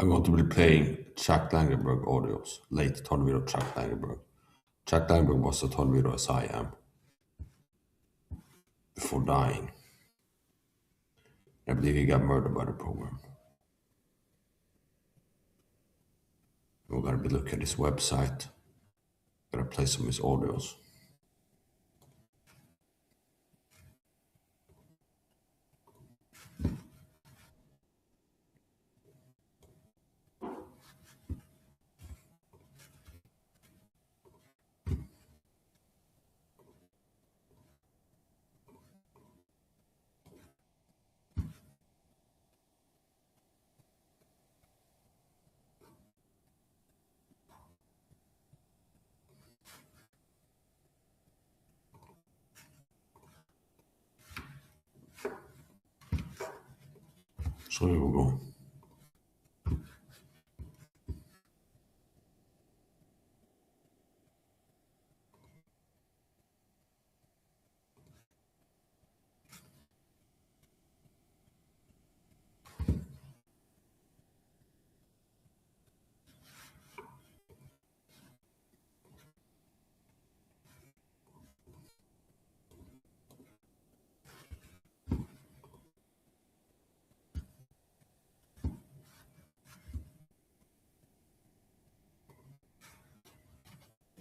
I'm going to be playing Chuck Langenberg audios, late tonvideo Chuck Langenberg. Chuck Langenberg was a tonvideo as I am, before dying. I believe he got murdered by the program. We're going to be looking at his website. I'm going to play some of his audios. So here we go.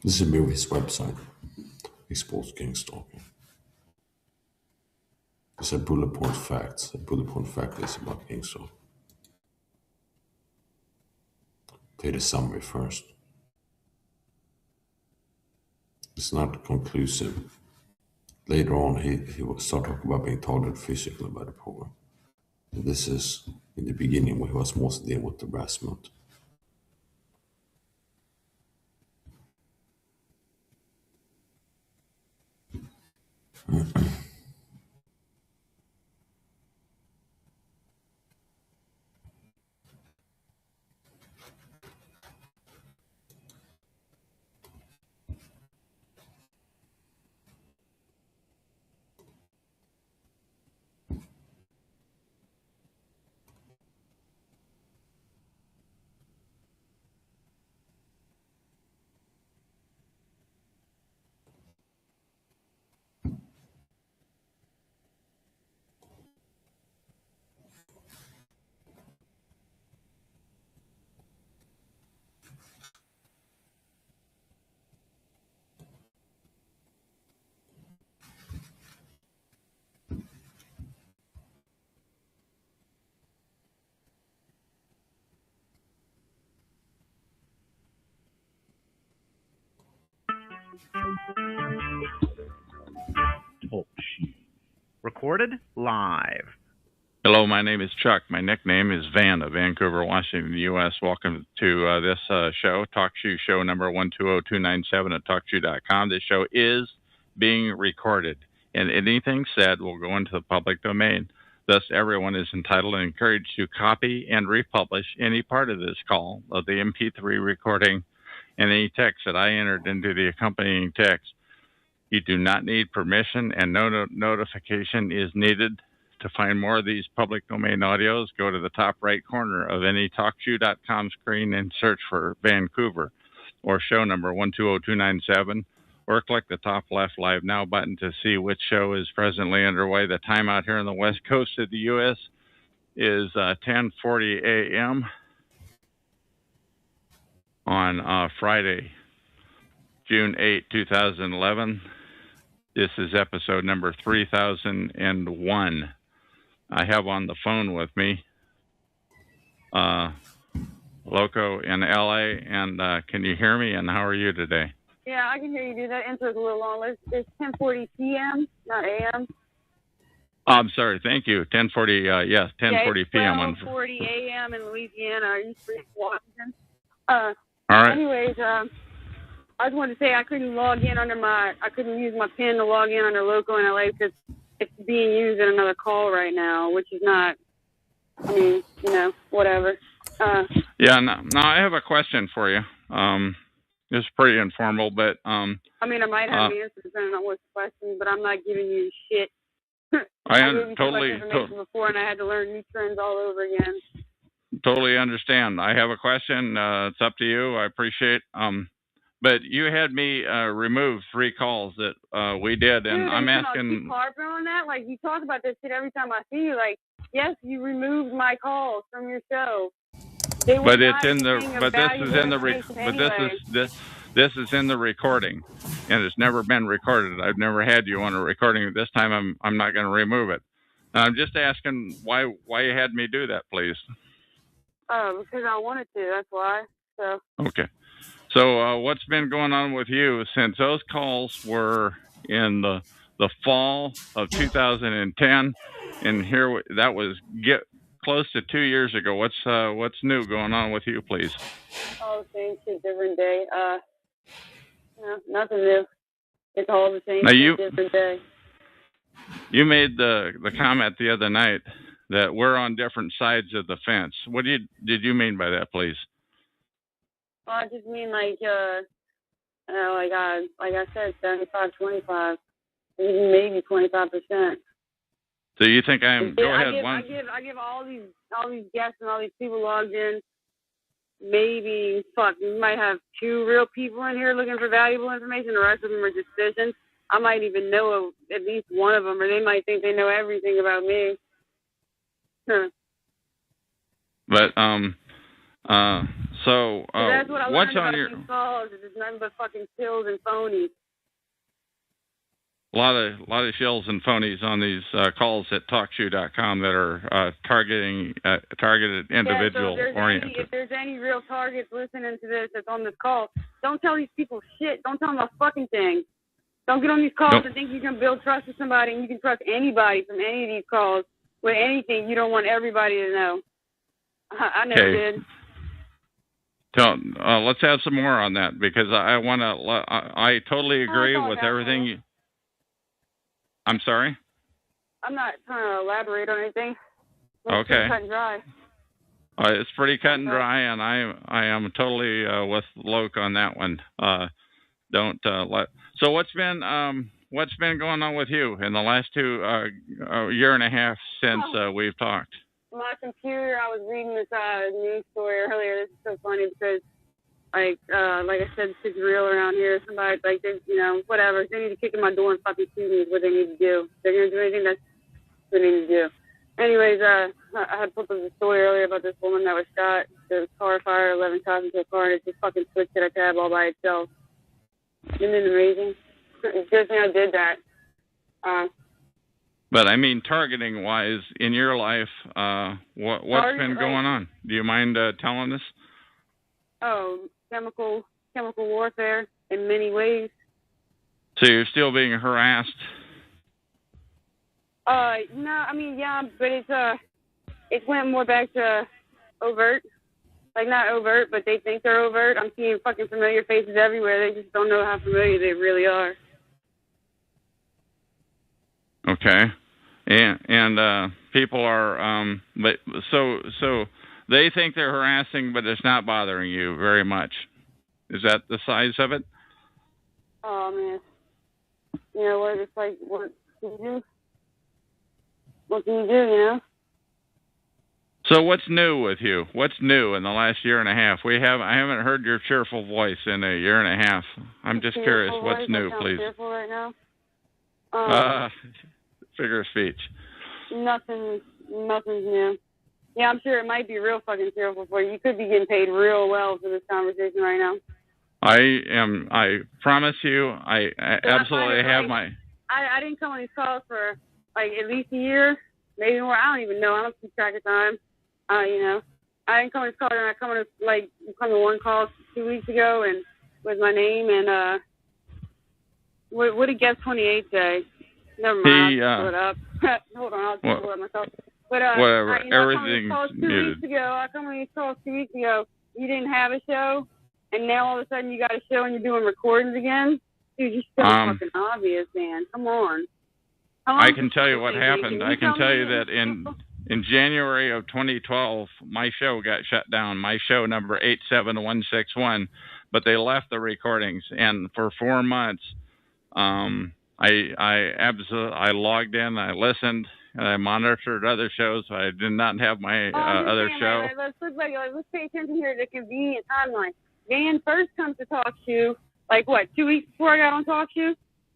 This is a movie's website. Exposed gang stalking. It's a bullet point facts. A bullet point fact is about gang stalking. Play the summary first. It's not conclusive. Later on, he will start talking about being targeted physically by the program. This is in the beginning where he was mostly dealing with harassment. Talk show. Recorded live. Hello, my name is Chuck. My nickname is Van of Vancouver, Washington, U.S. Welcome to this show, Talk Show number 120297 at TalkShoe.com. This show is being recorded, and anything said will go into the public domain. Thus, everyone is entitled and encouraged to copy and republish any part of this call, of the MP3 recording, and any text that I entered into the accompanying text. You do not need permission, and no notification is needed. To find more of these public domain audios, go to the top right corner of any TalkShoe.com screen and search for Vancouver or show number 120297, or click the top left Live Now button to see which show is presently underway. The time out here on the west coast of the U.S. is 10:40 a.m. on Friday, June 8, 2011. This is episode number 3001. I have on the phone with me Loco in LA, and can you hear me, and how are you today? Yeah, I can hear you, dude. That intro's a little long. It's 10:40 p.m., not a.m. I'm sorry, thank you. 10:40, yes, 10:40 p.m. on 12:40 a.m. in Louisiana, East Washington. All right. Anyways, I just wanted to say I couldn't use my PIN to log in under Loco in LA because it's being used in another call right now, which is not, whatever. Yeah, no, I have a question for you. It's pretty informal, but... I might have the answer depending on what's the question, but I'm not giving you shit. I gave you totally... information before, and I had to learn new trends all over again. totally understand. I have a question. It's up to you. I appreciate. But you had me remove 3 calls that we did, and Dude, I'm I'll asking. keep harping on that. Like, you talk about this shit every time I see you. Like, yes, you removed my calls from your show. But it's in the. But this is in the. But this is in the recording, and it's never been recorded. I've never had you on a recording. This time, I'm not going to remove it. And I'm just asking why you had me do that, please. Oh, because I wanted to. That's why. So. Okay. So what's been going on with you since those calls were in the fall of 2010, and here that was close to 2 years ago. What's new going on with you, please? Oh, same shit, different day. No, nothing new. It's all the same shit, different day. You made the comment the other night that we're on different sides of the fence. What did you mean by that, please? Well, I just mean like I said, 75-25, maybe 25%. So you think I'm? Go ahead. I give all these guests and all these people logged in. Maybe we might have 2 real people in here looking for valuable information. The rest of them are just fishing. I might even know at least one of them, or they might think they know everything about me. Huh. But so that's what I what's learned on about your these calls. Is it's nothing but fucking chills and phonies. A lot of shills and phonies on these calls at TalkShoe.com that are targeted individual oriented. If there's any real targets listening to this that's on this call, don't tell these people shit. Don't tell them a fucking thing. Don't get on these calls and think you can build trust with somebody and you can trust anybody from any of these calls with anything. You don't want everybody to know. I never did. Let's have some more on that, because I totally agree with everything. I'm sorry? I'm not trying to elaborate on anything. It's pretty cut and dry. It's pretty cut and dry, and I am totally with Loke on that one. So what's been going on with you in the last 2 year and a half since we've talked? My computer, I was reading this news story earlier. This is so funny because, like I said, this is real around here. Somebody, like, whatever. They need to kick in my door and fucking shoot me is what they need to do. If they're going to do anything, that's what they need to do. Anyways, I had put up a story earlier about this woman that was shot. There was car fire, 11 shots into a car, and it just fucking switched to a tab all by itself. Isn't it amazing? It's good thing I did that. But I mean, targeting-wise, in your life, what's been going on? Do you mind telling us? Oh, chemical warfare in many ways. So you're still being harassed? No, I mean, yeah, but it's went more back to overt. Like, not overt, but they think they're overt. I'm seeing fucking familiar faces everywhere. They just don't know how familiar they really are. Okay. And people are, so they think they're harassing, but it's not bothering you very much. Is that the size of it? Oh, man. You know what? It's like, what can you do? What can you do, you know? So what's new with you? What's new in the last year and a half? I haven't heard your cheerful voice in a year and a half. I'm just curious, what's new, please? Cheerful right now? Figure of speech. Nothing's new. Yeah, I'm sure it might be real fucking cheerful for you. You could be getting paid real well for this conversation right now. I promise you, I absolutely have my... I didn't come on these calls for, like, at least a year, maybe more. I don't even know. I don't keep track of time. You know. I didn't come on these calls, and I come to one call 2 weeks ago, and with my name, and, what did Guest 28 say? Never mind. I'll pull it up. Hold on, I'll just pull it myself. But, whatever. Everything's muted. I come on these calls 2 weeks ago. You didn't have a show, and now all of a sudden you got a show and you're doing recordings again? Dude, you're so fucking obvious, man. Come on. I can tell you what happened. I can tell you that in January of 2012, my show got shut down. My show number 87161, but they left the recordings, and for 4 months, I logged in, I listened, and I monitored other shows. I did not have my other show. Let's pay attention here to the convenient timeline. Van first comes to Talk Shoe, 2 weeks before I got on Talk Shoe,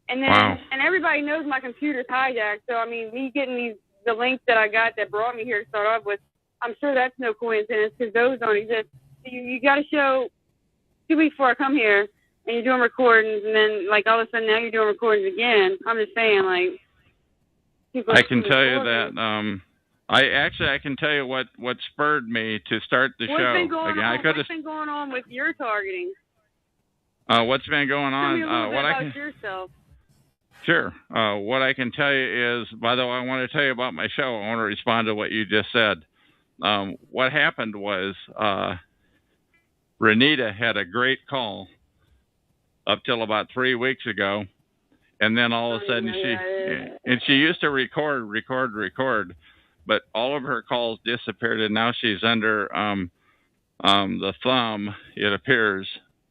and then and everybody knows my computer's hijacked. So I mean, me getting the links that I got that brought me here to start off with, I'm sure that's no coincidence because those don't exist. So you got a show 2 weeks before I come here, and you're doing recordings, and then all of a sudden now you're doing recordings again. I'm just saying, I can tell you that. I can tell you what spurred me to start the show. What's been going on with your targeting? What's been going on? Tell me a little bit about yourself. Sure. What I can tell you is, by the way, I want to tell you about my show. I want to respond to what you just said. What happened was Renita had a great call up till about 3 weeks ago, and then all of a sudden she used to record, but all of her calls disappeared, and now she's under the thumb, it appears,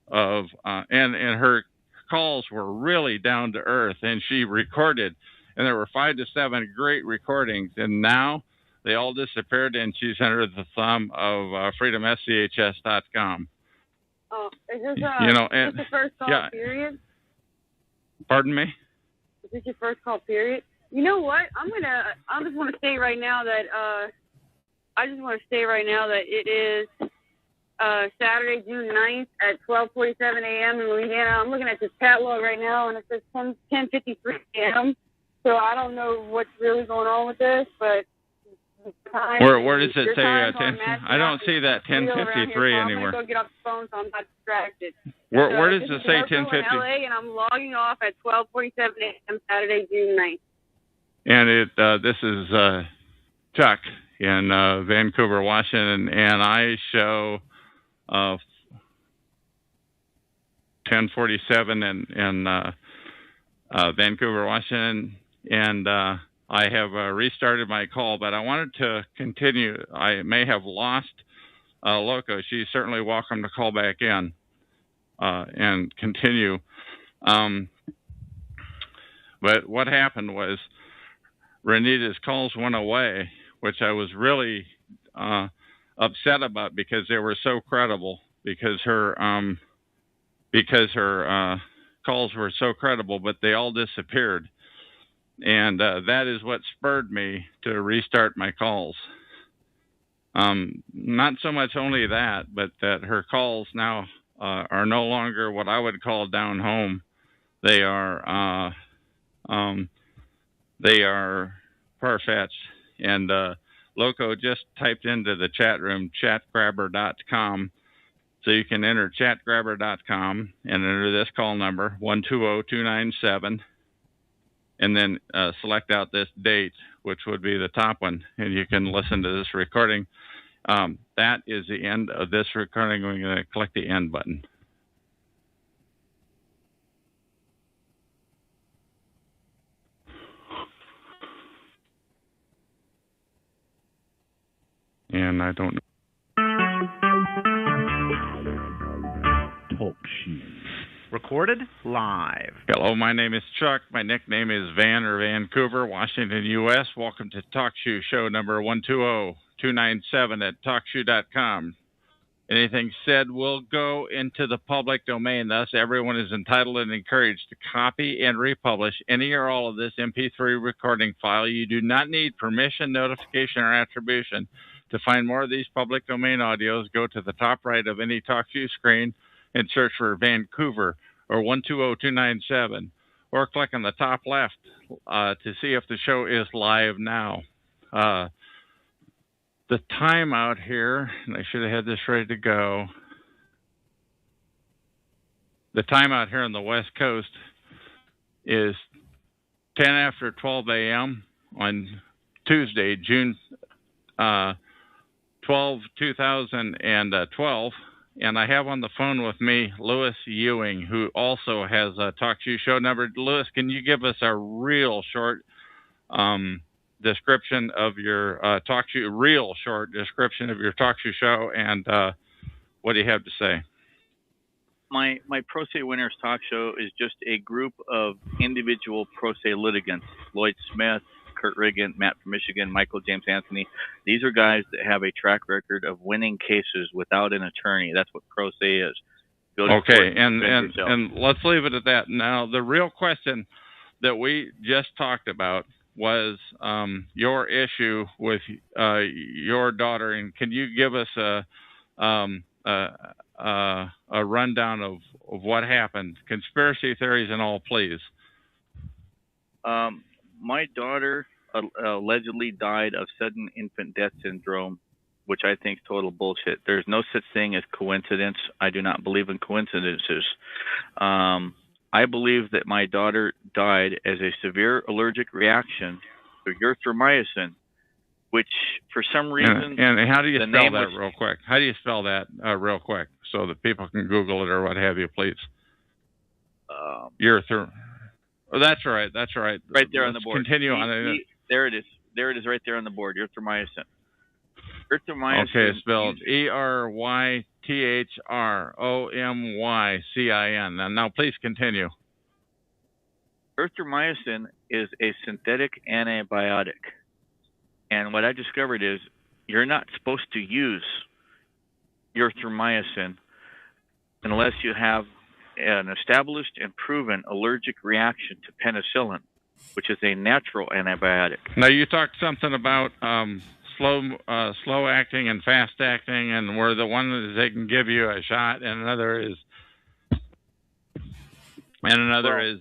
of and her calls were really down to earth, and she recorded, and there were 5 to 7 great recordings, and now they all disappeared, and she's under the thumb of freedomschs.com. Oh, is this the first call period? Pardon me? Is this your first call period? You know what? I just want to say right now that it is Saturday, June 9th at 12:47 a.m. in Louisiana. I'm looking at this chat log right now, and it says 10:53 a.m. So I don't know what's really going on with this, but where does it say 10? I don't see that 10:53 anywhere. I'm going to go get off the phone so I'm not distracted. Where does it say 10:50? LA, and I'm logging off at 12:47 a.m. Saturday, June 9th. And this is Chuck in Vancouver, Washington, and I show 10:47 in Vancouver, Washington, and I have restarted my call, but I wanted to continue. I may have lost Loco. She's certainly welcome to call back in and continue. But what happened was Renita's calls went away, which I was really upset about because they were so credible, because her calls were so credible, but they all disappeared. And that is what spurred me to restart my calls. Not so much only that, but that her calls now are no longer what I would call down home. They are far-fetched. And Loco just typed into the chat room chatgrabber.com. So you can enter chatgrabber.com and enter this call number 120297. And then select out this date, which would be the top one, and you can listen to this recording. That is the end of this recording. We're going to click the end button. And I don't know. Talk show. Recorded live. Hello, my name is Chuck. My nickname is Van or Vancouver, Washington, U.S. Welcome to Talk Show number 120297 at talkshoe.com. Anything said will go into the public domain. Thus, everyone is entitled and encouraged to copy and republish any or all of this MP3 recording file. You do not need permission, notification, or attribution. To find more of these public domain audios, go to the top right of any TalkShoe screen and search for Vancouver or 120297, or click on the top left to see if the show is live now. The time out here, and I should have had this ready to go. The time out here on the West Coast is 10 after 12 a.m. on Tuesday, June 12, 2012. And I have on the phone with me Louis Ewing, who also has a TalkShoe show number. Louis, can you give us a real short description of your TalkShoe show, and what do you have to say? My Pro Se Winners Talk Show is just a group of individual pro se litigants: Lloyd Smith, Kurt Riggin, Matt from Michigan, Michael James Anthony. These are guys that have a track record of winning cases without an attorney. That's what pro se is. Go to court Okay, and defend yourself. and let's leave it at that. Now, the real question that we just talked about was your issue with your daughter, and can you give us a rundown of what happened? Conspiracy theories and all, please. My daughter allegedly died of sudden infant death syndrome, which I think is total bullshit. There's no such thing as coincidence. I do not believe in coincidences. I believe that my daughter died as a severe allergic reaction to erythromycin, which for some reason... And how do you spell that real quick? How do you spell that real quick so that people can Google it or what have you, please? Oh, that's right. That's right. Right there on the board. Continue on it. There it is. There it is right there on the board, erythromycin. Erythromycin. Okay, spelled ERYTHROMYCIN. Now, please continue. Erythromycin is a synthetic antibiotic. And what I discovered is you're not supposed to use erythromycin unless you have an established and proven allergic reaction to penicillin, which is a natural antibiotic. Now, you talked something about slow acting and fast acting, and where the one is they can give you a shot, and another is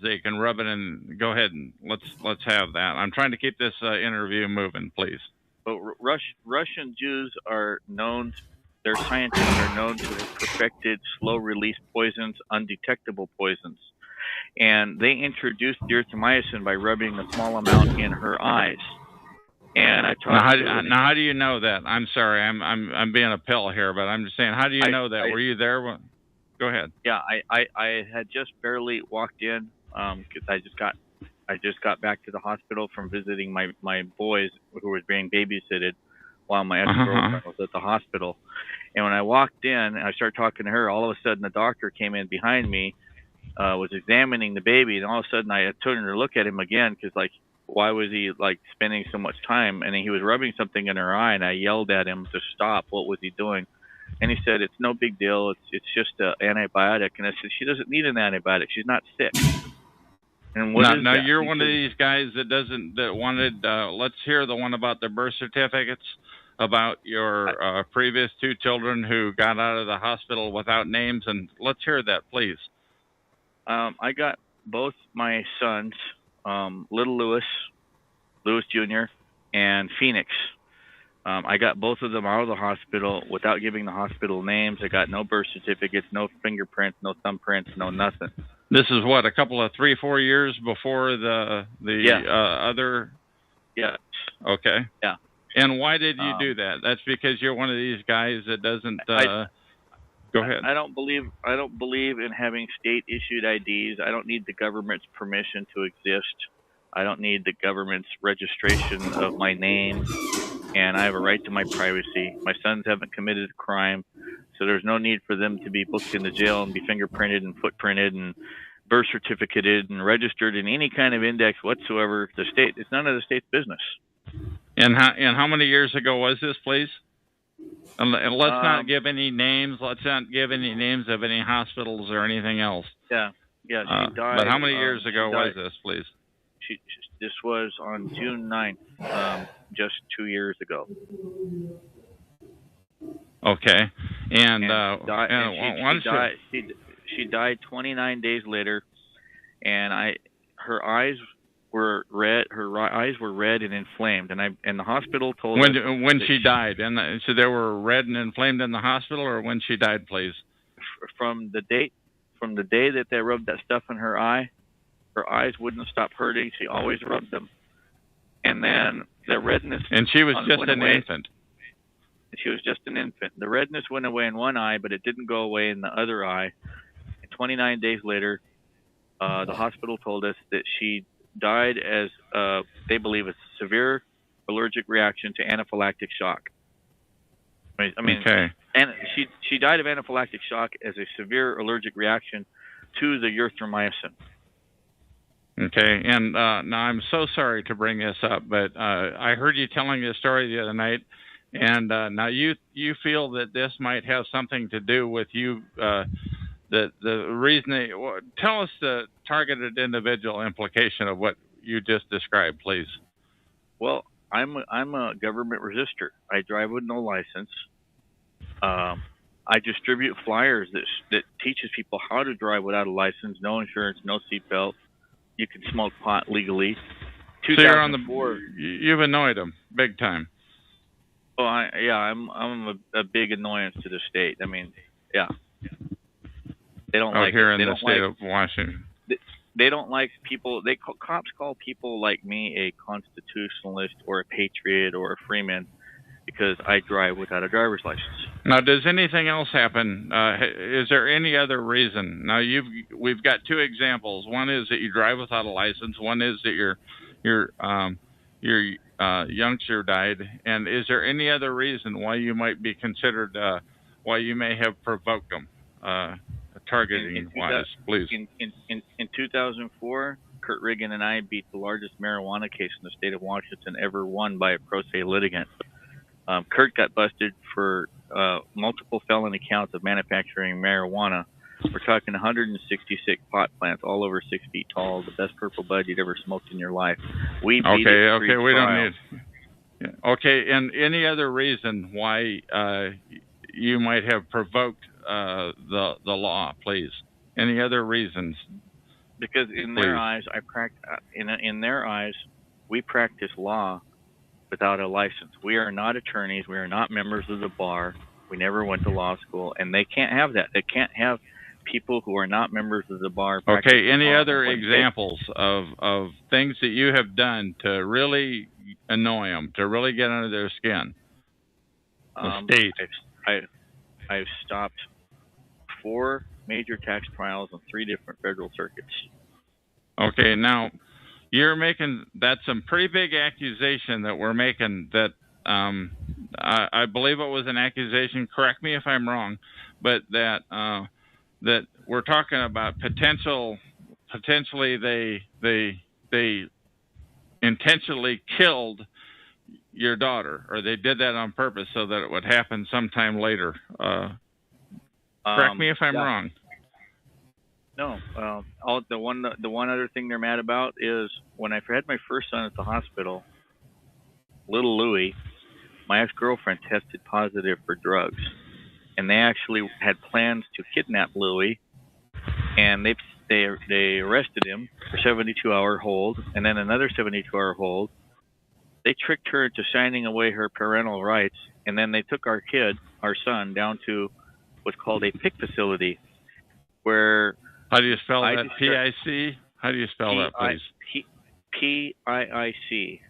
they can rub it in. Go ahead and let's have that. I'm trying to keep this interview moving, please. But Russian Jews are known. Their scientists are known to have perfected slow-release poisons, undetectable poisons. And they introduced erythromycin by rubbing a small amount in her eyes. And I now, how do you know that? I'm sorry, I'm being a pill here, but I'm just saying, how do you know that? Were you there? Go ahead. Yeah, I had just barely walked in because I just got back to the hospital from visiting my boys who were being babysitted while my ex-girlfriend was at the hospital. And when I walked in and I started talking to her, all of a sudden the doctor came in behind me, was examining the baby, and all of a sudden I turned to look at him again because, like, why was he, like, spending so much time? And he was rubbing something in her eye, and I yelled at him to stop. What was he doing? And he said, it's no big deal. It's just an antibiotic. And I said, she doesn't need an antibiotic. She's not sick. And now you're one of these guys that wanted, let's hear the one about the birth certificates, about your previous two children who got out of the hospital without names, and let's hear that, please. I got both my sons, little Louis Jr., and Phoenix. I got both of them out of the hospital without giving the hospital names. I got no birth certificates, no fingerprints, no thumbprints, no nothing. This is what, a couple of 3-4 years before the other? Yeah. Okay. Yeah. And why did you do that? That's because you're one of these guys that doesn't. Go ahead. I don't believe in having state issued IDs. I don't need the government's permission to exist. I don't need the government's registration of my name, and I have a right to my privacy. My sons haven't committed a crime, so there's no need for them to be booked into jail and be fingerprinted and footprinted and birth certificated and registered in any kind of index whatsoever. It's none of the state's business. And how many years ago was this, please? And let's not give any names. Let's not give any names of any hospitals or anything else. Yeah. She died. But how many years ago was this, please? This was on June 9th, just 2 years ago. Okay. She died 29 days later, and her eyes were red. Her eyes were red and inflamed, and the hospital told us when she died, and so they were red and inflamed in the hospital, or when she died, please. From the day that they rubbed that stuff in her eye, her eyes wouldn't stop hurting. She always rubbed them, and then the redness. And she was just an infant. She was just an infant. The redness went away in one eye, but it didn't go away in the other eye. And 29 days later, the hospital told us that she died as they believe a severe allergic reaction to anaphylactic shock. I mean, okay. And she died of anaphylactic shock as a severe allergic reaction to the erythromycin. Okay, and now I'm so sorry to bring this up, but I heard you telling this story the other night, and now you feel that this might have something to do with you. The reason tell us the targeted individual implication of what you just described, please. Well, I'm a government resistor. I drive with no license. I distribute flyers that teaches people how to drive without a license, no insurance, no seatbelt. You can smoke pot legally. So you're on you've annoyed them big time. Oh, I'm a big annoyance to the state. I mean, yeah. They don't like here it. in the state of Washington. They don't like people. Cops call people like me a constitutionalist or a patriot or a freeman because I drive without a driver's license. Now, does anything else happen? Is there any other reason? Now, we've got two examples. One is that you drive without a license. One is that your youngster died. And is there any other reason why you might be considered why you may have provoked them? Targeting wise, please. In 2004, Kurt Riggin and I beat the largest marijuana case in the state of Washington ever won by a pro se litigant. Kurt got busted for multiple felony counts of manufacturing marijuana. We're talking 166 pot plants, all over 6 feet tall, the best purple bud you'd ever smoked in your life. We beat it okay, we don't need. Yeah. Okay, and any other reason why you might have provoked the law, please? Any other reasons? Because in their eyes, in their eyes, we practice law without a license. We are not attorneys. We are not members of the bar. We never went to law school, and they can't have that. They can't have people who are not members of the bar. Okay. Any other examples of things that you have done to really annoy them, to really get under their skin? The state. I've stopped 4 major tax trials on 3 different federal circuits. Okay, now you're making some pretty big accusation that we're making. That I believe it was an accusation. Correct me if I'm wrong, but that we're talking about potentially they intentionally killed your daughter, or they did that on purpose so that it would happen sometime later. Correct me if I'm wrong. No, the one other thing they're mad about is when I had my first son at the hospital, little Louie, my ex-girlfriend tested positive for drugs, and they actually had plans to kidnap Louie, and they arrested him for 72-hour hold, and then another 72-hour hold. They tricked her into signing away her parental rights, and then they took our son, down to what's called a PIC facility, where... How do you spell that? P-I-C? How do you spell that, please? P-I-I-C.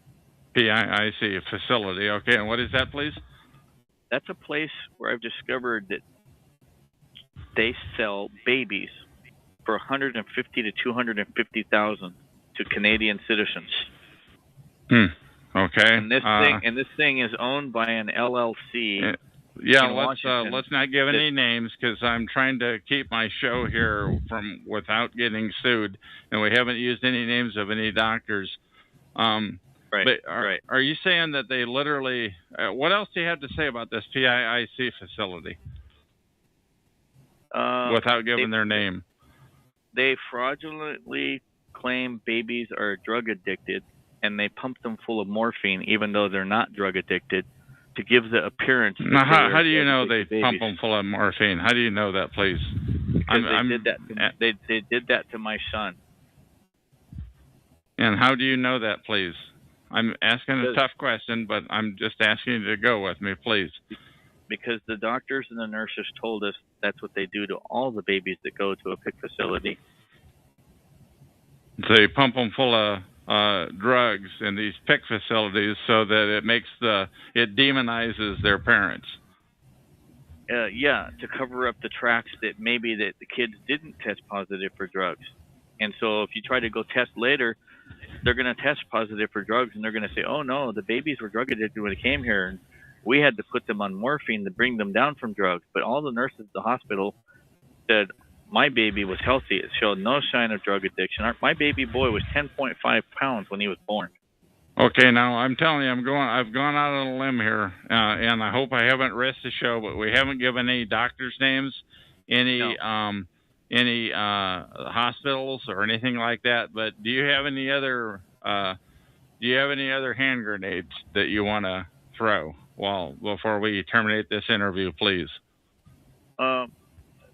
P-I-I-C, a facility. Okay, and what is that, please? That's a place where I've discovered that they sell babies for $150,000 to $250,000 to Canadian citizens. Okay. And this thing is owned by an LLC. Let's not give any names, because I'm trying to keep my show here without getting sued, and we haven't used any names of any doctors. Right. But are you saying that they literally? What else do you have to say about this PIIC facility? Without giving their name, they fraudulently claim babies are drug addicted, and they pump them full of morphine, even though they're not drug addicted, to give the appearance. Now, how do you know they pump them full of morphine? How do you know that, please? Because they did that to my son. And how do you know that, please? I'm asking a tough question, but I'm just asking you to go with me, please. Because the doctors and the nurses told us that's what they do to all the babies that go to a PIC facility. So they pump them full of drugs in these PIC facilities so that it demonizes their parents. To cover up the tracks that maybe that the kids didn't test positive for drugs. And so if you try to go test later, they're going to test positive for drugs, and they're going to say, oh no, the babies were drug addicted when they came here, and we had to put them on morphine to bring them down from drugs. But all the nurses at the hospital said, my baby was healthy. It showed no sign of drug addiction. My baby boy was 10.5 pounds when he was born. Okay, now I'm telling you, I've gone out on a limb here, and I hope I haven't risked the show, but we haven't given any doctors' names, any hospitals or anything like that. But do you have any other hand grenades that you want to throw before we terminate this interview, please?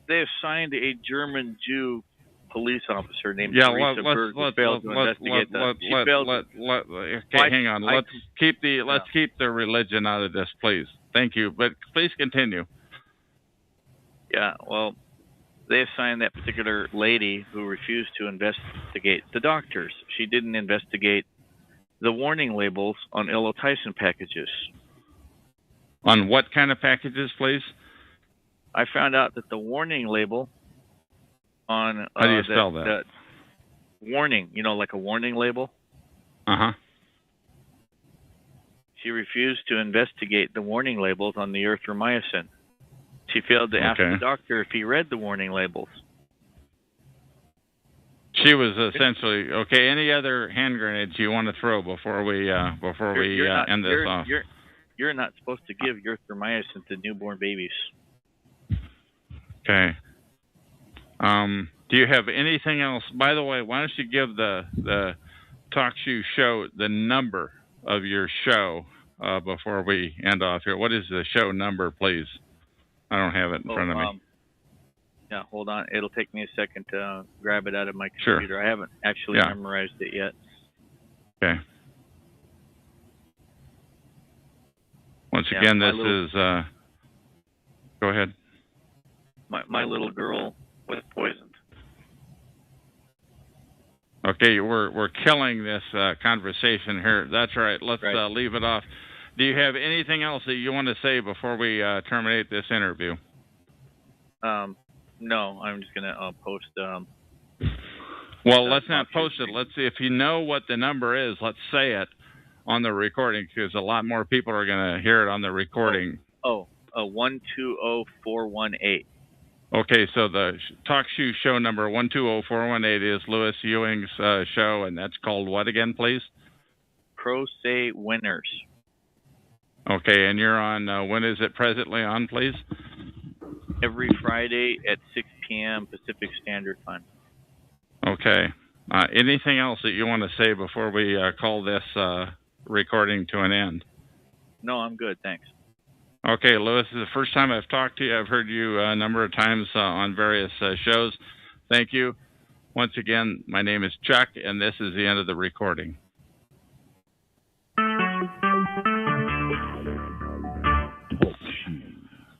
They assigned a German Jew police officer named Let's keep the religion out of this, please. Thank you, but please continue. Yeah, well, they assigned that particular lady who refused to investigate the doctors. She didn't investigate the warning labels on Tyson packages. On what kind of packages, please? I found out that the warning label on how do you spell that? Warning, like a warning label. She refused to investigate the warning labels on the erythromycin. She failed to ask the doctor if he read the warning labels. She was essentially okay. Any other hand grenades you want to throw before we end this off? You're not supposed to give erythromycin to newborn babies. Okay. Do you have anything else? By the way, why don't you give the Talk Show the number of your show before we end off here? What is the show number, please? I don't have it in front of me. Yeah, hold on. It'll take me a second to grab it out of my computer. Sure. I haven't actually memorized it yet. Okay. Once again, this is... go ahead. My little girl was poisoned. Okay, we're killing this conversation here. That's right. Let's leave it off. Do you have anything else that you want to say before we terminate this interview? No, I'm just going to post... well, let's not post it. Let's see. If you know what the number is, let's say it on the recording, because a lot more people are going to hear it on the recording. 120418. Okay, so the Talk Show number 120418 is Louis Ewing's show, and that's called what again, please? Pro Se Winners. Okay, and you're on, when is it presently on, please? Every Friday at 6 p.m. Pacific Standard Time. Okay. Anything else that you want to say before we call this recording to an end? No, I'm good, thanks. Okay, Louis, this is the first time I've talked to you. I've heard you a number of times on various shows. Thank you. Once again, my name is Chuck, and this is the end of the recording.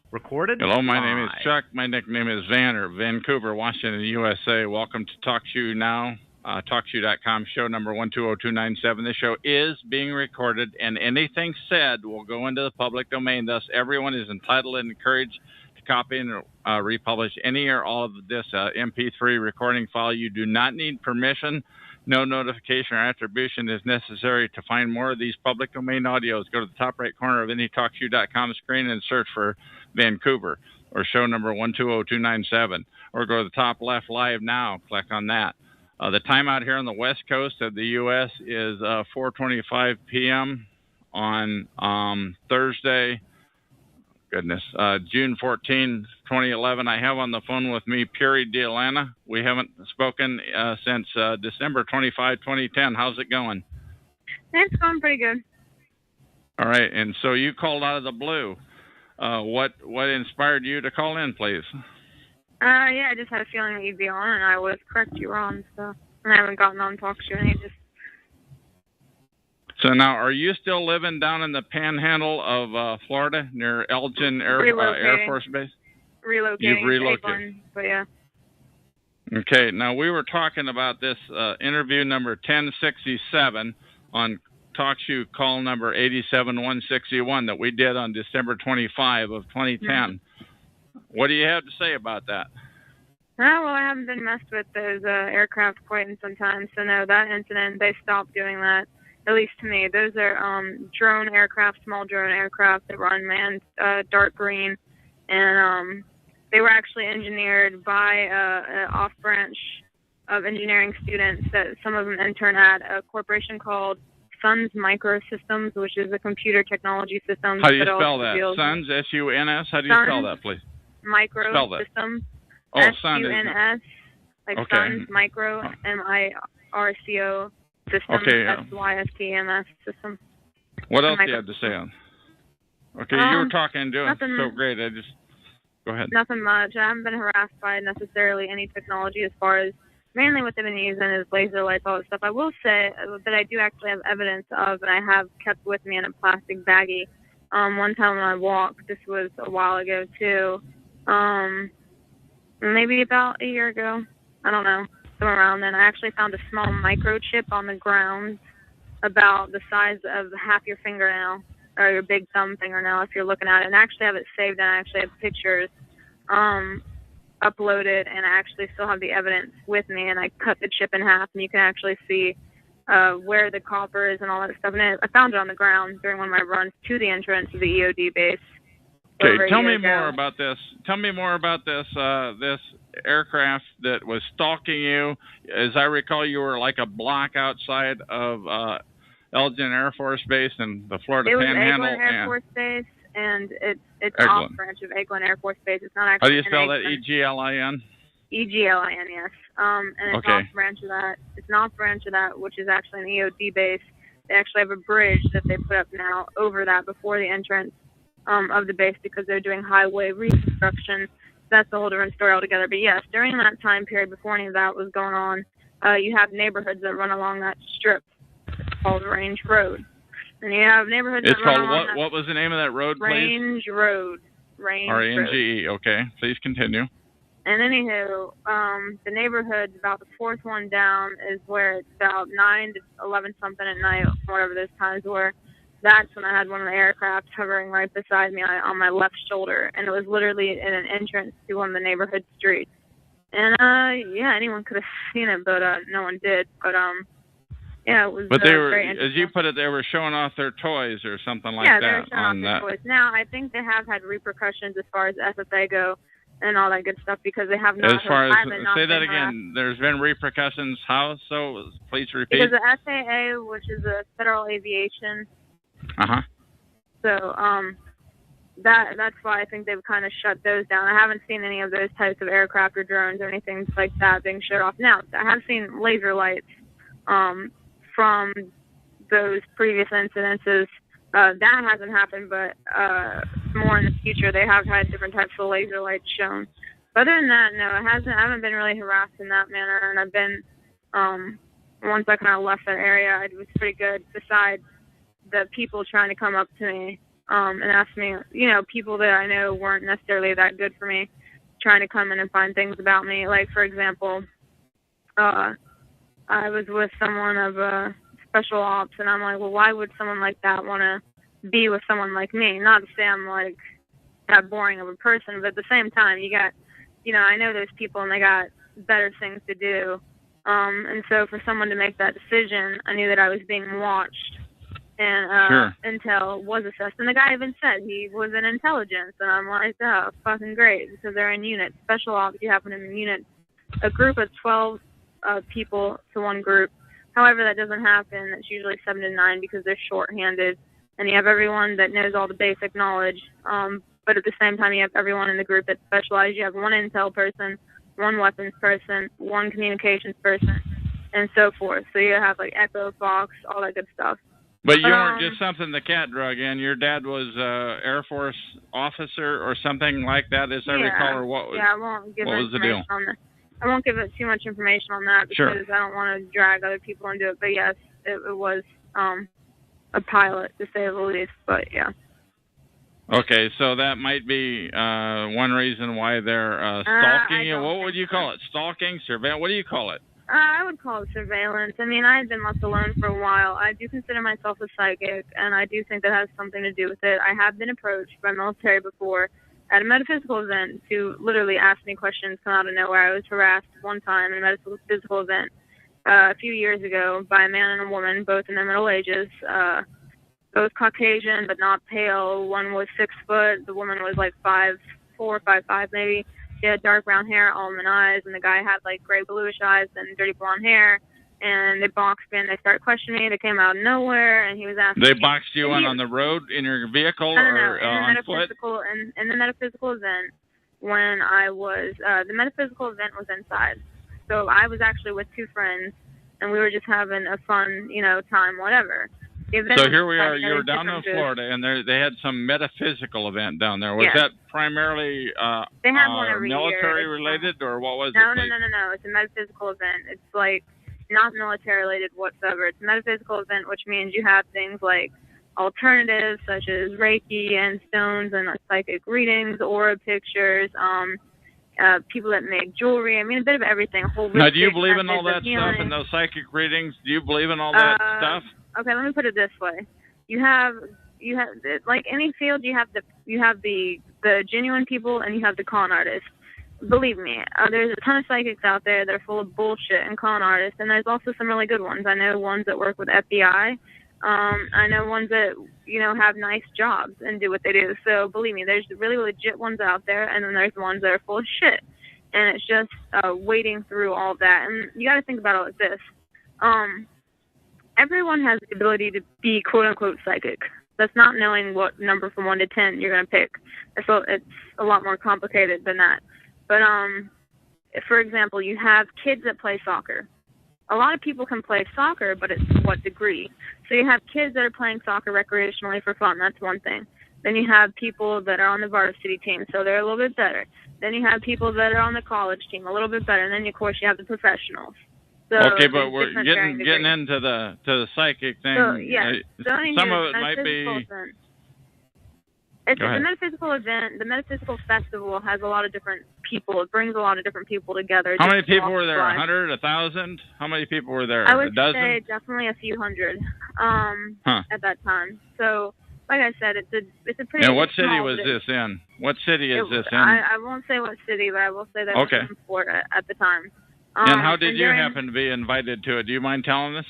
Recorded. Hello, my name is Chuck. My nickname is Vancouver, Washington, USA. Welcome to Talk Show Now. TalkShoe.com, show number 120297. This show is being recorded, and anything said will go into the public domain. Thus, everyone is entitled and encouraged to copy and republish any or all of this MP3 recording file. You do not need permission. No notification or attribution is necessary. To find more of these public domain audios, go to the top right corner of any TalkShoe.com screen and search for Vancouver or show number 120297, or go to the top left, live now. Click on that. The time out here on the west coast of the U.S. is 4:25 p.m. on Thursday. June 14, 2011. I have on the phone with me Puri DeLana. We haven't spoken since December 25, 2010. How's it going? It's going pretty good. All right, and so you called out of the blue. What inspired you to call in, please? Yeah, I just had a feeling that you'd be on, and I was correct you were on, so and I haven't gotten on Talk Show in ages. So now, are you still living down in the panhandle of Florida, near Elgin Air Force Base? Relocating. You've relocated. But yeah. Okay, now we were talking about this interview number 1067 on Talk Show call number 87161 that we did on December 25 of 2010. Mm-hmm. What do you have to say about that? Well, I haven't been messed with those aircraft quite in some time. So no, that incident, they stopped doing that, at least to me. Those are drone aircraft, small drone aircraft that were unmanned, dark green. And they were actually engineered by an off-branch of engineering students that some of them intern at a corporation called Suns Microsystems, which is a computer technology system. How do you spell that? Suns, S-U-N-S? How do you spell that, please? Microsystems. Oh, S-U-N-S, like okay. Suns Micro, M-I-R-C-O system, okay. S-Y-S-T-M-S system. What else do you have to say on? Okay, you were talking and doing so great. Go ahead. Nothing much. I haven't been harassed by necessarily any technology as far as mainly what they've been using is laser lights, all that stuff. I will say that I do actually have evidence of, and I have kept with me in a plastic baggie. One time when I walked, this was a while ago too, maybe about a year ago. I don't know, somewhere around then. I actually found a small microchip on the ground about the size of half your fingernail, or your big thumb fingernail if you're looking at it, and I actually have it saved, and I actually have pictures uploaded, and I actually still have the evidence with me, and I cut the chip in half, and you can actually see where the copper is and all that stuff. And I found it on the ground during one of my runs to the entrance of the EOD base. Okay, tell me more about this. Tell me more about this this aircraft that was stalking you. As I recall, you were like a block outside of Elgin Air Force Base in the Florida Panhandle. It was Eglin Air Force Base, and it's off branch of Eglin Air Force Base. It's not actually. How do you spell that? E-G-L-I-N? E-G-L-I-N, yes. And it's off branch of that. It's an off branch of that, which is actually an EOD base. They actually have a bridge that they put up now over that before the entrance of the base because they're doing highway reconstruction. That's a whole different story altogether. But yes, during that time period, before any of that was going on, you have neighborhoods that run along that strip. It's called Range Road. And you have neighborhoods that run along that. What was the name of that road, please? Range Road. R-A-N-G-E. Okay, please continue. And anywho, the neighborhood, about the fourth one down, is where it's about 9 to 11 something at night, whatever those times were. That's when I had one of the aircraft hovering right beside me on my left shoulder, and it was literally in an entrance to one of the neighborhood streets. And yeah, anyone could have seen it, but no one did. But yeah, it was. But they were, very as you put it, they were showing off their toys or something like that. Yeah, they were showing off their toys. Now I think they have had repercussions as far as FFA go and all that good stuff because they have not. As far as say that again, there's been repercussions. How so? Please repeat. Because the FAA, which is a Federal Aviation. So that's why I think they've kind of shut those down. I haven't seen any of those types of aircraft or drones or anything like that being shut off. Now I have seen laser lights from those previous incidences. That hasn't happened, but more in the future they have had different types of laser lights shown. But other than that, no, it hasn't. I haven't been really harassed in that manner, and I've been once I kind of left that area, it was pretty good. Besides the people trying to come up to me and ask me, you know, people that I know weren't necessarily that good for me, trying to come in and find things about me. Like, for example, I was with someone of special ops, and I'm like, well, why would someone like that want to be with someone like me? Not to say I'm, like, that boring of a person, but at the same time, you got, you know, I know those people, and they got better things to do. And so for someone to make that decision, I knew that I was being watched. And intel was assessed. And the guy even said he was in intelligence. And I'm like, oh, fucking great. Because they're in units. Special ops, you happen in units. A group of 12 people to one group. However, that doesn't happen. It's usually 7 to 9 because they're shorthanded. And you have everyone that knows all the basic knowledge. But at the same time, you have everyone in the group that's specialized. You have one intel person, one weapons person, one communications person, and so forth. So you have, like, Echo, Fox, all that good stuff. But you weren't just something the cat drug in. Your dad was Air Force officer or something like that, as I recall, or what was, I won't give was the deal? On that. I won't give it too much information on that because I don't want to drag other people into it. But yes, it was a pilot, to say the least. But yeah. Okay, so that might be one reason why they're stalking you. What would you call it? Stalking? Surveillance? What do you call it? I would call it surveillance. I mean, I had been left alone for a while. I do consider myself a psychic, and I do think that has something to do with it. I have been approached by military before at a metaphysical event to literally ask me questions come out of nowhere. I was harassed one time at a metaphysical event a few years ago by a man and a woman, both in their middle ages, both Caucasian but not pale. One was 6 foot. The woman was like 5'10", 4'5'5" maybe. She had dark brown hair, almond eyes, and the guy had like gray bluish eyes and dirty blonde hair. And they boxed me and they started questioning me. They came out of nowhere, and he was asking. They boxed you in on the road in your vehicle or on foot? In the metaphysical event, when I was the metaphysical event was inside, so I was actually with two friends, and we were just having a fun, time, whatever. So here we are. You were down in Florida, and they had some metaphysical event down there. Was that primarily they have one every military year. related, or what was it? No. It's a metaphysical event. It's like not military related whatsoever. It's a metaphysical event, which means you have things like alternatives such as Reiki and stones and psychic readings, aura pictures, people that make jewelry. I mean, a bit of everything. Now, do you believe in all that stuff and those psychic readings? Do you believe in all that stuff? Okay, let me put it this way: you have like any field, you have the genuine people and you have the con artists. Believe me, there's a ton of psychics out there that are full of bullshit and con artists, and there's also some really good ones. I know ones that work with FBI. I know ones that, have nice jobs and do what they do. So believe me, there's really legit ones out there, and then there's ones that are full of shit. And it's just wading through all that. And you got to think about it like this. Everyone has the ability to be quote-unquote psychic. That's not knowing what number from 1 to 10 you're going to pick. It's a lot more complicated than that. But, for example, you have kids that play soccer. A lot of people can play soccer, but it's to what degree? So you have kids that are playing soccer recreationally for fun. That's one thing. Then you have people that are on the varsity team, so they're a little bit better. Then you have people that are on the college team, a little bit better. And then, of course, you have the professionals. So okay, but we're getting into the psychic thing. So, yeah. Some of it might be... It's a metaphysical event. The metaphysical festival has a lot of different people. It brings a lot of different people together. How many people were there? 100, 1,000? How many people were there? I would a dozen? say definitely a few hundred at that time. So, like I said, it's a pretty. And what city was this in? What city is this in? I won't say what city, but I will say that it was in Florida at the time. And how did you happen to be invited to it? Do you mind telling us?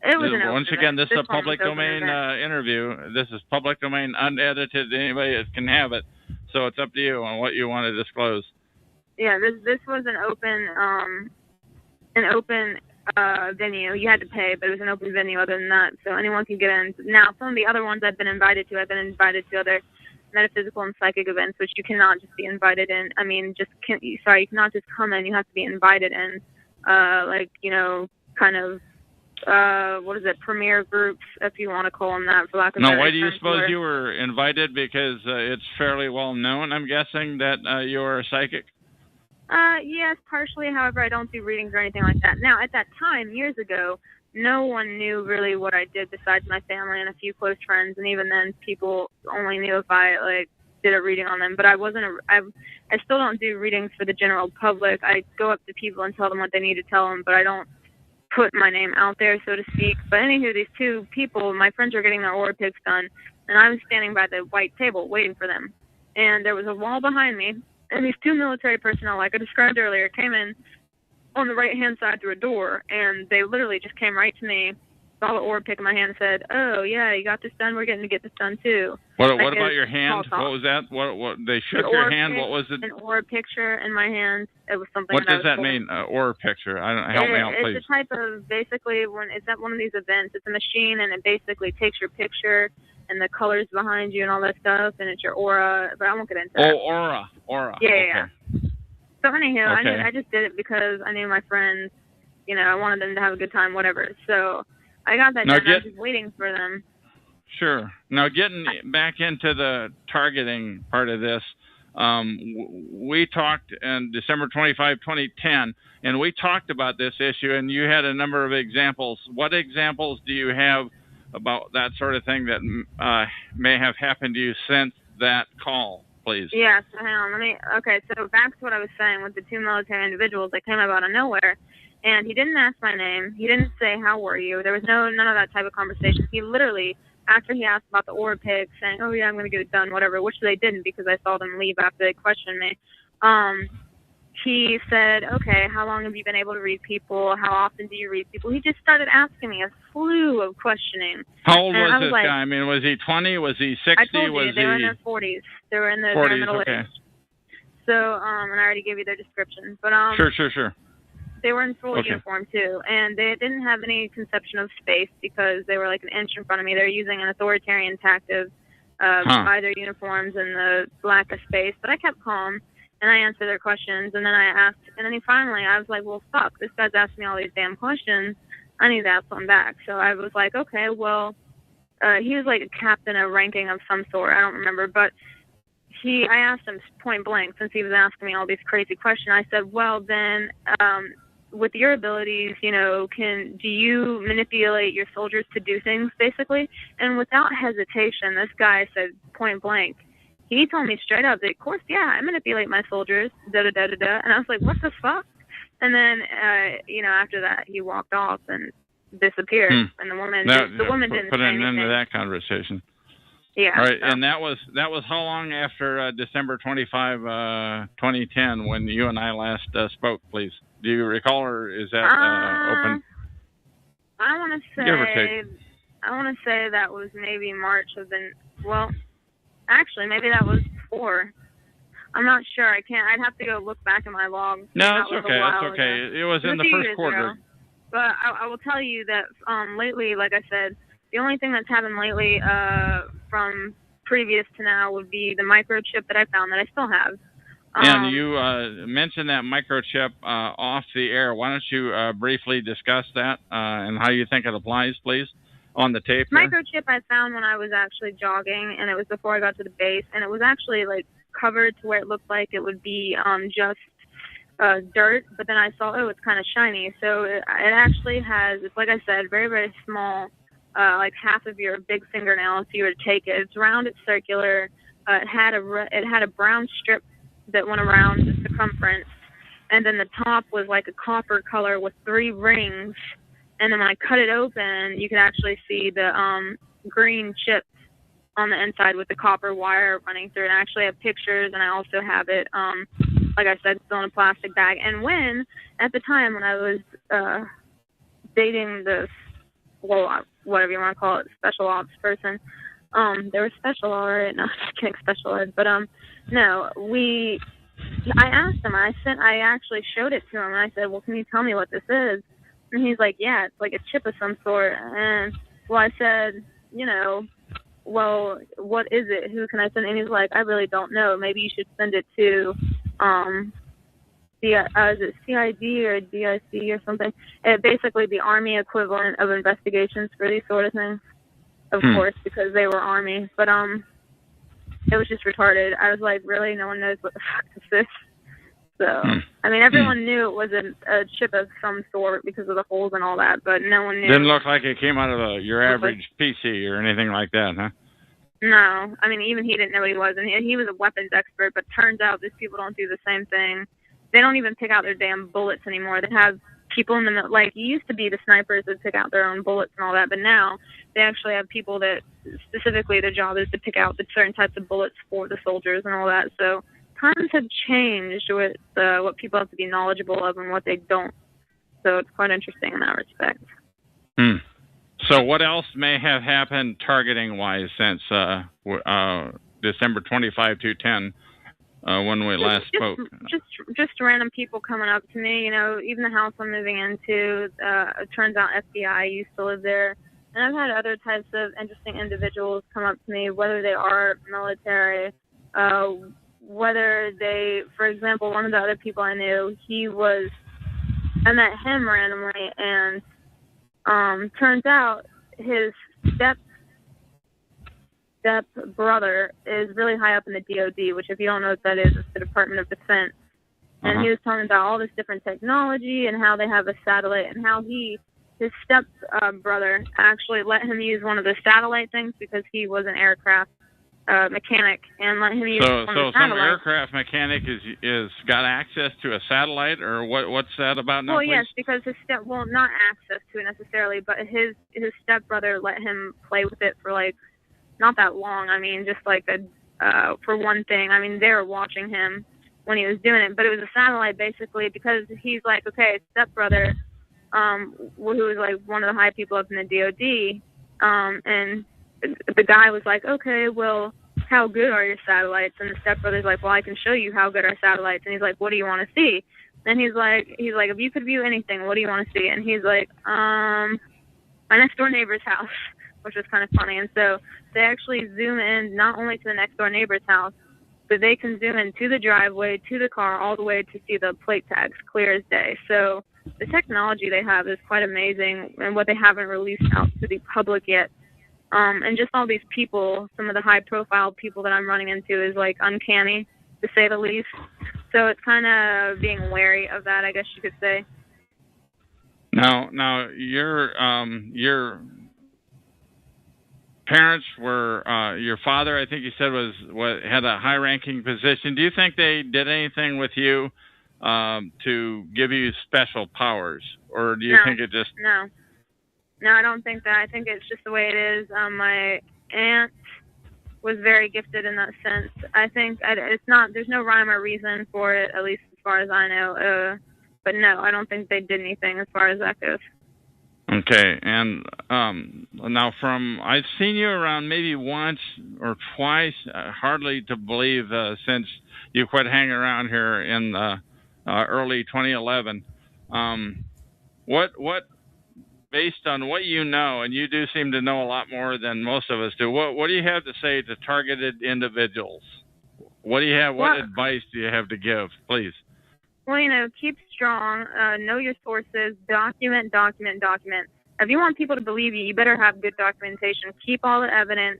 It was an Once again, this is a public domain interview. This is public domain, unedited. Anybody can have it. So it's up to you on what you want to disclose. Yeah, this was an open venue. You had to pay, but it was an open venue other than that. So anyone can get in. Now, some of the other ones I've been invited to to other metaphysical and psychic events, which you cannot just be invited in. I mean, you cannot just come in. You have to be invited in, premier groups, if you want to call them that, for lack of a better term. Now, why do you suppose you were invited? Because it's fairly well known, I'm guessing, that you're a psychic? Yes, partially. However, I don't do readings or anything like that. Now, at that time, years ago, no one knew really what I did besides my family and a few close friends, and even then, people only knew if I, did a reading on them. But I still don't do readings for the general public. I go up to people and tell them what they need to tell them, but I don't put my name out there, so to speak. But anywho, these two people, my friends were getting their aura picks done, and I was standing by the white table waiting for them. And there was a wall behind me, and these two military personnel, like I described earlier, came in on the right-hand side through a door, and they literally just came right to me, saw the aura pick in my hand, and said, "Oh, yeah, you got this done? We're getting to get this done, too." What about your hand? What was that? What they shook your hand? What was it? An aura picture in my hand. It was something. What does that mean? Aura picture? Help me out, please. It's a type of, basically, when it's at one of these events, it's a machine, and it basically takes your picture and the colors behind you and all that stuff, and it's your aura. But I won't get into that. Oh, aura. Yeah, okay. yeah. So anyhow, I just did it because I knew my friends. I wanted them to have a good time, whatever. So I got that done. I was just waiting for them. Sure. Now, getting back into the targeting part of this, we talked on December 25, 2010, and we talked about this issue, and you had a number of examples. What examples do you have about that sort of thing that may have happened to you since that call, please? Yeah, so hang on. Okay, so back to what I was saying with the two military individuals that came up out of nowhere. And he didn't ask my name. He didn't say, "How were you?" There was none of that type of conversation. He literally, after he asked about the aura pick, saying, "Oh, yeah, I'm going to get it done," whatever, which they didn't because I saw them leave after they questioned me. He said, "Okay, how long have you been able to read people? How often do you read people?" He just started asking me a slew of questioning. How old was this guy? I mean, was he 20? Was he 60? I told you, they were in their 40s. They were in their middle age. So, and I already gave you their description. But Sure. they were in full uniform too, and they didn't have any conception of space because they were like an inch in front of me. They were using an authoritarian tactic by their uniforms and the lack of space. But I kept calm, and I answered their questions. And then I was like, well, fuck, this guy's asking me all these damn questions. I need to ask one back. So I was like, okay, well, he was like a captain of ranking of some sort. I don't remember, but I asked him point blank, since he was asking me all these crazy questions. I said, well, then, with your abilities, you know, do you manipulate your soldiers to do things, basically? And without hesitation, this guy said point blank, he told me straight up that, of course, yeah, I manipulate my soldiers, da-da-da-da-da. And I was like, what the fuck? And then, you know, after that, he walked off and disappeared. And the woman didn't put say an end anything. to that conversation. Yeah. All right, and that was how long after December 25, 2010, when you and I last spoke, please? Do you recall, or is that open? I want to say that was maybe March of actually, maybe that was before. I'm not sure. I'd have to go look back in my log. No, it's okay. That's okay. Ago. It was in the first quarter. Ago. But I will tell you that lately, like I said, the only thing that's happened lately from previous to now would be the microchip that I found that I still have. And you mentioned that microchip off the air. Why don't you briefly discuss that and how you think it applies, please, on the tape? Microchip I found when I was actually jogging, and it was before I got to the base, and it was actually like covered to where it looked like it would be just dirt, but then I saw, it's kind of shiny. So it actually has, it's like I said, very, very small, like half of your big fingernail if you were to take it. It's round, it's circular. It had a brown strip that went around the circumference, and then the top was like a copper color with 3 rings. And then when I cut it open, you could actually see the green chips on the inside with the copper wire running through it. I actually have pictures, and I also have it, like I said, still in a plastic bag. And at the time when I was dating this, whatever you want to call it, special ops person, they were special, all right. No, just kidding, special ed. But no, I asked him. I actually showed it to him, and I said, well, can you tell me what this is? And he's like, yeah, it's like a chip of some sort. And well, I said, you know, well, what is it? Who can I send? And he's like, I really don't know. Maybe you should send it to, is it CID or DIC or something? Basically the Army equivalent of investigations for these sort of things, of course, because they were Army. But it was just retarded. I was like, really? No one knows what the fuck this is? So, I mean, everyone knew it was a chip of some sort because of the holes and all that, but no one knew. Didn't look like it came out of your average PC or anything like that, huh? No. I mean, even he didn't know what he was, and he was a weapons expert, but turns out these people don't do the same thing. They don't even pick out their damn bullets anymore. They have people in the, like, it used to be the snipers that pick out their own bullets and all that, but now they actually have people that specifically their job is to pick out the certain types of bullets for the soldiers and all that. So times have changed with what people have to be knowledgeable of and what they don't. So it's quite interesting in that respect. So what else may have happened targeting-wise since December 25 to 10 when we last spoke? Just random people coming up to me. You know, even the house I'm moving into, it turns out FBI used to live there. And I've had other types of interesting individuals come up to me, whether they are military, whether they, for example, one of the other people I knew, I met him randomly, and turns out his step brother is really high up in the DOD, which, if you don't know what that is, it's the Department of Defense. And he was talking about all this different technology and how they have a satellite, and how his step brother actually let him use one of the satellite things because he was an aircraft mechanic, and let him use one of the satellites. So some aircraft mechanic is got access to a satellite, or what's that about now? Well, please? Yes, because not access to it necessarily, but his stepbrother let him play with it for like not that long. I mean, just like for one thing. I mean, they were watching him when he was doing it, but it was a satellite basically because he's like, okay, stepbrother, who was like one of the high people up in the DOD, and the guy was like, okay, well, how good are your satellites? And the stepbrother's like, well, I can show you how good are satellites. And he's like, what do you want to see? And he's like, if you could view anything, what do you want to see? And he's like, my next door neighbor's house, which was kind of funny. And so they actually zoom in not only to the next door neighbor's house, but they can zoom in to the driveway, to the car, all the way to see the plate tags clear as day. So the technology they have is quite amazing, and what they haven't released out to the public yet. And just all these people, some of the high-profile people that I'm running into is like uncanny, to say the least. So it's kind of being wary of that, I guess you could say. Now, your parents were your father, I think you said, had a high-ranking position. Do you think they did anything with you to give you special powers, or do you think it just? No, I don't think that. I think it's just the way it is. My aunt was very gifted in that sense. I think it's not. There's no rhyme or reason for it, at least as far as I know. But no, I don't think they did anything as far as that goes. Okay, and now I've seen you around maybe once or twice, hardly to believe, since you quit hanging around here in early 2011. What, based on what you know, and you do seem to know a lot more than most of us do, what do you have to say to targeted individuals? What do you have? What advice do you have to give, please? Well, keep strong, know your sources, document. If you want people to believe you, you better have good documentation. Keep all the evidence,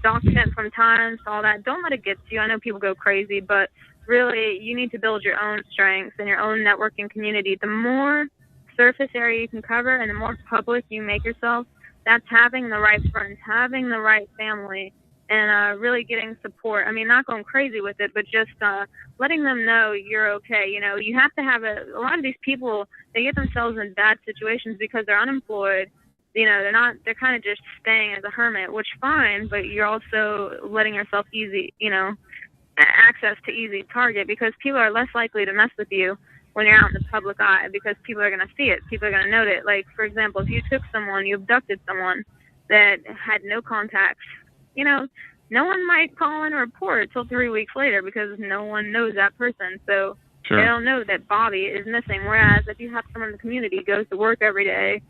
document from times, all that. Don't let it get to you. I know people go crazy, but really, you need to build your own strengths and your own networking community. The more surface area you can cover and the more public you make yourself, that's having the right friends, having the right family, and really getting support. I mean, not going crazy with it, but just letting them know you're okay. You have to have a lot of these people, they get themselves in bad situations because they're unemployed. They're kind of just staying as a hermit, which fine, but you're also letting yourself access to easy target, because people are less likely to mess with you when you're out in the public eye, because people are going to see it. People are going to note it. Like, for example, if you you abducted someone that had no contacts, no one might call in a report until 3 weeks later because no one knows that person. So Sure. They don't know that Bobby is missing. Whereas if you have someone in the community who goes to work every day,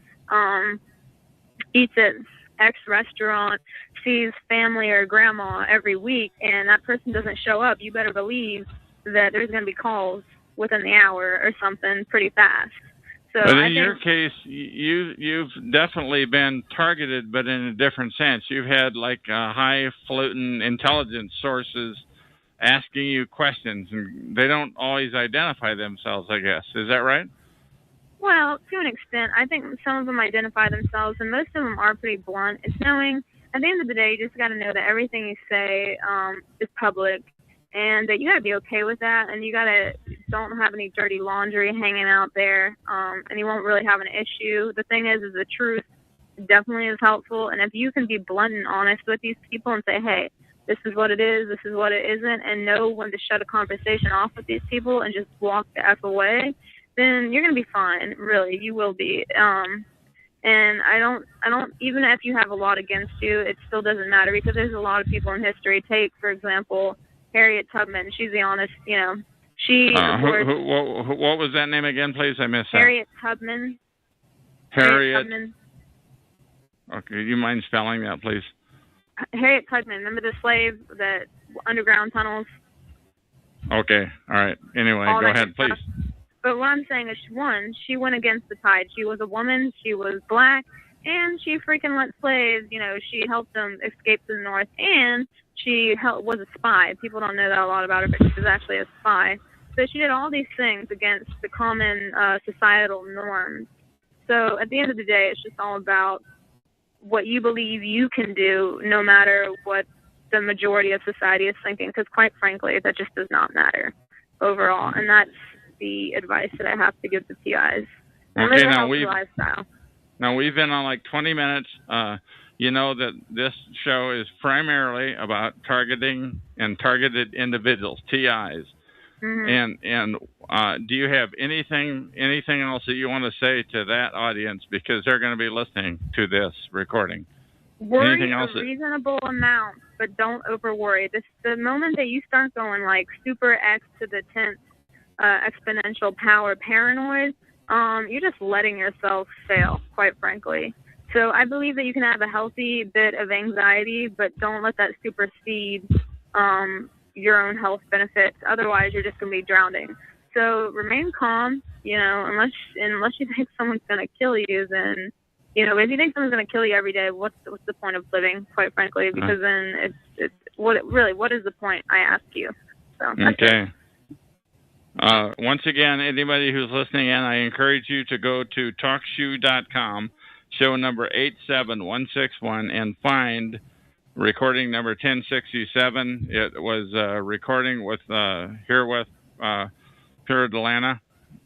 eats at X restaurant, sees family or grandma every week, and that person doesn't show up, you better believe that there's going to be calls within the hour or something pretty fast. So but in your case, you've definitely been targeted, but in a different sense. You've had like highfalutin intelligence sources asking you questions, and they don't always identify themselves, I guess. Is that right? Well, to an extent. I think some of them identify themselves, and most of them are pretty blunt. It's knowing, at the end of the day, you just got to know that everything you say is public, and that you got to be okay with that, and you got to don't have any dirty laundry hanging out there, and you won't really have an issue. The thing is the truth definitely is helpful, and if you can be blunt and honest with these people and say, hey, this is what it is, this is what it isn't, and know when to shut a conversation off with these people and just walk the F away, then you're going to be fine, really. You will be. And I don't, even if you have a lot against you, it still doesn't matter, because there's a lot of people in history. Take, for example, Harriet Tubman. She's the honest, she... what was that name again, please? I missed that. Harriet Tubman. Harriet Tubman. Okay, do you mind spelling that, please? Harriet Tubman. Remember the slave, the underground tunnels? Okay, all right. Anyway, go ahead, please. But what I'm saying is, she went against the tide. She was a woman, she was black, and she freaking let slaves, she helped them escape to the north, and she was a spy. People don't know that a lot about her, but she was actually a spy. So she did all these things against the common societal norms. So at the end of the day, it's just all about what you believe you can do, no matter what the majority of society is thinking, because quite frankly, that just does not matter overall. And that's the advice that I have to give the PIs. Okay, now we've been on like 20 minutes. You know that this show is primarily about targeting and targeted individuals, TIs. Mm-hmm. And do you have anything else that you want to say to that audience, because they're going to be listening to this recording? Worry a reasonable amount, but don't over worry. The moment that you start going like super X to the 10th exponential power paranoid, you're just letting yourself fail, quite frankly. So I believe that you can have a healthy bit of anxiety, but don't let that supersede your own health benefits. Otherwise, you're just going to be drowning. So remain calm, unless you think someone's going to kill you, then, if you think someone's going to kill you every day, what's the point of living, quite frankly? Because then what is the point, I ask you? So, okay. Once again, anybody who's listening in, I encourage you to go to talkshoe.com, show number 87161, and find recording number 1067. It was recording with Pura Delana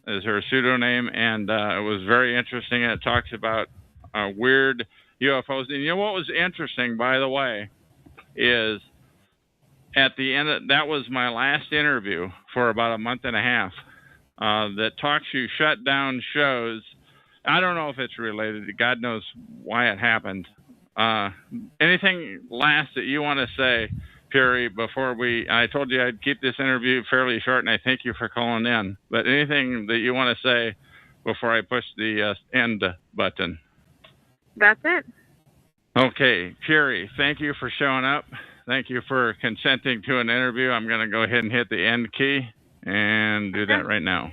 is her pseudonym, and it was very interesting. It talks about weird UFOs. And you know what was interesting, by the way, is at the end, that was my last interview for about a month and a half. That TalkShoe shut down shows. I don't know if it's related. God knows why it happened. Anything last that you want to say, Puri, before I told you I'd keep this interview fairly short, and I thank you for calling in. But anything that you want to say before I push the end button? That's it. Okay, Puri, thank you for showing up. Thank you for consenting to an interview. I'm going to go ahead and hit the end key and do that right now.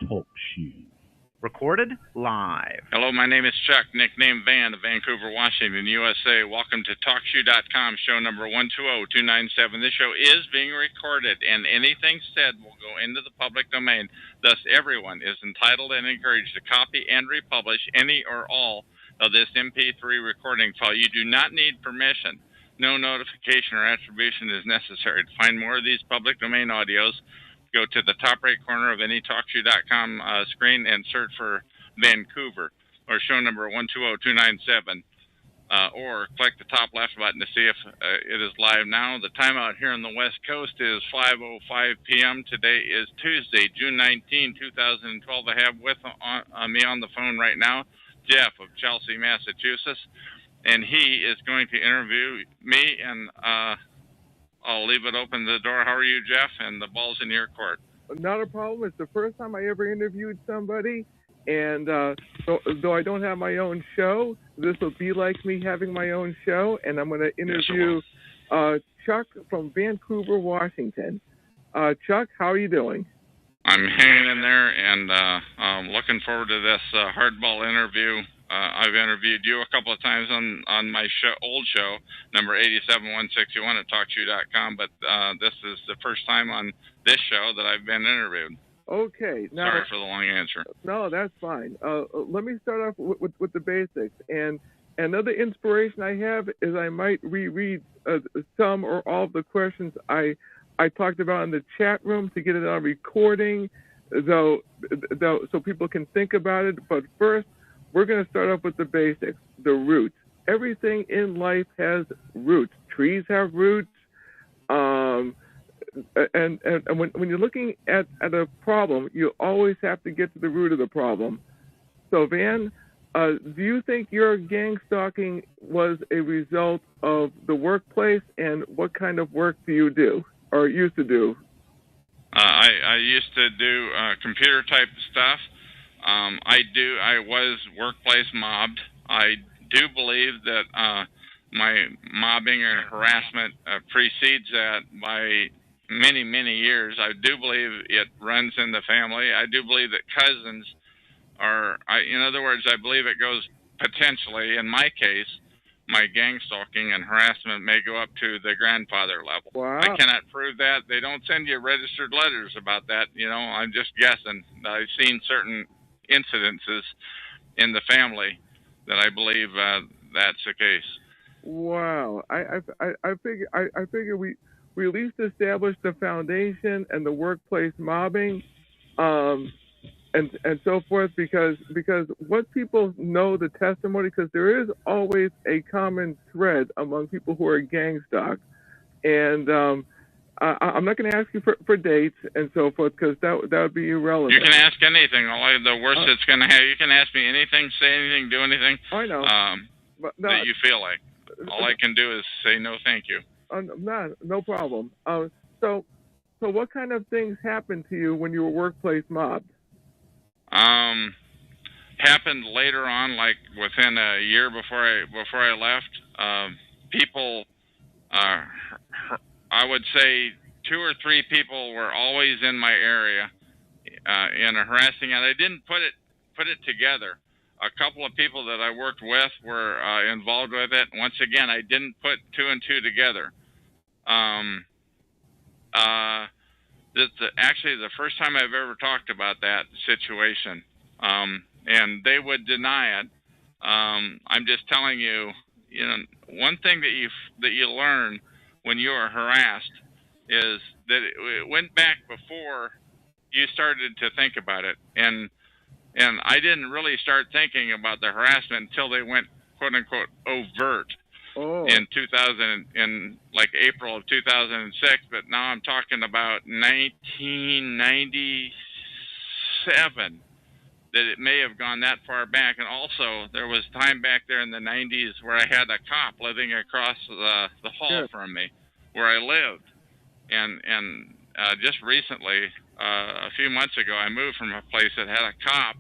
Talk Shoe. Recorded live. Hello, my name is Chuck, nickname Van of Vancouver, Washington, USA. Welcome to TalkShoe.com, show number 120297. This show is being recorded, and anything said will go into the public domain. Thus, everyone is entitled and encouraged to copy and republish any or all of this MP3 recording file. You do not need permission. No notification or attribution is necessary. To find more of these public domain audios, go to the top right corner of any TalkShoe.com screen and search for Vancouver or show number 120297, or click the top left button to see if it is live now. The time out here on the West Coast is 5:05 p.m. Today is Tuesday, June 19, 2012. I have with me on the phone right now Jeff of Chelsea, Massachusetts, and he is going to interview me, and I'll leave it open to the door. How are you, Jeff? And the ball's in your court. Not a problem. It's the first time I ever interviewed somebody, and though I don't have my own show, this will be like me having my own show, and I'm going to interview Chuck from Vancouver, Washington. Chuck, how are you doing? I'm hanging in there, and I'm looking forward to this hardball interview. I've interviewed you a couple of times on my old show, number 87161 at TalkShoe.com, but this is the first time on this show that I've been interviewed. Okay. Now, sorry for the long answer. No, that's fine. Let me start off with the basics. And another inspiration I have is I might reread some or all of the questions I talked about in the chat room to get it on recording, though, so people can think about it. But first, we're going to start off with the basics, the roots. Everything in life has roots. Trees have roots. And when you're looking at a problem, you always have to get to the root of the problem. So, Van, do you think your gang stalking was a result of the workplace, and what kind of work do you do or used to do? I used to do computer type stuff. I was workplace mobbed. I do believe that my mobbing or harassment precedes that by many, many years. I do believe it runs in the family. I do believe that cousins in other words, I believe it goes potentially, in my case, my gang stalking and harassment may go up to the grandfather level. Wow. I cannot prove that. They don't send you registered letters about that. I'm just guessing. I've seen certain incidences in the family that I believe that's the case. Wow. I figure we at least established the foundation and the workplace mobbing, and so forth, because what people know the testimony, because there is always a common thread among people who are gang stalked, and I'm not going to ask you for dates and so forth because that would be irrelevant. You can ask anything. The worst it's going to have, you can ask me anything, say anything, do anything. I know. But that you feel like. All I can do is say no, thank you. No problem. So what kind of things happened to you when you were workplace mobbed? Happened later on, like within a year before I left. People, I would say 2 or 3 people were always in my area, in a harassing, and I didn't put it together. A couple of people that I worked with were involved with it. Once again, I didn't put 2 and 2 together. Actually the first time I've ever talked about that situation, and they would deny it. I'm just telling you, one thing that you learn when you are harassed is that it went back before you started to think about it, and I didn't really start thinking about the harassment until they went quote unquote overt. In like April of 2006, but now I'm talking about 1997, that it may have gone that far back. And also there was time back there in the 90s where I had a cop living across the hall from me where I lived. And just recently, a few months ago, I moved from a place that had a cop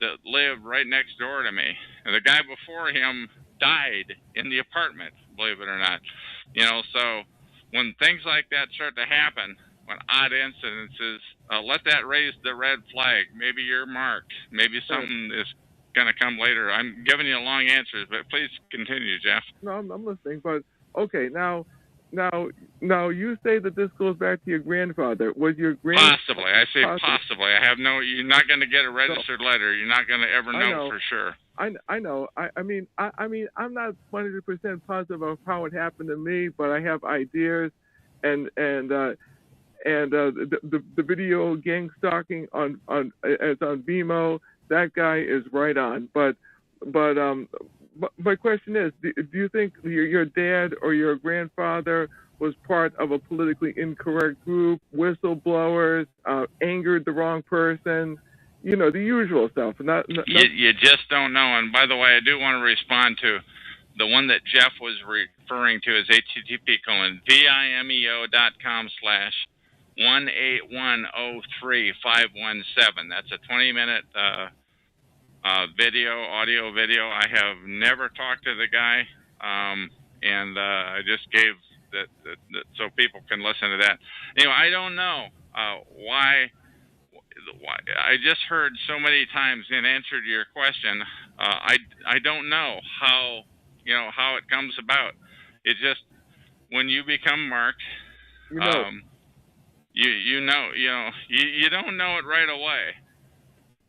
that lived right next door to me. And the guy before him died in the apartment, believe it or not. So when things like that start to happen, when odd incidences, let that raise the red flag. Maybe you're marked. Maybe something is going to come later. I'm giving you long answers, but please continue, Jeff. No, I'm listening. But okay, now you say that this goes back to your grandfather. Was your grandfather? Possibly. I say possibly. I have no. You're not going to get a registered letter. You're not going to ever know for sure. I know. I mean, I'm not 100% positive of how it happened to me, but I have ideas, and the video gang stalking on Vimeo. That guy is right on. But my question is, do you think your dad or your grandfather was part of a politically incorrect group, whistleblowers, angered the wrong person? The usual stuff. You just don't know. And by the way, I do want to respond to the one that Jeff was referring to as http://vimeo.com/18103-517. That's a 20-minute audio video. I have never talked to the guy, and I just gave that so people can listen to that. Anyway, I don't know why. I just heard so many times in answer to your question. I don't know how it comes about. It's just when you become marked, you don't know it right away.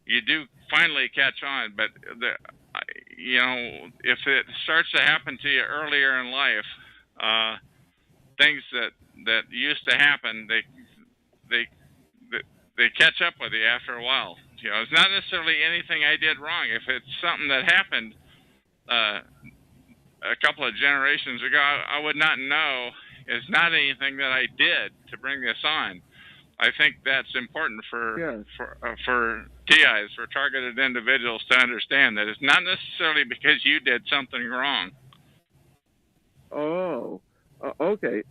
You do finally catch on, but if it starts to happen to you earlier in life, things that used to happen, they catch up with you after a while. It's not necessarily anything I did wrong. If it's something that happened a couple of generations ago, I would not know. It's not anything that I did to bring this on. I think that's important for TIs, for targeted individuals, to understand that it's not necessarily because you did something wrong. Oh, okay.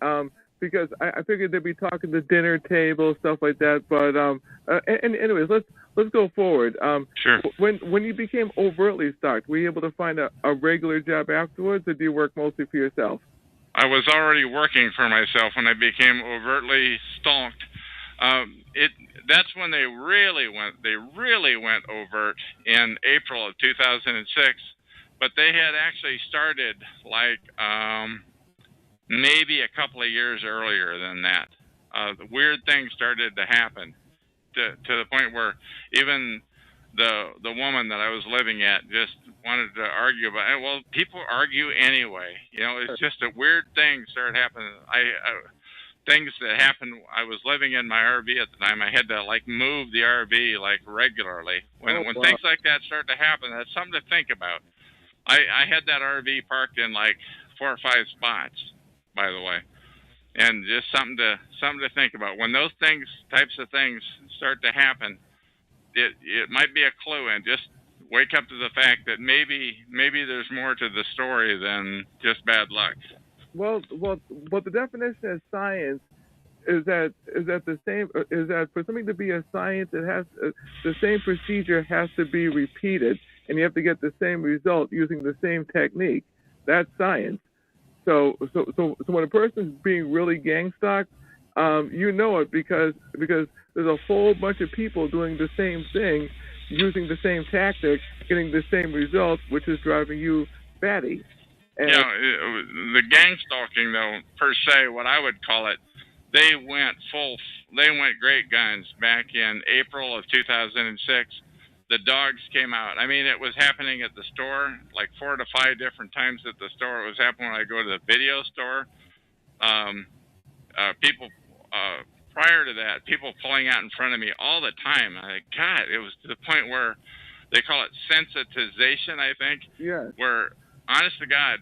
Because I figured they'd be talking the dinner table, stuff like that. But anyways, let's go forward. Sure. When you became overtly stalked, were you able to find a regular job afterwards, or do you work mostly for yourself? I was already working for myself when I became overtly stalked. That's when they really went overt in April of 2006. But they had actually started like maybe a couple of years earlier than that. The weird things started to happen to the point where even the woman that I was living at just wanted to argue about it. Well, people argue anyway. It's just a weird thing started happening. Things that happened. I was living in my RV at the time. I had to move the RV regularly. When things like that start to happen, that's something to think about. I had that RV parked in 4 or 5 spots, by the way, and just something to think about. When those types of things start to happen, it might be a clue, and just wake up to the fact that maybe there's more to the story than just bad luck. Well, the definition of science is that for something to be a science, it has the same procedure has to be repeated, and you have to get the same result using the same technique. That's science. So when a person's being really gang stalked, you know it because there's a whole bunch of people doing the same thing, using the same tactic, getting the same results, which is driving you batty. And the gang stalking, though, per se, what I would call it, they went great guns back in April of 2006. The dogs came out. I mean, it was happening at the store like 4 to 5 different times at the store. It was happening when I go to the video store. People prior to that, people pulling out in front of me all the time. God, it was to the point where they call it sensitization, I think. Yeah. Where, honest to God,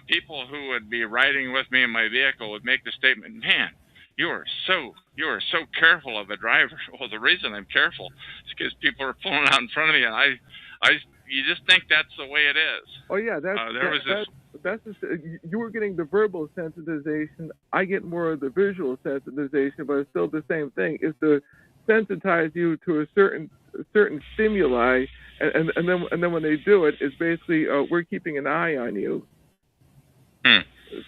people who would be riding with me in my vehicle would make the statement, "Man, you are so careful of a driver." Well, the reason I'm careful is because people are pulling out in front of me, and you just think that's the way it is. Oh yeah, you were getting the verbal sensitization. I get more of the visual sensitization, but it's still the same thing. It's to sensitize you to a certain stimuli, and then when they do it, it's basically we're keeping an eye on you.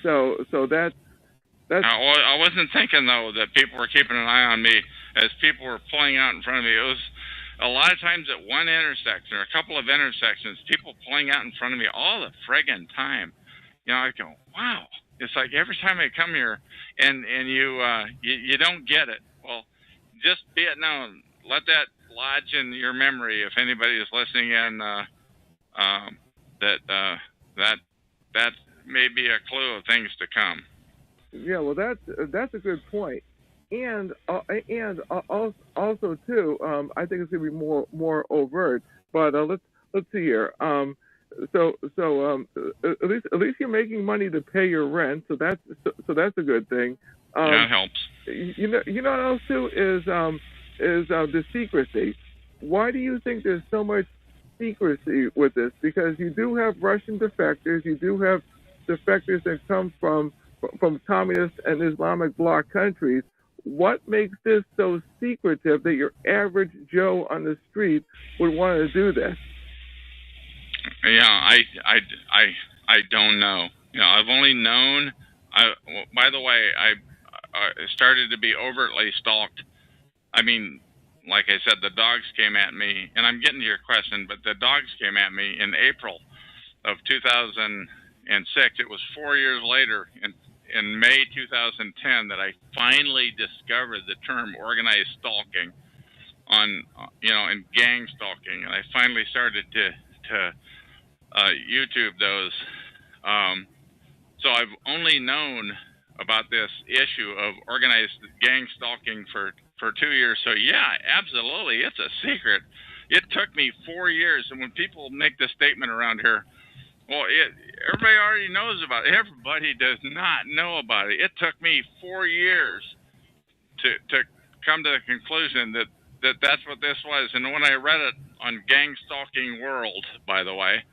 So that's. I wasn't thinking though that people were keeping an eye on me as people were pulling out in front of me. It was a lot of times at one intersection or a couple of intersections, people pulling out in front of me all the friggin' time. I go, wow. It's like every time I come here and you don't get it. Well, just be it known. Let that lodge in your memory if anybody is listening in that may be a clue of things to come. Yeah, well, that's a good point, and also too, I think it's gonna be more overt. But let's see here. So at least you're making money to pay your rent, so that's a good thing. That helps. You know what else too is the secrecy. Why do you think there's so much secrecy with this? Because you do have Russian defectors, you do have defectors that come from communist and Islamic bloc countries. What makes this so secretive that your average Joe on the street would want to do this? Yeah, I don't know. I've only known. By the way, I started to be overtly stalked. I mean, like I said, the dogs came at me, and I'm getting to your question, but the dogs came at me in April of 2006. It was 4 years later, in May 2010, that I finally discovered the term organized stalking and gang stalking, and I finally started to YouTube those. So I've only known about this issue of organized gang stalking for 2 years. So yeah, absolutely, it's a secret. It took me 4 years, and when people make the statement around here, well, everybody already knows about it. Everybody does not know about it. It took me 4 years to come to the conclusion that that's what this was. And when I read it on Gang Stalking World, by the way,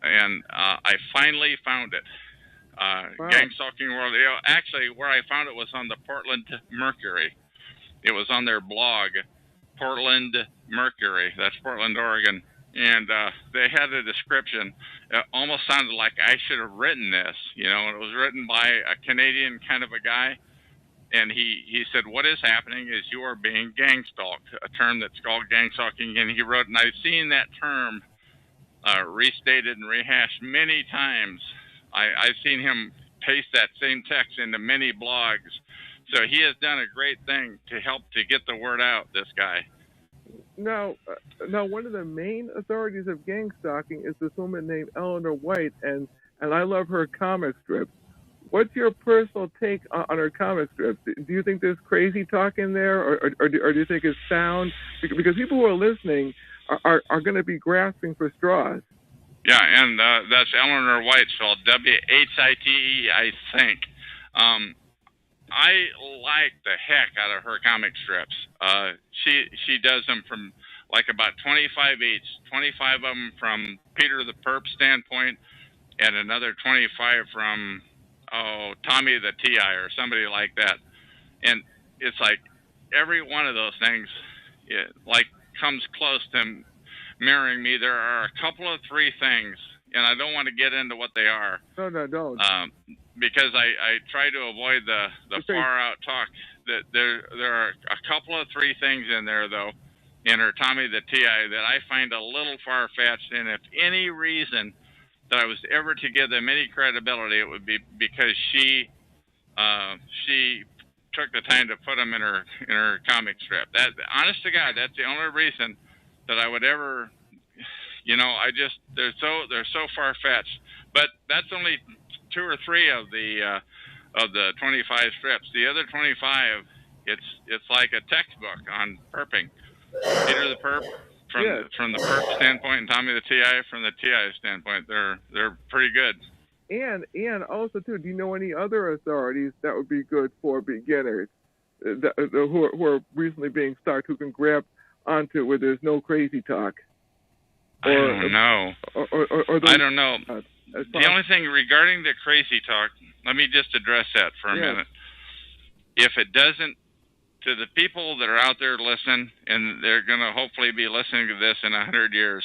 and I finally found it. Wow. Gang Stalking World. Actually, where I found it was on the Portland Mercury. It was on their blog, Portland Mercury. That's Portland, Oregon. And they had a description. It almost sounded like I should have written this, and it was written by a Canadian kind of a guy. And he said, what is happening is you are being gang stalked, a term that's called gang stalking. And he wrote, and I've seen that term restated and rehashed many times. I've seen him paste that same text into many blogs. So he has done a great thing to help to get the word out, this guy. Now, one of the main authorities of gang stalking is this woman named Eleanor White, and I love her comic strips. What's your personal take on her comic strips? Do you think there's crazy talk in there, or do you think it's sound? Because people who are listening are going to be grasping for straws. Yeah, and that's Eleanor White, spelled W-H-I-T-E, I think. I like the heck out of her comic strips. She does them from like about 25 each, 25 of them from Peter the Perp standpoint, and another 25 from Tommy the Ti or somebody like that. And it's like every one of those things, like comes close to mirroring me. There are a couple of three things, and I don't want to get into what they are. No, don't. Because I try to avoid the far out talk. That there are a couple of three things in there though, in her Tommy the Ti that I find a little far fetched. And if any reason that I was ever to give them any credibility, it would be because she took the time to put them in her comic strip. That, honest to God, that's the only reason that I would ever, they're so far fetched. But that's only 2 or 3 of the 25 strips. The other 25, it's like a textbook on perping. Peter the Perp from the Perp standpoint, and Tommy the Ti from the Ti standpoint. They're pretty good. And also too, do you know any other authorities that would be good for beginners who are recently being stuck, who can grab onto it where there's no crazy talk? I don't know. I don't know. The only thing regarding the crazy talk, let me just address that for a minute. If it doesn't, to the people that are out there listening, and they're going to hopefully be listening to this in 100 years,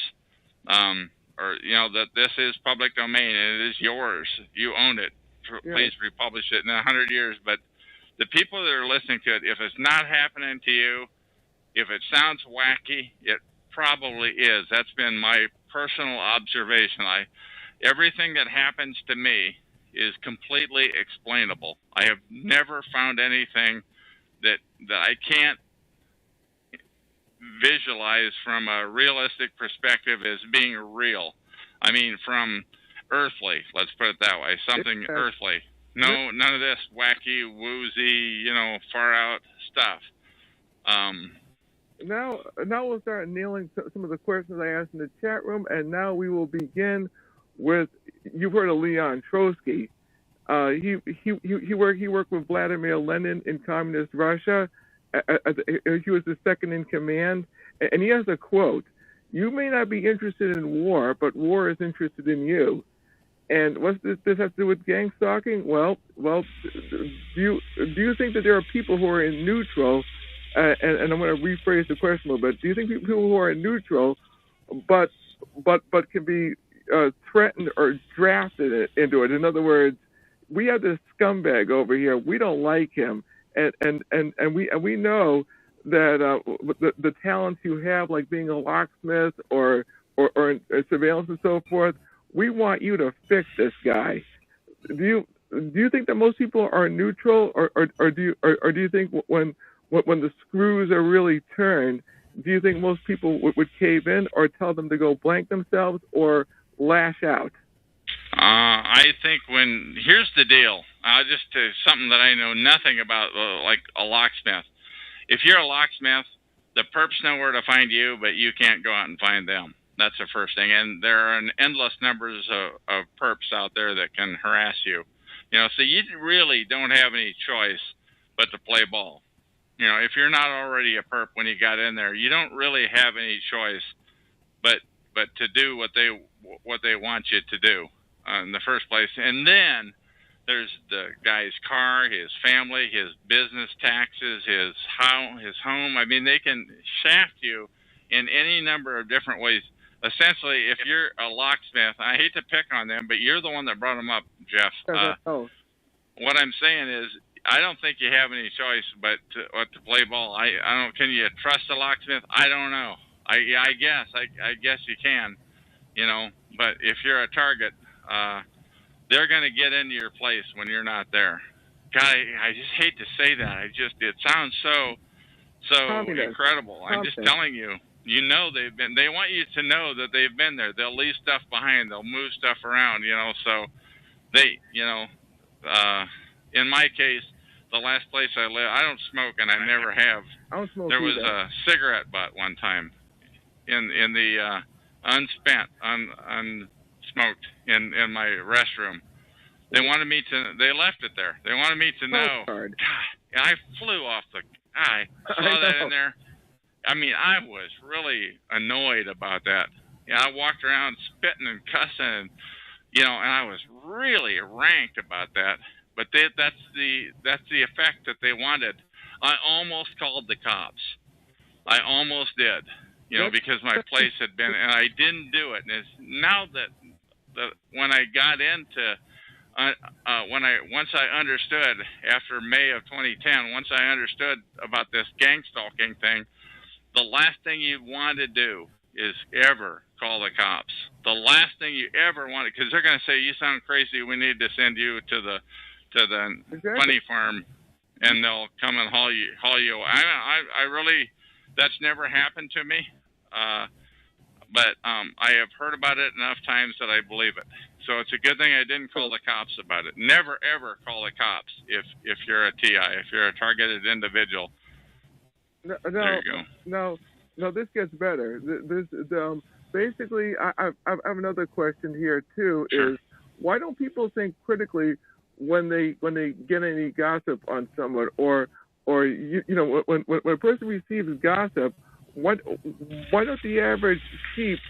or that this is public domain and it is yours, you own it. Please republish it in 100 years. But the people that are listening to it, if it's not happening to you, if it sounds wacky, it probably is. That's been my personal observation. Everything that happens to me is completely explainable. I have never found anything that I can't visualize from a realistic perspective as being real. I mean, from earthly, let's put it that way, something earthly. No, none of this wacky, woozy, far out stuff. Now we'll start nailing some of the questions I asked in the chat room, and now we will begin with, you've heard of Leon Trotsky. He worked with Vladimir Lenin in communist Russia. He was the second in command, and he has a quote: "You may not be interested in war, but war is interested in you." And what's this have to do with gang stalking? Well, do you think that there are people who are in neutral? And I'm going to rephrase the question a little bit. Do you think people who are in neutral, but can be threatened or drafted into it? In other words, we have this scumbag over here. We don't like him, and we know that the talents you have, like being a locksmith or surveillance and so forth, we want you to fix this guy. Do you think that most people are neutral, or do you think when the screws are really turned, do you think most people would cave in, or tell them to go blank themselves, or lash out? I think here's the deal. Just something that I know nothing about, like a locksmith. If you're a locksmith, the perps know where to find you, but you can't go out and find them. That's the first thing. And there are an endless numbers of perps out there that can harass you. So you really don't have any choice but to play ball. If you're not already a perp when you got in there, you don't really have any choice but to do what they want you to do in the first place. And then there's the guy's car, his family, his business taxes, his home. I mean, they can shaft you in any number of different ways. Essentially, if you're a locksmith, I hate to pick on them, but you're the one that brought them up, Jeff. What I'm saying is, I don't think you have any choice but to play ball. I don't. Can you trust a locksmith? I don't know. I guess you can, But if you're a target, they're going to get into your place when you're not there. God, I just hate to say that. It sounds so incredible. I'm just telling you. They want you to know that they've been there. They'll leave stuff behind. They'll move stuff around, so they, in my case, the last place I live, I don't smoke, and I never have. I don't smoke there was either. a cigarette butt one time in the unsmoked in my restroom. They wanted me to. They left it there. They wanted me to know. Hard. God, I flew off the. I saw that in there. I mean, I was really annoyed about that. Yeah, I walked around spitting and cussing, and, and I was really ranked about that. But that's the effect that they wanted. I almost called the cops. I almost did, because my place had been, and I didn't do it. And it's now that when I got into once I understood after May of 2010, once I understood about this gang stalking thing, the last thing you want to do is ever call the cops. The last thing you ever want, because they're going to say, "You sound crazy. We need to send you to the funny farm, and they'll come and haul you." I really, that's never happened to me, but I have heard about it enough times that I believe it. So it's a good thing I didn't call the cops about it. Never ever call the cops if you're a TI, if you're a targeted individual. No, there you go. No, this gets better. Basically, I have another question here too. Sure. Is why don't people think critically when they get any gossip on someone, or when a person receives gossip, why don't the average sheep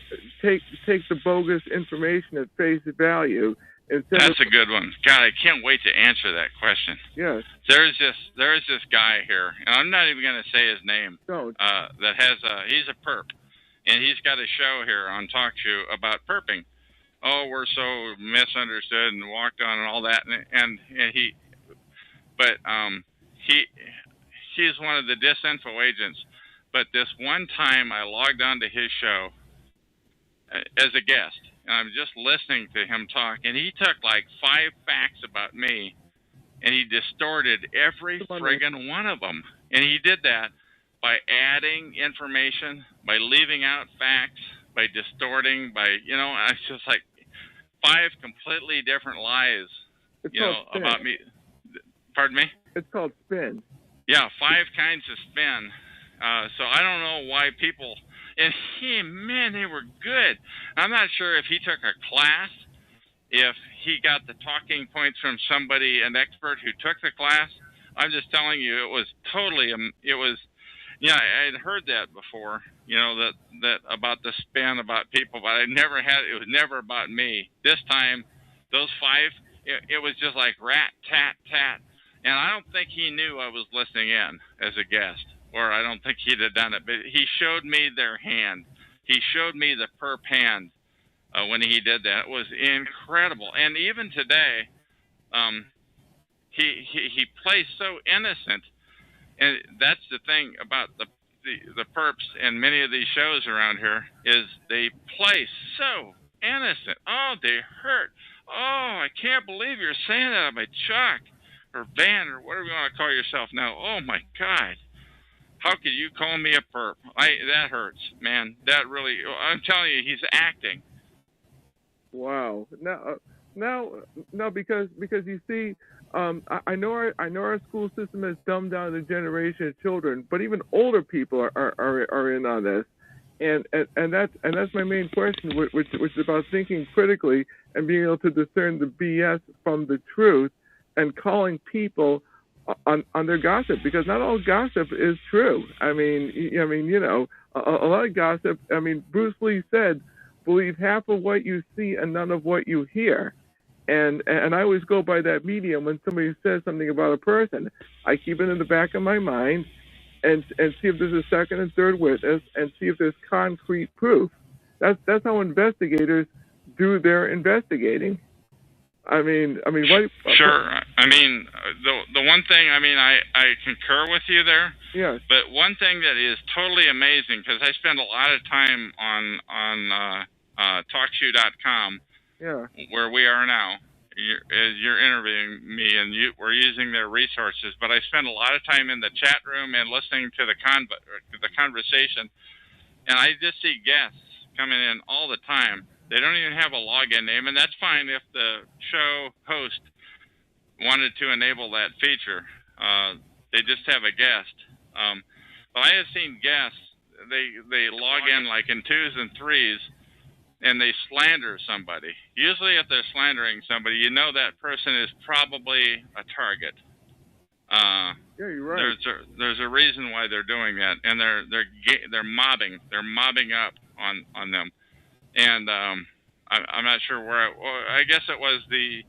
take the bogus information at face value? That's a good one. God, I can't wait to answer that question. Yes. There is this guy here, and I'm not even going to say his name. Don't. That has he's a perp, and he's got a show here on TalkShoe about perping. Oh, we're so misunderstood and walked on and all that, and he's one of the disinfo agents. But this one time I logged onto his show as a guest, and I'm just listening to him talk, and he took like 5 facts about me, and he distorted every friggin' one of them. And he did that by adding information, by leaving out facts, by distorting, it's just like 5 completely different lies, about me. Pardon me? It's called spin. Yeah, 5 kinds of spin. So I don't know why people, and they were good. I'm not sure if he took a class, if he got the talking points from somebody, an expert who took the class. I'm just telling you, it was totally, I had heard that before, that about the spin about people, but it was never about me. This time, those 5, it was just like rat, tat, tat. And I don't think he knew I was listening in as a guest. Or I don't think he'd have done it, but he showed me their hand. He showed me the perp hand when he did that. It was incredible. And even today, he plays so innocent, and that's the thing about the perps and many of these shows around here is they play so innocent. Oh, they hurt. Oh, I can't believe you're saying that about Chuck or Van or whatever you want to call yourself now. Oh my God. How could you call me a perp? That hurts, man. That really, I'm telling you, he's acting. Wow. Now, because you see, I know our school system has dumbed down the generation of children, but even older people are in on this, and that's my main question, which is about thinking critically and being able to discern the BS from the truth, and calling people on their gossip, because not all gossip is true. I mean, a lot of gossip. I mean, Bruce Lee said, "Believe half of what you see and none of what you hear." And I always go by that medium when somebody says something about a person. I keep it in the back of my mind and see if there's a second and third witness and see if there's concrete proof. That's how investigators do their investigating. I mean, what? Sure. I mean, the one thing, I concur with you there. Yes. But one thing that is totally amazing, because I spend a lot of time on TalkShoe.com, yeah, where we are now. You're interviewing me, and we're using their resources. But I spend a lot of time in the chat room and listening to the conversation, and I just see guests coming in all the time. They don't even have a login name, and that's fine if the show host wanted to enable that feature. They just have a guest. But I have seen guests, they log in like in 2s and 3s, and they slander somebody. Usually, if they're slandering somebody, you know that person is probably a target. Yeah, you're right. There's a reason why they're doing that, and they're mobbing up on them, and I'm not sure where. I guess it was the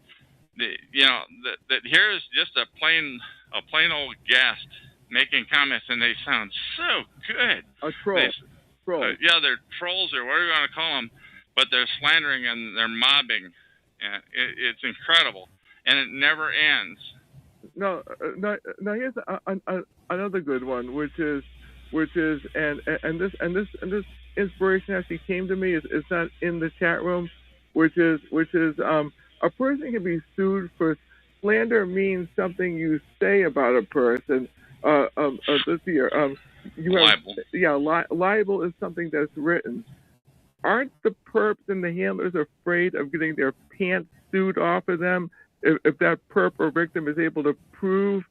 that here's just a plain old guest making comments, and they sound so good. A troll. Yeah, they're trolls or whatever you want to call them, but they're slandering and they're mobbing. And it's incredible, and it never ends. No, here's another good one, which is and this inspiration actually came to me. It's not in the chat room, which is a person can be sued for slander. Means something you say about a person. Let's see here. You have Libel. Libel is something that's written. Aren't the perps and the handlers afraid of getting their pants sued off of them if that perp or victim is able to prove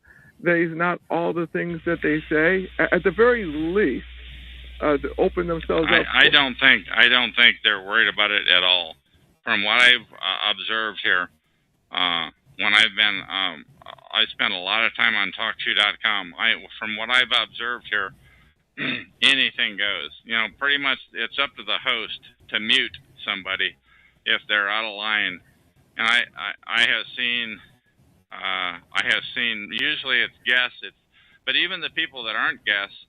that he's not all the things that they say? At the very least, to open themselves up. I don't think they're worried about it at all. From what I've observed here, when I've been, I spent a lot of time on TalkShoe.com. From what I've observed here, anything goes. Pretty much it's up to the host to mute somebody if they're out of line. And I have seen usually it's guests, but even the people that aren't guests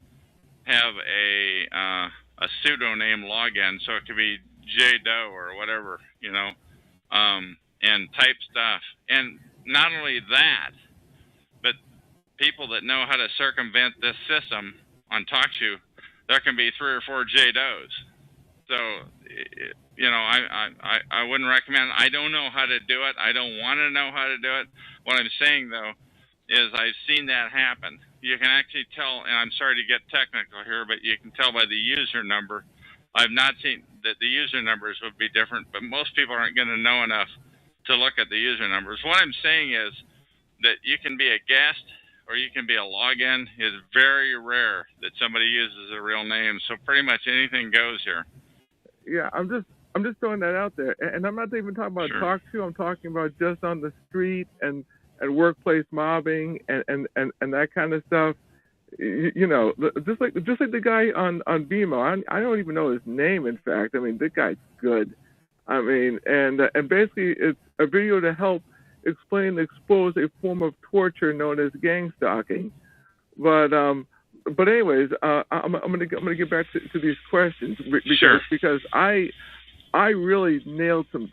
have a pseudonym login, so it could be J Doe or whatever, and type stuff. And not only that, but people that know how to circumvent this system on TalkShoe, there can be 3 or 4 J Does. So, I wouldn't recommend. I don't know how to do it. I don't want to know how to do it. What I'm saying, though, is I've seen that happen. You can actually tell, and I'm sorry to get technical here, but you can tell by the user number. I've not seen that the user numbers would be different, but most people aren't going to know enough to look at the user numbers. What I'm saying is that you can be a guest or you can be a login. It's very rare that somebody uses a real name, so pretty much anything goes here. Yeah, I'm just throwing that out there, and I'm not even talking about TalkShoe. I'm talking about just on the street and workplace mobbing and that kind of stuff. Just like the guy on BMO. I don't even know his name. In fact, I mean, the guy's good. I mean, and basically it's a video to help explain and expose a form of torture known as gang stalking. But anyways, I'm gonna get back to these questions because I really nailed some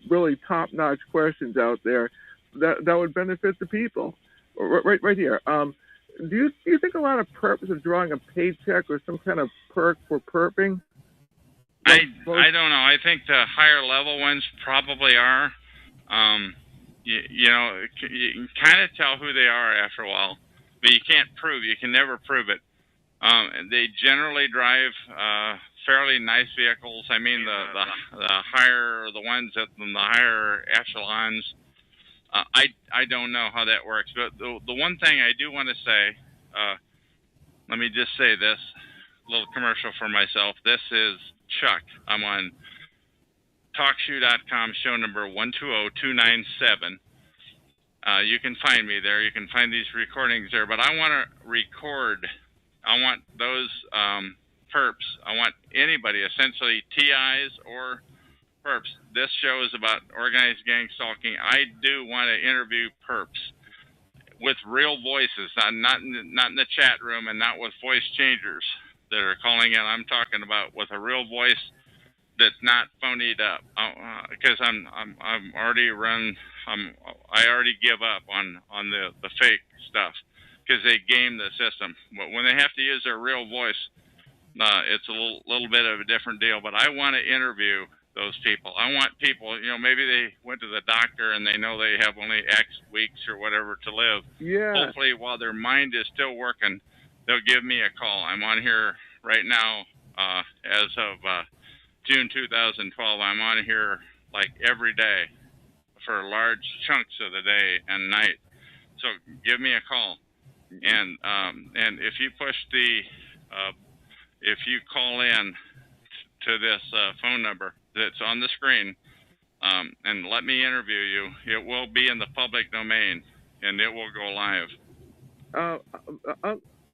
really top-notch questions out there that would benefit the people. Right here. Do you think a lot of perps are drawing a paycheck or some kind of perk for perping? I don't know. I think the higher level ones probably are. You can kind of tell who they are after a while, but you can't prove. You can never prove it. They generally drive fairly nice vehicles. I mean, the higher the ones in the higher echelons. I don't know how that works, but the one thing I do want to say, let me just say this little commercial for myself. This is Chuck. I'm on TalkShoe.com, show number 120297. You can find me there. You can find these recordings there. But I want to record. I want those perps. I want anybody, essentially TIs or perps. This show is about organized gang stalking. I do want to interview perps with real voices, not in the chat room and not with voice changers that are calling in. I'm talking about with a real voice that's not phonied up. Because I already give up on the fake stuff because they game the system. But when they have to use their real voice, it's a little bit of a different deal. But I want to interview those people. I want people, maybe they went to the doctor and they know they have only X weeks or whatever to live. Yeah. Hopefully, while their mind is still working, they'll give me a call. I'm on here right now as of June 2012. I'm on here like every day for large chunks of the day and night. So give me a call. And if you push if you call in to this phone number, that's on the screen, and let me interview you. It will be in the public domain, and it will go live.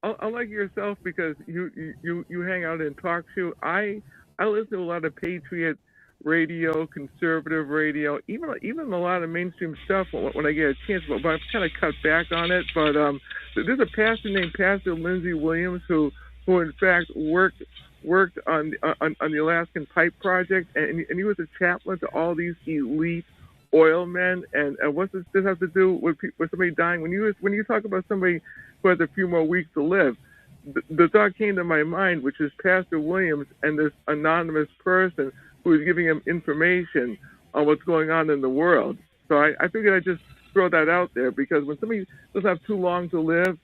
Unlike yourself, because you hang out and talk show, I listen to a lot of Patriot radio, conservative radio, even a lot of mainstream stuff when I get a chance. But I've kind of cut back on it. But there's a pastor named Pastor Lindsey Williams who in fact worked on the Alaskan Pipe Project, and he was a chaplain to all these elite oil men. And what's this have to do with somebody dying? When you talk about somebody who has a few more weeks to live, the thought came to my mind, which is Pastor Williams and this anonymous person who is giving him information on what's going on in the world. So I figured I'd just throw that out there, because when somebody doesn't have too long to live,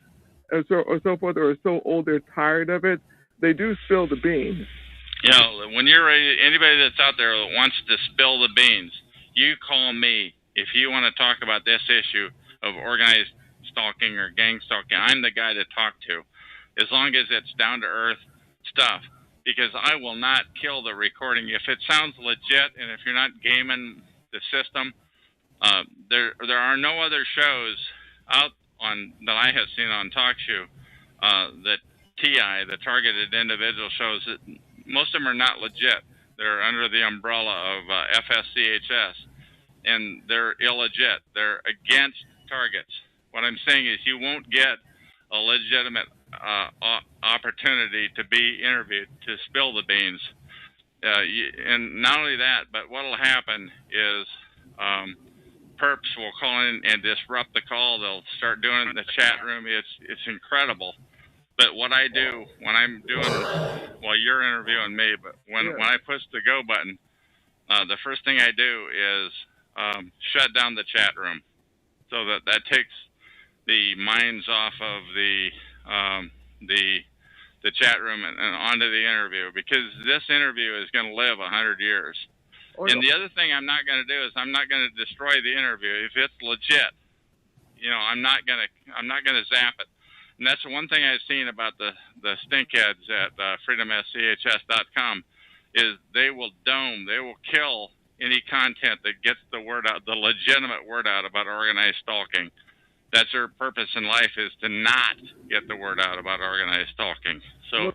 or so forth, or are so old they're tired of it, they do spill the beans. When you're ready, anybody that's out there that wants to spill the beans, you call me if you want to talk about this issue of organized stalking or gang stalking. I'm the guy to talk to, as long as it's down to earth stuff, because I will not kill the recording if it sounds legit, and if you're not gaming the system. There are no other shows out on that I have seen on TalkShoe that TI, the targeted individual shows, that most of them are not legit. They're under the umbrella of FSCHS, and they're illegit. They're against targets. What I'm saying is you won't get a legitimate opportunity to be interviewed, to spill the beans. And not only that, but what will happen is perps will call in and disrupt the call. They'll start doing it in the chat room. It's incredible. But what I do when I'm doing, well, you're interviewing me, but when I push the go button, the first thing I do is shut down the chat room, so that takes the minds off of the chat room and onto the interview, because this interview is going to live 100 years. And the other thing I'm not going to do is I'm not going to destroy the interview. If it's legit, I'm not going to zap it. And that's the one thing I've seen about the stinkheads at freedomschs.com is they will kill any content that gets the word out, the legitimate word out about organized stalking. That's their purpose in life, is to not get the word out about organized stalking. So,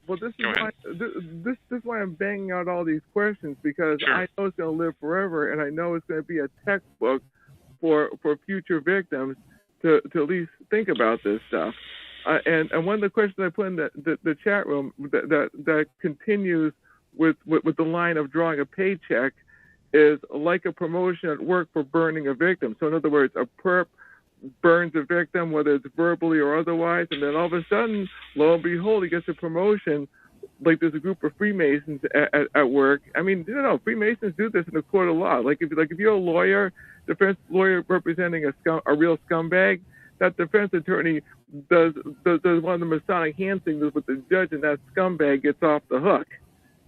this is why I'm banging out all these questions, because I know it's going to live forever, and I know it's going to be a textbook for future victims to at least think about this stuff. And one of the questions I put in the chat room that continues with the line of drawing a paycheck is like a promotion at work for burning a victim. So in other words, a perp burns a victim, whether it's verbally or otherwise, and then all of a sudden, lo and behold, he gets a promotion. Like there's a group of Freemasons at work. I mean, Freemasons do this in a court of law. Like if you're a lawyer, defense lawyer representing a real scumbag, that defense attorney does one of the Masonic hand signals with the judge, and that scumbag gets off the hook.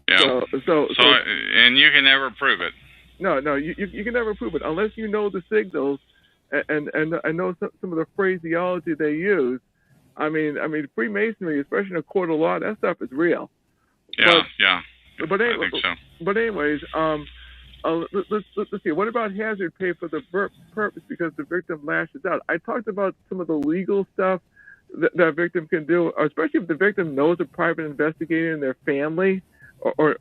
Yeah. So and you can never prove it. No, you can never prove it unless you know the signals and know some of the phraseology they use. I mean, Freemasonry, especially in a court of law, that stuff is real. Yeah. But anyway, I think so. But anyways, let's see. What about hazard pay for the purpose because the victim lashes out? I talked about some of the legal stuff that victim can do, especially if the victim knows a private investigator in their family, or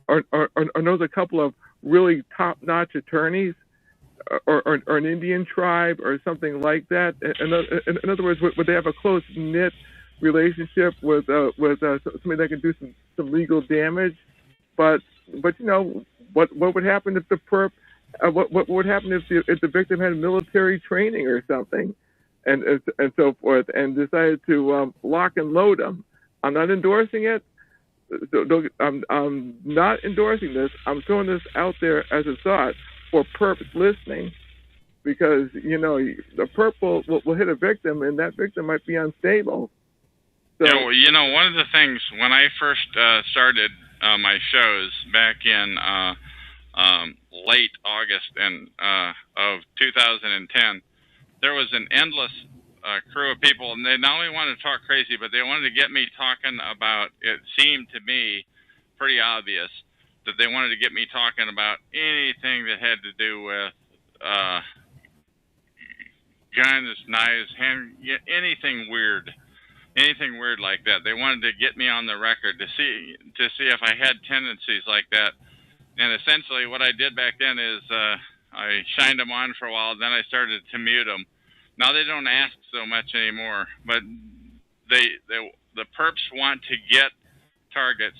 knows a couple of really top-notch attorneys, or an Indian tribe or something like that. In other words, would they have a close-knit relationship with somebody that can do some legal damage? But what would happen if the perp? What would happen if the victim had military training or something, and so forth, and decided to lock and load them? I'm not endorsing it. I'm not endorsing this. I'm throwing this out there as a thought for perps listening, because the perp will hit a victim, and that victim might be unstable. So, one of the things when I first started my shows back in late August of 2010, there was an endless crew of people, and they not only wanted to talk crazy, but they wanted to get me talking about, it seemed to me pretty obvious, that they wanted to get me talking about anything that had to do with guns, knives, anything weird. Anything weird like that. They wanted to get me on the record to see if I had tendencies like that. And essentially, what I did back then is I shined them on for a while. Then I started to mute them. Now they don't ask so much anymore, but the perps want to get targets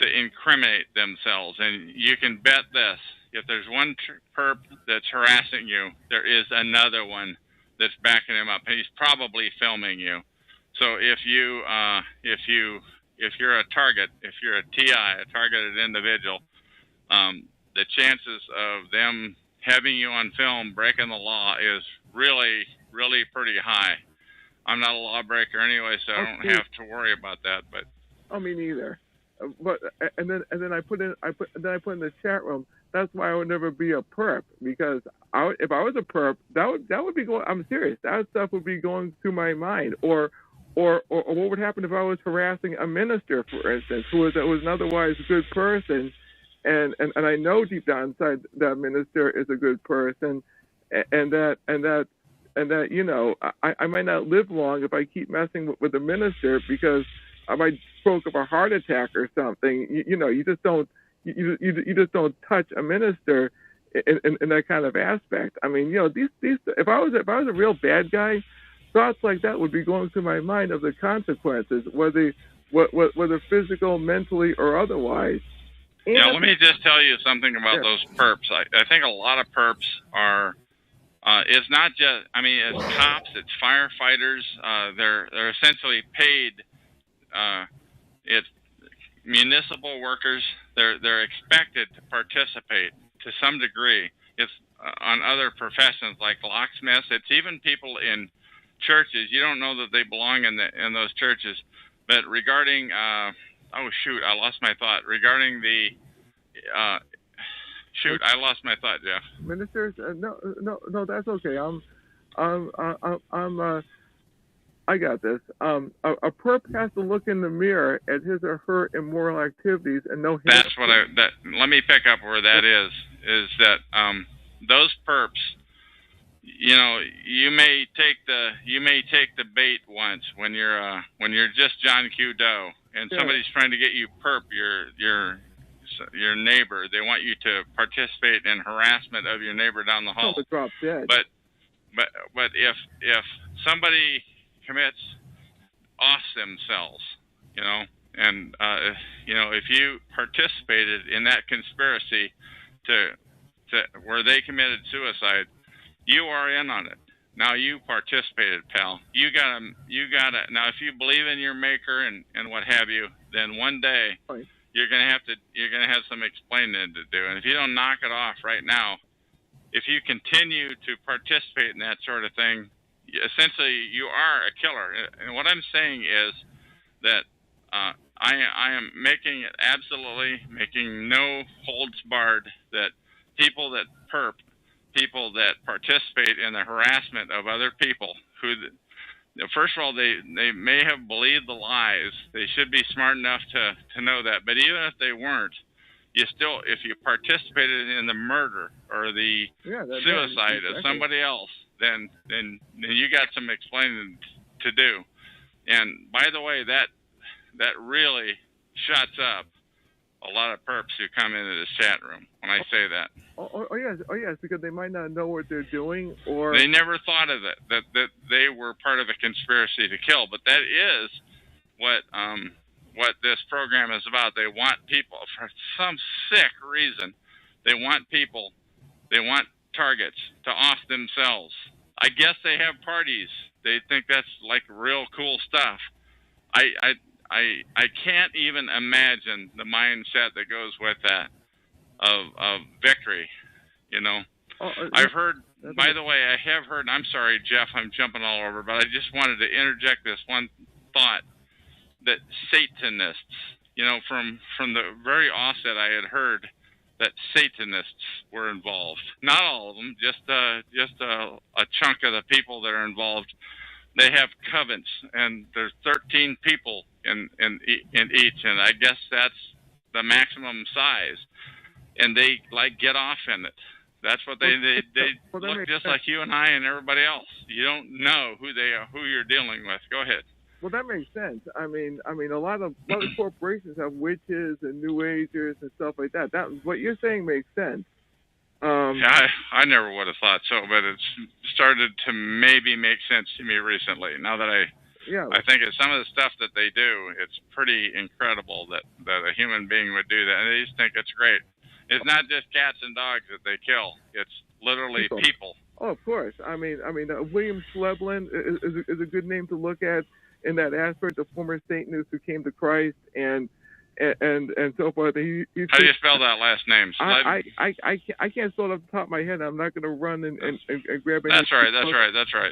to incriminate themselves. And you can bet this: if there's one perp that's harassing you, there is another one that's backing him up, and he's probably filming you. So if you're a target, if you're a TI, a targeted individual, the chances of them having you on film breaking the law is really, really pretty high. I'm not a lawbreaker anyway, so I don't have to worry about that. But I mean, neither. But and then I put in the chat room. That's why I would never be a perp, because if I was a perp, that would be going. I'm serious. That stuff would be going through my mind. Or what would happen if I was harassing a minister, for instance, who was an otherwise good person, and I know deep down inside that minister is a good person, and that I might not live long if I keep messing with the minister, because I might stroke of a heart attack or something. You just don't touch a minister in that kind of aspect. I mean, these if I was a real bad guy, thoughts like that would be going through my mind of the consequences, whether physical, mentally, or otherwise. And let me just tell you something about those perps. I think a lot of perps are. It's not just. I mean, it's cops, it's firefighters. They're essentially paid. It's municipal workers. They're expected to participate to some degree. It's on other professions like locksmiths. It's even people in churches. You don't know that they belong in those churches. But regarding oh shoot, I lost my thought. Regarding the shoot, I lost my thought, Jeff. Ministers? No, that's okay. I got this. A perp has to look in the mirror at his or her immoral activities and know. That's what let me pick up where that is that those perps, you may take the bait once when you're just John Q. Doe and somebody's trying to get you perp your neighbor. They want you to participate in harassment of your neighbor down the hall. Drop dead. But if somebody commits off themselves, and if you participated in that conspiracy to where they committed suicide, you are in on it. Now you participated, pal. You gotta. Now, if you believe in your maker and what have you, then one day you're gonna have some explaining to do. And if you don't knock it off right now, if you continue to participate in that sort of thing, essentially you are a killer. And what I'm saying is that I am making no holds barred that people that participate in the harassment of other people who, first of all, they may have believed the lies. They should be smart enough to know that. But even if they weren't, you still, if you participated in the murder or the suicide of somebody else, then you got some explaining to do. And by the way, that really shuts up a lot of perps who come into this chat room when I say that. Oh yes, because they might not know what they're doing, or they never thought of it, that they were part of a conspiracy to kill. But that is what this program is about. They want people, for some sick reason, they want targets to off themselves. I guess they have parties. They think that's like real cool stuff. I can't even imagine the mindset that goes with that of victory, I've heard, by the way, I have heard, I'm sorry, Jeff, I'm jumping all over, but I just wanted to interject this one thought, that Satanists, from the very offset, I had heard that Satanists were involved. Not all of them, just a chunk of the people that are involved. They have covens, and there's 13 people in each, and I guess that's the maximum size, and they like get off in it. That's what they look just like you and I and everybody else. You don't know who they are, who you're dealing with. Go ahead. Well, that makes sense. I mean, a lot of corporations have witches and New Agers and stuff like that. That what you're saying makes sense. I never would have thought so, but it's started to maybe make sense to me recently. Now that I think it's some of the stuff that they do, it's pretty incredible that a human being would do that, and they just think it's great. It's not just cats and dogs that they kill; it's literally people. Oh, of course. I mean, William Schleblin is a good name to look at in that aspect of former Satanists who came to Christ and so forth. How do you spell that last name? I can't spell it off the top of my head. I'm not going to run and grab it. That's right.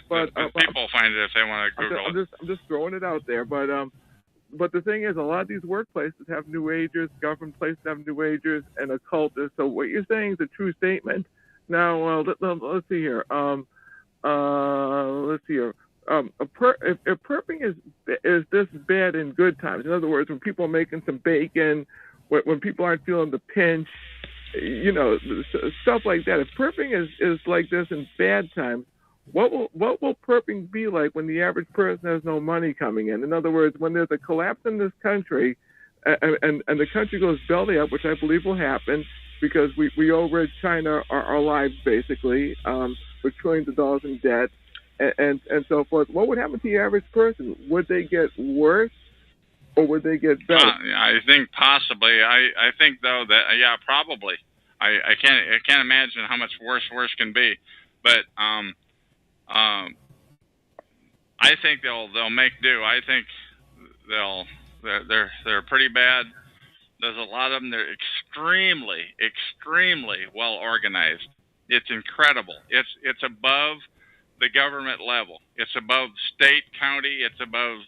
But people find it if they want to Google it. I'm just throwing it out there. But the thing is, a lot of these workplaces have New Agers, government places have New Agers, and occultists. So what you're saying is a true statement. Now, let's see here. If perping is this bad in good times, in other words, when people are making some bacon, when people aren't feeling the pinch, stuff like that. If perping is like this in bad times, what will perping be like when the average person has no money coming in? In other words, when there's a collapse in this country, and the country goes belly up, which I believe will happen because we owe Red China our lives basically, with trillions of dollars in debt. And so forth. What would happen to the average person? Would they get worse, or would they get better? I think possibly. I think though that probably. I can't imagine how much worse can be, but I think they'll make do. I think they're pretty bad. There's a lot of them. They're extremely well organized. It's incredible. It's above the government level. It's above state, county. It's above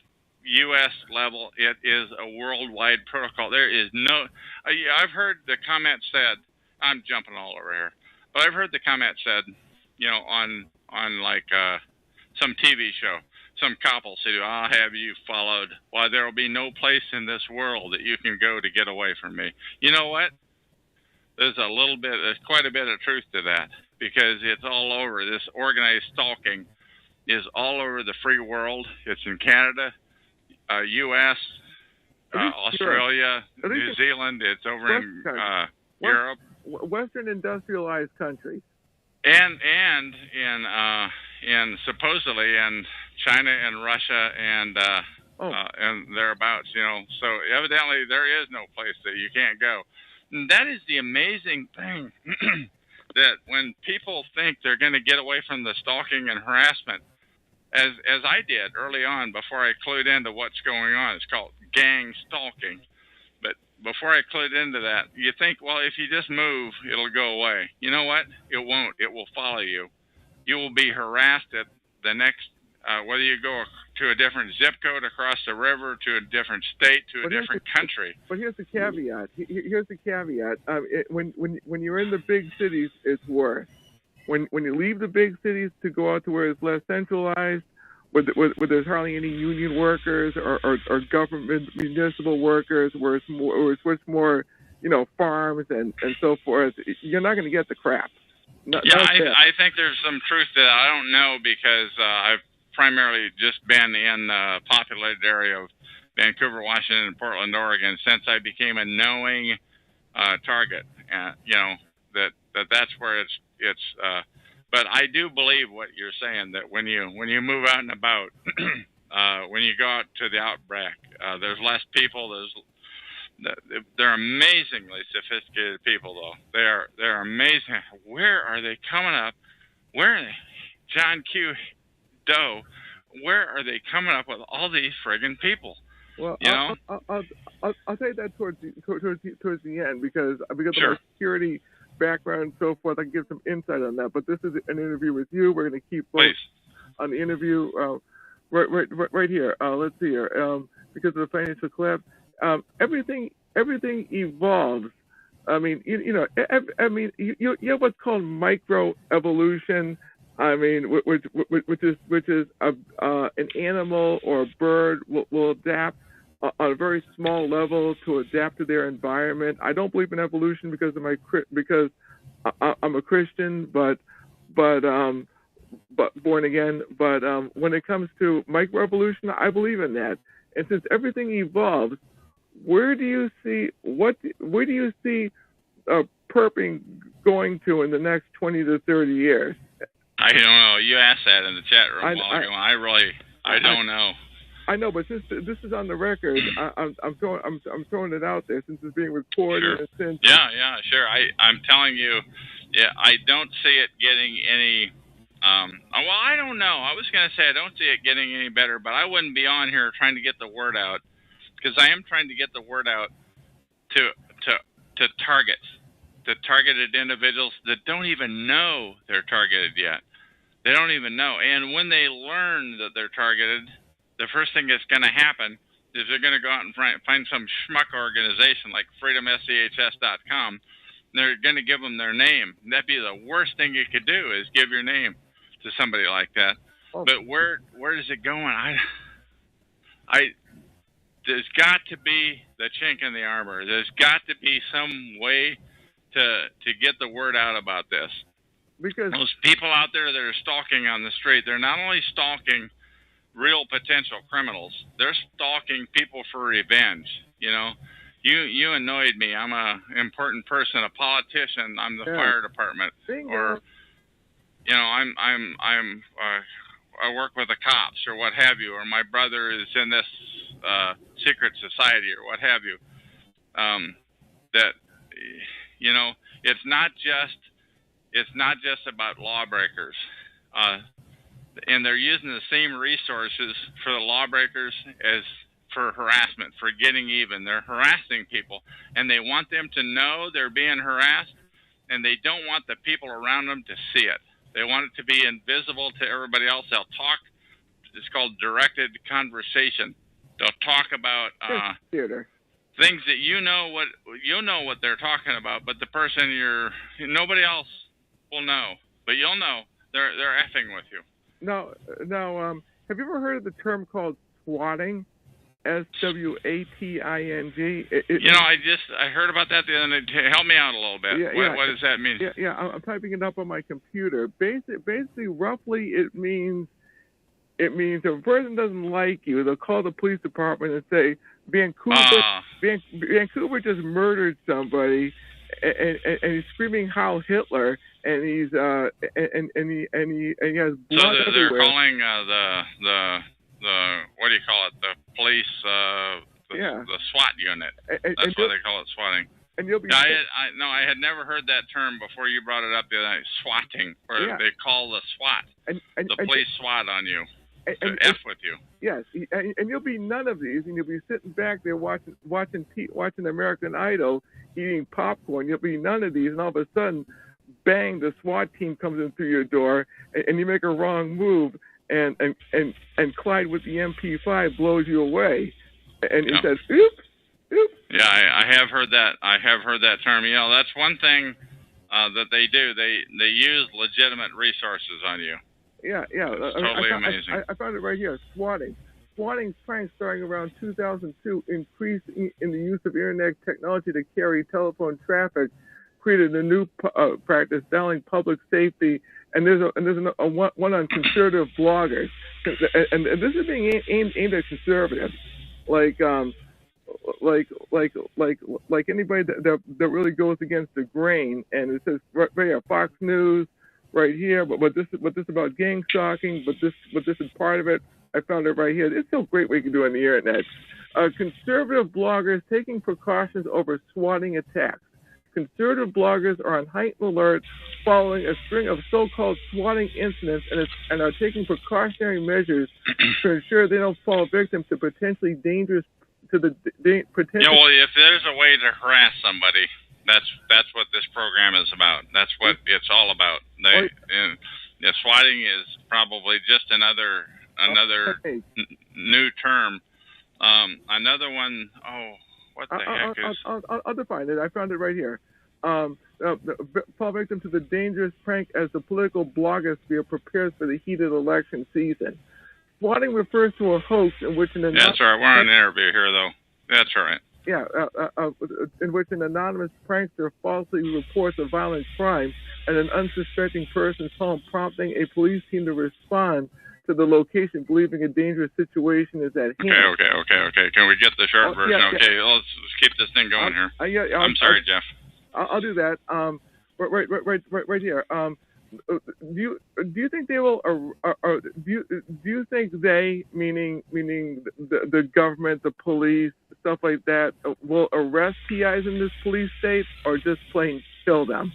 U.S. level. It is a worldwide protocol. There is no. I've heard the comment said. I'm jumping all over here, but I've heard the comment said, on like some TV show, some cop will say, "I'll have you followed. Why, there will be no place in this world that you can go to get away from me." You know what? There's quite a bit of truth to that, because it's all over. This organized stalking is all over the free world. It's in Canada, U.S., Australia, New Zealand. It's over in Europe, Western industrialized countries, and in supposedly in China and Russia and thereabouts. So evidently there is no place that you can't go. And that is the amazing thing. That when people think they're going to get away from the stalking and harassment, as I did early on before I clued into what's going on, it's called gang stalking. But before I clued into that, you think, well, if you just move, it'll go away. You know what? It won't. It will follow you. You will be harassed at the next, whether you go to a different zip code across the river, to a different state, to a different country. But here's the caveat. When you're in the big cities, it's worse. When you leave the big cities to go out to where it's less centralized, where there's hardly any union workers or government municipal workers, where it's more farms and so forth, you're not going to get the crap. I think there's some truth to that. I don't know, because I've primarily just been in the populated area of Vancouver, Washington, and Portland, Oregon since I became a knowing target. That's where it's. But I do believe what you're saying, that when you move out and about, when you go out to the outback, there's less people. They're amazingly sophisticated people, though. They're amazing. Where are they coming up? Where are they? John Q. Doe, where are they coming up with all these friggin' people? Well, I'll say that towards the end, because of my security background and so forth, I can give some insight on that. But this is an interview with you. We're going to keep on the interview right here. Let's see here. Because of the financial collapse, everything evolves. I mean, you have what's called microevolution. I mean, which is an animal or a bird will adapt on a very small level to adapt to their environment. I don't believe in evolution because I'm a Christian, but born again. But when it comes to microevolution, I believe in that. And since everything evolves, where do you see perping going to in the next 20 to 30 years? I don't know. You asked that in the chat room a while ago. I don't know. I know, but since this is on the record, I'm throwing it out there since it's being recorded. Sure. And Sure. I'm telling you, I don't see it getting any. Well, I don't know. I was going to say I don't see it getting any better, but I wouldn't be on here trying to get the word out, because I am trying to get the word out to targets, to targeted individuals that don't even know they're targeted yet. They don't even know, and when they learn that they're targeted, the first thing that's going to happen is they're going to go out and find some schmuck organization like freedomschs.com. They're going to give them their name. That'd be the worst thing you could do, is give your name to somebody like that. Oh. But where is it going? There's got to be the chink in the armor. There's got to be some way to get the word out about this. Because those people out there that are stalking on the street, they're not only stalking real potential criminals, they're stalking people for revenge. You know, you annoyed me. I'm a important person, a politician. I'm the fire department, or I work with the cops or what have you, or my brother is in this secret society or what have you. It's not just about lawbreakers. And they're using the same resources for the lawbreakers as for harassment, for getting even. They're harassing people, and they want them to know they're being harassed, and they don't want the people around them to see it. They want it to be invisible to everybody else. They'll talk. It's called directed conversation. They'll talk about things that you know what they're talking about, but the person nobody else will know, but you'll know they're effing with you. Now, have you ever heard of the term called swatting? SWATING. I heard about that the other day. Help me out a little bit. What does that mean? Yeah. I'm typing it up on my computer. Basically, roughly, it means if a person doesn't like you, they'll call the police department and say, Vancouver just murdered somebody, and he's screaming Heil Hitler, and he's and he has blood so everywhere. They're calling the what do you call it? The police, the SWAT unit. That's why they call it swatting. And you'll be. I had never heard that term before you brought it up the other night. Swatting, where they call the SWAT, the police SWAT on you. F with you. Yes, and you'll be none of these, and you'll be sitting back there watching American Idol, eating popcorn. You'll be none of these, and all of a sudden, bang! The SWAT team comes in through your door, and you make a wrong move, and Clyde with the MP5 blows you away, and he says, "Oops." Yeah, I have heard that. I have heard that term. You know, that's one thing that they do. They use legitimate resources on you. Yeah. It's totally amazing. I found it right here. Swatting pranks starting around 2002 increased in the use of internet technology to carry telephone traffic, created a new practice, dialing public safety, and there's a one on conservative bloggers, and this is being aimed at conservatives, like anybody that really goes against the grain, and it says right here, Fox News. Right here, but this about gang stalking, but this is part of it. I found it right here. It's so great what you can do on the internet. Conservative bloggers taking precautions over swatting attacks. Conservative bloggers are on heightened alert following a string of so-called swatting incidents and are taking precautionary measures to ensure they don't fall victim to potentially dangerous potential. Yeah, well, if there's a way to harass somebody. That's what this program is about. That's what it's all about. Swatting is probably just another new term. Another one. Oh, what the heck is? I'll define it. I found it right here. Fall victim to the dangerous prank as the political blogosphere prepares for the heated election season. swatting refers to a hoax in which an anonymous... That's all right. We're on an interview here, though. That's all right. Yeah, in which an anonymous prankster falsely reports a violent crime at an unsuspecting person's home, prompting a police team to respond to the location, believing a dangerous situation is at hand. Okay. Can we get the short version? Yeah. Okay, let's keep this thing going here. I'm sorry, Jeff. I'll do that. Right here. Do you think they will? Do you think they, meaning the government, the police, stuff like that, will arrest PIs in this police state, or just plain kill them?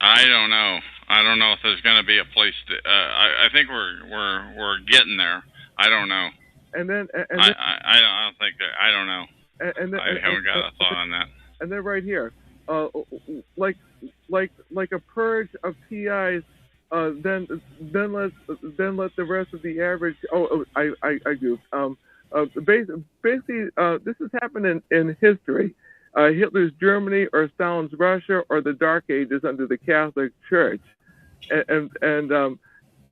I don't know. I don't know if there's going to be a place. I think we're getting there. I don't know. I don't think that. I don't know. I haven't got a thought on that. And then right here, like a purge of PIs. Then let the rest of the average. I goofed. Basically, this has happened in history. Hitler's Germany or Stalin's Russia or the Dark Ages under the Catholic Church, and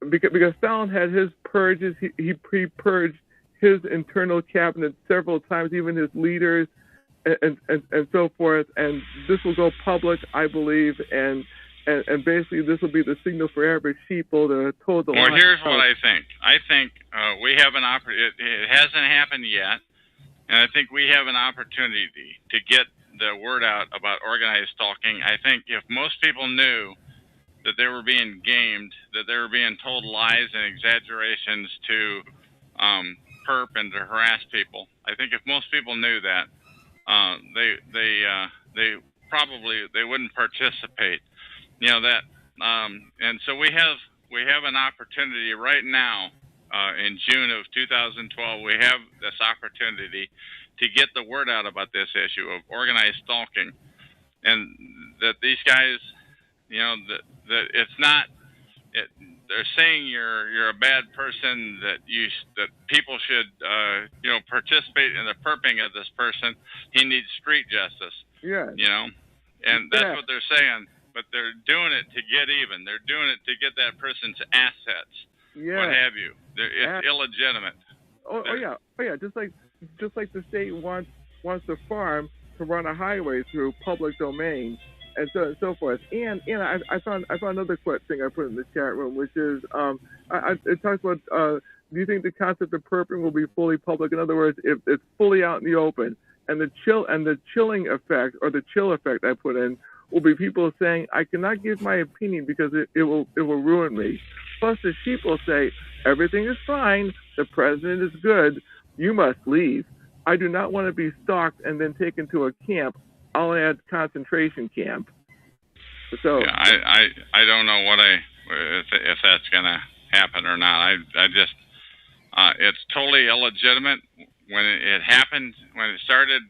because Stalin had his purges, he pre-purged his internal cabinet several times, even his leaders, and so forth. And this will go public, I believe, and basically this will be the signal for average people to toe the line. Well, here's what I think. I think we have an opportunity. It hasn't happened yet. And I think we have an opportunity to get the word out about organized stalking. I think if most people knew that they were being gamed, that they were being told lies and exaggerations to perp and to harass people, I think if most people knew that, they probably wouldn't participate. You know that, and so we have an opportunity right now. In June of 2012, we have this opportunity to get the word out about this issue of organized stalking, and that these guys, you know, that it's not. They're saying you're a bad person, that people should participate in the perping of this person. He needs street justice. Yeah. You know, and that's what they're saying. But they're doing it to get even. They're doing it to get that person's assets. Yeah. What have you? It's illegitimate. Oh yeah. Just like the state wants the farm to run a highway through public domain, and so forth. And I found another thing I put in the chat room, which is it talks about do you think the concept of perping will be fully public? In other words, if it's fully out in the open, and the chilling effect, or the chill effect I put in, will be people saying, I cannot give my opinion because it will ruin me. Plus the sheep will say, everything is fine, the president is good, you must leave. I do not want to be stalked and then taken to a camp. I'll add concentration camp. So yeah, I don't know if that's gonna happen or not. I just it's totally illegitimate. When it happened, when it started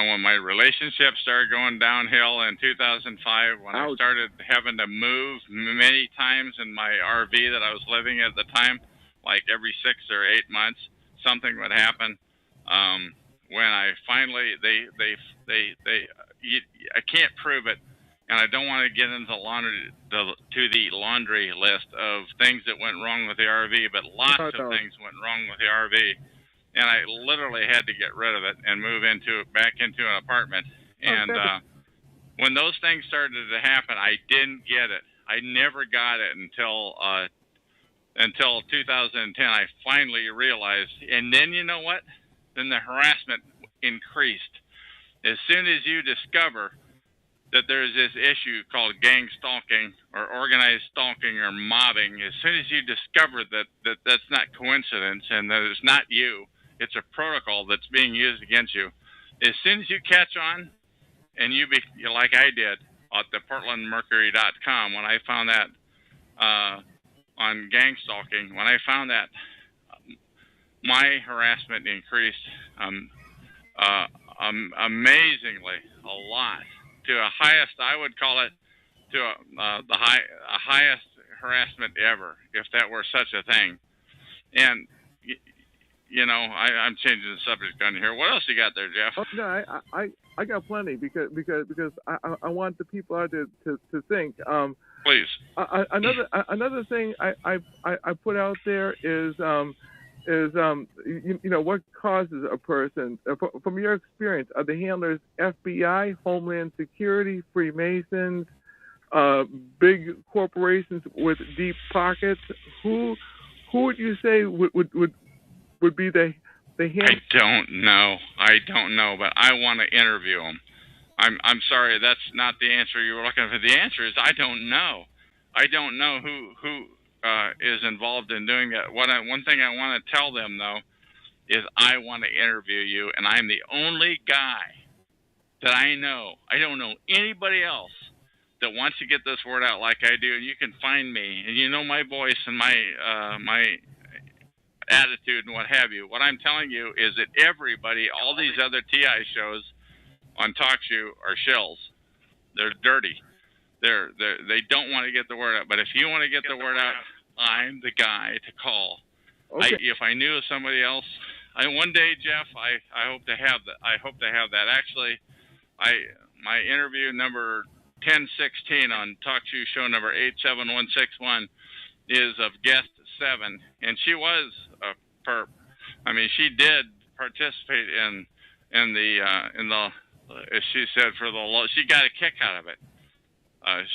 when my relationship started going downhill in 2005, when I started having to move many times in my RV that I was living at the time, like every 6 or 8 months, something would happen. When I finally, I can't prove it, and I don't want to get into the laundry list of things that went wrong with the RV, but lots of things went wrong with the RV. And I literally had to get rid of it and move back into an apartment. And when those things started to happen, I didn't get it. I never got it until 2010. I finally realized. And then you know what? Then the harassment increased. As soon as you discover that there's this issue called gang stalking or organized stalking or mobbing, as soon as you discover that that's not coincidence and that it's not you, it's a protocol that's being used against you. As soon as you catch on, and you be like I did at the PortlandMercury.com, when I found that on gang stalking, when I found that, my harassment increased amazingly a lot to a highest. I would call it to the highest harassment ever, if that were such a thing. And I'm changing the subject on here. What else you got there, Jeff? Oh, no, I got plenty because I want the people out to think. Well, please. Another thing I put out there is what causes a person from your experience, are the handlers FBI, Homeland Security, Freemasons, big corporations with deep pockets? Who would you say would be the handler? I don't know, but I want to interview them. I'm sorry, that's not the answer you were looking for. The answer is I don't know. I don't know who is involved in doing that. One thing I want to tell them though is I want to interview you, and I'm the only guy that I know. I don't know anybody else that wants to get this word out like I do. And you can find me, and you know my voice and my attitude and what have you. What I'm telling you is that everybody, all these other TI shows on TalkShoe are shills. They're dirty. They don't want to get the word out. But if you want to get the word out, I'm the guy to call. Okay. If I knew of somebody else, one day, Jeff, I hope to have that. I hope to have that. Actually, my interview number 1016 on TalkShoe show number 87161 is of guest 7, and she was a perp. I mean, she did participate in the as she said, she got a kick out of it.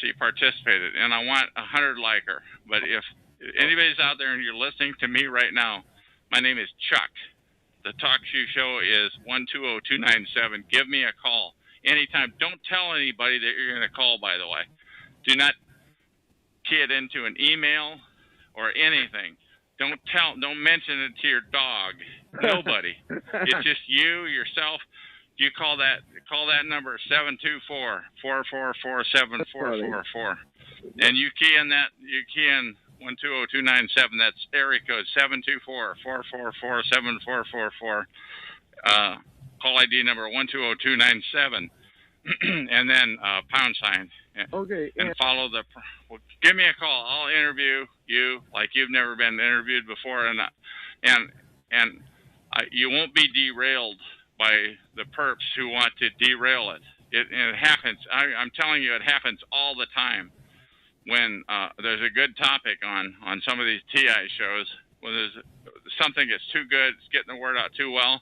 She participated, and I want 100 like her. But if anybody's out there and you're listening to me right now, my name is Chuck. The TalkShoe show is 120297. Give me a call anytime. Don't tell anybody that you're going to call, by the way. Do not key it into an email or anything. Don't mention it to your dog. Nobody. It's just you, yourself. You call that number 724-444-7444, and you key in 120297. That's area code 724-444-7444. Call ID number 120297, and then pound sign. Okay. And follow give me a call. I'll interview you like you've never been interviewed before, and you won't be derailed by the perps who want to derail it. It happens. I'm telling you, it happens all the time. When there's a good topic on some of these TI shows, when there's something that's too good, it's getting the word out too well,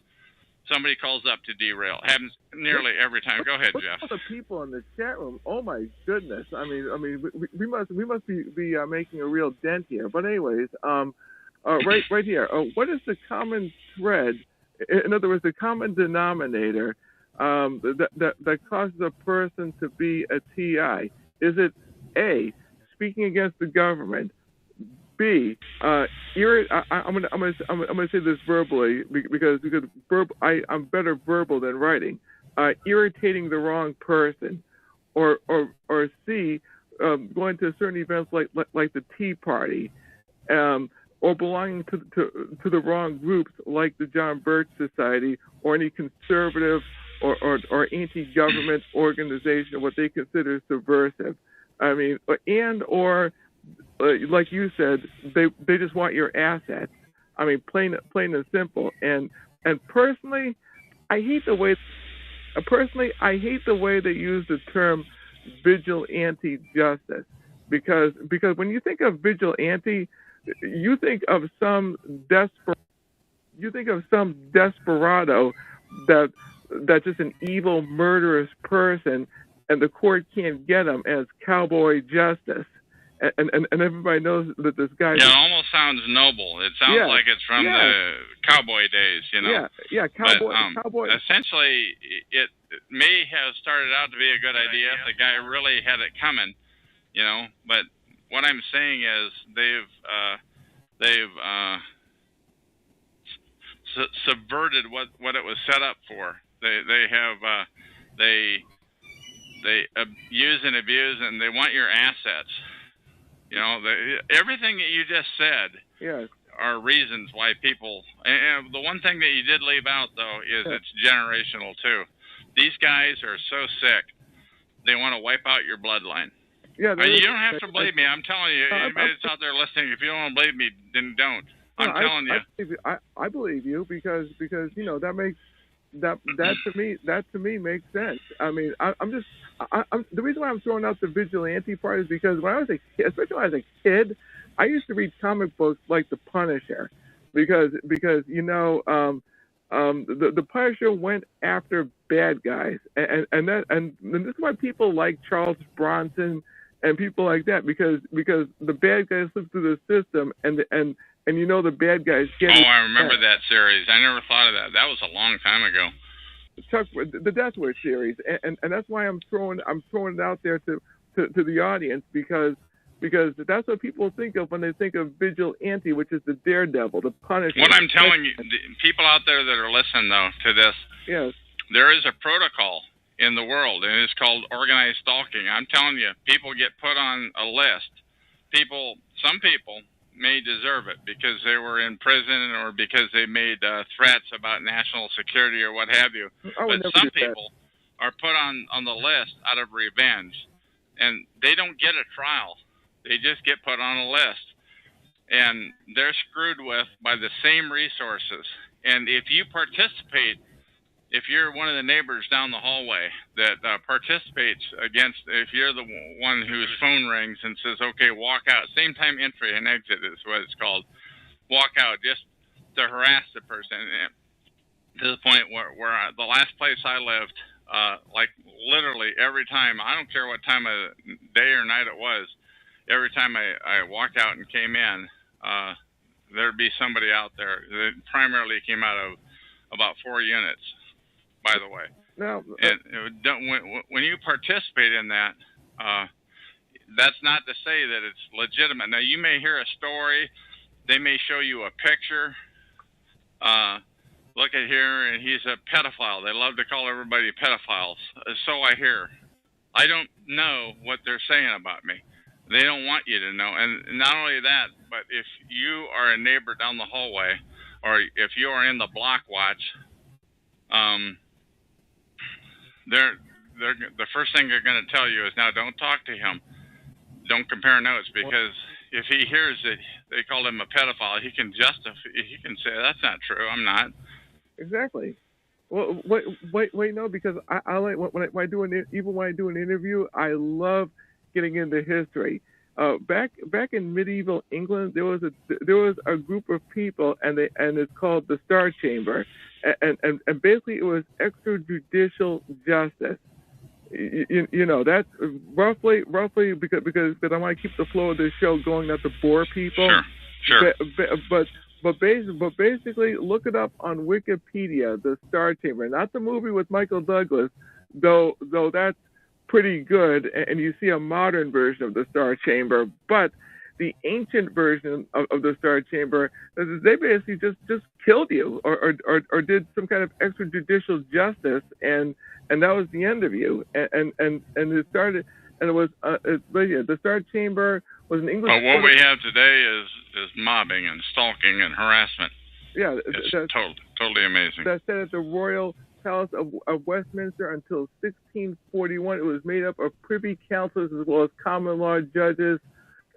somebody calls up to derail. It happens nearly every time. Go ahead, Jeff. All the people in the chat room. Oh my goodness. I mean, we must be making a real dent here. But anyways, right here. What is the common thread? In other words, the common denominator that causes a person to be a TI? Is it A, speaking against the government? B, I'm gonna say this verbally because I'm better verbal than writing. Irritating the wrong person, or C, going to certain events like the Tea Party, or belonging to the wrong groups like the John Birch Society or any conservative or anti-government organization, what they consider subversive. I mean, or like you said, they just want your assets. I mean, plain and simple. And personally, I hate the way they use the term vigilante justice, because when you think of vigilante, you think of some desperado that's just an evil, murderous person, and the court can't get him as cowboy justice. And everybody knows that this guy. Yeah, it almost sounds noble. It sounds like it's from the cowboy days, you know. Yeah, cowboy. But, cowboy. Essentially, it may have started out to be a good idea if the guy really had it coming, you know. But what I'm saying is they've subverted what it was set up for. They use and abuse, and they want your assets. You know, everything that you just said are reasons why people. And the one thing that you did leave out, though, is it's generational too. These guys are so sick, they want to wipe out your bloodline. Yeah, you don't have to believe me. I'm telling you. Anybody that's out there listening, if you don't want to believe me, then don't. I'm telling you. I believe you because you know that that to me makes sense. I mean, I'm the reason why I'm throwing out the vigilante part is because when I was a kid, especially when I was a kid, I used to read comic books like The Punisher, because the Punisher went after bad guys, and this is why people like Charles Bronson and people like that, because the bad guys slip through the system, and the bad guys get. Oh, I remember that series. I never thought of that. That was a long time ago. Chuck, the Death Wish series, and that's why I'm throwing it out there to the audience, because that's what people think of when they think of vigilante, which is the daredevil, the Punisher. What I'm telling you, people out there that are listening though to this, yes, there is a protocol in the world, and it's called organized stalking. I'm telling you, people get put on a list. Some people may deserve it because they were in prison or because they made threats about national security or what have you. But some people are put on the list out of revenge, and they don't get a trial. They just get put on a list, and they're screwed with by the same resources. And if you participate, if you're one of the neighbors down the hallway that participates against, if you're the one whose phone rings and says, okay, walk out, same time entry and exit is what it's called, walk out, just to harass the person, to the point where the last place I lived, like literally every time, I don't care what time of day or night it was, every time I walked out and came in, there'd be somebody out there. It primarily came out of about 4 units, by the way. Now, when you participate in that, that's not to say that it's legitimate. Now, you may hear a story. They may show you a picture. Look at here, and he's a pedophile. They love to call everybody pedophiles. So I hear. I don't know what they're saying about me. They don't want you to know. And not only that, but if you are a neighbor down the hallway, or if you are in the block watch, the first thing they're going to tell you is, now don't talk to him. Don't compare notes, because if he hears that they call him a pedophile, he can say, that's not true, I'm not. Exactly. Well, wait, no, because I like when I do an interview, I love getting into history. Back in medieval England, there was a group of people, and it's called the Star Chamber, and basically it was extrajudicial justice. That's roughly because I want to keep the flow of this show going, not to bore people. Sure. But basically, look it up on Wikipedia, the Star Chamber, not the movie with Michael Douglas, though that's pretty good, and you see a modern version of the Star Chamber, but the ancient version of the Star Chamber, they basically just killed you or did some kind of extrajudicial justice, and that was the end of you. And it started, and it was the Star Chamber was an English. But what we have today is mobbing and stalking and harassment. Yeah, it's totally amazing. That said, at the Royal Palace of Westminster until 1641, it was made up of privy councillors as well as common law judges,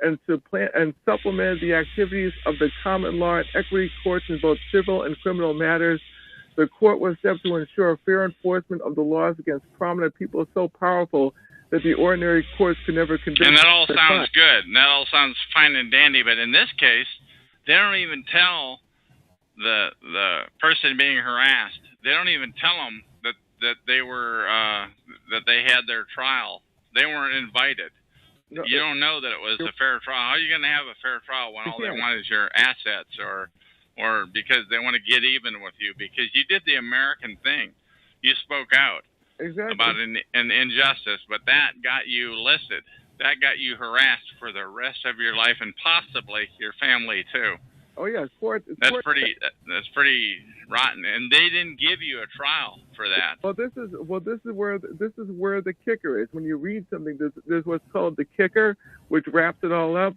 and supplemented the activities of the common law and equity courts in both civil and criminal matters. The court was set to ensure fair enforcement of the laws against prominent people so powerful that the ordinary courts could never convict. And that all sounds good, and that all sounds fine and dandy, but in this case, they don't even tell the person being harassed. They don't even tell them that they were that they had their trial. They weren't invited. No, you don't know that it was a fair trial. How are you going to have a fair trial when all they want is your assets, or because they want to get even with you because you did the American thing? You spoke out about an injustice, but that got you listed. That got you harassed for the rest of your life, and possibly your family too. Oh yeah, that's pretty rotten, and they didn't give you a trial for that. Well, this is where the kicker is. When you read something, there's what's called the kicker, which wraps it all up.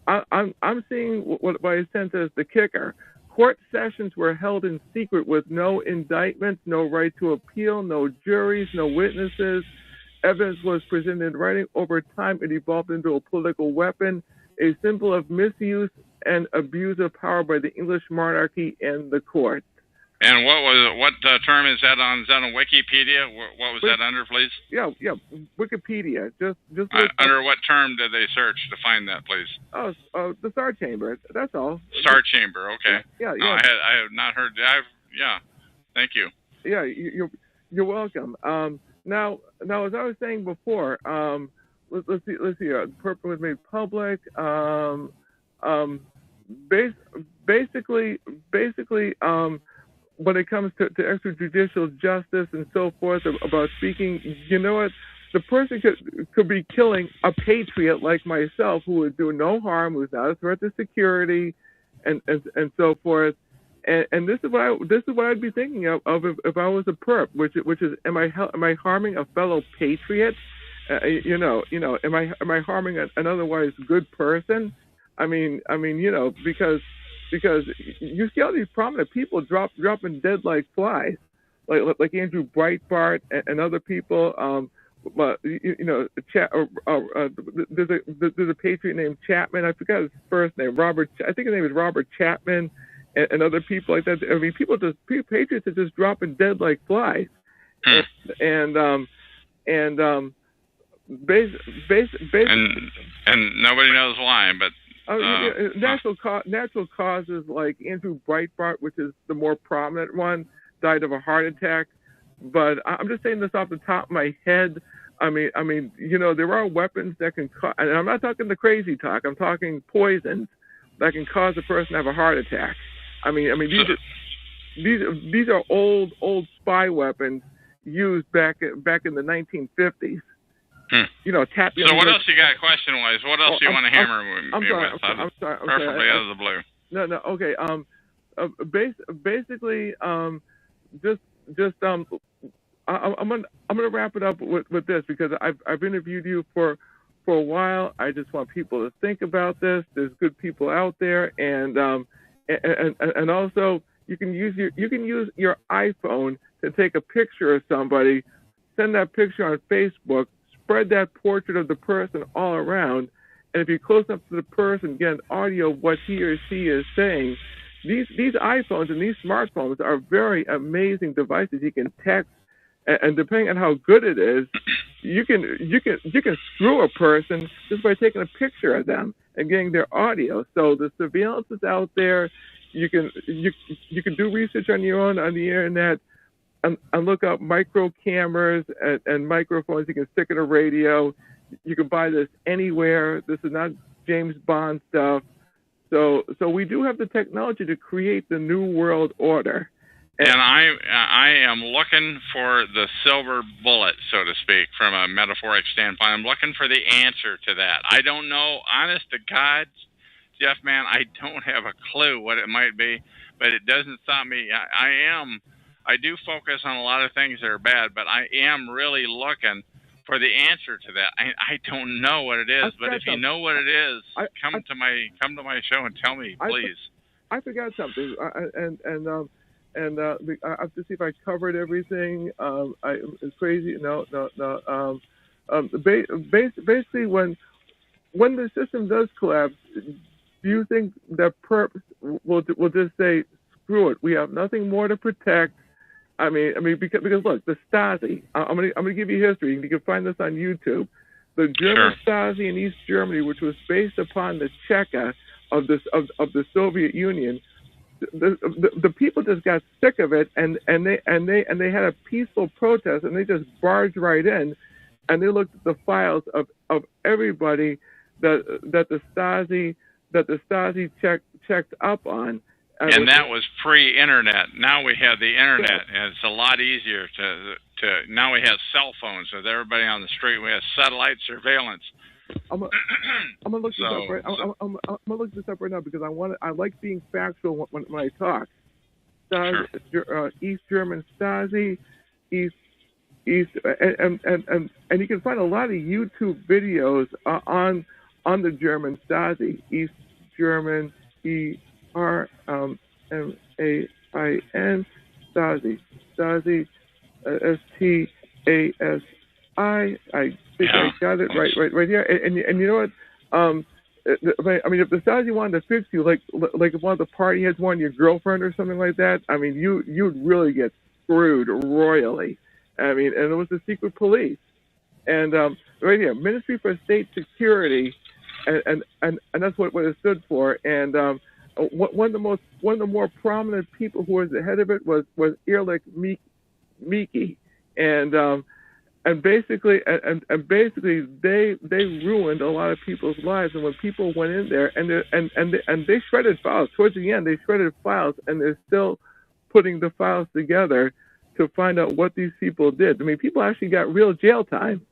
I'm seeing what I sense as the kicker. Court sessions were held in secret with no indictments, no right to appeal, no juries, no witnesses. Evidence was presented in writing. Over time, it evolved into a political weapon, a symbol of misuse and abuse of power by the English monarchy and the court. And what term is that on? Is that on Wikipedia? What was that under, please? Yeah, Wikipedia. Just under what term did they search to find that, please? The Star Chamber. That's all. Star Chamber. Okay. Yeah. No, I have not heard. Yeah. Thank you. Yeah, you're welcome. Now, as I was saying before, let's see. The purpose was made public. Basically, when it comes to extrajudicial justice and so forth about speaking, you know what? The person could be killing a patriot like myself who would do no harm, who's not a threat to security, and so forth. And this is what I'd be thinking of if I was a perp, which is am I harming a fellow patriot? Am I harming an otherwise good person? I mean, because you see all these prominent people dropping dead like flies, like Andrew Breitbart and other people. There's a patriot named Chapman. I forgot his first name. I think his name is Robert Chapman, and other people like that. I mean, patriots are just dropping dead like flies, and nobody knows why, but. Natural causes like Andrew Breitbart, which is the more prominent one, died of a heart attack. But I'm just saying this off the top of my head. I mean, there are weapons that can cause, and I'm not talking the crazy talk. I'm talking poisons that can cause a person to have a heart attack. I mean, these are old spy weapons used back in the 1950s. So what else you got question-wise? What else do you want to hammer me with? I'm sorry. Preferably out of the blue. No. Okay. Basically, I'm gonna wrap it up with this because I've interviewed you for a while. I just want people to think about this. There's good people out there, and also you can use your iPhone to take a picture of somebody, send that picture on Facebook. Spread that portrait of the person all around, and if you're close enough to the person, get an audio of what he or she is saying. These iPhones and these smartphones are very amazing devices. You can text, and depending on how good it is, you can screw a person just by taking a picture of them and getting their audio. So the surveillance is out there. You can do research on your own on the internet. And look up micro cameras and microphones. You can stick in a radio. You can buy this anywhere. This is not James Bond stuff. So we do have the technology to create the new world order. And I am looking for the silver bullet, so to speak, from a metaphoric standpoint. I'm looking for the answer to that. I don't know, honest to God, Jeff, man, I don't have a clue what it might be, but it doesn't stop me. I do focus on a lot of things that are bad, but I am really looking for the answer to that. I don't know what it is, but if you know what it is, come to my show and tell me, please. I forgot something, and I have to see if I covered everything. It's crazy. No. Basically, when the system does collapse, do you think that perps will just say, screw it, we have nothing more to protect? I mean, because look, the Stasi. I'm gonna give you history. You can find this on YouTube. The German Stasi in East Germany, which was based upon the Cheka of the Soviet Union, the people just got sick of it, and they had a peaceful protest, and they just barged right in, and they looked at the files of everybody that the Stasi checked up on. And that was pre-internet. Now we have the internet, and it's a lot easier to. Now we have cell phones with everybody on the street. We have satellite surveillance. I'm gonna look this up right. I'm gonna look this up right now because I like being factual when I talk. East German Stasi, and you can find a lot of YouTube videos on the German Stasi. East German ERMAIN Stasi STASI. I think I got it right here. And you know what? I mean, if the Stasi wanted to fix you, like if one of the party heads wanted your girlfriend or something like that, I mean, you'd really get screwed royally. I mean, and it was the secret police, and right here, Ministry for State Security, and that's what it stood for. And one of the more prominent people who was the head of it was Erlich Miki, and basically they ruined a lot of people's lives. And when people went in there and they shredded files towards the end, they shredded files, and they're still putting the files together to find out what these people did. I mean, people actually got real jail time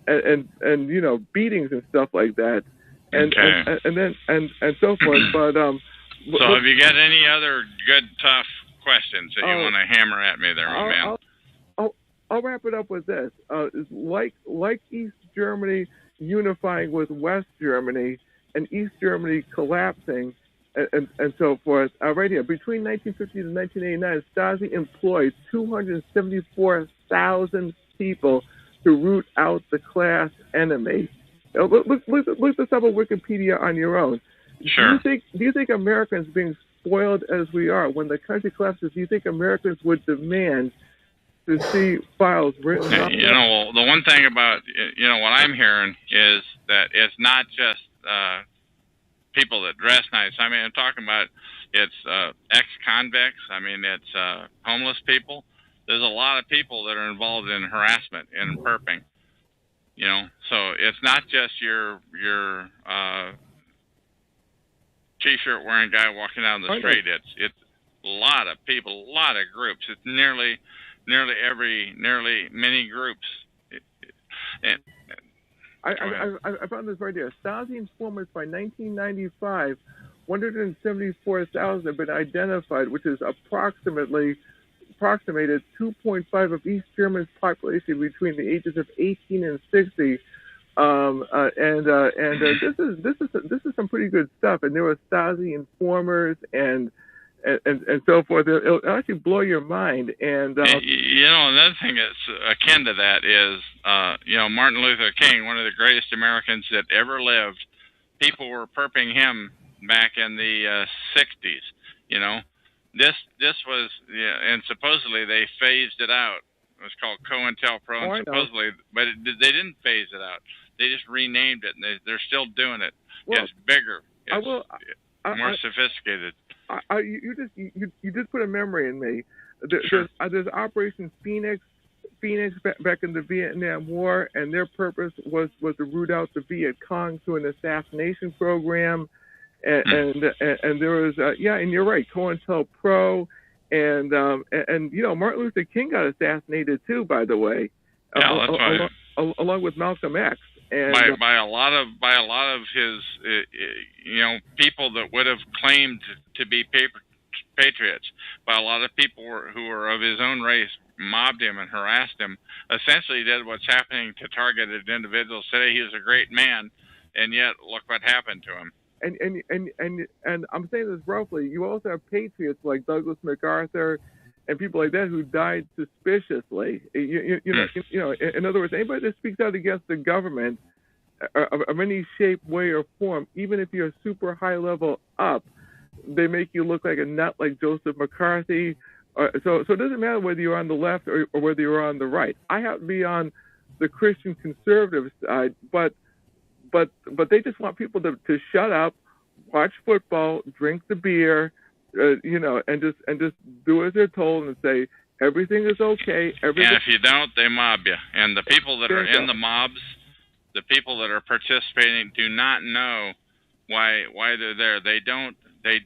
and you know, beatings and stuff like that, and so forth. But so have you got any other good tough questions that you want to hammer at me there, my man? I'll wrap it up with this. Like East Germany unifying with West Germany and East Germany collapsing and so forth. Right here, between 1950 and 1989, Stasi employed 274,000 people to root out the class enemy. Look this up on Wikipedia on your own. Sure. Do you think Americans, being spoiled as we are, when the country collapses, do you think Americans would demand to see files written up? You know, the one thing about, you know, what I'm hearing is that it's not just people that dress nice. I mean, I'm talking about it's ex-convicts. I mean, it's homeless people. There's a lot of people that are involved in harassment and perping. You know, so it's not just your t-shirt wearing guy walking down the street. It's a lot of people, a lot of groups. It's nearly many groups. I found this right here. Stasi informants by 1995, 174,000 have been identified, which is approximated 2.5 of East Germany's population between the ages of 18 and 60. This is some pretty good stuff. And there were Stasi informers and so forth. It'll actually blow your mind. And you know, another thing that's akin to that is, you know, Martin Luther King, one of the greatest Americans that ever lived. People were perping him back in the 60s. You know, this was, yeah, and supposedly they phased it out. It was called COINTELPRO, and supposedly, but they didn't phase it out. They just renamed it, and they're still doing it. Well, it's bigger. It's more sophisticated. You just put a memory in me. There's Operation Phoenix back in the Vietnam War, and their purpose was to root out the Viet Cong through an assassination program. And there was and you're right, COINTELPRO, and you know, Martin Luther King got assassinated too, by the way. Yeah, that's right. Along with Malcolm X. And by a lot of his you know, people that would have claimed to be patriots, by a lot of people who were of his own race, mobbed him and harassed him. Essentially, did what's happening to targeted individuals today. He was a great man, and yet look what happened to him. And I'm saying this roughly. You also have patriots like Douglas MacArthur and people like that who died suspiciously. You know, in other words, anybody that speaks out against the government of any shape, way, or form, even if you're super high level up, they make you look like a nut, like Joseph McCarthy. So it doesn't matter whether you're on the left or whether you're on the right. I happen to be on the Christian conservative side, but they just want people to shut up, watch football, drink the beer, you know, and just do as they're told and say everything is okay. And if you don't, they mob you. And the people that are in the mobs, the people that are participating, do not know why they're there. They don't. They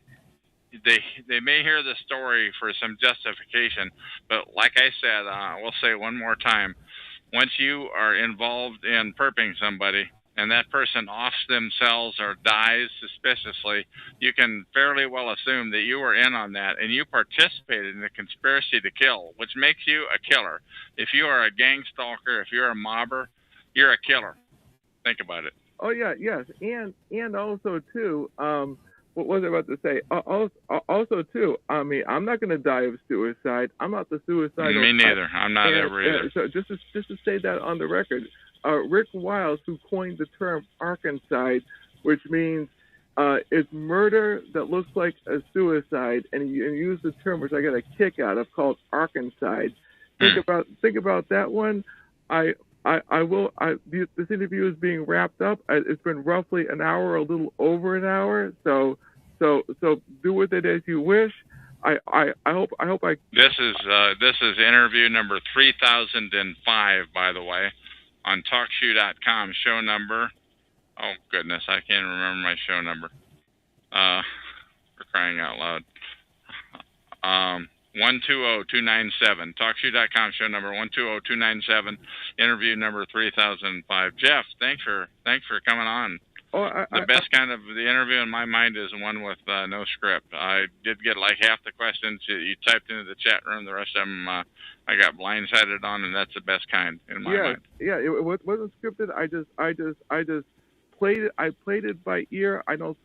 may hear the story for some justification, but like I said, we'll say one more time: once you are involved in perping somebody, and that person offs themselves or dies suspiciously, you can fairly well assume that you were in on that and you participated in the conspiracy to kill, which makes you a killer. If you are a gang stalker, if you're a mobber, you're a killer. Think about it. Oh yeah, yes, and also too, what was I about to say? Also too, I mean, I'm not going to die of suicide. I'm not the suicidal. Me neither. I'm not ever either. So just to say that on the record. Rick Wiles, who coined the term Arkancide, which means it's murder that looks like a suicide, and you use the term which I got a kick out of called arkancide. Think about that one. This interview is being wrapped up. It's been roughly an hour, a little over an hour. So do with it as you wish. I hope I. This is interview number 3005, by the way, on TalkShoe.com. Show number. Oh goodness, I can't remember my show number. For crying out loud. 120297. TalkShoe.com. Show number 120297. Interview number 3005. Jeff, thanks for coming on. The best kind of the interview in my mind is one with no script. I did get like half the questions you typed into the chat room. The rest of them I got blindsided on, and that's the best kind in my mind. Yeah, it wasn't scripted. I just played it. I played it by ear. I don't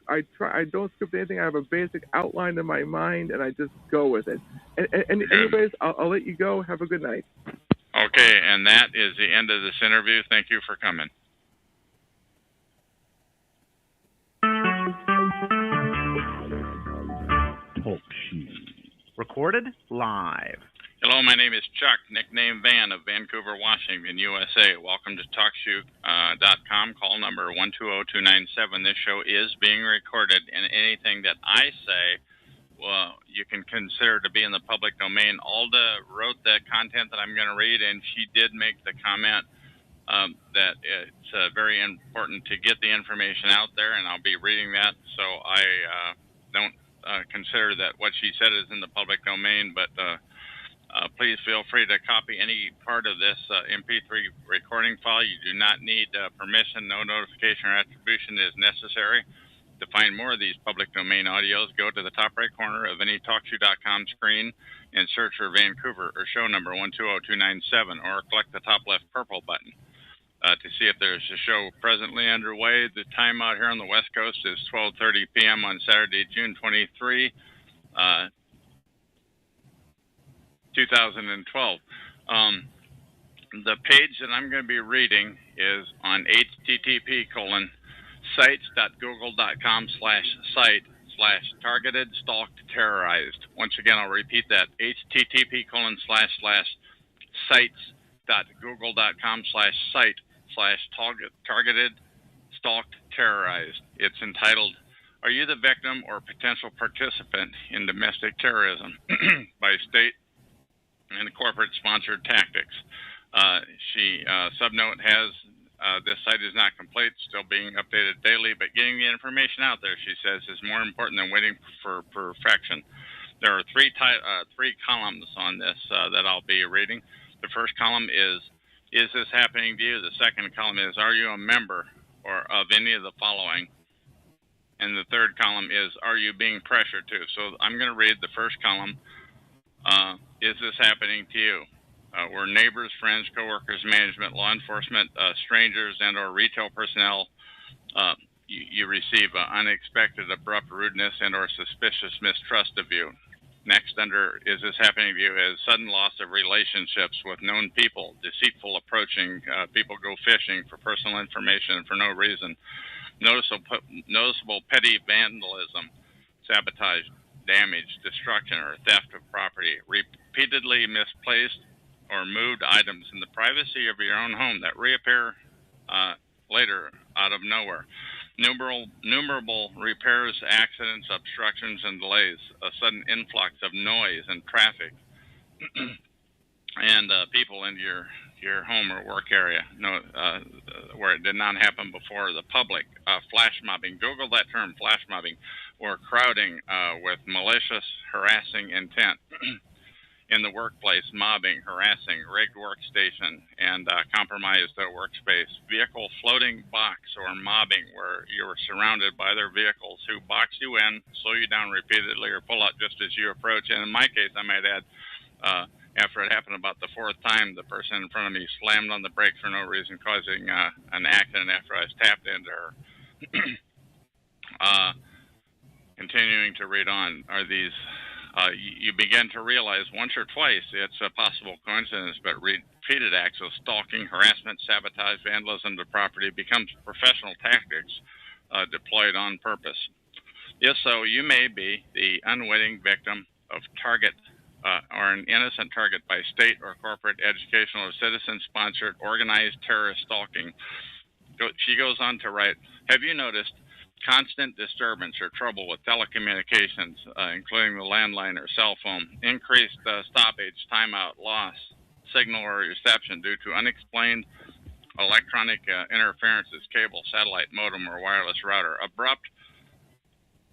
script anything. I have a basic outline in my mind, and I just go with it. And anyways, I'll let you go. Have a good night. Okay, and that is the end of this interview. Thank you for coming. Talk Shoe. Recorded live. Hello, my name is Chuck, nickname Van of Vancouver, Washington, USA. Welcome to TalkShoe.com, call number 120297. This show is being recorded, and anything that I say, well, you can consider to be in the public domain. Alda wrote the content that I'm going to read, and she did make the comment that it's very important to get the information out there, and I'll be reading that. So I don't consider that what she said is in the public domain, but please feel free to copy any part of this MP3 recording file. You do not need permission. No notification or attribution is necessary. To find more of these public domain audios, go to the top right corner of any TalkShoe.com screen and search for Vancouver or show number 120297, or click the top left purple button to see if there's a show presently underway. The time out here on the West Coast is 12:30 p.m. on Saturday, June 23, 2012. The page that I'm going to be reading is on http://sites.google.com/site/targeted stalked terrorized. Once again, I'll repeat that, http://sites.google.com/site/targeted stalked terrorized. It's entitled, "Are You the Victim or Potential Participant in Domestic Terrorism?" by state and corporate-sponsored tactics. Subnote has, this site is not complete, still being updated daily, but getting the information out there, she says, is more important than waiting for perfection. There are three columns on this that I'll be reading. The first column is this happening to you? The second column is, are you a member or of any of the following? And the third column is, are you being pressured to? So I'm going to read the first column. Is this happening to you? Were neighbors, friends, coworkers, management, law enforcement, strangers, and or retail personnel, you receive unexpected, abrupt rudeness and or suspicious mistrust of you. Next, under is this happening to you, is sudden loss of relationships with known people, deceitful approaching, people go fishing for personal information for no reason, noticeable petty vandalism, sabotage, damage, destruction, or theft of property, repeatedly misplaced or moved items in the privacy of your own home that reappear later out of nowhere. Numerable repairs, accidents, obstructions, and delays. A sudden influx of noise and traffic and people into your home or work area, where it did not happen before. The public, flash mobbing. Google that term, flash mobbing, or crowding with malicious, harassing intent. In the workplace, mobbing, harassing, rigged workstation, and compromised workspace. Vehicle floating box or mobbing, where you are surrounded by their vehicles who box you in, slow you down repeatedly, or pull out just as you approach. And in my case, I might add, after it happened about the fourth time, the person in front of me slammed on the brakes for no reason, causing an accident after I was tapped into her. Continuing to read on, are these... you begin to realize once or twice it's a possible coincidence, but repeated acts of stalking, harassment, sabotage, vandalism to property becomes professional tactics deployed on purpose. If so, you may be the unwitting victim of target or an innocent target by state or corporate, educational, or citizen-sponsored organized terrorist stalking. She goes on to write, have you noticed constant disturbance or trouble with telecommunications, including the landline or cell phone, increased stoppage, timeout, loss, signal or reception due to unexplained electronic interferences, cable, satellite, modem, or wireless router, abrupt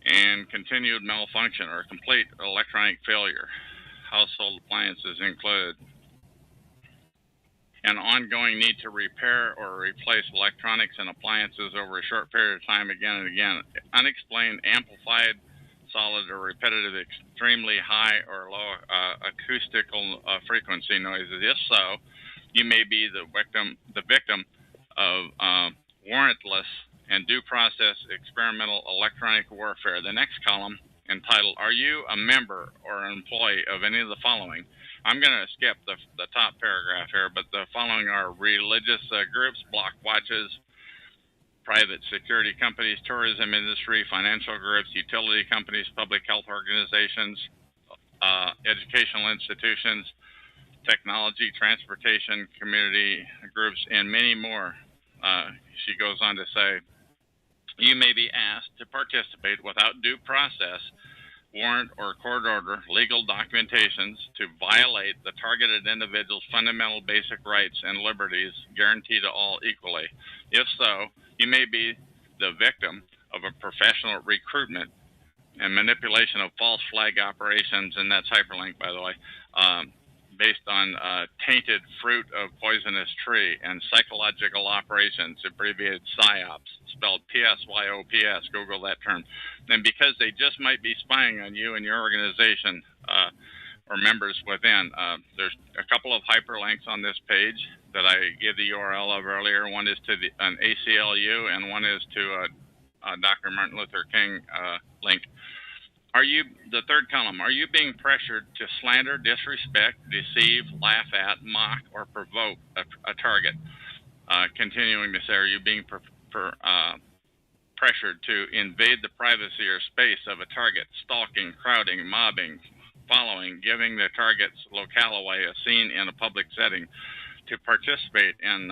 and continued malfunction or complete electronic failure, household appliances included, an ongoing need to repair or replace electronics and appliances over a short period of time again and again, unexplained amplified, solid, or repetitive, extremely high or low acoustical frequency noises. If so, you may be the victim of warrantless and due process experimental electronic warfare. The next column, entitled, are you a member or an employee of any of the following? I'm going to skip the top paragraph here, but the following are religious groups, block watches, private security companies, tourism industry, financial groups, utility companies, public health organizations, educational institutions, technology, transportation, community groups, and many more. She goes on to say, you may be asked to participate without due process, warrant, or court order, legal documentations to violate the targeted individual's fundamental basic rights and liberties guaranteed to all equally. If so, you may be the victim of a professional recruitment and manipulation of false flag operations, and that's hyperlink, by the way, based on tainted fruit of poisonous tree, and psychological operations, abbreviated PSYOPs, spelled PSYOPS, Google that term. And because they just might be spying on you and your organization or members within, there's a couple of hyperlinks on this page that I gave the URL of earlier. One is to an ACLU, and one is to a Dr. Martin Luther King link. Are you, the third column, are you being pressured to slander, disrespect, deceive, laugh at, mock, or provoke a target? Continuing to say, are you being pressured to invade the privacy or space of a target, stalking, crowding, mobbing, following, giving the target's locale away, a scene in a public setting, to participate in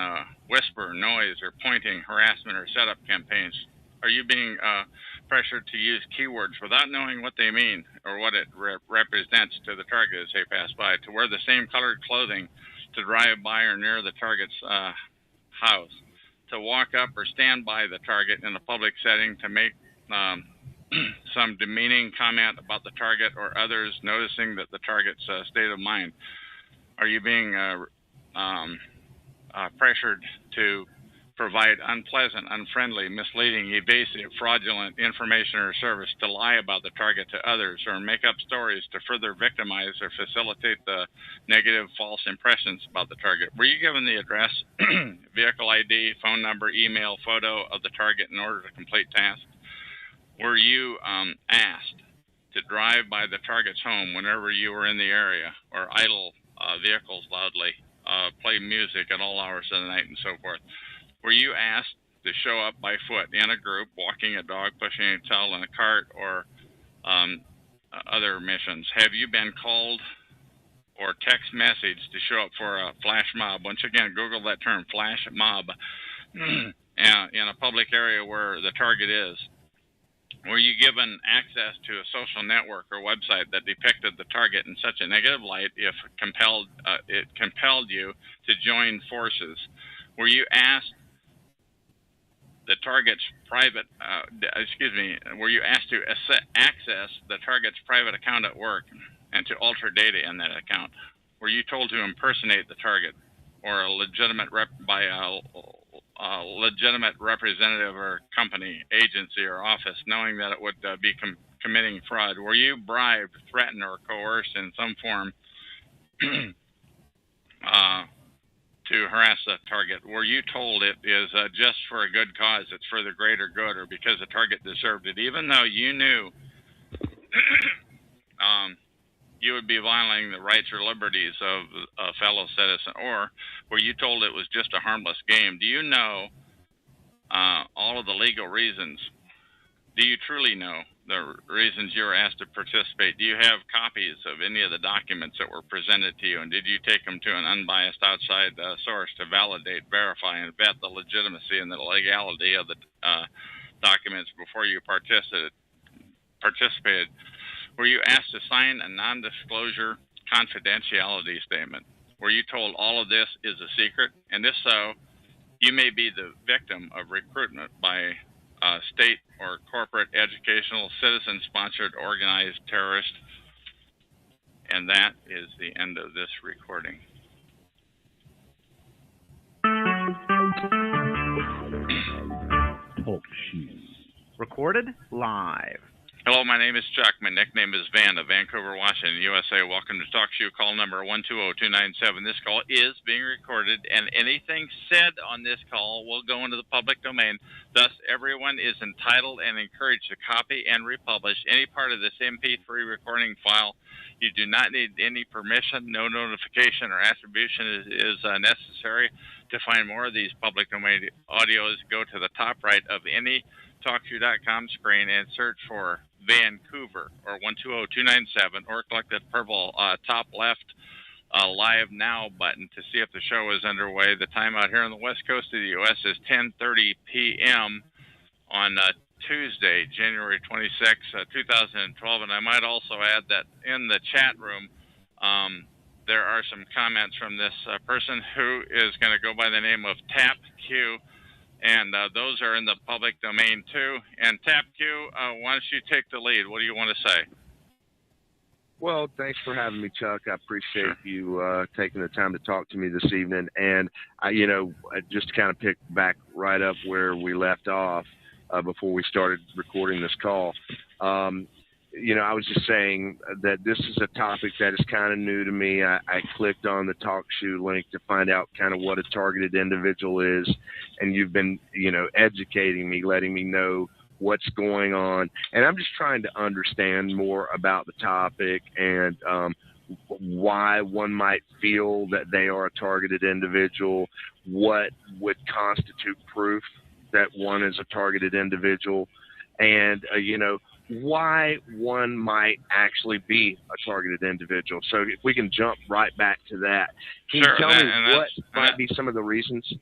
whisper, noise, or pointing, harassment, or setup campaigns? Are you being pressured to use keywords without knowing what they mean or what it represents to the target as they pass by, to wear the same colored clothing, to drive by or near the target's house, to walk up or stand by the target in a public setting, to make some demeaning comment about the target or others noticing that the target's state of mind? Are you being pressured to provide unpleasant, unfriendly, misleading, evasive, fraudulent information or service, to lie about the target to others, or make up stories to further victimize or facilitate the negative, false impressions about the target? Were you given the address, vehicle ID, phone number, email, photo of the target in order to complete tasks? Were you asked to drive by the target's home whenever you were in the area, or idle vehicles loudly, play music at all hours of the night, and so forth? Were you asked to show up by foot in a group, walking a dog, pushing a child in a cart, or other missions? Have you been called or text messaged to show up for a flash mob? Once again, Google that term, flash mob, in a public area where the target is. Were you given access to a social network or website that depicted the target in such a negative light it compelled you to join forces? Were you asked the target's private, were you asked to access the target's private account at work and to alter data in that account? Were you told to impersonate the target or a legitimate legitimate representative or company, agency, or office, knowing that it would be committing fraud? Were you bribed, threatened, or coerced in some form to harass the target? Were you told it is just for a good cause, it's for the greater good, or because the target deserved it, even though you knew you would be violating the rights or liberties of a fellow citizen? Or were you told it was just a harmless game? Do you know all of the legal reasons. Do you truly know the reasons you were asked to participate? Do you have copies of any of the documents that were presented to you? And did you take them to an unbiased outside source to validate, verify, and vet the legitimacy and the legality of the documents before you participated? Were you asked to sign a non-disclosure confidentiality statement? Were you told all of this is a secret? And if so, you may be the victim of recruitment by state or corporate, educational, citizen-sponsored, organized terrorist. And that is the end of this recording. Talk show. Recorded live. Hello, my name is Chuck. My nickname is Van of Vancouver, Washington, USA. Welcome to Talk Show call number 120297. This call is being recorded, and anything said on this call will go into the public domain. Thus, everyone is entitled and encouraged to copy and republish any part of this MP3 recording file. You do not need any permission. No notification or attribution is necessary. To find more of these public domain audios, go to the top right of any TalkShoe.com screen and search for Vancouver or 120297, or click the purple top left live now button to see if the show is underway. The time out here on the west coast of the U.S. is 10:30 p.m. on Tuesday, January 26, 2012. And I might also add that in the chat room, there are some comments from this person who is going to go by the name of TapQ. And those are in the public domain, too. And TapQ, why don't you take the lead? What do you want to say? Well, thanks for having me, Chuck. I appreciate you taking the time to talk to me this evening. And, I just to kind of pick back right up where we left off before we started recording this call. I was just saying that this is a topic that is kind of new to me. I clicked on the TalkShoe link to find out kind of what a targeted individual is, and you've been, educating me, letting me know what's going on, and I'm just trying to understand more about the topic and why one might feel that they are a targeted individual, what would constitute proof that one is a targeted individual, and, why one might actually be a targeted individual. So if we can jump right back to that. Can you tell me what might be some of the reasons?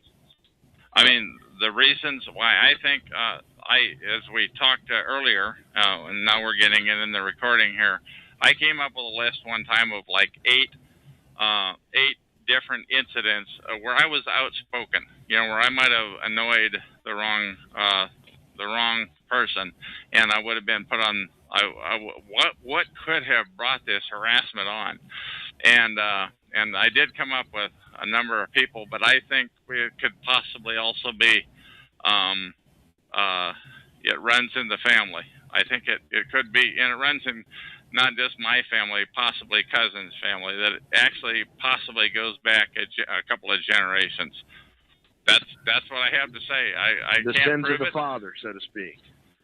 I mean, the reasons why I think, as we talked earlier, and now we're getting it in the recording here, I came up with a list one time of like eight different incidents where I was outspoken, where I might have annoyed the wrong person, and I would have been put on. What could have brought this harassment on? And I did come up with a number of people, but I think it could possibly also be it runs in the family. I think it could be, and it runs in not just my family, possibly cousin's family. That it actually possibly goes back a couple of generations. That's what I have to say. I the can't sins prove of the it. father, so to speak.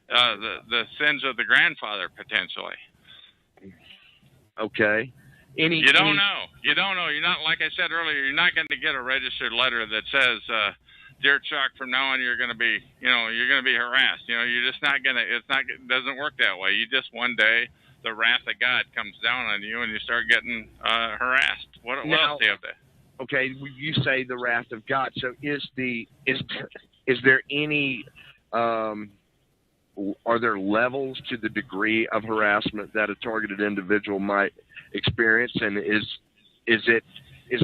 The sins of the grandfather, potentially. Okay. You don't know. You're not, like I said earlier, you're not going to get a registered letter that says, "Dear Chuck, from now on you're going to be, you're going to be harassed." You're just not going to. It doesn't work that way. You just one day the wrath of God comes down on you and you start getting harassed. What else do you have to? Okay, you say the wrath of God. So is there any are there levels to the degree of harassment that a targeted individual might experience, and is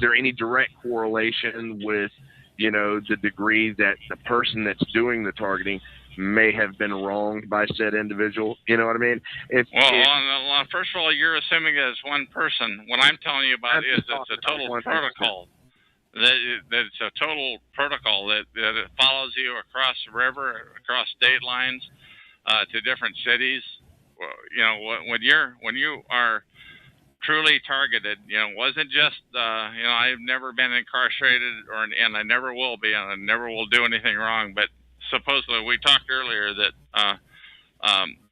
there any direct correlation with the degree that the person that's doing the targeting may have been wronged by said individual? You know what I mean? Well, first of all, you're assuming that it's one person. What I'm telling you about is it's a total protocol. That it's a total protocol that it follows you across the river, across state lines, to different cities. When you are truly targeted, it wasn't just I've never been incarcerated and I never will be, and I never will do anything wrong. But supposedly we talked earlier that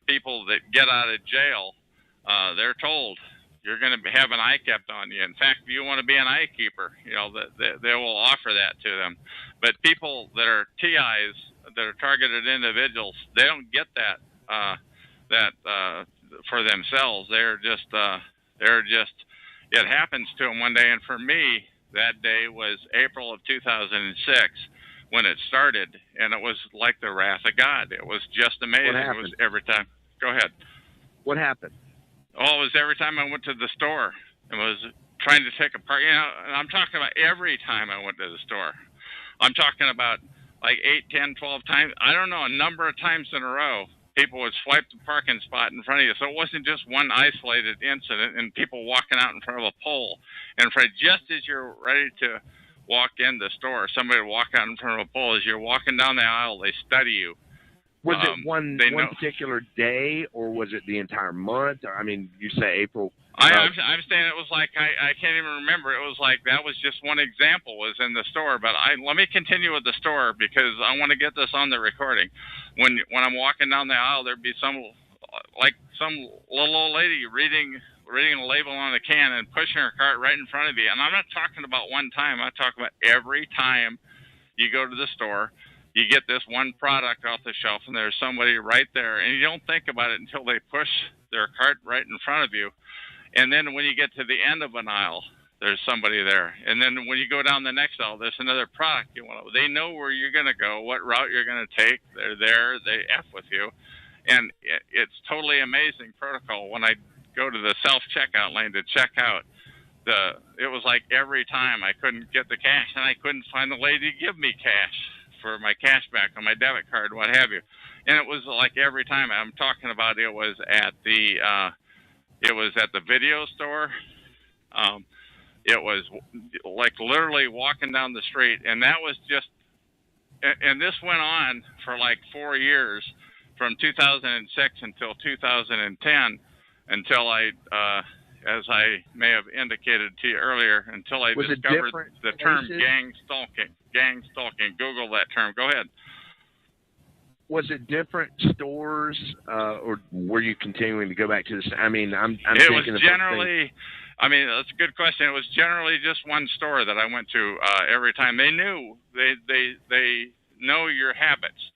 people that get out of jail, they're told you're going to have an eye kept on you. In fact, if you want to be an eye keeper, they will offer that to them. But people that are TIs, that are targeted individuals, they don't get that for themselves. They're just it happens to them one day. And for me, that day was April of 2006 when it started, and it was like the wrath of God. It was just amazing. It was every time. Go ahead. What happened? Oh, it was every time I went to the store. It was trying to take apart. And I'm talking about every time I went to the store. I'm talking about like 8, 10, 12 times. I don't know, a number of times in a row. People would swipe the parking spot in front of you. So it wasn't just one isolated incident and people walking out in front of a pole. And just as you're ready to walk in the store, somebody would walk out in front of a pole. As you're walking down the aisle, they study you. Was it one particular day, or was it the entire month? I mean, you say April. I'm saying it was like, I can't even remember. It was like, that was just one example was in the store. But let me continue with the store because I want to get this on the recording. When I'm walking down the aisle, there'd be some little old lady reading a label on a can and pushing her cart right in front of you. And I'm not talking about one time. I'm talking about every time you go to the store, you get this one product off the shelf and there's somebody right there. And you don't think about it until they push their cart right in front of you. And then when you get to the end of an aisle, there's somebody there. And then when you go down the next aisle, there's another product you want. They know where you're going to go, what route you're going to take. They're there. They F with you. And it's totally amazing protocol. When I go to the self-checkout lane to check out, it was like every time I couldn't get the cash, and I couldn't find the lady to give me cash for my cash back on my debit card, what have you. And it was like every time. I'm talking about it was at the video store. It was like literally walking down the street, and that was just, and this went on for like 4 years, from 2006 until 2010, until I, as I may have indicated to you earlier, until I discovered the term gang stalking. Gang stalking. Google that term. Go ahead. Was it different stores, or were you continuing to go back to this? I mean, I'm it thinking was generally. I mean, that's a good question. It was generally just one store that I went to every time. They knew they know your habits.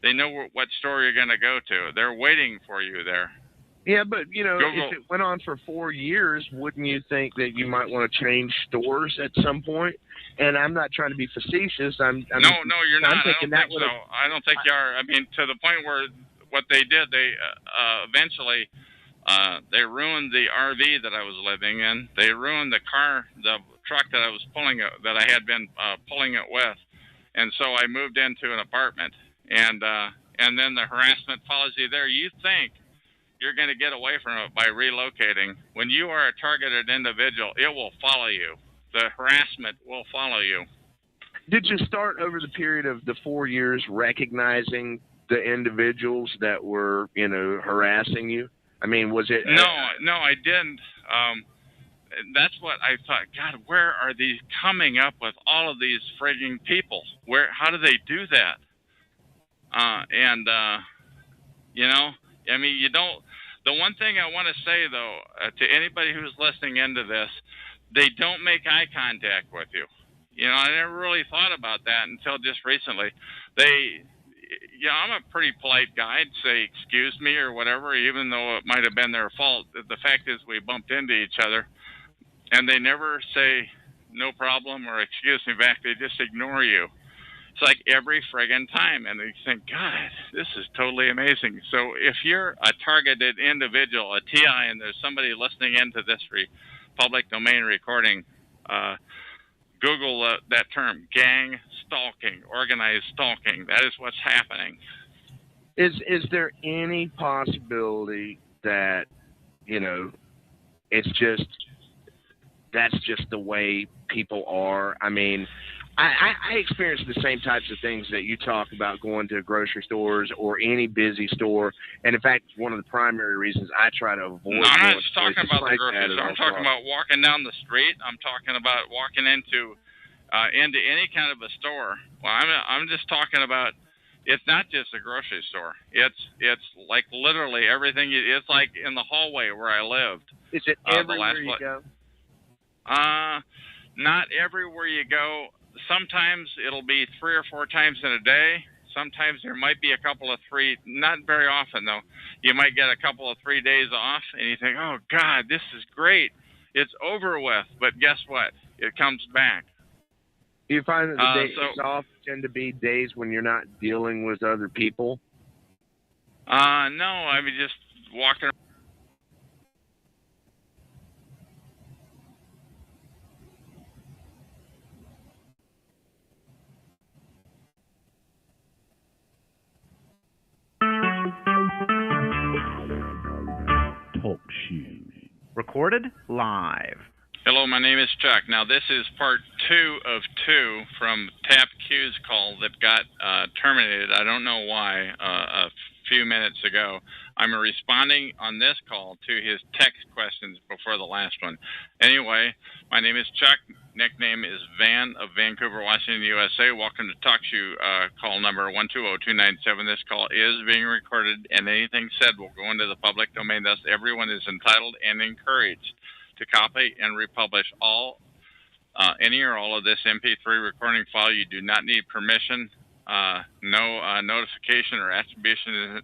They know what store you're going to go to. They're waiting for you there. Yeah, but if it went on for 4 years, wouldn't you think that you might want to change stores at some point? And I'm not trying to be facetious. No, you're not. I don't think so. I don't think you are. I mean, to the point where what they did, they eventually they ruined the RV that I was living in. They ruined the truck that I was pulling, that I had been pulling it with, and so I moved into an apartment. And then the harassment follows you there. You think you're going to get away from it by relocating. When you are a targeted individual, it will follow you. The harassment will follow you. Did you start over the period of the 4 years recognizing the individuals that were, harassing you? I mean, was it? No, I didn't. That's what I thought. God, where are these coming up with all of these frigging people? How do they do that? I mean, you don't. The one thing I want to say, though, to anybody who's listening into this, they don't make eye contact with you. I never really thought about that until just recently. I'm a pretty polite guy. I'd say, excuse me or whatever, even though it might have been their fault. The fact is we bumped into each other, and they never say no problem or excuse me back. They just ignore you. It's like every friggin' time, and you think, God, this is totally amazing. So if you're a targeted individual, a TI, and there's somebody listening into this public domain recording, Google that term, gang stalking, organized stalking. That is what's happening. Is there any possibility that, it's just, that's just the way people are? I mean, I experience the same types of things that you talk about going to grocery stores or any busy store. And in fact, one of the primary reasons I try to avoid. No, I'm not just talking about the grocery store. I'm talking about walking down the street. I'm talking about walking into any kind of a store. Well, I'm just talking about. It's not just a grocery store. It's like literally everything. It's like in the hallway where I lived. Is it everywhere you go? Not everywhere you go. Sometimes it'll be 3 or 4 times in a day. sometimes there might be a couple of three, not very often though, you might get a couple of 3 days off and you think, oh God, this is great. It's over with. But guess what? It comes back. Do you find that the days so- off tend to be days when you're not dealing with other people? No, I mean, just walking Talk shoes. Recorded live. Hello, my name is Chuck. Now, this is part 2 of 2 from Tap Q's call that got terminated. I don't know why a few minutes ago. I'm responding on this call to his text questions before the last one. Anyway, my name is Chuck. Nickname is Van of Vancouver, Washington, USA. Welcome to TalkShoe call number 120297. This call is being recorded, and anything said will go into the public domain. Thus, everyone is entitled and encouraged to copy and republish any or all of this MP3 recording file. You do not need permission. No notification or attribution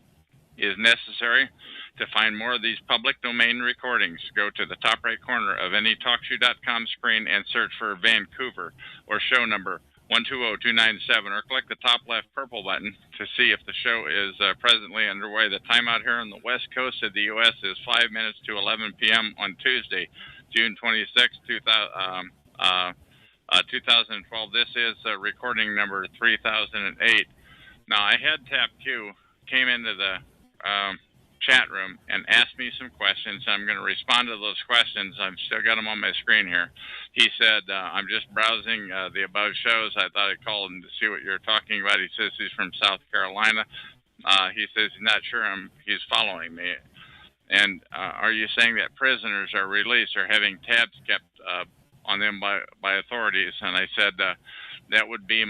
is necessary. To find more of these public domain recordings, go to the top right corner of any TalkShoe.com screen and search for Vancouver or show number 120297, or click the top left purple button to see if the show is presently underway. The time out here on the west coast of the U.S. is 5 minutes to 11 p.m. on Tuesday, June 26, 2012. This is recording number 3008. Now, I had Tap Q came into the chat room and asked me some questions. I'm going to respond to those questions. I've still got them on my screen here. He said, I'm just browsing the above shows. I thought I'd call him to see what you're talking about. He says he's from South Carolina. He says he's not sure he's following me. And are you saying that prisoners are released or having tabs kept on them by authorities? And I said, that would be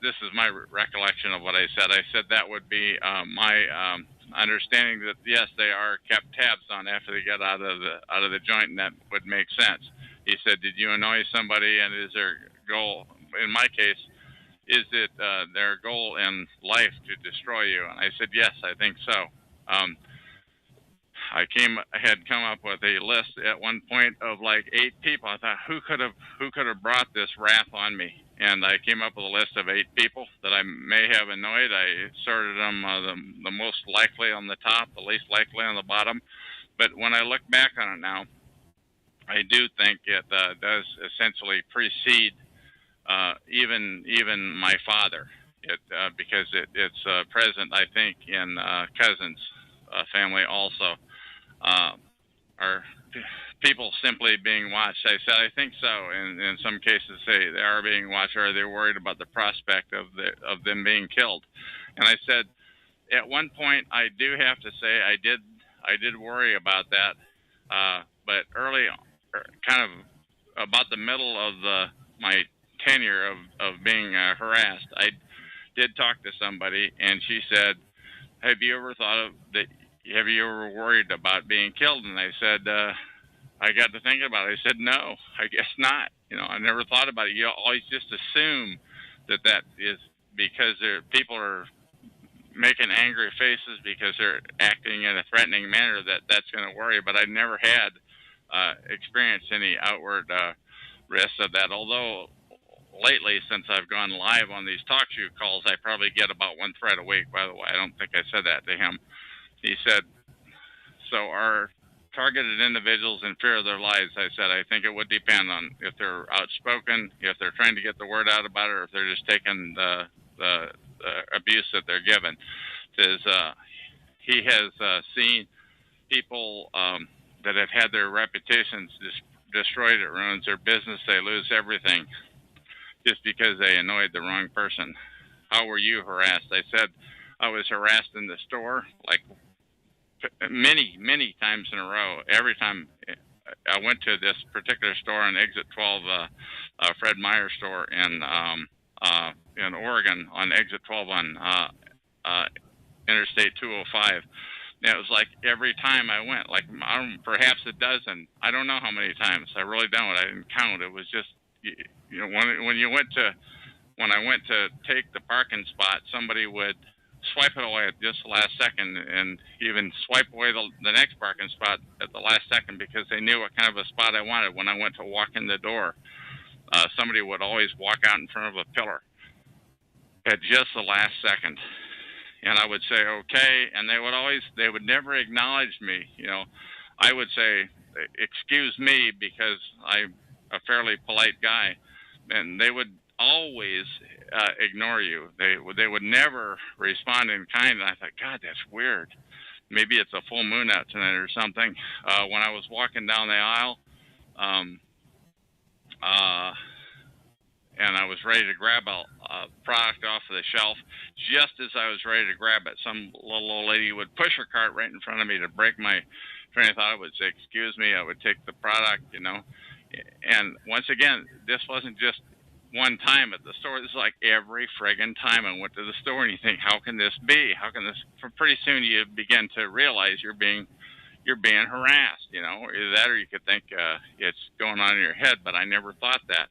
this is my recollection of what I said. I said that would be my understanding that yes, they are kept tabs on after they get out of the joint, and that would make sense. He said, did you annoy somebody, and is their goal, in my case, is it their goal in life to destroy you? And I said, yes, I think so. I had come up with a list at one point of like 8 people. I thought, who could have brought this wrath on me? And I came up with a list of 8 people that I may have annoyed. I sorted them the most likely on the top, the least likely on the bottom. But when I look back on it now, I do think it does essentially precede even my father. Because it's present, I think, in cousins' family also. Are people simply being watched? I said, I think so. And in some cases, say they are being watched, or they're worried about the prospect of them being killed. And I said, at one point, I do have to say I did worry about that. But early, kind of about the middle of my tenure of being harassed, I did talk to somebody, and she said, have you ever thought of that? Have you ever worried about being killed? And I said, I got to thinking about it. I said, no, I guess not. I never thought about it. You always just assume that is because people are making angry faces because they're acting in a threatening manner, that's going to worry. But I never had experienced any outward risks of that. Although lately, since I've gone live on these TalkShoe calls, I probably get about 1 threat a week, by the way. I don't think I said that to him. He said, so are targeted individuals in fear of their lives? I said, I think it would depend on if they're outspoken, if they're trying to get the word out about it, or if they're just taking the abuse that they're given. Says he has seen people that have had their reputations destroyed. It ruins their business. They lose everything just because they annoyed the wrong person. How were you harassed? I said, I was harassed in the store, like many times in a row. Every time I went to this particular store on Exit 12, Fred Meyer store in Oregon, on Exit 12 on Interstate 205. And it was like every time I went, like perhaps a dozen. I don't know how many times. I really don't. I didn't count. It was just, when you went to when I went to take the parking spot, somebody would swipe it away at just the last second, and even swipe away the next parking spot at the last second because they knew what kind of a spot I wanted. When I went to walk in the door, somebody would always walk out in front of a pillar at just the last second, and I would say okay, and they would never acknowledge me. You know, I would say excuse me because I'm a fairly polite guy, and they would always ignore you. They would never respond in kind, and I thought, God, that's weird. Maybe it's a full moon out tonight or something. When I was walking down the aisle, and I was ready to grab a product off of the shelf, just as I was ready to grab it, some little old lady would push her cart right in front of me to break my train of thought. I would say, excuse me, I would take the product, you know. And once again, this wasn't just one time at the store. This is like every friggin' time I went to the store, and you think, how can this be? How can this? Pretty soon you begin to realize you're being harassed, you know. Either that, or you could think it's going on in your head. But I never thought that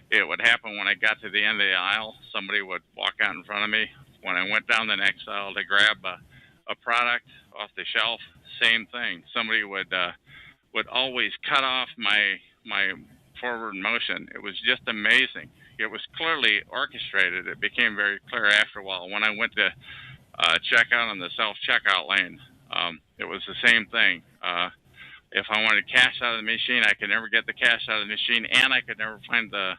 it would happen. When I got to the end of the aisle, somebody would walk out in front of me. When I went down the next aisle to grab a product off the shelf, same thing. Somebody would always cut off my forward motion. It was just amazing. It was clearly orchestrated. It became very clear after a while. When I went to check out on the self-checkout lane, it was the same thing. If I wanted cash out of the machine, I could never get the cash out of the machine, and I could never find the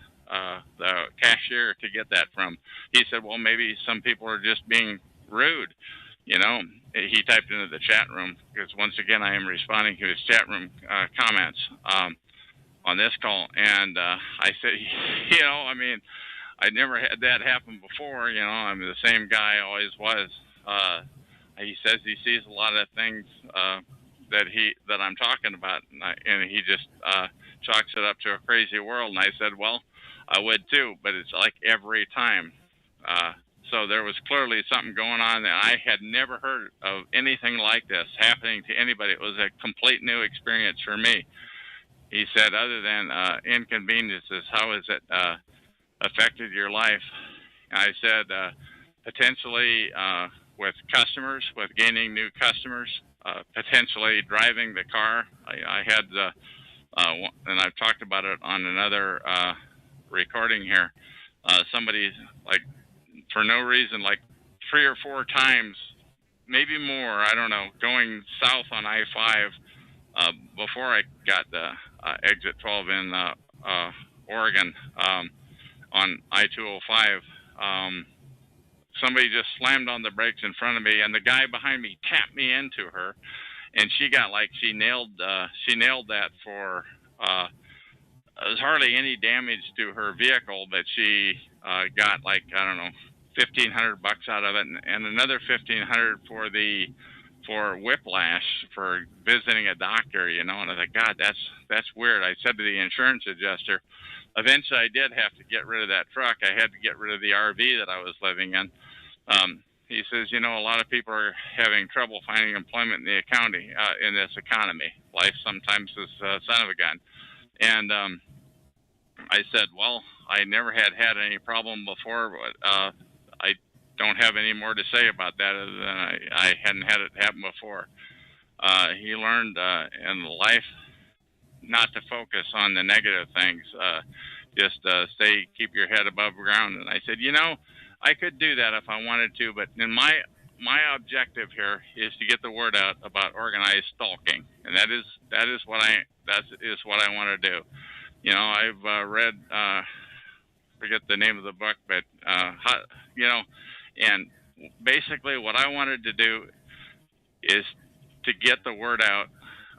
cashier to get that from. He said, well, maybe some people are just being rude. You know, he typed into the chat room, because once again, I am responding to his chat room comments on this call. And I said, you know, I mean, I never had that happen before. You know, I'm the same guy I always was. He says he sees a lot of things that I'm talking about, and he just chalks it up to a crazy world. And I said, well, I would too, but it's like every time. So there was clearly something going on that I had never heard of anything like this happening to anybody. It was a complete new experience for me. He said, other than inconveniences, how has it affected your life? And I said, potentially with customers, with gaining new customers, potentially driving the car. I had, and I've talked about it on another recording here, somebody, like, for no reason, like 3 or 4 times, maybe more, I don't know, going south on I-5 before I got the exit 12 in Oregon on I-205. Somebody just slammed on the brakes in front of me, and the guy behind me tapped me into her, and she got like she nailed that for. There was hardly any damage to her vehicle, but she got, like, I don't know, $1,500 out of it, and another $1,500 for whiplash for visiting a doctor, you know. And I thought, God, that's weird. I said to the insurance adjuster, eventually I did have to get rid of that truck. I had to get rid of the RV that I was living in. He says, you know, a lot of people are having trouble finding employment in the economy, in this economy. Life sometimes is a son of a gun. And I said, well, I never had any problem before, but I don't have any more to say about that other than I hadn't had it happen before. He learned in life not to focus on the negative things. Just keep your head above ground. And I said, you know, I could do that if I wanted to, but in my objective here is to get the word out about organized stalking, and that is what I want to do. You know, I've read, forget the name of the book, but you know, and basically what I wanted to do is to get the word out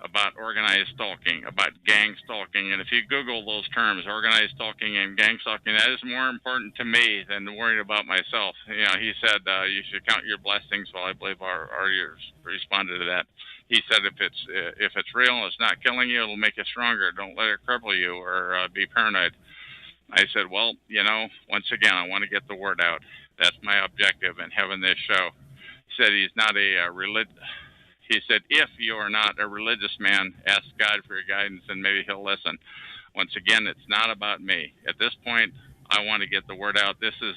about organized stalking, about gang stalking. And if you Google those terms, organized stalking and gang stalking, that is more important to me than worrying about myself. You know, he said you should count your blessings. Well, I believe our ears responded to that. He said if it's real and it's not killing you, it'll make you stronger. Don't let it cripple you or be paranoid. I said, well, you know, once again, I want to get the word out. That's my objective in having this show. He said he's not a He said, if you are not a religious man, ask God for your guidance and maybe he'll listen. Once again, it's not about me. At this point, I want to get the word out. This is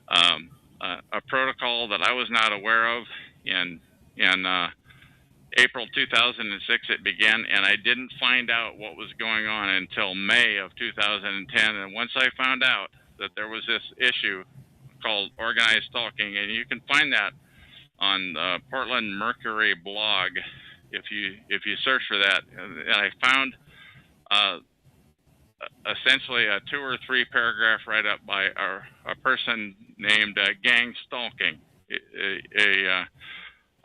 uh, a protocol that I was not aware of. In April 2006 it began, and I didn't find out what was going on until May of 2010. And once I found out that there was this issue called organized stalking, and you can find that on the Portland Mercury blog if you search for that. And I found essentially a 2 or 3 paragraph write up by a person named Gang Stalking,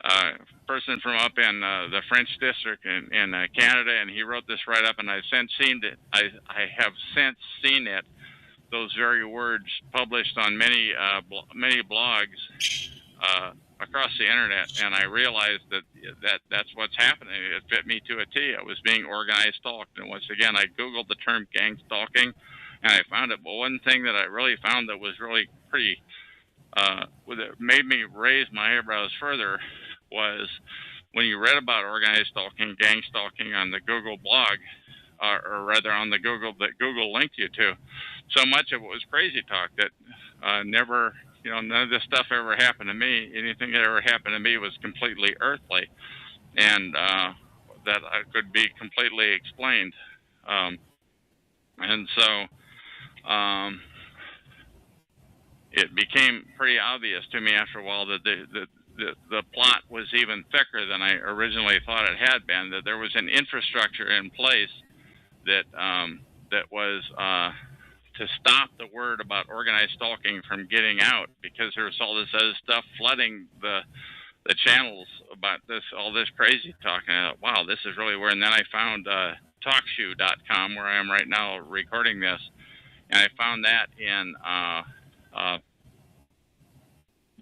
a person from up in the French district in Canada, and he wrote this write up, and I have since seen it, those very words published on many blogs across the internet, and I realized that's what's happening. It fit me to a T. I was being organized stalked, and once again, I Googled the term gang stalking, and I found it. But one thing that I really found that was really pretty, that made me raise my eyebrows further, was when you read about organized stalking, gang stalking on the Google blog, or rather on the that Google linked you to, so much of it was crazy talk that never. None of this stuff ever happened to me. Anything that ever happened to me was completely earthly, and that could be completely explained. And so it became pretty obvious to me after a while that the plot was even thicker than I originally thought it had been. That there was an infrastructure in place that was to stop the word about organized stalking from getting out, because there was all this other stuff flooding the channels about all this crazy talk. And I thought, wow, this is really weird. And then I found TalkShoe.com, where I am right now recording this, and I found that in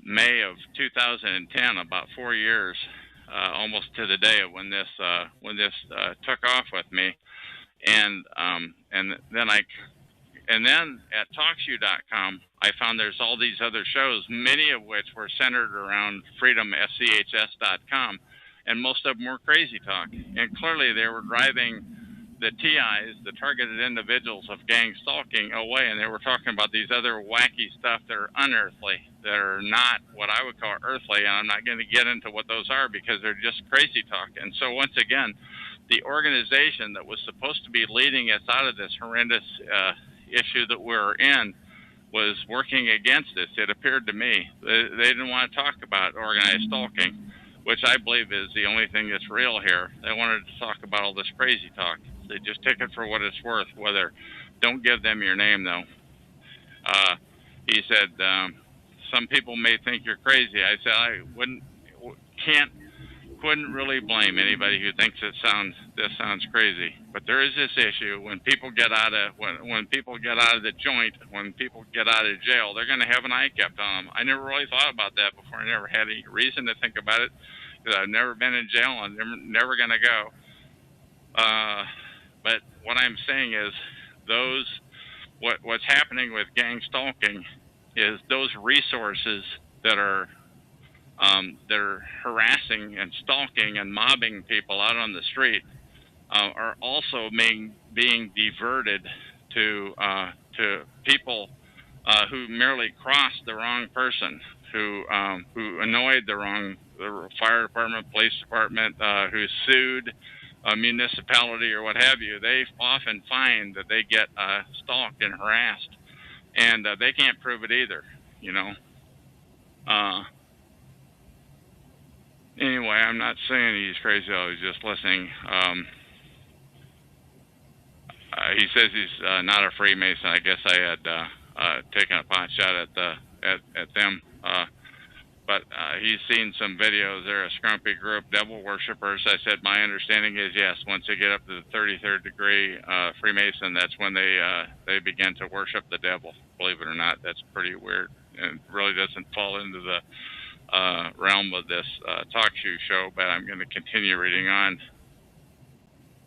May of 2010, about 4 years, almost to the day of when this took off with me, and then at TalkShoe.com, I found there's all these other shows, many of which were centered around freedomschs.com, and most of them were crazy talk. And clearly they were driving the TIs, the targeted individuals of gang stalking, away, and they were talking about these other wacky stuff that are unearthly, that are not what I would call earthly, and I'm not going to get into what those are because they're just crazy talk. And so once again, the organization that was supposed to be leading us out of this horrendous issue that we're in was working against us. It appeared to me they didn't want to talk about organized stalking, which I believe is the only thing that's real here. They wanted to talk about all this crazy talk. They just take it for what it's worth. Don't give them your name though. He said some people may think you're crazy. I said couldn't really blame anybody who thinks this sounds crazy. But there is this issue when people get out of when people get out of the joint, when people get out of jail, they're going to have an eye kept on them. I never really thought about that before. I never had any reason to think about it because I've never been in jail and I'm never going to go. But what I'm saying is what's happening with gang stalking is those resources that are harassing and stalking and mobbing people out on the street are also being diverted to people who merely crossed the wrong person, who annoyed the fire department, police department, who sued a municipality or what have you. They often find that they get stalked and harassed, and they can't prove it either. Anyway, I'm not saying he's crazy. I was just listening. He says he's not a Freemason. I guess I had taken a pot shot at them. But he's seen some videos. They're a scrumpy group, devil worshippers. I said my understanding is yes. Once they get up to the 33rd degree Freemason, that's when they begin to worship the devil. Believe it or not, that's pretty weird, and really doesn't fall into the realm of this talk show, but I'm going to continue reading on.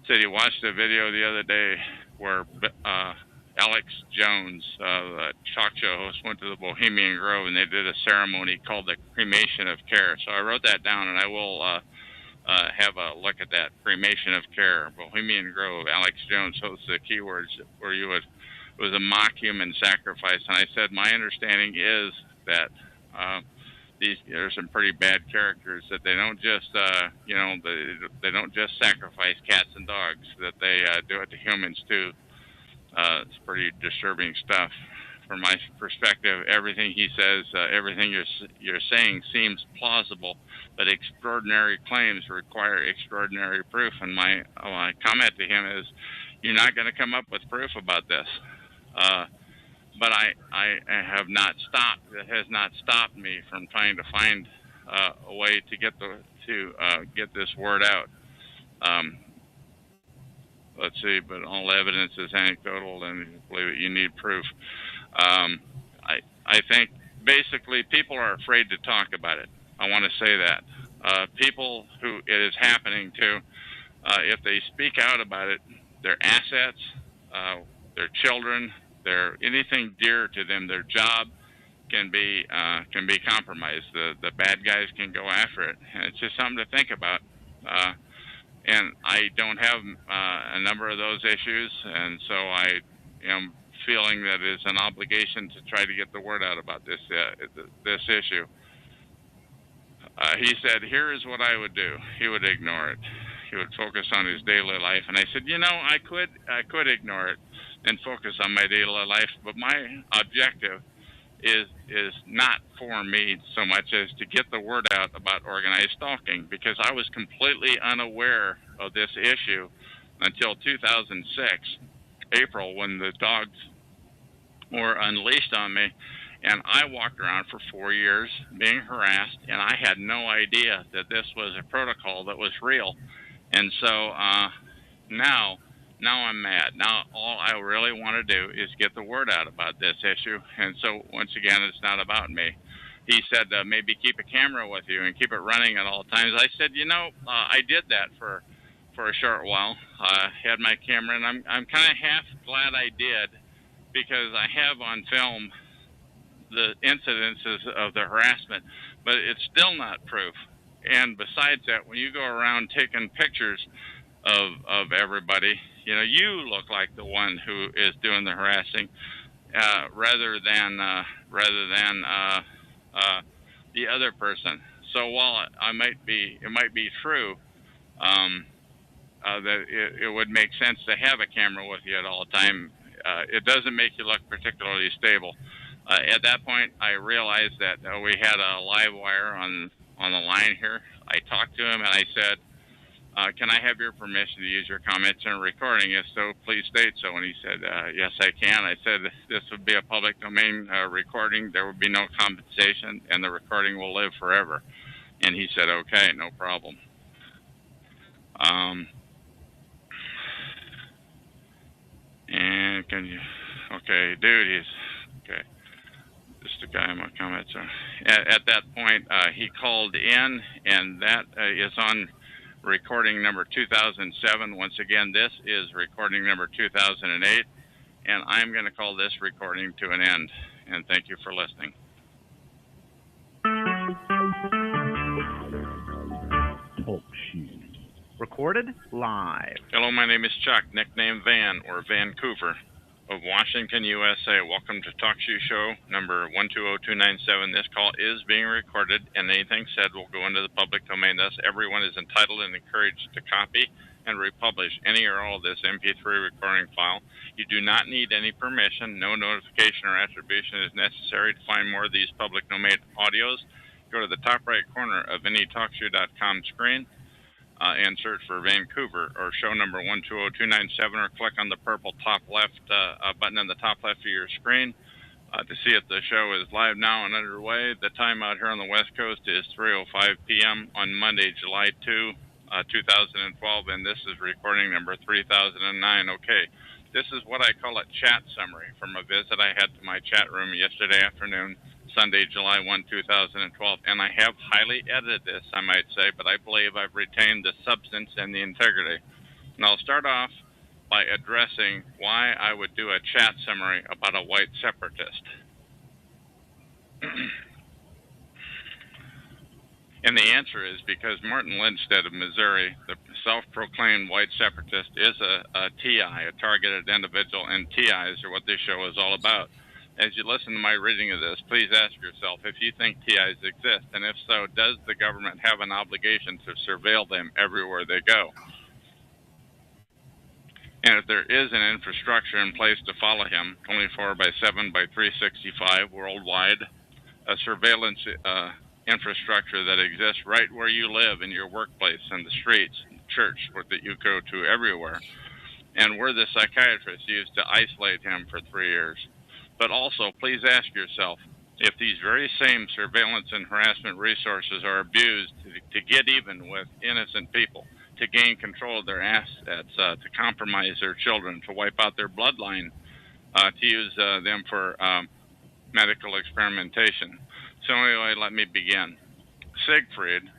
Said he watched a video the other day where Alex Jones, the talk show host, went to the Bohemian Grove and they did a ceremony called the cremation of care. So I wrote that down, and I will have a look at that. Cremation of Care, Bohemian Grove, Alex Jones hosts the keywords where you would, it was a mock human sacrifice. And I said, my understanding is that there's some pretty bad characters, that they don't just, they don't just sacrifice cats and dogs, that they do it to humans too. It's pretty disturbing stuff. From my perspective, everything he says, everything you're saying seems plausible, but extraordinary claims require extraordinary proof. And my comment to him is, you're not going to come up with proof about this. But I have not stopped. It has not stopped me from trying to find a way to get this word out. Let's see, but all evidence is anecdotal, and if you believe it, you need proof. I think basically people are afraid to talk about it. I want to say that. People who it is happening to, if they speak out about it, their assets, their children, anything dear to them, their job can be compromised. The bad guys can go after it, and it's just something to think about. And I don't have a number of those issues, and so I am feeling that it's an obligation to try to get the word out about this issue. He said, here is what I would do. He would ignore it. He would focus on his daily life. And I said, I could ignore it and focus on my daily life, but my objective is not for me so much as to get the word out about organized stalking, because I was completely unaware of this issue until 2006, April, when the dogs were unleashed on me. And I walked around for 4 years being harassed, and I had no idea that this was a protocol that was real. And so now I'm mad. Now all I really want to do is get the word out about this issue. And so once again, it's not about me. He said, maybe keep a camera with you and keep it running at all times. I said, I did that for a short while. I had my camera, and I'm kind of half glad I did, because I have on film the incidences of the harassment, but it's still not proof. And besides that, when you go around taking pictures of everybody, you look like the one who is doing the harassing, rather than the other person. So while it might be true that it would make sense to have a camera with you at all time, it doesn't make you look particularly stable. At that point, I realized that we had a live wire on the line here. I talked to him and I said, can I have your permission to use your comments in a recording? If so, please state so. And he said, yes, I can. I said, this would be a public domain recording. There would be no compensation, and the recording will live forever. And he said, okay, no problem. And okay, dude, okay. Just a guy in my comments. At that point, he called in, and that is on recording number 2007. Once again, this is recording number 2008, and I'm going to call this recording to an end. And thank you for listening. Talk shoe. Recorded live. Hello, my name is Chuck, nickname Van, or Vancouver, of Washington, USA. Welcome to Talk Show number 120297. This call is being recorded, and anything said will go into the public domain. Thus, everyone is entitled and encouraged to copy and republish any or all of this MP3 recording file. You do not need any permission. No notification or attribution is necessary. To find more of these public domain audios, go to the top right corner of any TalkShoe.com screen and search for Vancouver or show number 120297, or click on the purple top left button in the top left of your screen to see if the show is live now and underway. The time out here on the West Coast is 3:05 p.m. on Monday, July 2, 2012, and this is recording number 3009. Okay, this is what I call a chat summary from a visit I had to my chat room yesterday afternoon, Sunday, July 1, 2012, and I have highly edited this, I might say, but I believe I've retained the substance and the integrity. And I'll start off by addressing why I would do a chat summary about a white separatist. And the answer is because Martin Lindstedt of Missouri, the self-proclaimed white separatist, is a TI, a targeted individual, and TIs are what this show is all about. As you listen to my reading of this, please ask yourself if you think TIs exist, and if so, does the government have an obligation to surveil them everywhere they go? And if there is an infrastructure in place to follow him 24/7 by 365 worldwide, a surveillance infrastructure that exists right where you live, in your workplace, in the streets, church, that you go to everywhere, and where the psychiatrist used to isolate him for 3 years. But also, please ask yourself if these very same surveillance and harassment resources are abused to get even with innocent people, to gain control of their assets, to compromise their children, to wipe out their bloodline, to use them for medical experimentation. So anyway, let me begin. Siegfried,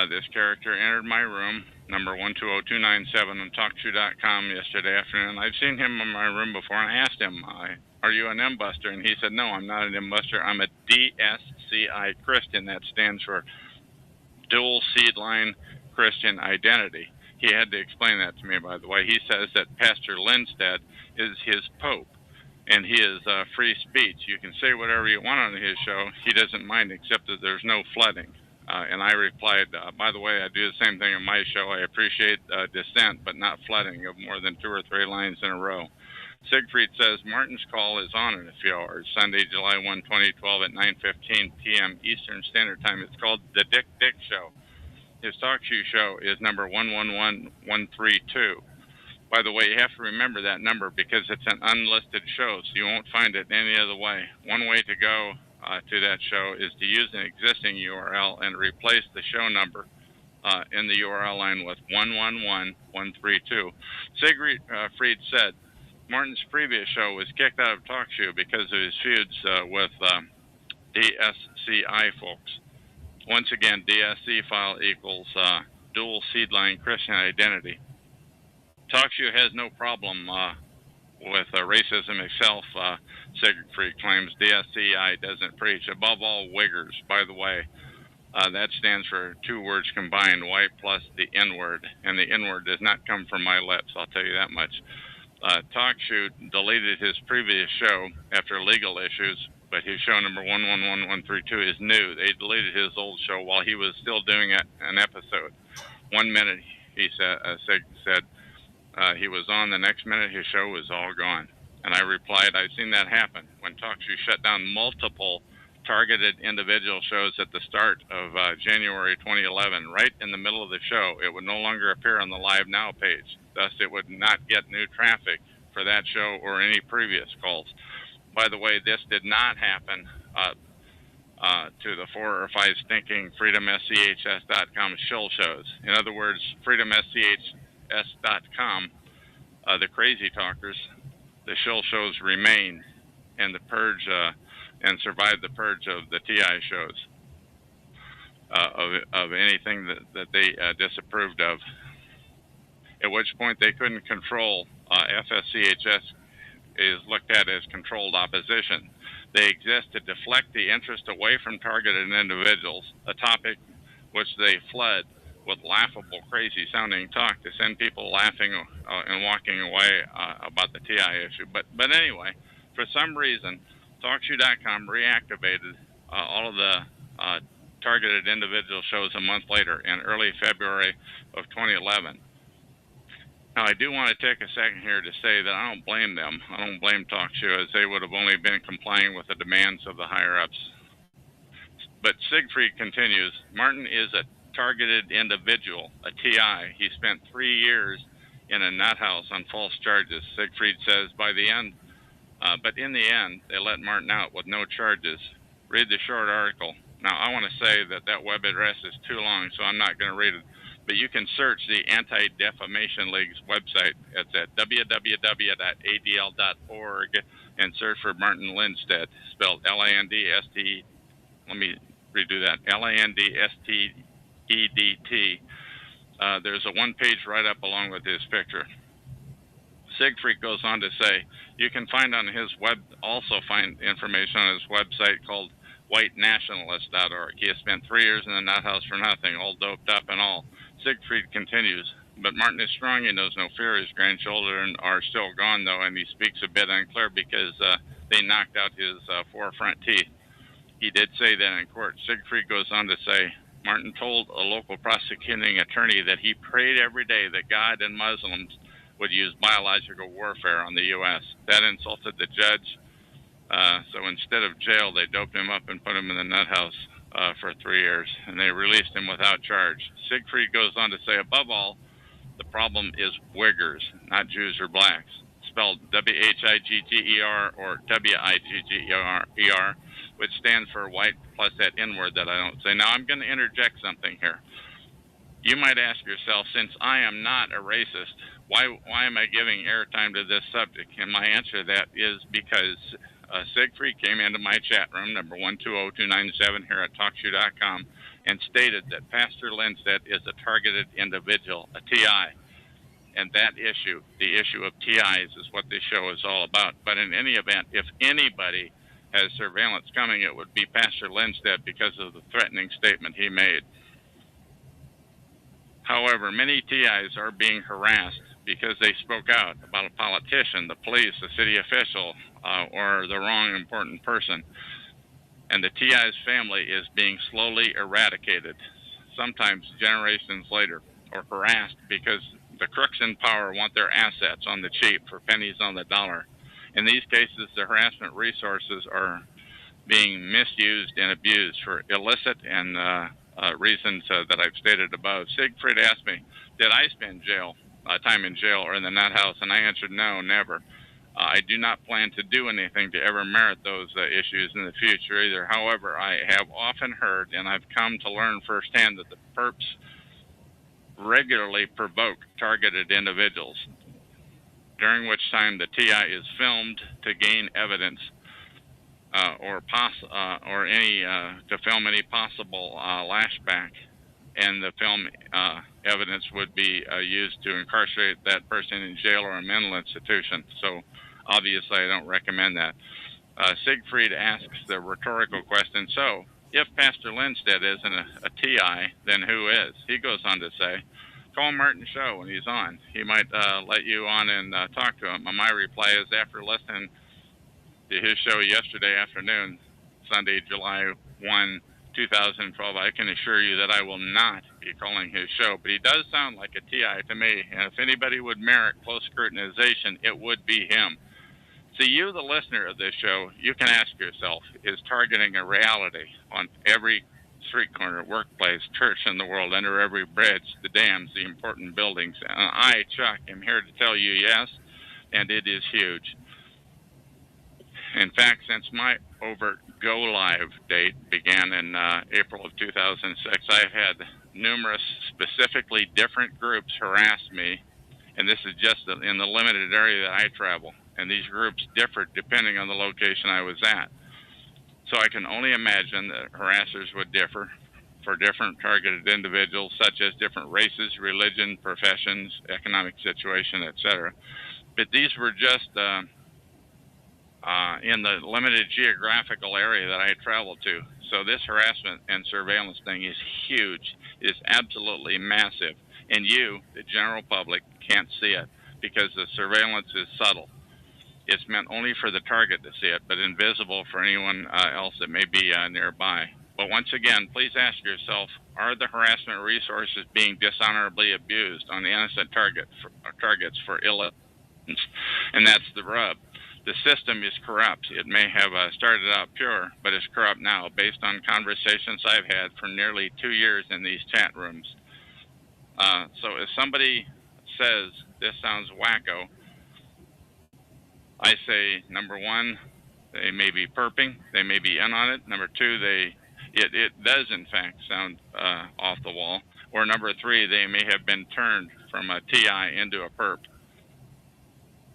this character, entered my room, number 120297 on TalkShoe.com yesterday afternoon. I've seen him in my room before, and I asked him, are you an M-Buster? And he said, no, I'm not an M-Buster. I'm a DSCI Christian. That stands for Dual Seed Line Christian Identity. He had to explain that to me, by the way. He says that Pastor Lindstedt is his pope, and he is free speech. You can say whatever you want on his show. He doesn't mind, except that there's no flooding. And I replied, by the way, I do the same thing on my show. I appreciate dissent, but not flooding of more than 2 or 3 lines in a row. Siegfried says, Martin's call is on in a few hours, Sunday, July 1, 2012 at 9:15 p.m. Eastern Standard Time. It's called The Dick Show. His talk show is number 111132. By the way, you have to remember that number because it's an unlisted show, so you won't find it any other way. One way to go to that show is to use an existing URL and replace the show number in the URL line with 111132. Siegfried said Martin's previous show was kicked out of TalkShoe because of his feuds with DSCI folks. Once again, DSC file equals dual seed line Christian identity. TalkShoe has no problem with racism itself, Siegfried claims. DSCI doesn't preach. Above all, Wiggers, by the way. That stands for 2 words combined, white plus the N-word. And the N-word does not come from my lips, I'll tell you that much. TalkShoe deleted his previous show after legal issues, but his show number 111132 is new. They deleted his old show while he was still doing an episode. 1 minute, he said, he was on, the next minute his show was all gone. And I replied, I've seen that happen when TalkShoe shut down multiple targeted individual shows at the start of January 2011. Right in the middle of the show, it would no longer appear on the Live Now page. Thus, it would not get new traffic for that show or any previous calls. By the way, this did not happen to the 4 or 5 stinking FreedomSCHS.com shill shows. In other words, FreedomSCHS.com, the crazy talkers, the shill shows remain, and the purge and survive the purge of the TI shows of anything that they disapproved of. At which point they couldn't control. FSCHS is looked at as controlled opposition. They exist to deflect the interest away from targeted individuals, a topic which they fled with laughable, crazy-sounding talk to send people laughing and walking away about the TI issue. But anyway, for some reason, TalkShoe.com reactivated all of the targeted individual shows a month later in early February of 2011. Now, I do want to take a second here to say that I don't blame them. I don't blame TalkShoe, as they would have only been complying with the demands of the higher-ups. But Siegfried continues, Martin is a targeted individual, a TI. He spent 3 years in a nut house on false charges. Siegfried says, but in the end, they let Martin out with no charges. Read the short article. Now, I want to say that web address is too long, so I'm not going to read it. But you can search the Anti-Defamation League's website. It's at www.adl.org and search for Martin Lindstedt, spelled L-A-N-D-S-T. Let me redo that. L-A-N-D-S-T-E-D-T. There's a one-page write-up along with his picture. Siegfried goes on to say, you can find information on his website called whitenationalist.org. He has spent 3 years in the nut house for nothing, all doped up and all. Siegfried continues, but Martin is strong. He knows no fear. His grandchildren are still gone, though, and he speaks a bit unclear because they knocked out his forefront teeth. He did say that in court. Siegfried goes on to say, Martin told a local prosecuting attorney that he prayed every day that God and Muslims would use biological warfare on the U.S. That insulted the judge. So instead of jail, they doped him up and put him in the nut house for 3 years, and they released him without charge. Siegfried goes on to say, above all, the problem is Uyghurs, not Jews or blacks, spelled W-H-I-G-G-E-R or W-I-G-G-E-R, which stands for white plus that N word that I don't say. Now, I'm going to interject something here. You might ask yourself, since I am not a racist, why am I giving airtime to this subject? And my answer to that is because Siegfried came into my chat room, number 120297 here at TalkShoe.com, and stated that Pastor Lindstedt is a targeted individual, a TI. And that issue, the issue of TIs, is what this show is all about. But in any event, if anybody has surveillance coming, it would be Pastor Lindstedt because of the threatening statement he made. However, many TIs are being harassed because they spoke out about a politician, the police, a city official, or the wrong important person. And the TI's family is being slowly eradicated, sometimes generations later, or harassed because the crooks in power want their assets on the cheap for pennies on the dollar. In these cases, the harassment resources are being misused and abused for illicit and reasons that I've stated above. Siegfried asked me, did I spend time in jail or in the nut house? And I answered, no, never. I do not plan to do anything to ever merit those issues in the future either. However, I have often heard, and I've come to learn firsthand, that the perps regularly provoke targeted individuals, during which time the TI is filmed to gain evidence to film any possible lashback, and the film evidence would be used to incarcerate that person in jail or a mental institution. So obviously I don't recommend that. Siegfried asks the rhetorical question, so if Pastor Lindstedt isn't a TI, then who is? He goes on to say, call Martin Show when he's on. He might let you on and talk to him. And my reply is, after listening to his show yesterday afternoon, Sunday, July 1, 2012, I can assure you that I will not be calling his show. But he does sound like a TI to me, and if anybody would merit close scrutinization, it would be him. See, you, the listener of this show, you can ask yourself, is targeting a reality on every street corner, workplace, church in the world, under every bridge, the dams, the important buildings? And I, Chuck, am here to tell you yes, and it is huge. In fact, since my overt go live date began in April of 2006, I've had numerous specifically different groups harass me, and this is just in the limited area that I travel. And these groups differed depending on the location I was at. So I can only imagine that harassers would differ for different targeted individuals, such as different races, religion, professions, economic situation, etc. But these were just in the limited geographical area that I traveled to. So this harassment and surveillance thing is huge. It's absolutely massive. And you, the general public, can't see it because the surveillance is subtle. It's meant only for the target to see it, but invisible for anyone else that may be nearby. But once again, please ask yourself, are the harassment resources being dishonorably abused on the innocent targets for illicit? And that's the rub. The system is corrupt. It may have started out pure, but it's corrupt now, based on conversations I've had for nearly 2 years in these chat rooms. So if somebody says this sounds wacko, I say, number one, they may be perping, they may be in on it. Number two, it does in fact sound off the wall. Or number three, they may have been turned from a TI into a perp.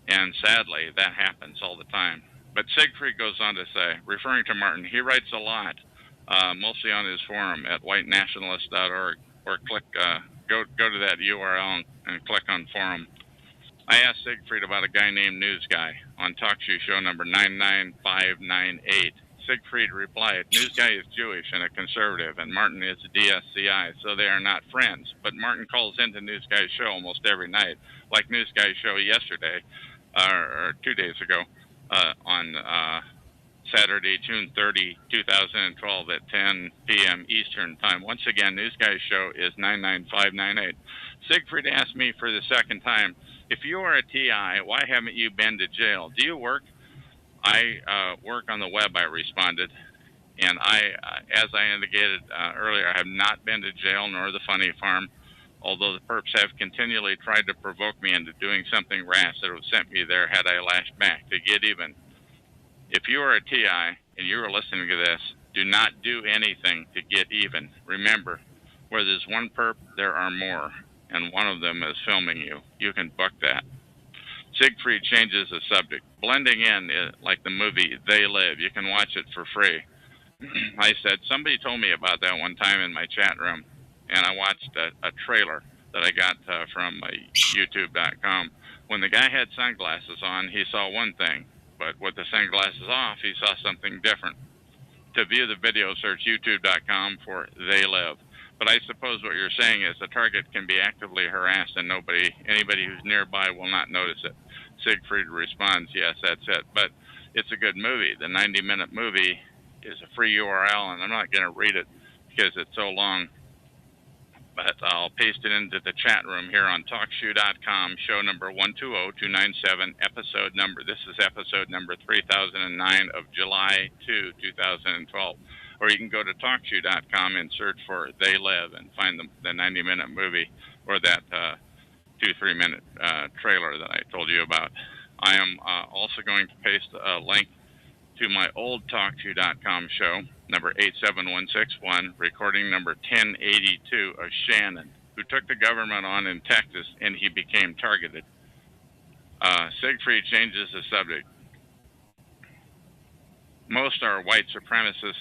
And sadly, that happens all the time. But Siegfried goes on to say, referring to Martin, he writes a lot, mostly on his forum at whitenationalist.org, or go to that URL and click on forum. I asked Siegfried about a guy named News Guy on TalkShoe show number 99598. Siegfried replied, "News guy is Jewish and a conservative, and Martin is a DSCI, so they are not friends. But Martin calls into News Guy's show almost every night, like News Guy's show yesterday, or 2 days ago, on Saturday, June 30, 2012 at 10 p.m. Eastern Time. Once again, News Guy's show is 99598. Siegfried asked me for the second time, if you are a TI, why haven't you been to jail? Do you work? I work on the web, I responded. And as I indicated earlier, I have not been to jail nor the funny farm, although the perps have continually tried to provoke me into doing something rash that would have sent me there had I lashed back to get even. If you are a TI and you are listening to this, do not do anything to get even. Remember, where there's one perp, there are more, and one of them is filming you. You can book that. Siegfried changes the subject. Blending in is like the movie They Live. You can watch it for free. I said, somebody told me about that one time in my chat room, and I watched a trailer that I got from YouTube.com. When the guy had sunglasses on, he saw one thing, but with the sunglasses off, he saw something different. To view the video, search YouTube.com for They Live. But I suppose what you're saying is the target can be actively harassed and anybody who's nearby will not notice it. Siegfried responds, yes, that's it. But it's a good movie. The 90-minute movie is a free URL, and I'm not going to read it because it's so long. But I'll paste it into the chat room here on TalkShoe.com, show number 120297, this is episode number 3009 of July 2, 2012. Or you can go to TalkShoe.com and search for They Live and find the 90-minute movie or that 2-3 minute trailer that I told you about. I am also going to paste a link to my old TalkShoe.com show, number 87161, recording number 1082 of Shannon, who took the government on in Texas and he became targeted. Siegfried changes the subject. Most white supremacists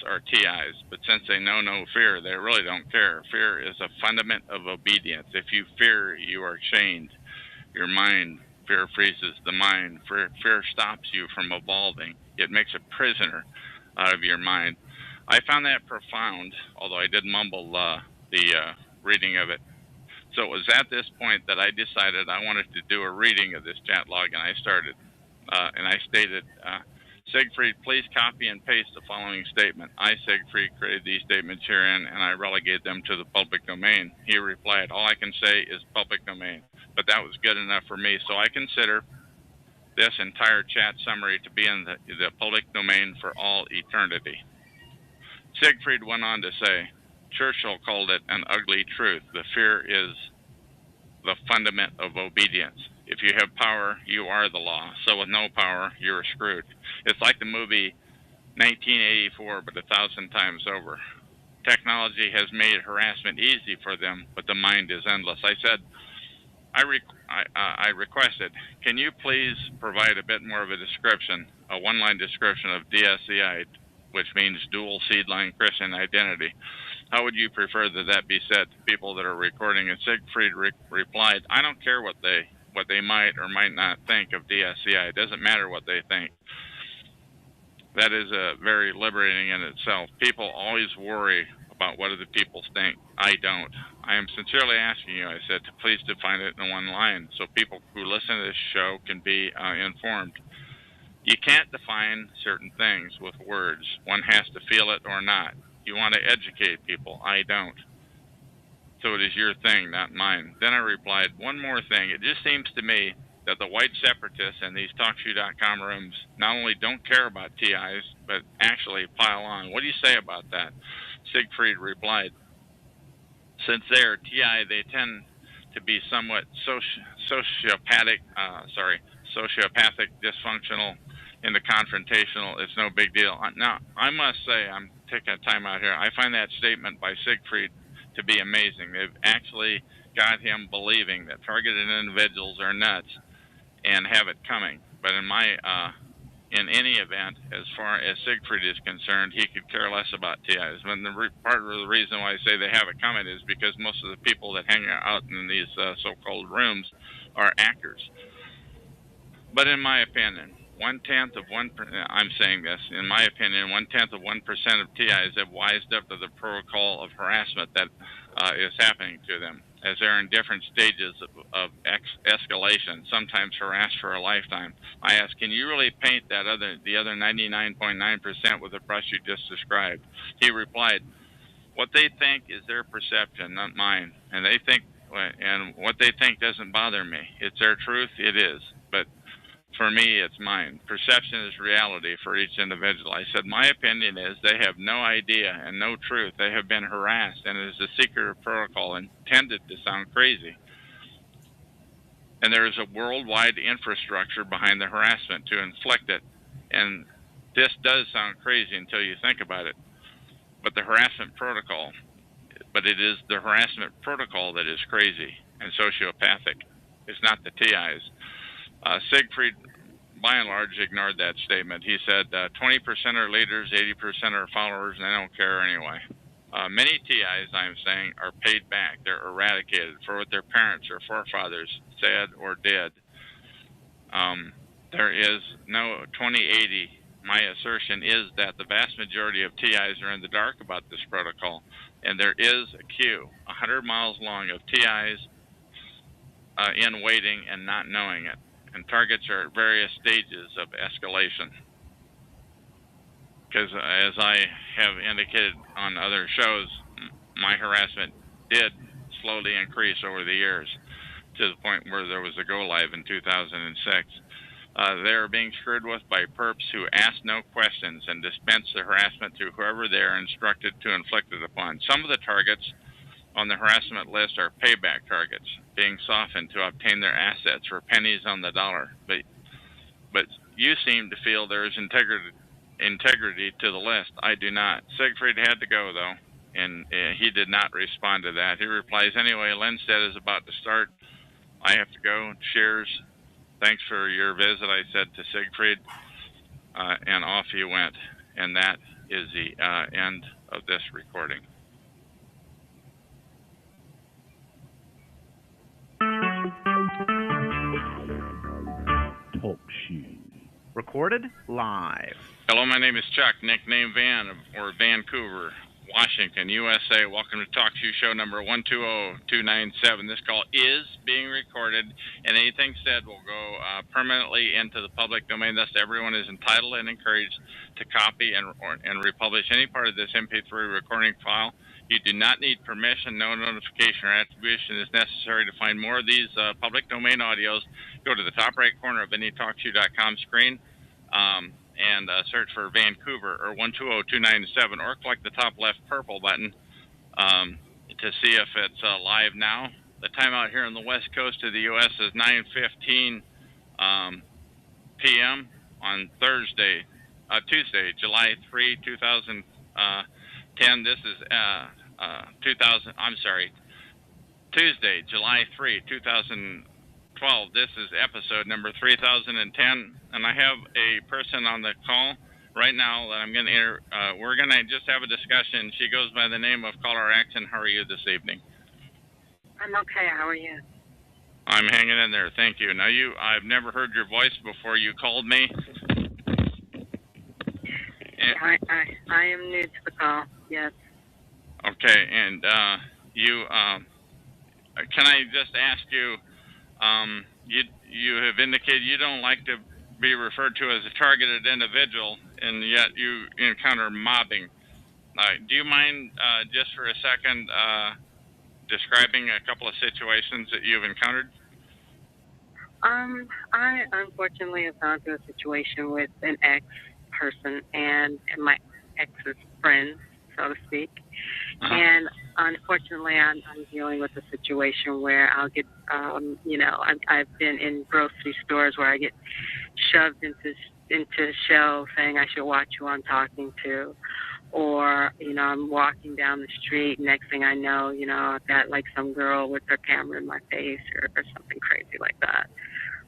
are TIs, but since they know no fear, they really don't care. Fear is a fundament of obedience. If you fear, you are chained. Your mind, fear freezes the mind. Fear stops you from evolving. It makes a prisoner out of your mind. I found that profound, although I did mumble the reading of it. So it was at this point that I decided I wanted to do a reading of this chat log, and I started. And I stated, Siegfried, please copy and paste the following statement. I, Siegfried, created these statements herein, and I relegate them to the public domain. He replied, all I can say is public domain. But that was good enough for me, so I consider this entire chat summary to be in the public domain for all eternity. Siegfried went on to say, Churchill called it an ugly truth. The fear is the fundament of obedience. If you have power, you are the law. So with no power, you're screwed. It's like the movie 1984, but 1,000 times over. Technology has made harassment easy for them, but the mind is endless. I said, I requested, can you please provide a bit more of a description, a one-line description of DSCI, which means dual seed-line Christian identity? How would you prefer that be said to people that are recording? And Siegfried replied, I don't care what they might or might not think of DSCI. It doesn't matter what they think. That is very liberating in itself. People always worry about what other people think. I don't. I am sincerely asking you, I said, to please define it in one line so people who listen to this show can be informed. You can't define certain things with words. One has to feel it or not. You want to educate people. I don't. So it is your thing, not mine. Then I replied, one more thing. It just seems to me that the white separatists in these TalkShoe.com rooms not only don't care about TIs, but actually pile on. What do you say about that? Siegfried replied, since they are TI, they tend to be somewhat sociopathic, dysfunctional, into confrontational. It's no big deal. Now, I must say, I'm taking a time out here. I find that statement by Siegfried to be amazing. They've actually got him believing that targeted individuals are nuts and have it coming. But in any event, as far as Siegfried is concerned, he could care less about TIs. But part of the reason why I say they have it coming is because most of the people that hang out in these so-called rooms are actors. But in my opinion, 1/10 of 1%. I'm saying this, in my opinion, 1/10 of 1% of TIs have wised up to the protocol of harassment that is happening to them, as they're in different stages of escalation, sometimes harassed for a lifetime. I asked, can you really paint the other 99.9% with the brush you just described? He replied, what they think is their perception, not mine. And what they think doesn't bother me. It's their truth, it is. But for me, it's mine. Perception is reality for each individual. I said, my opinion is they have no idea and no truth. They have been harassed, and it is a secret protocol intended to sound crazy. And there is a worldwide infrastructure behind the harassment to inflict it. And this does sound crazy until you think about it. But it is the harassment protocol that is crazy and sociopathic. It's not the TIs. Siegfried, by and large, ignored that statement. He said 20% are leaders, 80% are followers, and they don't care anyway. Many TIs, I'm saying, are paid back. They're eradicated for what their parents or forefathers said or did. There is no 2080. My assertion is that the vast majority of TIs are in the dark about this protocol, and there is a queue 100 miles long of TIs in waiting and not knowing it. And targets are at various stages of escalation. Because as I have indicated on other shows, my harassment did slowly increase over the years to the point where there was a go-live in 2006. They are being screwed with by perps who ask no questions and dispense the harassment to whoever they are instructed to inflict it upon. Some of the targets on the harassment list are payback targets, being softened to obtain their assets for pennies on the dollar. But you seem to feel there is integrity to the list. I do not. Siegfried had to go, though, and he did not respond to that. He replies, anyway, Lindstedt is about to start. I have to go. Cheers. Thanks for your visit, I said to Siegfried, and off he went. And that is the end of this recording. Talk shoes. Recorded live. Hello, my name is Chuck, nickname Van, or Vancouver, Washington, USA. Welcome to Talk Shoe Show number 120297. This call is being recorded, and anything said will go permanently into the public domain. Thus, everyone is entitled and encouraged to copy and republish any part of this MP3 recording file. You do not need permission. No notification or attribution is necessary. To find more of these public domain audios, go to the top right corner of any TalkShoe.com screen and search for Vancouver or 120297, or click the top left purple button to see if it's live now. The time out here on the west coast of the U.S. is 9:15 p.m. on Tuesday, July 3, 2010. This is Tuesday, July 3, 2012. This is episode number 3010, and I have a person on the call right now that I'm going to we're going to just have a discussion. She goes by the name of Caller X, and how are you this evening? I'm okay. How are you? I'm hanging in there. Thank you. Now, I've never heard your voice before you called me. I am new to the call. Yes. Okay, and can I just ask you? You have indicated you don't like to be referred to as a targeted individual, and yet you encounter mobbing. Do you mind just for a second describing a couple of situations that you've encountered? I unfortunately have gone through a situation with an ex-person and my ex's friends, so to speak. Uh-huh. And unfortunately, I'm dealing with a situation where I'll get, I've been in grocery stores where I get shoved into shelves saying I should watch who I'm talking to. Or, I'm walking down the street, next thing I know, I've got like some girl with her camera in my face or something crazy like that.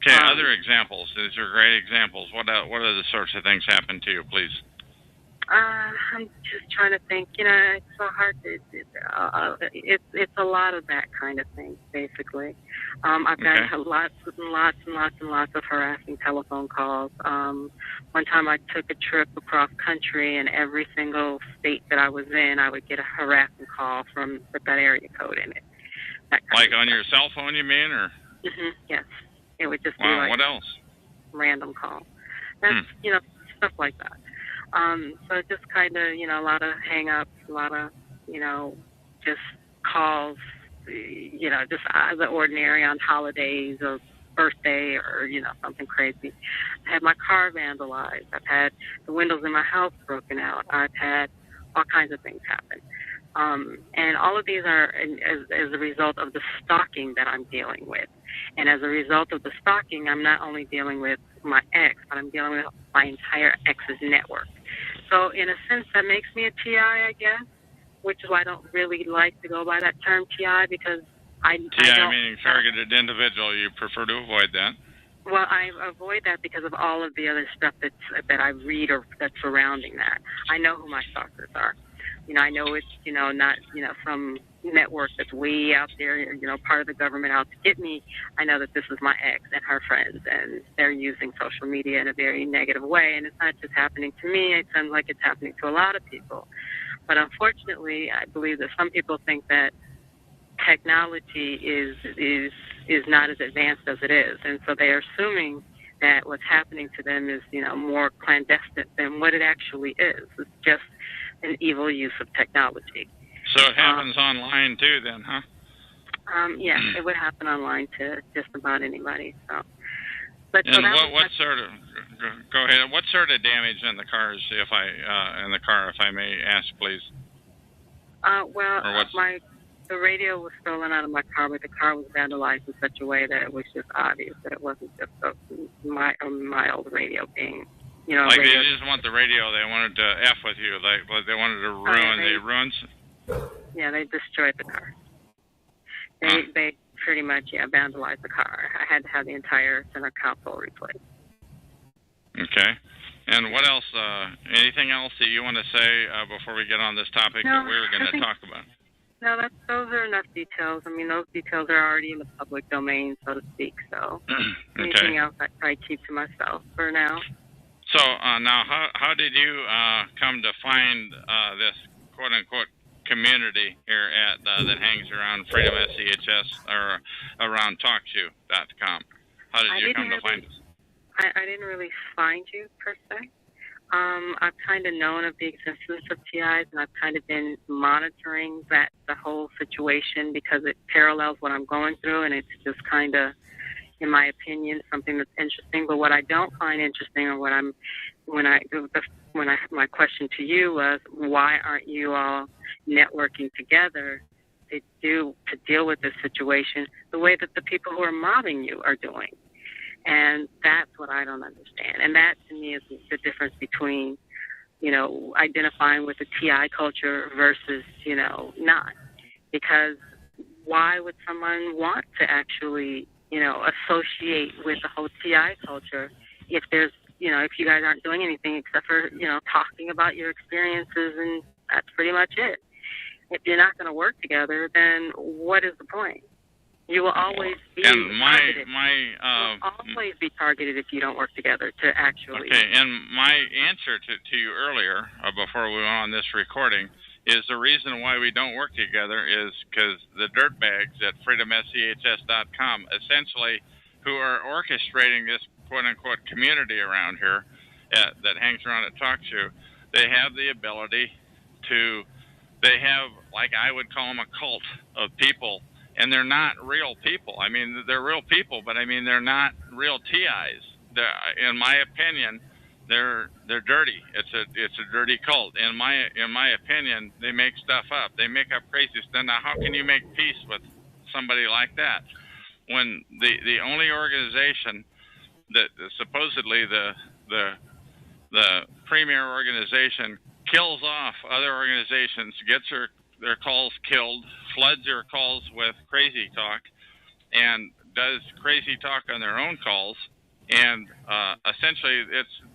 Okay, other examples. These are great examples. What other sorts of things happen to you, please? I'm just trying to think. It's so hard. It's a lot of that kind of thing, basically. I've gotten lots and lots of harassing telephone calls. One time I took a trip across country, and every single state that I was in, I would get a harassing call with that area code in it. Like on your cell phone, you mean, or? Yes. It would just be Wow. like What else? random call. That's stuff like that. So just kind of, a lot of hang-ups, a lot of, just calls, just out of the ordinary on holidays or birthday or, something crazy. I had my car vandalized. I've had the windows in my house broken out. I've had all kinds of things happen. And all of these are as a result of the stalking that I'm dealing with. And as a result of the stalking, I'm not only dealing with my ex, but I'm dealing with my entire ex's network. So in a sense, that makes me a TI, I guess, which is why I don't really like to go by that term TI, because I don't, meaning targeted individual. You prefer to avoid that. Well, I avoid that because of all of the other stuff that I read or that's surrounding that. I know who my stalkers are. I know it's, not, some network that's way out there, part of the government out to get me. I know that this is my ex and her friends, and they're using social media in a very negative way. And it's not just happening to me. It sounds like it's happening to a lot of people. But unfortunately, I believe that some people think that technology is not as advanced as it is. And so they're assuming that what's happening to them is, more clandestine than what it actually is. It's just an evil use of technology. So it happens online too, then, huh? Yeah, it would happen online to just about anybody. So, but and what sort of? Go ahead. What sort of damage in the cars, if I may ask, please? The radio was stolen out of my car, but the car was vandalized in such a way that it was just obvious that it wasn't just my old radio being. Like they just want the radio, they wanted to F with you, like they wanted to ruin the ruins? Yeah, they destroyed the car. They pretty much, vandalized the car. I had to have the entire center console replaced. Okay. And what else, anything else that you want to say before we get on this topic that we were going to talk about? No, those are enough details. I mean, those details are already in the public domain, so to speak, so anything else I try to keep to myself for now. So now, how did you come to find this quote-unquote community here at that hangs around Freedom SCHS or around TalkShoe.com? How did you come to find us? I didn't really find you, per se. I've kind of known of the existence of TIs, and I've kind of been monitoring the whole situation because it parallels what I'm going through, and it's just kind of, in my opinion, something that's interesting. But what I don't find interesting, or my question to you was, why aren't you all networking together to deal with this situation the way that the people who are mobbing you are doing? And that's what I don't understand. And that, to me, is the difference between, identifying with the TI culture versus, not. Because why would someone want to actually, associate with the whole TI culture if there's, if you guys aren't doing anything except for, talking about your experiences, and that's pretty much it. If you're not going to work together, then what is the point? You will always be targeted. Always be targeted if you don't work together to actually. Okay, and my answer to you earlier, before we went on this recording, is the reason why we don't work together is because the dirtbags at freedomschs.com, essentially, who are orchestrating this quote-unquote community around here that hangs around at TalkShoe, they have the ability to, they have, like I would call them, a cult of people. And they're not real people. I mean, they're real people, but I mean, they're not real TIs. In my opinion, they're dirty. It's a dirty cult. In my opinion, they make stuff up. They make up crazy stuff. Now, how can you make peace with somebody like that when the only organization that supposedly the premier organization kills off other organizations, gets their calls killed, floods their calls with crazy talk, and does crazy talk on their own calls, and essentially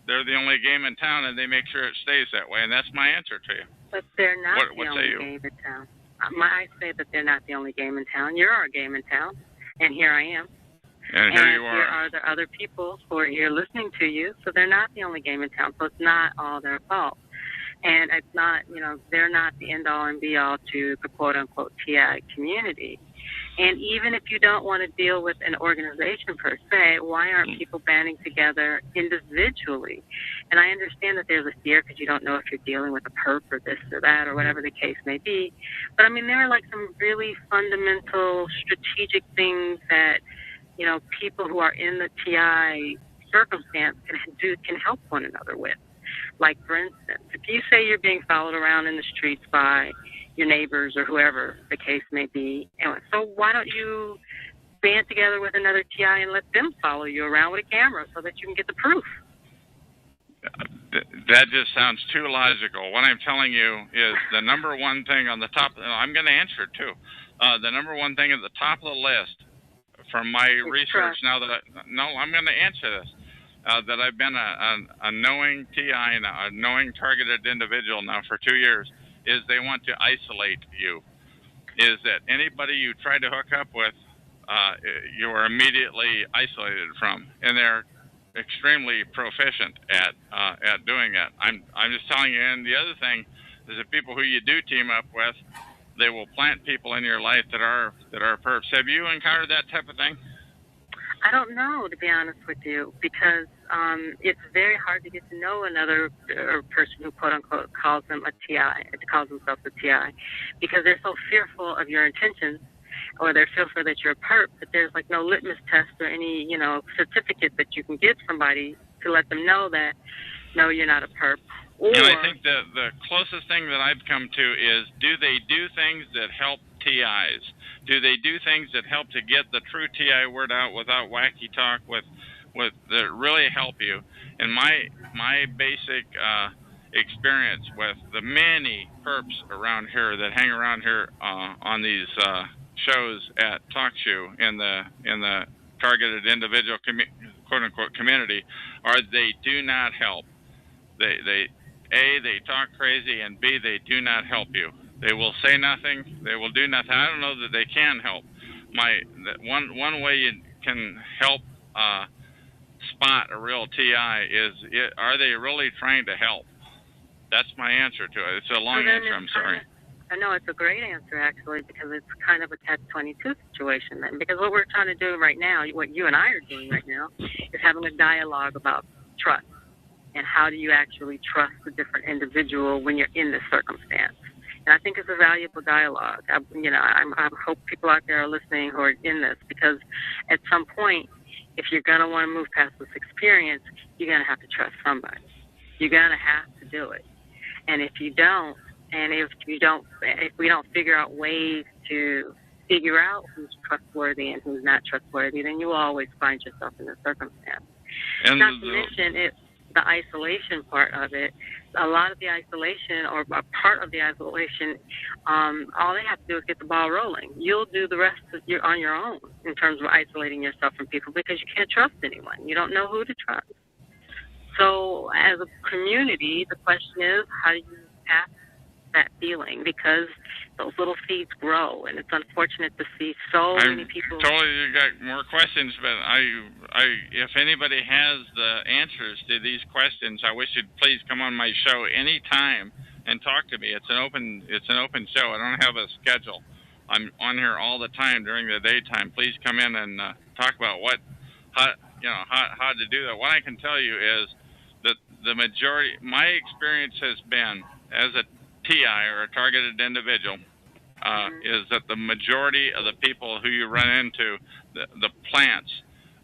they're the only game in town, and they make sure it stays that way. And that's my answer to you. But they're not What the say only you? game in town. I say that they're not the only game in town. You're our game in town, and here I am. And here you are. Here are the other people who are here listening to you, so they're not the only game in town. So it's not all their fault. And it's not, they're not the end-all and be-all to the quote-unquote TI community. And even if you don't want to deal with an organization per se, why aren't people banding together individually? And I understand that there's a fear because you don't know if you're dealing with a perp or this or that or whatever the case may be. But, I mean, there are like some really fundamental strategic things that, people who are in the TI circumstance can help one another with. Like, for instance, if you say you're being followed around in the streets by your neighbors or whoever the case may be, so why don't you band together with another TI and let them follow you around with a camera so that you can get the proof? That just sounds too logical. What I'm telling you is the number one thing on the top, I'm going to answer it too. The number one thing at the top of the list from my research now that I'm going to answer this. That I've been a knowing TI and a knowing targeted individual now for 2 years, is they want to isolate you. Is that anybody you try to hook up with, you are immediately isolated from, and they're extremely proficient at doing that. I'm just telling you. And the other thing is that people who you do team up with, they will plant people in your life that are perps. Have you encountered that type of thing? I don't know, to be honest with you, because it's very hard to get to know another person who, quote-unquote, calls themselves a TI, because they're so fearful of your intentions, or they're fearful that you're a perp, that there's, like, no litmus test or any, certificate that you can give somebody to let them know that, no, you're not a perp. Or, and I think the closest thing that I've come to is, do they do things that help TIs? Do they do things that help to get the true TI word out without wacky talk, with that really help you? And my basic experience with the many perps around here that hang around here on these shows at TalkShoe in the targeted individual quote unquote community are they do not help. They talk crazy, and B, they do not help you. They will say nothing. They will do nothing. I don't know that they can help. One way you can help spot a real TI is, are they really trying to help? That's my answer to it. It's a long answer. I'm sorry. I know it's a great answer, actually, because it's kind of a catch-22 situation. Because what we're trying to do right now, what you and I are doing right now, is having a dialogue about trust. And how do you actually trust a different individual when you're in this circumstance? And I think it's a valuable dialogue. I hope people out there are listening who are in this, because at some point, if you're going to want to move past this experience, you're going to have to trust somebody. You're going to have to do it. And if you don't, if we don't figure out ways to figure out who's trustworthy and who's not trustworthy, then you will always find yourself in this circumstance. And not to mention the isolation part of it. A lot of the isolation, or a part of the isolation, all they have to do is get the ball rolling. You'll do the rest on your own in terms of isolating yourself from people, because you can't trust anyone. You don't know who to trust. So as a community, the question is, how do you pass that feeling? Because those little seeds grow, and it's unfortunate to see so many people. Totally got more questions, but if anybody has the answers to these questions, I wish you'd please come on my show anytime and talk to me. It's an open show. I don't have a schedule. I'm on here all the time during the daytime. Please come in and talk about how to do that. What I can tell you is that the majority, my experience has been as a TI or a targeted individual, is that the majority of the people who you run into, the plants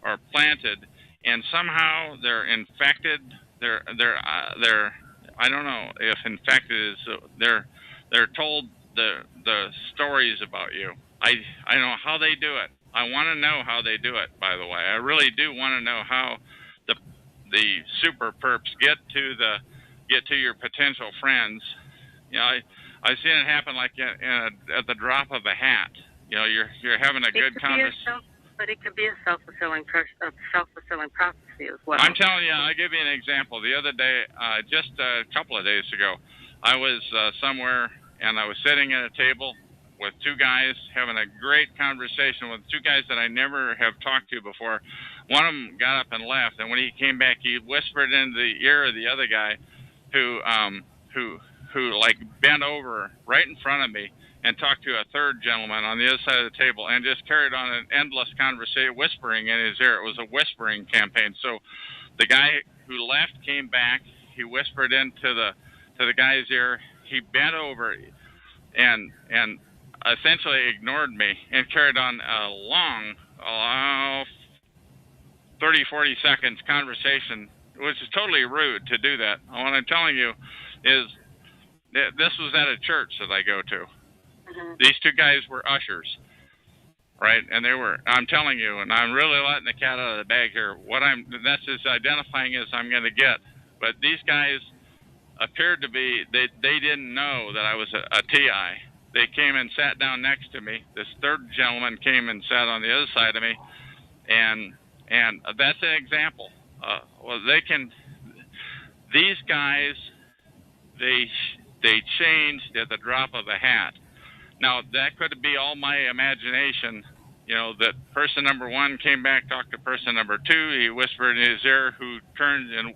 are planted, and somehow they're infected. They're I don't know if infected is they're told the stories about you. I know how they do it. I want to know how they do it. By the way, I really do want to know how the super perps get to your potential friends. I've seen it happen like at the drop of a hat. You're having a good conversation. But it could be a self-fulfilling prophecy as well. I'm telling you, I'll give you an example. The other day, just a couple of days ago, I was somewhere and I was sitting at a table with two guys having a great conversation with two guys that I never have talked to before. One of them got up and left, and when he came back, he whispered into the ear of the other guy, who like bent over right in front of me and talked to a third gentleman on the other side of the table, and just carried on an endless conversation, whispering in his ear. It was a whispering campaign. So the guy who left came back. He whispered into the guy's ear. He bent over and essentially ignored me and carried on a long 30, 40 seconds conversation, which is totally rude to do that. What I'm telling you is that this was at a church that I go to. These two guys were ushers, right? And I'm telling you, and I'm really letting the cat out of the bag here. That's as identifying as I'm going to get. But these guys appeared to be, they didn't know that I was a TI. They came and sat down next to me. This third gentleman came and sat on the other side of me. And that's an example. These guys, they changed at the drop of a hat. Now, that could be all my imagination, that person number one came back, talked to person number two. He whispered in his ear, who turns and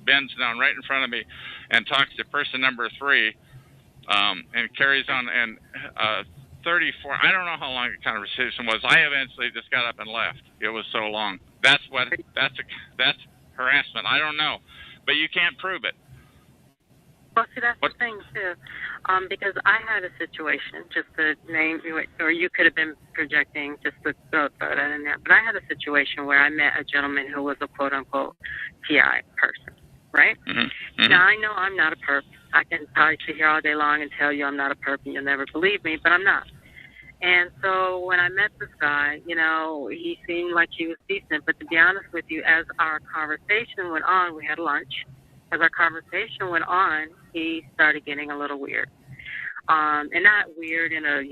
bends down right in front of me and talks to person number three, and carries on. And 34, I don't know how long the conversation was. I eventually just got up and left. It was so long. That's harassment. I don't know. But you can't prove it. Well, see, that's the thing, too, because I had a situation, just to name, or you could have been projecting, just to throw that in there, but I had a situation where I met a gentleman who was a quote-unquote TI person, right? Mm-hmm. Now, I know I'm not a perp. I can probably sit here all day long and tell you I'm not a perp and you'll never believe me, but I'm not. And so when I met this guy, he seemed like he was decent, but to be honest with you, as our conversation went on, we had lunch. As our conversation went on, he started getting a little weird, and not weird in a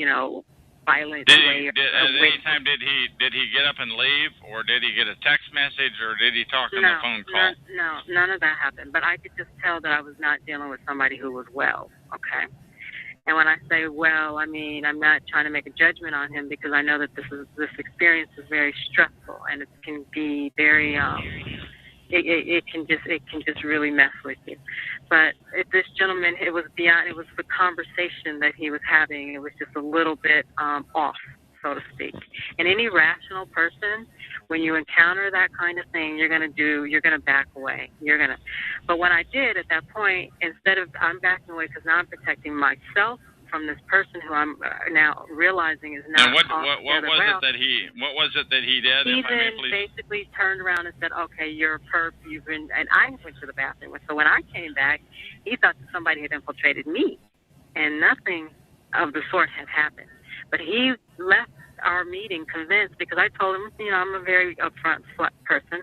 violent way. At any time did he get up and leave, or did he get a text message, or did he talk on the phone call? No, none of that happened. But I could just tell that I was not dealing with somebody who was well. Okay. And when I say well, I mean I'm not trying to make a judgment on him, because I know that this experience is very stressful, and it can be very it can just really mess with you. But this gentleman, it was the conversation that he was having. It was just a little bit off, so to speak. And any rational person, when you encounter that kind of thing, you're going to back away. But what I did at that point, I'm backing away because now I'm protecting myself from this person who I'm now realizing is not. And what was it that he did? He then basically turned around and said, "Okay, you're a perp. And I went to the bathroom. So when I came back, he thought that somebody had infiltrated me, and nothing of the sort had happened. But he left our meeting convinced, because I told him, I'm a very upfront person.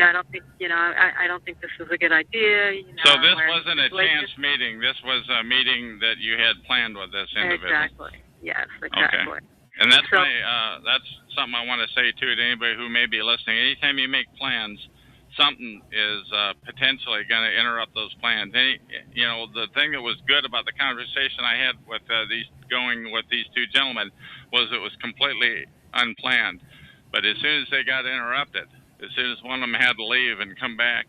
I don't think, I don't think this is a good idea. So this wasn't a chance meeting. This was a meeting that you had planned with this individual. Exactly. Yes, exactly. Okay. And that's that's something I want to say too to anybody who may be listening. Anytime you make plans, something is potentially going to interrupt those plans. The thing that was good about the conversation I had with these two gentlemen was it was completely unplanned. But as soon as they got interrupted, as soon as one of them had to leave and come back,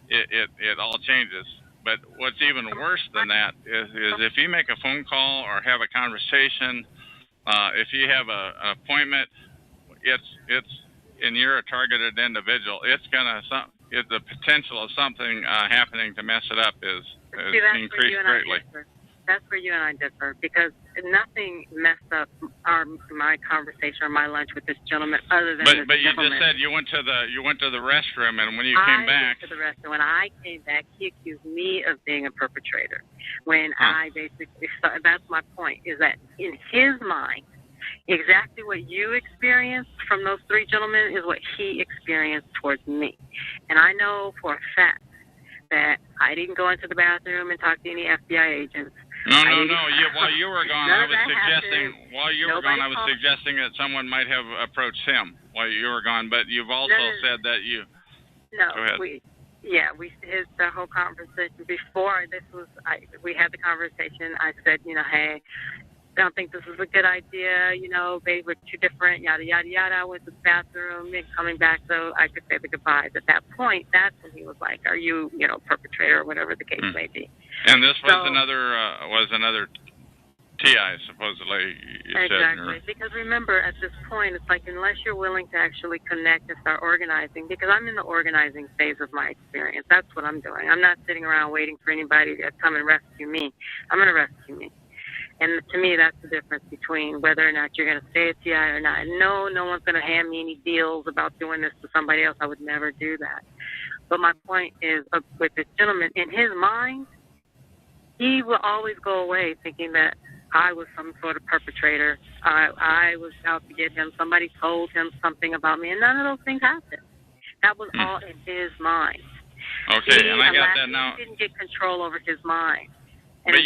it all changes. But what's even worse than that is if you make a phone call or have a conversation, if you have an appointment, and you're a targeted individual, the potential of something happening to mess it up is increased greatly. That's where you and I differ, because nothing messed up my conversation or my lunch with this gentleman other than this But you gentleman. just said you went to the restroom, and when you came back, I went to the restroom. When I came back, he accused me of being a perpetrator. When I basically, that's my point, is that in his mind, exactly what you experienced from those three gentlemen is what he experienced towards me. And I know for a fact that I didn't go into the bathroom and talk to any FBI agents. No. While you were gone, I was suggesting. While you were gone, I was called. suggesting that someone might have approached him while you were gone. But you've also said that you. No. Go ahead. The whole conversation before this was. We had the conversation. I said, hey, I don't think this is a good idea. They were too different. Yada yada yada. I went to the bathroom and coming back so I could say the goodbyes. At that point, that's when he was like, "Are you, perpetrator or whatever the case may be?" And this was another TI, supposedly. Exactly. Because remember, at this point, it's like unless you're willing to actually connect and start organizing, because I'm in the organizing phase of my experience. That's what I'm doing. I'm not sitting around waiting for anybody to come and rescue me. I'm going to rescue me. And to me, that's the difference between whether or not you're going to stay at TI or not. No one's going to hand me any deals about doing this to somebody else. I would never do that. But my point is, with this gentleman, in his mind, he will always go away thinking that I was some sort of perpetrator. I was out to get him. Somebody told him something about me, and none of those things happened. That was all in his mind. Okay, and I got that now. He didn't get control over his mind. And but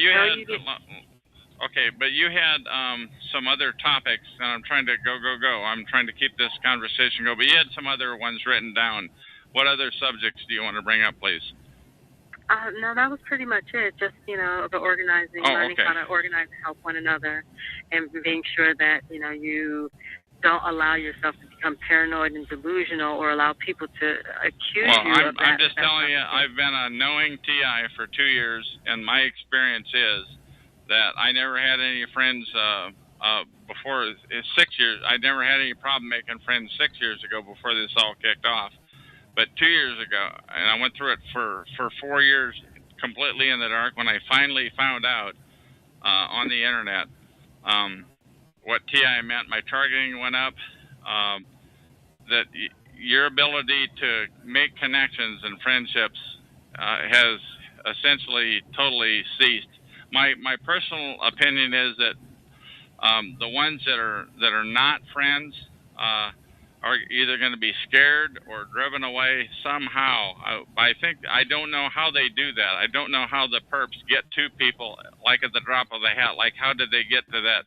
you had some other topics, and I'm trying to go. I'm trying to keep this conversation going. But you had some other ones written down. What other subjects do you want to bring up, please? No, that was pretty much it. Just, the organizing, learning how to organize and help one another, and being sure that, you don't allow yourself to become paranoid and delusional or allow people to accuse you of that. I'm just telling you, I've been a knowing TI for 2 years, and my experience is that I never had any friends before 6 years. I never had any problem making friends 6 years ago before this all kicked off. But 2 years ago, and I went through it for 4 years completely in the dark, when I finally found out on the internet what TI meant, my targeting went up, that your ability to make connections and friendships has essentially totally ceased. My personal opinion is that the ones that are not friends are either going to be scared or driven away somehow. I don't know how they do that. I don't know how the perps get to people like at the drop of a hat. Like, how did they get to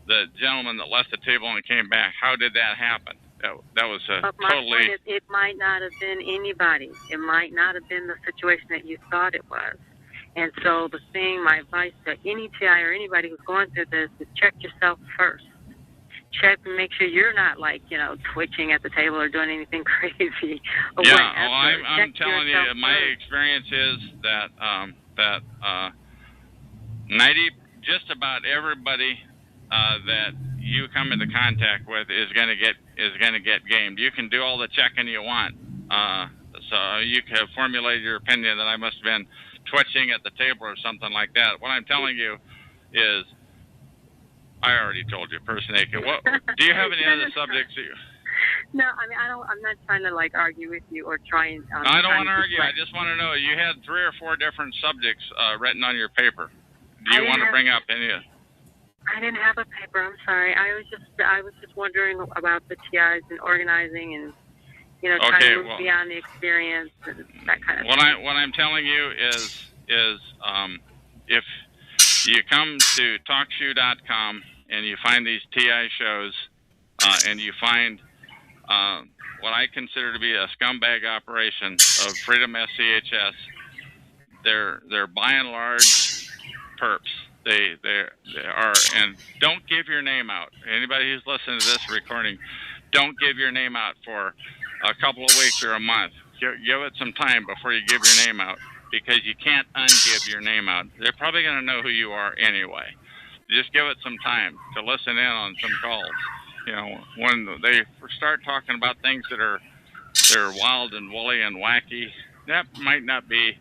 the gentleman that left the table and came back? How did that happen? That was but my point is, it might not have been anybody. It might not have been the situation that you thought it was. And so my advice to any TI or anybody who's going through this is check yourself first. Check and make sure you're not twitching at the table or doing anything crazy. Or yeah, whatever. I'm telling you, my experience is that just about everybody that you come into contact with is going to get gamed. You can do all the checking you want, so you can formulate your opinion that I must have been twitching at the table or something like that. What I'm telling you is, I already told you, impersonating. What do you have any other subjects? No, I mean, I'm not trying to argue with you or try and. I don't want to argue. I just want to know. You had 3 or 4 different subjects written on your paper. Do you want to bring up any? I didn't have a paper. I'm sorry. I was just wondering about the TIs and organizing and trying to move beyond the experience and that kind of thing. What I'm telling you is if you come to TalkShoe.com and you find these TI shows and you find what I consider to be a scumbag operation of Freedom SCHS, they're by and large perps. They are, and don't give your name out. Anybody who's listening to this recording, don't give your name out for a couple of weeks or a month. Give it some time before you give your name out, because you can't ungive your name out. They're probably going to know who you are anyway. Just give it some time to listen in on some calls. When they start talking about things they're wild and woolly and wacky, that might not be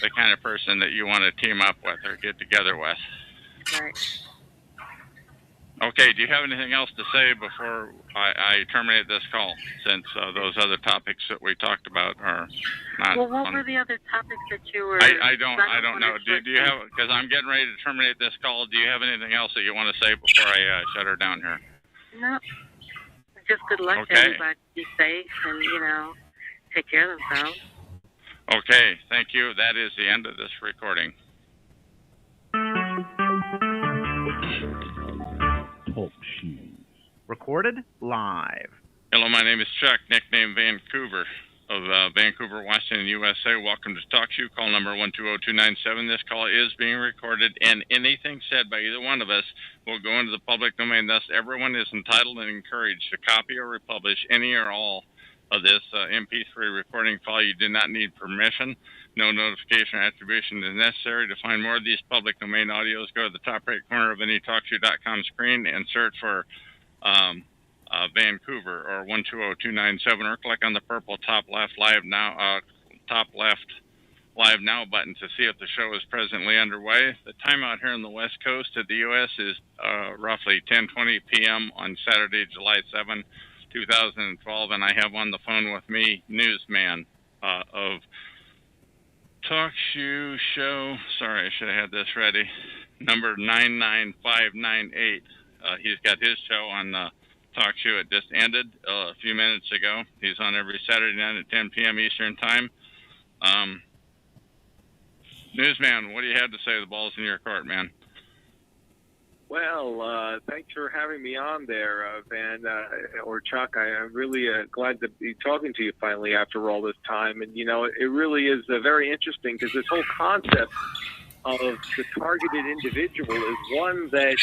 the kind of person that you want to team up with or get together with. Right. Okay, do you have anything else to say before I terminate this call, since those other topics that we talked about are not... Well, what were the other topics that you were... I don't know. Do you have... Because I'm getting ready to terminate this call. Do you have anything else that you want to say before I shut her down here? No. Just good luck to everybody. Be safe and, take care of themselves. Okay, thank you. That is the end of this recording. Recorded live. Hello, my name is Chuck, nickname Vancouver, of Vancouver, Washington, USA. Welcome to Talk Show, call number 120297. This call is being recorded, and anything said by either one of us will go into the public domain. Thus, everyone is entitled and encouraged to copy or republish any or all of this MP3 recording file. You do not need permission. No notification or attribution is necessary. To find more of these public domain audios, go to the top right corner of any TalkShoe.com screen and search for Vancouver or 120297, or click on the purple top left live now button to see if the show is presently underway. The time out here on the west coast of the U.S. is roughly 10:20 p.m. on Saturday, July 7, 2012, and I have on the phone with me Newsman of Talk Show. Sorry, I should have had this ready. Number 99598. He's got his show on Talk Show. It just ended a few minutes ago. He's on every Saturday night at 10 p.m. Eastern Time. Newsman, what do you have to say? The ball's in your court, man. Well, thanks for having me on there, Van, or Chuck. I'm really glad to be talking to you finally after all this time. And, you know, it really is very interesting because this whole concept of the targeted individual is one that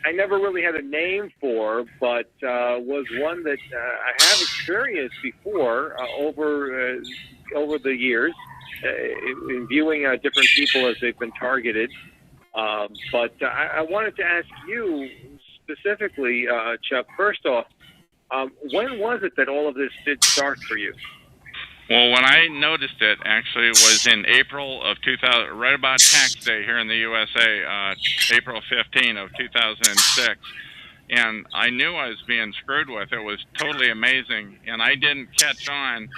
I never really had a name for, but was one that I have experienced before over the years in viewing different people as they've been targeted. But I wanted to ask you specifically, Chuck, first off, when was it that all of this did start for you? Well, when I noticed it, actually, was in April of 2000, right about tax day here in the USA, April 15 of 2006. And I knew I was being screwed with. It was totally amazing. And I didn't catch on.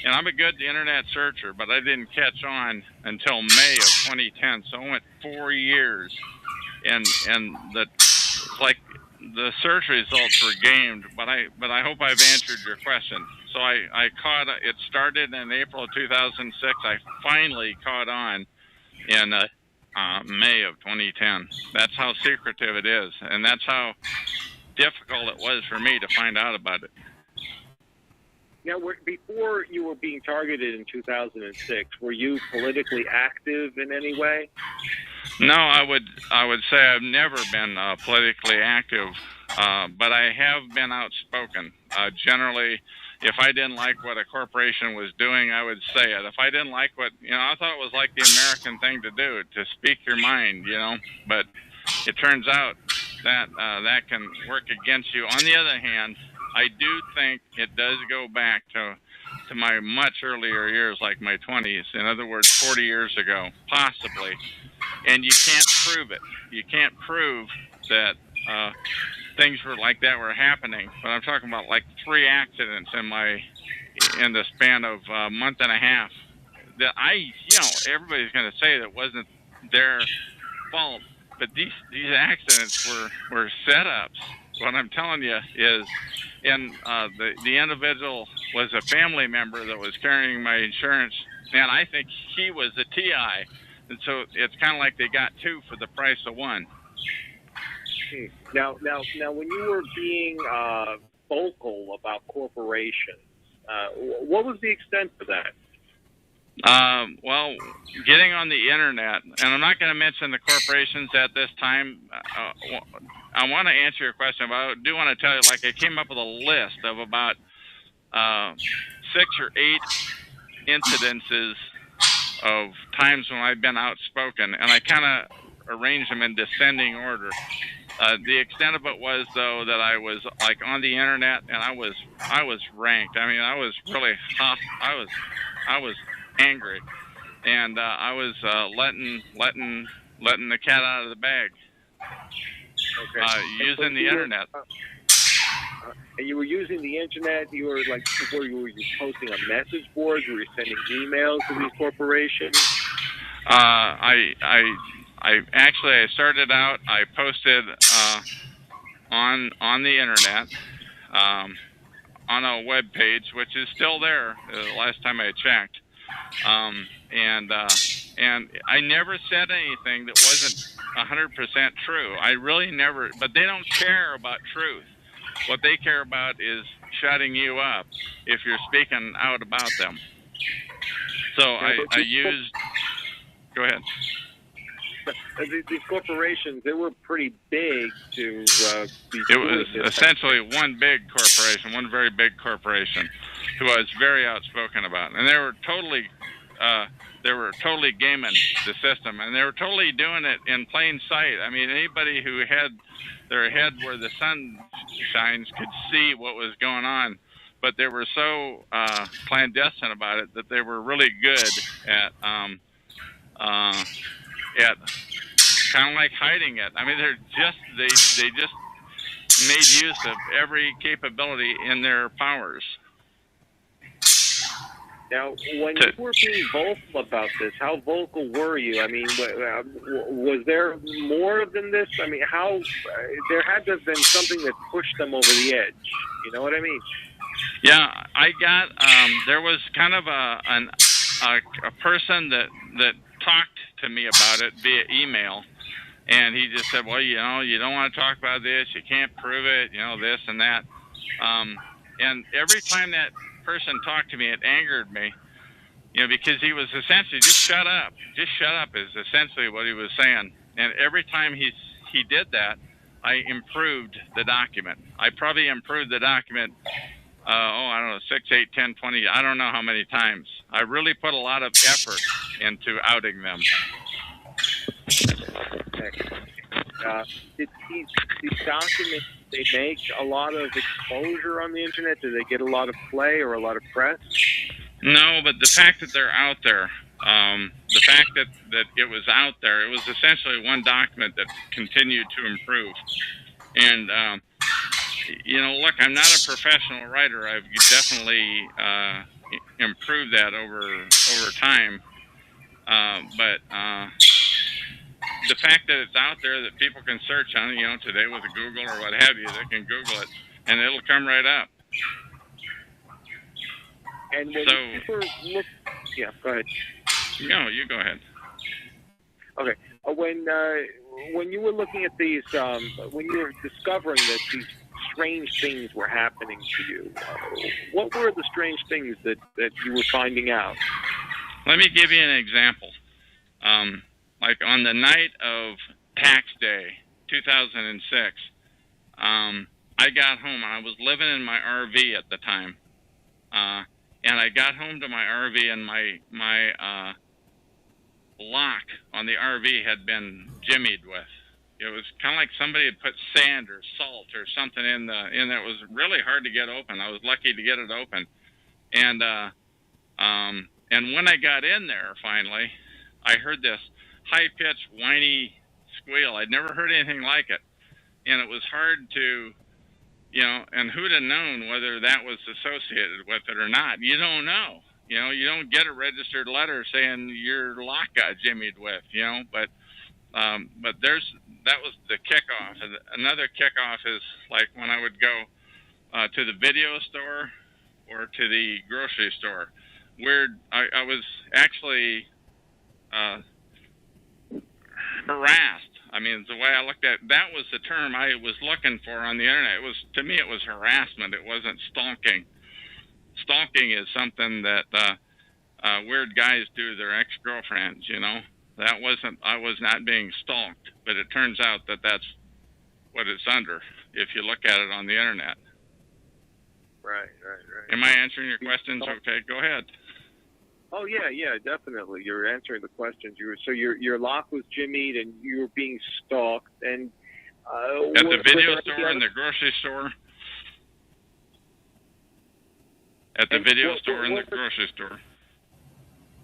And I'm a good internet searcher, but I didn't catch on until May of 2010. So I went 4 years. And the search results were gamed, but I hope I've answered your question. So I caught it. Started in April of 2006. I finally caught on in May of 2010. That's how secretive it is, and that's how difficult it was for me to find out about it. Now, before you were being targeted in 2006, were you politically active in any way? No, I would say I've never been politically active, but I have been outspoken. Generally, if I didn't like what a corporation was doing, I would say it. If I didn't like what, I thought it was like the American thing to do, to speak your mind, but it turns out that that can work against you. On the other hand, I do think it does go back to my much earlier years, like my 20s. In other words, 40 years ago, possibly. And you can't prove it. You can't prove that things were happening. But I'm talking about like 3 accidents in the span of a month and a half. That everybody's going to say that wasn't their fault. But these accidents were setups. What I'm telling you is, and the individual was a family member that was carrying my insurance, and I think he was a TI. And so it's kind of like they got 2 for the price of 1. Now, when you were being vocal about corporations, what was the extent of that? Well, getting on the internet, and I'm not going to mention the corporations at this time. I want to answer your question, but I do want to tell you, I came up with a list of about 6 or 8 incidences of times when I've been outspoken, and I kind of arranged them in descending order. The extent of it was, though, that I was on the internet, and I was ranked. I mean, I was really hot. I was angry, and I was letting the cat out of the bag. Okay. Using the internet. And you were using the internet. You were were you posting on message boards? Were you sending emails to these corporations? I started out. I posted on the internet on a web page, which is still there. The last time I checked, and I never said anything that wasn't 100% true. I really never. But they don't care about truth. What they care about is shutting you up if you're speaking out about them. So I used. Go ahead. These corporations, they were pretty big to be It was essentially one big corporation, one very big corporation, who I was very outspoken about, and they were totally gaming the system, and they were totally doing it in plain sight. I mean, anybody who had their head where the sun shines could see what was going on, but they were so clandestine about it that they were really good at kind of like hiding it. I mean, they just made use of every capability in their powers. Now, when you were being vocal about this, how vocal were you? I mean, was there more than this? I mean, how there had to have been something that pushed them over the edge. You know what I mean? Yeah, I got. There was kind of a person that talked to me about it via email, and he just said, well, you know, you don't want to talk about this, you can't prove it, you know, this and that. And every time that person talked to me, it angered me, you know, because he was essentially just shut up is essentially what he was saying. And every time he did that, I improved the document. I probably improved the document, I don't know, 6, 8, 10, 20, I don't know how many times. I really put a lot of effort into outing them. Did these documents, they make a lot of exposure on the internet? Do they get a lot of play or a lot of press? No, but the fact that they're out there, the fact that it was out there, it was essentially one document that continued to improve. And, you know, look, I'm not a professional writer. I've definitely improved that over time. But the fact that it's out there, that people can search on it, you know, today with a Google or what have you, they can Google it, and it'll come right up. And when people look, yeah, go ahead. No, you go ahead. Okay. When you were looking at these, when you were discovering that these strange things were happening to you, what were the strange things that you were finding out? Let me give you an example. Like on the night of tax day, 2006, I got home. I was living in my RV at the time, and I got home to my RV, and my lock on the RV had been jimmied with. It was kind of like somebody had put sand or salt or something in there. It was really hard to get open. I was lucky to get it open, and when I got in there finally, I heard this high-pitched, whiny squeal. I'd never heard anything like it, and it was hard to, you know, and who'd have known whether that was associated with it or not? You don't know. You know, you don't get a registered letter saying your lock got jimmied with, you know, but that was the kickoff. And another kickoff is like when I would go to the video store or to the grocery store, where I was actually harassed. I mean, the way I looked at it, that was the term I was looking for on the internet. It was, to me, it was harassment. It wasn't stalking. Stalking is something that weird guys do to their ex-girlfriends, you know. That wasn't, I was not being stalked, but it turns out that that's what it's under if you look at it on the internet. Right. Am I answering your questions? Okay, go ahead. Oh yeah, definitely. You're answering the questions. So your lock was jimmied, and you were being stalked. And at the video store and the grocery store. At the video store and the grocery store.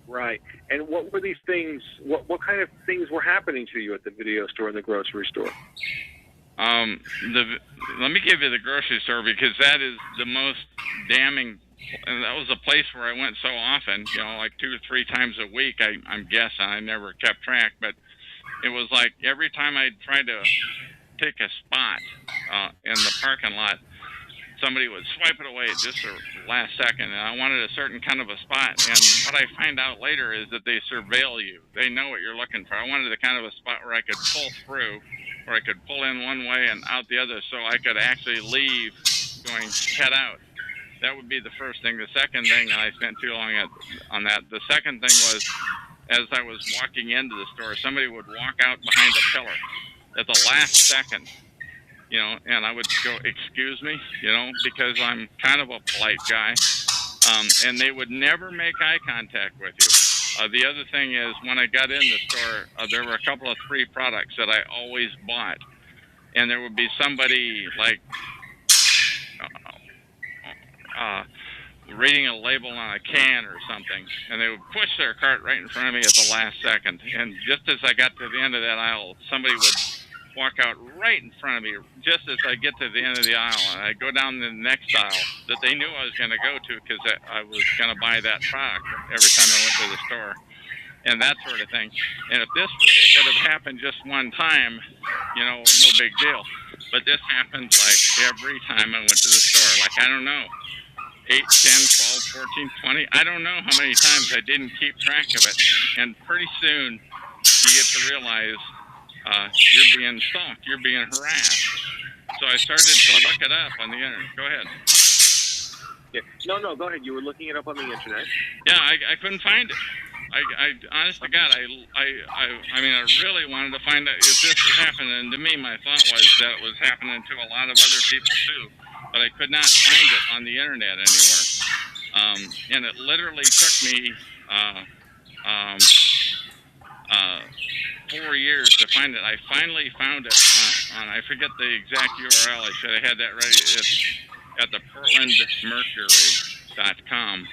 Right. And what were these things? What kind of things were happening to you at the video store and the grocery store? Let me give you the grocery store, because that is the most damning. And that was a place where I went so often, you know, like 2 or 3 times a week, I'm guessing. I never kept track, but it was like every time I tried to take a spot in the parking lot, somebody would swipe it away at just the last second, and I wanted a certain kind of a spot. And what I find out later is that they surveil you. They know what you're looking for. I wanted the kind of a spot where I could pull through where I could pull in one way and out the other, so I could actually leave going head out. That would be the first thing. The second thing, and I spent too long on that, the second thing was, as I was walking into the store, somebody would walk out behind a pillar at the last second, you know, and I would go, excuse me, you know, because I'm kind of a polite guy, and they would never make eye contact with you. The other thing is, when I got in the store, there were a couple of free products that I always bought, and there would be somebody like reading a label on a can or something, and they would push their cart right in front of me at the last second. And just as I got to the end of that aisle, somebody would walk out right in front of me just as I get to the end of the aisle, and I'd go down the next aisle that they knew I was going to go to because I was going to buy that product every time I went to the store, and that sort of thing. And if this would have happened just one time, you know, no big deal. But this happened like every time I went to the store. Like, I don't know, 8, 10, 12, 14, 20. I don't know how many times I didn't keep track of it. And pretty soon you get to realize you're being stalked, you're being harassed. So I started to look it up on the internet. Go ahead. Yeah. No, go ahead. You were looking it up on the internet. Yeah, I couldn't find it. I honest to God, I mean, I really wanted to find out if this was happening. And to me, my thought was that it was happening to a lot of other people too, but I could not find it on the internet anywhere. And it literally took me 4 years to find it. I finally found it on I forget the exact URL. I should have had that ready. It's at the PortlandMercury.com.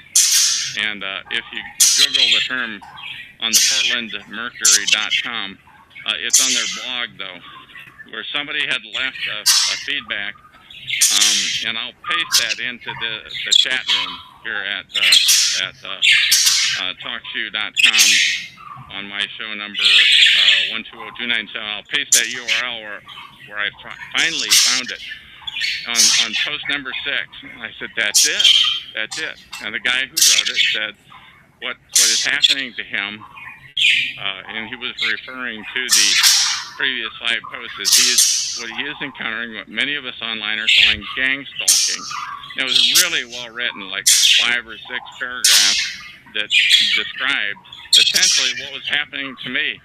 And if you Google the term on the PortlandMercury.com, it's on their blog, though, where somebody had left a feedback, and I'll paste that into the chat room here at TalkShoe.com on my show number 120297. I'll paste that URL where I finally found it on post number 6. I said, that's it. And the guy who wrote it said what is happening to him, and he was referring to the previous live post, is what he is encountering, what many of us online are calling gang stalking. And it was really well written, like 5 or 6 paragraphs that described essentially what was happening to me,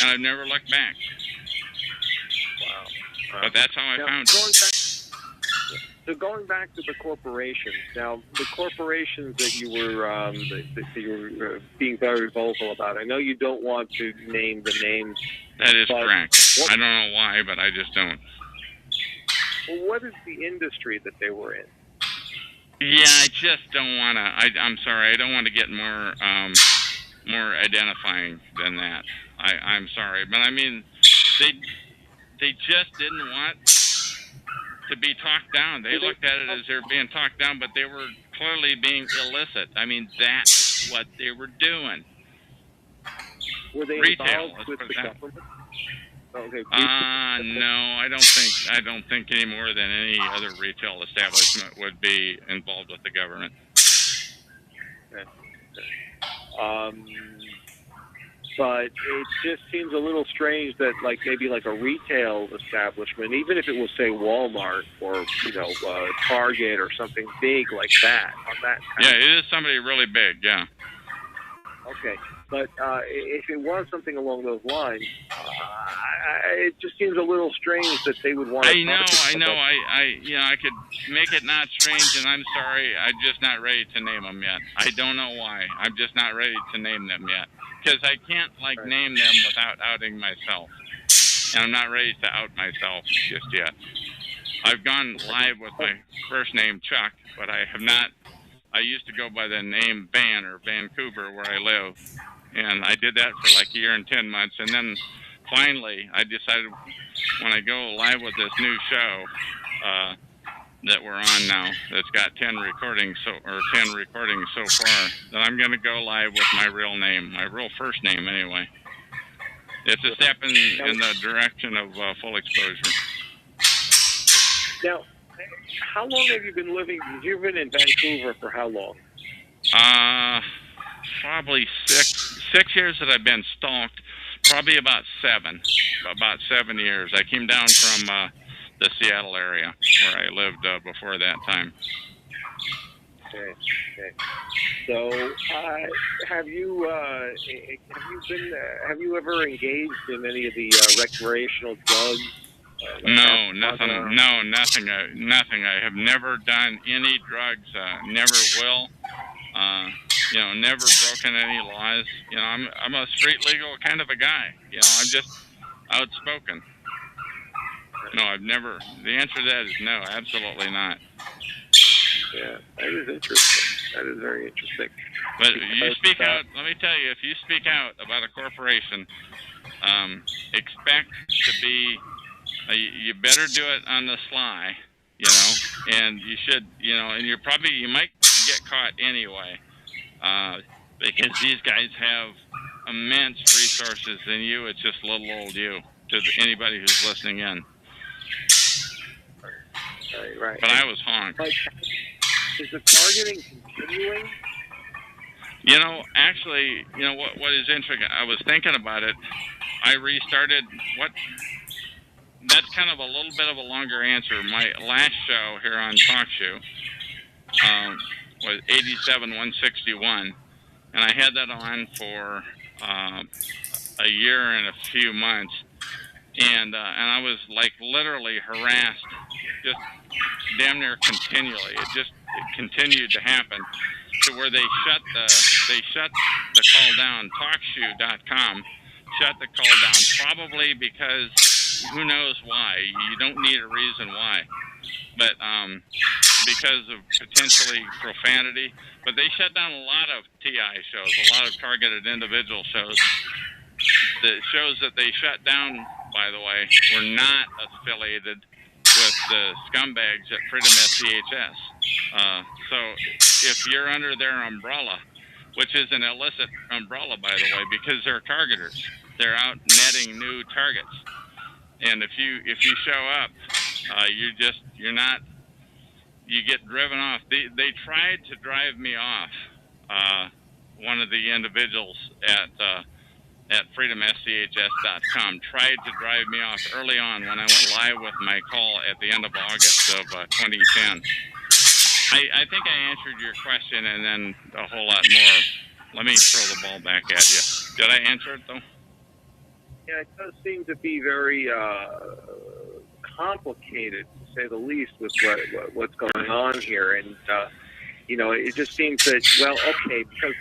and I've never looked back. Wow. But that's how I found it. So going back to the corporations, now the corporations that you were being very vocal about, I know you don't want to name the names. That is correct. I don't know why, but I just don't. Well, what is the industry that they were in? Yeah, I just don't want to. I'm sorry, I don't want to get more identifying than that. I'm sorry, but I mean, they just didn't want to be talked down. They looked at it as they're being talked down, but they were clearly being illicit. I mean, that's what they were doing. Were they retail involved with the government? Okay. No, I don't think any more than any other retail establishment would be involved with the government. Okay. But it just seems a little strange that, like, maybe like a retail establishment, even if it was, say, Walmart or, Target or something big like that. Yeah, it is somebody really big, yeah. Okay. But if it was something along those lines, it just seems a little strange that they would want to. I know. I could make it not strange, and I'm sorry, I'm just not ready to name them yet. I don't know why. I'm just not ready to name them yet. Because I can't, name them without outing myself. And I'm not ready to out myself just yet. I've gone live with my first name, Chuck, but I have not. I used to go by the name Van or Vancouver, where I live. And I did that for like a year and 10 months. And then finally, I decided when I go live with this new show that we're on now, that's got 10 recordings so far, that I'm going to go live with my real name, my real first name anyway. It's a step in the direction of full exposure. Now, how long have you been living? You've been in Vancouver for how long? Probably six years that I've been stalked. probably about 7 years. I came down from the Seattle area where I lived before that time. Okay. So, have you ever engaged in any of the recreational drugs? No, nothing. No, nothing. Nothing. I have never done any drugs. Never will. Never broken any laws. I'm a street legal kind of a guy. I'm just outspoken. No, I've never. The answer to that is no, absolutely not. Yeah, that is interesting. That is very interesting. But you speak out. Let me tell you, if you speak out about a corporation, expect to be. You better do it on the sly, and you should, and you might get caught anyway, because these guys have immense resources, and it's just little old you to anybody who's listening in. Right. But I was honked. Is the targeting continuing? Actually, what is interesting, I was thinking about it. I restarted that's kind of a little bit of a longer answer. My last show here on TalkShoe was 87-161, and I had that on for a year and a few months, and I was like literally harassed, just damn near continually. It continued to happen to where they shut the call down. TalkShoe.com shut the call down, probably because who knows why. You don't need a reason why, but because of potentially profanity. But they shut down a lot of TI shows, a lot of targeted individual shows. The shows that they shut down, by the way, were not affiliated with the scumbags at Freedom SCHS. So if you're under their umbrella, which is an illicit umbrella, by the way, because they're targeters, they're out netting new targets. And if you show up, you get driven off. They tried to drive me off. One of the individuals at freedomschs.com tried to drive me off early on when I went live with my call at the end of August of 2010. I think I answered your question and then a whole lot more. Let me throw the ball back at you. Did I answer it, though? Yeah, it does seem to be very complicated, to say the least, with what's going on here. And, it just seems that, because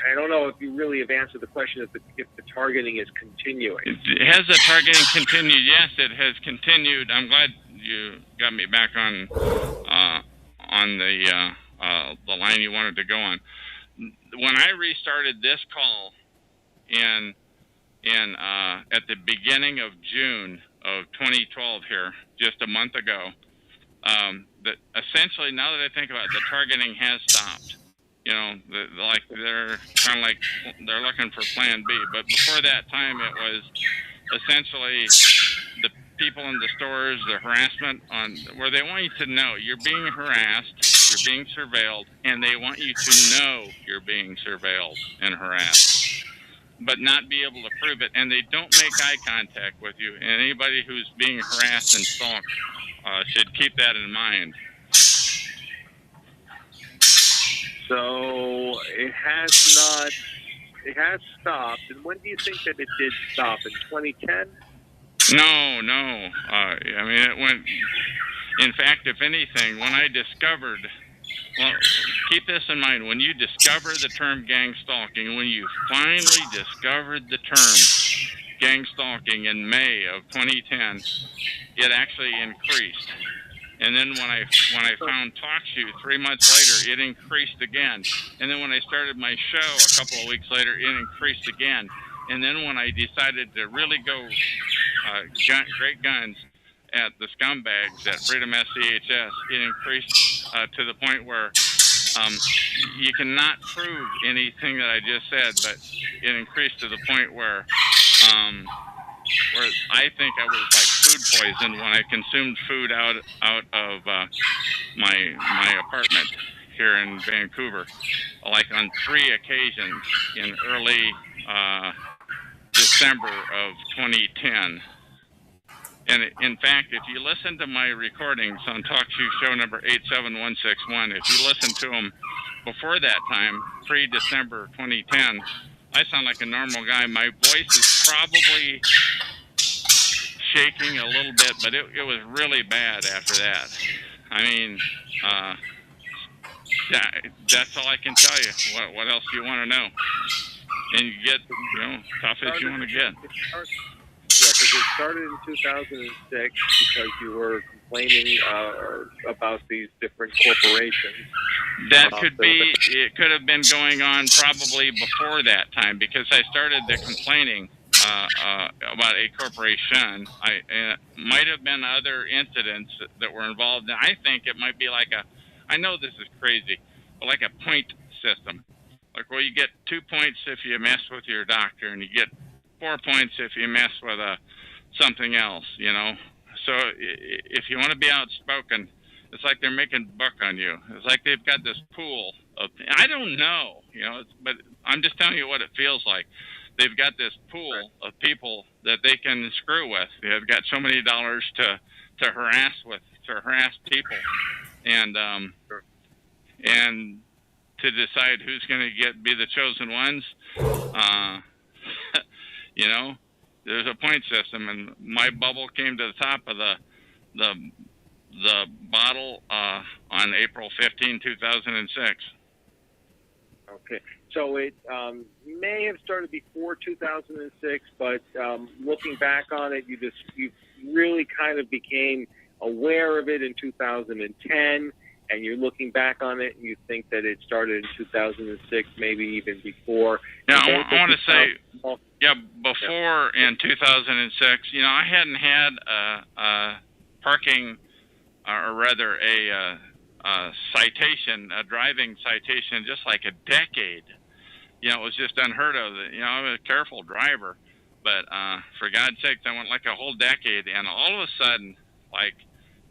I don't know if you really have answered the question if the targeting is continuing. Has the targeting continued? Yes, it has continued. I'm glad you got me back on the line you wanted to go on. When I restarted this call at the beginning of June of 2012 here, just a month ago, that essentially, now that I think about it, the targeting has stopped. They're kind of like they're looking for Plan B. But before that time, it was essentially the people in the stores, the harassment where they want you to know you're being harassed, you're being surveilled, and they want you to know you're being surveilled and harassed, but not be able to prove it. And they don't make eye contact with you. And anybody who's being harassed and stalked should keep that in mind. So it has stopped. And when do you think that it did stop? In 2010? No. It went. In fact, if anything, when I discovered, keep this in mind, when you discover the term gang stalking, when you finally discovered the term gang stalking in May of 2010, it actually increased. And then when I found TalkShoe 3 months later, it increased again. And then when I started my show a couple of weeks later, it increased again. And then when I decided to really go great guns at the scumbags at Freedom SCHS, it increased to the point where you cannot prove anything that I just said, but it increased to the point where I think I was like food poisoned when I consumed food out of my apartment here in Vancouver, like on 3 occasions in early this December of 2010. And in fact, if you listen to my recordings on TalkShoe show number 87161, if you listen to them before that time, pre-December 2010, I sound like a normal guy. My voice is probably shaking a little bit, but it was really bad after that. I mean, that's all I can tell you. What else do you want to know? And you get, tough as you want to get. Yeah, because it started in 2006 because you were complaining about these different corporations. That could be, it could have been going on probably before that time because I started the complaining about a corporation. It might have been other incidents that were involved. And I think it might be like I know this is crazy, but like a point system. Like, well, you get 2 points if you mess with your doctor, and you get 4 points if you mess with something else, So if you want to be outspoken, it's like they're making buck on you. It's like they've got this pool of, I don't know, but I'm just telling you what it feels like. They've got this pool of people that they can screw with. They've got so many dollars to harass people, and to decide who's going to be the chosen ones. There's a point system, and my bubble came to the top of the bottle on April 15, 2006. Okay, so it may have started before 2006, but looking back on it, you really kind of became aware of it in 2010, and you're looking back on it, and you think that it started in 2006, maybe even before. Yeah, I want to say, before in 2006, I hadn't had a parking, or rather a citation, a driving citation, just like a decade. It was just unheard of. I'm a careful driver, but for God's sakes, I went like a whole decade, and all of a sudden, like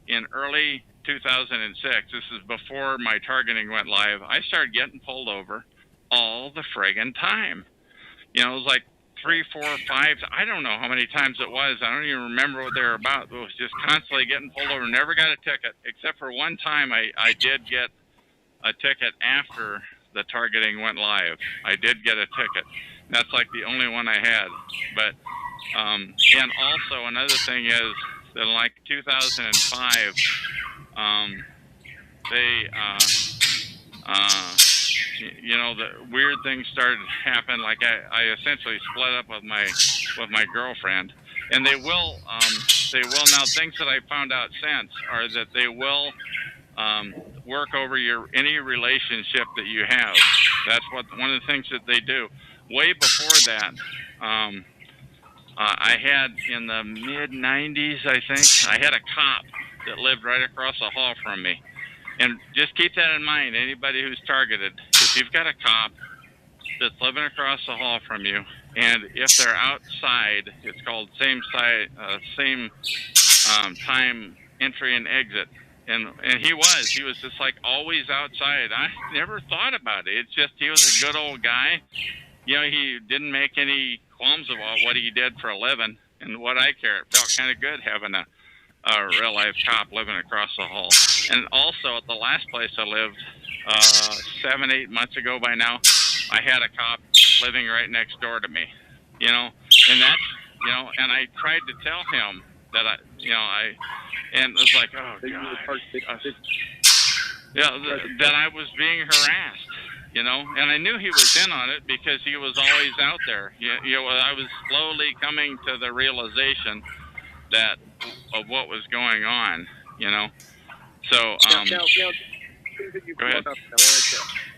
in early 2006, this is before my targeting went live, I started getting pulled over all the friggin' time. It was like 3, 4, 5, I don't know how many times it was. I don't even remember what they were about. It was just constantly getting pulled over. Never got a ticket, except for one time I did get a ticket after the targeting went live. I did get a ticket. That's like the only one I had. But, and also another thing is that in like 2005, the weird things started to happen. Like I essentially split up with my girlfriend, and they will now. Things that I found out since are that they will work over any relationship that you have. That's one of the things that they do. Way before that, I had in the mid 90s, I think, I had a cop that lived right across the hall from me. And just keep that in mind, anybody who's targeted. If you've got a cop that's living across the hall from you, and if they're outside, it's called same time entry and exit. And he was just like always outside. I never thought about it. It's just he was a good old guy. He didn't make any qualms about what he did for a living and what I care. It felt kind of good having a real life cop living across the hall. And also at the last place I lived, 7, 8 months ago by now, I had a cop living right next door to me, and that's, and I tried to tell him that and it was like, oh God, that I was being harassed, and I knew he was in on it because he was always out there. I was slowly coming to the realization of what was going on, So, go ahead.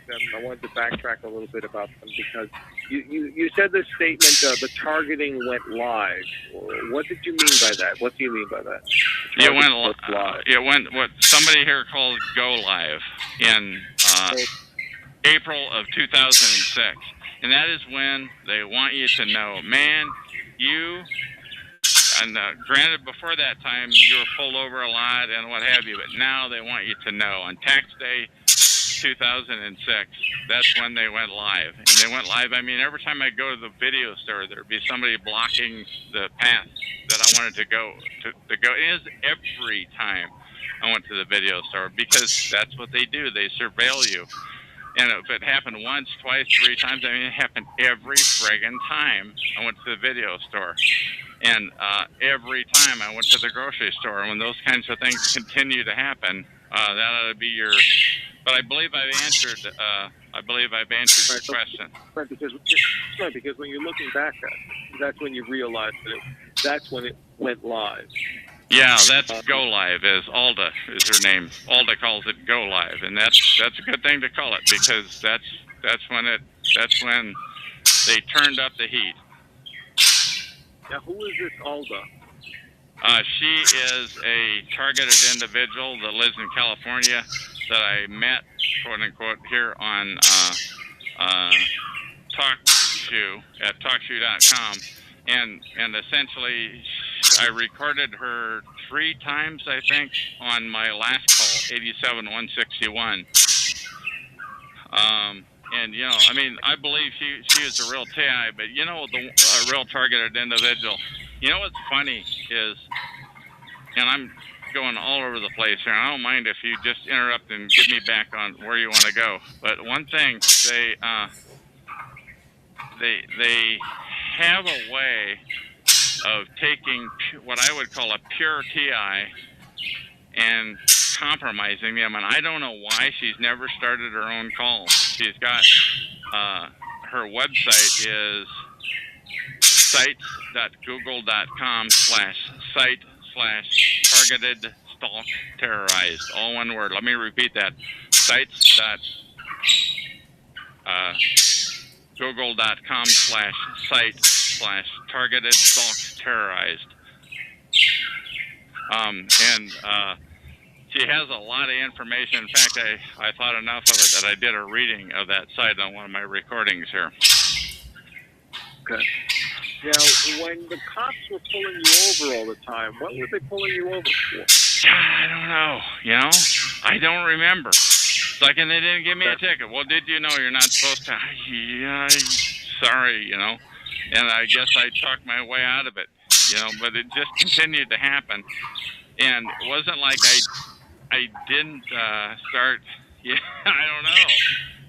I wanted to backtrack a little bit about them because you said this statement, the targeting went live. What did you mean by that? What do you mean by that? It went what somebody here called go live in April of 2006. And that is when they want you to know, man, and granted, before that time, you were pulled over a lot and what have you, but now they want you to know. On tax day, 2006. That's when they went live. And they went live. I mean, every time I go to the video store, there'd be somebody blocking the path that I wanted to go. It is every time I went to the video store, because that's what they do. They surveil you. And if it happened once, twice, 3 times, I mean, it happened every friggin' time I went to the video store. And every time I went to the grocery store. And when those kinds of things continue to happen, that ought to be your... But I believe I've answered. Your question. Right, because when you're looking back at it, that's when you realize that's when it went live. Yeah, that's Go Live. As Alda is her name. Alda calls it Go Live, and that's a good thing to call it, because that's when they turned up the heat. Now, who is this Alda? She is a targeted individual that lives in California that I met, quote unquote, here on TalkShoe at TalkShoe.com, and essentially I recorded her 3 times, I think, on my last call, 87-161. And, you know, I mean, I believe she is a real TI, but, you know, a real targeted individual. You know what's funny is, and I'm going all over the place here, I don't mind if you just interrupt and get me back on where you want to go. But one thing, they have a way of taking what I would call a pure TI and compromising them, and I don't know why she's never started her own calls. She's got her website is sites.google.com/site/targeted stalk terrorized, all one word. Let me repeat that. sites.google.com/site/targeted stalk terrorized. She has a lot of information. In fact, I thought enough of it that I did a reading of that site on one of my recordings here. Okay. Now, when the cops were pulling you over all the time, what were they pulling you over for? I don't know. You know, I don't remember. It's like, and they didn't give me a ticket. Well, did you know you're not supposed to? Yeah, sorry, you know. And I guess I talked my way out of it, you know. But it just continued to happen, and it wasn't like I didn't start. Yeah, I don't know.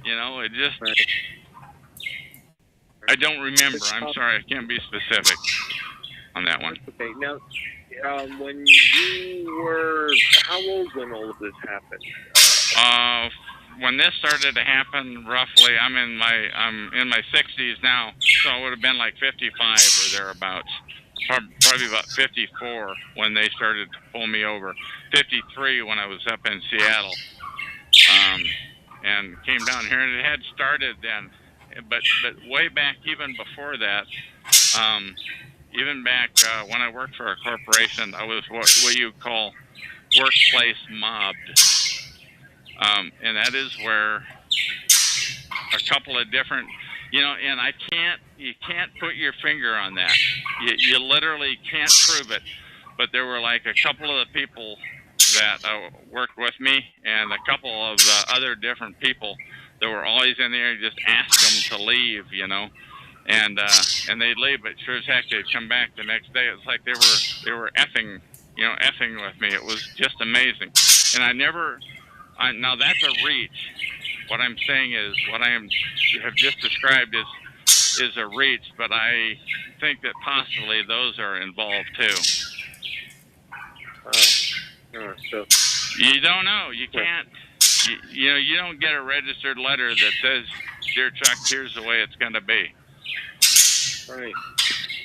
You know, it just. I don't remember. I'm sorry. I can't be specific on that one. Okay. Now, when you were how old when all of this happened? When this started to happen, roughly, I'm in my 60s now, so it would have been like 55 or thereabouts. Probably about 54 when they started to pull me over. 53 when I was up in Seattle, and came down here, and it had started then. But way back, even before that, even back when I worked for a corporation, I was what you call workplace mobbed, and that is where a couple of different, you know, and you can't put your finger on that. You literally can't prove it, but there were like a couple of the people that worked with me, and a couple of the other different people that were always in there, just ask them to leave, you know, and they'd leave, but sure as heck they'd come back the next day. It's like they were effing with me. It was just amazing, and now that's a reach. What I'm saying is what I have just described is a reach, but I think that possibly those are involved too. So you don't know. You can't. You know, you don't get a registered letter that says, "Dear Chuck, here's the way it's going to be." Right.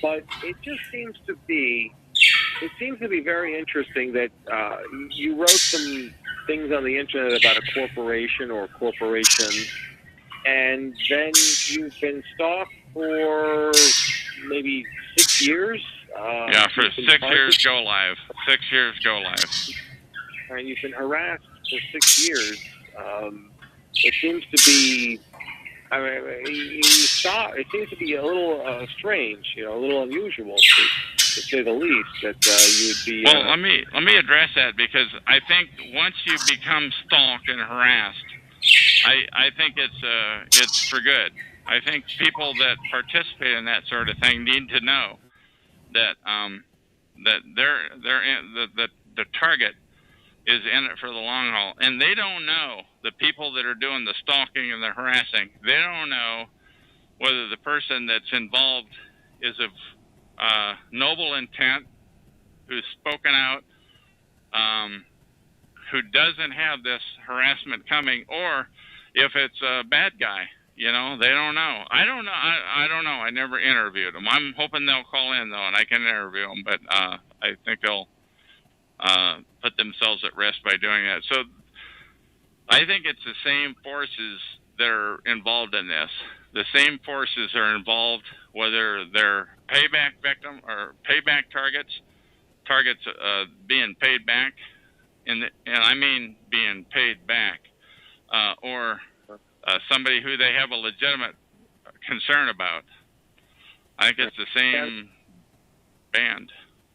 But it just seems to be very interesting that you wrote some things on the internet about a corporation or corporations, and then you've been stalked for maybe 6 years. Yeah, for 6 years go live. 6 years go live. And you've been harassed for 6 years. It seems to be. I mean, it seems to be a little strange, you know, a little unusual, to say the least, that you would be. Well, let me address that, because I think once you become stalked and harassed, I think it's for good. I think people that participate in that sort of thing need to know that that they're in, the target is in it for the long haul, and they don't know, the people that are doing the stalking and the harassing. They don't know whether the person that's involved is of noble intent, who's spoken out, who doesn't have this harassment coming, or if it's a bad guy. You know, they don't know. I don't know. I don't know. I never interviewed them. I'm hoping they'll call in, though, and I can interview them, but I think they'll put themselves at risk by doing that. So I think it's the same forces that are involved in this. The same forces are involved, whether they're payback victim or payback targets being paid back, and I mean being paid back, or somebody who they have a legitimate concern about. I think it's the same band.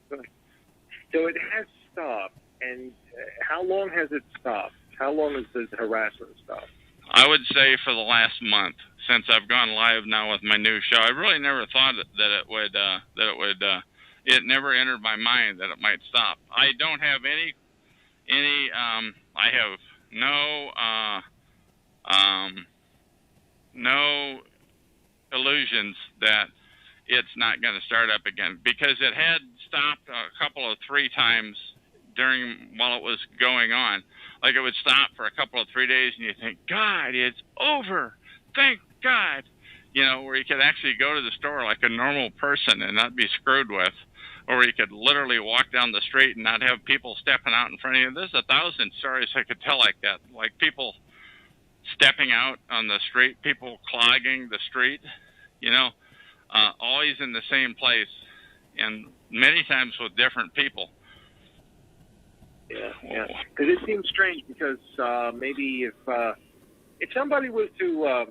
So it has stopped, and how long has it stopped? How long has this harassment stopped? I would say for the last month, since I've gone live now with my new show. I really never thought that it would. It never entered my mind that it might stop. I don't have any. I have no illusions that it's not going to start up again, because it had stopped three times while it was going on. Like, it would stop for a couple of 3 days, and you think, God, it's over. Thank God. You know, where you could actually go to the store like a normal person and not be screwed with, or you could literally walk down the street and not have people stepping out in front of you. There's 1,000 stories I could tell like that, like people stepping out on the street, people clogging the street, you know, always in the same place, and many times with different people. Yeah. Because it seems strange, because maybe if somebody was to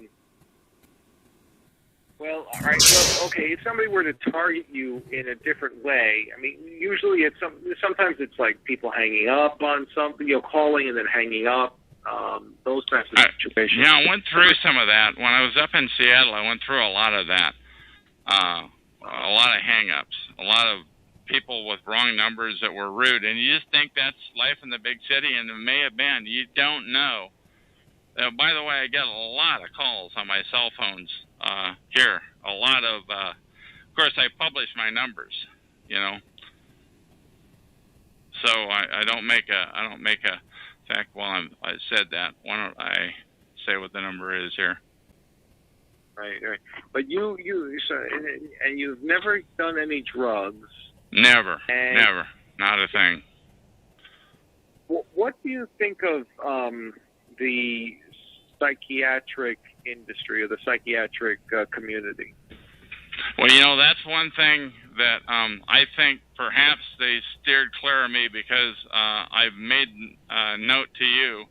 if somebody were to target you in a different way, I mean, usually sometimes it's like people hanging up on something, calling and then hanging up, those types of situations. Yeah, I went through some of that. When I was up in Seattle, I went through a lot of that. A lot of hang-ups, a lot of people with wrong numbers that were rude, and you just think that's life in the big city, and it may have been. You don't know. By the way, I get a lot of calls on my cell phones here. A lot of course, I publish my numbers, you know. So I don't make a. In fact, while I said that, why don't I say what the number is here? Right. But you've never done any drugs. Never, not a thing. What do you think of the psychiatric industry, or the psychiatric community? Well, you know, that's one thing that I think perhaps they steered clear of me, because I've made a note to you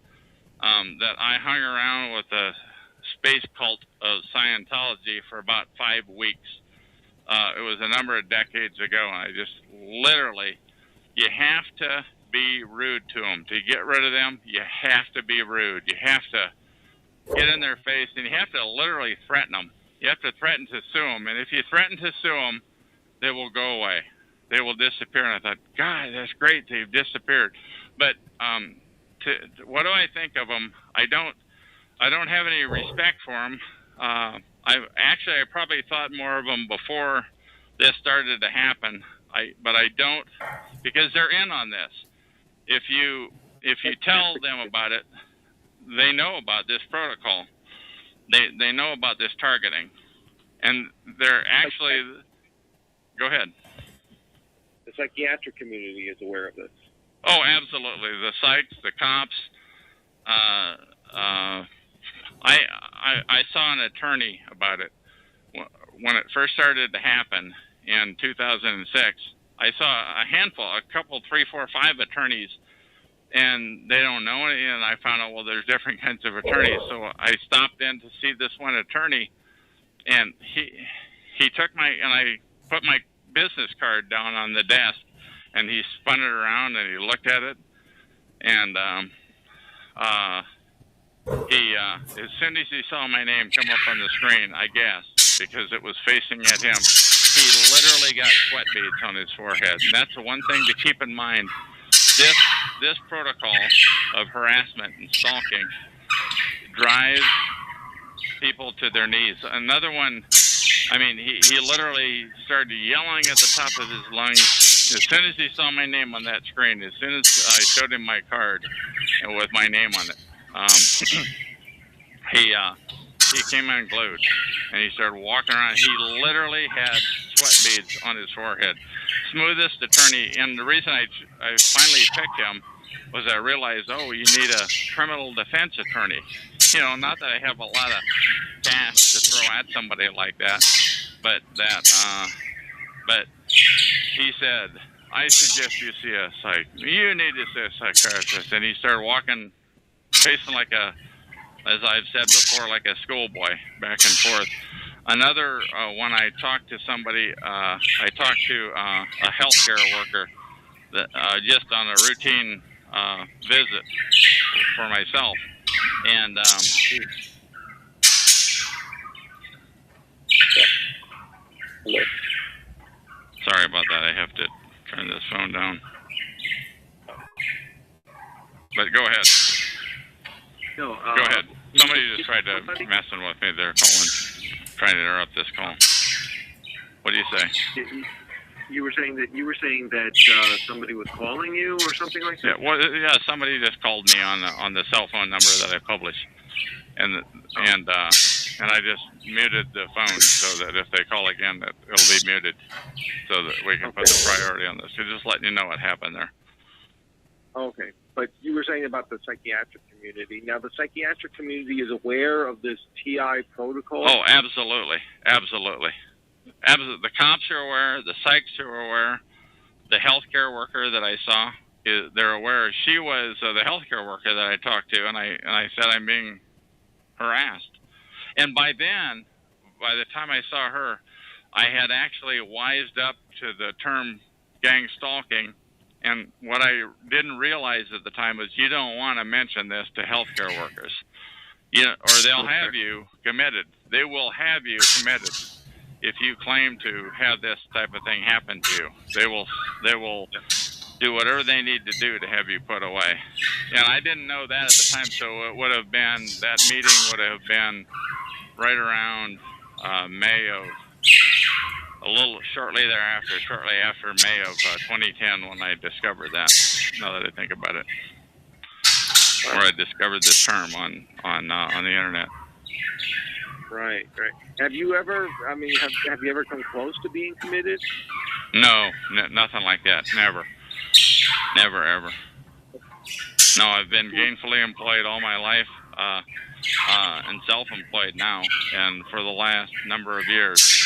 that I hung around with the space cult of Scientology for about 5 weeks. It was a number of decades ago, and I just literally, you have to be rude to them. To get rid of them, you have to be rude. You have to get in their face, and you have to literally threaten them. You have to threaten to sue them, and if you threaten to sue them, they will go away. They will disappear. And I thought, God, that's great, they've disappeared. But what do I think of them? I don't have any respect for them. I probably thought more of them before this started to happen. But I don't, because they're in on this. If you tell them about it, they know about this protocol. They know about this targeting, and they're actually. Go ahead. The psychiatric community is aware of this. Oh, absolutely. The psychs, the cops. I saw an attorney about it when it first started to happen in 2006. I saw a couple, 3, 4, 5 attorneys, and they don't know anything. And I found out, well, there's different kinds of attorneys. So I stopped in to see this one attorney, and he took I put my business card down on the desk, and he spun it around and he looked at it, and he, as soon as he saw my name come up on the screen, I guessed because it was facing at him. He literally got sweat beads on his forehead. And that's the one thing to keep in mind. This protocol of harassment and stalking drives people to their knees. Another one, I mean, he literally started yelling at the top of his lungs as soon as he saw my name on that screen. As soon as I showed him my card and with my name on it, he came unglued and he started walking around. He literally had sweat beads on his forehead. Smoothest attorney, and the reason I finally picked him was I realized, oh, you need a criminal defense attorney. You know, not that I have a lot of cash to throw at somebody like that, but but he said, I suggest you see a you need to see a psychiatrist. And he started walking, pacing like as I've said before, like a schoolboy, back and forth. Another when I talked to somebody, I talked to a healthcare worker that just on a routine visit for myself, and sorry about that. I have to turn this phone down. But go ahead. No, go ahead. Somebody just tried to messing with me. They're trying to interrupt this call. What do you say? You were saying that somebody was calling you or something like that. Yeah, well, yeah, somebody just called me on the cell phone number that I published, and I just muted the phone so that if they call again, that it'll be muted, so that we can put the priority on this. So just letting you know what happened there. Okay, but you were saying about the psychiatric community. Now, the psychiatric community is aware of this TI protocol? Oh, absolutely. Absolutely. The cops are aware. The psychs are aware. The healthcare worker that I saw, they're aware. She was the healthcare worker that I talked to, and I said I'm being harassed. And by the time I saw her, I had actually wised up to the term gang stalking. And what I didn't realize at the time was you don't want to mention this to healthcare workers, or they'll have you committed. They will have you committed if you claim to have this type of thing happen to you. They will do whatever they need to do to have you put away. And I didn't know that at the time, so it would have been, that meeting would have been right around May of, a little shortly after May of 2010 when I discovered that, now that I think about it. Or I discovered this term on the internet. Right. Have you ever, have you ever come close to being committed? No, nothing like that. Never, ever. No, I've been gainfully employed all my life, and self-employed now, and for the last number of years.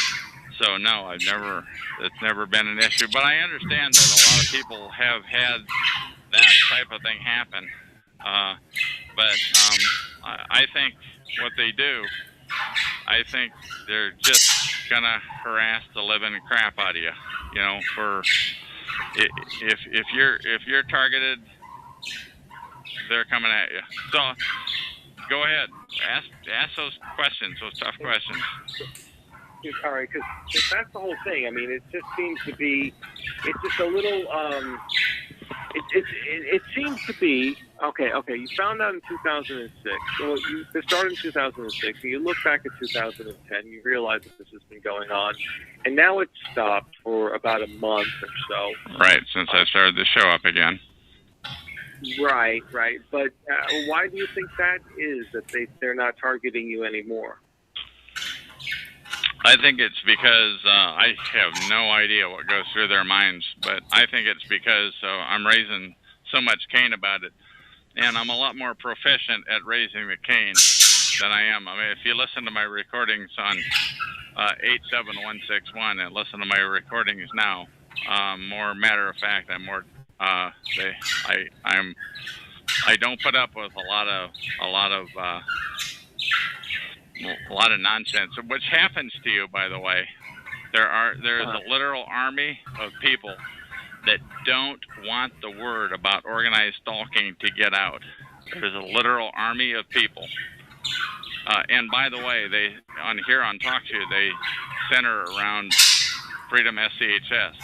So no, it's never been an issue. But I understand that a lot of people have had that type of thing happen. But I think what they do, I think they're just gonna harass the living crap out of you. You know, for if you're targeted, they're coming at you. So go ahead, ask those questions, those tough questions. All right, because that's the whole thing. I mean, it just seems to be, it's just a little, it seems to be, okay, you found out in 2006, well, it started in 2006, and you look back at 2010, you realize that this has been going on, and now it's stopped for about a month or so. Right, since I started the show up again. Right, but why do you think that is, that they're not targeting you anymore? I think it's because I have no idea what goes through their minds, but I think it's because I'm raising so much Cain about it, and I'm a lot more proficient at raising the Cain than I am. I mean, if you listen to my recordings on 87161 and listen to my recordings now, more matter of fact, I'm more I don't put up with a lot of nonsense, which happens to you, by the way. There's a literal army of people that don't want the word about organized stalking to get out. There's a literal army of people. And by the way, they on TalkShoe, they center around Freedom SCHS.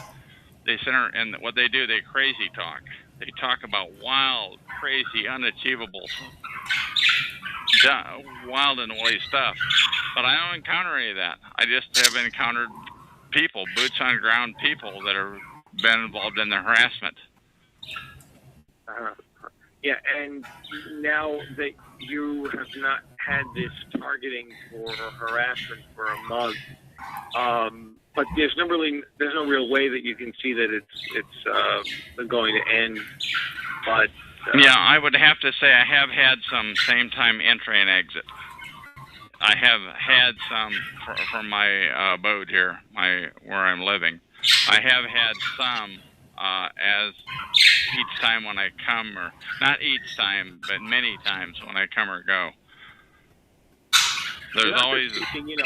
They center, and what they do, they crazy talk. They talk about wild, crazy, unachievable, wild and woolly stuff. But I don't encounter any of that. I just have encountered people, boots on ground people that have been involved in the harassment. Yeah, and now that you have not had this targeting for harassment for a month, but there's no real way that you can see that it's going to end. But yeah, I would have to say I have had some same time entry and exit. I have had some from my abode here, where I'm living. I have had some as each time when I come, or not each time, but many times when I come or go. There's always, thinking,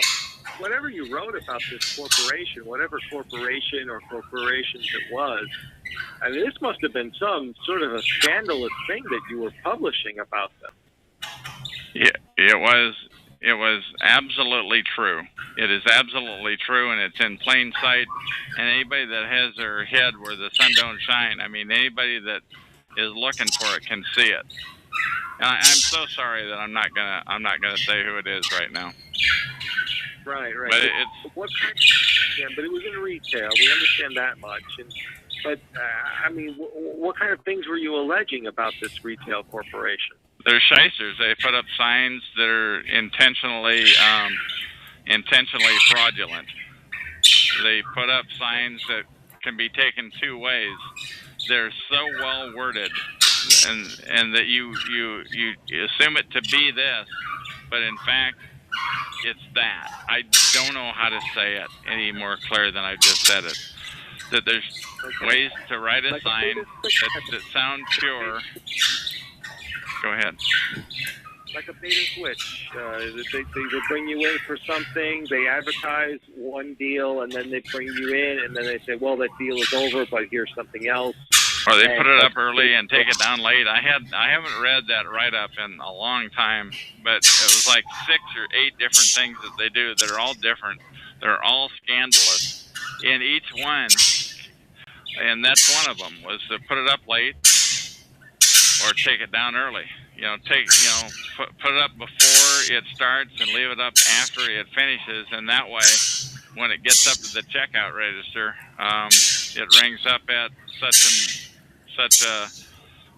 whatever you wrote about this corporation, whatever corporation or corporations it was, I mean, this must have been some sort of a scandalous thing that you were publishing about them. Yeah, it was absolutely true. It is absolutely true, and it's in plain sight. And anybody that has their head where the sun don't shine, I mean, anybody that is looking for it can see it. And I'm so sorry that I'm not gonna say who it is right now. Right. But but it was in retail. We understand that much. But I mean, what kind of things were you alleging about this retail corporation? They're shysters. They put up signs that are intentionally fraudulent. They put up signs that can be taken two ways. They're so well worded, and that you assume it to be this, but in fact, it's that. I don't know how to say it any more clear than I just said it. That there's ways to write a sign that sound pure. Go ahead. Like a bait and switch. They would bring you in for something, they advertise one deal, and then they bring you in, and then they say, well, that deal is over, but here's something else. Or they put it up early and take it down late. I haven't read that write-up in a long time, but it was like 6 or 8 different things that they do that are all different. They're all scandalous. And each one, and that's one of them, was to put it up late or take it down early. Put it up before it starts and leave it up after it finishes, and that way, when it gets up to the checkout register, it rings up at such a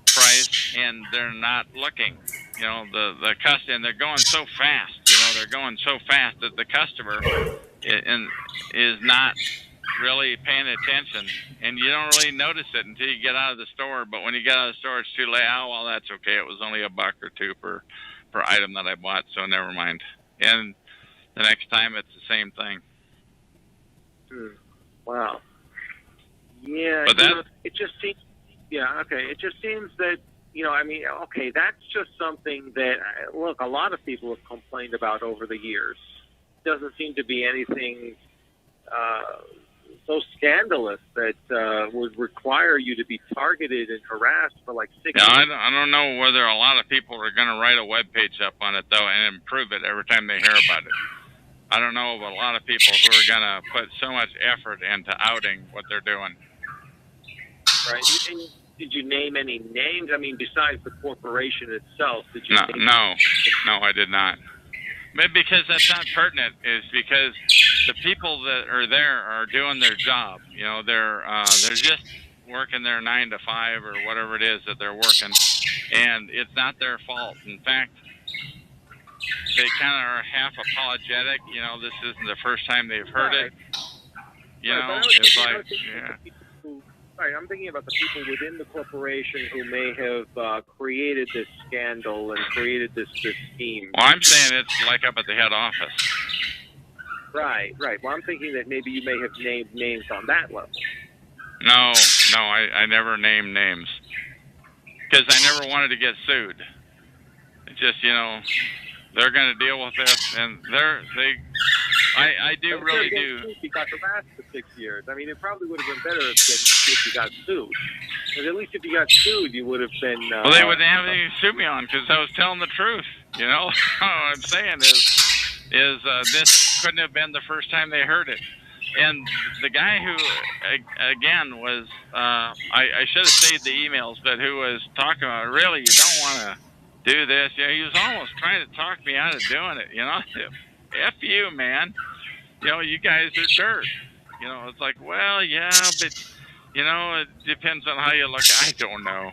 price, and they're not looking. The customer, and they're going so fast. They're going so fast that the customer is not really paying attention, and you don't really notice it until you get out of the store. But when you get out of the store, it's too late. Oh, well, that's okay. It was only $1 or $2 per item that I bought, so never mind. And the next time, it's the same thing. Wow. Yeah, but it just seems. Yeah, okay. It just seems that that's just something that a lot of people have complained about over the years. Doesn't seem to be anything so scandalous that would require you to be targeted and harassed for like 6 years. I don't know whether a lot of people are going to write a web page up on it, though, and improve it every time they hear about it. I don't know about a lot of people who are going to put so much effort into outing what they're doing. Right. And did you name any names? I mean, besides the corporation itself, did you? No, I did not. But because that's not pertinent, is because the people that are there are doing their job. They're just working their 9 to 5 or whatever it is that they're working, and it's not their fault. In fact, they kind of are half apologetic. This isn't the first time they've heard it. It's like, yeah. Right, I'm thinking about the people within the corporation who may have created this scandal and created this scheme. Well, I'm saying it's like up at the head office. Right. Well, I'm thinking that maybe you may have named names on that level. No, I never named names. Because I never wanted to get sued. It's just, they're going to deal with this, and I do really do. You got harassed for 6 years. I mean, it probably would have been better if you got sued. But at least if you got sued, you would have been. Well, they wouldn't have anything to sue me on because I was telling the truth. You know, what I'm saying is this couldn't have been the first time they heard it. And the guy who, again, was I should have saved the emails, but who was talking about, really, you don't want to do this. You know, he was almost trying to talk me out of doing it. You know, F you, man. You know, you guys are dirt. You know, it's like, well, yeah, but, you know, it depends on how you look. I don't know.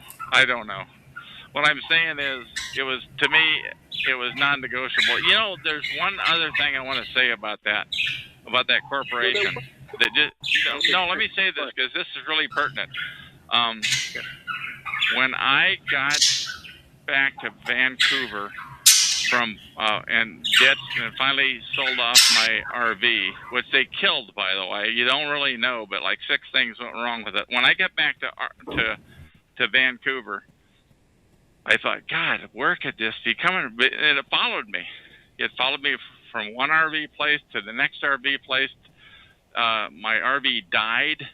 What I'm saying is, it was, to me, it was non-negotiable. You know, there's one other thing I want to say about that corporation. That just, no, let me say this because this is really pertinent. When I got back to Vancouver from and finally sold off my RV, which they killed, by the way. You don't really know, but like 6 things went wrong with it. When I got back to Vancouver, I thought, God, where could this be coming? And it followed me. It followed me from one RV place to the next RV place. My RV died.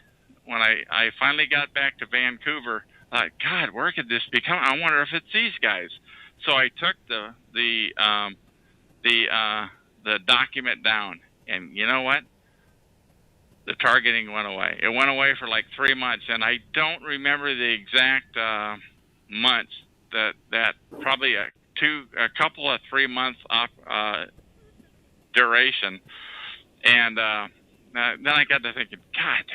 When I finally got back to Vancouver, I thought, God, where could this be coming? I wonder if it's these guys. So I took the document down, and you know what? The targeting went away. It went away for like 3 months, and I don't remember the exact months. That probably a couple of 3 months duration, and then I got to thinking, God,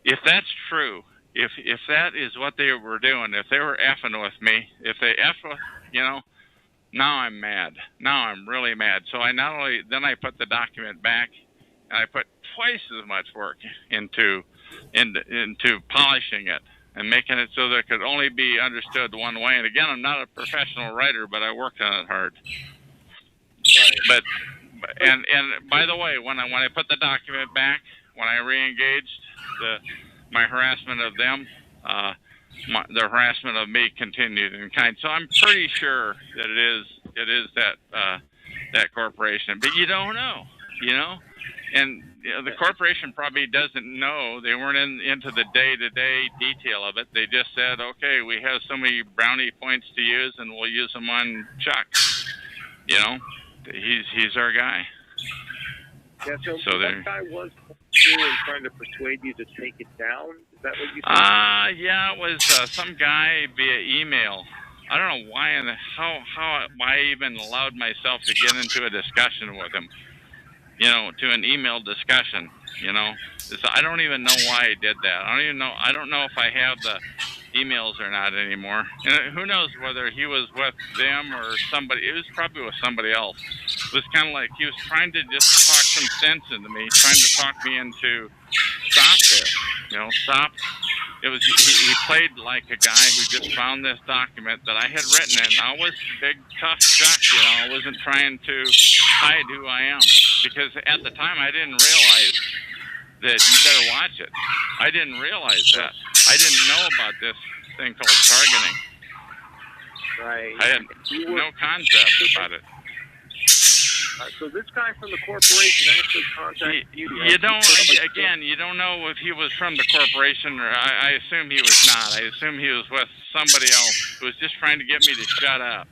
if that's true, if that is what they were doing, if they were effing with me, if they F with, you know, now I'm mad. Now I'm really mad. So then I put the document back, and I put twice as much work into polishing it and making it so that it could only be understood one way. And again, I'm not a professional writer, but I worked on it hard. But and by the way, when I put the document back, when I re-engaged my harassment of them, the harassment of me continued in kind. So I'm pretty sure that it is that corporation. But you don't know, you know. And the corporation probably doesn't know. They weren't into the day-to-day detail of it. They just said, okay, we have so many brownie points to use, and we'll use them on Chuck. You know, he's our guy. Yeah, so that guy was you and trying to persuade you to take it down? Is that what you said? Yeah, it was some guy via email. I don't know why why I even allowed myself to get into a discussion with him. You know, to an email discussion, you know. I don't even know why I did that. I don't know if I have the emails or not anymore. And who knows whether he was with them or somebody. It was probably with somebody else. It was kind of like he was trying to just talk some sense into me, trying to talk me into stop this, you know, stop. It was he played like a guy who just found this document that I had written, and I was big tough Chuck, you know. I wasn't trying to hide who I am, because at the time I didn't realize that you better watch it. I didn't realize that. I didn't know about this thing called targeting. Right. I had no concept about it. So this guy from the corporation actually contacted you. You don't know if he was from the corporation, or I assume he was not. I assume he was with somebody else who was just trying to get me to shut up.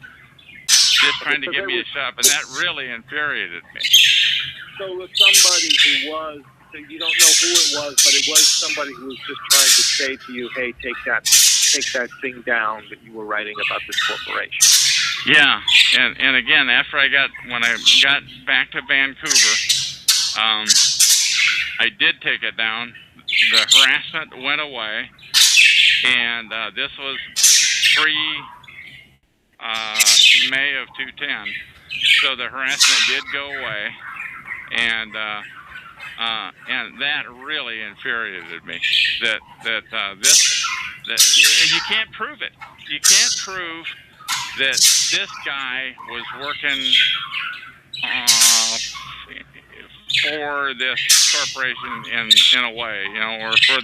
Just trying to get me to shut up, and that really infuriated me. So it was somebody who was, so you don't know who it was, but it was somebody who was just trying to say to you, hey, take that thing down that you were writing about this corporation. Yeah, and again, when I got back to Vancouver, I did take it down. The harassment went away, and this was pre-May of 2010, so the harassment did go away, and that really infuriated me. That you can't prove it. You can't prove that this guy was working for this corporation in a way, you know, or for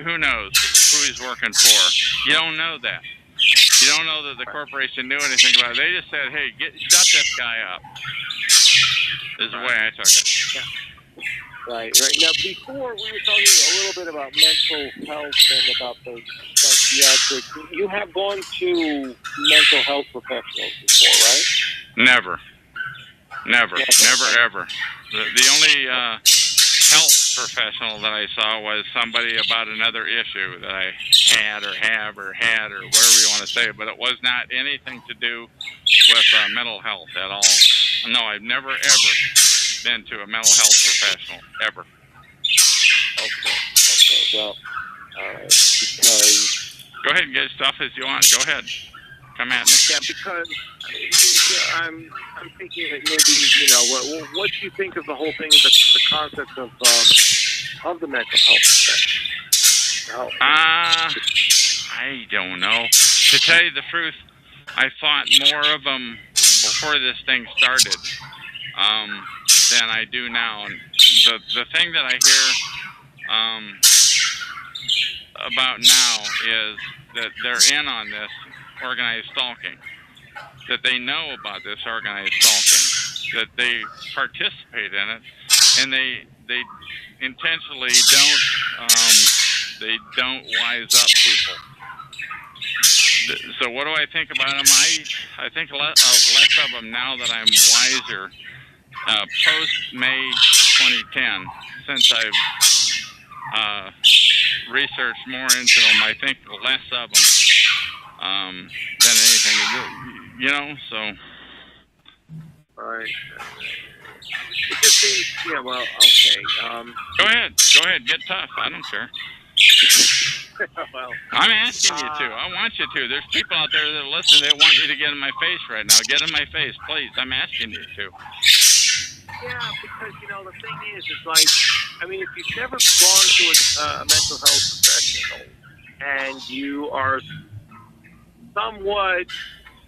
who knows who he's working for. You don't know that. You don't know that the corporation knew anything about it. They just said, hey, shut this guy up, is the way I took it. Right. Now, before we were talking a little bit about mental health and about the psychiatric. You have gone to mental health professionals before, right? Never, ever. The only health professional that I saw was somebody about another issue that I had or have or had or whatever you want to say, but it was not anything to do with mental health at all. No, I've never ever been to a mental health professional ever. Okay. Well, because go ahead and get as tough as you want. Go ahead. Come at me. Yeah, because I'm thinking that maybe what do you think of the whole thing, the concept of the mental health profession? I don't know. To tell you the truth, I thought more of them before this thing started than I do now. And the thing that I hear about now is that they're in on this organized stalking, that they know about this organized stalking, that they participate in it, and they intentionally don't wise up people. So what do I think about them? I think less of them now that I'm wiser. Post May 2010, since I've researched more into them, I think less of them than anything. So. All right. It just seems, well, okay. Go ahead, get tough. I don't care. Well, I'm asking you to. I want you to. There's people out there that listen. They want you to get in my face right now. Get in my face, please. I'm asking you to. Yeah, because the thing is, it's like, I mean, if you've never gone to a mental health professional and you are somewhat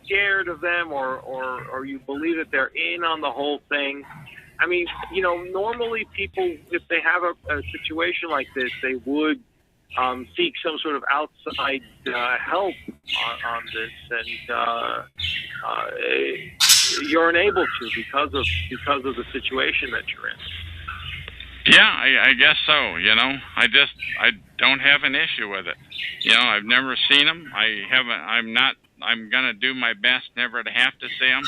scared of them, or you believe that they're in on the whole thing. I mean, normally people, if they have a situation like this, they would seek some sort of outside help on this, and you're unable to because of the situation that you're in. Yeah, I guess so. I don't have an issue with it. I've never seen them. I'm gonna do my best never to have to see them.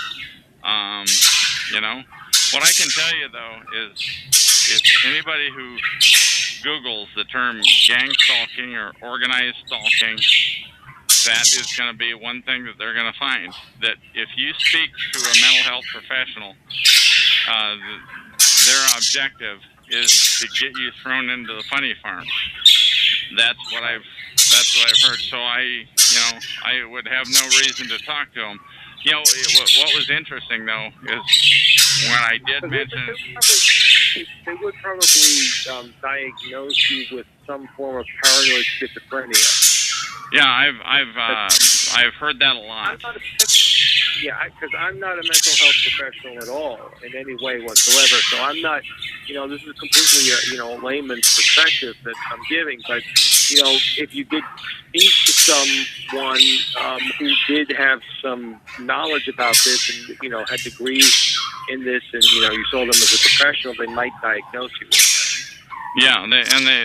What I can tell you though is, if anybody who Googles the term gang stalking or organized stalking, that is going to be one thing that they're going to find. That if you speak to a mental health professional, their objective is to get you thrown into the funny farm. That's what I've heard. So I would have no reason to talk to them. What was interesting though is when I did mention they would probably diagnose you with some form of paranoid schizophrenia. Yeah, I've heard that a lot. Because I'm not a mental health professional at all in any way whatsoever. So I'm not, this is completely a layman's perspective that I'm giving. But if you did speak to someone who did have some knowledge about this and had degrees in this, and you saw them as a professional, they might diagnose you with it. Yeah,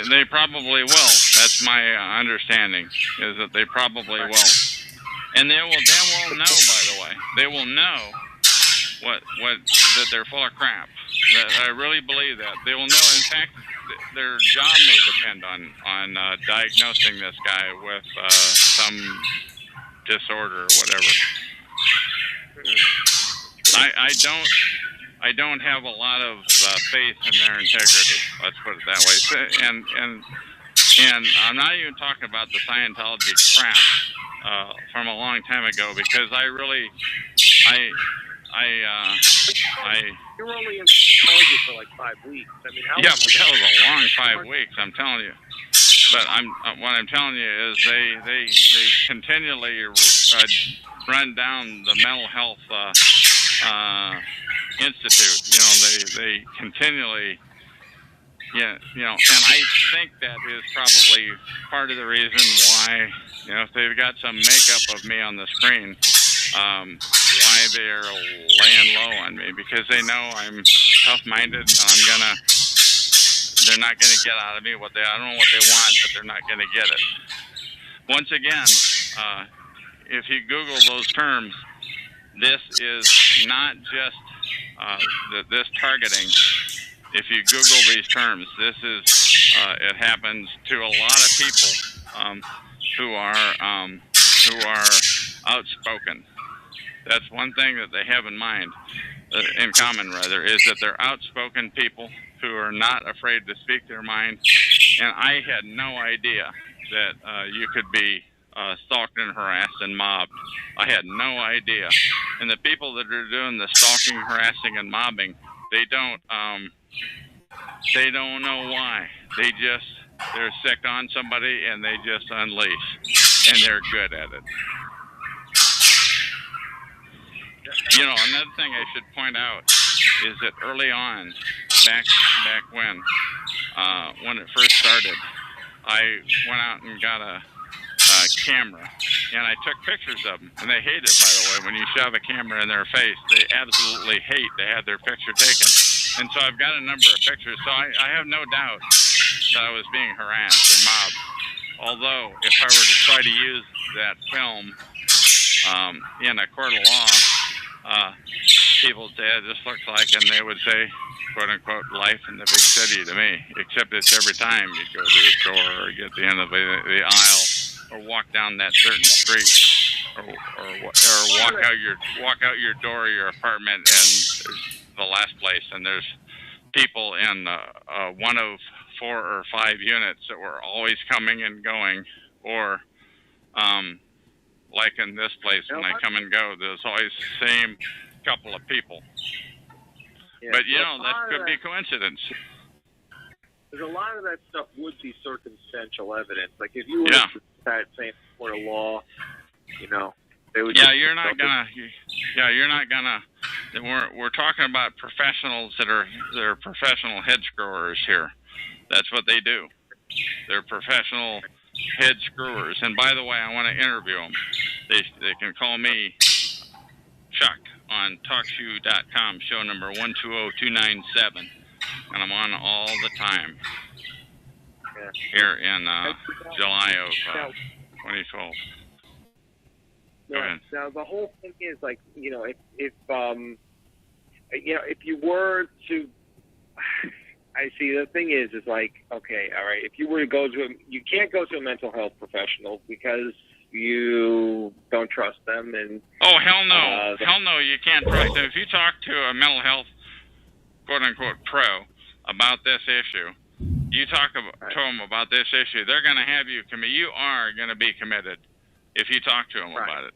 they probably will. That's my understanding, is that they probably will. And they will know, by the way. They will know that they're full of crap. I really believe that. They will know. In fact, their job may depend on diagnosing this guy with some disorder or whatever. I don't have a lot of faith in their integrity. Let's put it that way. And I'm not even talking about the Scientology crap from a long time ago, because you're only in Scientology for like 5 weeks. I mean, but that was a long 5 weeks. I'm telling you. But what I'm telling you is they continually run down the mental health institute. They continually, and I think that is probably part of the reason why, if they've got some makeup of me on the screen, why they're laying low on me, because they know I'm tough-minded and I'm gonna they're not going to get out of me what I don't know what they want, but they're not going to get it. Once again, if you Google those terms, this is not just this targeting. If you Google these terms, this is it happens to a lot of people who are outspoken. That's one thing that they have in mind, in common rather, is that they're outspoken people who are not afraid to speak their mind. And I had no idea that you could be stalked and harassed and mobbed. I had no idea. And the people that are doing the stalking, harassing, and mobbing, they don't know why. They're sick on somebody and they just unleash, and they're good at it. You know, another thing I should point out is that early on, back when it first started, I went out and got a camera, and I took pictures of them. And they hate it, by the way. When you shove a camera in their face, they absolutely hate to have their picture taken. And so I've got a number of pictures. So I have no doubt that I was being harassed or mobbed. Although, if I were to try to use that film in a court of law, people would say, this looks like, and they would say, quote unquote, life in the big city to me, except it's every time you go to the store or get to the end of the aisle or walk down that certain street or walk out your door of your apartment, and there's the last place, and there's people in one of 4 or 5 units that were always coming and going, or like in this place, when I come and go, there's always the same couple of people. Yeah, but, you know, that could be coincidence. There's a lot of that stuff would be circumstantial evidence. Like, if you were to that same court of law, you know, they would you're not gonna. We're talking about professionals they're professional head screwers here. That's what they do. They're professional head screwers. And by the way, I want to interview them. They can call me Chuck on TalkShoe.com, show number 120297, and I'm on all the time here in July of 2012. Go ahead. Now the whole thing is, like, you know, if you were to, I see, the thing is like, okay, all right, if you were to go to you can't go to a mental health professional because you don't trust them. And oh, hell no. Hell no, you can't trust them. If you talk to a mental health, quote unquote, pro about this issue, you talk to them about this issue, they're going to have you commit. You are going to be committed if you talk to them about it.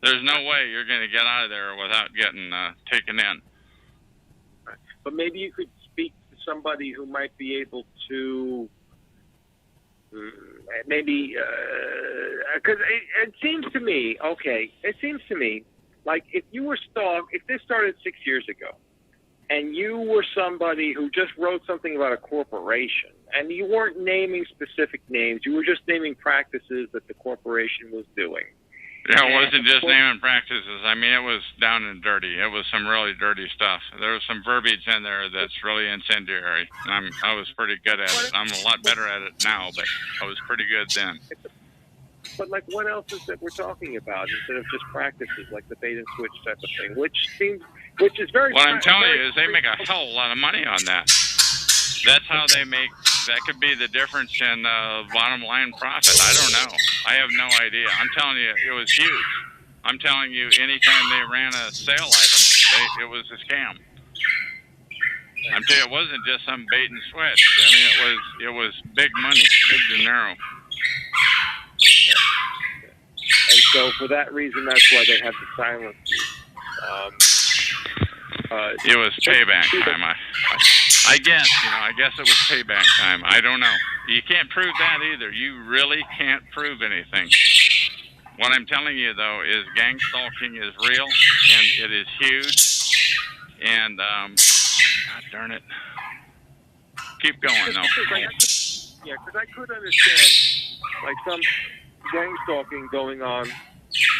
There's no way you're going to get out of there without getting taken in. Right. But maybe you could speak to somebody who might be able to, maybe, because it seems to me, like if you were stalked, if this started 6 years ago, and you were somebody who just wrote something about a corporation, and you weren't naming specific names, you were just naming practices that the corporation was doing. Yeah, it wasn't just naming practices. I mean, it was down and dirty. It was some really dirty stuff. There was some verbiage in there that's really incendiary. And I was pretty good at it. I'm a lot better at it now, but I was pretty good then. But, like, what else is that we're talking about instead of just practices like the bait and switch type of thing, which is very... What I'm telling you is they make a hell of a lot of money on that. That's how they make... That could be the difference in bottom line profit. I don't know. I have no idea. I'm telling you, it was huge. I'm telling you, anytime they ran a sale item, it was a scam. I'm telling you, it wasn't just some bait and switch. I mean, it was big money, big dinero. And so, for that reason, that's why they have to silence you. It was payback time. I guess, I guess it was payback time. I don't know. You can't prove that either. You really can't prove anything. What I'm telling you, though, is gang stalking is real, and it is huge. And, God darn it. Keep going, though. Yeah, because I could understand, like, some gang stalking going on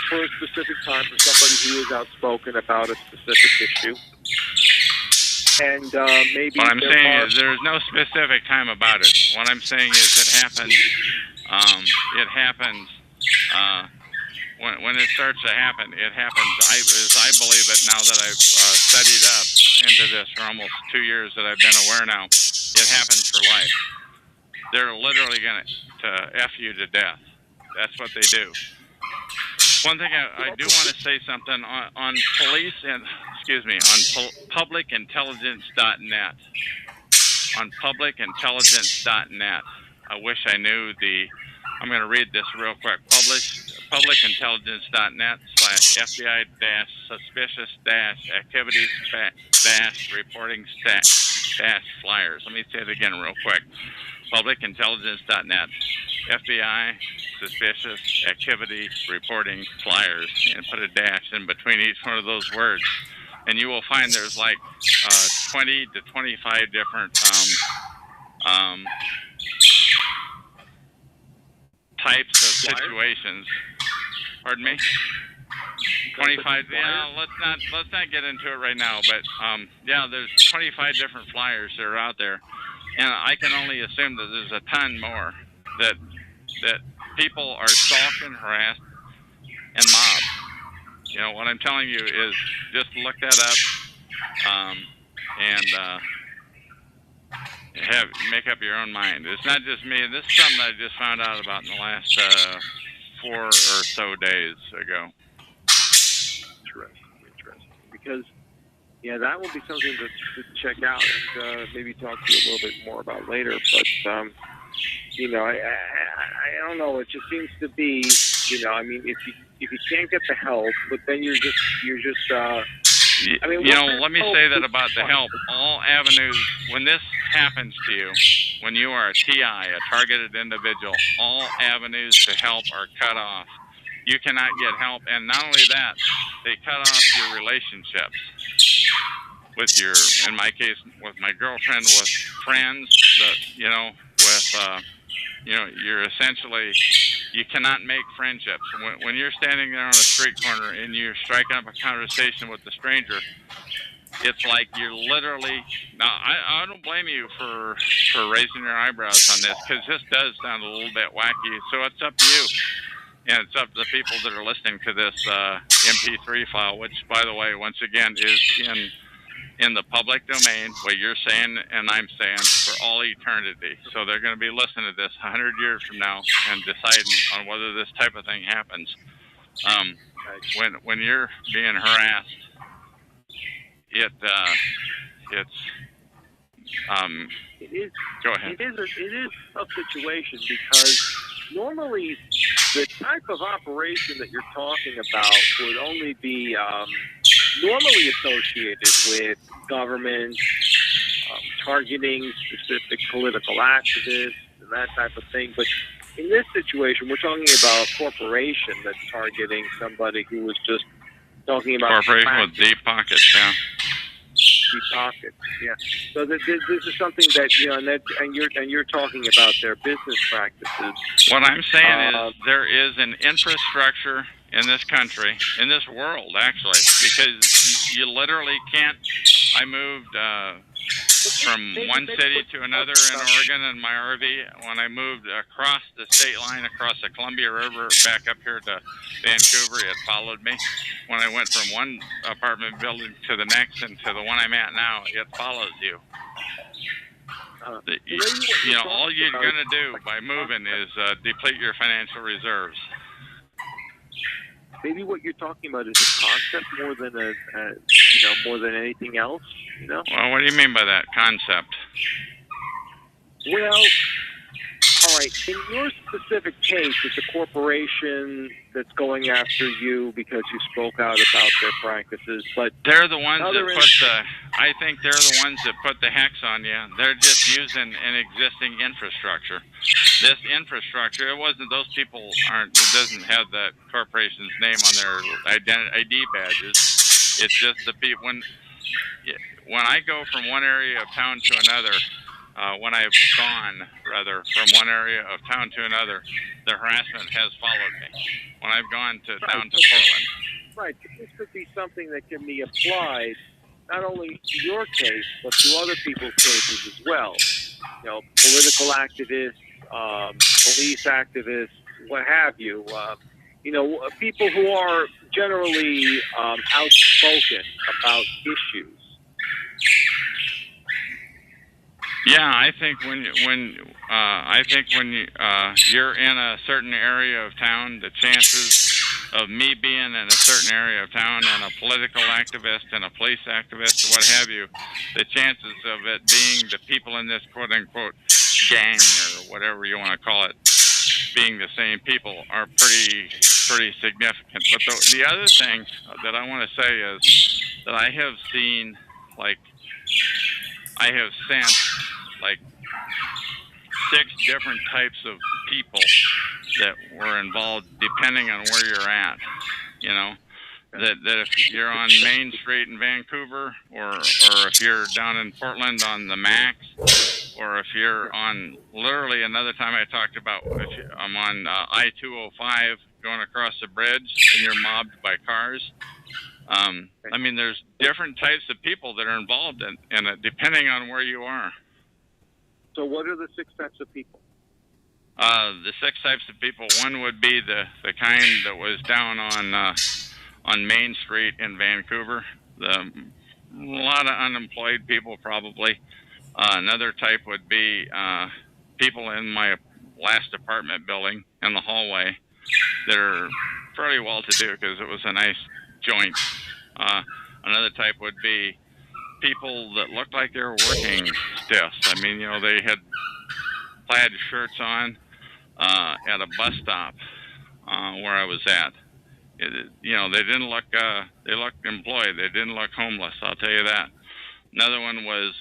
for a specific time for somebody who is outspoken about a specific issue. and maybe What I'm there saying are. is there's no specific time about it. What I'm saying is it happens. It happens when it starts to happen. It happens. As I believe it now that I've studied up into this for almost 2 years that I've been aware now. It happens for life. They're literally going to F you to death. That's what they do. One thing I do want to say something on police and, on publicintelligence.net. On publicintelligence.net. I wish I knew I'm going to read this real quick. publicintelligence.net/FBI-suspicious-activities-reporting-flyers. Let me say it again real quick. publicintelligence.net. FBI suspicious activity reporting flyers, and put a dash in between each one of those words. And you will find there's like 20 to 25 different types of situations. Pardon me? 25. Yeah, let's not get into it right now. But yeah, there's 25 different flyers that are out there, and I can only assume that there's a ton more that people are stalked and harassed and mobbed. You know, what I'm telling you is just look that up and make up your own mind. It's not just me. This is something I just found out about in the last 4 or so days ago. Interesting. Because, yeah, that will be something to check out and maybe talk to you a little bit more about later. But, you know, I don't know. It just seems to be, you know, I mean, if you can't get the help, but then you're just I mean, you know, let me say that about the help. All avenues, when this happens to you, when you are a TI, a targeted individual, all avenues to help are cut off. You cannot get help, and not only that, they cut off your relationships with your, in my case, with my girlfriend, with friends, you know, with, you know, you're essentially, you cannot make friendships. When you're standing there on a street corner and you're striking up a conversation with a stranger, it's like you're literally, now I don't blame you for raising your eyebrows on this, because this does sound a little bit wacky, so it's up to you. And it's up to the people that are listening to this MP3 file, which, by the way, once again, is in the public domain, what you're saying and I'm saying, for all eternity. So they're going to be listening to this 100 years from now and deciding on whether this type of thing happens. When you're being harassed, it's it is. Go ahead. It is a tough situation, because normally the type of operation that you're talking about would only be normally associated with government targeting specific political activists and that type of thing. But in this situation, we're talking about a corporation that's targeting somebody who was just talking about corporation with deep pockets, yeah. Deep pockets, yeah. So this is something that, you know, and you're talking about their business practices. What I'm saying is there is an infrastructure in this country, in this world, actually, because you literally can't. I moved from one city to another in Oregon in my RV. When I moved across the state line, across the Columbia River, back up here to Vancouver, it followed me. When I went from one apartment building to the next and to the one I'm at now, it follows you. You know, all you're going to do by moving is deplete your financial reserves. Maybe what you're talking about is a concept more than more than anything else. You know. Well, what do you mean by that concept? Well, all right. In your specific case, it's a corporation that's going after you because you spoke out about their practices. But they're the ones that put I think they're the ones that put the hex on you. They're just using an existing infrastructure. This infrastructure, it wasn't, those people aren't, it doesn't have the corporation's name on their ID badges. It's just the people, when I go from one area of town to another, when I've gone, rather, from one area of town to another, the harassment has followed me. When I've gone down to Portland. Right, this could be something that can be applied not only to your case, but to other people's cases as well. You know, political activists, police activists, what have you. You know, people who are generally outspoken about issues. Yeah, I think when you're in a certain area of town, the chances of me being in a certain area of town and a political activist and a police activist, what have you, the chances of it being the people in this quote unquote gang or whatever you want to call it being the same people are pretty significant. But the other thing that I want to say is that I have seen, like, I have sent like 6 different types of people that were involved depending on where you're at. You know, that if you're on Main Street in Vancouver, or if you're down in Portland on the Max, or if you're on, literally another time I talked about, if I'm on I-205 going across the bridge and you're mobbed by cars. I mean, there's different types of people that are involved in it, depending on where you are. So what are the 6 types of people? The 6 types of people. One would be the kind that was down on Main Street in Vancouver. A lot of unemployed people, probably. Another type would be people in my last apartment building in the hallway that are fairly well-to-do because it was a nice joint. Another type would be people that looked like they were working stiffs. I mean, you know, they had plaid shirts on at a bus stop where I was at. You know, they didn't look, they looked employed. They didn't look homeless, I'll tell you that. Another one was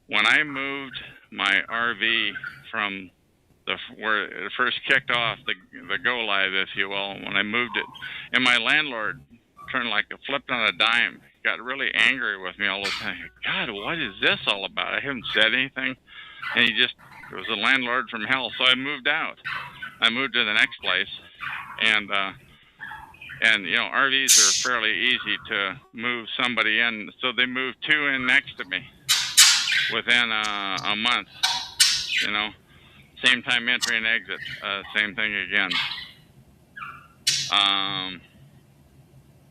when I moved my RV from where it first kicked off, the go live, if you will, when I moved it, and my landlord turned like a flipped on a dime, got really angry with me all the time. God, what is this all about? I haven't said anything. And it was a landlord from hell. So I moved out. I moved to the next place. And you know, RVs are fairly easy to move somebody in. So they moved 2 in next to me within a month, you know. Same time entry and exit, same thing again.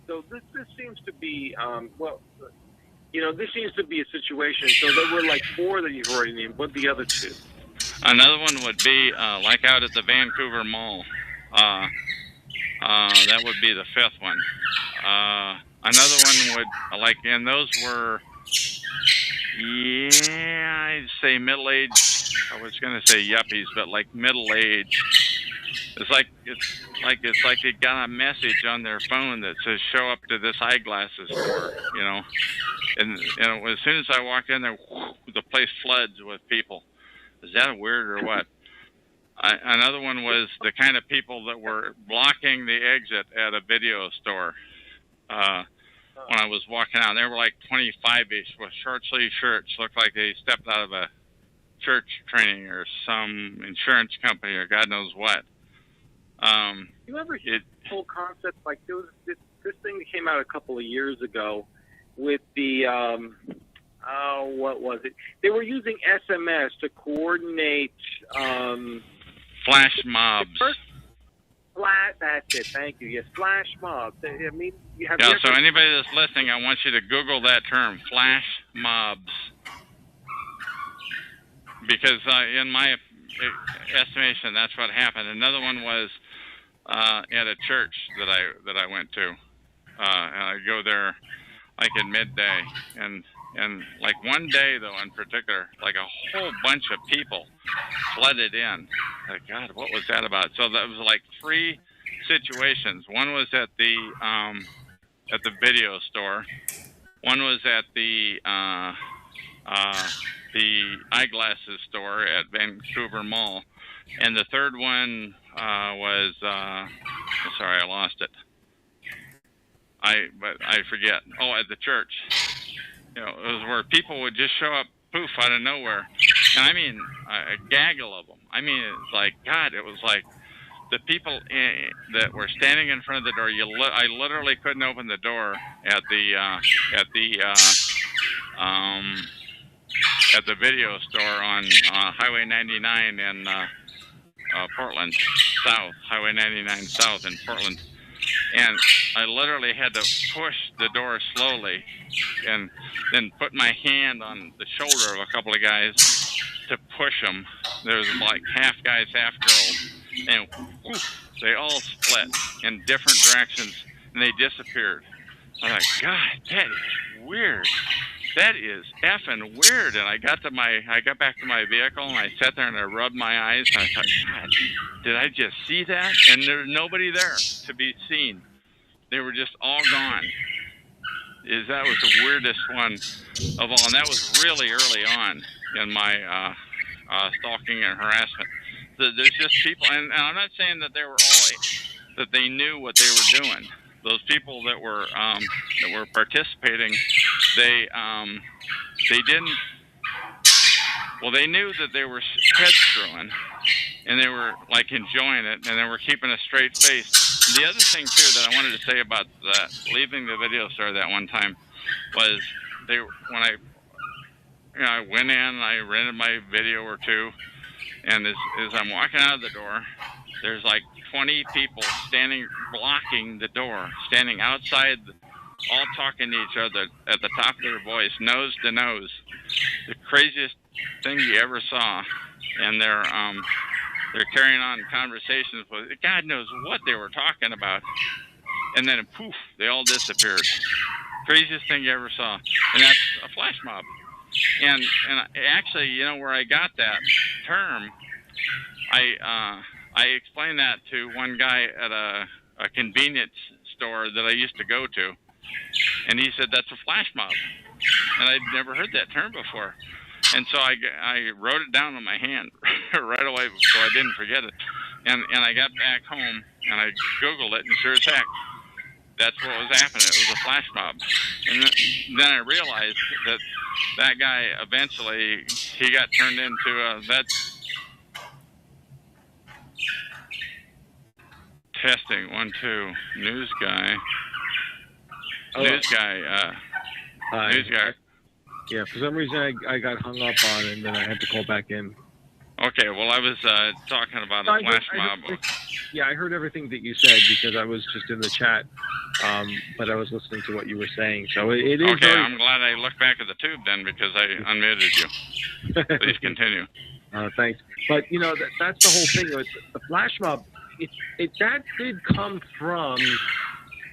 So this seems to be, well, you know, this seems to be a situation. So there were like 4 that you've already named. What the other 2? Another one would be like out at the Vancouver Mall. That would be the 5th one. Another one would, like, and those were, yeah, I'd say middle-aged. I was going to say yuppies, but like middle-aged. It's like they got a message on their phone that says "show up to this eyeglasses store," you know. And as soon as I walk in there, the place floods with people. Is that weird or what? Another one was the kind of people that were blocking the exit at a video store. When I was walking out, they were like 25-ish with short-sleeve shirts, looked like they stepped out of a church training or some insurance company or God knows what. You ever hear the whole concept? Like there was this thing that came out a couple of years ago with the what was it? They were using SMS to coordinate flash mobs. That's it. Thank you. Yes, flash mobs. I mean, so anybody that's listening, I want you to Google that term, flash mobs, because in my estimation, that's what happened. Another one was at a church that I went to, and I go there like at midday, and like one day though in particular, like a whole bunch of people flooded in. Like, God, what was that about? So that was like 3 situations. One was at the video store. One was at the eyeglasses store at Vancouver Mall, and the third one was sorry, I lost it. But I forget. Oh, at the church. You know, it was where people would just show up, poof, out of nowhere, and I mean a gaggle of them. I mean, it's like, God, it was like the people that were standing in front of the door, I literally couldn't open the door at the video store on Highway 99 in Portland South, Highway 99 South in Portland. And I literally had to push the door slowly and then put my hand on the shoulder of a couple of guys to push them. There was like half guys, half girls. And woof, they all split in different directions and they disappeared. I was like, God, that is weird. That is effing weird. And I got back to my vehicle and I sat there and I rubbed my eyes and I thought, God, did I just see that? And there's nobody there to be seen. They were just all gone. That was the weirdest one of all. And that was really early on in my stalking and harassment. So there's just people, and I'm not saying that they were all, that they knew what they were doing. Those people that were participating, they didn't. Well, they knew that they were head screwing, and they were like enjoying it, and they were keeping a straight face. The other thing too that I wanted to say about that, leaving the video store that one time, was when I went in, I rented my video or two, and as I'm walking out of the door, there's like 20 people blocking the door, standing outside, all talking to each other at the top of their voice, nose to nose. The craziest thing you ever saw. And they're carrying on conversations with God knows what they were talking about. And then poof, they all disappeared. Craziest thing you ever saw. And that's a flash mob. And actually, you know where I got that term? I explained that to one guy at a convenience store that I used to go to, and he said that's a flash mob, and I'd never heard that term before. And so I wrote it down on my hand right away so I didn't forget it. And I got back home and I Googled it, and sure as heck, that's what was happening. It was a flash mob. And then I realized that guy eventually, he got turned into that. Testing 1 2 news guy. News guy. Yeah, for some reason I got hung up on and then I had to call back in. Okay, well I was talking about a flash mob. I heard everything that you said because I was just in the chat, but I was listening to what you were saying. So it is. Okay, I'm glad I looked back at the tube then because I unmuted you. Please continue. Thanks. But you know that's the whole thing with the flash mob. That did come from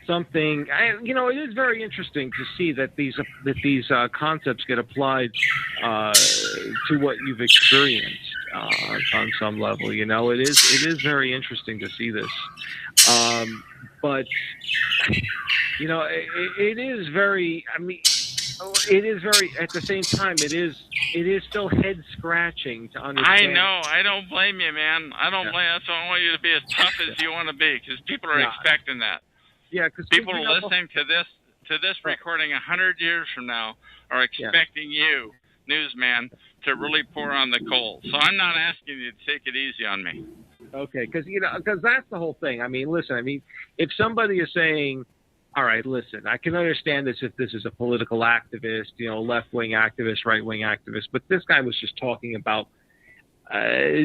something. It is very interesting to see that these concepts get applied to what you've experienced on some level. You know, it is very interesting to see this. But you know, it is very. I mean, it is very. At the same time, it is still head scratching to understand. I know. I don't blame you, man. I don't blame. That's why I want you to be as tough as you want to be, because people are expecting that. Yeah, because people are listening to this recording 100 years from now are expecting you, newsman, to really pour on the coal. So I'm not asking you to take it easy on me. Okay, because that's the whole thing. I mean, listen. I mean, if somebody is saying, all right, listen, I can understand this if this is a political activist, left-wing activist, right-wing activist, but this guy was just talking about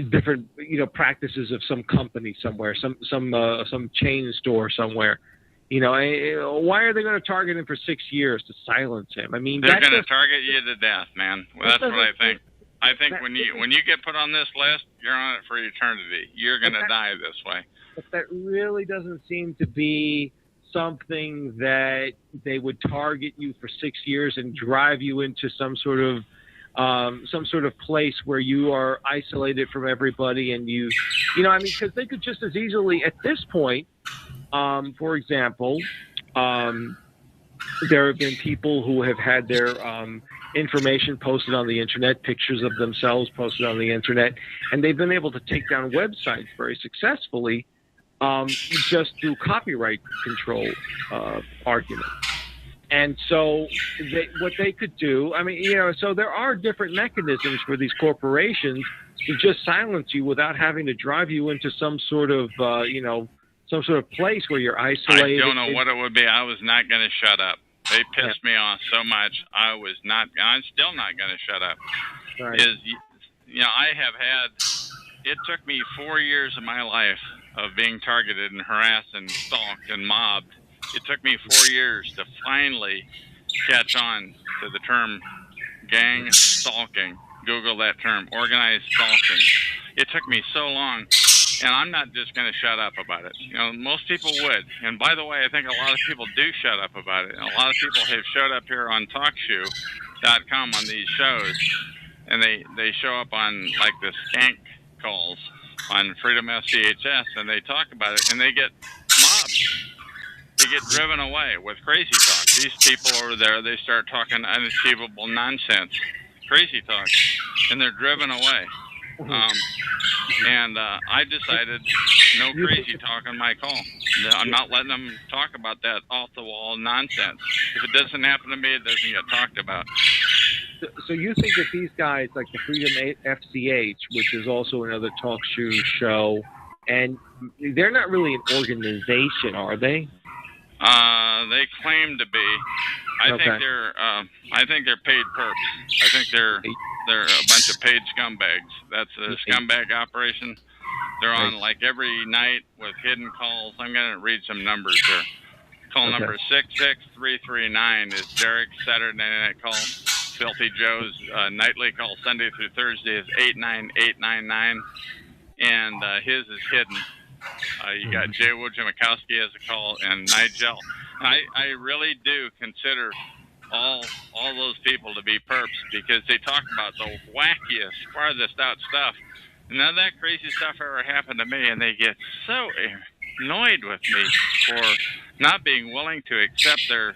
different, practices of some company somewhere, some chain store somewhere. Why are they going to target him for 6 years to silence him? I mean, they're going to target you to death, man. Well, that's what I think. I think when you get put on this list, you're on it for eternity. You're going to die this way. But that really doesn't seem to be something that they would target you for 6 years and drive you into some sort of place where you are isolated from everybody, and because they could just as easily at this point, for example, there have been people who have had their information posted on the internet, pictures of themselves posted on the internet, and they've been able to take down websites very successfully just through copyright control argument. And so what they could do, I mean, you know, so there are different mechanisms for these corporations to just silence you without having to drive you into some sort of, you know, some sort of place where you're isolated. I don't know what it would be. I was not going to shut up. They pissed me off so much. I'm still not going to shut up. Right. You know, I have had, it took me 4 years of my life of being targeted and harassed and stalked and mobbed. It took me 4 years to finally catch on to the term gang stalking. Google that term, organized stalking. It took me so long, and I'm not just going to shut up about it. You know, most people would. And by the way, I think a lot of people do shut up about it. And a lot of people have showed up here on TalkShoe.com on these shows, and they show up on like the skank calls on Freedom SCHS, and they talk about it, and they get mobbed. They get driven away with crazy talk. These people over there, they start talking unachievable nonsense, crazy talk, and they're driven away. And I decided no crazy talk on my call. I'm not letting them talk about that off-the-wall nonsense. If it doesn't happen to me, it doesn't get talked about. So you think that these guys, like the Freedom FCH, which is also another talk show, and they're not really an organization, are they? They claim to be. I think they're paid perps. I think they're a bunch of paid scumbags. That's a scumbag operation. They're on like every night with hidden calls. I'm going to read some numbers here. Call number 66339 is Derek's Saturday night call. Filthy Joe's nightly call Sunday through Thursday is 89899, and his is hidden. You got Jay Wojciechowski as a call, and Nigel. I really do consider all those people to be perps because they talk about the wackiest, farthest out stuff. None of that crazy stuff ever happened to me, and they get so annoyed with me for not being willing to accept their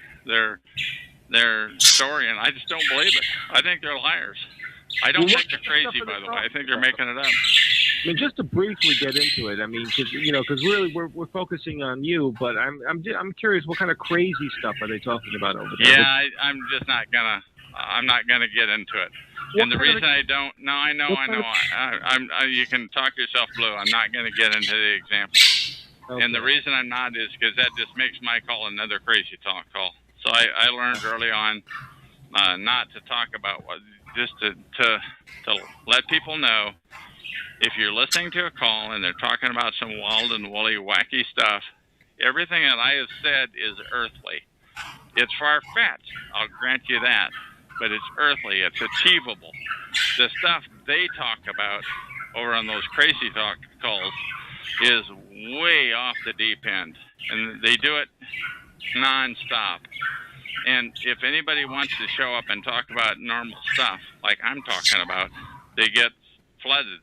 story, and I just don't believe it. I think they're liars. I don't think they're crazy, by the way. I think they're making it up. I mean, just to briefly get into it, I mean, because really we're focusing on you, but I'm curious, what kind of crazy stuff are they talking about over there? Yeah, I'm not gonna get into it. And the reason I don't, no, I know. You can talk yourself blue. I'm not gonna get into the example. Okay. And the reason I'm not is because that just makes my call another crazy talk call. So I learned early on not to talk about just to let people know. If you're listening to a call and they're talking about some wild and woolly, wacky stuff, everything that I have said is earthly. It's far-fetched, I'll grant you that, but it's earthly, it's achievable. The stuff they talk about over on those crazy talk calls is way off the deep end, and they do it non-stop. And if anybody wants to show up and talk about normal stuff, like I'm talking about, they get flooded.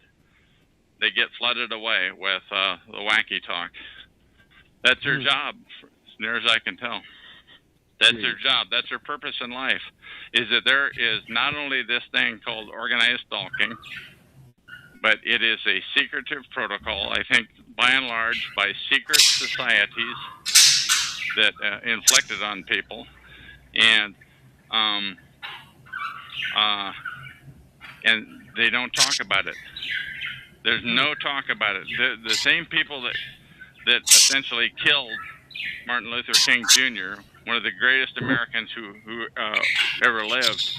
They get flooded away with the wacky talk. That's their job, as near as I can tell. That's their job. That's their purpose in life, is that there is not only this thing called organized stalking, but it is a secretive protocol, I think, by and large, by secret societies that inflicted on people. And they don't talk about it. There's no talk about it. The same people that essentially killed Martin Luther King Jr., one of the greatest Americans who ever lived,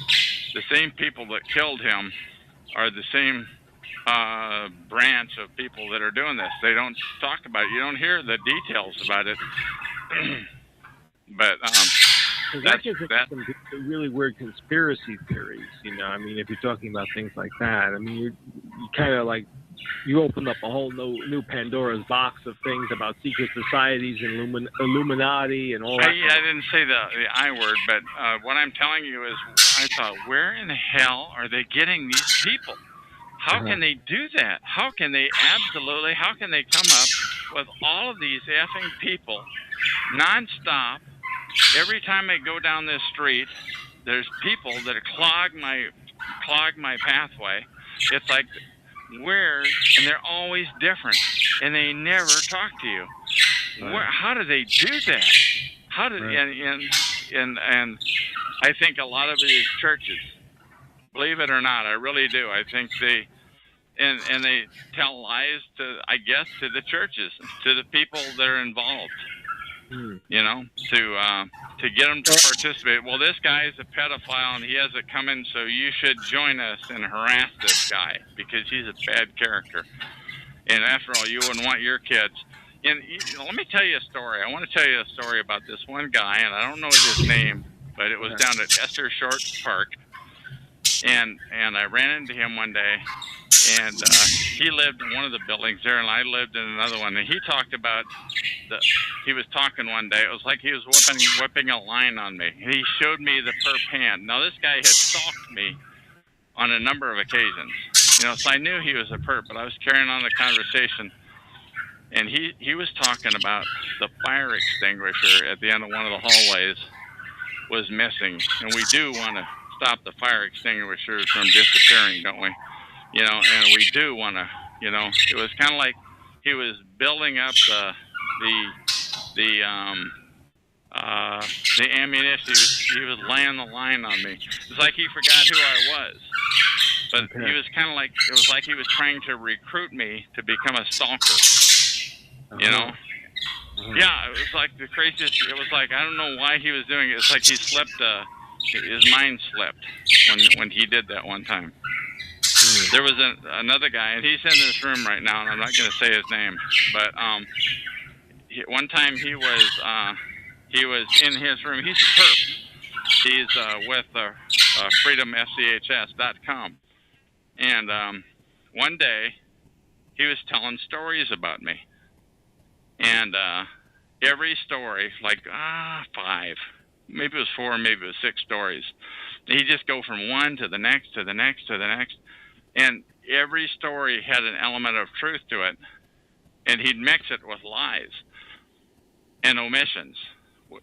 the same people that killed him are the same branch of people that are doing this. They don't talk about it. You don't hear the details about it. But that gets into some really weird conspiracy theories, you know. I mean, if you're talking about things like that, I mean, you kind of like, you open up a whole new Pandora's box of things about secret societies and Illuminati and all that. I didn't say the I word, but what I'm telling you is, I thought, where in the hell are they getting these people? How can they do that? How can they come up with all of these effing people nonstop? Every time I go down this street, there's people that clog my pathway. It's like, and they're always different, and they never talk to you. How do they do that? And and I think a lot of it is churches. Believe it or not, I really do. I think and they tell lies to, I guess, to the churches, to the people that are involved. You know, to get them to participate. Well, this guy is a pedophile and he has it coming, so you should join us and harass this guy because he's a bad character. And after all, you wouldn't want your kids. And let me tell you a story. I want to tell you a story about this one guy, and I don't know his name, but it was down at Esther Shorts Park. And I ran into him one day, and he lived in one of the buildings there, and I lived in another one. And he talked about he was talking one day. It was like he was whipping a line on me. He showed me the perp hand. Now, this guy had stalked me on a number of occasions. You know, so I knew he was a perp, but I was carrying on the conversation. And he was talking about the fire extinguisher at the end of one of the hallways was missing. And we do want to stop the fire extinguishers from disappearing, don't we? You know, and we do want to, you know, it was kind of like he was building up the ammunition. He was laying the line on me. It's like he forgot who I was. But he was kind of like, it was like he was trying to recruit me to become a stalker. You know? Yeah, it was like the craziest. It was like, I don't know why he was doing it. It's like he slipped, his mind slipped when he did that one time. There was another guy, and he's in this room right now, and I'm not going to say his name, but one time he was in his room. He's a perp. He's with freedomfchs.com. And one day, he was telling stories about me. And every story, like 5, maybe it was 4, maybe it was 6 stories. He'd just go from one to the next, to the next, to the next. And every story had an element of truth to it. And he'd mix it with lies and omissions.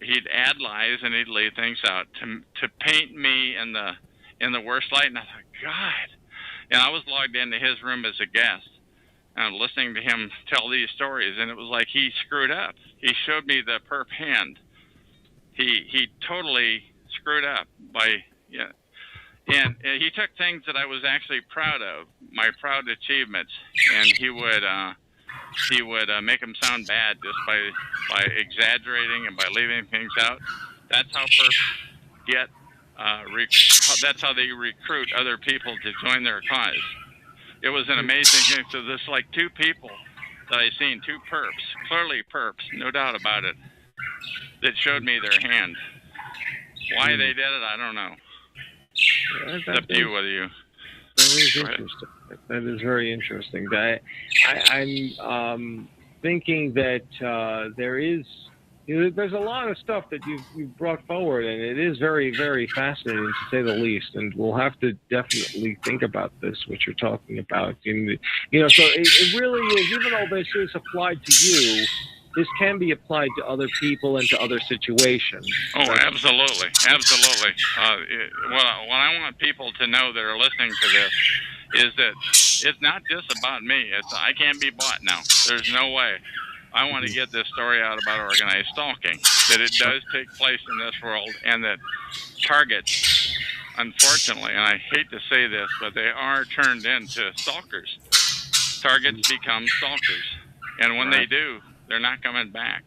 He'd add lies and he'd leave things out to paint me in the worst light. And I thought, God. And I was logged into his room as a guest. And listening to him tell these stories, and it was like he screwed up. He showed me the perp hand. He totally screwed up by, yeah. And he took things that I was actually proud of, my proud achievements, and he would make them sound bad just by exaggerating and by leaving things out. That's how perps get. That's how they recruit other people to join their cause. It was an amazing thing. So there's like 2 people that I seen, 2 perps, clearly perps, no doubt about it, that showed me their hand. Why they did it, I don't know. It's up to you whether you. That is interesting. That is very interesting. I'm thinking that there's a lot of stuff that you've brought forward, and it is very, very fascinating to say the least. And we'll have to definitely think about this, what you're talking about. And, you know, so it really is. Even though this is applied to you, this can be applied to other people and to other situations. Oh, absolutely, absolutely. What I want people to know that are listening to this is that it's not just about me. I can't be bought now. There's no way. I want to get this story out about organized stalking, that it does take place in this world, and that targets, unfortunately, and I hate to say this, but they are turned into stalkers. Targets become stalkers. And when they do, they're not coming back.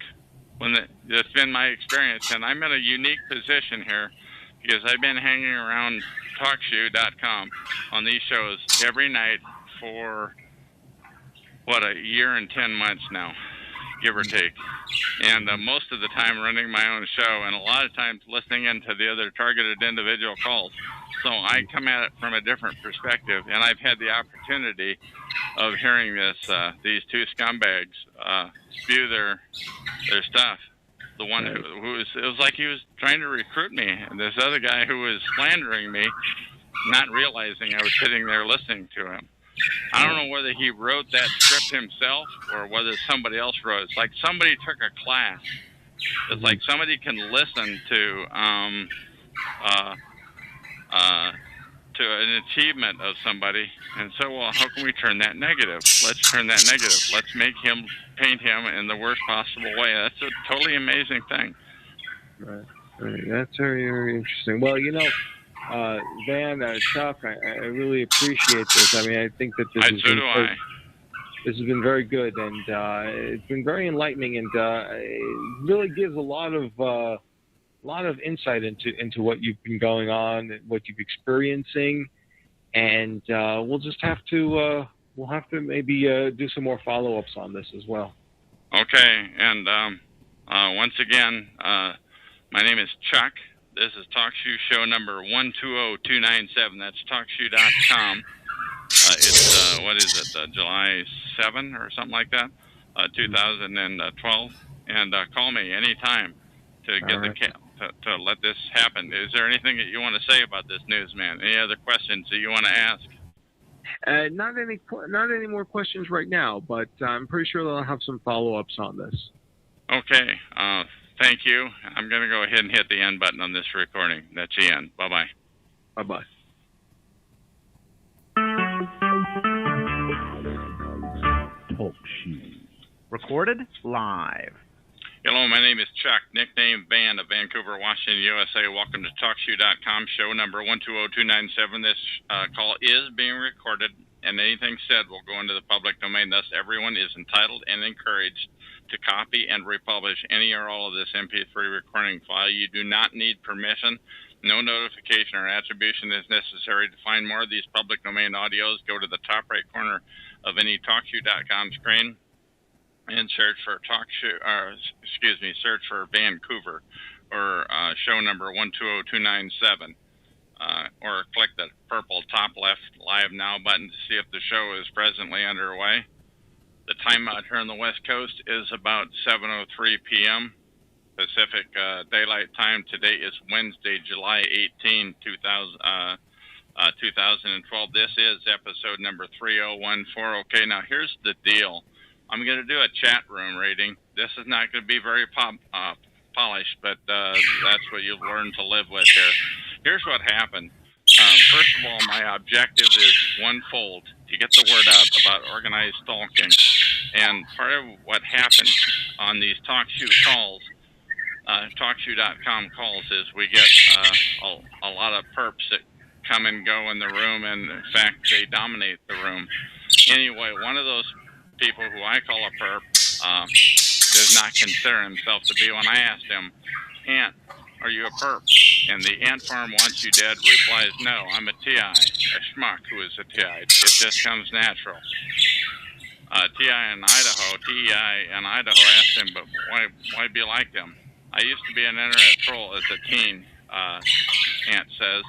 That's been my experience, and I'm in a unique position here because I've been hanging around TalkShoe.com on these shows every night for, a year and 10 months now, give or take. And most of the time running my own show, and a lot of times listening into the other targeted individual calls. So I come at it from a different perspective, and I've had the opportunity of hearing these 2 scumbags spew their stuff. The one it was like he was trying to recruit me, and this other guy who was slandering me, not realizing I was sitting there listening to him. I don't know whether he wrote that script himself or whether somebody else wrote it. It's like somebody took a class. It's like somebody can listen to an achievement of somebody and say, well, how can we turn that negative? Let's turn that negative. Let's paint him in the worst possible way. That's a totally amazing thing. Right. That's very, very interesting. Well, Van, Chuck, I really appreciate this. I mean, I think that this has been very good, and it's been very enlightening, and it really gives a lot of insight into what you've been going on, and what you've experiencing, and we'll just have to maybe do some more follow-ups on this as well. Okay, and once again, my name is Chuck. This is TalkShoe show number 120297. That's TalkShoe.com. It's what is it? July 7 or something like that, 2012. And call me anytime to get to let this happen. Is there anything that you want to say about this news, man? Any other questions that you want to ask? Not any more questions right now, but I'm pretty sure they'll have some follow-ups on this. Okay. Thank you. I'm going to go ahead and hit the end button on this recording. That's the end. Bye-bye. Bye-bye. Talk show. Recorded live. Hello, my name is Chuck, nickname Van of Vancouver, Washington, USA. Welcome to TalkShoe.com, show number 120297. This call is being recorded, and anything said will go into the public domain. Thus, everyone is entitled and encouraged to copy and republish any or all of this MP3 recording file. You do not need permission. No notification or attribution is necessary. To find more of these public domain audios, go to the top right corner of any TalkShoe.com screen and search for search for Vancouver or show number 120297, or click the purple top left Live Now button to see if the show is presently underway. The time out here on the West Coast is about 7:03 p.m. Pacific Daylight Time. Today is Wednesday, July 18, 2012. This is episode number 3014. Okay, now here's the deal. I'm going to do a chat room rating. This is not going to be very polished, but that's what you've learned to live with here. Here's what happened. First of all, my objective is onefold, to get the word out about organized stalking. And part of what happens on these TalkShoe calls, TalkShoe.com calls, is we get a lot of perps that come and go in the room, and in fact, they dominate the room. Anyway, one of those people who I call a perp does not consider himself to be. When I asked him, Ant, are you a perp? And the ant farm wants you dead replies, no, I'm a TI, a schmuck who is a TI. It just comes natural. TI in Idaho asked him, but why be like them? I used to be an internet troll as a teen, Ant says.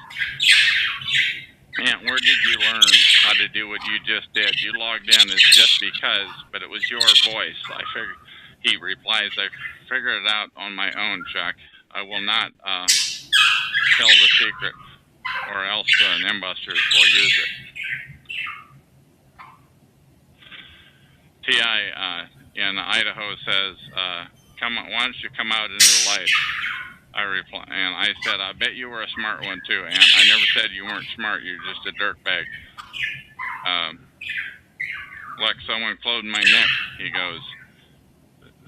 Ant, where did you learn how to do what you just did? You logged in as just because, but it was your voice. He replies, I figured it out on my own, Chuck. I will not tell the secret, or else the Nimbusters will use it. TI in Idaho says, "Come on, why don't you come out into the light?" I reply, and I said, I bet you were a smart one too, and I never said you weren't smart, you're just a dirtbag. Look, someone closed my neck, he goes.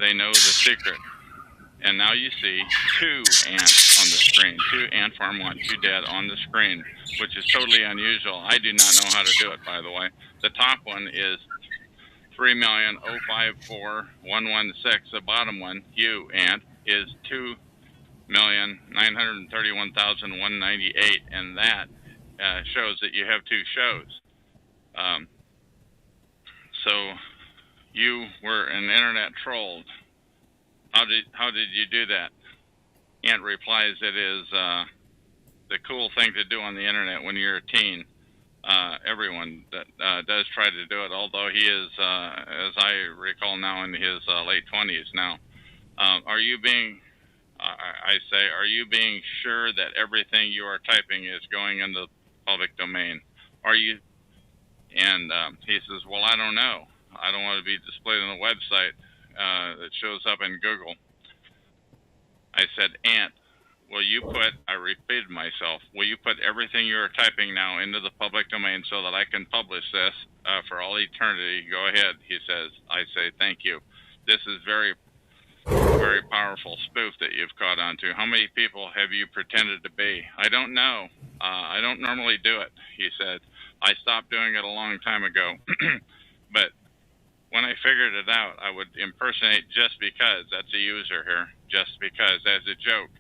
They know the secret. And now you see 2 ants on the screen. 2 ant farm wants you dead on the screen, which is totally unusual. I do not know how to do it, by the way. The top one is 3,054,116. The bottom one, you, ant, is 2,931,198, and that shows that you have 2 shows. So you were an internet troll. How did you do that? Ant replies, it is the cool thing to do on the internet when you're a teen. Everyone that does try to do it, although he is, as I recall now, in his late 20s now. Are you being sure that everything you are typing is going into the public domain? Are you? And he says, well, I don't know. I don't want to be displayed on the website that shows up in Google. I said, Ant, I repeated myself, will you put everything you are typing now into the public domain so that I can publish this for all eternity? Go ahead, he says. I say, thank you. This is very very powerful spoof that you've caught on to. How many people have you pretended to be? I don't know. I don't normally do it, he said. I stopped doing it a long time ago. But when I figured it out, I would impersonate just because. That's a user here. Just because, as a joke.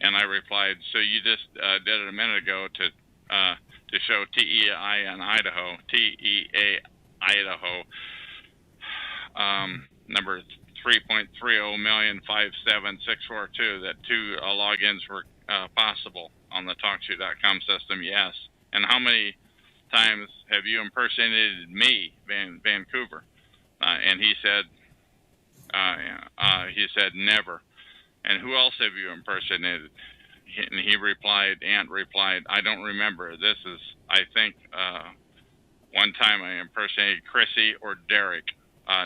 And I replied, so you just did it a minute ago to show TEI in Idaho, TEA Idaho, number 3.30,000,57642, that two logins were possible on the TalkShoe.com system. Yes. And how many times have you impersonated me, Vancouver? And he said never. And who else have you impersonated? And he replied, Ant replied, I don't remember. This is, I think, one time I impersonated Chrissy or Derek.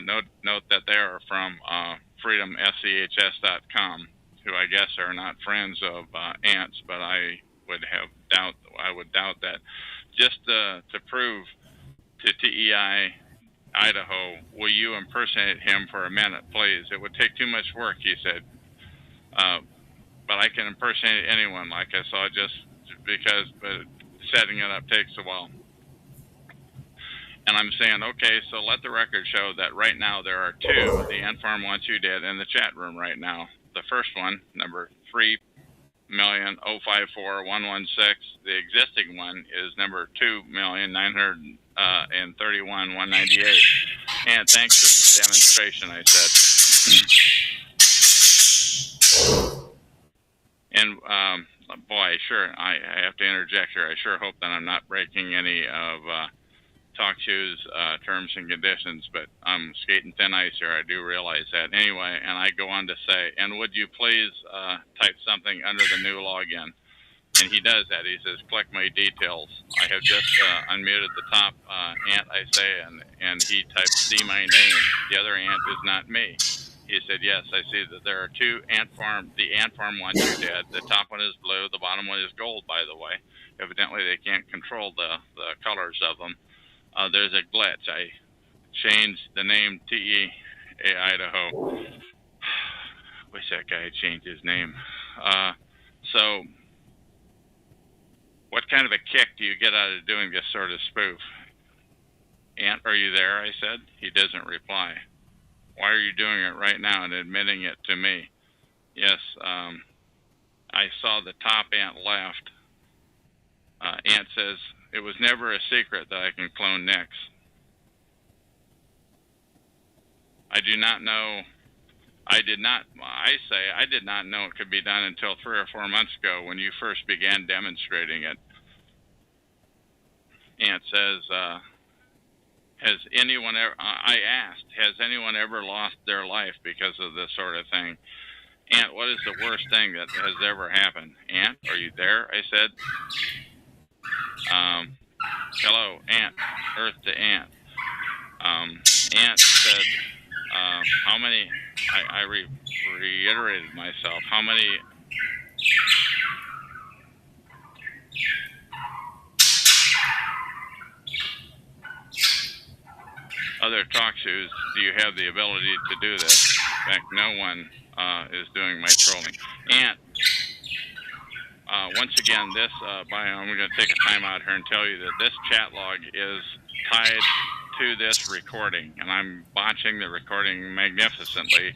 Note that they are from freedomschs.com, who I guess are not friends of Ant's, but I would doubt that. Just to prove to TEI Idaho, will you impersonate him for a minute, please? It would take too much work, he said. But I can impersonate anyone, like I saw, just because setting it up takes a while. And I'm saying, okay, so let the record show that right now there are two, the Ant Farm wants you dead, in the chat room right now. The first one, number 3,054,116. The existing one is number 2,931,198. And thanks for the demonstration, I said. And boy, sure, I have to interject here. I sure hope that I'm not breaking any of TalkShoe's terms and conditions, but I'm skating thin ice here. I do realize that. Anyway, and I go on to say, and would you please type something under the new login? And he does that. He says, click my details. I have just unmuted the top Ant, I say, and he types, see my name. The other Ant is not me. He said, yes, I see that there are two Ant Farm. The Ant Farm wants you dead. The top one is blue. The bottom one is gold, by the way. Evidently, they can't control the colors of them. There's a glitch. I changed the name TEA Idaho. Wish that guy had changed his name. So what kind of a kick do you get out of doing this sort of spoof? Ant, are you there? I said. He doesn't reply. Why are you doing it right now and admitting it to me? Yes, I saw the top Ant left. Ant says, it was never a secret that I can clone Nix. I do not know. I did not know it could be done until 3 or 4 months ago when you first began demonstrating it. Ant says, has anyone ever, I asked, has anyone ever lost their life because of this sort of thing? Ant, what is the worst thing that has ever happened? Ant, are you there? I said. Hello, Ant, Earth to Ant. Ant said, how many, I reiterated myself, how many, other talk shows do you have the ability to do this? In fact, no one is doing my trolling. Ant, once again, this I'm going to take a time out here and tell you that this chat log is tied to this recording, and I'm botching the recording magnificently,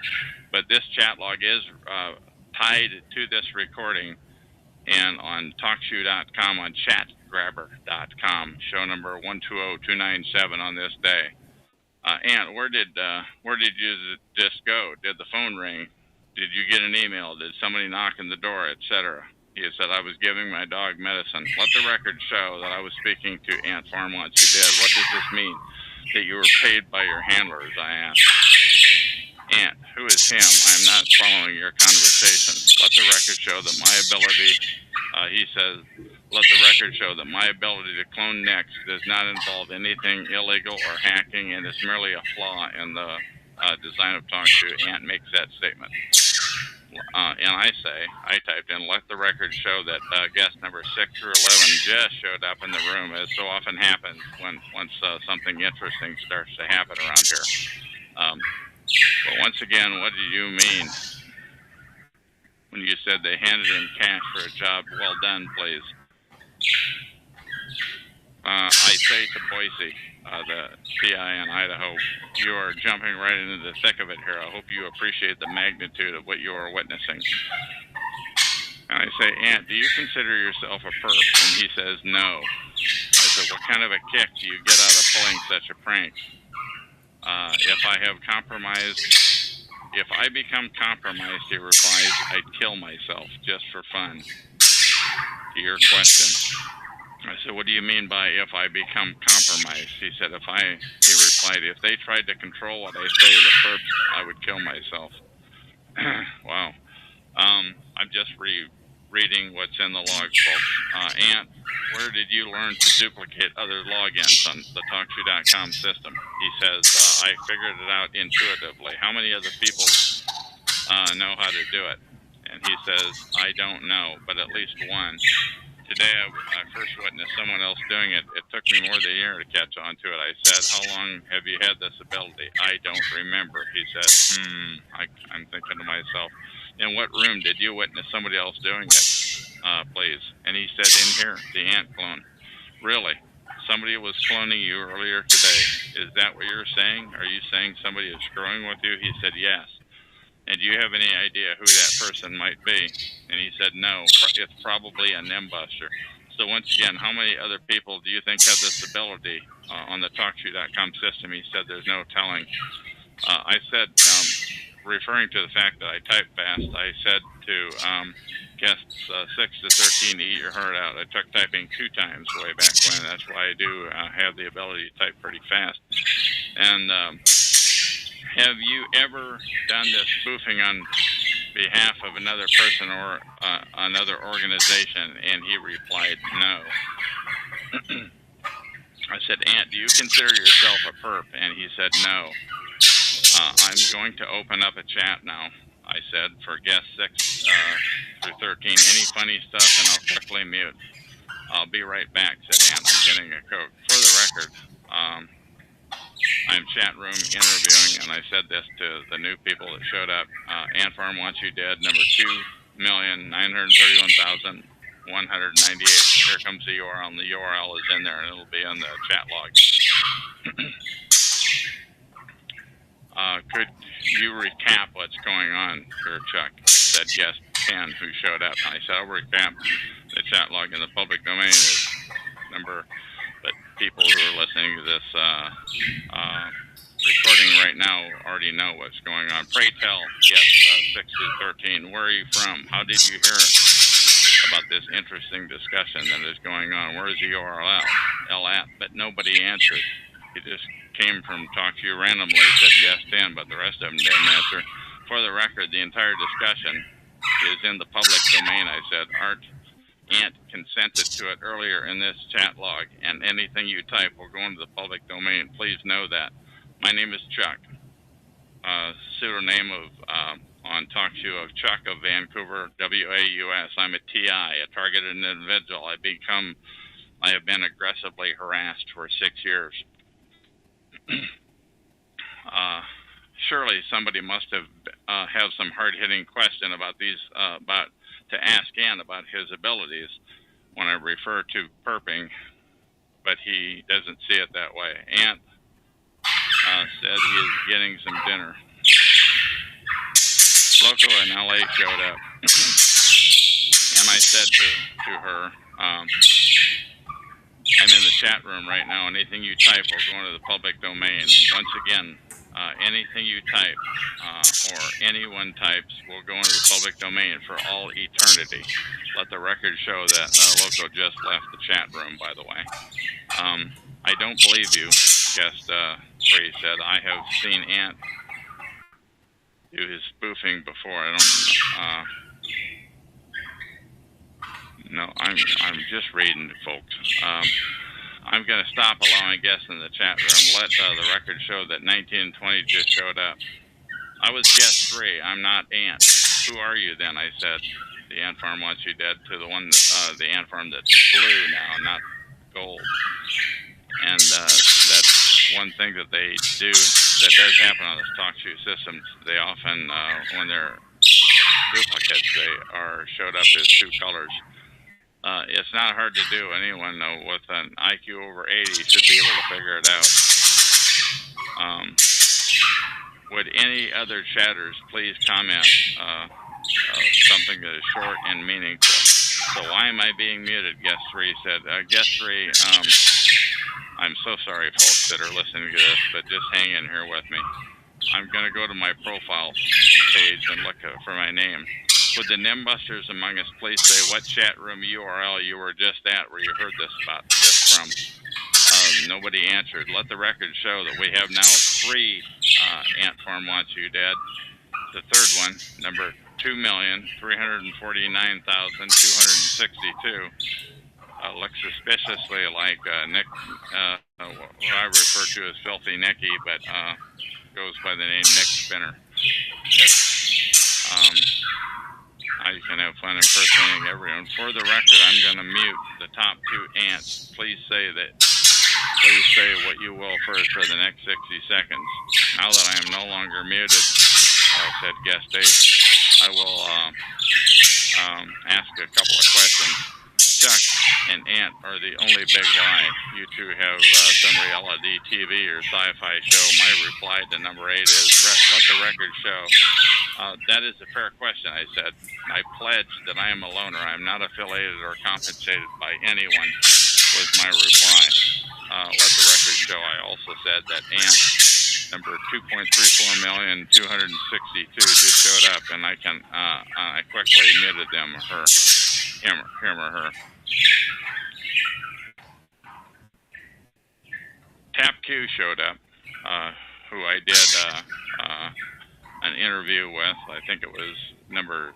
but this chat log is tied to this recording, and on TalkShoe.com, on chatgrabber.com, show number 120297 on this day. Ant, where did you just go? Did the phone ring? Did you get an email? Did somebody knock on the door, etc.? He said, I was giving my dog medicine. Let the record show that I was speaking to Ant Farm once you did. What does this mean? That you were paid by your handlers, I asked. Ant, who is him? I am not following your conversation. Let the record show that my ability, he says, let the record show that my ability to clone Nix does not involve anything illegal or hacking and is merely a flaw in the design of TalkShoe. Ant makes that statement. And I typed in, let the record show that guest number 6 through 11 just showed up in the room, as so often happens once something interesting starts to happen around here. But once again, what did you mean when you said they handed him cash for a job well done, please? I say to Boise, the PI in Idaho, you are jumping right into the thick of it here. I hope you appreciate the magnitude of what you are witnessing. And I say, Ant, do you consider yourself a perp? And he says, no. I said, what kind of a kick do you get out of pulling such a prank? If I become compromised, he replies, I'd kill myself just for fun. To your question, I said, what do you mean by if I become compromised? He said, he replied, if they tried to control what I say to the perps, I would kill myself. Wow. I'm just reading what's in the logs, folks. Ant, where did you learn to duplicate other logins on the TalkShoe.com system? He says, I figured it out intuitively. How many other people know how to do it? And he says, I don't know, but at least one. Today, I first witnessed someone else doing it. It took me more than a year to catch on to it. I said, how long have you had this ability? I don't remember. He said, I'm thinking to myself, in what room did you witness somebody else doing it, please? And he said, in here, the ant clone. Really? Somebody was cloning you earlier today. Is that what you're saying? Are you saying somebody is screwing with you? He said, yes. And do you have any idea who that person might be? And he said, no, it's probably a nimbuster. So once again, how many other people do you think have this ability on the TalkShoe.com system? He said, there's no telling. I said, referring to the fact that I type fast, I said to guests 6 to 13 to eat your heart out. I took typing 2 times way back when. That's why I do have the ability to type pretty fast. And have you ever done this spoofing on behalf of another person or another organization? And he replied, no. I said, Ant, do you consider yourself a perp? And he said, no. I'm going to open up a chat now, I said, for guests 6 through 13. Any funny stuff, and I'll quickly mute. I'll be right back, said Ant. I'm getting a Coke. For the record, I'm chat room interviewing, and I said this to the new people that showed up. Ant Farm Wants You Dead, number 2,931,198. Here comes the URL, and the URL is in there, and it'll be on the chat log. Could you recap what's going on here, Chuck? Said yes, Ken, who showed up. I said, I'll recap the chat log in the public domain is number, but people who are listening to this recording right now already know what's going on. Pray tell, yes, 6 to 13, where are you from? How did you hear about this interesting discussion that is going on? Where is the URL at? But nobody answered. He just came from Talk to You randomly, said yes, Dan, but the rest of them didn't answer. For the record, the entire discussion is in the public domain, I said. Ant consented to it earlier in this chat log, and anything you type will go into the public domain. Please know that. My name is Chuck. Pseudonym of on Talk to You of Chuck of Vancouver, WAUS. I'm a TI, a targeted individual. I have been aggressively harassed for 6 years. Surely somebody must have some hard-hitting question about these to ask Ant about his abilities when I refer to perping, but he doesn't see it that way. Ant said he is getting some dinner. Loco in LA showed up, and I said to her, I'm in the chat room right now. Anything you type will go into the public domain. Once again, anything you type or anyone types will go into the public domain for all eternity. Let the record show that Loco just left the chat room, by the way. I don't believe you, guest 3 said. I have seen Ant do his spoofing before. I don't no, I'm just reading, folks. I'm going to stop allowing guests in the chat room. Let the record show that 19 and 20 just showed up. I was guest 3. I'm not Ant. Who are you then? I said. The ant farm wants you dead. To the one, the ant farm that's blue now, not gold. And that's one thing that they do that does happen on those talk shoe systems. They often, when they're duplicates, they are showed up as two colors. It's not hard to do. Anyone with an IQ over 80 should be able to figure it out. Would any other chatters please comment something that is short and meaningful? So why am I being muted? Guest 3 said. Guest 3, I'm so sorry, folks, that are listening to this, but just hang in here with me. I'm going to go to my profile page and look for my name. Would the Nimbusters among us please say what chat room URL you were just at where you heard this from? Nobody answered. Let the record show that we have now 3 Ant Farm Wants You Dead. The third one, number 2,349,262, looks suspiciously like Nick, what I refer to as Filthy Nicky, but goes by the name Nick Spinner. Yes. You can have fun impersonating everyone. For the record, I'm going to mute the top 2 ants. Please say what you will first for the next 60 seconds. Now that I am no longer muted, said guest 8, I will ask a couple of questions. Chuck and Ant are the only big lie. You two have some reality TV or sci-fi show. My reply to number 8 is, let the record show. That is a fair question, I said. I pledge that I am a loner. I am not affiliated or compensated by anyone, was my reply. Let the record show. I also said that Ant number 2.34,262 just showed up, and I quickly muted him or her. Tap Q showed up, who I did an interview with. I think it was number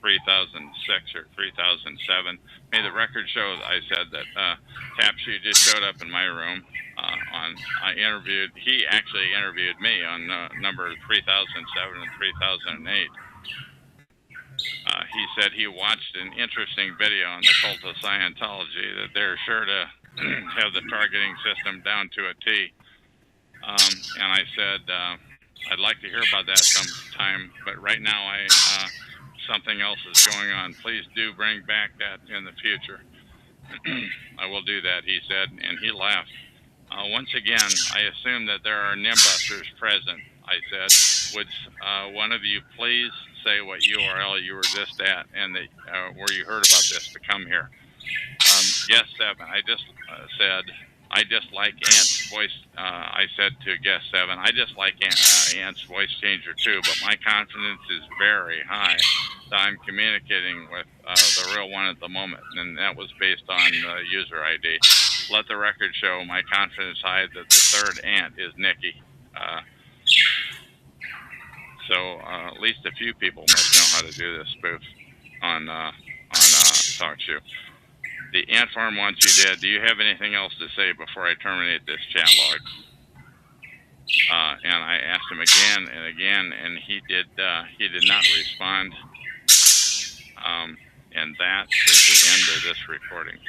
3006 or 3007. May the record show that I said that Tap Q just showed up in my room. He actually interviewed me on number 3007 and 3008. He said he watched an interesting video on the cult of Scientology, that they're sure to have the targeting system down to a T. And I said, I'd like to hear about that sometime, but right now something else is going on. Please do bring back that in the future. I will do that, he said, and he laughed. Once again, I assume that there are Nimbusters present. I said, would one of you please say what URL you were just at and where you heard about this to come here? Guest 7, I just said, I just like Ant's voice. I said to guest 7, I just like Ant's voice changer too, but my confidence is very high that I'm communicating with the real one at the moment, and that was based on user ID. Let the record show my confidence high that the third Ant is Nikki. So at least a few people must know how to do this spoof on TalkShoe. The Ant Farm Wants You Dead. Do you have anything else to say before I terminate this chat log? And I asked him again and again, and he did not respond. And that is the end of this recording.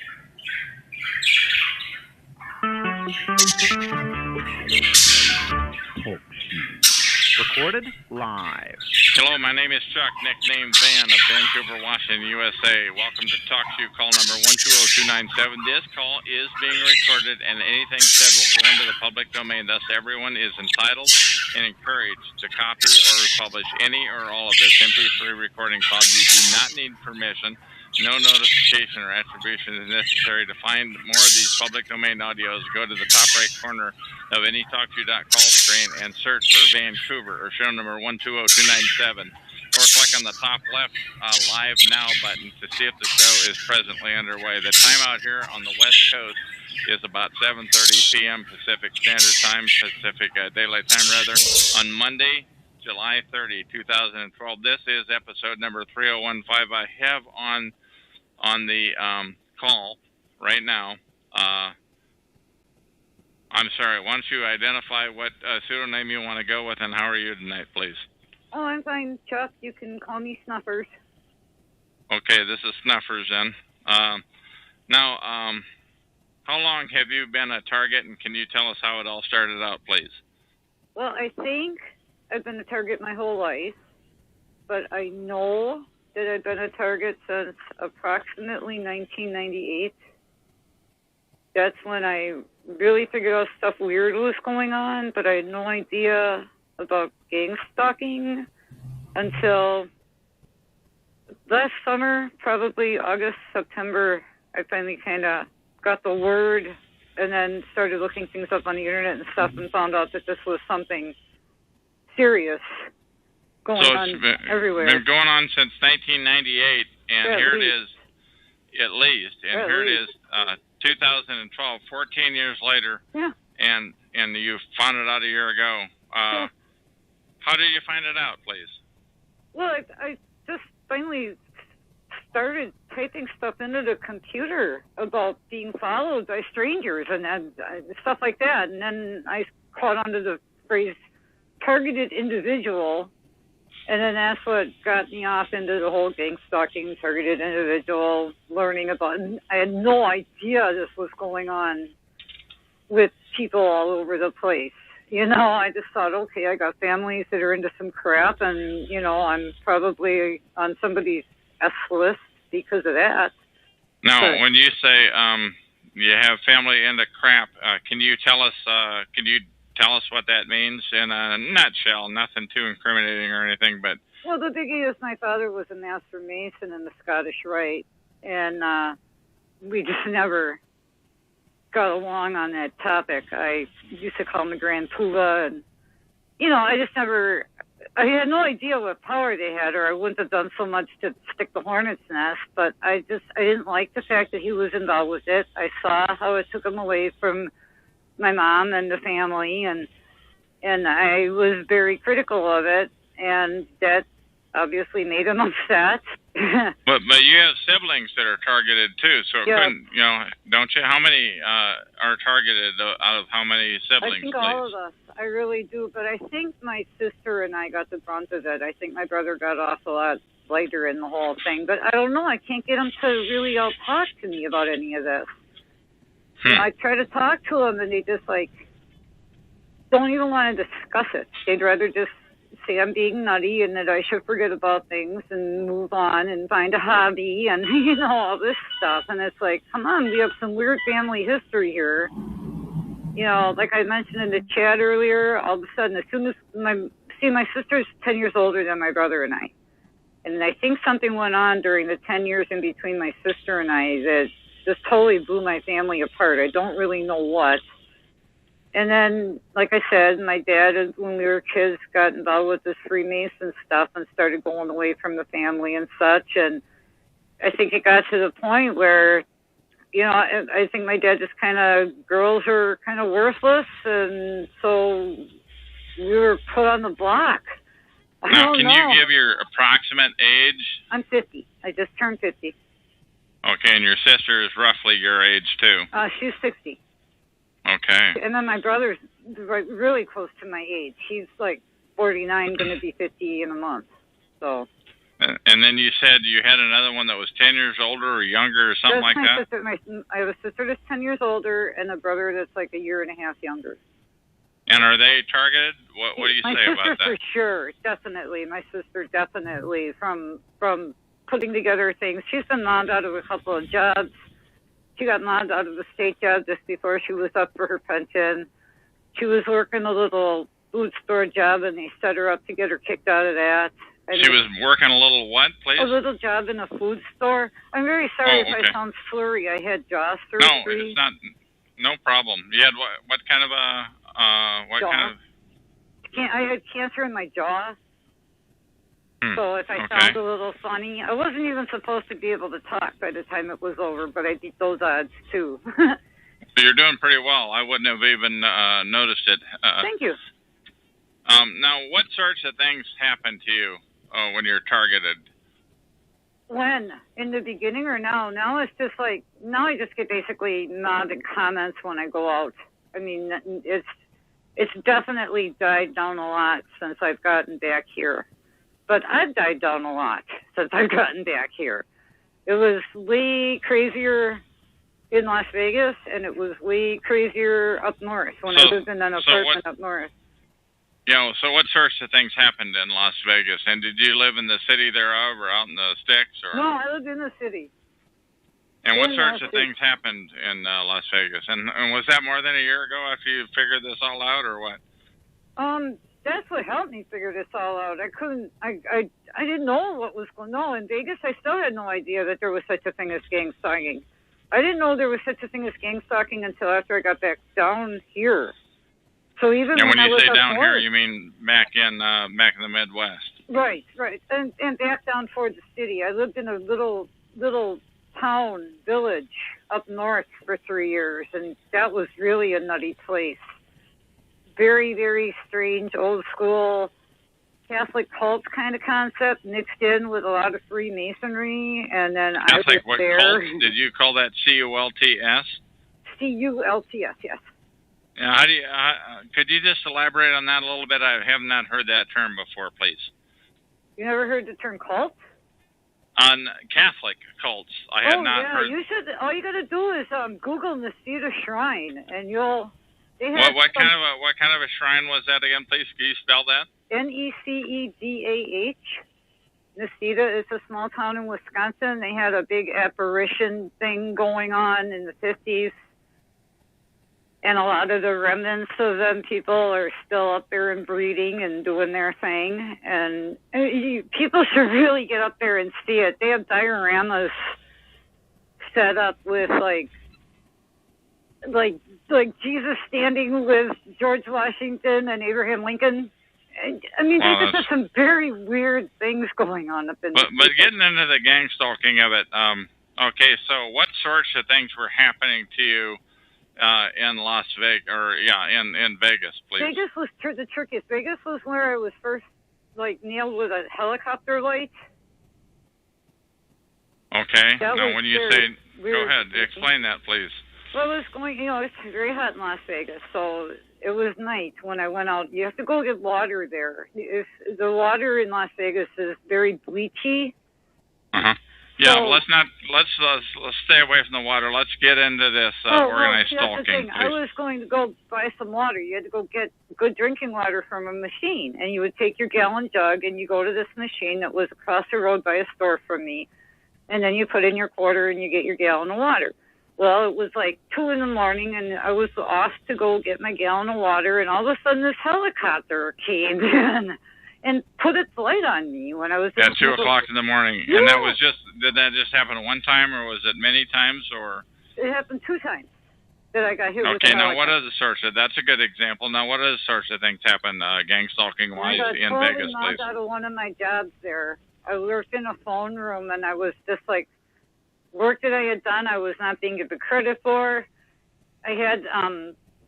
Recorded live. Hello, my name is Chuck, nickname Van of Vancouver, Washington, USA. Welcome to TalkShoe call number 120297. This call is being recorded, and anything said will go into the public domain. Thus, everyone is entitled and encouraged to copy or publish any or all of this MP3 recording called. You do not need permission. No notification or attribution is necessary. To find more of these public domain audios, go to the top right corner of any TalkShoe.call screen and search for Vancouver or show number 120297, or click on the top left Live Now button to see if the show is presently underway. The time out here on the West Coast is about 7:30 p.m. Pacific Standard Time, Pacific Daylight Time rather, on Monday, July 30, 2012. This is episode number 3015. I have on the call right now. I'm sorry, why don't you identify what pseudonym you want to go with, and how are you tonight, please? Oh, I'm fine, Chuck. You can call me Snuffers. Okay, this is Snuffers then. Now, how long have you been a target, and can you tell us how it all started out, please? Well, I think I've been a target my whole life, but I know that I've been a target since approximately 1998. That's when I really figured out stuff weird was going on, but I had no idea about gang stalking until last summer, probably August, September. I finally kind of got the word and then started looking things up on the internet and stuff and found out that this was something serious going on everywhere. It's been going on since 1998, and Yeah, here it is, at least, and Yeah, here it is, 2012, 14 years later, Yeah. and you found it out a year ago. Yeah. How did you find it out, please? Well, I just finally started typing stuff into the computer about being followed by strangers and stuff like that. And then I caught onto the phrase targeted individual. And then that's what got me off into the whole gang stalking, targeted individual, learning about. And I had no idea this was going on with people all over the place. You know, I just thought, okay, I got families that are into some crap, and, you know, I'm probably on somebody's S list because of that. Now, when you say you have family into crap, can you tell us what that means in a nutshell? Nothing too incriminating or anything, but... Well, the biggie is my father was a master mason in the Scottish Rite, and we just never got along on that topic. I used to call him the Grand Poobah, and, you know, I had no idea what power they had, or I wouldn't have done so much to stick the hornet's nest, but I didn't like the fact that he was involved with it. I saw how it took him away from my mom and the family, and I was very critical of it, and that obviously made him upset. But you have siblings that are targeted too, so it couldn't, you know, don't you? How many are targeted out of how many siblings? I think all of us. I really do, but I think my sister and I got the brunt of it. I think my brother got off a lot lighter in the whole thing, but I don't know. I can't get him to really all talk to me about any of this. I try to talk to them, and they just, like, don't even want to discuss it. They'd rather just say I'm being nutty and that I should forget about things and move on and find a hobby and, you know, all this stuff. And it's like, come on, we have some weird family history here. You know, like I mentioned in the chat earlier, all of a sudden, as soon as my sister's 10 years older than my brother and I. And I think something went on during the 10 years in between my sister and I that just totally blew my family apart. I don't really know what. And then, like I said, my dad, when we were kids, got involved with this Freemason stuff and started going away from the family and such. And I think it got to the point where, you know, I think my dad just kind of, girls are kind of worthless. And so we were put on the block. Now, can you give your approximate age? I'm 50. I just turned 50. Okay, and your sister is roughly your age, too? She's 60. Okay. And then my brother's really close to my age. He's like 49, going to be 50 in a month. So. And then you said you had another one that was 10 years older or younger or something like that? I have a sister that's 10 years older and a brother that's like a year and a half younger. And are they targeted? What do you say about that? My sister for sure, definitely. My sister definitely from putting together things. She's been mobbed out of a couple of jobs. She got mobbed out of the state job just before she was up for her pension. She was working a little food store job, and they set her up to get her kicked out of that. She was working a little what, please? A little job in a food store. I'm very sorry if I sound slurry. I had jaw surgery. No, it's not. No problem. You had what kind of a I had cancer in my jaw. So if I sound a little funny, I wasn't even supposed to be able to talk by the time it was over, but I beat those odds too. So you're doing pretty well. I wouldn't have even noticed it. Thank you. Now, what sorts of things happen to you when you're targeted? When? In the beginning or now? Now it's just like, now I just get basically mobbed in comments when I go out. I mean, it's definitely died down a lot since I've gotten back here. But I've died down a lot since I've gotten back here. It was way crazier in Las Vegas, and it was way crazier up north when I lived in an apartment up north. So what sorts of things happened in Las Vegas? And did you live in the city thereof or out in the sticks? Or? No, I lived in the city. And what sorts of things happened in Las Vegas? And was that more than a year ago after you figured this all out, or what? That's what helped me figure this all out. I didn't know what was going on in Vegas. I still had no idea that there was such a thing as gang stalking. I didn't know there was such a thing as gang stalking until after I got back down here. So even and when I you was say up down north, here, you mean back in the Midwest? Right, and back down towards the city. I lived in a little town village up north for 3 years, and that was really a nutty place. Very, very strange, old school Catholic cult kind of concept mixed in with a lot of Freemasonry, and then Catholic, I was what there. Cult? Did you call that C-U-L-T-S? C-U-L-T-S, yes. How do you? Could you just elaborate on that a little bit? I have not heard that term before, please. You never heard the term cult? On Catholic cults, I had not heard. You should. All you got to do is Google Nestida Shrine, and you'll. What kind of a shrine was that again, please? Can you spell that? Necedah. Nestida is a small town in Wisconsin. They had a big apparition thing going on in the 50s. And a lot of the remnants of them people are still up there and breeding and doing their thing. And people should really get up there and see it. They have dioramas set up with like Jesus standing with George Washington and Abraham Lincoln. I mean, there's just some very weird things going on up in there. But getting into the gang stalking of it, okay, so what sorts of things were happening to you in Las Vegas, in Vegas, please? Vegas was the trickiest. Vegas was where I was first, nailed with a helicopter light. Okay. Now, when you say, go ahead, explain that, please. Well, it was going, it's very hot in Las Vegas, so it was night when I went out. You have to go get water there. The water in Las Vegas is very bleachy. Uh-huh. Yeah, so, let's stay away from the water. Let's get into this organized stalking. Please. I was going to go buy some water. You had to go get good drinking water from a machine, and you would take your gallon jug and you go to this machine that was across the road by a store from me, and then you put in your quarter and you get your gallon of water. Well, it was like 2 in the morning, and I was off to go get my gallon of water, and all of a sudden this helicopter came in and put its light on me when I was at 2 o'clock in the morning. Yeah. And did that just happen one time, or was it many times, or? It happened 2 times that I got hit with a helicopter. Okay, now what other sorts of, that's a good example. Now what other sorts of things happen gang stalking wise in Vegas, please? I got out of one of my jobs there. I worked in a phone room, and I was just like, work that I had done, I was not being given credit for. I had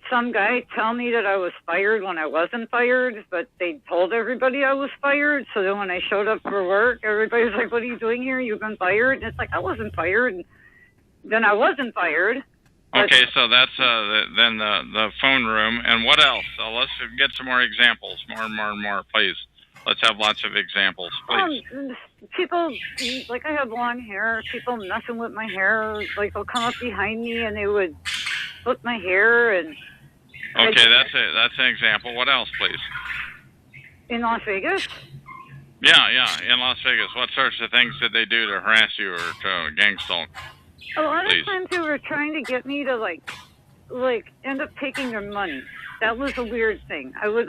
some guy tell me that I was fired when I wasn't fired, but they told everybody I was fired. So then when I showed up for work, everybody was like, what are you doing here? You've been fired? And it's like, I wasn't fired. And then I wasn't fired. Okay, so that's then the phone room. And what else? So let's get some more examples, more, please. Let's have lots of examples, please. People, I have long hair, people messing with my hair, they'll come up behind me and they would flip my hair and... Okay, that's an example. What else, please? In Las Vegas? Yeah, in Las Vegas. What sorts of things did they do to harass you or to gang stalk? A lot of times they were trying to get me to, end up taking their money. That was a weird thing. I was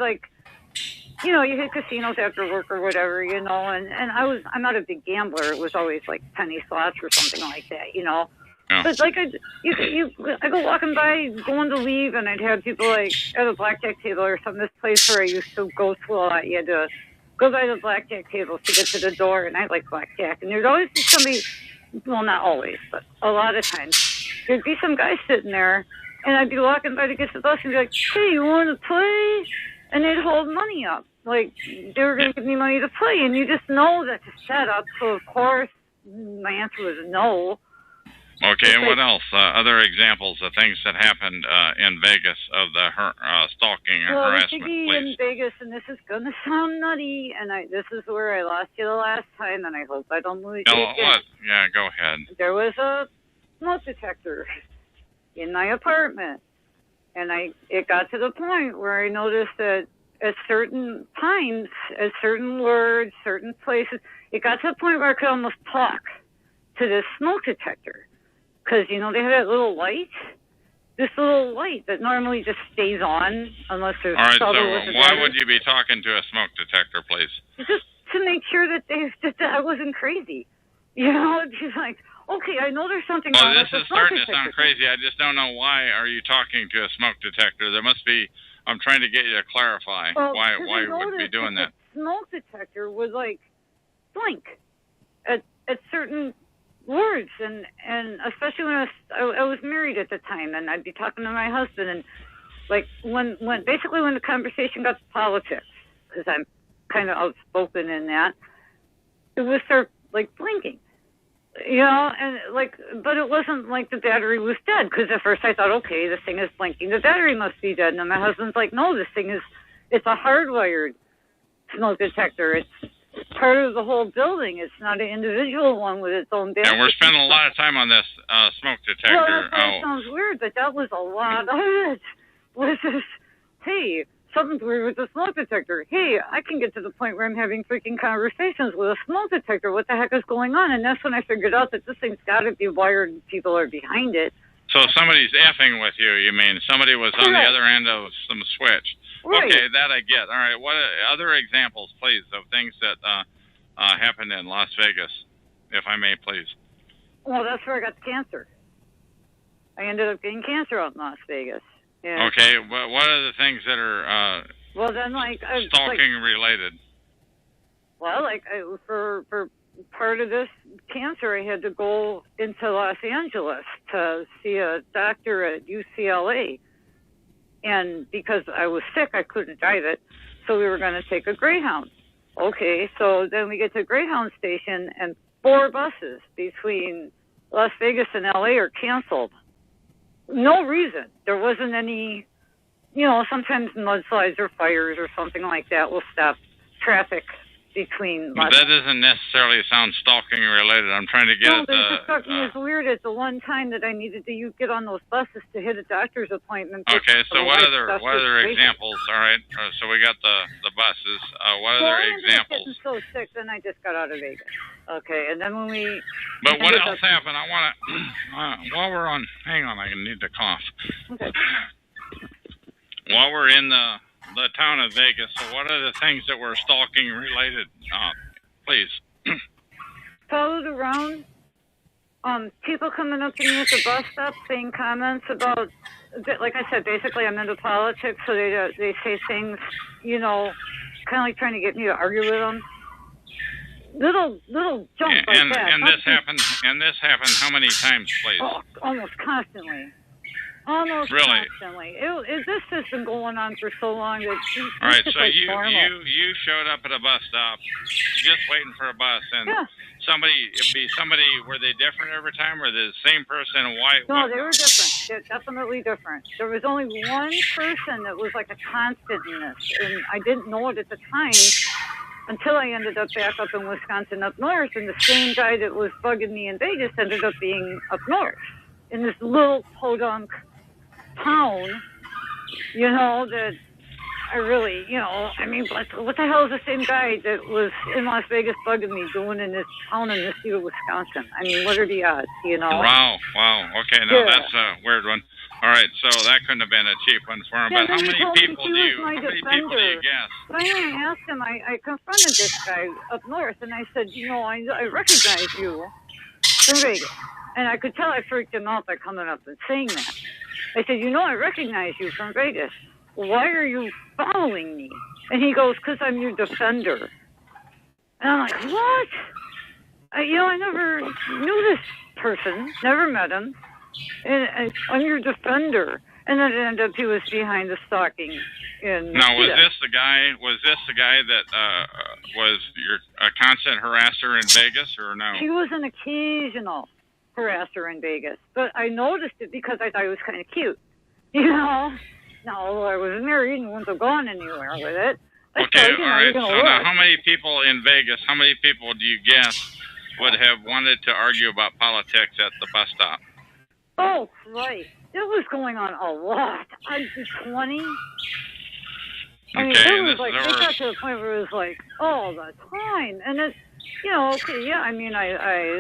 you hit casinos after work or whatever, and I'm not a big gambler. It was always penny slots or something like that, Yeah. But I go walking by, going to leave, and I'd have people at a blackjack table or something. This place where I used to go to a lot, you had to go by the blackjack tables to get to the door, and I like blackjack. And there'd always be somebody, well, not always, but a lot of times, there'd be some guy sitting there, and I'd be walking by to get to the bus and be like, hey, you want to play? And they'd hold money up. They were going to give me money to play, and you just know that's a setup. So, of course, my answer was no. Okay, and what else? Other examples of things that happened in Vegas of the stalking and harassment, please. In Vegas, and this is going to sound nutty, and this is where I lost you the last time, and I hope I don't lose you again. What? Yeah, go ahead. There was a smoke detector in my apartment, and it got to the point where I noticed that at certain times, at certain words, certain places. It got to the point where I could almost talk to this smoke detector. Because, you know, they have that little light. This little light that normally just stays on unless there's all right, trouble so with the why battery. would you be talking to a smoke detector, please? Just to make sure that I wasn't crazy. You know, she's like, okay, I know there's something Well, wrong this with is the smoke starting to detector. sound crazy. I just don't know why are you talking to a smoke detector. There must be, I'm trying to get you to clarify why you would be doing that. The smoke detector would, like, blink at certain words, and especially when I was married at the time, and I'd be talking to my husband, and like when the conversation got to politics, because I'm kind of outspoken in that, it would start like blinking, you know, and like, but it wasn't like the battery was dead, because at first I thought, okay, this thing is blinking, the battery must be dead, and then my husband's like, no, this thing it's a hardwired smoke detector. It's part of the whole building. It's not an individual one with its own battery. And we're spending a lot of time on this smoke detector. Well, that sounds weird, but that was a lot of it. Was this, hey, something's weird with the smoke detector. Hey, I can get to the point where I'm having freaking conversations with a smoke detector. What the heck is going on? And that's when I figured out that this thing's got to be wired and people are behind it. So somebody's effing with you, you mean? Somebody was on the other end of some switch. Right. Okay, that I get. All right, what other examples, please, of things that happened in Las Vegas, if I may, please? Well, that's where I got the cancer. I ended up getting cancer out in Las Vegas. Yeah. Okay, but what are the things that are well, then, stalking related? Well, for part of this cancer, I had to go into Los Angeles to see a doctor at UCLA. And because I was sick, I couldn't drive it. So we were going to take a Greyhound. Okay, so then we get to Greyhound station, and 4 buses between Las Vegas and LA are canceled. No reason. There wasn't any, you know, sometimes mudslides or fires or something like that will stop traffic between. But that doesn't necessarily sound stalking related. I'm trying to get no, but it just struck me as weird at the one time that I needed to get on those buses to hit a doctor's appointment. Okay, so what other examples? All right, so we got the buses. What other examples? I was so sick, then I just got out of Vegas. Okay, and then when we. But what else happened? I want to. While we're on, hang on, I need to cough. Okay. While we're in the town of Vegas, so what are the things that were stalking related? Please. Followed around. People coming up to me at the bus stop saying comments about, like I said, basically I'm into politics, so they say things, you know, kind of like trying to get me to argue with them. Little junk like that. And this happened how many times, please? Oh, almost constantly. Almost constantly. This has been going on for so long that all right, so you showed up at a bus stop, just waiting for a bus, and were they different every time, or the same person? Why? No, they were different. They're definitely different. There was only one person that was like a constant in this, and I didn't know it at the time until I ended up back up in Wisconsin up north, and the same guy that was bugging me in Vegas ended up being up north in this little podunk town, you know, that I really, you know, I mean, what the hell is the same guy that was in Las Vegas bugging me doing in this town in the state of Wisconsin? I mean, what are the odds, you know? Wow. Okay, now that's a weird one. All right, so that couldn't have been a cheap one for him. Yeah, but how many people do you guess? Finally, I asked him, I confronted this guy up north, and I said, you know, I recognize you from Vegas. And I could tell I freaked him out by coming up and saying that. I said, you know, I recognize you from Vegas. Why are you following me? And he goes, because I'm your defender. And I'm like, what? I never knew this person, never met him. And I'm your defender. And then it ended up he was behind the stalking. Now, was this the guy that was a constant harasser in Vegas, or no? He was an occasional harasser in Vegas, but I noticed it because I thought he was kind of cute, you know. Now, although I was married and wouldn't have gone anywhere with it. Okay, all right. So now, how many people in Vegas? How many people do you guess would have wanted to argue about politics at the bus stop? Oh, right. It was going on a lot. I'd be 20. I mean, Okay, it and was this like, is they over. got to the point where it was like all the time. And it's, you know, okay, yeah, I mean, I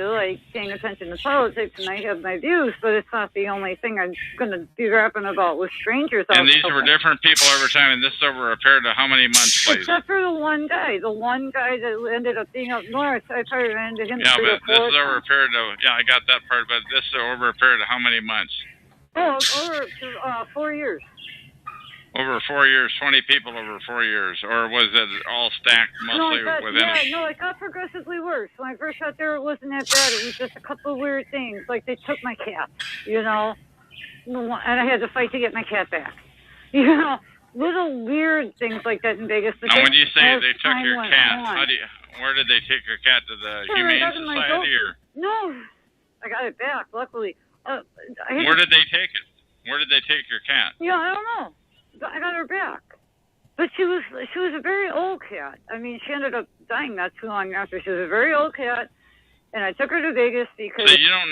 like paying attention to politics and I have my views, but it's not the only thing I'm going to be rapping about with strangers out And these there. were different people over time, and this is over a period of how many months, please? Except for the one guy that ended up being up north. I probably ran into him Yeah, 3 or but this 4 is over a times. period of, I got that part, but this is over a period of how many months? Oh, over 4 years. Over 4 years, 20 people over 4 years, or was it all stacked mostly it got progressively worse. When I first got there, it wasn't that bad. It was just a couple of weird things, like they took my cat, you know, and I had to fight to get my cat back. You know, little weird things like that in Vegas. Now, when you say they took your cat, on. where did they take your cat? To the Sure, Humane I got it in my Society, or? No, I got it back, luckily. Where did they take it? Where did they take your cat? Yeah, I don't know. I got her back. But she was a very old cat. I mean, she ended up dying not too long after. She was a very old cat, and I took her to Vegas because... So you don't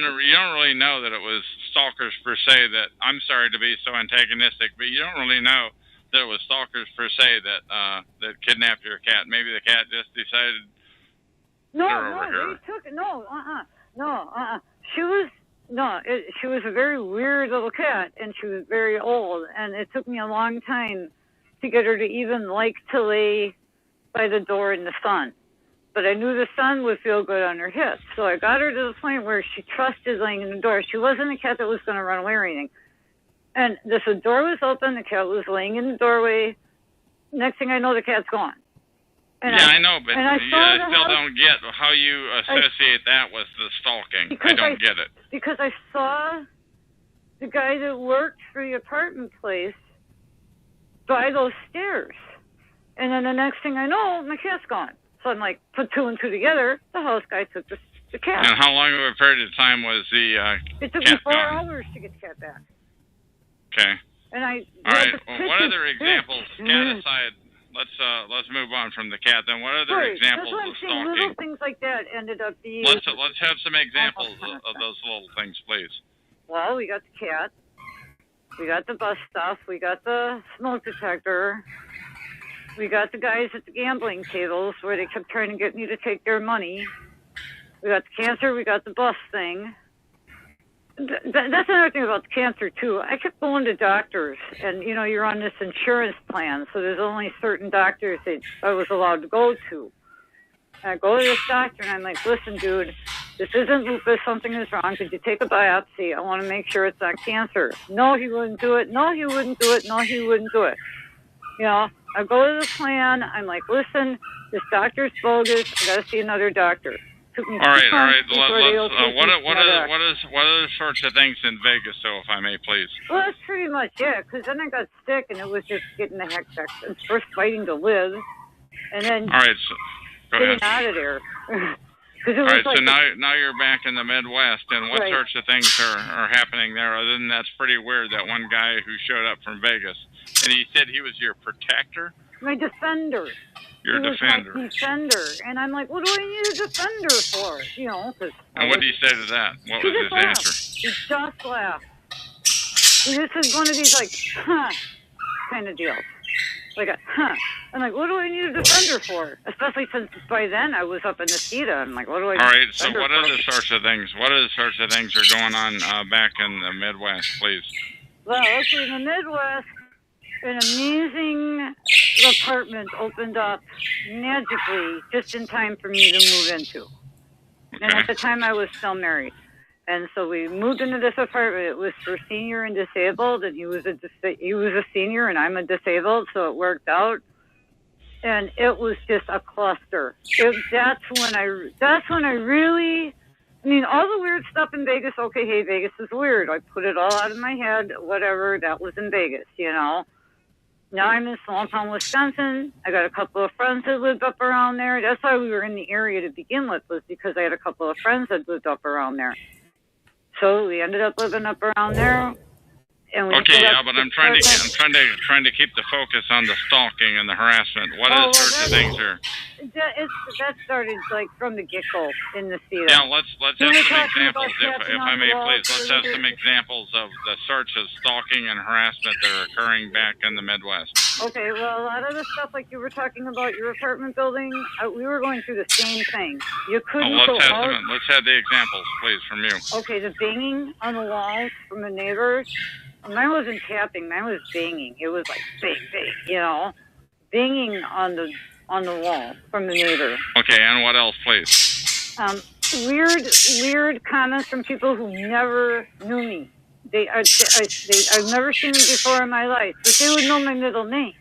really know that it was stalkers per se. That, I'm sorry to be so antagonistic, but you don't really know that it was stalkers per se that kidnapped your cat. Maybe the cat just decided they took it. She was a very weird little cat, and she was very old, and it took me a long time to get her to even like to lay by the door in the sun. But I knew the sun would feel good on her hips, so I got her to the point where she trusted laying in the door. She wasn't a cat that was going to run away or anything. And the door was open, the cat was laying in the doorway. Next thing I know, the cat's gone. And I know, but I still don't get how you associate that with the stalking. I don't get it. Because I saw the guy that worked for the apartment place by those stairs. And then the next thing I know, my cat's gone. So I'm like, put 2 and 2 together, the house guy took the cat. And how long of a period of time was the It took cat me 4 gone? hours to get the cat back. Okay. And all right. Well, what other examples, cat aside, let's move on from the cat. Then what other examples of stalking? Little things like that ended up being... Let's have some examples of those little things, please. Well, we got the cat. We got the bus stuff. We got the smoke detector. We got the guys at the gambling tables where they kept trying to get me to take their money. We got the cancer. We got the bus thing. That's another thing about the cancer, too. I kept going to doctors, and, you know, you're on this insurance plan, so there's only certain doctors that I was allowed to go to. And I go to this doctor, and I'm like, listen, dude, this isn't lupus. Something is wrong. Could you take a biopsy? I want to make sure it's not cancer. No, he wouldn't do it. No, he wouldn't do it. No, he wouldn't do it. You know, I go to the plan. I'm like, listen, this doctor's bogus. I got to see another doctor. All right. What are the sorts of things in Vegas, though, if I may, please? Well, that's pretty much it, because then I got sick, and it was just getting the heck back. First fighting to live, and then all right, so go getting ahead. out of there. All right, so now you're back in the Midwest, and what sorts of things are happening there? Other than that's pretty weird, that one guy who showed up from Vegas, and he said he was your protector? My defender. Your defender. My defender. And I'm like, what do I need a defender for? You know, because... And what did he say to that? What was his answer? He just laughed. This is one of these, like, kind of deals. Like a, I'm like, what do I need a defender for? Especially since by then I was up in Nisita. I'm like, what do I need All right, a so defender what for? other sorts of things? What other sorts of things are going on back in the Midwest, please? Well, okay, in the Midwest, an amazing apartment opened up magically just in time for me to move into. Okay. And at the time I was still married. And so we moved into this apartment. It was for senior and disabled, and he was a senior and I'm a disabled, so it worked out. And it was just a cluster. That's when I really, I mean, all the weird stuff in Vegas, okay, hey, Vegas is weird. I put it all out of my head, whatever, that was in Vegas, you know. Now I'm in small town Wisconsin. I got a couple of friends that lived up around there. That's why we were in the area to begin with, was because I had a couple of friends that lived up around there. So we ended up living up around there. And we okay, yeah, but I'm trying to keep the focus on the stalking and the harassment. What other sorts of things are? That started like from the get-go in the theater. Yeah, let's have some examples, if I may, please. Let's have some examples of the sorts of stalking and harassment that are occurring back in the Midwest. Okay, well, a lot of the stuff like you were talking about your apartment building, we were going through the same thing. You couldn't go out. Let's have the examples, please, from you. Okay, the banging on the walls from the neighbors. Mine wasn't tapping. Mine was banging. It was like bang, bang, you know, banging on the wall from the neighbor. Okay, and what else, please? Weird comments from people who never knew me. I've never seen them before in my life, but they would know my middle name.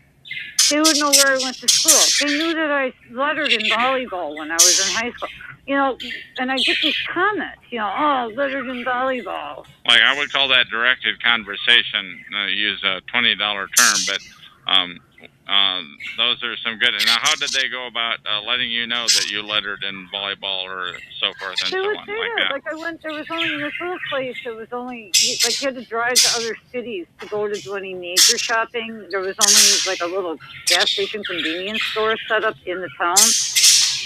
They would know where I went to school. They knew that I lettered in volleyball when I was in high school. You know, and I get these comments, you know, oh, lettered in volleyball. Like, I would call that directed conversation, use a $20 term, but those are some good. Now, how did they go about letting you know that you lettered in volleyball or so forth and they so would on? say Like that. that. Like, I went, there was only in this little place, there was only, like, you had to drive to other cities to go to do any major shopping. There was only, like, a little gas station convenience store set up in the town.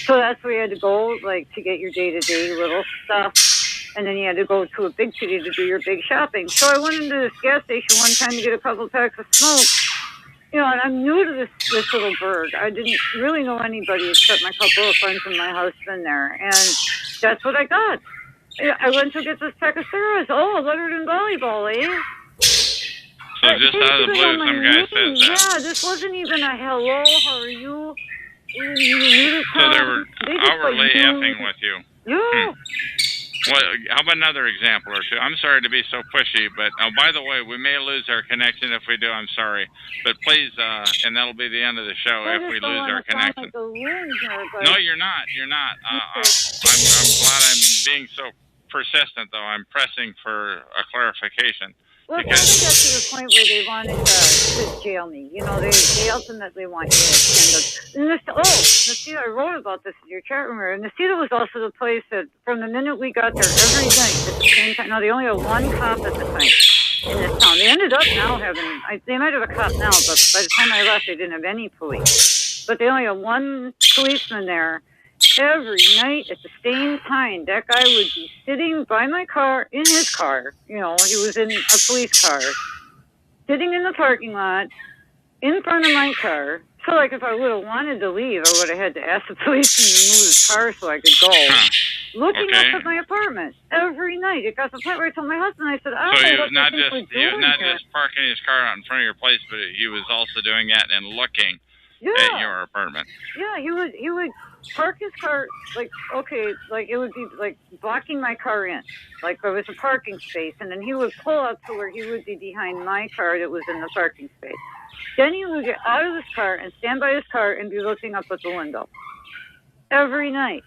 So that's where you had to go, like, to get your day-to-day little stuff. And then you had to go to a big city to do your big shopping. So I went into this gas station one time to get a couple packs of smoke. You know, and I'm new to this little burg. I didn't really know anybody except my couple of friends and my husband there. And that's what I got. I went to get this pack of cigarettes. Oh, lettered in volleyball, eh? So just out of the blue, some guy says that. Yeah, this wasn't even a hello, how are you? You So they were outwardly effing with you. Yeah. Well, how about another example or two? I'm sorry to be so pushy, but by the way, we may lose our connection. If we do, I'm sorry. But please, and that'll be the end of the show if we lose our connection. Like a loon here, but... No, you're not. You're not. I'm glad I'm being so persistent, though. I'm pressing for a clarification. Well, they got to the point where they wanted to jail me. You know, they ultimately want you to send us. Nacita, I wrote about this in your chat room. And Nacita was also the place that, from the minute we got there, every night at the same time. No, they only had one cop at the time in this town. They ended up now having, they might have a cop now, but by the time I left, they didn't have any police. But they only had one policeman there. Every night at the same time, that guy would be sitting by my car, in his car. You know, he was in a police car, sitting in the parking lot, in front of my car. So, like, if I would have wanted to leave, I would have had to ask the policeman to move his car so I could go. Looking up at my apartment every night. It got to the point where I told my husband, I said, I don't know what he was not just parking his car out in front of your place, but he was also doing that and looking at your apartment. Yeah, he would park his car, like, okay, like, it would be, like, blocking my car in. Like, there was a parking space, and then he would pull up to where he would be behind my car that was in the parking space. Then he would get out of his car and stand by his car and be looking up at the window. Every night.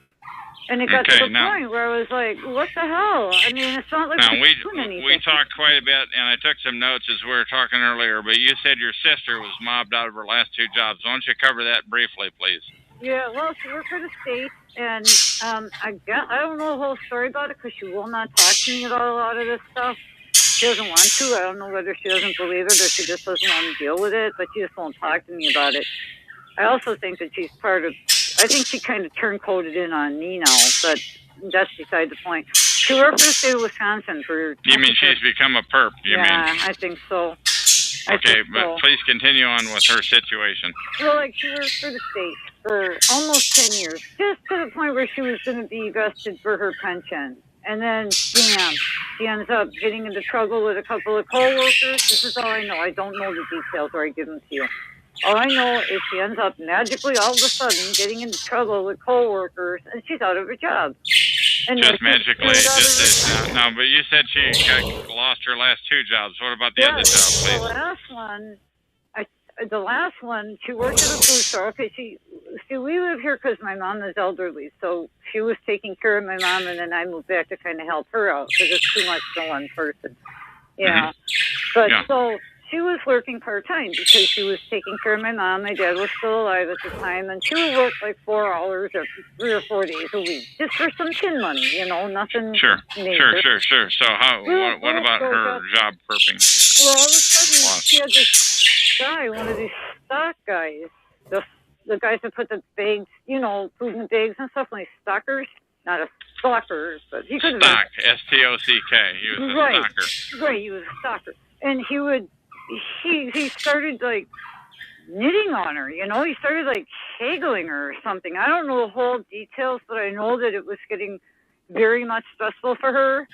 And it got to the point where I was like, what the hell? I mean, it's not like we talked quite a bit, and I took some notes as we were talking earlier, but you said your sister was mobbed out of her last two jobs. Why don't you cover that briefly, please? Yeah, well, she worked for the state, and I don't know the whole story about it because she will not talk to me about a lot of this stuff. She doesn't want to. I don't know whether she doesn't believe it or she just doesn't want to deal with it, but she just won't talk to me about it. I also think that she's part of, I think she kind of turncoated in on me now, but that's beside the point. She worked for the state of Wisconsin for... You mean she's become a perp, Yeah, I think so. Okay, but please continue on with her situation. Well, like, she worked for the state for almost 10 years, just to the point where she was going to be vested for her pension. And then, bam, she ends up getting into trouble with a couple of co-workers. This is all I know. I don't know the details, or I give them to you. All I know is she ends up magically, all of a sudden, getting into trouble with co-workers, and she's out of her job. And just magically, no, but you said she lost her last two jobs. What about the other job, please? The last one, she worked at a food store. Okay, see, we live here because my mom is elderly, so she was taking care of my mom, and then I moved back to kind of help her out because it's too much for one person. Yeah. But so she was working part-time because she was taking care of my mom. My dad was still alive at the time, and she would work like 4 hours or 3 or 4 days a week just for some tin money, you know, nothing major. Sure. So what about her job perping? Well, all of a sudden, she had this guy, one of these stock guys, the guys that put the bags, you know, food in the bags and stuff, like stockers. Not a stalker, but he could have been. Stock, S-T-O-C-K. He was a stalker. Right, he was a stalker. And he started, like, knitting on her, you know? He started, like, haggling her or something. I don't know the whole details, but I know that it was getting very much stressful for her.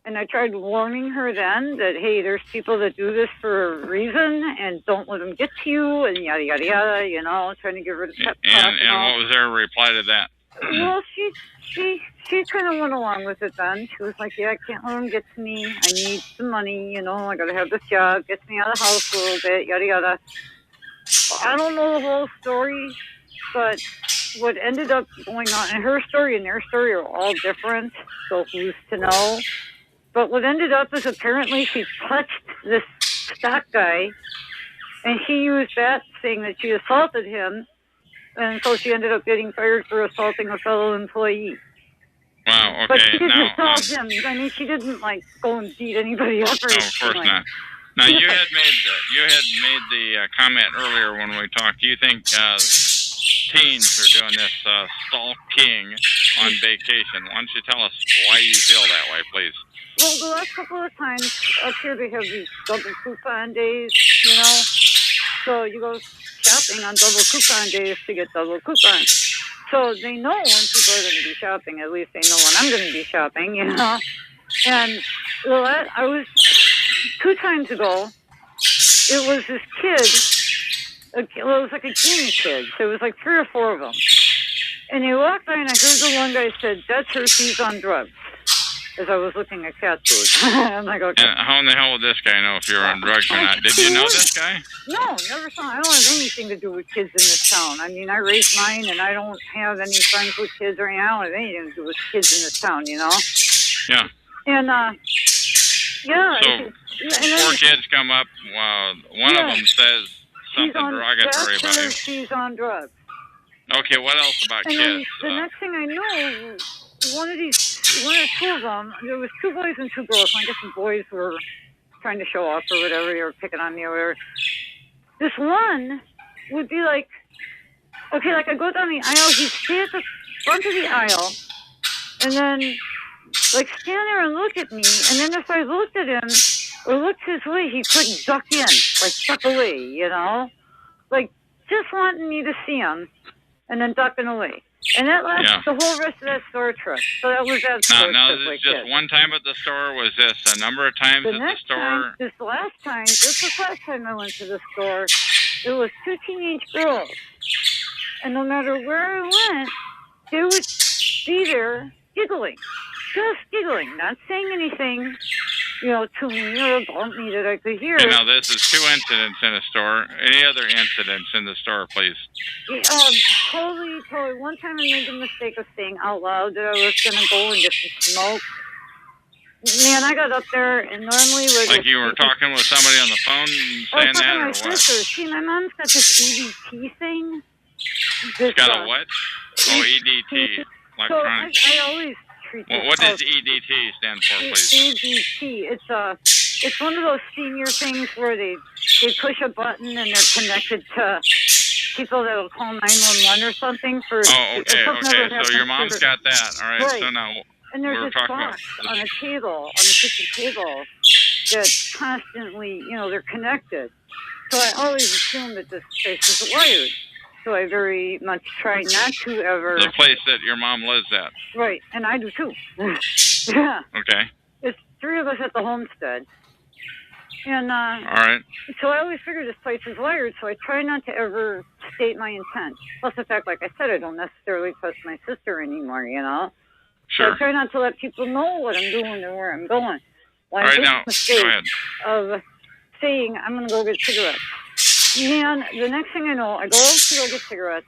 And I tried warning her then that, hey, there's people that do this for a reason, and don't let them get to you, and yada, yada, yada, you know, trying to give her the pep talk. And what was their reply to that? Well, she kind of went along with it then. She was like, yeah, I can't let them get to me. I need some money, you know, I got to have this job, gets me out of the house a little bit, yada, yada. I don't know the whole story, but what ended up going on, and her story and their story are all different, so who's to know? But what ended up is apparently she touched this stock guy, and she used that saying that she assaulted him, and so she ended up getting fired for assaulting a fellow employee. Wow, okay. But she didn't now, assault him. I mean, she didn't, like, go and beat anybody up or no, of course not. Now, you had made the comment earlier when we talked. Do you think teens are doing this stalking on vacation? Why don't you tell us why you feel that way, please? Well, the last couple of times up here they have these double coupon days, you know. So you go shopping on double coupon days to get double coupons. So they know when people are going to be shopping. At least they know when I'm going to be shopping, you know. And I was 2 times ago. It was this kid. It was like a teen kid. So it was like 3 or 4 of them. And they walked by, and I heard the one guy said, "That's her. She's on drugs." As I was looking at cat food. I'm like, okay. And how in the hell would this guy know if you're on drugs or not? Did you know this guy? No, never saw. I don't have anything to do with kids in this town. I mean, I raised mine, and I don't have any friends with kids or anything. I don't have anything to do with kids in this town, you know? Yeah. And, yeah. So, 4 kids come up. One of them says something derogatory about you. She's on drugs. Okay, what else about and kids? The next thing I know, one or 2 of them, there was 2 boys and 2 girls. And I guess the boys were trying to show off or whatever. They were picking on me or whatever. This one would be like, okay, like I go down the aisle, he'd stay at the front of the aisle, and then like stand there and look at me. And then if I looked at him or looked his way, he couldn't duck in, like duck away, you know? Like just wanting me to see him and then ducking away. And that lasted the whole rest of that store trip. So that was that store trip. Now, is this just one time at the store? Was this a number of times at the store? This last time I went to the store, it was 2 teenage girls. And no matter where I went, they would be there giggling. Just giggling, not saying anything, you know, to me or about me that I could hear. Okay, now, this is 2 incidents in a store. Any other incidents in the store, please? Totally. One time I made the mistake of saying out loud that I was going to go and get some smoke. Man, I got up there and normally... Like you were talking with somebody on the phone saying that, or what? Sister. See, my mom's got this EDT thing. She's got a what? Oh, EDT. Electronic. So I always... What does EDT stand for, please? EDT. It's one of those senior things where they push a button and they're connected to people that will call 911 or something for. Oh, okay. So your mom's got that. All right. So now and there's this box on a table, on the kitchen table, that's constantly, you know, they're connected. So I always assume that this place is wired. So I very much try not to ever... The place that your mom lives at. Right, and I do too. Yeah. Okay. It's 3 of us at the homestead. And, all right. So I always figure this place is wired, so I try not to ever state my intent. Plus the fact, like I said, I don't necessarily trust my sister anymore, you know? Sure. So I try not to let people know what I'm doing and where I'm going. All right, now, go ahead. Of saying, I'm going to go get cigarettes. Man, the next thing I know, I go to go get cigarettes.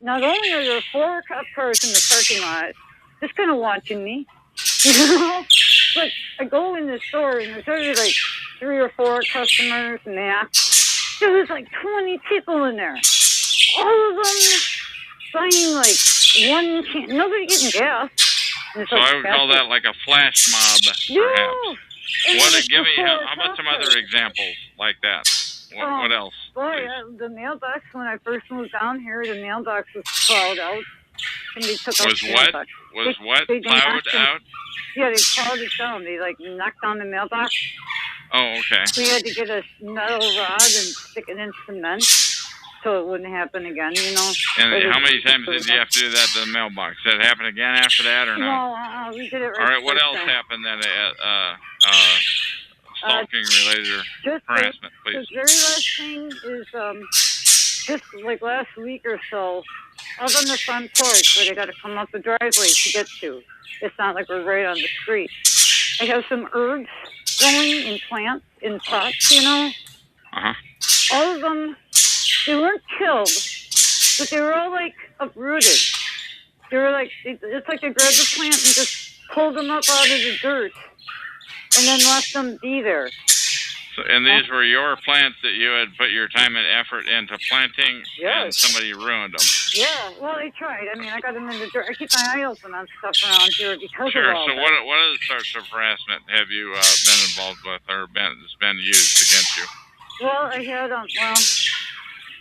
Not only are there 4 cop cars in the parking lot, just kind of watching me, you know, but I go in the store and there's already like 3 or 4 customers max. There was like 20 people in there. All of them buying like 1 can. Nobody getting gas. So I would call that like a flash mob, perhaps. Give me, how about some other examples like that? What else? Boy, the mailbox, when I first moved down here, the mailbox was plowed out. And they took out the mailbox. Was what? Plowed out? Yeah, they plowed it down. They, like, knocked down the mailbox. Oh, okay. We had to get a metal rod and stick it in cement. so it wouldn't happen again, you know. And how many times did you have to do that to the mailbox? Did it happen again after that, or no? No, we did it right. All right, what first else time. happened then? Stalking-related harassment, please. The very last thing is just like last week or so, out on the front porch where they got to come up the driveway to get to. It's not like we're right on the street. I have some herbs growing in plants, in pots, you know. Uh-huh. All of them, they weren't killed, but they were all like uprooted. They were like, it's like they grabbed the plant and just pulled them up out of the dirt and then left them be there. So, and these were your plants that you had put your time and effort into planting, and somebody ruined them. Yeah, well, they tried. I mean, I got them in the dirt. I keep my eye open on stuff around here because Sure. of all So that. what other sorts of harassment have you been involved with or has been used against you? Well, I had, well,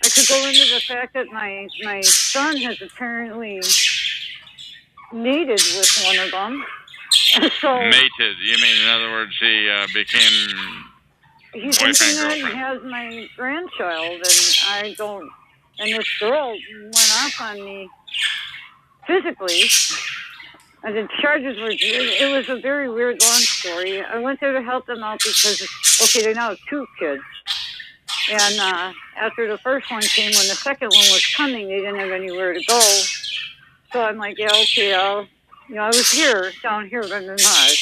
I could go into the fact that my son has apparently mated with one of them. So Mated. You mean, in other words, he became he's boyfriend, intimate and girlfriend? has my grandchild, and I don't. And this girl went off on me physically, and the charges were. It was a very weird, long story. I went there to help them out because, okay, they now have 2 kids. And after the first one came, when the second one was coming, they didn't have anywhere to go. So I'm like, yeah, okay, I was down here, but they're not.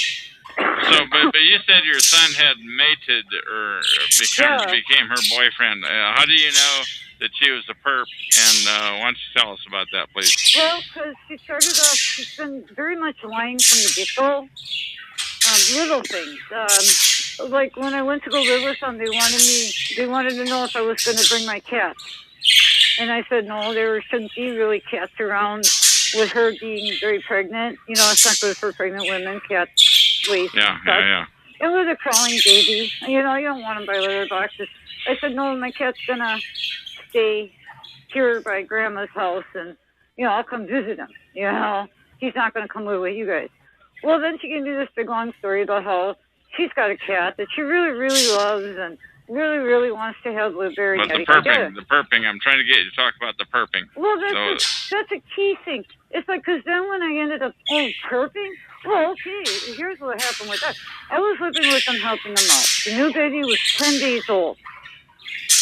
So, but you said your son had mated or became her boyfriend. How do you know that she was a perp? And why don't you tell us about that, please? Well, because she started off, she's been very much lying from the get-go. Little things. Like when I went to go live with them, they wanted to know if I was going to bring my cats. And I said, no, there shouldn't be really cats around with her being very pregnant. You know, it's not good for pregnant women, cats waste stuff. Yeah. And with a crawling baby, you know, you don't want them by litter boxes. I said, no, my cat's going to stay here by Grandma's house, and, you know, I'll come visit him. You know, he's not going to come live with you guys. Well, then she gave me this big, long story about how she's got a cat that she really, really loves and really, really wants to have live very But the perping, I'm trying to get you to talk about the perping. Well, that's a key thing. It's like, because then when I ended up, perping, well, okay, here's what happened with that. I was living with them, helping them out. The new baby was 10 days old.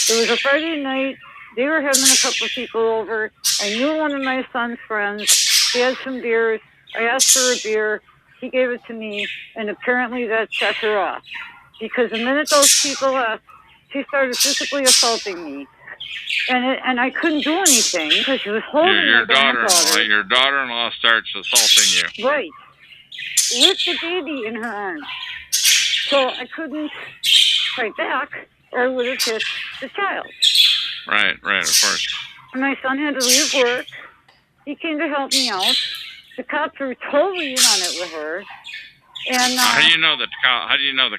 It was a Friday night. They were having a couple of people over. I knew one of my son's friends. He had some beers. I asked for a beer. He gave it to me, and apparently that set her off. Because the minute those people left, she started physically assaulting me. And I couldn't do anything because she was holding your my granddaughter. daughter-in-law. Your daughter-in-law starts assaulting you. Right. With the baby in her arms. So I couldn't fight back, or I would have hit the child. Right, of course. My son had to leave work. He came to help me out. The cops were totally in on it with her. And how do you know the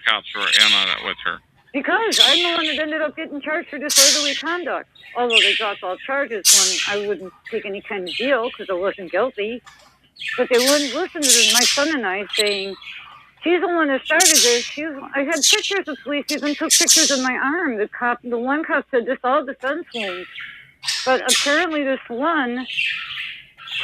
cops were in on it with her? Because I'm the one that ended up getting charged for disorderly conduct. Although they dropped all charges when I wouldn't take any kind of deal because I wasn't guilty. But they wouldn't listen to my son and I saying, she's the one that started this. I had pictures of police, even took pictures of my arm. The one cop said, this all defense wounds. But apparently this one...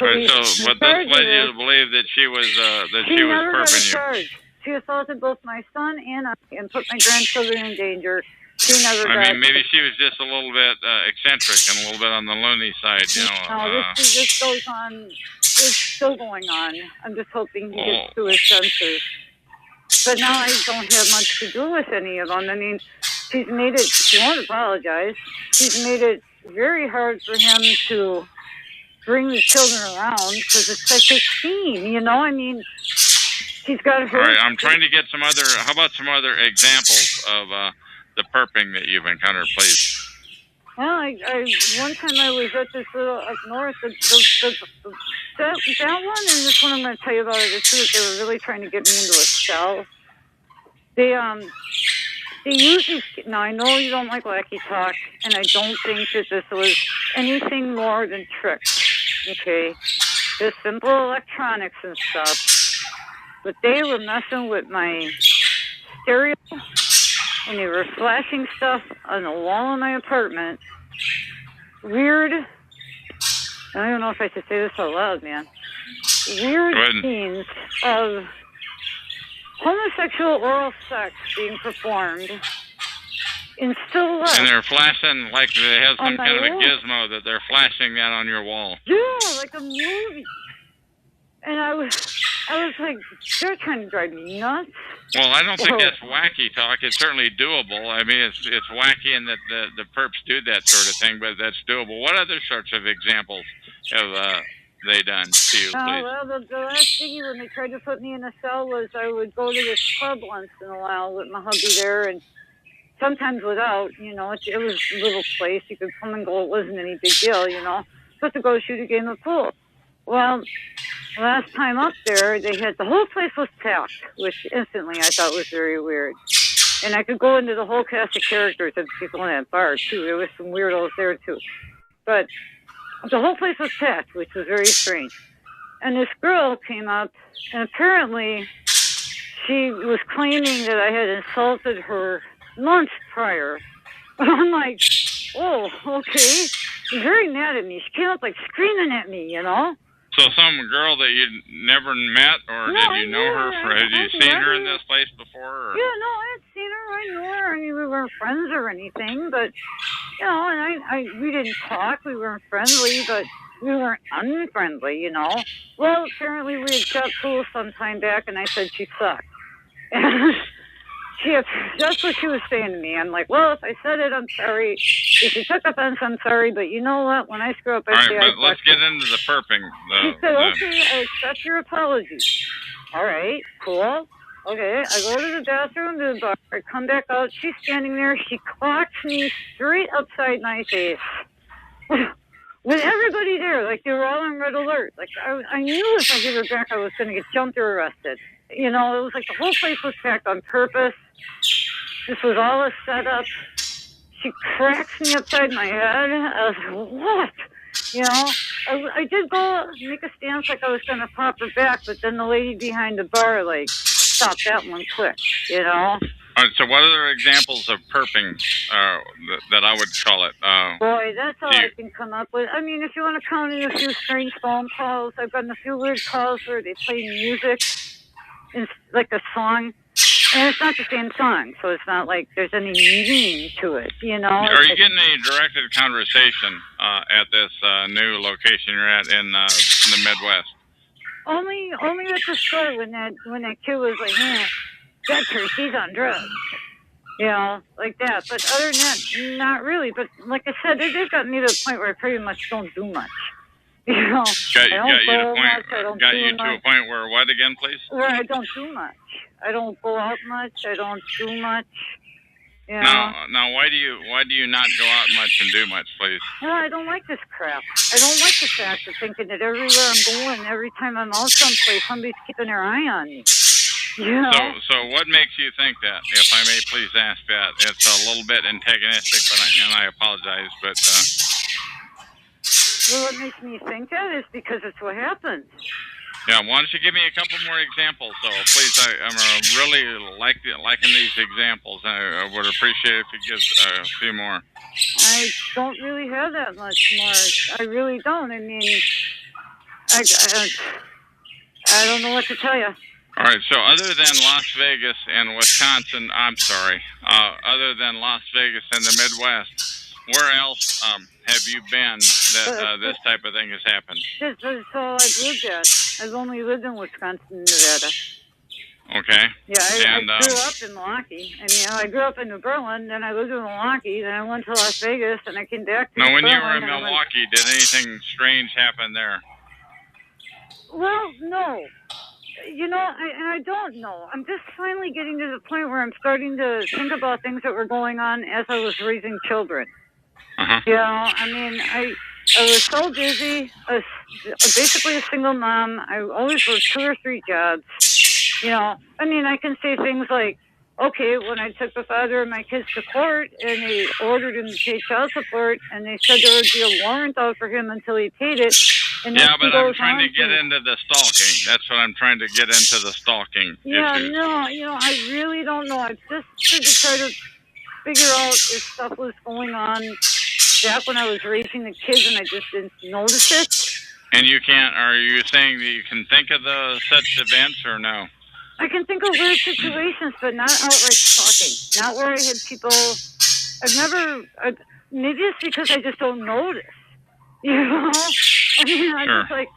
Right, so what led you to believe that she was perping you? She assaulted both my son and put my grandchildren in danger. She never got... I mean, maybe she was just a little bit eccentric and a little bit on the loony side, you know. No, this goes on. It's still going on. I'm just hoping he gets to his senses. But now I don't have much to do with any of them. I mean, she's made it... She won't apologize. She's made it very hard for him to bring the children around because it's such a scene, you know? I mean... He's got her. All right, I'm trying to get some other. How about some other examples of the perping that you've encountered, please? Well, I one time I was at this little up north. That one and this one I'm going to tell you about it too. They were really trying to get me into a cell. They usually. Now I know you don't like wacky talk, and I don't think that this was anything more than tricks. Okay, just simple electronics and stuff. But they were messing with my stereo, and they were flashing stuff on the wall of my apartment. weird, I don't know if I should say this out loud, man, weird scenes of homosexual oral sex being performed in silhouette. And they're flashing, like they have some kind of a gizmo that they're flashing that on your wall. Yeah, like a movie. And I was like, they're trying to drive me nuts. Well, I don't think that's wacky talk. It's certainly doable. I mean, it's wacky in that the perps do that sort of thing, but that's doable. What other sorts of examples have they done to you, please? Well, the last thing when they tried to put me in a cell was I would go to this club once in a while with my hubby there, and sometimes without, you know, it was a little place. You could come and go. It wasn't any big deal, you know. But to go shoot a game of pool. Well, last time up there, the whole place was packed, which instantly I thought was very weird. And I could go into the whole cast of characters of people in that bar, too. There was some weirdos there, too. But the whole place was packed, which was very strange. And this girl came up, and apparently she was claiming that I had insulted her months prior. I'm like, oh, okay. She's very mad at me. She came up like screaming at me, you know? So some girl that you never met, or did you know her? Had you seen her in this place before? Or? Yeah, no, I had seen her. I knew her. I mean, we weren't friends or anything, but, you know, and we didn't talk. We weren't friendly, but we weren't unfriendly, you know? Well, apparently we had shot pool some time back, and I said she sucked. And that's what she was saying to me. I'm like, well, if I said it, I'm sorry. If you took offense, I'm sorry. But you know what? When I screw up, I say I but let's get into the perping. She said, okay, I accept your apology. All right, cool. Okay, I go to the bathroom, to the bar. I come back out. She's standing there. She clocks me straight upside my face. With everybody there, like they were all on red alert. Like I knew if I gave her back, I was going to get jumped or arrested. You know, it was like the whole place was packed on purpose. This was all a setup. She cracks me upside my head. I was like, what? You know, I did go make a stance like I was going to pop her back, but then the lady behind the bar, like, stopped that one quick, you know? All right, so what other examples of perping that I would call it? Boy, that's all I can come up with. I mean, if you want to count in a few strange phone calls, I've gotten a few weird calls where they play music, in, like a song, and it's not the same song, so it's not like there's any meaning to it, you know? Are you getting any directed conversation at this new location you're at in the Midwest? Only at the store when that kid was like, man, that's her, she's on drugs. You know, like that. But other than that, not really. But like I said, they've got me to the point where I pretty much don't do much. You know, got you to a point where what again, please? Where I don't do much. I don't go out much. I don't do much. You know? Now, why do you not go out much and do much, please? Well, I don't like this crap. I don't like the fact of thinking that everywhere I'm going, every time I'm out someplace, somebody's keeping their eye on me. You know? So what makes you think that? If I may please ask that. It's a little bit antagonistic, and I apologize, but. Well, what makes me think that is because it's what happens. Yeah, why don't you give me a couple more examples, though, please? I'm really liking these examples. I would appreciate if you give a few more. I don't really have that much more. I really don't. I mean, I don't know what to tell you. All right, so other than Las Vegas and Wisconsin, other than Las Vegas and the Midwest, where else have you been that this type of thing has happened? That's all I've lived at. I've only lived in Wisconsin and Nevada. Okay. Yeah, I grew up in Milwaukee. I mean, I grew up in New Berlin, then I lived in Milwaukee, then I went to Las Vegas, and I came back to Now, when Berlin, you were in Milwaukee, did anything strange happen there? Well, no. You know, I don't know. I'm just finally getting to the point where I'm starting to think about things that were going on as I was raising children. Uh-huh. You know, I mean, I was so busy. I was basically a single mom. I always worked 2 or 3 jobs. You know, I mean, I can say things like, okay, when I took the father of my kids to court and they ordered him to pay child support and they said there would be a warrant out for him until he paid it. And yeah, but I'm trying to get into the stalking. That's what I'm trying to get into, the stalking Yeah, issues. no, you know, I really don't know. I've just tried to try to figure out if stuff was going on back when I was raising the kids and I just didn't notice it. And you can't, are you saying that you can think of such events or no? I can think of weird situations, but not outright stalking. Not where I had people, maybe it's because I just don't notice. You know? I mean, I just like,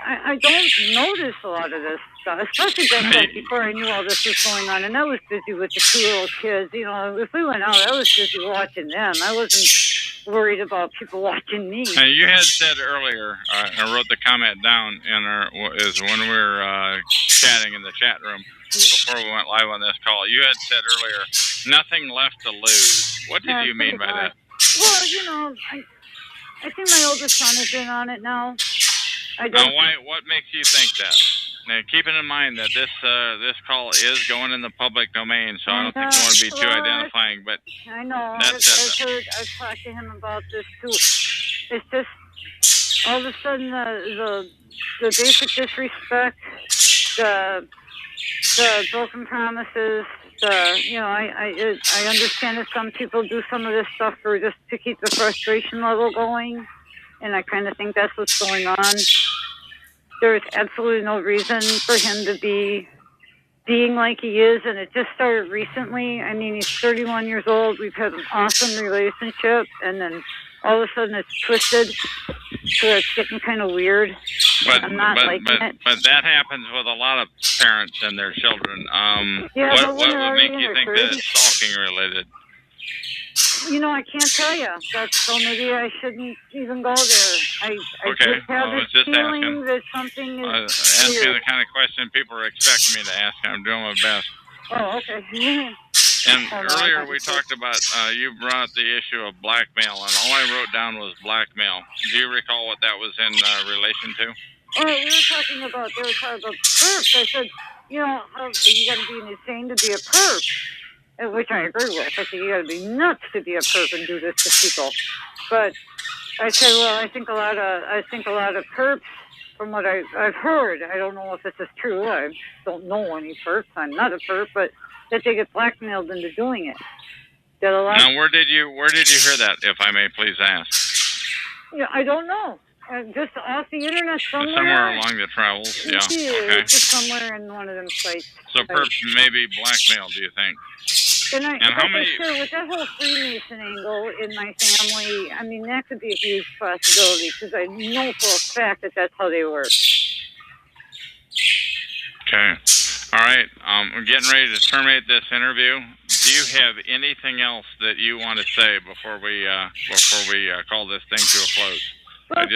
I don't notice a lot of this stuff, especially back before I knew all this was going on. And I was busy with the 2 little kids. You know, if we went out, I was busy watching them. I wasn't worried about people watching me. Now, you had said earlier, I wrote the comment down is when we were chatting in the chat room before we went live on this call. You had said earlier, nothing left to lose. What did you mean by that? Well, you know, I think my oldest son is in on it now. What makes you think that? Now, keeping in mind that this call is going in the public domain, so I don't think you want to be too identifying. But I know. I've talked to him about this too. It's just all of a sudden the basic disrespect, the broken promises. I understand that some people do some of this stuff just to keep the frustration level going, and I kind of think that's what's going on. There's absolutely no reason for him to be being like he is, and it just started recently. I mean, he's 31 years old. We've had an awesome relationship, and then all of a sudden it's twisted, so it's getting kind of weird. I'm not liking it. But that happens with a lot of parents and their children. What would make you think that it's stalking related? You know, I can't tell you. So maybe I shouldn't even go there. I just have this feeling that something is asking weird. the kind of question people are expecting me to ask. I'm doing my best. Oh, okay. And earlier we talked about, you brought the issue of blackmail, and all I wrote down was blackmail. Do you recall what that was in relation to? Oh, they were talking about perps. I said, you know, you got to be insane to be a perp. Which I agree with. I think you got to be nuts to be a perp and do this to people. But I say, well, I think a lot of perps, from what I've heard, I don't know if this is true. I don't know any perps. I'm not a perp, but that they get blackmailed into doing it. Now, where did you hear that? If I may please ask. Yeah, I don't know. Just off the internet somewhere. Somewhere along the travels. Yeah. Okay. Just somewhere in one of them sites. So perps may be blackmail. Do you think? And how many? Sure, with that whole Freemason angle in my family, I mean, that could be a huge possibility because I know for a fact that that's how they work. Okay. All right. We're getting ready to terminate this interview. Do you have anything else that you want to say before we call this thing to a close? Well,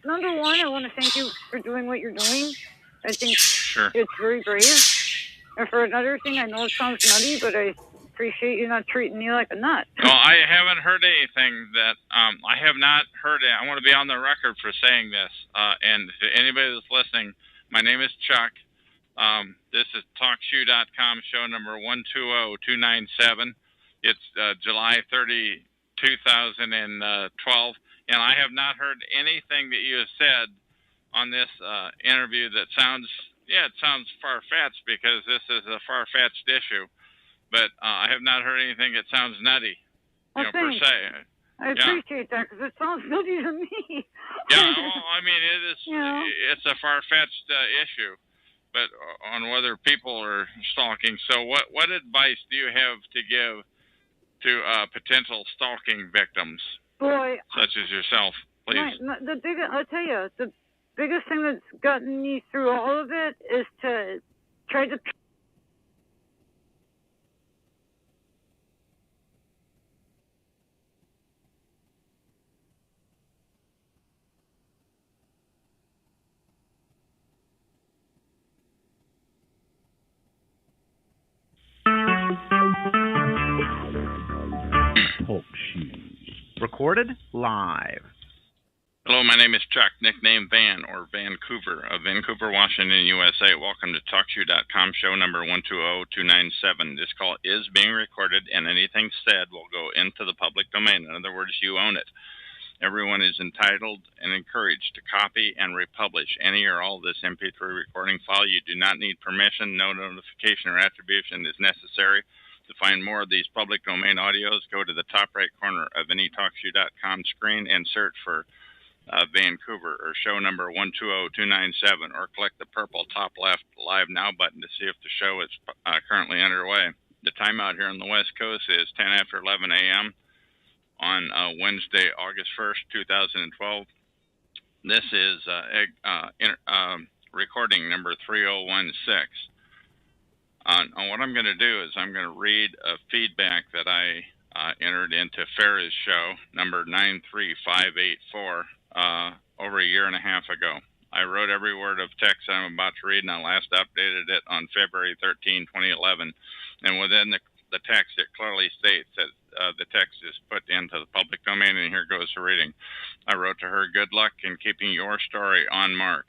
number one, I want to thank you for doing what you're doing. I think it's very brave. And for another thing, I know it sounds nutty, but I appreciate you not treating me like a nut. Well, I haven't heard anything that I have not heard it. I want to be on the record for saying this. And to anybody that's listening, my name is Chuck. This is TalkShoe.com, show number 120297. It's July 30, 2012. And I have not heard anything that you have said on this interview that sounds far-fetched, because this is a far-fetched issue. But I have not heard anything that sounds nutty, per se. I appreciate that, because it sounds nutty to me. Yeah, well, I mean, it is. It's a far-fetched issue, but on whether people are stalking. So, what advice do you have to give to potential stalking victims, such as yourself, please? I'll tell you, the biggest thing that's gotten me through all of it is to try to. Talk shoes. Recorded live. Hello, my name is Chuck, nickname Van, or Vancouver, of Vancouver, Washington, USA. Welcome to TalkShoe.com, show number 120297. This call is being recorded, and anything said will go into the public domain. In other words, you own it. Everyone is entitled and encouraged to copy and republish any or all of this MP3 recording file. You do not need permission. No notification or attribution is necessary. To find more of these public domain audios, go to the top right corner of any TalkShoe.com screen and search for Vancouver or show number 120297, or click the purple top left Live Now button to see if the show is currently underway. The time out here on the West Coast is 10 after 11 a.m. on Wednesday, August 1st, 2012. This is recording number 3016. What I'm going to do is I'm going to read a feedback that I entered into Farah's show, number 93584, over a year and a half ago. I wrote every word of text I'm about to read, and I last updated it on February 13, 2011. And within the text, it clearly states that the text is put into the public domain, and here goes the reading. I wrote to her, "Good luck in keeping your story on mark."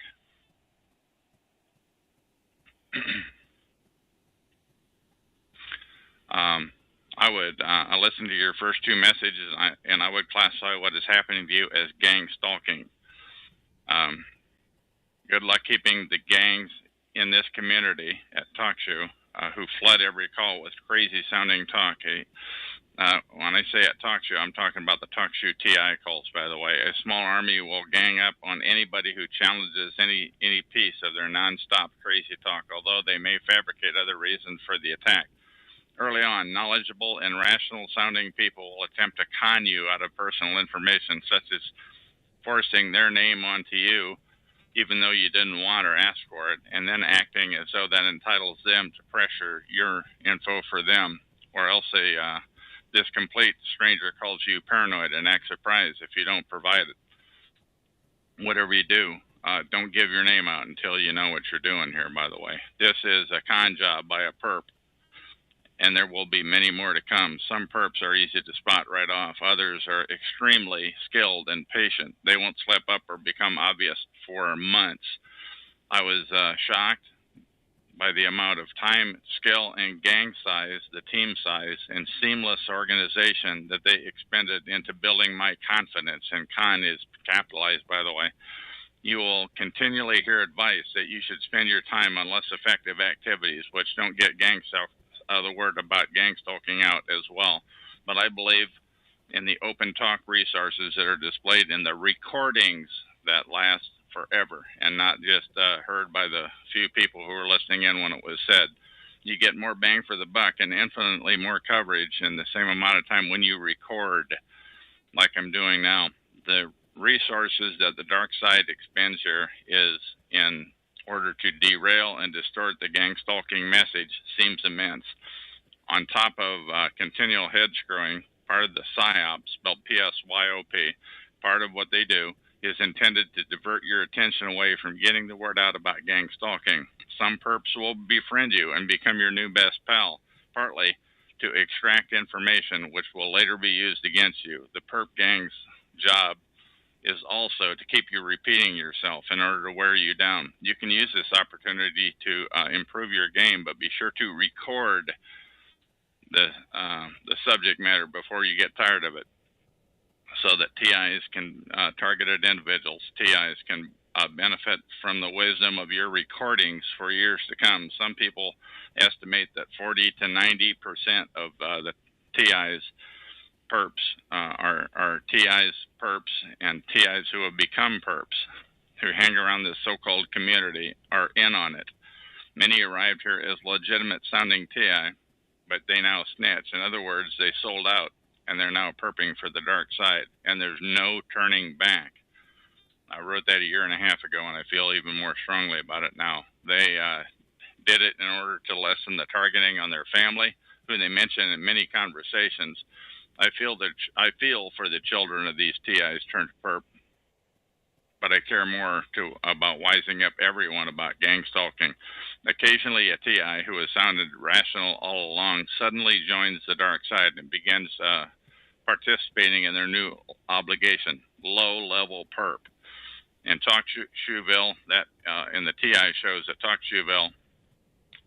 I would listen to your first two messages, and I would classify what is happening to you as gang stalking. Good luck keeping the gangs in this community at TalkShoe who flood every call with crazy-sounding talk. When I say at TalkShoe, I'm talking about the TalkShoe TI calls, by the way. A small army will gang up on anybody who challenges any piece of their nonstop crazy talk, although they may fabricate other reasons for the attack. Early on, knowledgeable and rational-sounding people will attempt to con you out of personal information, such as forcing their name onto you, even though you didn't want or ask for it, and then acting as though that entitles them to pressure your info for them, or else this complete stranger calls you paranoid and acts surprised if you don't provide it. Whatever you do, don't give your name out until you know what you're doing here, by the way. This is a con job by a perp, and there will be many more to come. Some perps are easy to spot right off. Others are extremely skilled and patient. They won't slip up or become obvious for months. I was shocked by the amount of time, skill, and gang size, the team size, and seamless organization that they expended into building my confidence, and con is capitalized, by the way. You will continually hear advice that you should spend your time on less effective activities, which don't get the word about gang stalking out as well. But I believe in the open talk resources that are displayed in the recordings that last forever, and not just heard by the few people who were listening in when it was said. You get more bang for the buck and infinitely more coverage in the same amount of time when you record, like I'm doing now. The resources that the dark side expends here is in order to derail and distort the gang stalking message seems immense. On top of continual head screwing, part of the PSYOP, spelled P-S-Y-O-P, part of what they do is intended to divert your attention away from getting the word out about gang stalking. Some perps will befriend you and become your new best pal, partly to extract information which will later be used against you. The perp gang's job is also to keep you repeating yourself in order to wear you down. You can use this opportunity to improve your game, but be sure to record the subject matter before you get tired of it, so that TIs can, targeted individuals, TIs can benefit from the wisdom of your recordings for years to come. Some people estimate that 40 to 90% of the TIs perps are TIs, perps, and TIs who have become perps, who hang around this so-called community, are in on it. Many arrived here as legitimate sounding TI, but they now snitch. In other words, they sold out, and they're now perping for the dark side, and there's no turning back. I wrote that a year and a half ago, and I feel even more strongly about it now. They did it in order to lessen the targeting on their family, who they mention in many conversations. I feel for the children of these TIs turned perp, but I care more about wising up everyone about gang stalking. Occasionally, a TI who has sounded rational all along suddenly joins the dark side and begins participating in their new obligation, low-level perp. In TalkShoeville, that in the TI shows at TalkShoeville,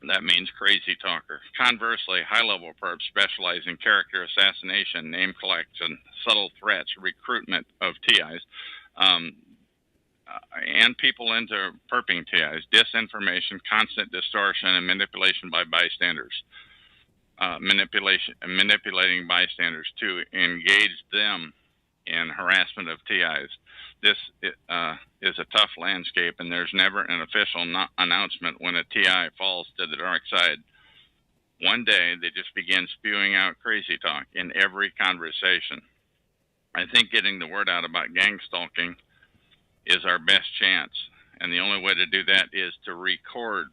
that means crazy talker. Conversely, high-level perps specialize in character assassination, name collection, subtle threats, recruitment of TIs, and people into perping TIs, disinformation, constant distortion, and manipulation by bystanders. manipulating bystanders to engage them in harassment of TIs. This is a tough landscape, and there's never an official announcement when a TI falls to the dark side. One day, they just begin spewing out crazy talk in every conversation. I think getting the word out about gang stalking is our best chance, and the only way to do that is to record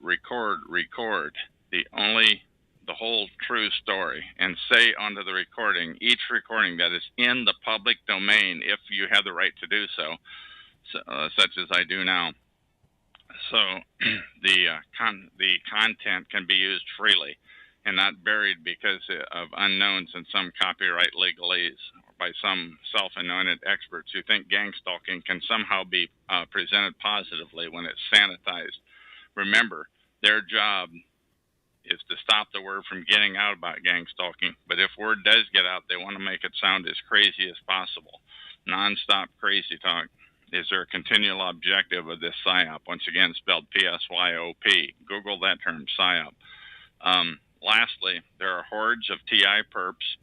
the whole true story and say onto the recording, each recording that is in the public domain, if you have the right to do so, such as I do now. So the content can be used freely and not buried because of unknowns and some copyright legalese by some self-anointed experts who think gang stalking can somehow be presented positively when it's sanitized. Remember, their job is to stop the word from getting out about gang stalking, but if word does get out, they want to make it sound as crazy as possible. Non-stop crazy talk is their continual objective of this PSYOP, once again spelled P-S-Y-O-P. Google that term, PSYOP. Lastly, there are hordes of TI perps,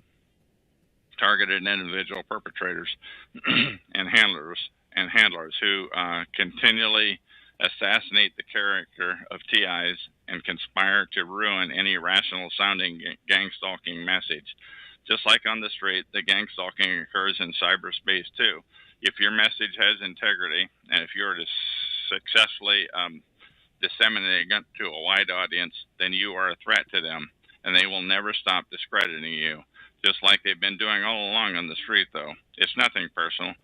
targeted individual perpetrators and handlers who continually assassinate the character of TIs and conspire to ruin any rational sounding gang stalking message. Just like on the street, the gang stalking occurs in cyberspace too. If your message has integrity, and if you're to successfully disseminating it to a wide audience, then you are a threat to them, and they will never stop discrediting you, just like they've been doing all along on the street, though. It's nothing personal,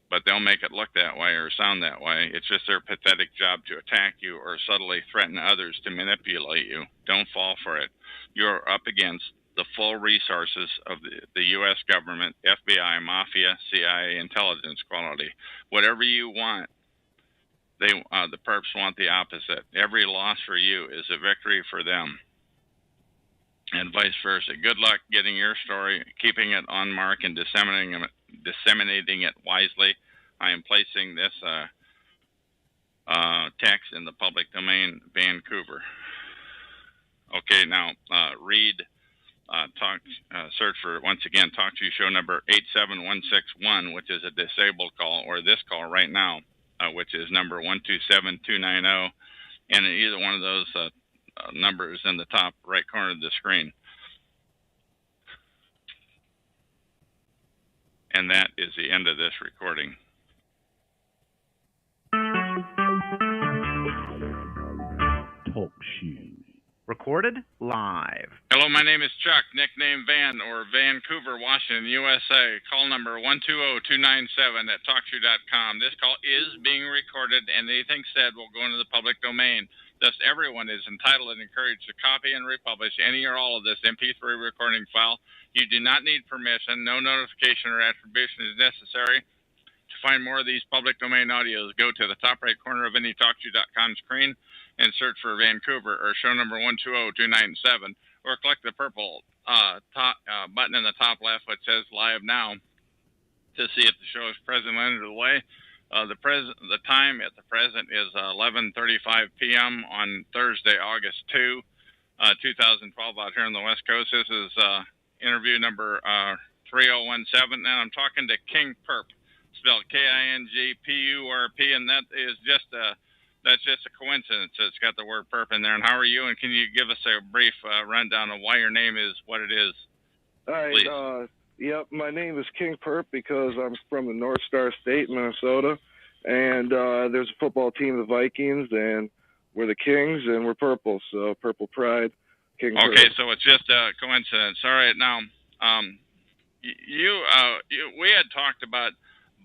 but they'll make it look that way or sound that way. It's just their pathetic job to attack you or subtly threaten others to manipulate you. Don't fall for it. You're up against the full resources of the U.S. government, FBI, mafia, CIA, intelligence quality. Whatever you want, the perps want the opposite. Every loss for you is a victory for them, and vice versa. Good luck getting your story, keeping it on mark, and disseminating it wisely. I am placing this text in the public domain, Vancouver. Okay, now read. Search for, once again, Talk To You show number 87161, which is a disabled call, or this call right now, which is number 127290, and either one of those numbers in the top right corner of the screen. And that is the end of this recording. Talk shoes. Recorded live. Hello, my name is Chuck, nickname Van, or Vancouver, Washington, USA. Call number 120297 at TalkShoe.com. This call is being recorded, and anything said will go into the public domain. Thus, everyone is entitled and encouraged to copy and republish any or all of this MP3 recording file. You do not need permission. No notification or attribution is necessary. To find more of these public domain audios, go to the top right corner of any TalkShoe.com screen and search for Vancouver or show number 120297, or click the purple button in the top left which says Live Now to see if the show is presently underway. The time at the present is 11:35 p.m. on Thursday, August 2, 2012 out here on the West Coast. This is interview number 3017, and I'm talking to King Perp, spelled K-I-N-G-P-U-R-P, and that is that's just a coincidence. It's got the word perp in there. And how are you? And can you give us a brief rundown of why your name is what it is? All right. Yep, my name is King Perp because I'm from the North Star State, Minnesota, and there's a football team, the Vikings, and we're the Kings, and we're purple, so Purple Pride, King Perp. Okay, so it's just a coincidence. All right, now, we had talked about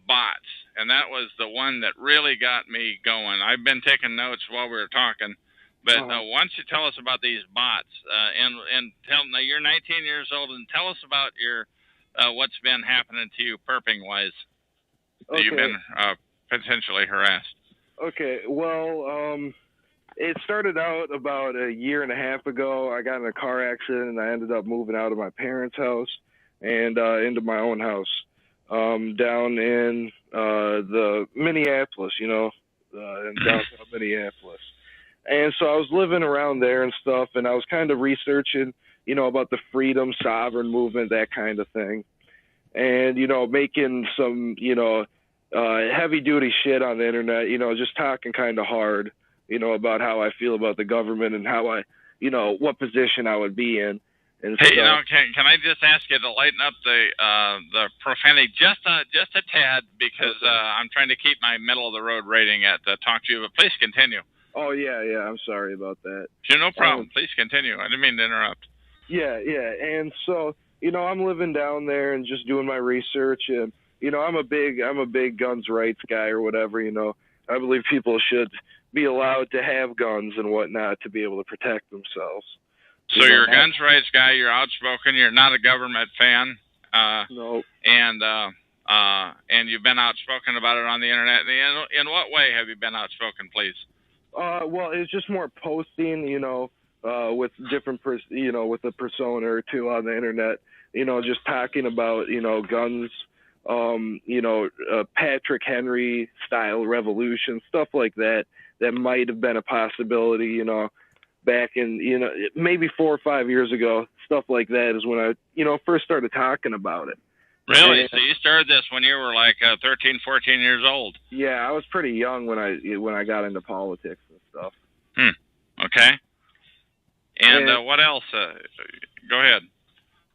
bots, and that was the one that really got me going. I've been taking notes while we were talking, but why don't you tell us about these bots, and now you're 19 years old, and tell us about your what's been happening to you perping-wise. Okay. You've been potentially harassed. Okay, well, it started out about a year and a half ago. I got in a car accident, and I ended up moving out of my parents' house and into my own house down in the Minneapolis, in downtown Minneapolis. And so I was living around there and stuff, and I was kind of researching, about the freedom, sovereign movement, that kind of thing. And, making some, heavy duty shit on the internet, just talking kind of hard, about how I feel about the government and how I, what position I would be in. And hey, stuff. Can I just ask you to lighten up the profanity just a tad, because I'm trying to keep my middle of the road rating at talk to you, but please continue. Oh, yeah, I'm sorry about that. Sure, no problem. Please continue. I didn't mean to interrupt. Yeah. And so, I'm living down there and just doing my research, and, I'm a big guns rights guy or whatever, I believe people should be allowed to have guns and whatnot to be able to protect themselves. So you're a guns rights guy, you're outspoken, you're not a government fan. No. And you've been outspoken about it on the internet. In what way have you been outspoken, please? Well, it's just more posting, with different, with a persona or two on the internet, just talking about, guns, Patrick Henry style revolution, stuff like that might have been a possibility, back in, maybe 4 or 5 years ago. Stuff like that is when I, first started talking about it. Really? And, so you started this when you were like 13, 14 years old? Yeah, I was pretty young when I got into politics and stuff. Okay. And what else? Go ahead.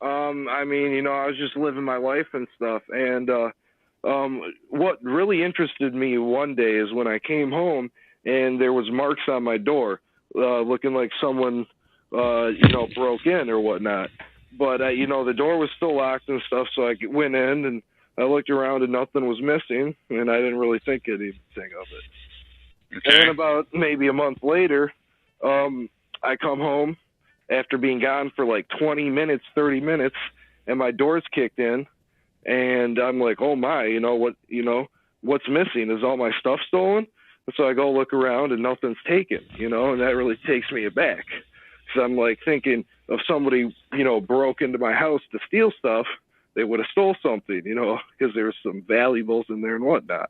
I mean, I was just living my life and stuff. And what really interested me one day is when I came home and there was marks on my door, looking like someone, broke in or whatnot. But, the door was still locked and stuff, so I went in and I looked around and nothing was missing, and I didn't really think anything of it. Okay. And about maybe a month later, I come home after being gone for like 20 minutes, 30 minutes, and my door's kicked in, and I'm like, oh my, what's missing? Is all my stuff stolen? And so I go look around and nothing's taken, and that really takes me aback. Because I'm like thinking if somebody, broke into my house to steal stuff, they would have stole something, because there was some valuables in there and whatnot.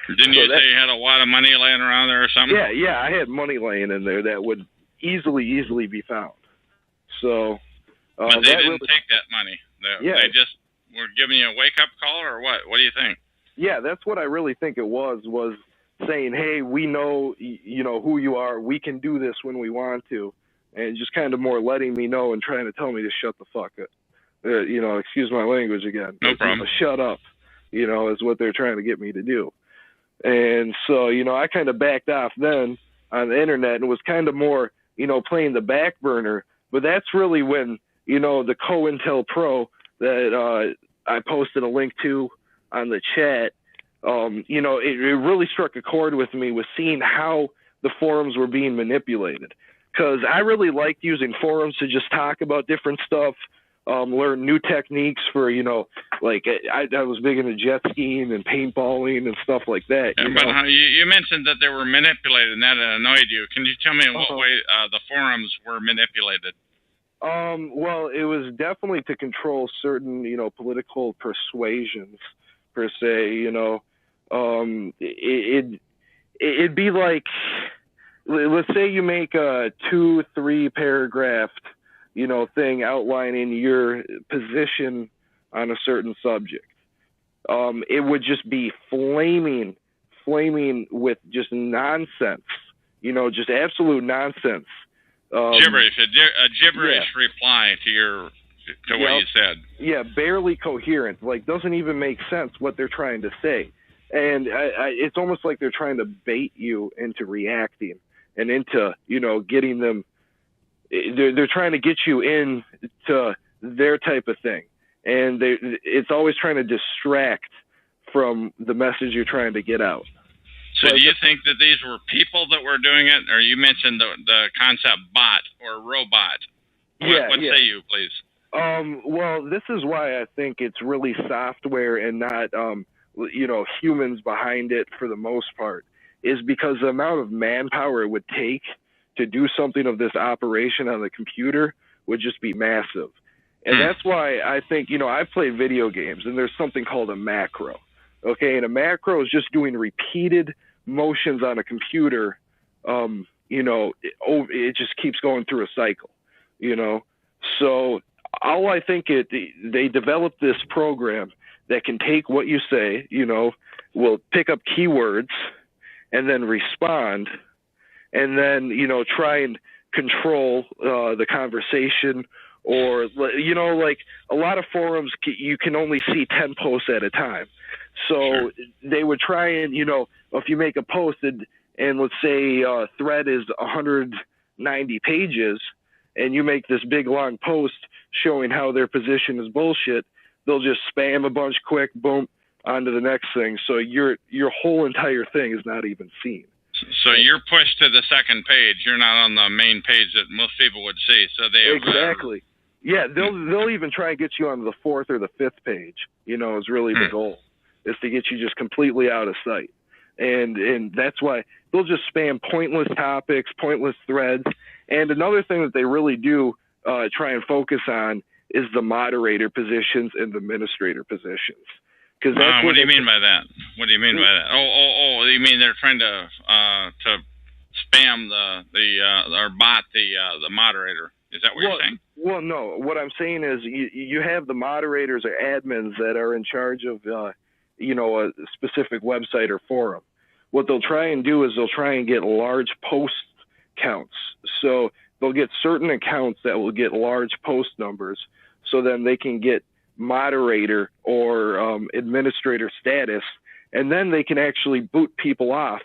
Didn't you say you had a lot of money laying around there or something? Yeah, I had money laying in there that would easily be found. So, but they didn't take that money. They just were giving you a wake-up call, or what? What do you think? Yeah, that's what I really think it was saying, hey, we know, who you are. We can do this when we want to. And just kind of more letting me know and trying to tell me to shut the fuck up. Excuse my language again. No problem. Shut up, is what they're trying to get me to do. And so, I kind of backed off then on the internet and was kind of more, playing the back burner. But that's really when, the COINTELPRO that I posted a link to on the chat, it really struck a chord with me with seeing how the forums were being manipulated. Because I really liked using forums to just talk about different stuff, learn new techniques for, like I was big into jet skiing and paintballing and stuff like that. Yeah, but you mentioned that they were manipulated and that annoyed you. Can you tell me in what way the forums were manipulated? Well, it was definitely to control certain, political persuasions per se, it'd be like, let's say you make a 2-3 paragraph, thing outlining your position on a certain subject. It would just be flaming with just nonsense, just absolute nonsense. Gibberish, a gibberish reply to what you said. Yeah, barely coherent. Like, doesn't even make sense what they're trying to say. And it's almost like they're trying to bait you into reacting and into, getting them. They're trying to get you into their type of thing. And it's always trying to distract from the message you're trying to get out. So do you think that these were people that were doing it? Or you mentioned the concept bot or robot. What say you, please? Well, this is why I think it's really software and not, humans behind it for the most part, is because the amount of manpower it would take to do something of this operation on the computer would just be massive. And that's why I think, I've played video games and there's something called a macro. Okay, and a macro is just doing repeated motions on a computer it just keeps going through a cycle, So all I think they developed this program that can take what you say, will pick up keywords and then respond, and then try and control the conversation, or like a lot of forums you can only see 10 posts at a time. So they would try and if you make a post and let's say a thread is 190 pages, and you make this big long post showing how their position is bullshit, they'll just spam a bunch quick, boom, on to the next thing. So your whole entire thing is not even seen. So you're pushed to the second page. You're not on the main page that most people would see. So they exactly. Yeah, they'll even try and get you on the fourth or the fifth page. Is really the goal, is to get you just completely out of sight. And that's why they'll just spam pointless topics, pointless threads. And another thing that they really do try and focus on is the moderator positions and the administrator positions. What do you mean by that? What do you mean by that? Oh! You mean they're trying to spam or bot the moderator? Is that what you're saying? Well, no. What I'm saying is you have the moderators or admins that are in charge of a specific website or forum. What they'll try and do is they'll try and get large post counts. So they'll get certain accounts that will get large post numbers, so then they can get moderator or administrator status, and then they can actually boot people off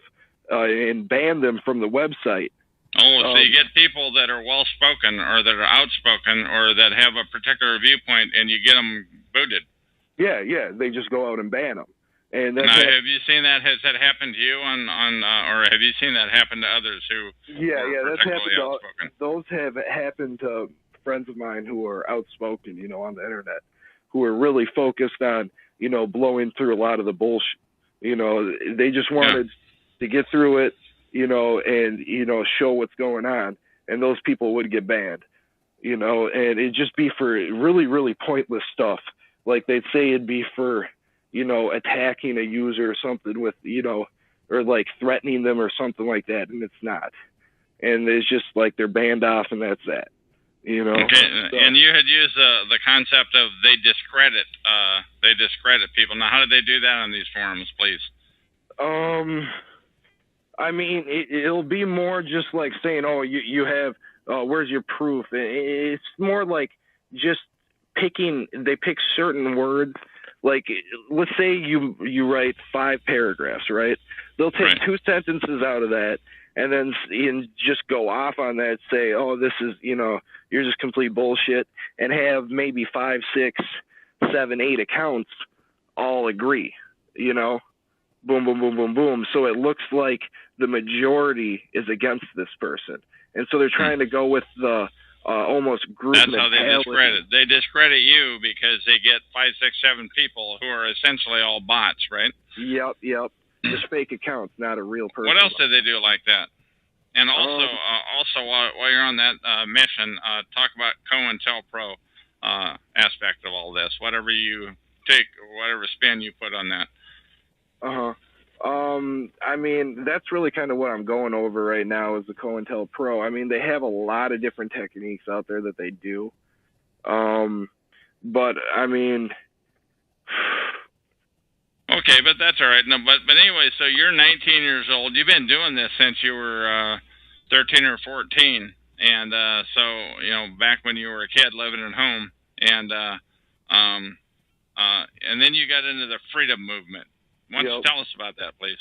and ban them from the website. So you get people that are well-spoken or that are outspoken or that have a particular viewpoint, and you get them booted. Yeah, they just go out and ban them. And now, have you seen that? Has that happened to you or have you seen that happen to others who? Yeah, that's happened. Those have happened to friends of mine who are outspoken, on the internet, who are really focused on, blowing through a lot of the bullshit. They just wanted to get through it, and show what's going on, and those people would get banned, and it'd just be for really, really pointless stuff. Like they'd say it'd be for, attacking a user or something with, or like threatening them or something like that, and it's not. And it's just like they're banned off, and that's that. Okay, so, and you had used the concept of they discredit people. Now, how did they do that on these forums, please? I mean, it'll be more just like saying, oh, you have, where's your proof? It's more like just they pick certain words. Like, let's say you write 5 paragraphs, right? They'll take 2 sentences out of that, and then just go off on that, say, oh, this is, you're just complete bullshit, and have maybe 5, 6, 7, 8 accounts all agree, boom, boom, boom, boom, boom. So it looks like the majority is against this person. And so they're trying to go with the almost group mentality. That's how they discredit. They discredit you because they get 5, 6, 7 people who are essentially all bots, right? Yep. Just fake accounts, not a real person. What else did they do like that? And also, while you're on that mission, talk about COINTELPRO aspect of all this. Whatever you take, whatever spin you put on that. I mean, that's really kind of what I'm going over right now is the COINTELPRO. I mean, they have a lot of different techniques out there that they do. But I mean, okay, but that's all right. No, but anyway, so you're 19 years old. You've been doing this since you were 13 or 14, and so back when you were a kid living at home, and then you got into the freedom movement. Why don't you tell us about that, please?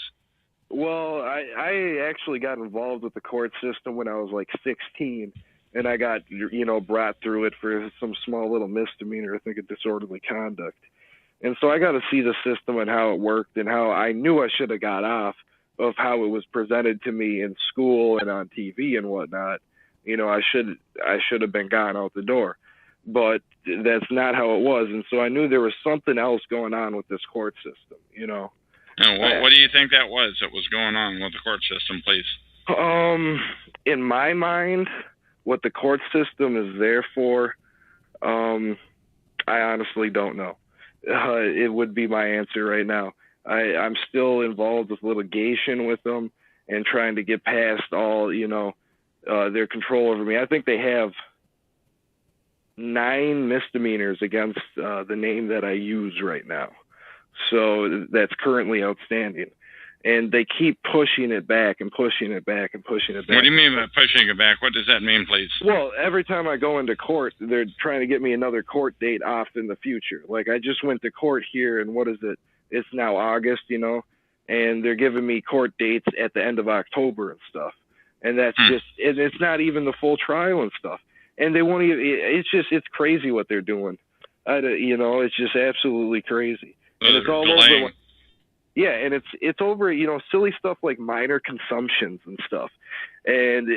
Well, I actually got involved with the court system when I was like 16, and I got brought through it for some small little misdemeanor, I think, of disorderly conduct. And so I got to see the system and how it worked, and how I knew I should have got off of how it was presented to me in school and on TV and whatnot. I should have been gone out the door, but that's not how it was. And so I knew there was something else going on with this court system, And what do you think that was going on with the court system, please? In my mind, what the court system is there for, I honestly don't know. It would be my answer right now. I'm still involved with litigation with them, and trying to get past all, their control over me. I think they have 9 misdemeanors against the name that I use right now. So that's currently outstanding. And they keep pushing it back and pushing it back and pushing it back. What do you mean by pushing it back? What does that mean, please? Well, every time I go into court, they're trying to get me another court date off in the future. Like, I just went to court here, and what is it? It's now August, and they're giving me court dates at the end of October and stuff. And that's it's not even the full trial and stuff. And they won't even, it's crazy what they're doing. It's just absolutely crazy. And it's all over. Yeah, and it's over, silly stuff like minor consumptions and stuff. And,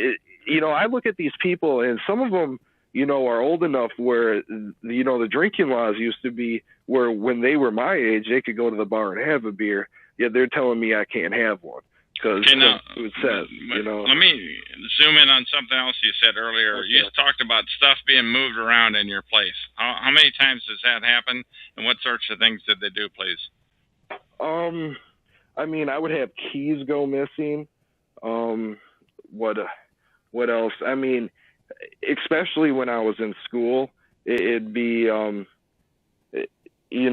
I look at these people, and some of them, are old enough where, the drinking laws used to be where when they were my age, they could go to the bar and have a beer. Yet they're telling me I can't have one because it says, Let me zoom in on something else you said earlier. Okay. You talked about stuff being moved around in your place. How many times does that happen, and what sorts of things did they do, please? I would have keys go missing. What else? Especially when I was in school, it'd be, it'd be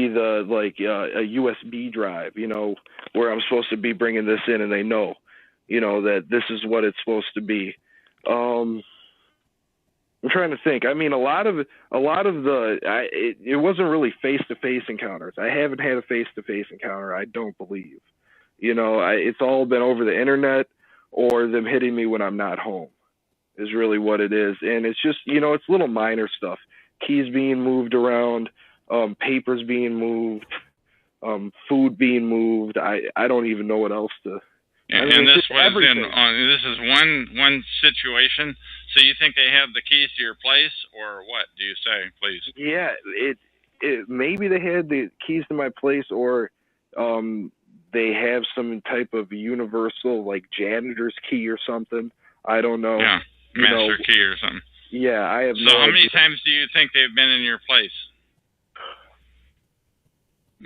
a USB drive, where I'm supposed to be bringing this in, and they know, that this is what it's supposed to be. I'm trying to think. A lot of it wasn't really face-to-face encounters. I haven't had a face-to-face encounter, I don't believe. It's all been over the internet or them hitting me when I'm not home is really what it is. And it's just, it's little minor stuff. Keys being moved around, papers being moved, food being moved. I don't even know what else to... And this is one situation. So you think they have the keys to your place, or what do you say, please? Yeah, it maybe they had the keys to my place, or they have some type of universal like janitor's key or something. I don't know. Yeah, master key or something. Yeah, I have. So how many times do you think they've been in your place?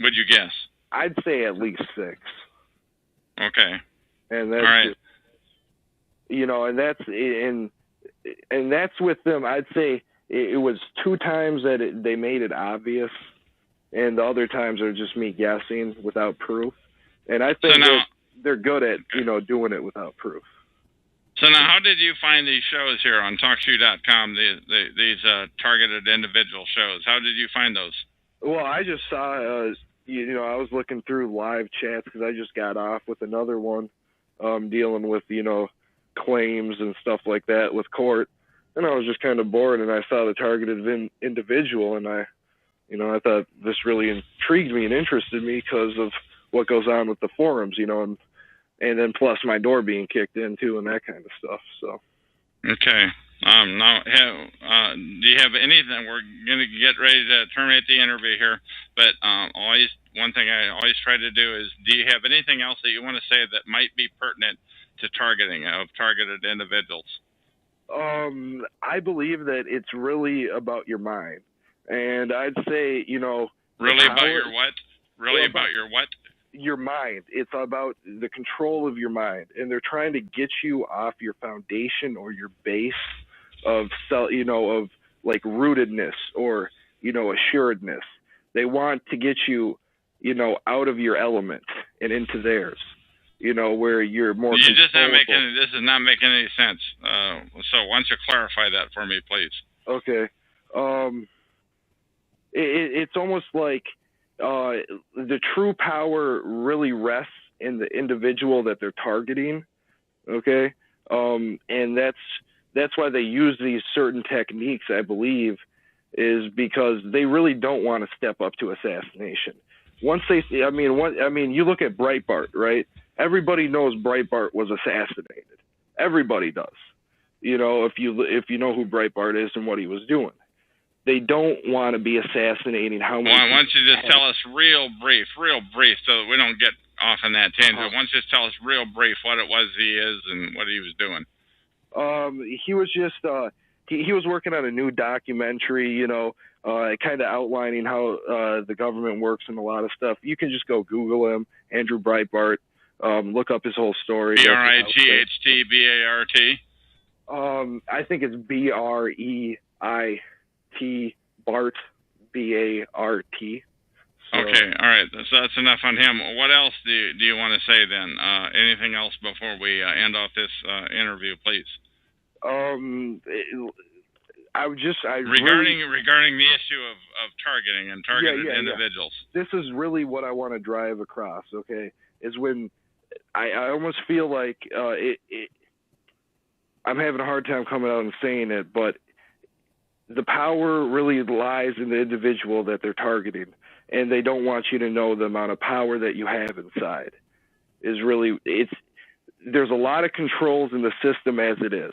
Would you guess? I'd say at least 6. Okay. And that's, all right. And that's with them. I'd say it was 2 times that they made it obvious, and the other times are just me guessing without proof. And I think they're good at doing it without proof. So now, how did you find these shows here on TalkShoe.com? These targeted individual shows. How did you find those? Well, I just saw. I was looking through live chats because I just got off with another one. Dealing with, claims and stuff like that with court. And I was just kind of bored, and I saw the targeted individual, and I thought this really intrigued me and interested me because of what goes on with the forums, and then plus my door being kicked in too and that kind of stuff. So. Okay. Now, do you have anything? We're going to get ready to terminate the interview here, but one thing I always try to do is, do you have anything else that you want to say that might be pertinent to targeting of targeted individuals? I believe that it's really about your mind, and I'd say, really about your what? Really about your what? Your mind. It's about the control of your mind, and they're trying to get you off your foundation or your base of of like rootedness or assuredness. They want to get you out of your element and into theirs, where you're more. This is not making any sense. So why don't you clarify that for me, please? Okay. It's almost like the true power really rests in the individual that they're targeting. Okay. And that's why they use these certain techniques, I believe, is because they really don't want to step up to assassination. Once they see, you look at Breitbart, right? Everybody knows Breitbart was assassinated. Everybody does. If you know who Breitbart is and what he was doing. They don't want to be assassinating how much. Why don't you just tell us real brief, so that we don't get off on that tangent. Why don't you just tell us real brief what it was he is and what he was doing? He was just he was working on a new documentary, kind of outlining how the government works and a lot of stuff. You can just go Google him, Andrew Breitbart. Look up his whole story. BRIGHTBART. I think it's BREIT, Bart, BART. So, okay, all right. So that's enough on him. What else do you want to say then? Anything else before we end off this interview, please? regarding the issue of targeting and targeted individuals. This is really what I want to drive across. Okay, is when I almost feel like I'm having a hard time coming out and saying it, but the power really lies in the individual that they're targeting, and they don't want you to know the amount of power that you have inside. There's a lot of controls in the system as it is,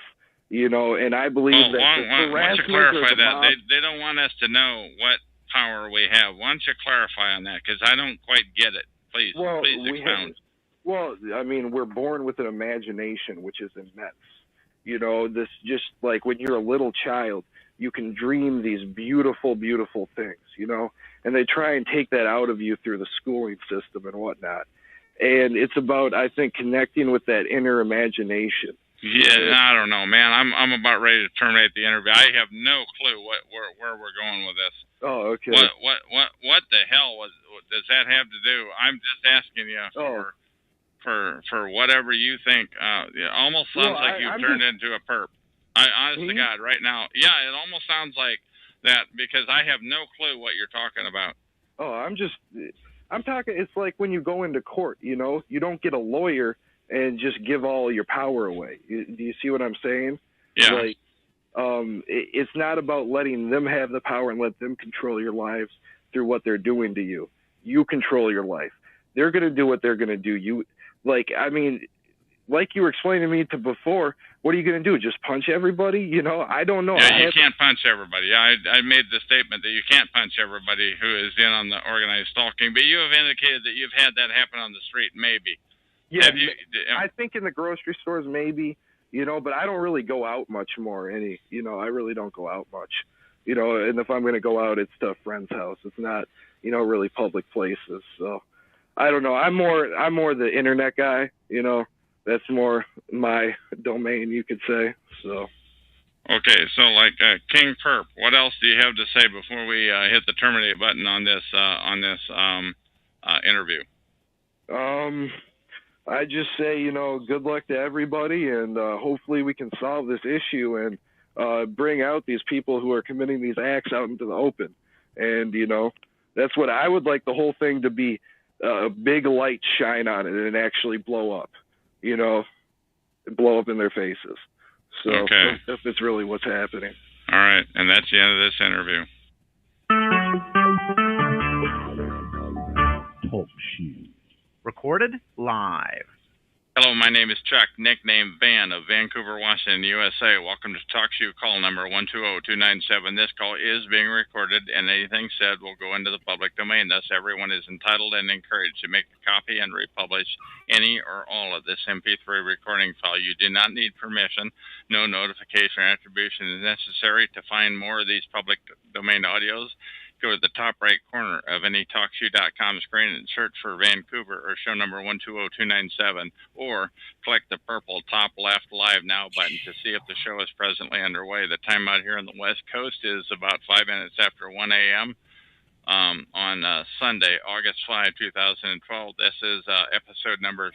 and I believe that. Why don't you clarify that? They don't want us to know what power we have. Why don't you clarify on that? Because I don't quite get it. Please expound. We're born with an imagination, which is immense. This just like when you're a little child, you can dream these beautiful, beautiful things, and they try and take that out of you through the schooling system and whatnot. And it's about, I think, connecting with that inner imagination. Yeah, I don't know, man. I'm about ready to terminate the interview. I have no clue where we're going with this. Oh, okay. What the hell does that have to do? I'm just asking you for whatever you think. It almost sounds like you've turned into a perp. Honest to God, right now, yeah, it almost sounds like that because I have no clue what you're talking about. Oh, I'm talking. It's like when you go into court, you don't get a lawyer and just give all your power away. Do you see what I'm saying? Yeah. It's not about letting them have the power and let them control your lives through what they're doing to you. You control your life. They're going to do what they're going to do. Like you were explaining to me before, what are you going to do? Just punch everybody? I don't know. Yeah, you can't punch everybody. I made the statement that you can't punch everybody who is in on the organized stalking, but you have indicated that you've had that happen on the street, maybe. Yeah, I think in the grocery stores, maybe, but I don't really go out much more. I really don't go out much, and if I'm going to go out, it's to a friend's house. It's not, really public places. So I don't know. I'm more the internet guy, That's more my domain, you could say. So. Okay, so like King Perp, what else do you have to say before we hit the terminate button on this interview? I just say, good luck to everybody, and hopefully we can solve this issue and bring out these people who are committing these acts out into the open. And that's what I would like the whole thing to be, a big light shine on it and actually blow up. Blow up in their faces. So that's really what's happening. All right, and that's the end of this interview. Talk show. Recorded live. Hello, my name is Chuck, nickname Van of Vancouver, Washington, USA. Welcome to Talk Show call number 120297. This call is being recorded, and anything said will go into the public domain. Thus, everyone is entitled and encouraged to make a copy and republish any or all of this MP3 recording file. You do not need permission. No notification or attribution is necessary. To find more of these public domain audios, go to the top right corner of any TalkShoe.com screen and search for Vancouver or show number 120297, or click the purple top left live now button to see if the show is presently underway. The time out here on the West Coast is about 5 minutes after 1 a.m. On Sunday, August 5, 2012. This is episode number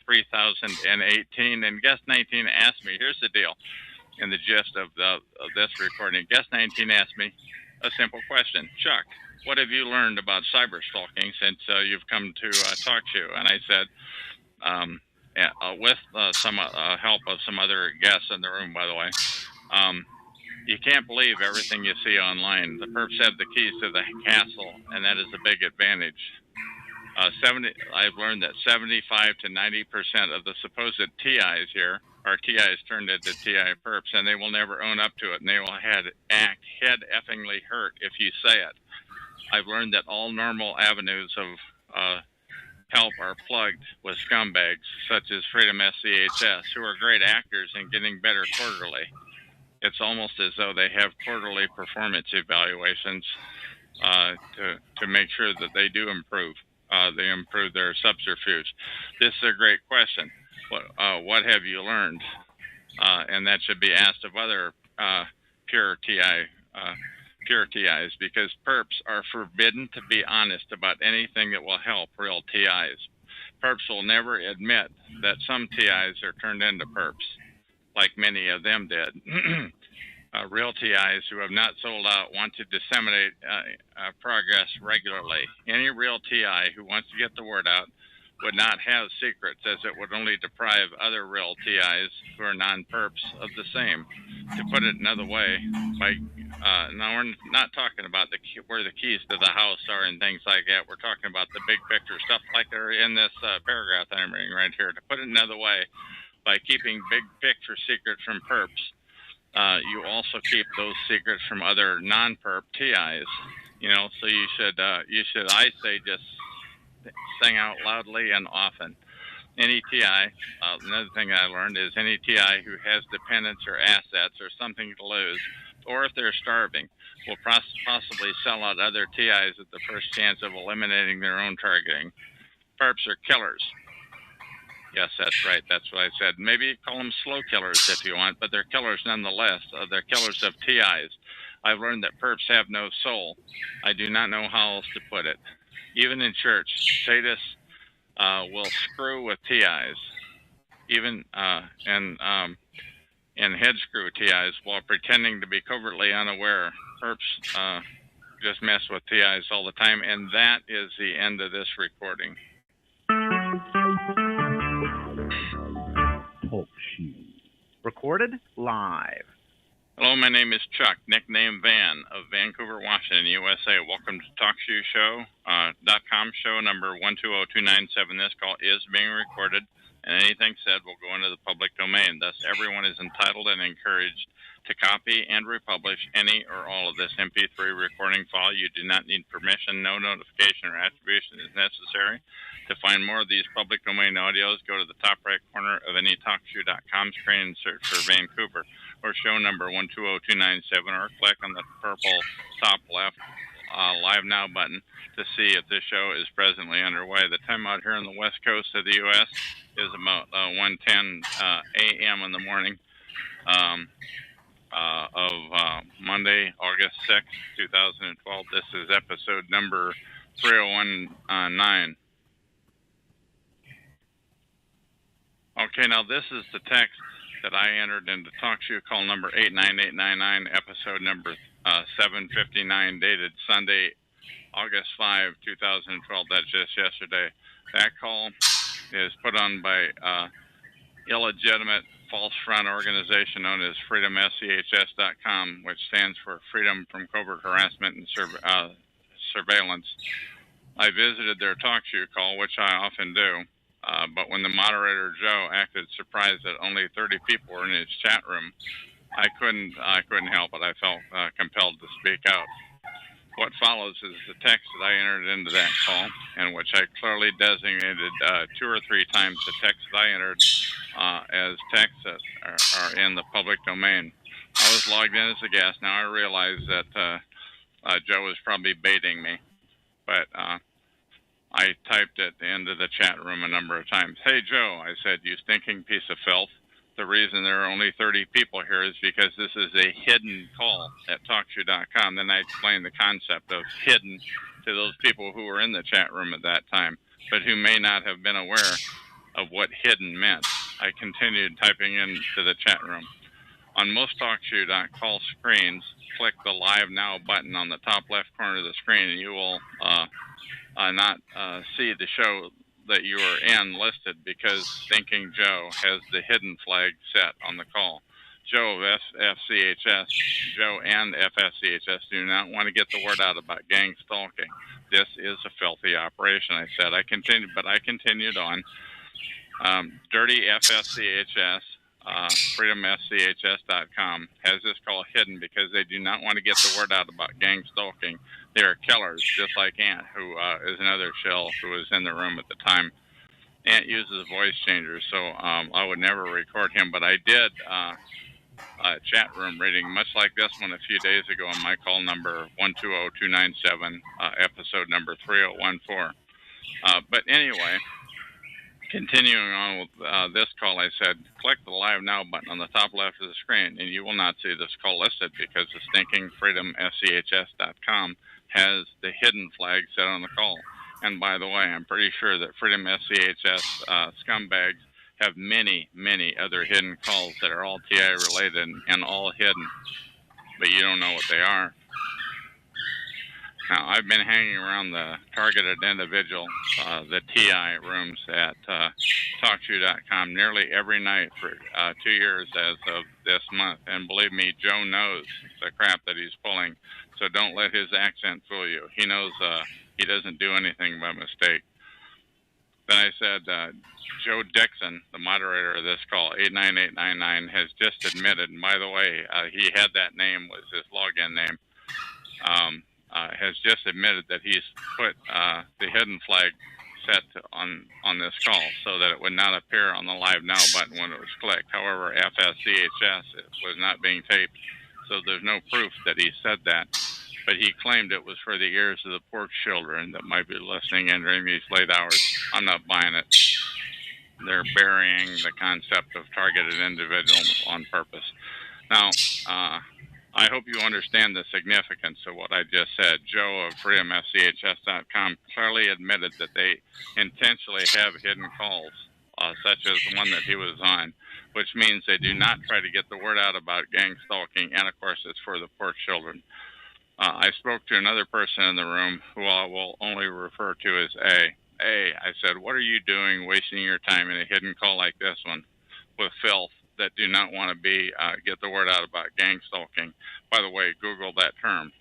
3018, and guest 19 asked me, here's the deal, in the gist of this recording. Guest 19 asked me a simple question. Chuck, what have you learned about cyber stalking since you've come to Talk Show? And I said, with some help of some other guests in the room, by the way, you can't believe everything you see online. The perps have the keys to the castle, and that is a big advantage. I've learned that 75 to 90% of the supposed TIs here are TIs turned into TI perps, and they will never own up to it, and they will act head-effingly hurt if you say it. I've learned that all normal avenues of help are plugged with scumbags, such as Freedom SCHS, who are great actors and getting better quarterly. It's almost as though they have quarterly performance evaluations to make sure that they do improve. they improve their subterfuge. This is a great question. What have you learned? And that should be asked of other pure TI pure TIs, because perps are forbidden to be honest about anything that will help real TIs. Perps will never admit that some TIs are turned into perps, like many of them did. Real TIs who have not sold out want to disseminate progress regularly. Any real TI who wants to get the word out would not have secrets, as it would only deprive other real TIs who are non-perps of the same. To put it another way, now we're not talking about where the keys to the house are and things like that. We're talking about the big picture stuff like they're in this paragraph that I'm reading right here. To put it another way, by keeping big picture secrets from perps, you also keep those secrets from other non-perp TIs. So you should, I say, just sing out loudly and often. Any TI, another thing I learned is any TI who has dependents or assets or something to lose, or if they're starving, will possibly sell out other TIs at the first chance of eliminating their own targeting. Perps are killers. Yes, that's right. That's what I said. Maybe call them slow killers if you want, but they're killers nonetheless. They're killers of TIs. I've learned that perps have no soul. I do not know how else to put it. Even in church, sadists will screw with TIs, even and head screw TIs while pretending to be covertly unaware. Perps just mess with TIs all the time, and that is the end of this recording. Talk shoe. Recorded live. Hello, my name is Chuck, nickname Van, of Vancouver, Washington, USA. Welcome to TalkShoeShow.com, show number 120297. This call is being recorded, and anything said will go into the public domain. Thus, everyone is entitled and encouraged to copy and republish any or all of this MP3 recording file. You do not need permission. No notification or attribution is necessary. To find more of these public domain audios, go to the top right corner of any TalkShoe.com screen and search for Vancouver or show number 120297, or click on the purple top left Live Now button to see if this show is presently underway. The time out here on the west coast of the U.S. is about 1:10 a.m. in the morning of Monday, August 6th, 2012. This is episode number 3019. Okay, now this is the text that I entered into TalkShoe call number 89899, episode number 759, dated Sunday, August 5, 2012. That's just yesterday. That call is put on by illegitimate false front organization known as freedomschs.com, which stands for Freedom from Covert Harassment and Surveillance. I visited their TalkShoe call, which I often do. But when the moderator, Joe, acted surprised that only 30 people were in his chat room, I couldn't help it. I felt compelled to speak out. What follows is the text that I entered into that call, in which I clearly designated 2 or 3 times the text that I entered as texts that are in the public domain. I was logged in as a guest. Now I realize that Joe was probably baiting me, but I typed at the end of the chat room a number of times. Hey, Joe, I said, you stinking piece of filth. The reason there are only 30 people here is because this is a hidden call at TalkShoe.com. Then I explained the concept of hidden to those people who were in the chat room at that time, but who may not have been aware of what hidden meant. I continued typing into the chat room. On most TalkShoe.call screens, click the Live Now button on the top left corner of the screen, and you will not see the show that you are in listed, because Stinking Joe has the hidden flag set on the call. Joe of Joe and FSCHS do not want to get the word out about gang stalking. This is a filthy operation, I said. I continued on. Dirty FSCHS, freedomschs.com, has this call hidden because they do not want to get the word out about gang stalking. They are killers, just like Ant, who is another shell who was in the room at the time. Ant uses voice changers, so I would never record him, but I did chat room reading, much like this one a few days ago on my call number 120297, episode number 3014. But anyway, continuing on with this call, I said, click the Live Now button on the top left of the screen, and you will not see this call listed because the stinking freedomschs.com has the hidden flag set on the call. And by the way, I'm pretty sure that Freedom SCHS scumbags have many, many other hidden calls that are all TI related and all hidden, but you don't know what they are. Now, I've been hanging around the targeted individual, the TI rooms at TalkShoe.com nearly every night for 2 years as of this month. And believe me, Joe knows the crap that he's pulling. So don't let his accent fool you. He knows he doesn't do anything by mistake. Then I said, Joe Dixon, the moderator of this call, 89899, has just admitted, and by the way, he had that name, was his login name, has just admitted that he's put the hidden flag set on this call so that it would not appear on the Live Now button when it was clicked. However, FSCHS was not being taped, so there's no proof that he said that. But he claimed it was for the ears of the poor children that might be listening in during these late hours. I'm not buying it. They're burying the concept of targeted individuals on purpose. Now, I hope you understand the significance of what I just said. Joe of freedomschs.com clearly admitted that they intentionally have hidden calls, such as the one that he was on, which means they do not try to get the word out about gang stalking, and of course it's for the poor children. I spoke to another person in the room who I will only refer to as A. A, I said, what are you doing wasting your time in a hidden call like this one with filth that do not want to be get the word out about gang stalking? By the way, Google that term,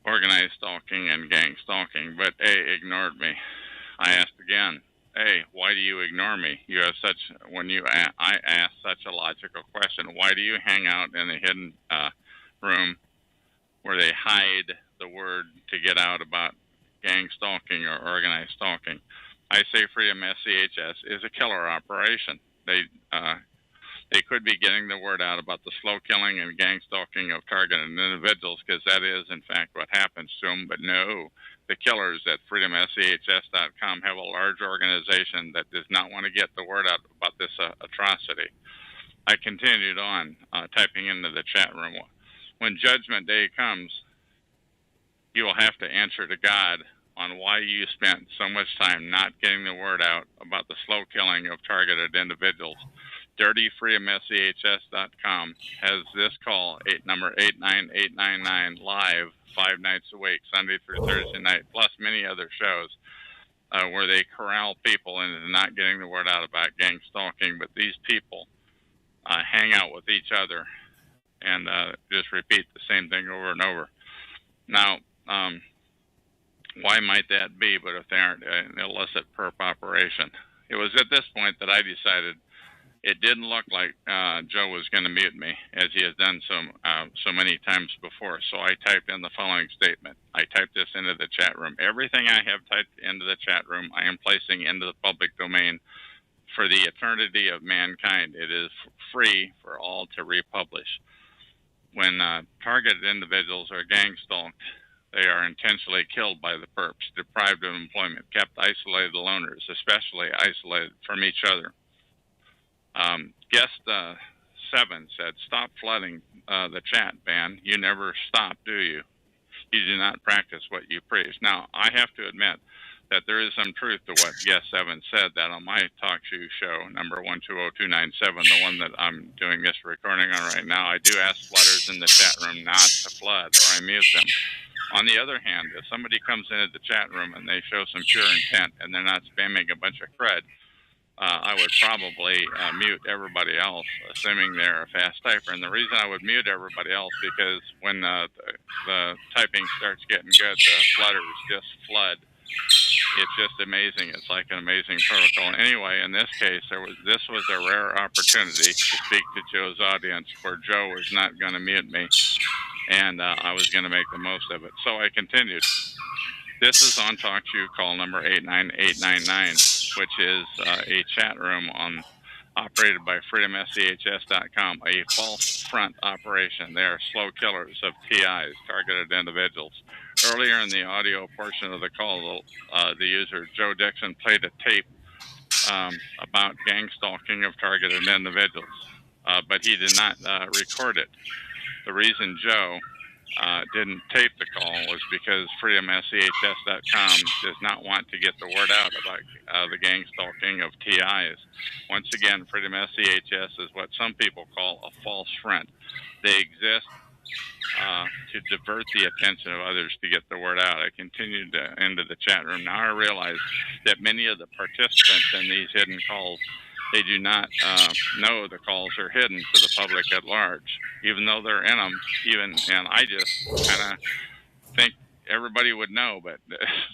organized stalking and gang stalking. But A ignored me. I asked again, A, why do you ignore me? You have such, I asked such a logical question. Why do you hang out in a hidden room where they hide the word to get out about gang stalking or organized stalking? I say Freedom SCHS is a killer operation. They could be getting the word out about the slow killing and gang stalking of targeted individuals, because that is, in fact, what happens to them. But no, the killers at freedomschs.com have a large organization that does not want to get the word out about this atrocity. I continued on, typing into the chat room. When Judgment Day comes, you will have to answer to God on why you spent so much time not getting the word out about the slow killing of targeted individuals. DirtyFreedomSCHS.com has this call, number 89899, live 5 nights a week, Sunday through Thursday night, plus many other shows where they corral people into not getting the word out about gang stalking. But these people hang out with each other and just repeat the same thing over and over. Now, why might that be? But if they aren't an illicit perp operation, it was at this point that I decided it didn't look like Joe was going to mute me, as he has done so many times before. So I typed in the following statement. I typed this into the chat room. Everything I have typed into the chat room, I am placing into the public domain for the eternity of mankind. It is free for all to republish. When targeted individuals are gang stalked, they are intentionally killed by the perps, deprived of employment, kept isolated loners, especially isolated from each other. Guest 7 said, stop flooding the chat, Van. You never stop, do you? You do not practice what you preach. Now, I have to admit that there is some truth to what Guest 7 said, that on my talk show, number 120297, the one that I'm doing this recording on right now, I do ask flooders in the chat room not to flood, or I mute them. On the other hand, if somebody comes into the chat room and they show some pure intent and they're not spamming a bunch of crud, I would probably mute everybody else, assuming they're a fast typer. And the reason I would mute everybody else, because when the typing starts getting good, the flooders just flood. It's just amazing. It's like an amazing protocol. Anyway, in this case, this was a rare opportunity to speak to Joe's audience where Joe was not going to mute me, and I was going to make the most of it. So I continued. This is on TalkShoe call number 89899, which is a chat room operated by freedomschs.com, a false front operation. They are slow killers of TIs, targeted individuals. Earlier in the audio portion of the call, the user, Joe Dixon, played a tape about gang stalking of targeted individuals, but he did not record it. The reason Joe didn't tape the call was because freedomschs.com does not want to get the word out about the gang stalking of TIs. Once again, Freedom SCHS is what some people call a false friend. They exist to divert the attention of others to get the word out. I continued into the chat room. Now I realize that many of the participants in these hidden calls, they do not know the calls are hidden to the public at large, even though they're in them. And I just kind of think everybody would know, but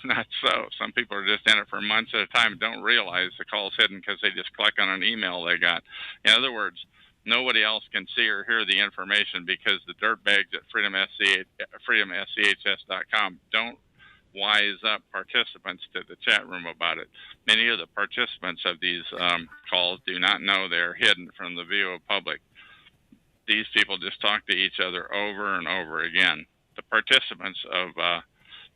not so. Some people are just in it for months at a time and don't realize the call's hidden because they just click on an email they got. In other words, nobody else can see or hear the information because the dirtbags at freedomschs.com don't wise up participants to the chat room about it. Many of the participants of these calls do not know they're hidden from the view of public. These people just talk to each other over and over again. The participants of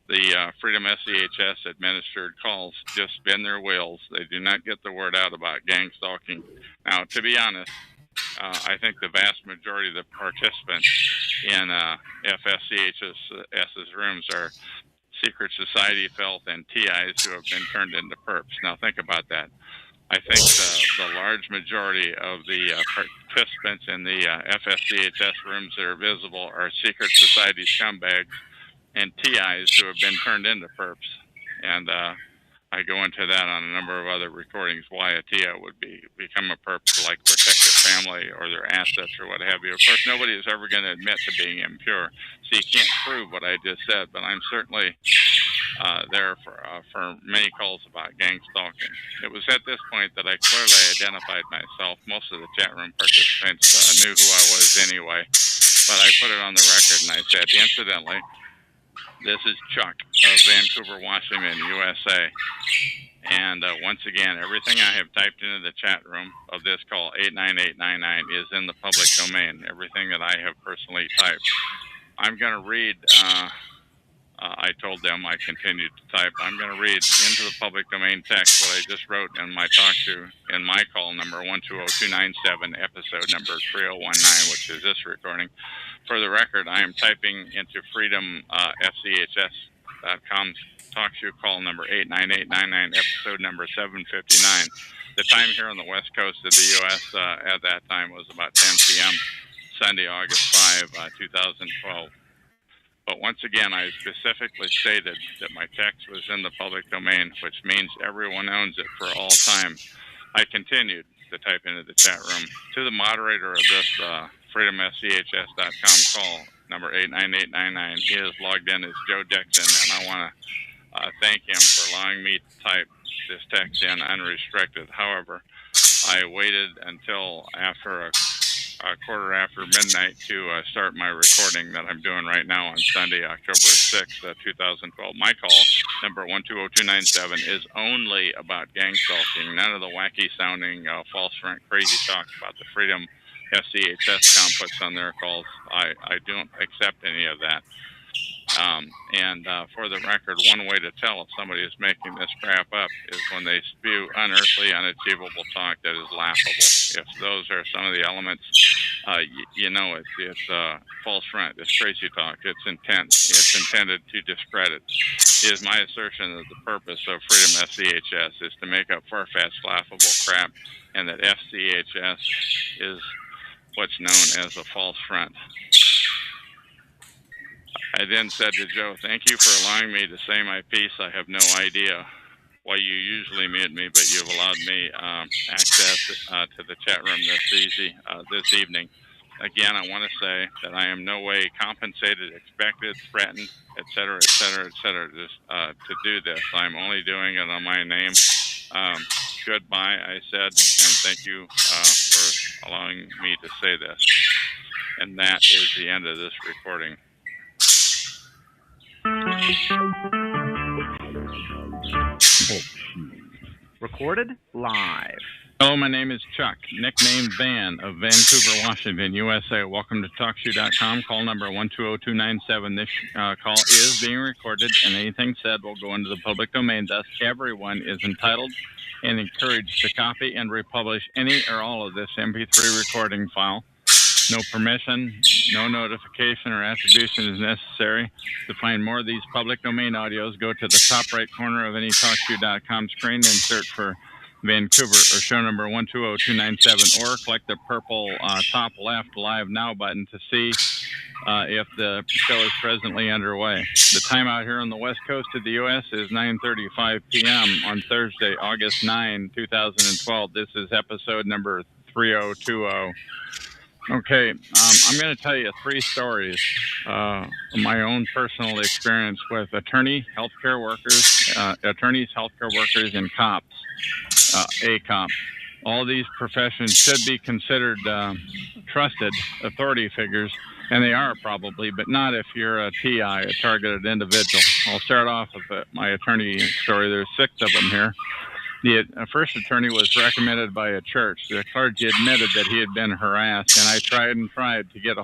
the Freedom SCHS administered calls just spin their wheels. They do not get the word out about gang stalking. Now, to be honest, I think the vast majority of the participants in FSCHS's rooms are secret society filth and TIs who have been turned into perps. Now, think about that. I think the large majority of the participants in the FSCHS rooms that are visible are secret society scumbags and TIs who have been turned into perps. And I go into that on a number of other recordings, why a TI would become a perp to like protect their family or their assets or what have you. Of course, nobody is ever going to admit to being impure, so you can't prove what I just said, but I'm certainly there for many calls about gang stalking. It was at this point that I clearly identified myself. Most of the chat room participants knew who I was anyway, but I put it on the record and I said, incidentally, this is Chuck of Vancouver, Washington, USA. And once again, everything I have typed into the chat room of this call, 89899, is in the public domain, everything that I have personally typed. I'm going to read, I told them I continued to type, I'm going to read into the public domain text what I just wrote in my in my call number 120297, episode number 3019, which is this recording. For the record, I am typing into freedomfchs.com talk show call number 89899, episode number 759. The time here on the west coast of the U.S. At that time was about 10 p.m. Sunday, August 5, 2012. But once again, I specifically stated that my text was in the public domain, which means everyone owns it for all time. I continued to type into the chat room. To the moderator of this freedomschs.com call, number 89899, he is logged in as Joe Dixon, and I want to thank him for allowing me to type this text in unrestricted. However, I waited until after a quarter after midnight to start my recording that I'm doing right now on Sunday, October 6th, 2012. My call, number 120297, is only about gang stalking. None of the wacky sounding false front crazy talk about the Freedom SCHS puts on their calls. I don't accept any of that. For the record, one way to tell if somebody is making this crap up is when they spew unearthly, unachievable talk that is laughable. If those are some of the elements, you know it's false front, it's crazy talk, it's intended to discredit. It is my assertion that the purpose of Freedom SCHS is to make up far-fetched, laughable crap, and that FCHS is what's known as a false front. I then said to Joe, thank you for allowing me to say my piece. I have no idea why you usually mute me, but you've allowed me access to the chat room this evening. Again, I want to say that I am no way compensated, expected, threatened, etc., etc., etc., to do this. I'm only doing it on my name. Goodbye, I said, and thank you for allowing me to say this. And that is the end of this recording. Recorded live. Hello, my name is Chuck, nicknamed Van of Vancouver, Washington, USA. Welcome to TalkShoe.com. Call number 120297. This call is being recorded, and anything said will go into the public domain. Thus, everyone is entitled and encouraged to copy and republish any or all of this MP3 recording file. No permission, no notification or attribution is necessary. To find more of these public domain audios, go to the top right corner of any TalkShoe.com screen and search for Vancouver or show number 120297, or click the purple top left Live Now button to see if the show is presently underway. The time out here on the west coast of the U.S. is 9:35 p.m. on Thursday, August 9, 2012. This is episode number 3020. Okay, I'm going to tell you 3 stories of my own personal experience with attorneys, healthcare workers, and cops, a cop. All these professions should be considered trusted authority figures, and they are probably, but not if you're a TI, a targeted individual. I'll start off with my attorney story. There's 6 of them here. The first attorney was recommended by a church. The clergy admitted that he had been harassed, and I tried to get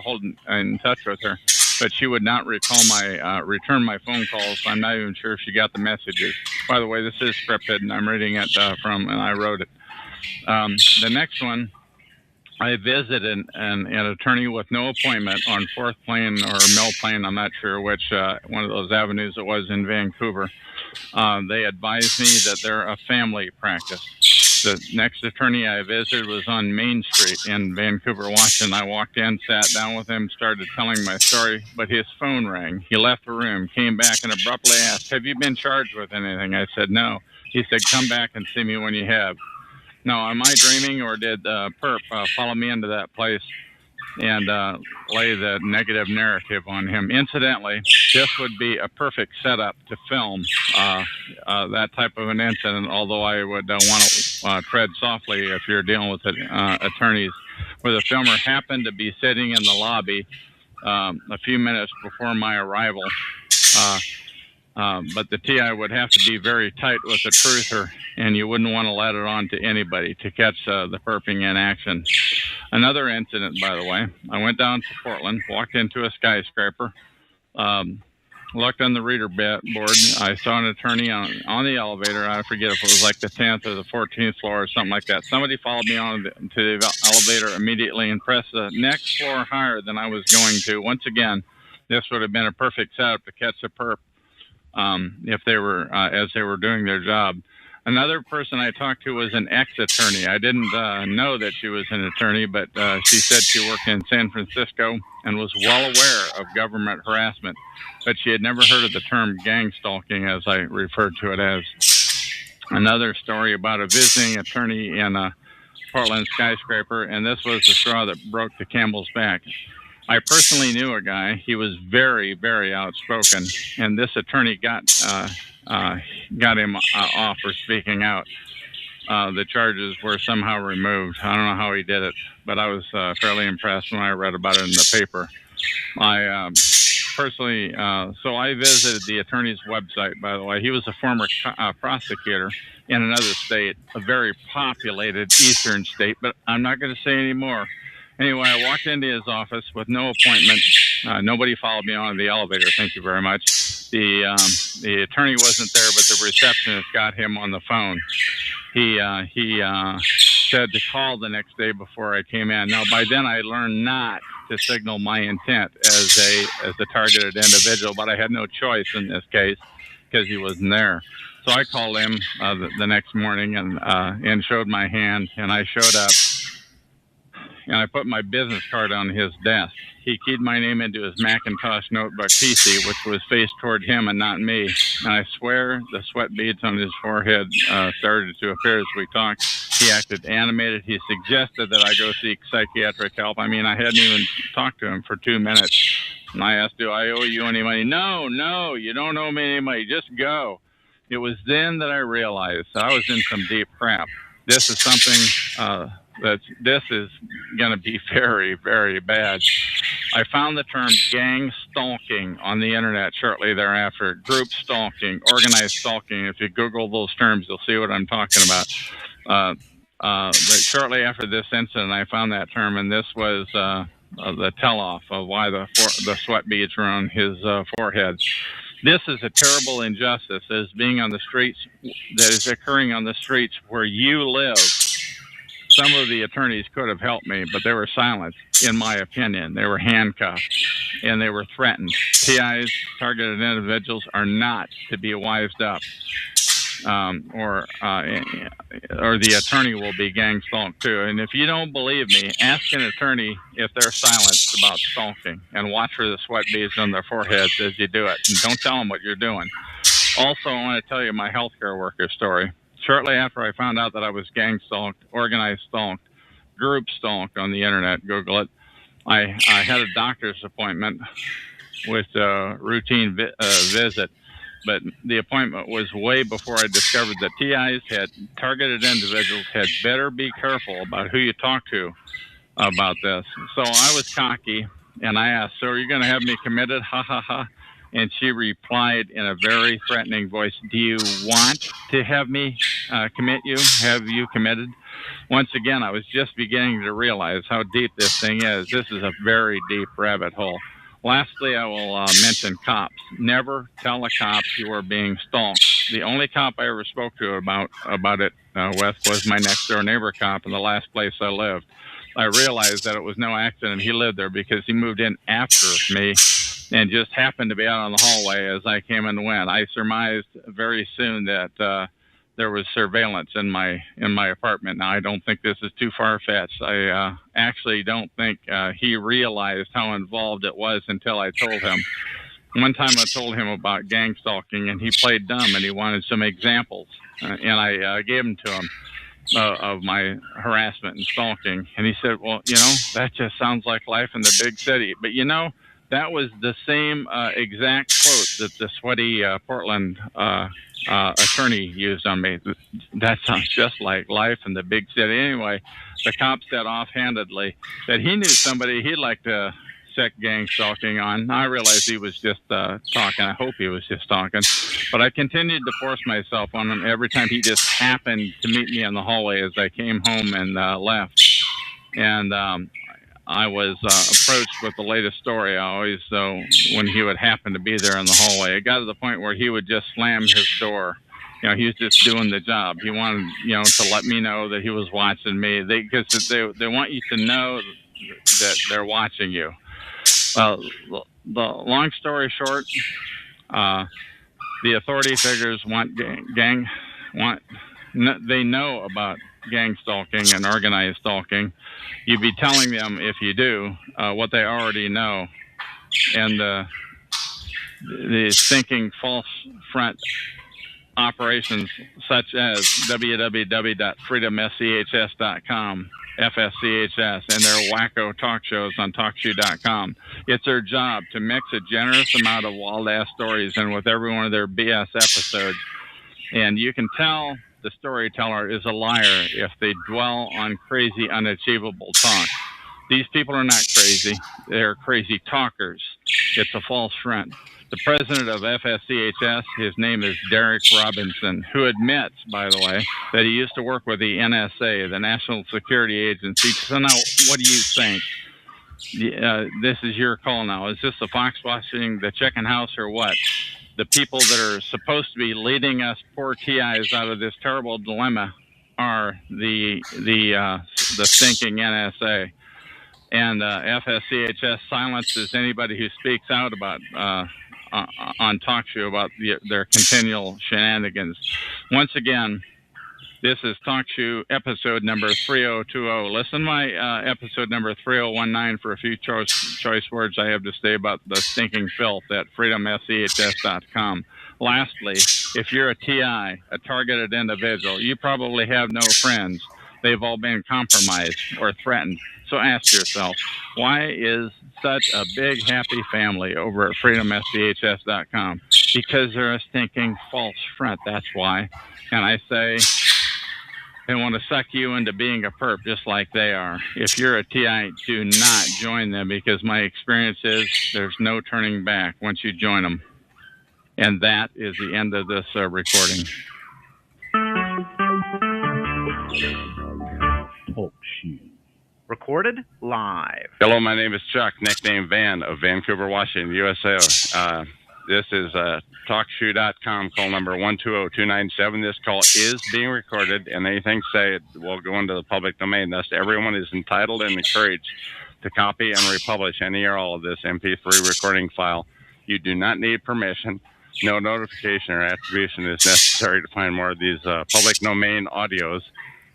in touch with her, but she would not return my phone calls. I'm not even sure if she got the messages. By the way, this is scripted, and I'm reading it and I wrote it. The next one, I visited an attorney with no appointment on 4th Plain or Mill Plain. I'm not sure which one of those avenues it was in Vancouver. They advised me that they're a family practice. The next attorney I visited was on Main Street in Vancouver, Washington. I walked in, sat down with him, started telling my story, but his phone rang. He left the room, came back, and abruptly asked, "Have you been charged with anything?" I said, "No." He said, "Come back and see me when you have." Now, am I dreaming, or did Perp follow me into that place and lay the negative narrative on him? Incidentally, this would be a perfect setup to film that type of an incident, although I would want to tread softly if you're dealing with attorneys, where the filmer happened to be sitting in the lobby a few minutes before my arrival. But the TI would have to be very tight with the truther, and you wouldn't want to let it on to anybody to catch the perping in action. Another incident, by the way, I went down to Portland, walked into a skyscraper, looked on the reader board. I saw an attorney on the elevator. I forget if it was like the 10th or the 14th floor or something like that. Somebody followed me on to the elevator immediately and pressed the next floor higher than I was going to. Once again, this would have been a perfect setup to catch a perp if they were as they were doing their job. Another person I talked to was an ex-attorney. I didn't know that she was an attorney, but she said she worked in San Francisco and was well aware of government harassment, but she had never heard of the term gang stalking, as I referred to it as. Another story about a visiting attorney in a Portland skyscraper, and this was the straw that broke the camel's back. I personally knew a guy. He was very, very outspoken, and this attorney got him off for speaking out. The charges were somehow removed. I don't know how he did it, but I was fairly impressed when I read about it in the paper. I personally, so I visited the attorney's website, by the way. He was a former prosecutor in another state, a very populated eastern state, but I'm not going to say any more. Anyway, I walked into his office with no appointment. Nobody followed me on the elevator. Thank you very much. The attorney wasn't there, but the receptionist got him on the phone. He said to call the next day before I came in. Now, by then, I learned not to signal my intent as a targeted individual, but I had no choice in this case because he wasn't there. So I called him the next morning and showed my hand, and I showed up. And I put my business card on his desk. He keyed my name into his Macintosh notebook PC, which was faced toward him and not me. And I swear the sweat beads on his forehead started to appear as we talked. He acted animated. He suggested that I go seek psychiatric help. I mean, I hadn't even talked to him for 2 minutes. And I asked, "Do I owe you any money?" No, you don't owe me any money. Just go. It was then that I realized that I was in some deep crap. This is something this is going to be very, very bad. I found the term gang stalking on the internet shortly thereafter. Group stalking, organized stalking. If you Google those terms, you'll see what I'm talking about. But shortly after this incident, I found that term, and this was the tell-off of why the sweat beads were on his forehead. This is a terrible injustice that is being on the streets, that is occurring on the streets where you live. Some of the attorneys could have helped me, but they were silent, in my opinion. They were handcuffed, and they were threatened. TIs, targeted individuals, are not to be wised up, or the attorney will be gang stalked too. And if you don't believe me, ask an attorney if they're silenced about stalking, and watch for the sweat beads on their foreheads as you do it. And don't tell them what you're doing. Also, I want to tell you my healthcare worker story. Shortly after I found out that I was gang stalked, organized stalked, group stalked on the internet, Google it, I had a doctor's appointment with a routine visit, but the appointment was way before I discovered that TIs had targeted individuals had better be careful about who you talk to about this. So I was cocky, and I asked, "So are you going to have me committed? Ha, ha, ha." And she replied in a very threatening voice, "Do you want to have me commit you? Have you committed?" Once again, I was just beginning to realize how deep this thing is. This is a very deep rabbit hole. Lastly, I will mention cops. Never tell a cop you are being stalked. The only cop I ever spoke to about it with was my next door neighbor cop in the last place I lived. I realized that it was no accident he lived there, because he moved in after me and just happened to be out on the hallway as I came and went. I surmised very soon that there was surveillance in my apartment. Now, I don't think this is too far-fetched. I actually don't think he realized how involved it was until I told him. One time I told him about gang stalking, and he played dumb, and he wanted some examples. And I gave them to him of my harassment and stalking. And he said, "Well, that just sounds like life in the big city." But, that was the same exact quote that the sweaty Portland attorney used on me. That sounds just like life in the big city. Anyway, the cop said offhandedly that he knew somebody he'd like to set gang stalking on. I realized he was just talking. I hope he was just talking. But I continued to force myself on him every time he just happened to meet me in the hallway as I came home and left. And I was approached with the latest story. I always, when he would happen to be there in the hallway, it got to the point where he would just slam his door. He was just doing the job. He wanted, to let me know that he was watching me. Because they want you to know that they're watching you. The long story short, the authority figures they know about gang stalking and organized stalking. You'd be telling them, if you do, what they already know. And the thinking false front operations such as www.freedomschs.com, FSCHS, and their wacko talk shows on TalkShoe.com. It's their job to mix a generous amount of wild-ass stories in with every one of their BS episodes. And you can tell the storyteller is a liar if they dwell on crazy, unachievable talk. These people are not crazy. They're crazy talkers. It's a false front. The president of FSCHS, his name is Derek Robinson, who admits, by the way, that he used to work with the NSA, the National Security Agency. So now, what do you think? This is your call now. Is this the Fox watching the chicken house or what? The people that are supposed to be leading us poor TIs out of this terrible dilemma are the stinking NSA. And FSCHS silences anybody who speaks out about on TalkShoe about their continual shenanigans. Once again, this is TalkShoe episode number 3020. Listen to my episode number 3019 for a few choice words I have to say about the stinking filth at freedomschs.com. Lastly, if you're a TI, a targeted individual, you probably have no friends. They've all been compromised or threatened. So ask yourself, why is such a big, happy family over at freedomschs.com? Because they're a stinking false front. That's why. And I say, they want to suck you into being a perp just like they are. If you're a TI, do not join them, because my experience is there's no turning back once you join them. And that is the end of this recording. Talk Shoe. Recorded live. Hello, my name is Chuck, nickname Van of Vancouver, Washington, USA. This is TalkShoe.com, call number 120297. This call is being recorded, and anything said will go into the public domain. Thus, everyone is entitled and encouraged to copy and republish any or all of this MP3 recording file. You do not need permission. No notification or attribution is necessary to find more of these public domain audios.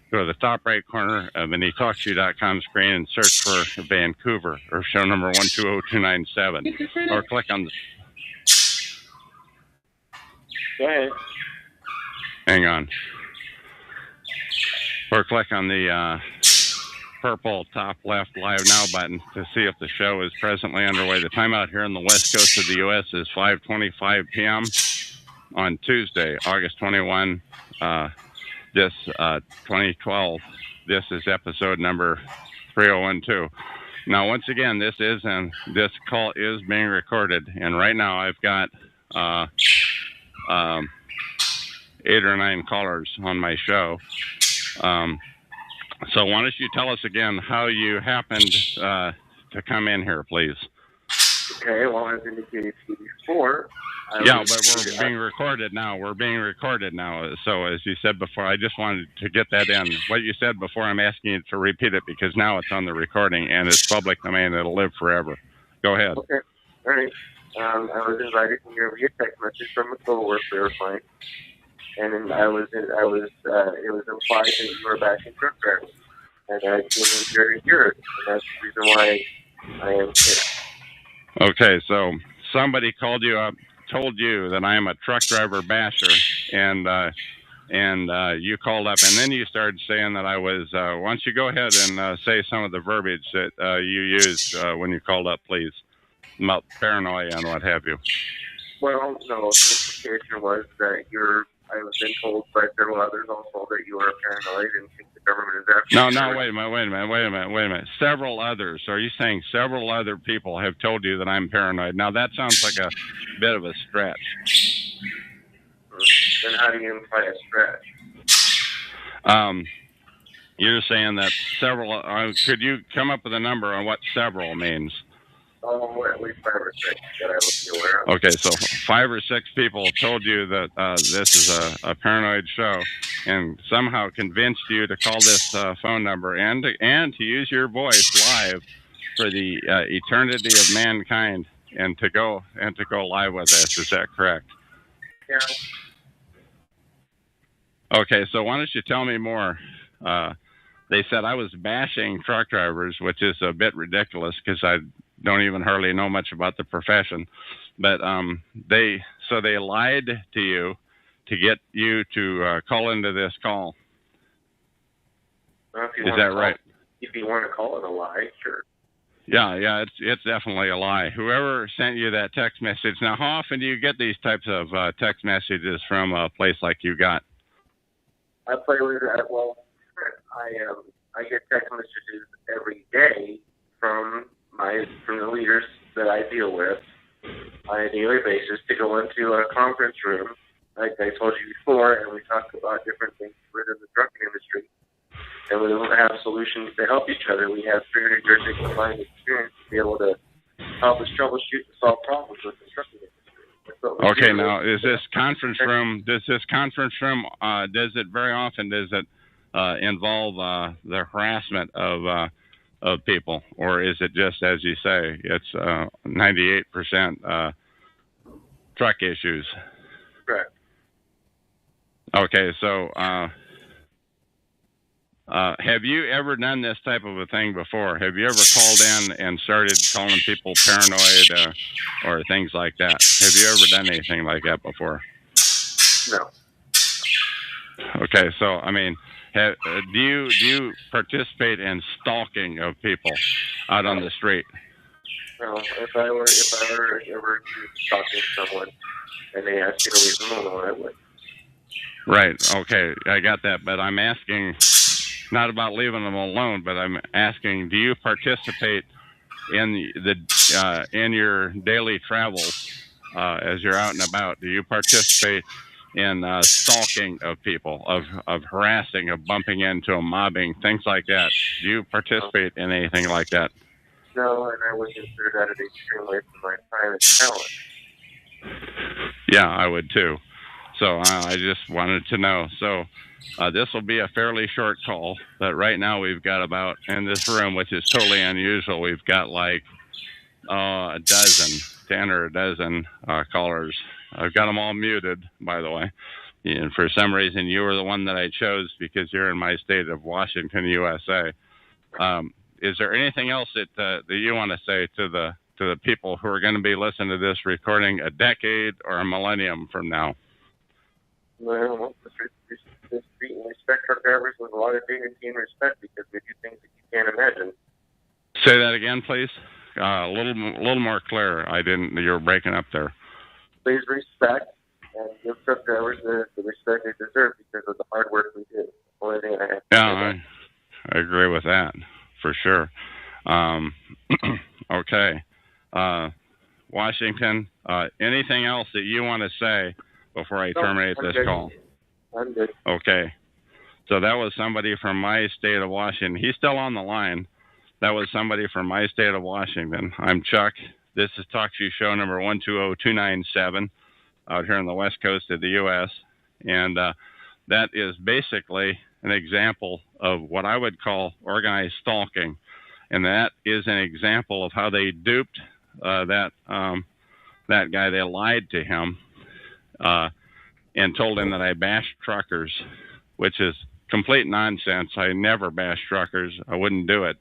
Go to the top right corner of any TalkShoe.com screen and search for Vancouver or show number 120297, or click on the... Go ahead. Hang on. Or click on the purple top left Live Now button to see if the show is presently underway. The time out here on the west coast of the U.S. is 5:25 p.m. on Tuesday, August 21, 2012. This is episode number 3012. Now, once again, this call is being recorded, and right now I've got 8 or 9 callers on my show. So why don't you tell us again how you happened to come in here, please? Okay, well, as indicated to you before. Yeah, but we're being recorded now. We're being recorded now. So as you said before, I just wanted to get that in. What you said before, I'm asking you to repeat it because now it's on the recording and it's public domain. It'll live forever. Go ahead. Okay, all right. I was invited here via text message from a coworker verifying, and then it was implied that you were bashing truck drivers, and I came in here to hear it, and that's the reason why I am here. Okay, so somebody called you up, told you that I am a truck driver basher, and you called up, and then you started saying that I was. Why don't you go ahead and say some of the verbiage that you used when you called up, please, about paranoia and what have you. Well, no, the implication was that I was then told by several others also that you are paranoid and think the government is after you. No, wait a minute. Several others. Are you saying several other people have told you that I'm paranoid? Now, that sounds like a bit of a stretch. Then how do you imply a stretch? You're saying that several... could you come up with a number on what several means? Oh, at least 5 or 6 that I would be aware of. Okay, so 5 or 6 people told you that this is a paranoid show and somehow convinced you to call this phone number and to use your voice live for the eternity of mankind and to go live with us. Is that correct? Yeah. Okay, so why don't you tell me more? They said I was bashing truck drivers, which is a bit ridiculous because I don't even hardly know much about the profession, but they lied to you to get you to call into this call. Well, is that right? If you want to call it a lie, sure. Yeah, it's definitely a lie. Whoever sent you that text message. Now, how often do you get these types of text messages from a place like you got? I play with well, I get text messages every day from the leaders that I deal with on a daily basis to go into a conference room, like I told you before, and we talk about different things within the trucking industry. And we don't have solutions to help each other. We have 300 years of combined experience to be able to help us troubleshoot and solve problems with the trucking industry. Okay, now does it very often involve the harassment of people, or is it just, as you say, it's 98% truck issues? Correct. Okay, so have you ever done this type of a thing before? Have you ever called in and started calling people paranoid or things like that? Have you ever done anything like that before? No. Okay, so I mean, do you participate in stalking of people out on the street? No. If I were ever stalking someone and they asked you to leave them alone, I would. Right. Okay, I got that, but I'm asking not about leaving them alone, but I'm asking, do you participate in in your daily travels as you're out and about? Do you participate in stalking of people, of harassing, of bumping into them, mobbing, things like that. Do you participate in anything like that? No, and I would consider that an extreme waste of my time and talent. Yeah, I would too. So I just wanted to know. So this will be a fairly short call, but right now we've got about, in this room, which is totally unusual, we've got like a dozen, 10 or a dozen callers. I've got them all muted, by the way. And for some reason, you were the one that I chose because you're in my state of Washington, USA. Is there anything else that you want to say to the people who are going to be listening to this recording a decade or a millennium from now? Well, just treat and respect truck drivers with a lot of dignity and respect because we do things that you can't imagine. Say that again, please. A little more clear. You were breaking up there. Please respect and give truck drivers the respect they deserve because of the hard work we do. Only thing I have to say. I agree with that for sure. Okay. Washington, anything else that you want to say before I terminate this call? I'm good. Okay. So that was somebody from my state of Washington. He's still on the line. That was somebody from my state of Washington. I'm Chuck. This is Talk Shoe Show number 120297 out here on the west coast of the U.S. And that is basically an example of what I would call organized stalking. And that is an example of how they duped that guy. They lied to him and told him that I bashed truckers, which is complete nonsense. I never bash truckers. I wouldn't do it.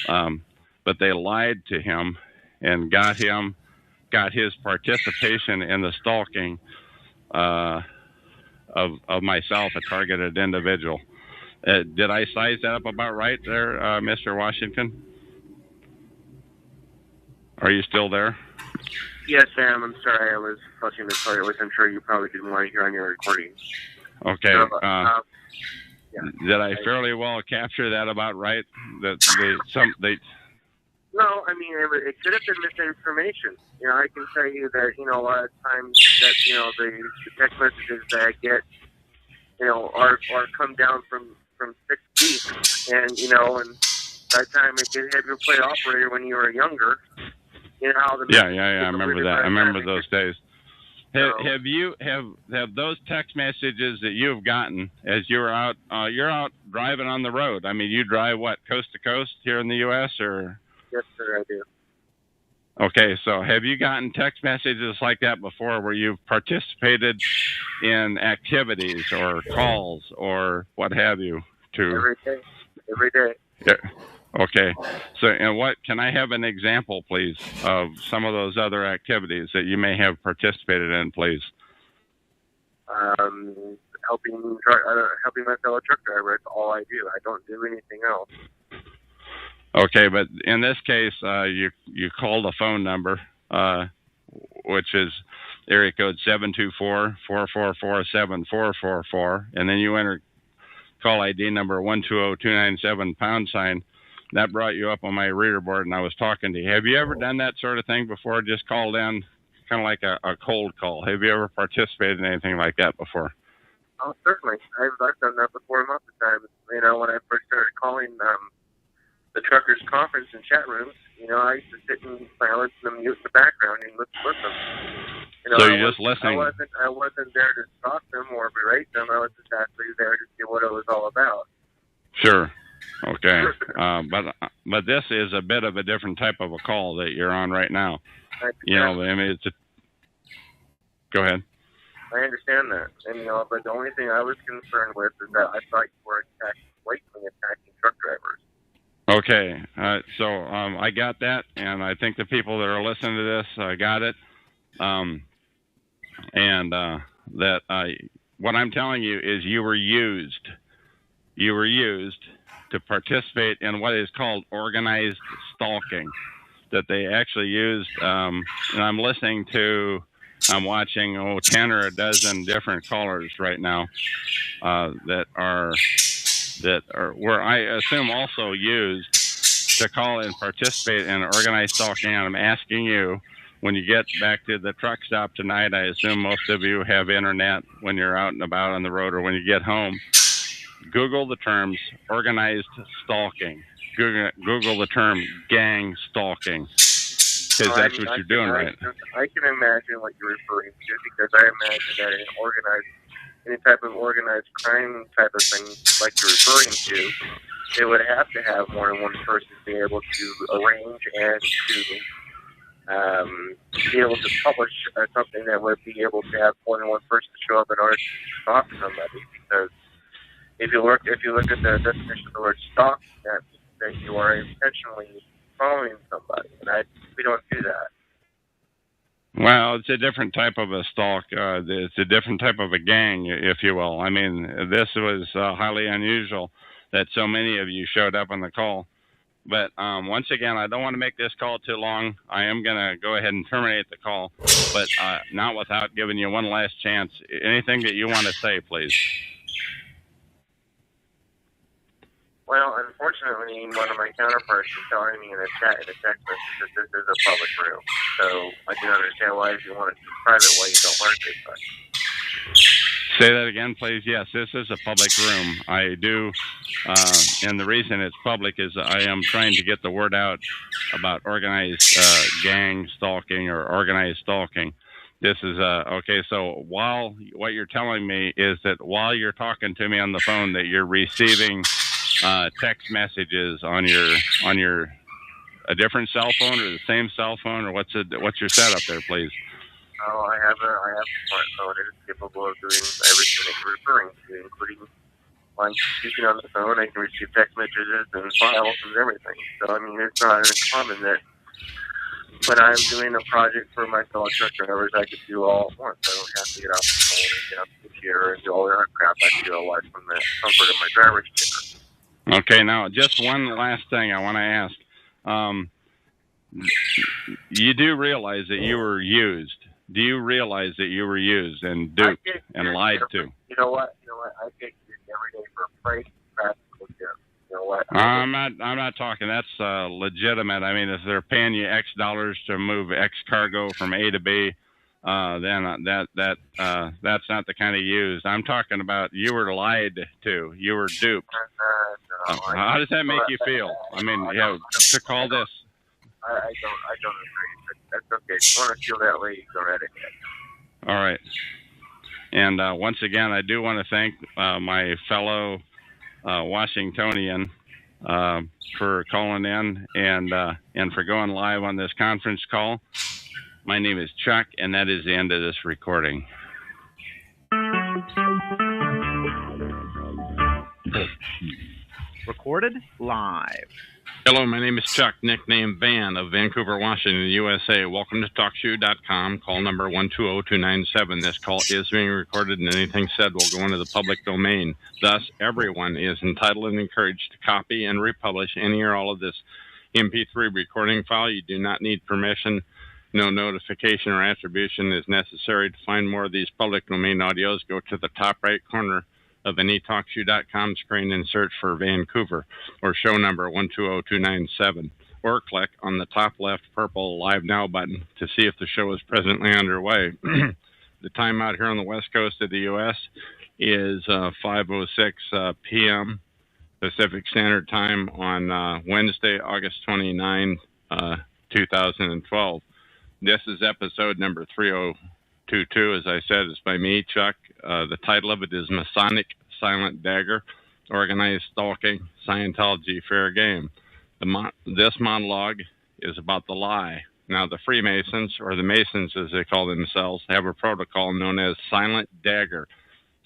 But they lied to him and got his participation in the stalking of myself, a targeted individual. Did I size that up about right there, Mr. Washington? Are you still there? Yes, Sam. I'm sorry. I was flushing the toilet, which I'm sure you probably didn't want to hear on your recording. Okay. So, yeah. Did I fairly well capture that about right? That they. No, I mean it could have been misinformation. You know, I can tell you that a lot of times that the text messages that I get, are come down from 6 feet, and and by the time it did have your plate operator when you were younger, how the yeah, I remember that. I remember those days. Have those text messages that you've gotten as you're out driving on the road? I mean, you drive what, coast to coast here in the U.S. or? Yes, sir, I do. Okay, so have you gotten text messages like that before where you've participated in activities or calls or what have you? Every day. Yeah. Okay. So, and what can I have an example, please, of some of those other activities that you may have participated in, please? Helping my fellow truck driver. That's all I do. I don't do anything else. Okay, but in this case, you called a phone number, which is area code 724-444-7444, and then you enter call ID number 120297 #. That brought you up on my reader board, and I was talking to you. Have you ever done that sort of thing before? Just called in, kind of like a cold call. Have you ever participated in anything like that before? Oh, certainly. I've done that before most of the time. When I first started calling the truckers' conference and chat rooms, I used to sit in silence and mute in the background and listen. So you're just listening. I wasn't there to stalk them or berate them. I was just actually there to see what it was all about. Sure. Okay. But this is a bit of a different type of a call that you're on right now. I mean, go ahead. I understand that, and but the only thing I was concerned with is that I thought you were blatantly attacking truck drivers. Okay, so I got that, and I think the people that are listening to this got it, and that what I'm telling you is you were used to participate in what is called organized stalking, that they actually used, and I'm watching 10 or a dozen different callers right now that are where I assume also used to call and participate in organized stalking. And I'm asking you, when you get back to the truck stop tonight, I assume most of you have internet when you're out and about on the road, or when you get home. Google the terms organized stalking. Google the term gang stalking, because that's what you're doing, right? I can imagine what you're referring to, because I imagine that any type of organized crime type of thing like you're referring to, they would have to have more than one person be able to arrange and to be able to publish something that would be able to have more than one person show up in order to stalk somebody. Because if you look at the definition of the word stalk, that means that you are intentionally following somebody, and we don't do that. Well, it's a different type of a stalk. It's a different type of a gang, if you will. I mean, this was highly unusual that so many of you showed up on the call. But once again, I don't want to make this call too long. I am going to go ahead and terminate the call, but not without giving you one last chance. Anything that you want to say, please. Well, unfortunately, one of my counterparts is telling me in a text message that this is a public room. So I can understand why, if you want it to be private, why you don't want it to. Say that again, please. Yes, this is a public room. I do, and the reason it's public is I am trying to get the word out about organized gang stalking or organized stalking. This is okay. So while what you're telling me is that while you're talking to me on the phone, that you're receiving text messages on your a different cell phone or the same cell phone, or what's your setup there, please? Oh, I have a smartphone that is capable of doing everything that you're referring to, including when speaking on the phone. I can receive text messages and files and everything. So I mean, it's not uncommon that when I'm doing a project for my fellow truck drivers, I could do all at once. I don't have to get off the phone and get off the computer and do all that crap. I can do it live from the comfort of my driver's chair. Okay, now just one last thing I want to ask. You do realize that you were used. Do you realize that you were used and duped and lied to? You know what? I get used every day for a price practical joke. You know what? I'm not talking. That's legitimate. I mean, if they're paying you X dollars to move X cargo from A to B, then that's not the kind of used. I'm talking about you were lied to. You were duped. How does that make you feel? I mean, to call this. I don't agree, but that's okay. If you want to feel that way, you go right ahead. All right. And once again, I do want to thank my fellow Washingtonian for calling in and for going live on this conference call. My name is Chuck, and that is the end of this recording. Recorded live. Hello, my name is Chuck, nickname Van of Vancouver, Washington, USA. Welcome to TalkShoe.com, call number 120297. This call is being recorded, and anything said will go into the public domain. Thus, everyone is entitled and encouraged to copy and republish any or all of this MP3 recording file. You do not need permission. No notification or attribution is necessary. To find more of these public domain audios, go to the top right corner of any TalkShoe.com screen and search for Vancouver or show number 120297, or click on the top left purple Live Now button to see if the show is presently underway. The time out here on the west coast of the U.S. is 5:06 p.m. Pacific Standard Time on Wednesday, August 29, 2012. This is episode number 3022. As I said, it's by me, Chuck. The title of it is Masonic Silent Dagger, Organized Stalking, Scientology Fair Game. This monologue is about the lie. Now, the Freemasons, or the Masons as they call themselves, have a protocol known as Silent Dagger.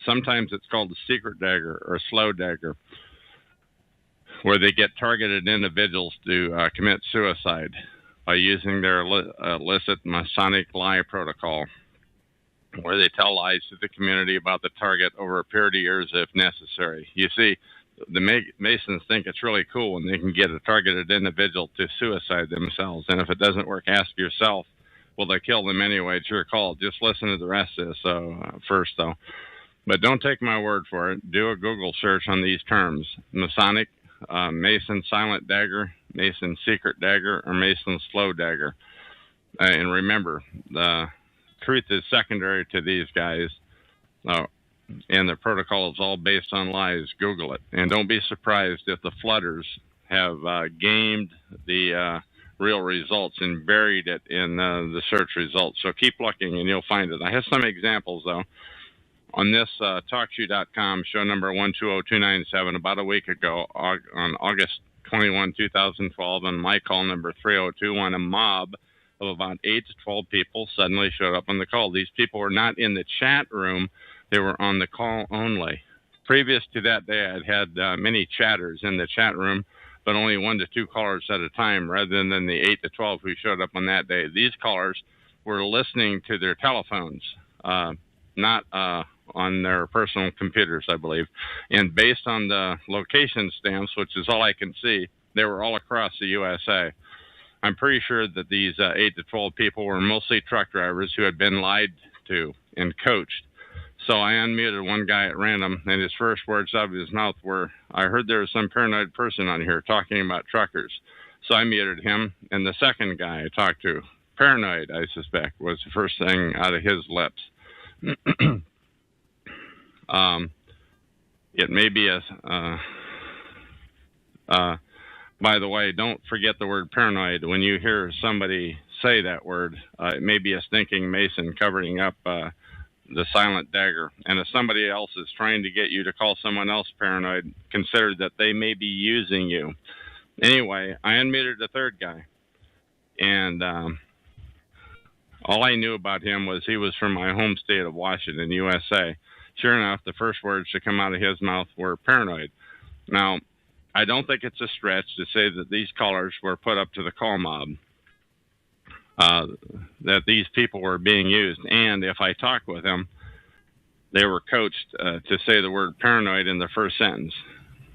Sometimes it's called the Secret Dagger or Slow Dagger, where they get targeted individuals to commit suicide by using their illicit Masonic lie protocol, where they tell lies to the community about the target over a period of years if necessary. You see, the Masons think it's really cool when they can get a targeted individual to suicide themselves. And if it doesn't work, ask yourself, will they kill them anyway? It's your call. Just listen to the rest of this first, though. But don't take my word for it. Do a Google search on these terms: Masonic, Mason Silent Dagger, Mason Secret Dagger, or Mason Slow Dagger. And remember, the truth is secondary to these guys. And the protocol is all based on lies. Google it. And don't be surprised if the flooders have gamed the real results and buried it in the search results. So keep looking and you'll find it. I have some examples, though. On this TalkShoe.com, show number 120297, about a week ago, on August 21, 2012, on my call number 3021, a mob of about 8 to 12 people suddenly showed up on the call. These people were not in the chat room. They were on the call only. Previous to that day, I'd had many chatters in the chat room, but only 1 to 2 callers at a time rather than the 8 to 12 who showed up on that day. These callers were listening to their telephones, not on their personal computers, I believe. And based on the location stamps, which is all I can see, they were all across the USA. I'm pretty sure that these 8 to 12 people were mostly truck drivers who had been lied to and coached. So I unmuted one guy at random, and his first words out of his mouth were, "I heard there was some paranoid person on here talking about truckers." So I muted him, and the second guy I talked to, paranoid, I suspect, was the first thing out of his lips. It may be by the way, don't forget the word paranoid. When you hear somebody say that word, it may be a stinking Mason covering up the silent dagger. And if somebody else is trying to get you to call someone else paranoid, consider that they may be using you. Anyway, I unmuted the third guy. And all I knew about him was he was from my home state of Washington, USA. Sure enough, the first words to come out of his mouth were paranoid. Now, I don't think it's a stretch to say that these callers were put up to the call mob, that these people were being used. And if I talked with them, they were coached to say the word paranoid in the first sentence.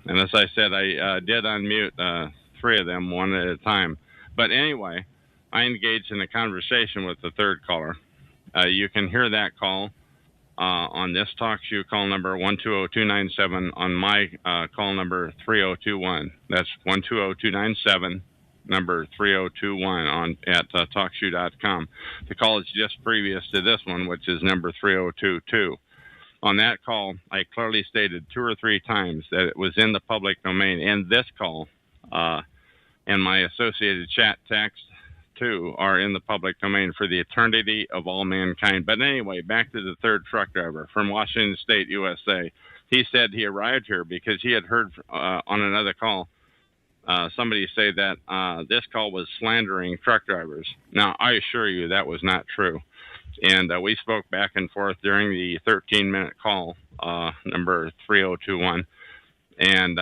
And as I said, I did unmute 3 of them one at a time. But anyway, I engaged in a conversation with the third caller. You can hear that call on this TalkShoe call number 120297 on my call number 3021. That's 120297, number 3021 on at TalkShoe.com. The call is just previous to this one, which is number 3022. On that call, I clearly stated 2 or 3 times that it was in the public domain. And this call and my associated chat text too are in the public domain for the eternity of all mankind. But anyway, back to the third truck driver from Washington State, USA. He said he arrived here because he had heard on another call somebody say that this call was slandering truck drivers. Now, I assure you that was not true. And we spoke back and forth during the 13-minute call, number 3021. And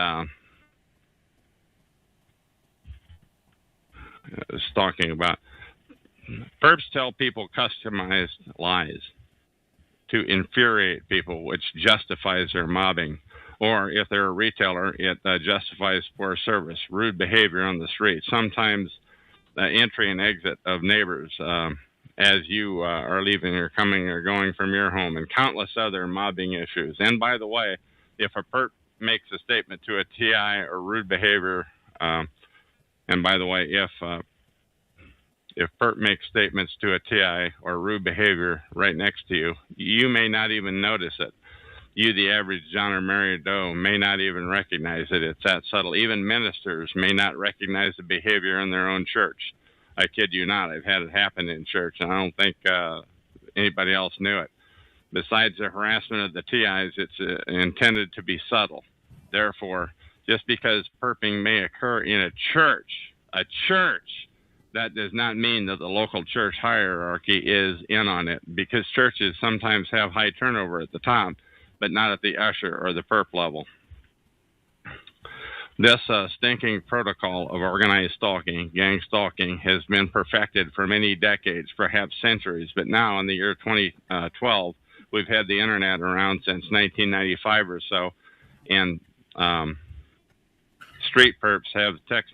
was talking about perps tell people customized lies to infuriate people, which justifies their mobbing. Or if they're a retailer, it justifies poor service, rude behavior on the street, sometimes entry and exit of neighbors as you are leaving or coming or going from your home, and countless other mobbing issues. And by the way, if a perp makes a statement to a TI or rude behavior, and by the way, if perp makes statements to a TI or rude behavior right next to you, you may not even notice it. You, the average John or Mary Doe, may not even recognize it. It's that subtle. Even ministers may not recognize the behavior in their own church. I kid you not. I've had it happen in church, and I don't think anybody else knew it. Besides the harassment of the TIs, it's intended to be subtle. Therefore, just because perping may occur in a church, that does not mean that the local church hierarchy is in on it, because churches sometimes have high turnover at the top, but not at the usher or the perp level. This stinking protocol of organized stalking, gang stalking, has been perfected for many decades, perhaps centuries, but now in the year 2012, we've had the internet around since 1995 or so, and street perps have text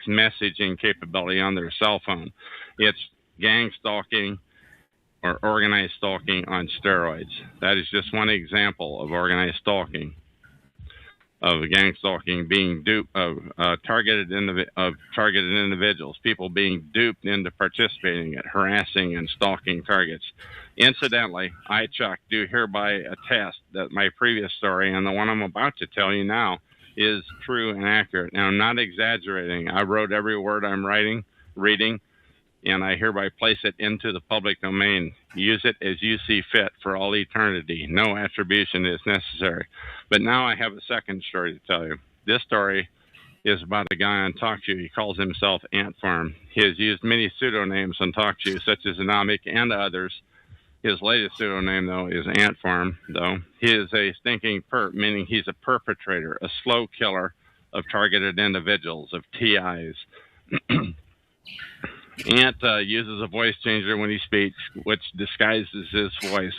messaging capability on their cell phone. It's gang stalking or organized stalking on steroids. That is just one example of organized stalking. of gang stalking being duped of targeted individuals, people being duped into participating in harassing and stalking targets. Incidentally, I, Chuck, do hereby attest that my previous story and the one I'm about to tell you now is true and accurate. Now, I'm not exaggerating. I wrote every word I'm reading, and I hereby place it into the public domain. Use it as you see fit for all eternity. No attribution is necessary. But now I have a second story to tell you. This story is about a guy on TalkShoe. He calls himself Ant Farm. He has used many pseudonyms on TalkShoe, such as Anomic and others. His latest pseudonym, though, is Ant Farm, though. He is a stinking perp, meaning he's a perpetrator, a slow killer of targeted individuals, of TIs. Ant uses a voice changer when he speaks, which disguises his voice.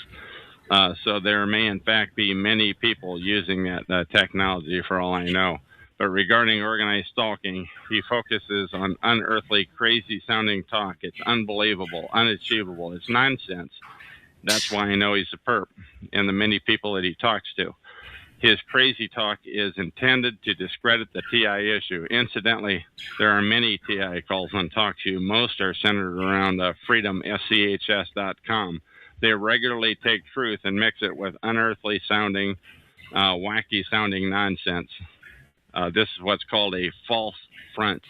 So there may, in fact, be many people using that technology for all I know. But regarding organized stalking, he focuses on unearthly, crazy-sounding talk. It's unbelievable, unachievable. It's nonsense. That's why I know he's a perp, and the many people that he talks to. His crazy talk is intended to discredit the TI issue. Incidentally, there are many TI calls on TalkShoe. Most are centered around freedomschs.com. They regularly take truth and mix it with unearthly sounding, wacky sounding nonsense. This is what's called a false front.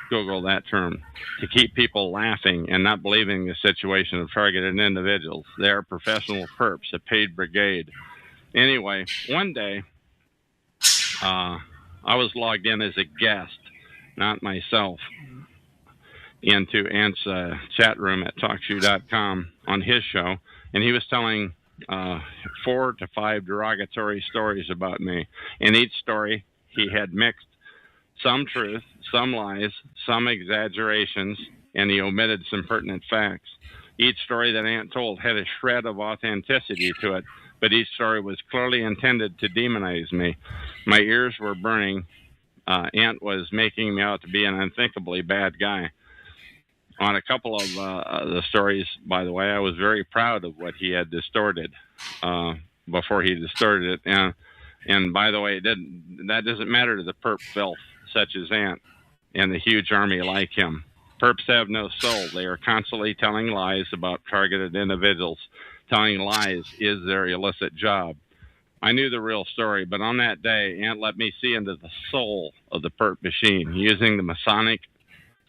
Google that term. To keep people laughing and not believing the situation of targeted individuals. They are professional perps, a paid brigade. Anyway, one day, I was logged in as a guest, not myself, into Ant's chat room at TalkShoe.com on his show, and he was telling 4 to 5 derogatory stories about me. In each story, he had mixed some truth, some lies, some exaggerations, and he omitted some pertinent facts. Each story that Ant told had a shred of authenticity to it, but each story was clearly intended to demonize me. My ears were burning. Ant was making me out to be an unthinkably bad guy. On a couple of the stories, by the way, I was very proud of what he had distorted before he distorted it. And by the way, that doesn't matter to the perp filth such as Ant and the huge army like him. Perps have no soul. They are constantly telling lies about targeted individuals. Telling lies is their illicit job. I knew the real story, but on that day, Ant let me see into the soul of the perp machine using the Masonic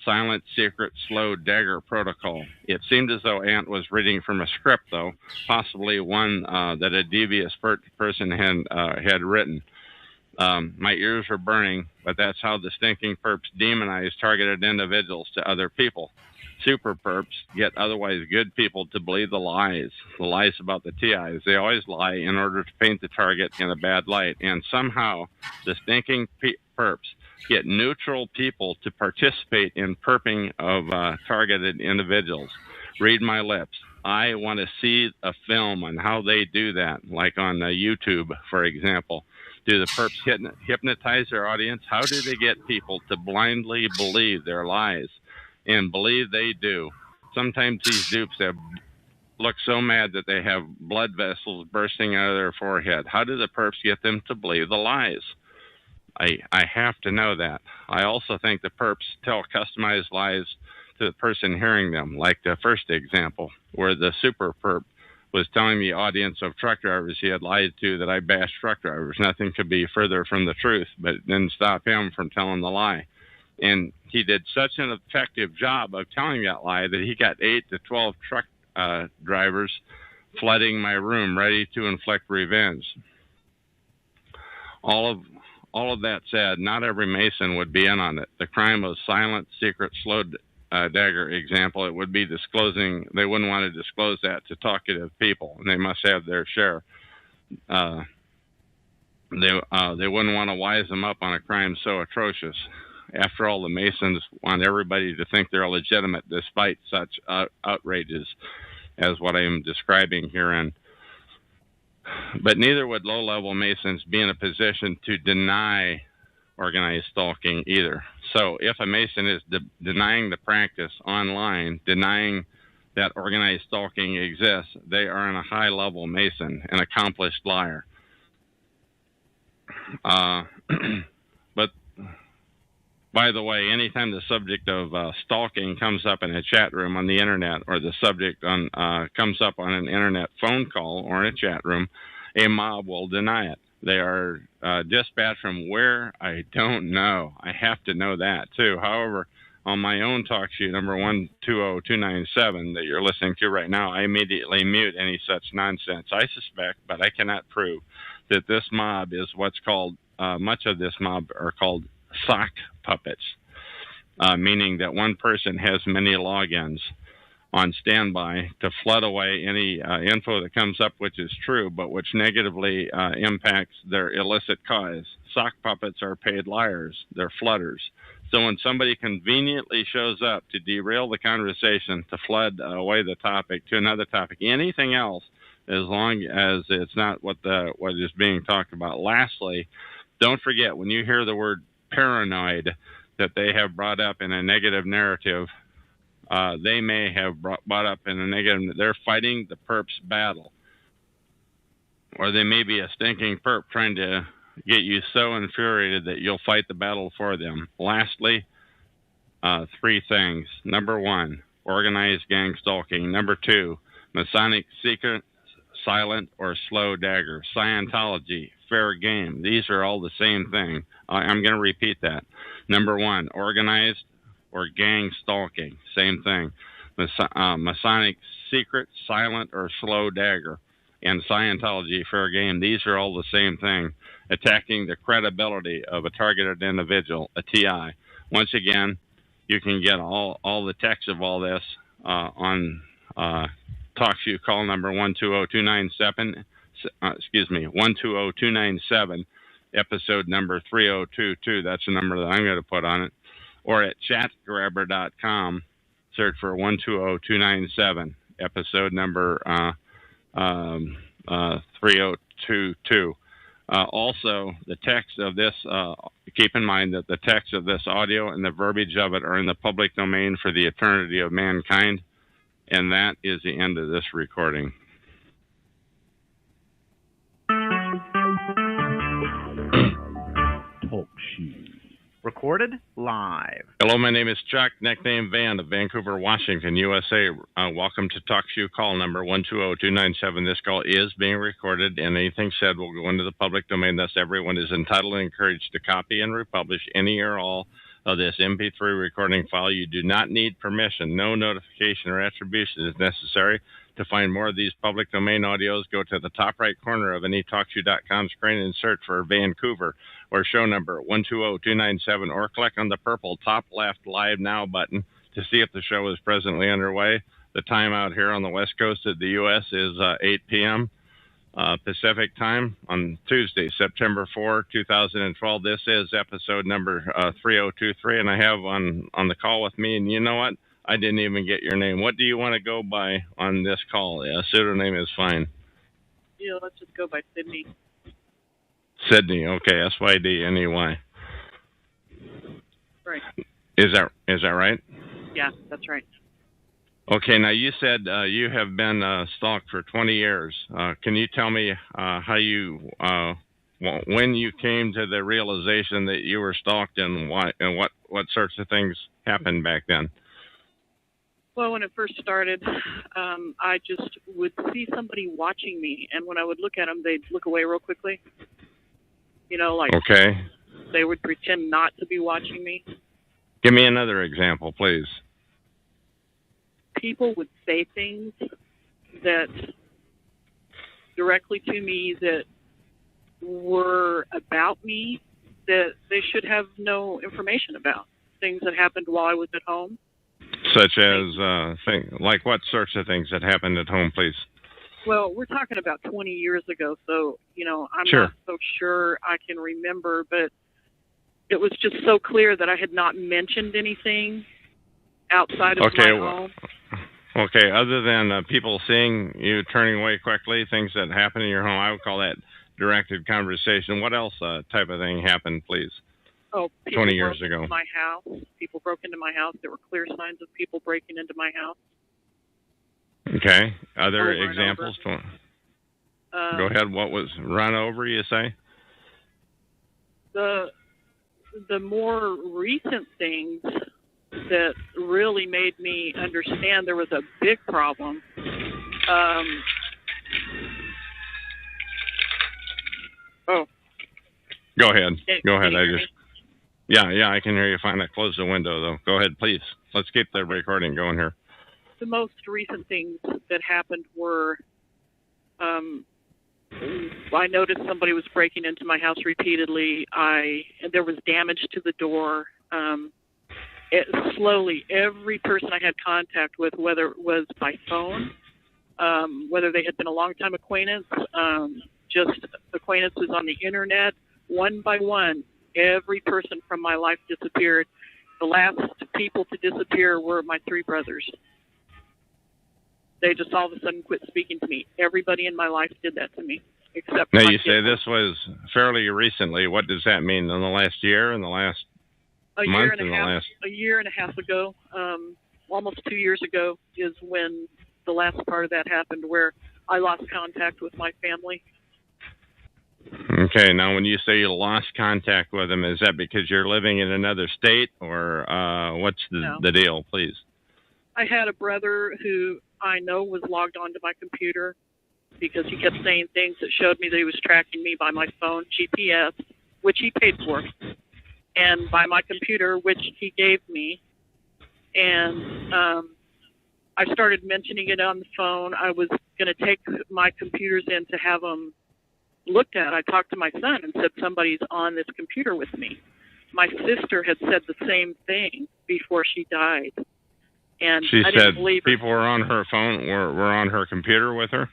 silent, secret, slow dagger protocol. It seemed as though Ant was reading from a script, though, possibly one that a devious person had written. My ears were burning, but that's how the stinking perps demonize targeted individuals to other people. Super perps get otherwise good people to believe the lies about the TIs. They always lie in order to paint the target in a bad light, and somehow the stinking perps get neutral people to participate in perping of targeted individuals. Read my lips. I want to see a film on how they do that, like on YouTube, for example. Do the perps hypnotize their audience? How do they get people to blindly believe their lies? And believe they do. Sometimes these dupes look so mad that they have blood vessels bursting out of their forehead. How do the perps get them to believe the lies? I have to know that. I also think the perps tell customized lies to the person hearing them, like the first example, where the super perp was telling the audience of truck drivers he had lied to that I bashed truck drivers. Nothing could be further from the truth, but it didn't stop him from telling the lie. And he did such an effective job of telling that lie that he got 8 to 12 truck drivers flooding my room, ready to inflict revenge. All of that said, not every Mason would be in on it. The crime of silent, secret, slow dagger example, it would be disclosing. They wouldn't want to disclose that to talkative people, and they must have their share. They wouldn't want to wise them up on a crime so atrocious. After all, the Masons want everybody to think they're legitimate despite such outrages as what I am describing herein. But neither would low-level Masons be in a position to deny organized stalking either. So if a Mason is denying the practice online, denying that organized stalking exists, they are a high-level Mason, an accomplished liar. But by the way, anytime the subject of stalking comes up in a chat room on the internet, or the subject comes up on an internet phone call or in a chat room, a mob will deny it. They are dispatched from where, I don't know. I have to know that too. However, on my own talk sheet number 120297 that you're listening to right now, I immediately mute any such nonsense. I suspect, but I cannot prove, that this mob is what's called, much of this mob are called sock puppets, meaning that one person has many logins on standby to flood away any info that comes up, which is true, but which negatively impacts their illicit cause. Sock puppets are paid liars. They're flooders. So when somebody conveniently shows up to derail the conversation, to flood away the topic to another topic, anything else, as long as it's not what is being talked about. Lastly, don't forget, when you hear the word paranoid that they have brought up in a negative narrative, they may have brought up in a negative, they're fighting the perp's battle. Or they may be a stinking perp trying to get you so infuriated that you'll fight the battle for them. Lastly, 3 things. Number 1, organized gang stalking. Number 2, Masonic secret, silent or slow dagger. Scientology, fair game. These are all the same thing. I'm going to repeat that. Number 1, organized or gang stalking, same thing. Masonic secret, silent or slow dagger, and Scientology, fair game. These are all the same thing. Attacking the credibility of a targeted individual, a TI. Once again, you can get all the text of all this on TalkShoe call number 120297. 120297, episode number 3022. That's the number that I'm going to put on it. Or at chatgrabber.com, search for 120297, episode number 3022. Also, the text of this, keep in mind that the text of this audio and the verbiage of it are in the public domain for the eternity of mankind. And that is the end of this recording. Talk show. Recorded live. Hello, my name is Chuck, nickname Van of Vancouver, Washington, USA. Welcome to TalkShoe call number 120297. This call is being recorded, and anything said will go into the public domain. Thus, everyone is entitled and encouraged to copy and republish any or all of this MP3 recording file. You do not need permission. No notification or attribution is necessary. To find more of these public domain audios, go to the top right corner of any TalkShoe.com screen and search for Vancouver or show number 120297, or click on the purple top left Live Now button to see if the show is presently underway. The time out here on the west coast of the U.S. is 8 p.m. Pacific time on Tuesday, September 4, 2012. This is episode number 3023, and I have on the call with me, and you know what? I didn't even get your name. What do you want to go by on this call? A pseudonym is fine. Yeah, let's just go by Sydney. Sydney, okay, SYDNEY. Right. Is that right? Yeah, that's right. Okay, now you said you have been stalked for 20 years. Can you tell me how you, when you came to the realization that you were stalked, and why, and what sorts of things happened back then? Well, when it first started, I just would see somebody watching me, and when I would look at them, they'd look away real quickly. You know, like okay. They would pretend not to be watching me. Give me another example, please. People would say things that directly to me that were about me that they should have no information about. Things that happened while I was at home. Such as, like what sorts of things that happened at home, please? Well, we're talking about 20 years ago, so, you know, I'm sure. not so sure I can remember, but it was just so clear that I had not mentioned anything outside of my home. Okay, other than people seeing you turning away quickly, things that happen in your home, I would call that directed conversation. What else type of thing happened, please? Oh, people 20 years ago. Into my house. People broke into my house. There were clear signs of people breaking into my house. Okay. Other examples? Go ahead. What was run over, you say? the more recent things that really made me understand there was a big problem. Go ahead. Go ahead. Can you hear me? Yeah, I can hear you fine. I closed the window though. Go ahead, please. Let's keep the recording going here. The most recent things that happened were, I noticed somebody was breaking into my house repeatedly. There was damage to the door. Slowly, every person I had contact with, whether it was by phone, whether they had been a long-time acquaintance, just acquaintances on the internet, one by one, every person from my life disappeared. The last people to disappear were my 3 brothers. They just all of a sudden quit speaking to me. Everybody in my life did that to me, except now my you say kids. this was fairly recently. What does that mean? In the last year? In the last A month? year and a half ago, almost 2 years ago, is when the last part of that happened, where I lost contact with my family. Okay, now when you say you lost contact with them, is that because you're living in another state, or what's the deal, please? I had a brother who I know was logged onto my computer because he kept saying things that showed me that he was tracking me by my phone, GPS, which he paid for, and by my computer, which he gave me. And I started mentioning it on the phone. I was going to take my computers in to have them looked at. I talked to my son and said, somebody's on this computer with me. My sister had said the same thing before she died. And She I said didn't believe her. people were on her phone, were on her computer with her?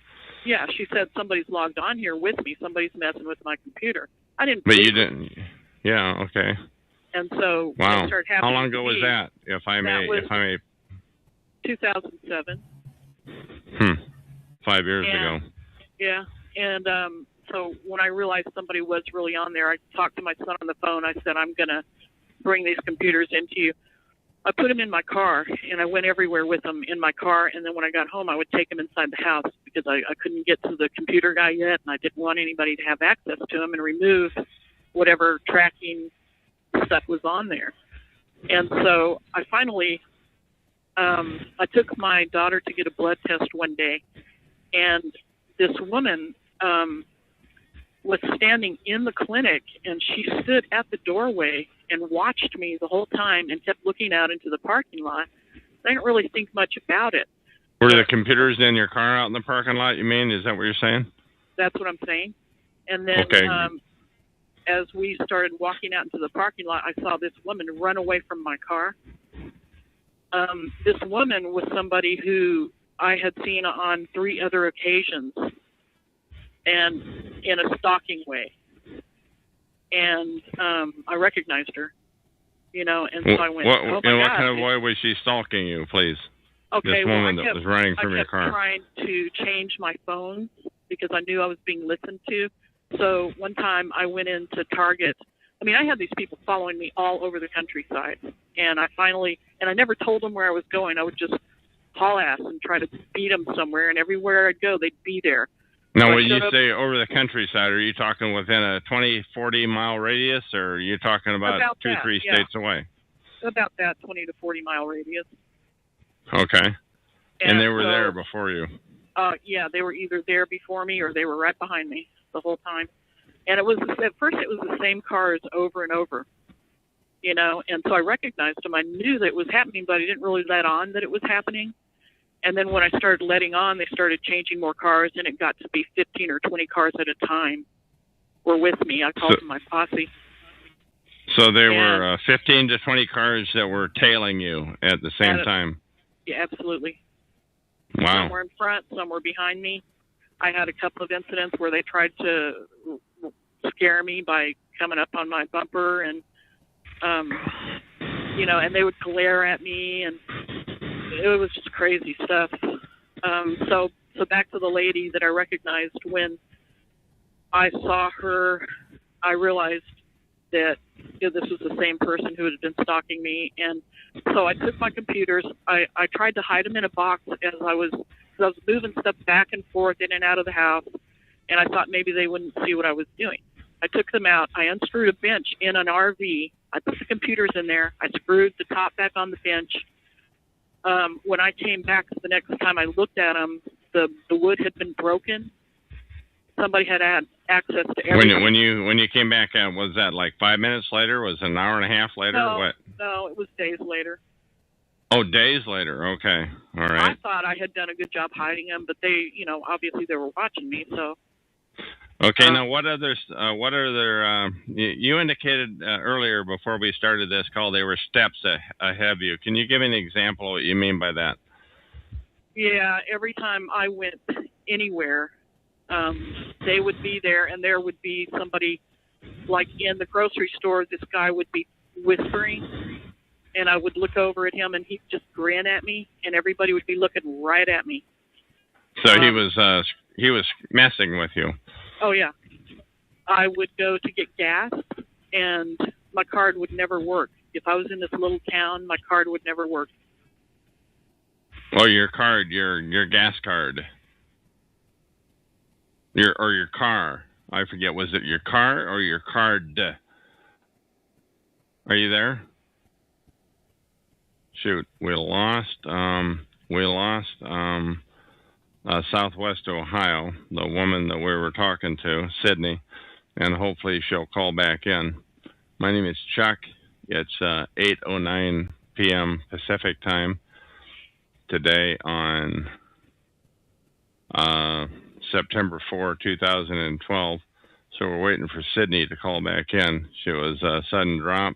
Yeah, she said, somebody's logged on here with me. Somebody's messing with my computer. I didn't But believe you her. didn't. Yeah, okay. And so when Wow. it started How happening long to ago was me, that? If I may. 2007. 5 years And- ago. Yeah, and so when I realized somebody was really on there, I talked to my son on the phone. I said, I'm going to bring these computers into you. I put them in my car, and I went everywhere with them in my car, and then when I got home, I would take them inside the house because I couldn't get to the computer guy yet, and I didn't want anybody to have access to them and remove whatever tracking stuff was on there. And so I finally, I took my daughter to get a blood test one day, and this woman was standing in the clinic, and she stood at the doorway and watched me the whole time and kept looking out into the parking lot. I didn't really think much about it. Were the computers in your car out in the parking lot, you mean? Is that what you're saying? That's what I'm saying. And then Okay. as we started walking out into the parking lot, I saw this woman run away from my car. This woman was somebody who I had seen on 3 other occasions, and in a stalking way. And I recognized her, and so I went, oh my what God. kind of way was she stalking you, please? Okay, This woman that was running from your car. I kept trying to change my phone because I knew I was being listened to. So one time I went into Target. I mean, I had these people following me all over the countryside. And I never told them where I was going. I would just haul ass and try to beat them somewhere. And everywhere I'd go, they'd be there. Now, So I when you showed up- say over the countryside, are you talking within a 20, 40-mile radius, or are you talking about 2, 3 yeah. states away? About that 20 to 40-mile radius. Okay. And they were so- there before you? Yeah, they were either there before me or they were right behind me the whole time. And at first it was the same cars over and over, and so I recognized them. I knew that it was happening, but I didn't really let on that it was happening. And then when I started letting on, they started changing more cars, and it got to be 15 or 20 cars at a time were with me. I called them my posse. So there were 15 to 20 cars that were tailing you at the same time? Yeah, absolutely. Wow. Some were in front, some were behind me. I had a couple of incidents where they tried to scare me by coming up on my bumper and, and they would glare at me, and it was just crazy stuff. So back to the lady that I recognized. When I saw her, I realized that this was the same person who had been stalking me. And so I took my computers. I tried to hide them in a box as I was moving stuff back and forth in and out of the house. And I thought maybe they wouldn't see what I was doing. I took them out. I unscrewed a bench in an RV. I put the computers in there. I screwed the top back on the bench. When I came back the next time I looked at them, the wood had been broken. Somebody had access to everything. When you came back, was that like 5 minutes later? Was it an hour and a half later? No, What? no, it was days later. Oh, days later. Okay, all right. I thought I had done a good job hiding them, but they, obviously they were watching me. So. Okay. Now, what other? You indicated earlier before we started this call they were steps ahead of you. Can you give me an example of what you mean by that? Yeah, every time I went anywhere, they would be there, and there would be somebody, like in the grocery store. This guy would be whispering, and I would look over at him, and he'd just grin at me, and everybody would be looking right at me. So he was messing with you. Oh yeah, I would go to get gas, and my card would never work. If I was in this little town, my card would never work. Oh, your card, your gas card, your car. I forget. Was it your car or your card? Are you there? Shoot, we lost Southwest Ohio, the woman that we were talking to, Sydney, and hopefully she'll call back in. My name is Chuck. It's 8:09 p.m. Pacific time today on September 4, 2012. So we're waiting for Sydney to call back in. She was a sudden drop.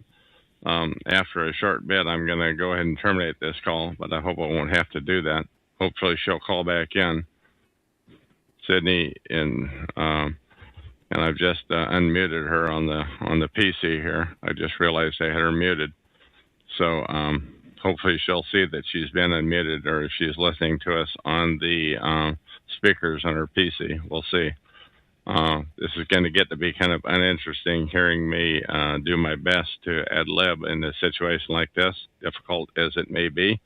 After a short bit, I'm going to go ahead and terminate this call, but I hope I won't have to do that. Hopefully she'll call back in, Sydney, and I've just unmuted her on the PC here. I just realized I had her muted, so hopefully she'll see that she's been unmuted, or if she's listening to us on the speakers on her PC. We'll see. This is going to get to be kind of uninteresting, hearing me do my best to ad lib in a situation like this, difficult as it may be.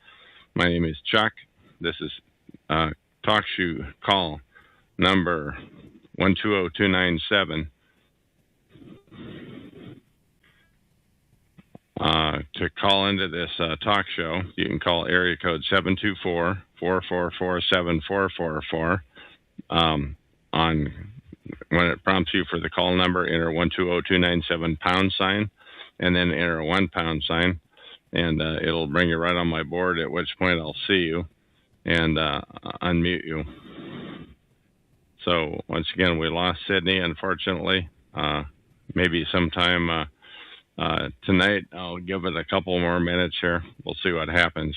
My name is Chuck. This is TalkShoe call number 120297. To call into this talk show, you can call area code 724-444-7444. When it prompts you for the call number, enter 120297 #, and then enter 1 £, and it'll bring you right on my board, at which point I'll see you and unmute you. So once again, we lost Sydney, unfortunately. Maybe sometime tonight, I'll give it a couple more minutes here. We'll see what happens.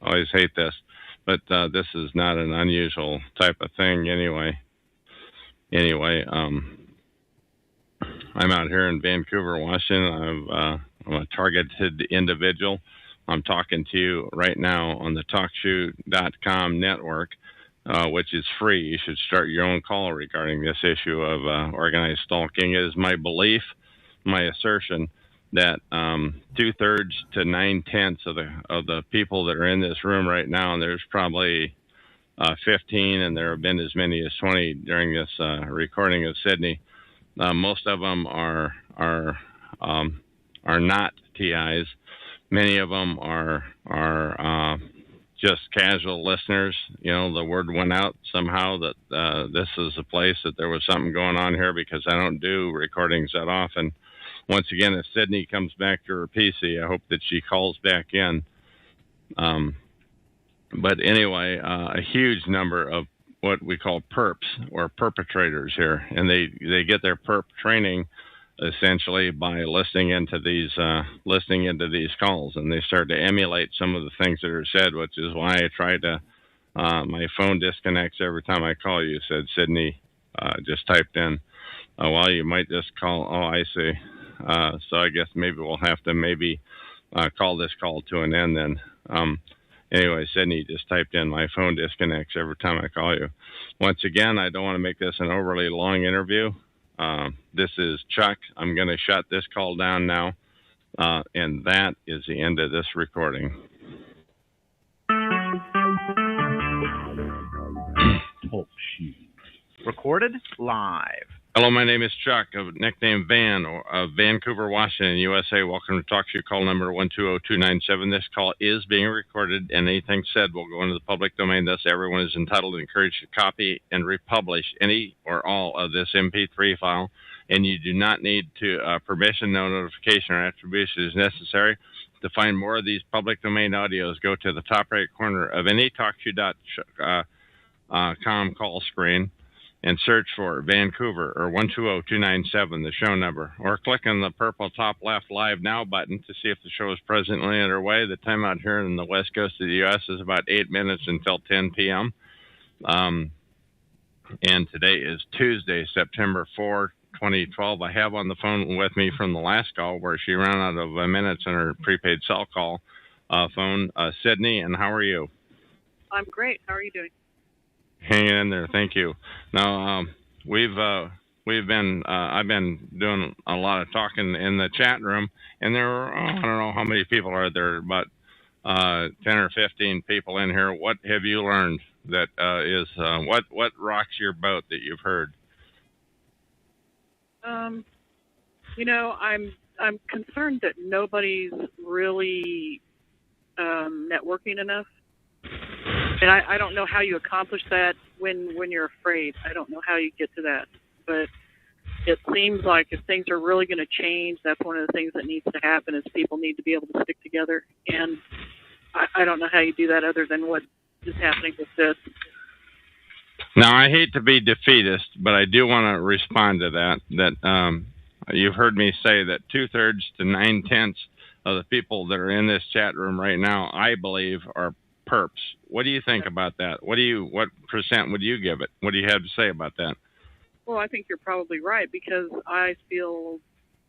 I always hate this, but this is not an unusual type of thing anyway. I'm out here in Vancouver, Washington. I'm a targeted individual. I'm talking to you right now on the TalkShoe.com network, which is free. You should start your own call regarding this issue of organized stalking. It is my belief, my assertion, that 2/3 to 9/10 of the people that are in this room right now, and there's probably 15, and there have been as many as 20 during this recording of Sydney. Most of them are not TIs. Many of them are just casual listeners. The word went out somehow that this is a place that there was something going on here, because I don't do recordings that often. Once again, if Sydney comes back to her PC, I hope that she calls back in. But anyway, a huge number of what we call perps, or perpetrators here, and they get their perp training essentially by listening into these calls, and they start to emulate some of the things that are said, which is why I try to. My phone disconnects every time I call you, said Sydney. Just typed in. Well, you might just call. Oh, I see. So I guess maybe we'll have to call this call to an end then. Anyway, Sydney just typed in, my phone disconnects every time I call you. Once again, I don't want to make this an overly long interview. This is Chuck. I'm going to shut this call down now. And that is the end of this recording. Talk shoe. Recorded live. Hello, my name is Chuck, nickname Van, of Vancouver, Washington, USA. Welcome to Talk Show call number 120297. This call is being recorded, and anything said will go into the public domain. Thus, everyone is entitled and encouraged to copy and republish any or all of this MP3 file, and you do not need to permission, no notification, or attribution is necessary. To find more of these public domain audios, go to the top right corner of any TalkShoe.com call screen and search for Vancouver or 120297, the show number, or click on the purple top left Live Now button to see if the show is presently underway. The time out here in the west coast of the U.S. is about 8 minutes until 10 p.m. And today is Tuesday, September 4, 2012. I have on the phone with me from the last call where she ran out of minutes on her prepaid cell call phone, Sydney, and how are you? I'm great. How are you doing? Hanging in there, thank you. Now, I've been doing a lot of talking in the chat room, and there are, I don't know how many people are there, but 10 or 15 people in here. What have you learned that what rocks your boat that you've heard? I'm concerned that nobody's really networking enough. And I don't know how you accomplish that when you're afraid. I don't know how you get to that. But it seems like if things are really going to change, that's one of the things that needs to happen is people need to be able to stick together. And I don't know how you do that other than what is happening with this. Now, I hate to be defeatist, but I do want to respond to that. You've heard me say that 2/3 to 9/10 of the people that are in this chat room right now, I believe, are perps. What do you think about that? What percent would you give it? What do you have to say about that? Well, I think you're probably right because I feel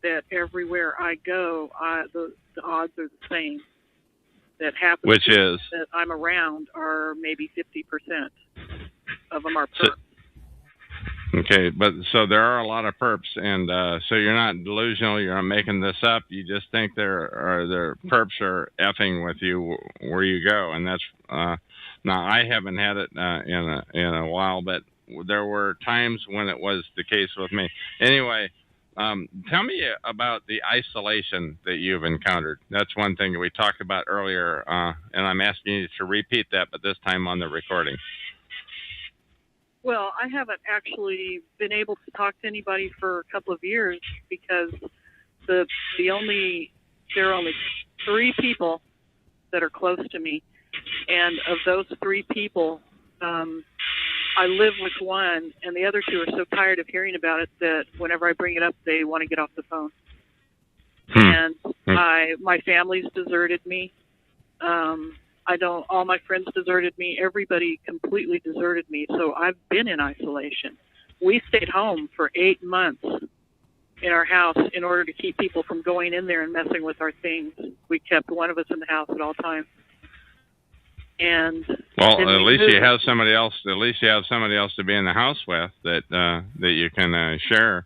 that everywhere I go, the odds are the same. That happens. Which is that I'm around are maybe 50% of them are perps. Okay, but so there are a lot of perps, and so you're not delusional. You're not making this up. You just think their perps are effing with you where you go, and that's now I haven't had it in a while, but there were times when it was the case with me. Anyway, tell me about the isolation that you've encountered. That's one thing that we talked about earlier, and I'm asking you to repeat that, but this time on the recording. Well, I haven't actually been able to talk to anybody for a couple of years because there are only 3 people that are close to me, and of those 3 people, I live with one, and the other 2 are so tired of hearing about it that whenever I bring it up, they want to get off the phone. And my family's deserted me. All my friends deserted me. Everybody completely deserted me. So I've been in isolation. We stayed home for 8 months in our house in order to keep people from going in there and messing with our things. We kept one of us in the house at all times. And well, at least you have somebody else. At least you have somebody else to be in the house with that you can share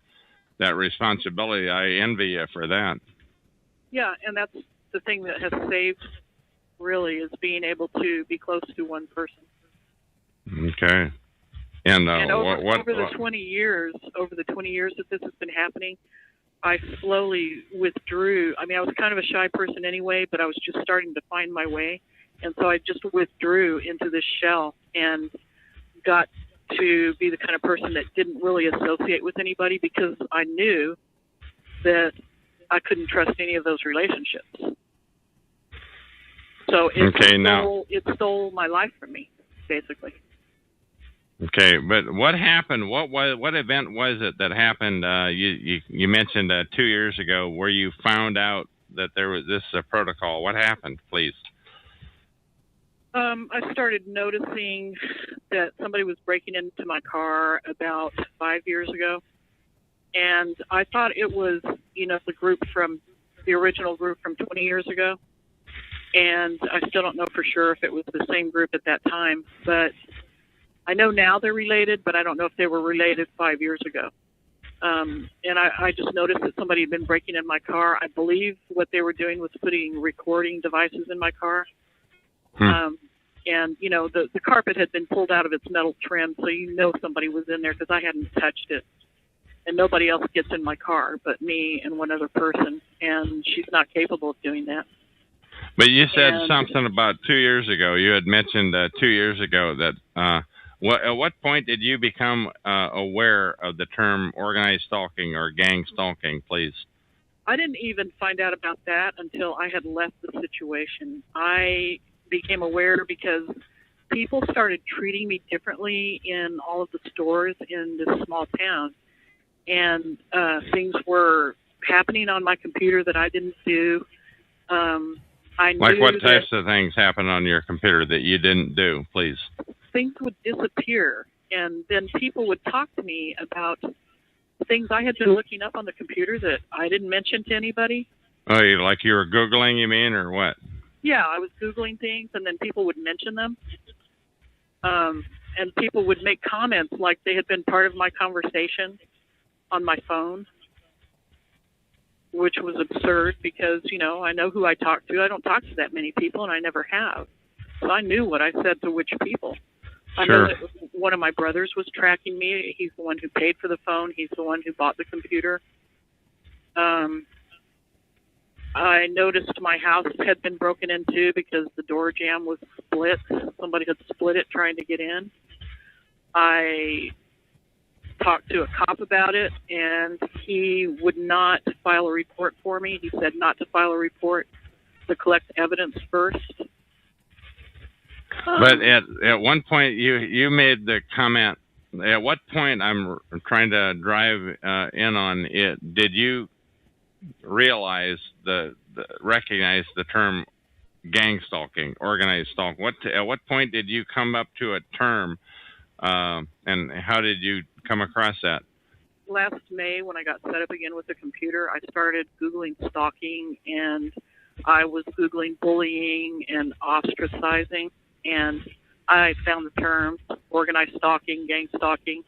that responsibility. I envy you for that. Yeah, and that's the thing that has saved. Really, is being able to be close to one person. Okay. And over the 20 years that this has been happening, I slowly withdrew. I mean, I was kind of a shy person anyway, but I was just starting to find my way, and so I just withdrew into this shell and got to be the kind of person that didn't really associate with anybody because I knew that I couldn't trust any of those relationships. So it stole my life from me, basically. Okay, but what happened? What event was it that happened? You mentioned 2 years ago where you found out that there was this protocol. What happened, please? I started noticing that somebody was breaking into my car about 5 years ago, and I thought it was the original group from 20 years ago. And I still don't know for sure if it was the same group at that time, but I know now they're related, but I don't know if they were related 5 years ago. And I just noticed that somebody had been breaking in my car. I believe what they were doing was putting recording devices in my car. And, the carpet had been pulled out of its metal trim, so somebody was in there because I hadn't touched it. and nobody else gets in my car but me and one other person, and she's not capable of doing that. But you said And- something about 2 years ago. You had mentioned 2 years ago that at what point did you become aware of the term organized stalking or gang stalking, please? I didn't even find out about that until I had left the situation. I became aware because people started treating me differently in all of the stores in this small town. And things were happening on my computer that I didn't do. I Like knew what that types of things happened on your computer that you didn't do, please? things would disappear, and then people would talk to me about things I had been looking up on the computer that I didn't mention to anybody. Oh, like you were Googling, you mean, or what? Yeah, I was Googling things, and then people would mention them. And people would make comments like they had been part of my conversation on my phone, which was absurd because, you know, I know who I talk to. I don't talk to that many people, and I never have. So I knew what I said to which people. I know that one of my brothers was tracking me. He's the one who paid for the phone. He's the one who bought the computer. I noticed my house had been broken into because the door jamb was split. Somebody had split it trying to get in. I talked to a cop about it, and he would not file a report for me. He said not to file a report, to collect evidence first. But at one point, you made the comment. At what point, I'm trying to drive in on it, did you realize recognize the term gang stalking, organized stalking? At what point did you come up to a term, and how did you come across that? Last May, when I got set up again with the computer, I started Googling stalking, and I was Googling bullying and ostracizing, and I found the terms organized stalking, gang stalking.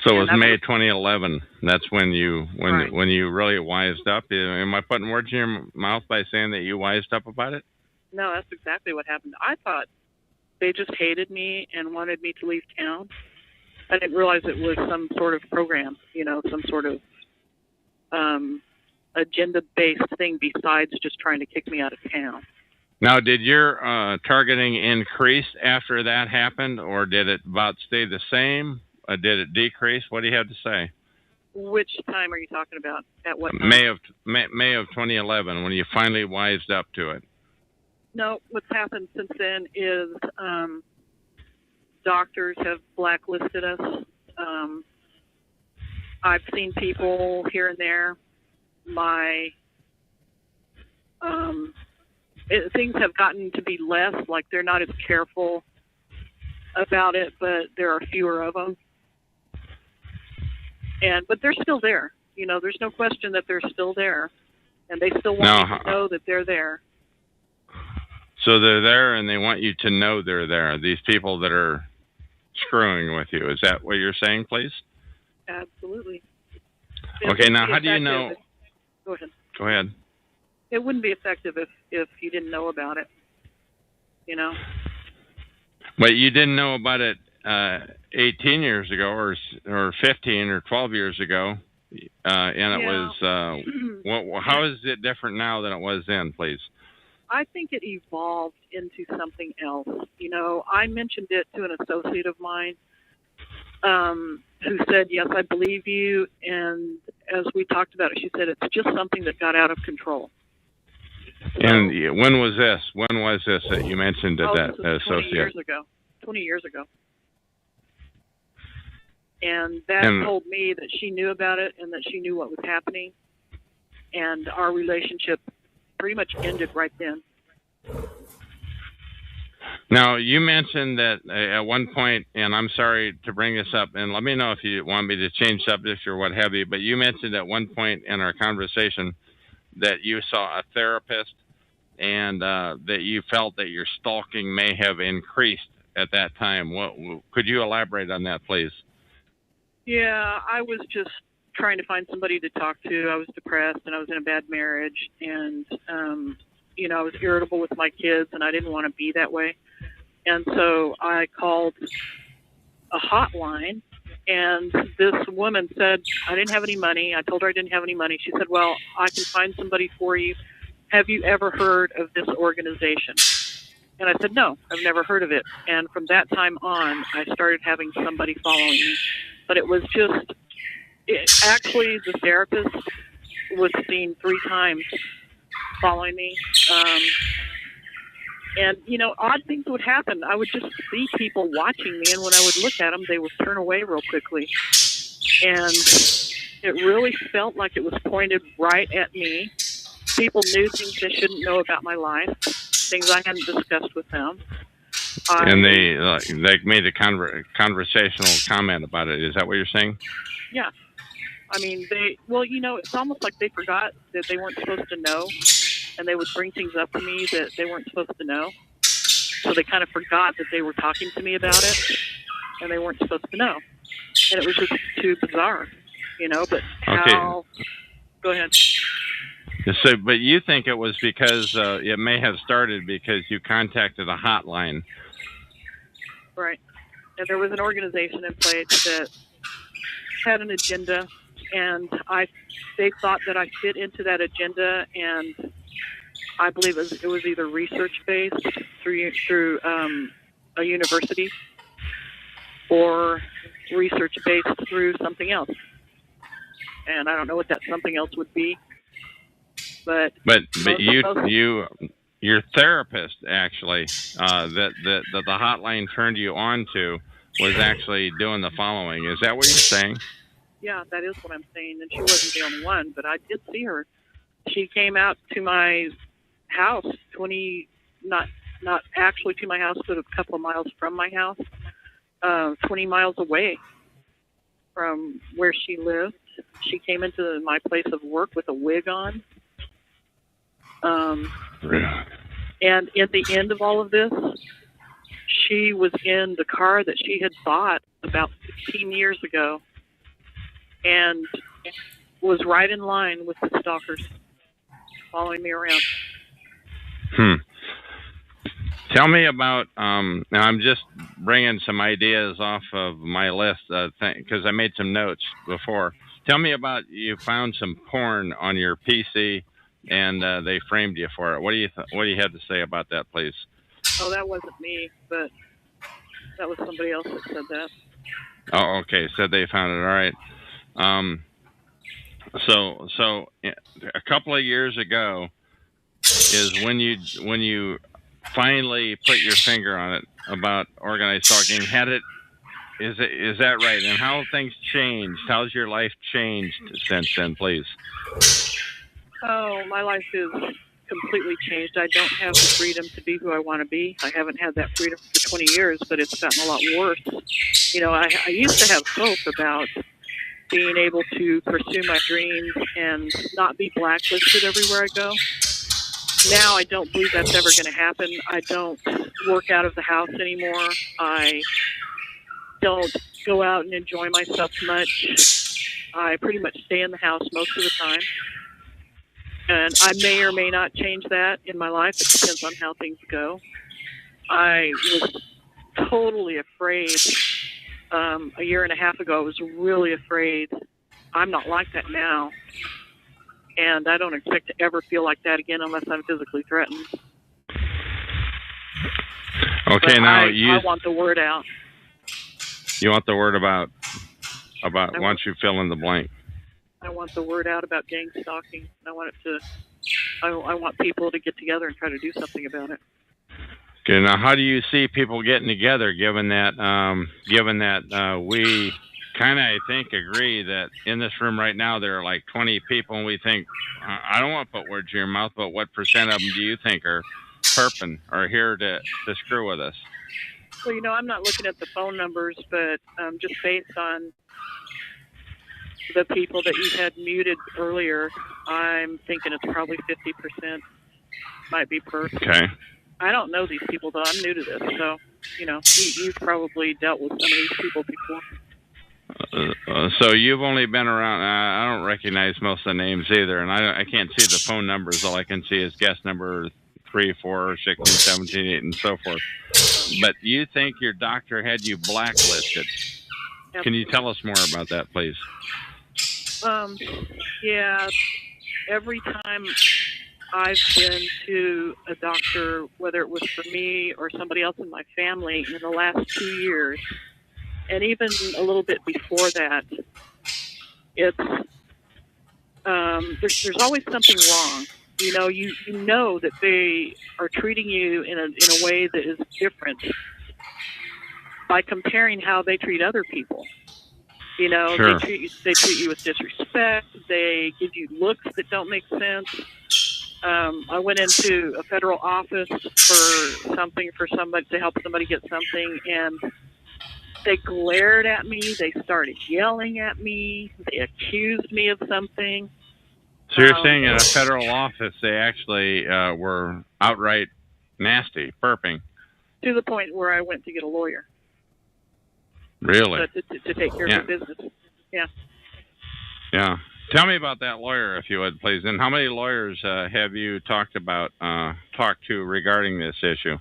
So it was May 2011. That's when you Right. when you really wised up. Am I putting words in your mouth by saying that you wised up about it? No, that's exactly what happened. I thought they just hated me and wanted me to leave town. I didn't realize it was some sort of program, you know, some sort of agenda-based thing besides just trying to kick me out of town. Now, did your targeting increase after that happened, or did it about stay the same? Did it decrease? What do you have to say? Which time are you talking about? At what time? May of 2011, when you finally wised up to it. No, what's happened since then is doctors have blacklisted us. I've seen people here and there. Things have gotten to be less, like they're not as careful about it, but there are fewer of them. But they're still there. You know, there's no question that they're still there, and they still want you to know that they're there. So they're there, and they want you to know they're there. These people that are screwing with you. Is that what you're saying, please? Absolutely. Okay, now how do you know? Go ahead. Go ahead. It wouldn't be effective if you didn't know about it, you know? But you didn't know about it 18 years ago or 15 or 12 years ago, and it was, how is it different now than it was then, please? I think it evolved into something else. You know, I mentioned it to an associate of mine who said, yes, I believe you, and as we talked about it, she said it's just something that got out of control. And when was this? When was this that you mentioned to that this was associate? 20 years ago. And that told me that she knew about it and that she knew what was happening. And our relationship pretty much ended right then. Now, you mentioned that at one point, and I'm sorry to bring this up, and let me know if you want me to change subjects or what have you, but you mentioned at one point in our conversation that you saw a therapist and that you felt that your stalking may have increased at that time. Could you elaborate on that, please? Yeah, I was just trying to find somebody to talk to. I was depressed and I was in a bad marriage, and you know, I was irritable with my kids and I didn't want to be that way. And so I called a hotline And this woman said, I didn't have any money. I told her I didn't have any money. She said, well, I can find somebody for you. Have you ever heard of this organization? And I said, no, I've never heard of it. And from that time on, I started having somebody following me. But it was just, actually, the therapist was seen 3 times following me. And, you know, odd things would happen. I would just see people watching me, and when I would look at them, they would turn away real quickly. And it really felt like it was pointed right at me. People knew things they shouldn't know about my life, things I hadn't discussed with them. And they made a conversational comment about it. Is that what you're saying? Yeah. I mean, well, you know, it's almost like they forgot that they weren't supposed to know, and they would bring things up to me that they weren't supposed to know. So they kind of forgot that they were talking to me about it, and they weren't supposed to know. And it was just too bizarre, you know, but how... Okay. Go ahead. So, but you think it was because it may have started because you contacted a hotline. Right. And there was an organization in place that had an agenda, and they thought that I fit into that agenda, and I believe it was either research-based through a university or research-based through something else. And I don't know what that something else would be. But your therapist actually that the hotline turned you on to was actually doing the following. Is that what you're saying? Yeah, that is what I'm saying. And she wasn't the only one, but I did see her. She came out to my house, not actually to my house, but a couple of miles from my house, 20 miles away from where she lived. She came into my place of work with a wig on. And at the end of all of this, she was in the car that she had bought about 15 years ago and was right in line with the stalkers following me around. Tell me about, now I'm just bringing some ideas off of my list because I made some notes before. Tell me about, you found some porn on your PC and they framed you for it. What do you have to say about that, please? Oh, that wasn't me, but that was somebody else that said that. Oh, okay. Said they found it. All right. So a couple of years ago is when you finally put your finger on it about organized stalking. Is that right? And how have things changed? How's your life changed since then, please? Oh, my life is completely changed. I don't have the freedom to be who I want to be. I haven't had that freedom for 20 years, but it's gotten a lot worse. You know, I used to have hope about being able to pursue my dreams and not be blacklisted everywhere I go. Now I don't believe that's ever going to happen. I don't work out of the house anymore. I don't go out and enjoy myself much. I pretty much stay in the house most of the time. And I may or may not change that in my life. It depends on how things go. I was totally afraid. A year and a half ago, I was really afraid. I'm not like that now. And I don't expect to ever feel like that again unless I'm physically threatened. Okay, but now I want the word out. You want the word about once you fill in the blank. I want the word out about gang stalking. I want it to. I want people to get together and try to do something about it. Okay, now how do you see people getting together? Given that we kind of, I think, agree that in this room right now there are like 20 people, and we think, I don't want to put words in your mouth, but what percent of them do you think are perping or here to screw with us? Well, you know, I'm not looking at the phone numbers, but just based on the people that you had muted earlier, I'm thinking it's probably 50% might be perps. Okay. I don't know these people, though. I'm new to this, so, you know, you've probably dealt with some of these people before. So you've only been around, I don't recognize most of the names either, and I can't see the phone numbers. All I can see is guest number 3, 4, 16, 17, 8, and so forth. But you think your doctor had you blacklisted? Can you tell us more about that, please? Yeah, every time I've been to a doctor, whether it was for me or somebody else in my family in the last 2 years, and even a little bit before that, it's there's always something wrong. You know that they are treating you in a way that is different by comparing how they treat other people. Sure. They treat you with disrespect. They give you looks that don't make sense. I went into a federal office for something for somebody to help somebody get something, and they glared at me. They started yelling at me. They accused me of something. So you're saying in a federal office they actually were outright nasty, burping? To the point where I went to get a lawyer. Really? To take care of the business. Yeah. Yeah. Tell me about that lawyer, if you would, please. And how many lawyers have you talked to regarding this issue?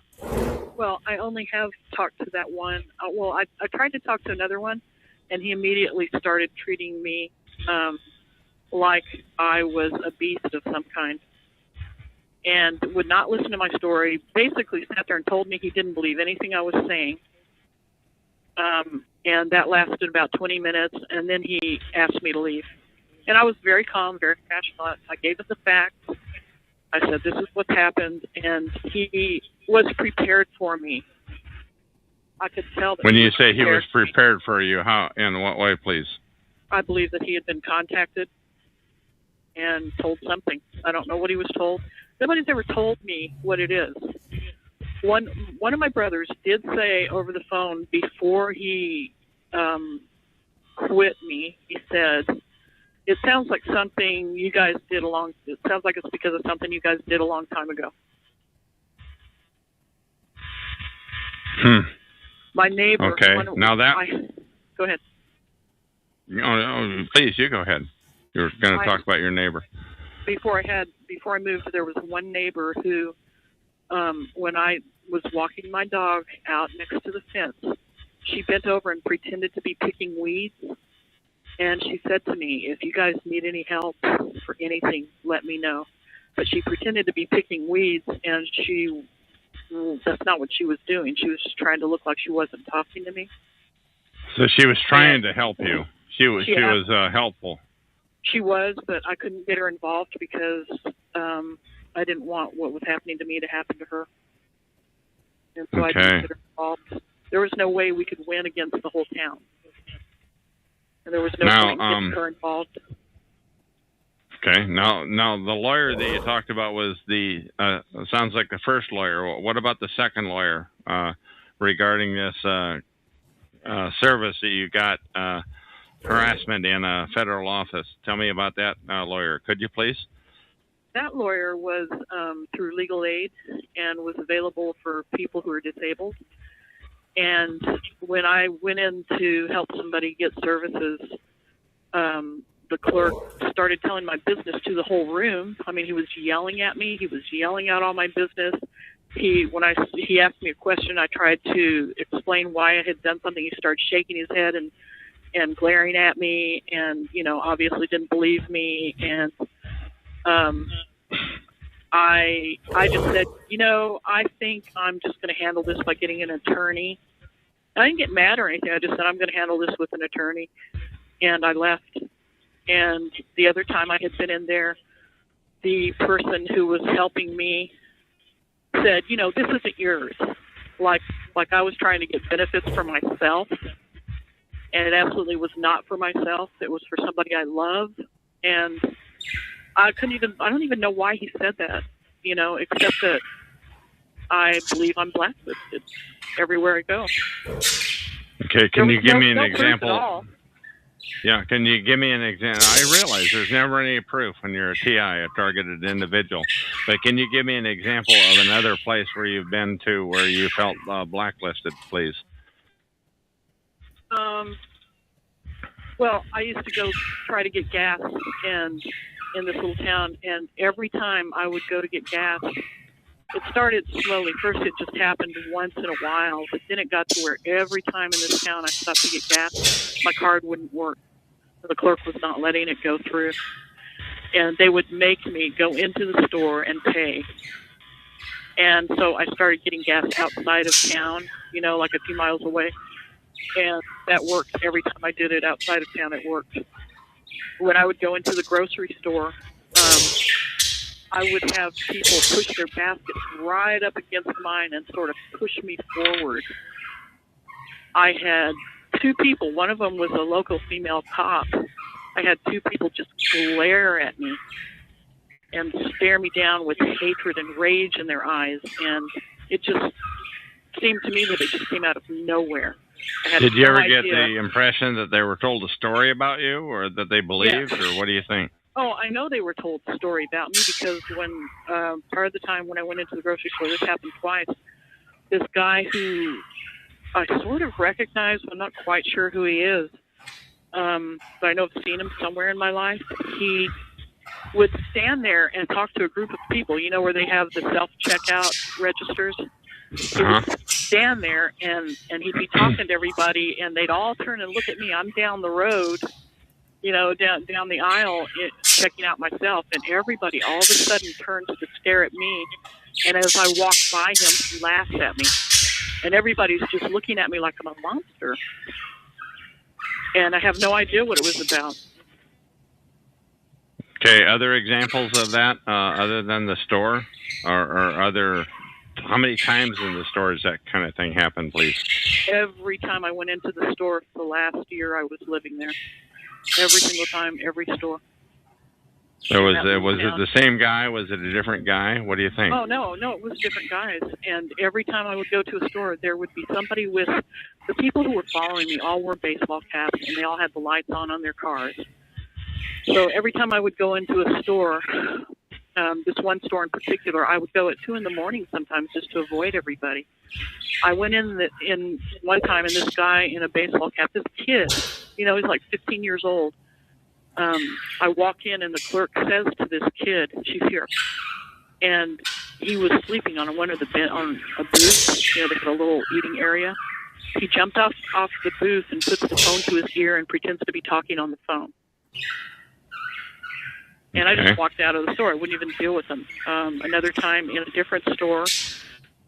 Well, I only have talked to that one. I tried to talk to another one, and he immediately started treating me like I was a beast of some kind, and would not listen to my story. Basically sat there and told me he didn't believe anything I was saying. And that lasted about 20 minutes, and then he asked me to leave. And I was very calm, very passionate. I gave him the facts. I said, this is what's happened, and he was prepared for me. I could tell that. When you say he was prepared for you, how, in what way, please? I believe that he had been contacted and told something. I don't know what he was told. Nobody's ever told me what it is. One of my brothers did say over the phone before he quit me, he said, it sounds like something you guys did it sounds like it's because of something you guys did a long time ago. My neighbor. Okay. Now that. Go ahead. No, please, you go ahead. You're going to talk about your neighbor. Before I moved, there was one neighbor who, when I was walking my dog out next to the fence, she bent over and pretended to be picking weeds. And she said to me, if you guys need any help for anything, let me know. But she pretended to be picking weeds, and that's not what she was doing. She was just trying to look like she wasn't talking to me. So she was trying to help you. She was helpful. She was, but I couldn't get her involved because I didn't want what was happening to me to happen to her. And so I didn't get her involved. There was no way we could win against the whole town. And there was no point in getting her involved. Okay. Now the lawyer that you talked about was sounds like the first lawyer. What about the second lawyer regarding this service that you got, harassment in a federal office? Tell me about that lawyer, could you please? That lawyer was through legal aid and was available for people who are disabled. And when I went in to help somebody get services, the clerk started telling my business to the whole room. I mean, he was yelling at me. He was yelling out all my business. He asked me a question, I tried to explain why I had done something. He started shaking his head and glaring at me, and obviously didn't believe me. And I just said, I think I'm just going to handle this by getting an attorney. I didn't get mad or anything. I just said, I'm going to handle this with an attorney. And I left. And the other time I had been in there, the person who was helping me said, this isn't yours. Like I was trying to get benefits for myself. And it absolutely was not for myself. It was for somebody I love. And I don't even know why he said that, except that I believe I'm blacklisted everywhere I go. Okay, can you give me an example? Yeah, can you give me an example? I realize there's never any proof when you're a TI, a targeted individual. But can you give me an example of another place where you've been to where you felt blacklisted, please? Well, I used to go try to get gas in this little town, and every time I would go to get gas, it started slowly. First, it just happened once in a while, but then it got to where every time in this town I stopped to get gas, my card wouldn't work. The clerk was not letting it go through. And they would make me go into the store and pay. And so I started getting gas outside of town, like a few miles away. And that worked. Every time I did it outside of town, it worked. When I would go into the grocery store, I would have people push their baskets right up against mine and sort of push me forward. I had two people. One of them was a local female cop. I had two people just glare at me and stare me down with hatred and rage in their eyes. And it just seemed to me that it just came out of nowhere. Did you ever get the impression that they were told a story about you, or that they believed, or what do you think? Oh, I know they were told a story about me, because when part of the time when I went into the grocery store, this happened twice. This guy who I sort of recognize, I'm not quite sure who he is, but I know I've seen him somewhere in my life. He would stand there and talk to a group of people, where they have the self-checkout registers. He would stand there and he'd be talking to everybody, and they'd all turn and look at me. I'm down the road, down the aisle, checking out myself, and everybody all of a sudden turns to stare at me. And as I walk by him, he laughs at me. And everybody's just looking at me like I'm a monster. And I have no idea what it was about. Okay, other examples of that, other than the store, or other, how many times in the store does that kind of thing happen, please? Every time I went into the store for the last year I was living there. Every single time, every store. So was it the same guy? Was it a different guy? What do you think? Oh, no, it was different guys. And every time I would go to a store, there would be somebody with, the people who were following me all wore baseball caps, and they all had the lights on their cars. So every time I would go into a store, this one store in particular, I would go at 2 a.m. sometimes just to avoid everybody. I went in one time, and this guy in a baseball cap, this kid, he's like 15 years old. I walk in, and the clerk says to this kid, she's here, and he was sleeping on one of on a booth. They had a little eating area. He jumped off the booth and puts the phone to his ear and pretends to be talking on the phone. And I just walked out of the store. I wouldn't even deal with him. Another time in a different store,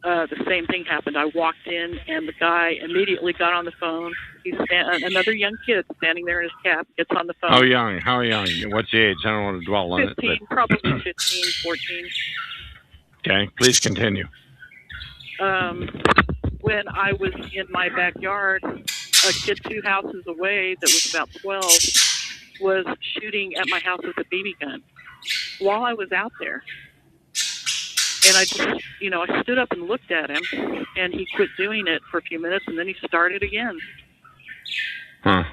the same thing happened. I walked in, and the guy immediately got on the phone. Another young kid standing there in his cap gets on the phone. How young? What's the age? I don't want to dwell on 15, it. probably 15, 14. Okay, please continue. When I was in my backyard, a kid 2 houses away that was about 12 was shooting at my house with a BB gun while I was out there. And I just, I stood up and looked at him, and he quit doing it for a few minutes, and then he started again. Huh.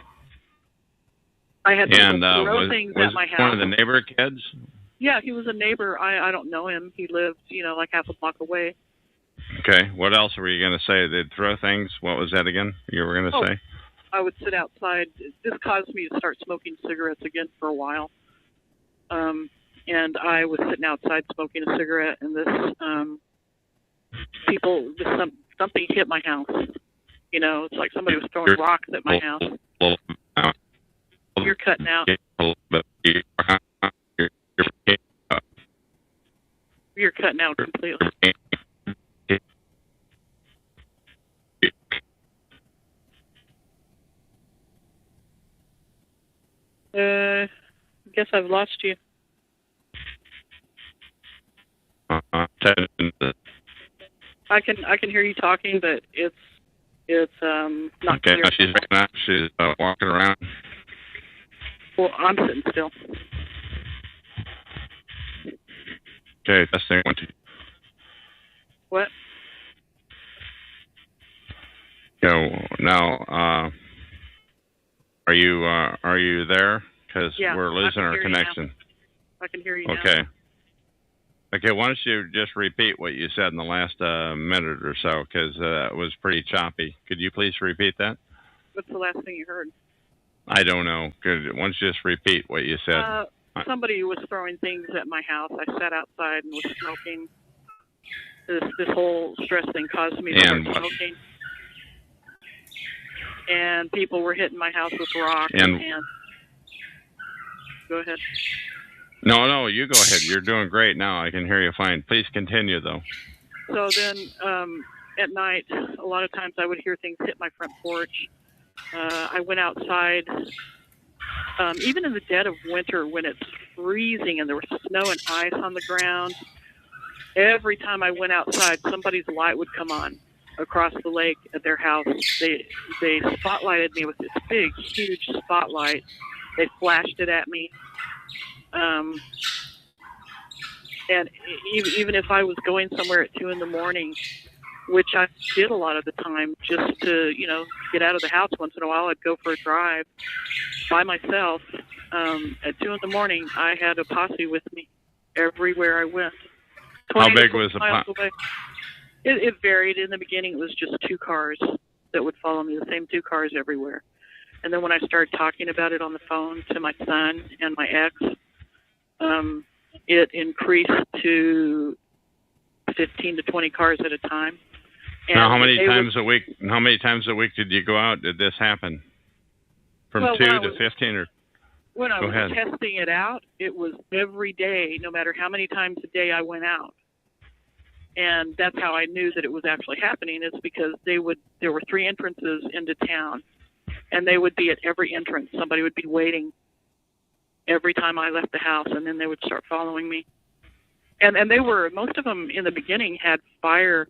I had to throw things at my house. One of the neighbor kids? Yeah, he was a neighbor. I don't know him. He lived, like half a block away. Okay. What else were you going to say? They'd throw things. What was that again you were going to say? I would sit outside. This caused me to start smoking cigarettes again for a while. And I was sitting outside smoking a cigarette, and something hit my house. It's like somebody was throwing rocks at my house. You're cutting out. You're cutting out completely. I guess I've lost you. I can hear you talking, but it's not clear. Okay, she's walking around. Well, I'm sitting still. Okay, testing 1, 2. What? Now, are you there? Because we're losing our connection. I can hear you now. Okay. Okay, why don't you just repeat what you said in the last minute or so, because it was pretty choppy. Could you please repeat that? What's the last thing you heard? I don't know. Why don't you just repeat what you said? Somebody was throwing things at my house. I sat outside and was smoking. this whole stress thing caused me to start smoking. And people were hitting my house with rocks. And go ahead. No, you go ahead. You're doing great now. I can hear you fine. Please continue, though. So then at night, a lot of times I would hear things hit my front porch. I went outside, even in the dead of winter when it's freezing and there was snow and ice on the ground. Every time I went outside, somebody's light would come on across the lake at their house. They spotlighted me with this big, huge spotlight. They flashed it at me. And even if I was going somewhere at 2 a.m, which I did a lot of the time, just to get out of the house once in a while, I'd go for a drive by myself. At 2 a.m, I had a posse with me everywhere I went. How big was the posse? It varied. In the beginning, it was just 2 cars that would follow me, the same 2 cars everywhere. And then when I started talking about it on the phone to my son and my ex, it increased to 15 to 20 cars at a time. And now, how many times a week? How many times a week did you go out? Did this happen? From 2 to 15, or when I was testing it out, it was every day, no matter how many times a day I went out. And that's how I knew that it was actually happening. Is because there were 3 entrances into town, and they would be at every entrance. Somebody would be waiting every time I left the house, and then they would start following me. And they were, most of them in the beginning had fire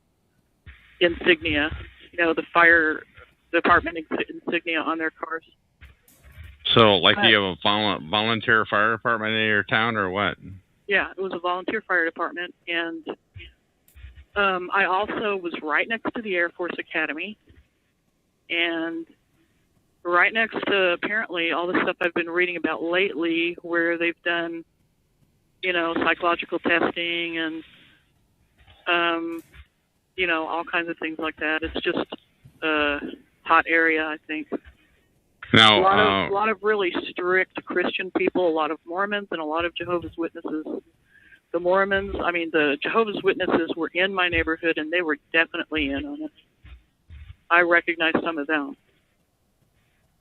insignia, the fire department insignia on their cars. So, like, do you have a volunteer fire department in your town, or what? Yeah, it was a volunteer fire department, and I also was right next to the Air Force Academy, and right next to, apparently, all the stuff I've been reading about lately, where they've done, psychological testing and, all kinds of things like that. It's just a hot area, I think. Now, a lot of really strict Christian people, a lot of Mormons, and a lot of Jehovah's Witnesses. The Mormons, the Jehovah's Witnesses were in my neighborhood, and they were definitely in on it. I recognized some of them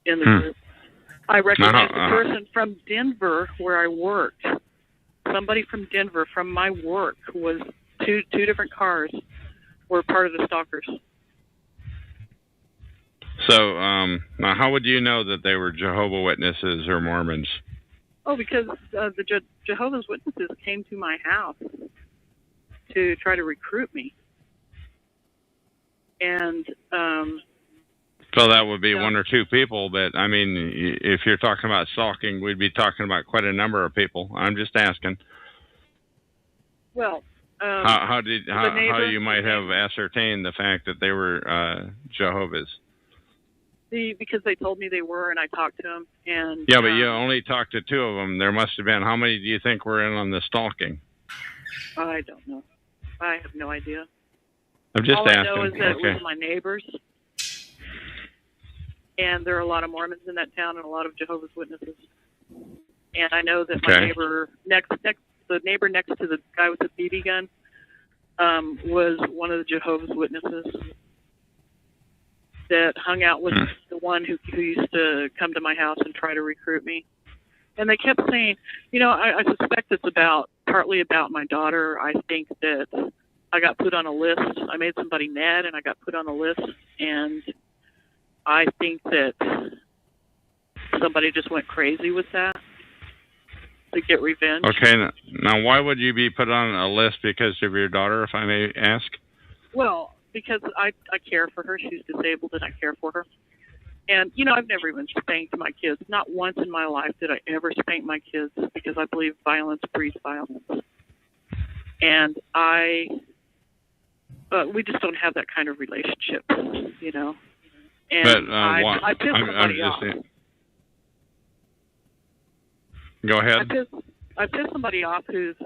in the group. I recognized a person from Denver where I worked. Somebody from Denver from my work was two different cars were part of the stalkers. So, now how would you know that they were Jehovah's Witnesses or Mormons? Oh, because the Jehovah's Witnesses came to my house to try to recruit me. And so that would be 1 or 2 people, but if you're talking about stalking, we'd be talking about quite a number of people. I'm just asking. Well, how you might have ascertained the fact that they were Jehovah's? Because they told me they were, and I talked to them. And yeah, but you only talked to 2 of them. There must have been. How many do you think were in on the stalking? I don't know. I have no idea. I'm just asking. All I know is that it was my neighbors. And there are a lot of Mormons in that town and a lot of Jehovah's Witnesses. And I know that my neighbor the neighbor next to the guy with the BB gun was one of the Jehovah's Witnesses that hung out with the one who used to come to my house and try to recruit me. And they kept saying, I suspect it's partly about my daughter. I think that I got put on a list. I made somebody mad and I got put on a list. And I think that somebody just went crazy with that to get revenge. Okay. Now, why would you be put on a list because of your daughter, if I may ask? Well, because I care for her. She's disabled and I care for her. And, I've never even spanked my kids. Not once in my life did I ever spank my kids because I believe violence breeds violence. And we just don't have that kind of relationship, And but I pissed somebody off. Go ahead. I pissed somebody off whose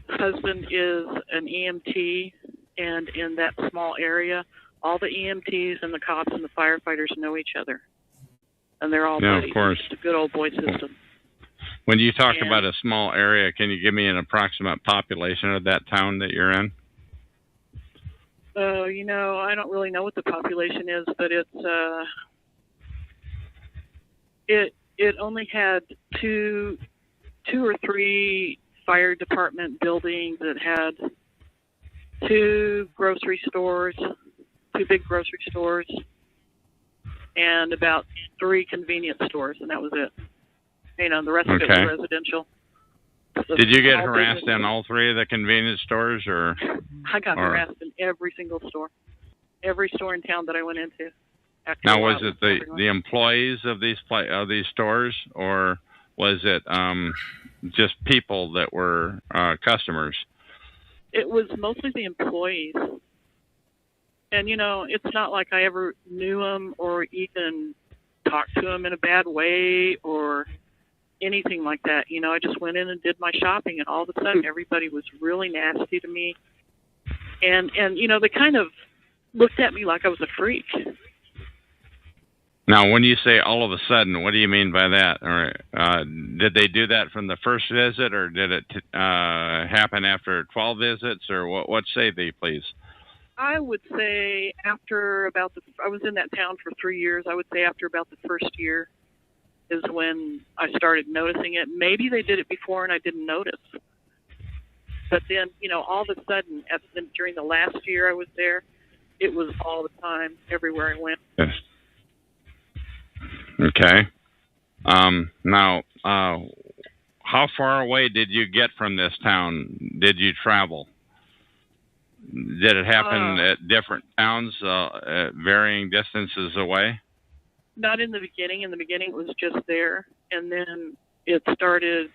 husband is an EMT, and in that small area, all the EMTs and the cops and the firefighters know each other, and they're all buddies. Of course. It's a good old boy system. When you talk about a small area, can you give me an approximate population of that town that you're in? I don't really know what the population is, but it only had two or three fire department buildings. It had two big grocery stores, and about 3 convenience stores, and that was it. The rest of it was residential. Did you get harassed in all 3 of the convenience stores, or? I got harassed in every single store. Every store in town that I went into. Now, was it the employees of these stores, or was it just people that were customers? It was mostly the employees. And, it's not like I ever knew them or even talked to them in a bad way or anything like that. I just went in and did my shopping, and all of a sudden everybody was really nasty to me. And they kind of looked at me like I was a freak. Now, when you say all of a sudden, what do you mean by that? Or did they do that from the first visit, or did it happen after 12 visits, or what say they, please? I would say after I was in that town for 3 years. I would say after about the first year is when I started noticing it. Maybe they did it before and I didn't notice. But then, all of a sudden, during the last year I was there, it was all the time, everywhere I went. Yes. Okay. Now, how far away did you get from this town? Did you travel? Did it happen at different towns, at varying distances away? Not in the beginning. In the beginning, it was just there. And then it started,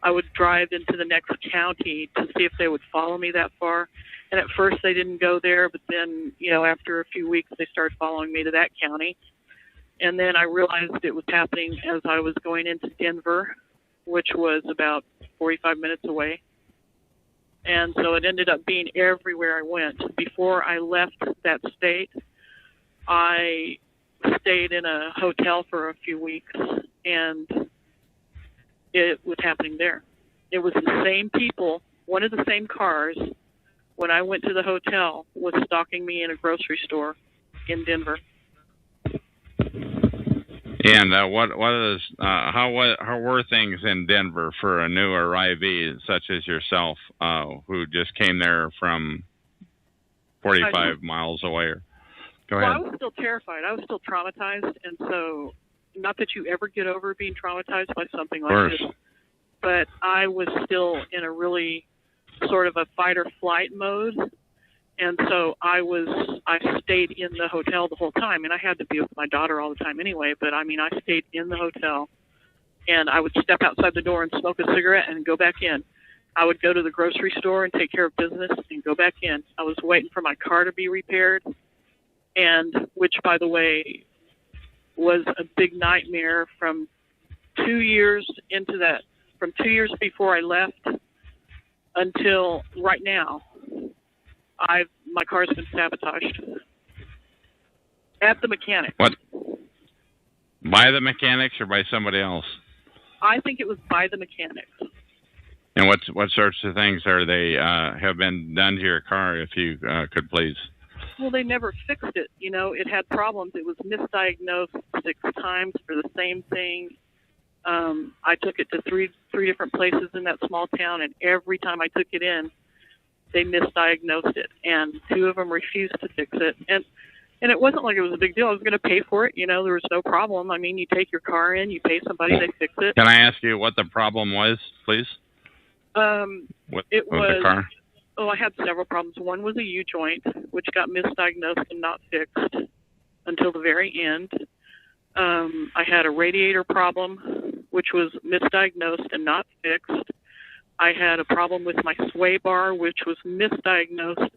I would drive into the next county to see if they would follow me that far. And at first, they didn't go there. But then, after a few weeks, they started following me to that county. And then I realized it was happening as I was going into Denver, which was about 45 minutes away. And so it ended up being everywhere I went. Before I left that state, I stayed in a hotel for a few weeks, and it was happening there. It was the same people, one of the same cars, when I went to the hotel, was stalking me in a grocery store in Denver. And how were things in Denver for a new arrivee such as yourself, who just came there from 45 miles away? Go ahead. Well, I was still terrified. I was still traumatized, and so not that you ever get over being traumatized by something like this, but I was still in a really sort of a fight or flight mode. And so I stayed in the hotel the whole time, and I had to be with my daughter all the time anyway, but I stayed in the hotel, and I would step outside the door and smoke a cigarette and go back in. I would go to the grocery store and take care of business and go back in. I was waiting for my car to be repaired, and which, by the way, was a big nightmare from 2 years into that, from 2 years before I left until right now. My car's been sabotaged at the mechanic. What? By the mechanics or by somebody else? I think it was by the mechanics. And what sorts of things are they have been done to your car, if you could please? Well, they never fixed it. It had problems. It was misdiagnosed 6 times for the same thing. I took it to three different places in that small town, and every time I took it in, they misdiagnosed it, and 2 of them refused to fix it. And it wasn't like it was a big deal. I was going to pay for it. There was no problem. You take your car in, you pay somebody, they fix it. Can I ask you what the problem was, please? With the car? Oh, I had several problems. One was a U-joint, which got misdiagnosed and not fixed until the very end. I had a radiator problem, which was misdiagnosed and not fixed. I had a problem with my sway bar, which was misdiagnosed,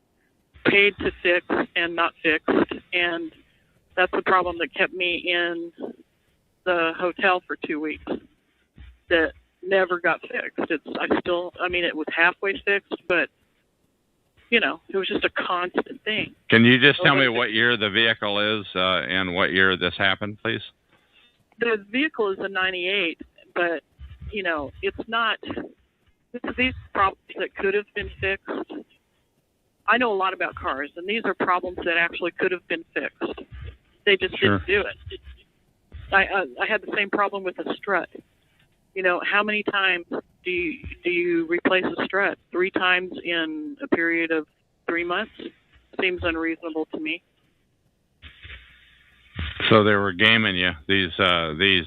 paid to fix, and not fixed. And that's the problem that kept me in the hotel for 2 weeks. That never got fixed. It was halfway fixed, but, it was just a constant thing. Can you just tell me what year the vehicle is and what year this happened, please? The vehicle is a 98, but, it's not... These problems that could have been fixed, I know a lot about cars, and these are problems that actually could have been fixed. They just didn't do it. I had the same problem with a strut. You know, how many times do you replace a strut? 3 times in a period of 3 months? Seems unreasonable to me. So they were gaming you, these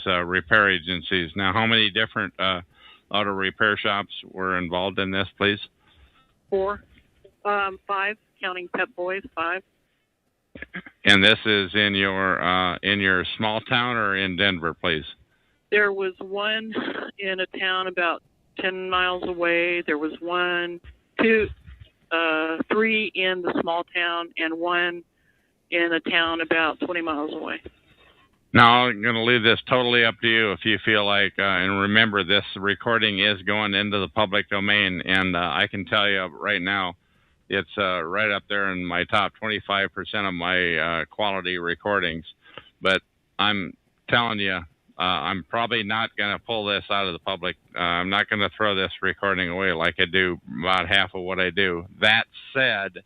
repair agencies. Now, how many different auto repair shops were involved in this, please? 4, 5, counting Pep Boys, 5. And this is in your small town or in Denver, please? There was one in a town about 10 miles away. There was 3 in the small town, and 1 in a town about 20 miles away. Now, I'm going to leave this totally up to you if you feel like, and remember, this recording is going into the public domain, and I can tell you right now, it's right up there in my top 25% of my quality recordings. But I'm telling you, I'm probably not going to pull this out of the public. I'm not going to throw this recording away like I do about half of what I do. That said,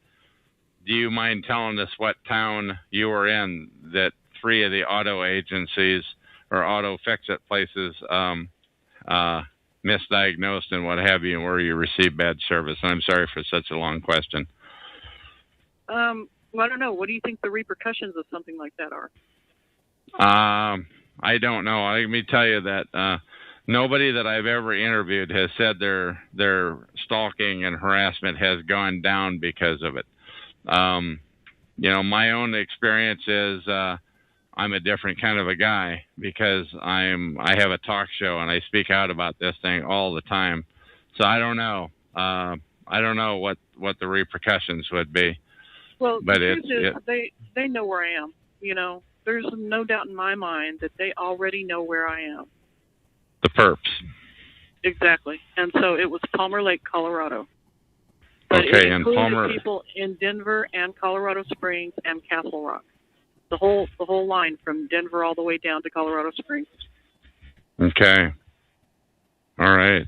do you mind telling us what town you were in that 3 of the auto agencies or auto fix-it places misdiagnosed and what have you, and where you received bad service? And I'm sorry for such a long question. Well, I don't know. What do you think the repercussions of something like that are? I don't know. Let me tell you that nobody that I've ever interviewed has said their stalking and harassment has gone down because of it. You know, my own experience is I'm a different kind of a guy because I have a talk show and I speak out about this thing all the time. So I don't know. I don't know what the repercussions would be. Well, but the truth is they know where I am. You know, there's no doubt in my mind that they already know where I am. The perps. Exactly. And so it was Palmer Lake, Colorado. But okay, it and included Palmer people in Denver and Colorado Springs and Castle Rock. The whole line from Denver all the way down to Colorado Springs. Okay. All right.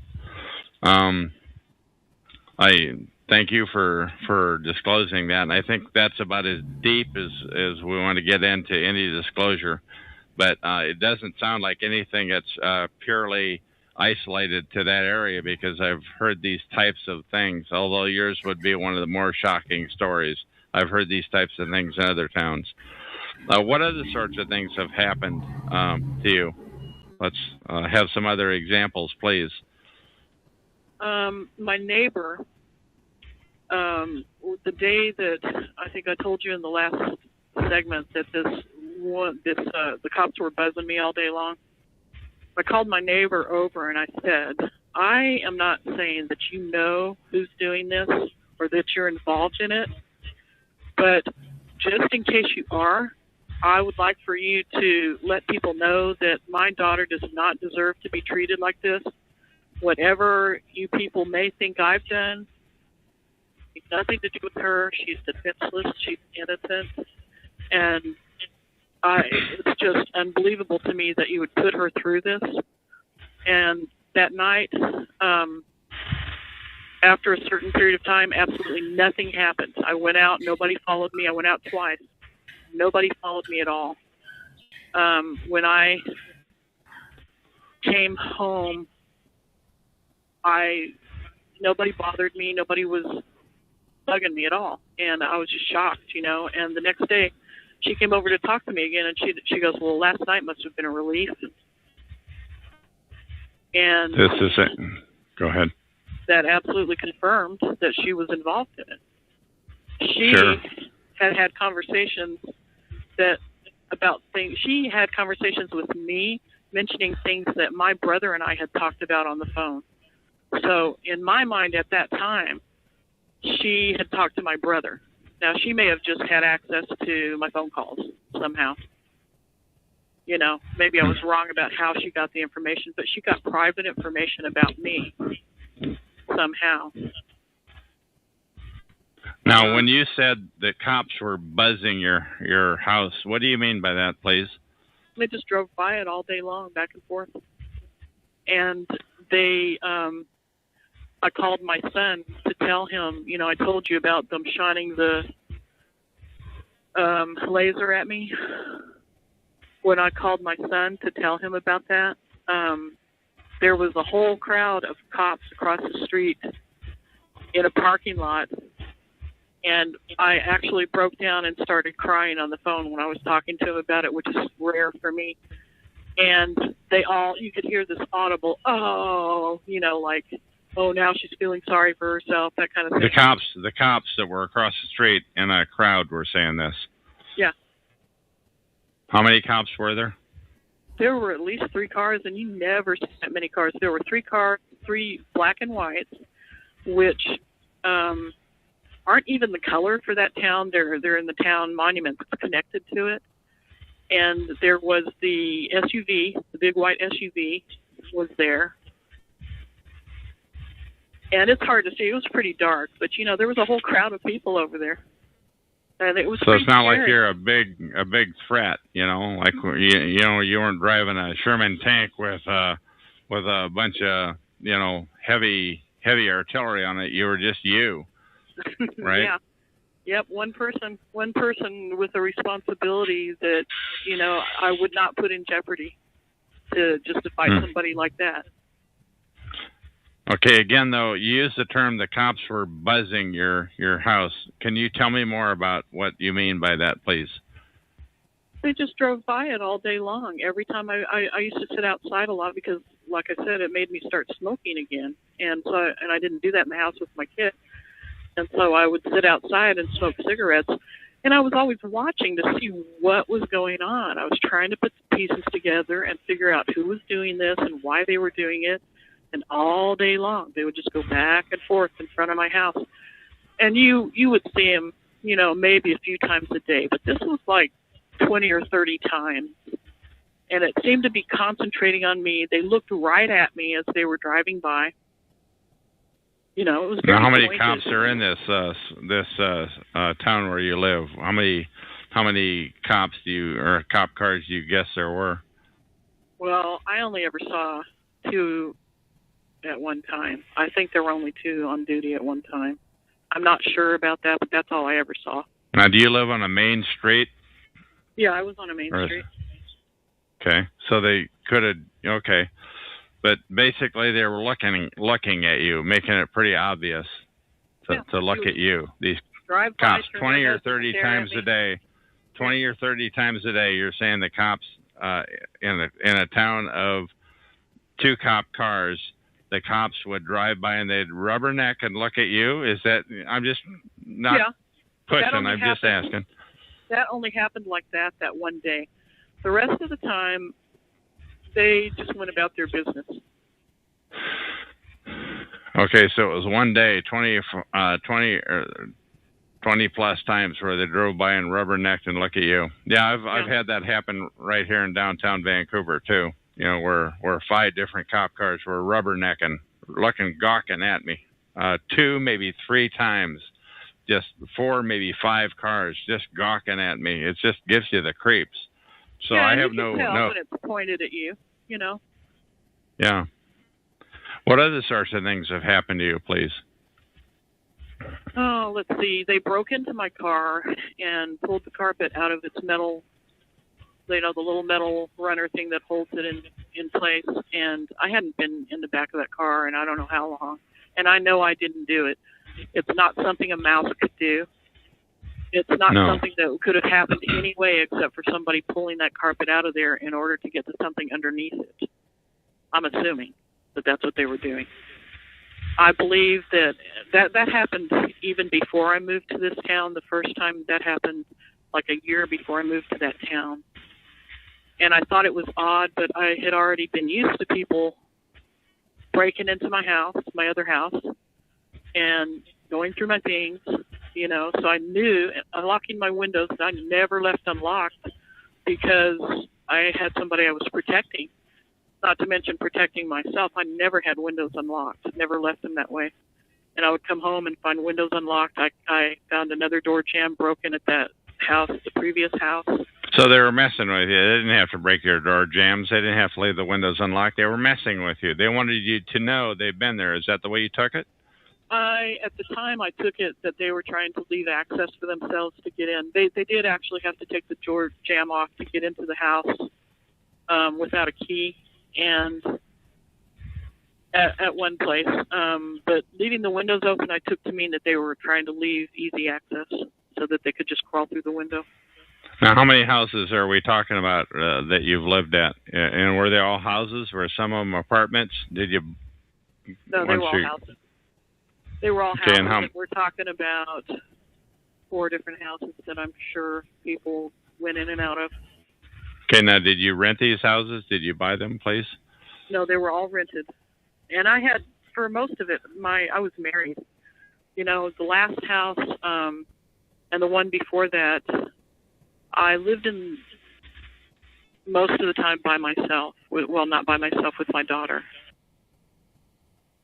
I thank you for disclosing that, and I think that's about as deep as we want to get into any disclosure. But it doesn't sound like anything that's purely isolated to that area, because I've heard these types of things, although yours would be one of the more shocking stories. I've heard these types of things in other towns. What other sorts of things have happened to you? Let's have some other examples, please. My neighbor, the day that I think I told you in the last segment that the cops were buzzing me all day long, I called my neighbor over and I said, I am not saying that you know who's doing this or that you're involved in it, but just in case you are, I would like for you to let people know that my daughter does not deserve to be treated like this. Whatever you people may think I've done, it's nothing to do with her. She's defenseless. She's innocent. And it's just unbelievable to me that you would put her through this. And that night, after a certain period of time, absolutely nothing happened. I went out. Nobody followed me. I went out twice. Nobody followed me at all. When I came home, nobody bothered me. Nobody was bugging me at all. And I was just shocked, you know. And the next day, she came over to talk to me again, and she goes, well, last night must have been a relief. And this is it. Go ahead. That absolutely confirmed that she was involved in it. She sure. had conversations about things. She had conversations with me mentioning things that my brother and I had talked about on the phone. So in my mind at that time, she had talked to my brother. Now, she may have just had access to my phone calls somehow. You know, maybe I was wrong about how she got the information, but she got private information about me somehow. Now, when you said the cops were buzzing your house, what do you mean by that, please? They just drove by it all day long, back and forth. And they, I called my son to tell him, you know, I told you about them shining the laser at me. When I called my son to tell him about that, there was a whole crowd of cops across the street in a parking lot. And I actually broke down and started crying on the phone when I was talking to him about it, which is rare for me. And you could hear this audible, oh, you know, like, oh, now she's feeling sorry for herself, that kind of thing. The cops that were across the street in a crowd were saying this. Yeah. How many cops were there? There were at least 3 cars, and you never see that many cars. There were 3 black and whites, which aren't even the color for that town. They're in the town monument that's connected to it. And there was the SUV, the big white SUV was there. And it's hard to see. It was pretty dark, but you know, there was a whole crowd of people over there. And it was so it's not scary. like you're a big threat, you know, like you know, you weren't driving a Sherman tank with a bunch of, you know, heavy artillery on it. You were just you. Right? Yeah. Yep, one person with a responsibility that, you know, I would not put in jeopardy to justify somebody like that. Okay, again, though, you used the term the cops were buzzing your house. Can you tell me more about what you mean by that, please? They just drove by it all day long. Every time I used to sit outside a lot because, like I said, it made me start smoking again. And so I didn't do that in the house with my kid. And so I would sit outside and smoke cigarettes. And I was always watching to see what was going on. I was trying to put the pieces together and figure out who was doing this and why they were doing it. And all day long, they would just go back and forth in front of my house. And you would see them, you know, maybe a few times a day. But this was like 20 or 30 times. And it seemed to be concentrating on me. They looked right at me as they were driving by. You know, it was very now, how many pointed. cops are in this town where you live? How many cops or cop cars do you guess there were? Well, I only ever saw 2 at one time. I think there were only 2 on duty at one time. I'm not sure about that, but that's all I ever saw. Now, do you live on a main street? Yeah, I was on a main street. Okay, so they could have. Okay. But basically, they were looking at you, making it pretty obvious to look at you. These cops, 20 or 30 times a day, 20 or 30 times a day. You're saying the cops in a town of 2 cop cars, the cops would drive by and they'd rubberneck and look at you. Is that? I'm just not pushing. I'm just asking. That only happened like that one day. The rest of the time, they just went about their business. Okay, so it was one day, 20 plus times where they drove by and rubbernecked and look at you. Yeah, I've had that happen right here in downtown Vancouver too. You know, where 5 different cop cars were rubbernecking, gawking at me. 2, maybe 3 times, just 4, maybe 5 cars just gawking at me. It just gives you the creeps. So yeah, I have you can tell no. when it's pointed at you, you know. Yeah. What other sorts of things have happened to you, please? Oh, let's see. They broke into my car and pulled the carpet out of its metal, you know, the little metal runner thing that holds it in place. And I hadn't been in the back of that car in I don't know how long. And I know I didn't do it. It's not something a mouse could do. It's not something that could have happened anyway except for somebody pulling that carpet out of there in order to get to something underneath it. I'm assuming that that's what they were doing. I believe that happened even before I moved to this town. The first time that happened, like a year before I moved to that town. And I thought it was odd, but I had already been used to people breaking into my house, my other house, and going through my things, you know. So I knew, unlocking my windows, I never left unlocked because I had somebody I was protecting. Not to mention protecting myself. I never had windows unlocked, never left them that way. And I would come home and find windows unlocked. I found another door jamb broken at that house, the previous house. So they were messing with you. They didn't have to break your door jams. They didn't have to leave the windows unlocked. They were messing with you. They wanted you to know they've been there. Is that the way you took it? At the time, I took it that they were trying to leave access for themselves to get in. They did actually have to take the door jam off to get into the house without a key, and at one place. But leaving the windows open, I took to mean that they were trying to leave easy access so that they could just crawl through the window. Now, how many houses are we talking about that you've lived at? And were they all houses? Were some of them apartments? Did you? No, they were all houses. They were all Okay, houses. We're talking about 4 different houses that I'm sure people went in and out of. Okay, now did you rent these houses? Did you buy them, please? No, they were all rented. And I had, for most of it, I was married. You know, the last house and the one before that, I lived in most of the time by myself. Well, not by myself, with my daughter.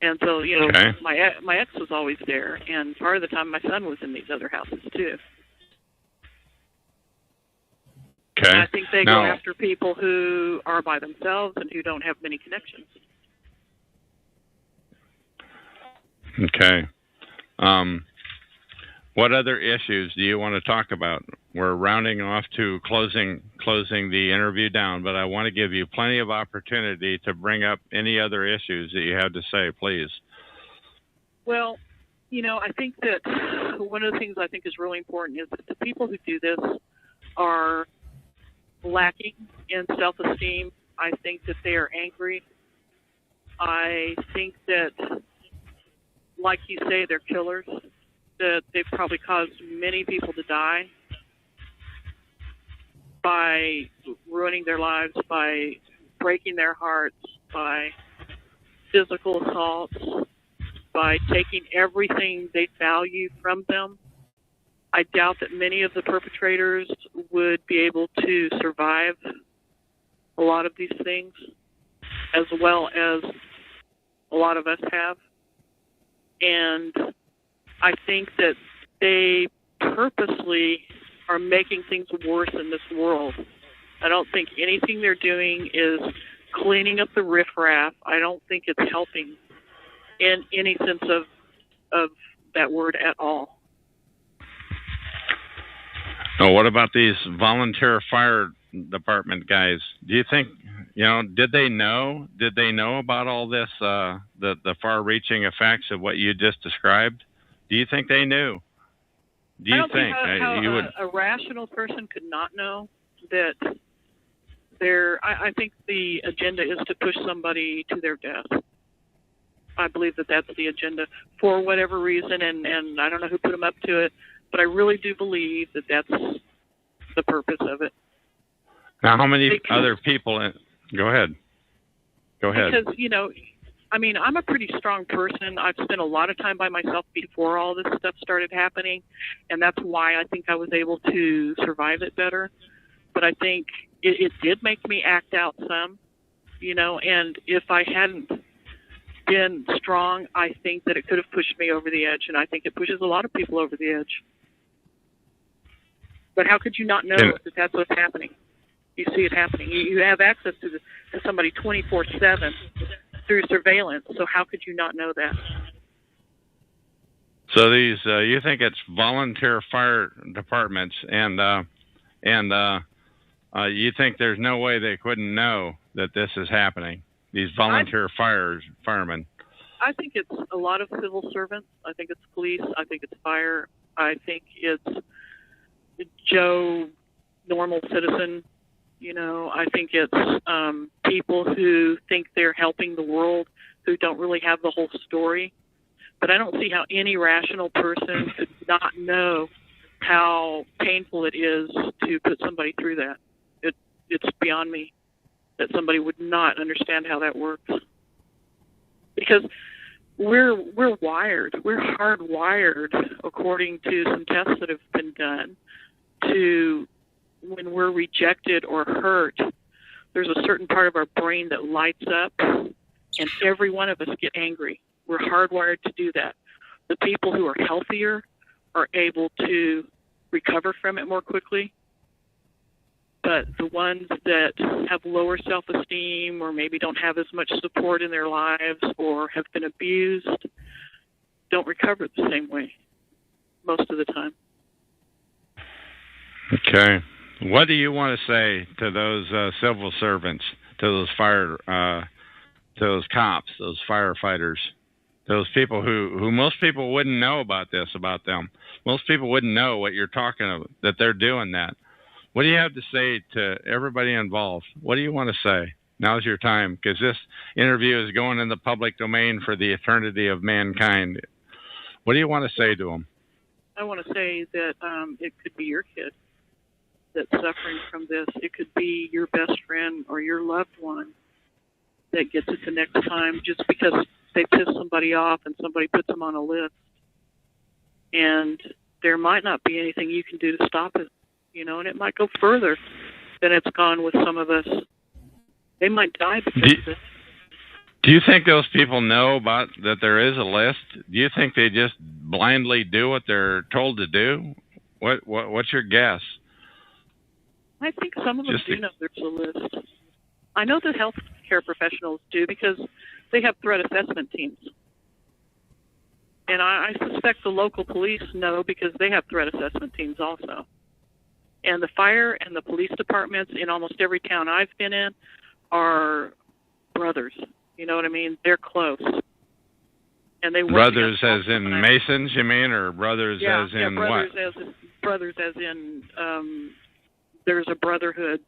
And so, you know, okay. my ex was always there, and part of the time my son was in these other houses too. Okay. And I think they go after people who are by themselves and who don't have many connections. Okay. What other issues do you want to talk about? We're rounding off to closing the interview down, but I want to give you plenty of opportunity to bring up any other issues that you have to say, please. Well, you know, I think that one of the things I think is really important is that the people who do this are lacking in self-esteem. I think that they are angry. I think that, like you say, they're killers, that they've probably caused many people to die by ruining their lives, by breaking their hearts, by physical assaults, by taking everything they value from them. I doubt that many of the perpetrators would be able to survive a lot of these things, as well as a lot of us have. And I think that they purposely are making things worse in this world. I don't think anything they're doing is cleaning up the riffraff. I don't think it's helping in any sense of that word at all. Oh, what about these volunteer fire department guys? Do you think, you know, did they know about all this, the far-reaching effects of what you just described? Do you think they knew? Do you think a rational person could not know that I think the agenda is to push somebody to their death. I believe that that's the agenda for whatever reason, and I don't know who put them up to it, but I really do believe that that's the purpose of it. Now, how many other people? Go ahead. Because, you know, I mean, I'm a pretty strong person. I've spent a lot of time by myself before all this stuff started happening, and that's why I think I was able to survive it better. But I think it did make me act out some, you know, and if I hadn't been strong, I think that it could have pushed me over the edge, and I think it pushes a lot of people over the edge. But how could you not know that that's what's happening? You see it happening. You have access to somebody 24/7 through surveillance, so how could you not know that? So these, you think it's volunteer fire departments, and you think there's no way they couldn't know that this is happening? These volunteer firemen. I think it's a lot of civil servants. I think it's police. I think it's fire. I think it's Joe, normal citizen. You know, I think it's people who think they're helping the world, who don't really have the whole story. But I don't see how any rational person could not know how painful it is to put somebody through that. It's beyond me that somebody would not understand how that works. Because we're wired, we're hardwired, according to some tests that have been done, to when we're rejected or hurt, there's a certain part of our brain that lights up, and every one of us get angry. We're hardwired to do that. The people who are healthier are able to recover from it more quickly. But the ones that have lower self-esteem or maybe don't have as much support in their lives or have been abused don't recover the same way most of the time. Okay. What do you want to say to those civil servants, to those to those cops, those firefighters, those people who most people wouldn't know about this about them? Most people wouldn't know what you're talking about, that they're doing that. What do you have to say to everybody involved? What do you want to say? Now's your time, because this interview is going in the public domain for the eternity of mankind. What do you want to say to them? I want to say that it could be your kid that's suffering from this. It could be your best friend or your loved one that gets it the next time just because they piss somebody off and somebody puts them on a list. And there might not be anything you can do to stop it, and it might go further than it's gone with some of us. They might die because of this. Do you think those people know about that there is a list? Do you think they just blindly do what they're told to do? What's your guess? I think some of them do know there's a list. I know that healthcare professionals do because they have threat assessment teams. And I suspect the local police know because they have threat assessment teams also. And the fire and the police departments in almost every town I've been in are brothers. You know what I mean? They're close. And they work brothers as in Masons, you mean, or brothers as in brothers what? Brothers as in there's a brotherhood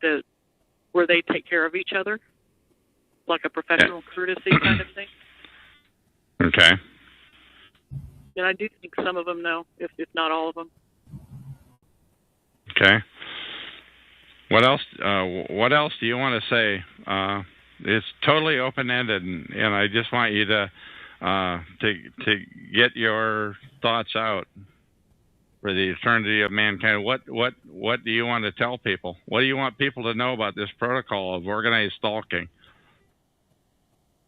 where they take care of each other, like a professional courtesy kind of thing. Okay. And I do think some of them know, if not all of them. Okay. What else? What else do you want to say? It's totally open-ended, and I just want you to get your thoughts out for the eternity of mankind. What do you want to tell people? What do you want people to know about this protocol of organized stalking?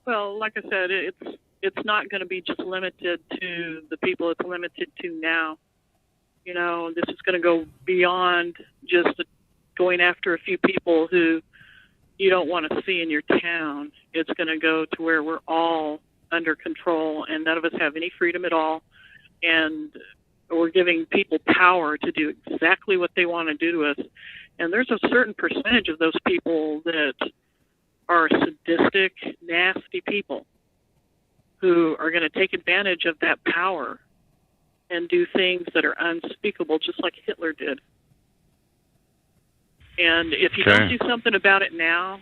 Well, like I said, it's not going to be just limited to the people it's limited to now. This is going to go beyond just going after a few people who you don't want to see in your town. It's going to go to where we're all under control and none of us have any freedom at all. And we're giving people power to do exactly what they want to do to us. And there's a certain percentage of those people that are sadistic, nasty people who are going to take advantage of that power and do things that are unspeakable, just like Hitler did. And if you don't do something about it now,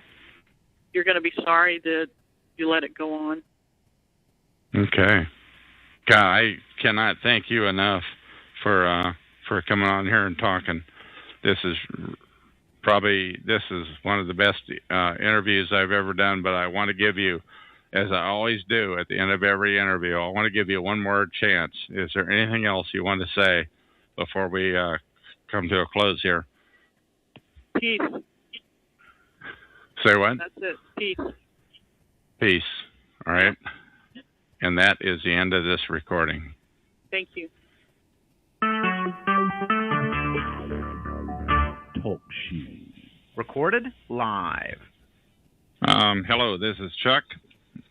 you're going to be sorry that you let it go on. Okay. God, I cannot thank you enough for coming on here and talking. This is one of the best interviews I've ever done, but I want to give you, as I always do at the end of every interview, I want to give you one more chance. Is there anything else you want to say before we come to a close here? Peace. Say what? That's it. Peace. Peace. All right. And that is the end of this recording. Thank you. Talk show. Recorded live. Hello, this is Chuck,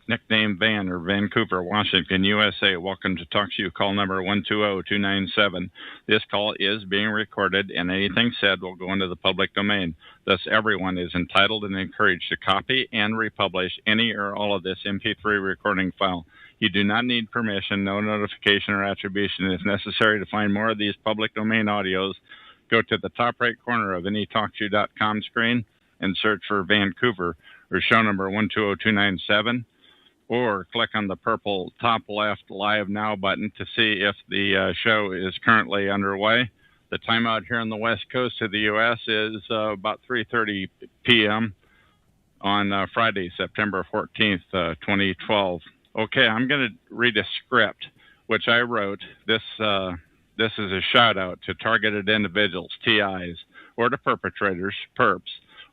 nickname Van, or Vancouver, Washington, USA. Welcome to Talk Show, call number 120297. This call is being recorded, and anything said will go into the public domain. Thus, everyone is entitled and encouraged to copy and republish any or all of this MP3 recording file. You do not need permission, no notification or attribution. If necessary to find more of these public domain audios, go to the top right corner of any TalkShoe.com screen and search for Vancouver or show number 120297, or click on the purple top left Live Now button to see if the show is currently underway. The time out here on the west coast of the U.S. is about 3:30 p.m. on Friday, September 14th, 2012. Okay, I'm going to read a script which I wrote. This is a shout out to targeted individuals, TIs, or to perpetrators, perps.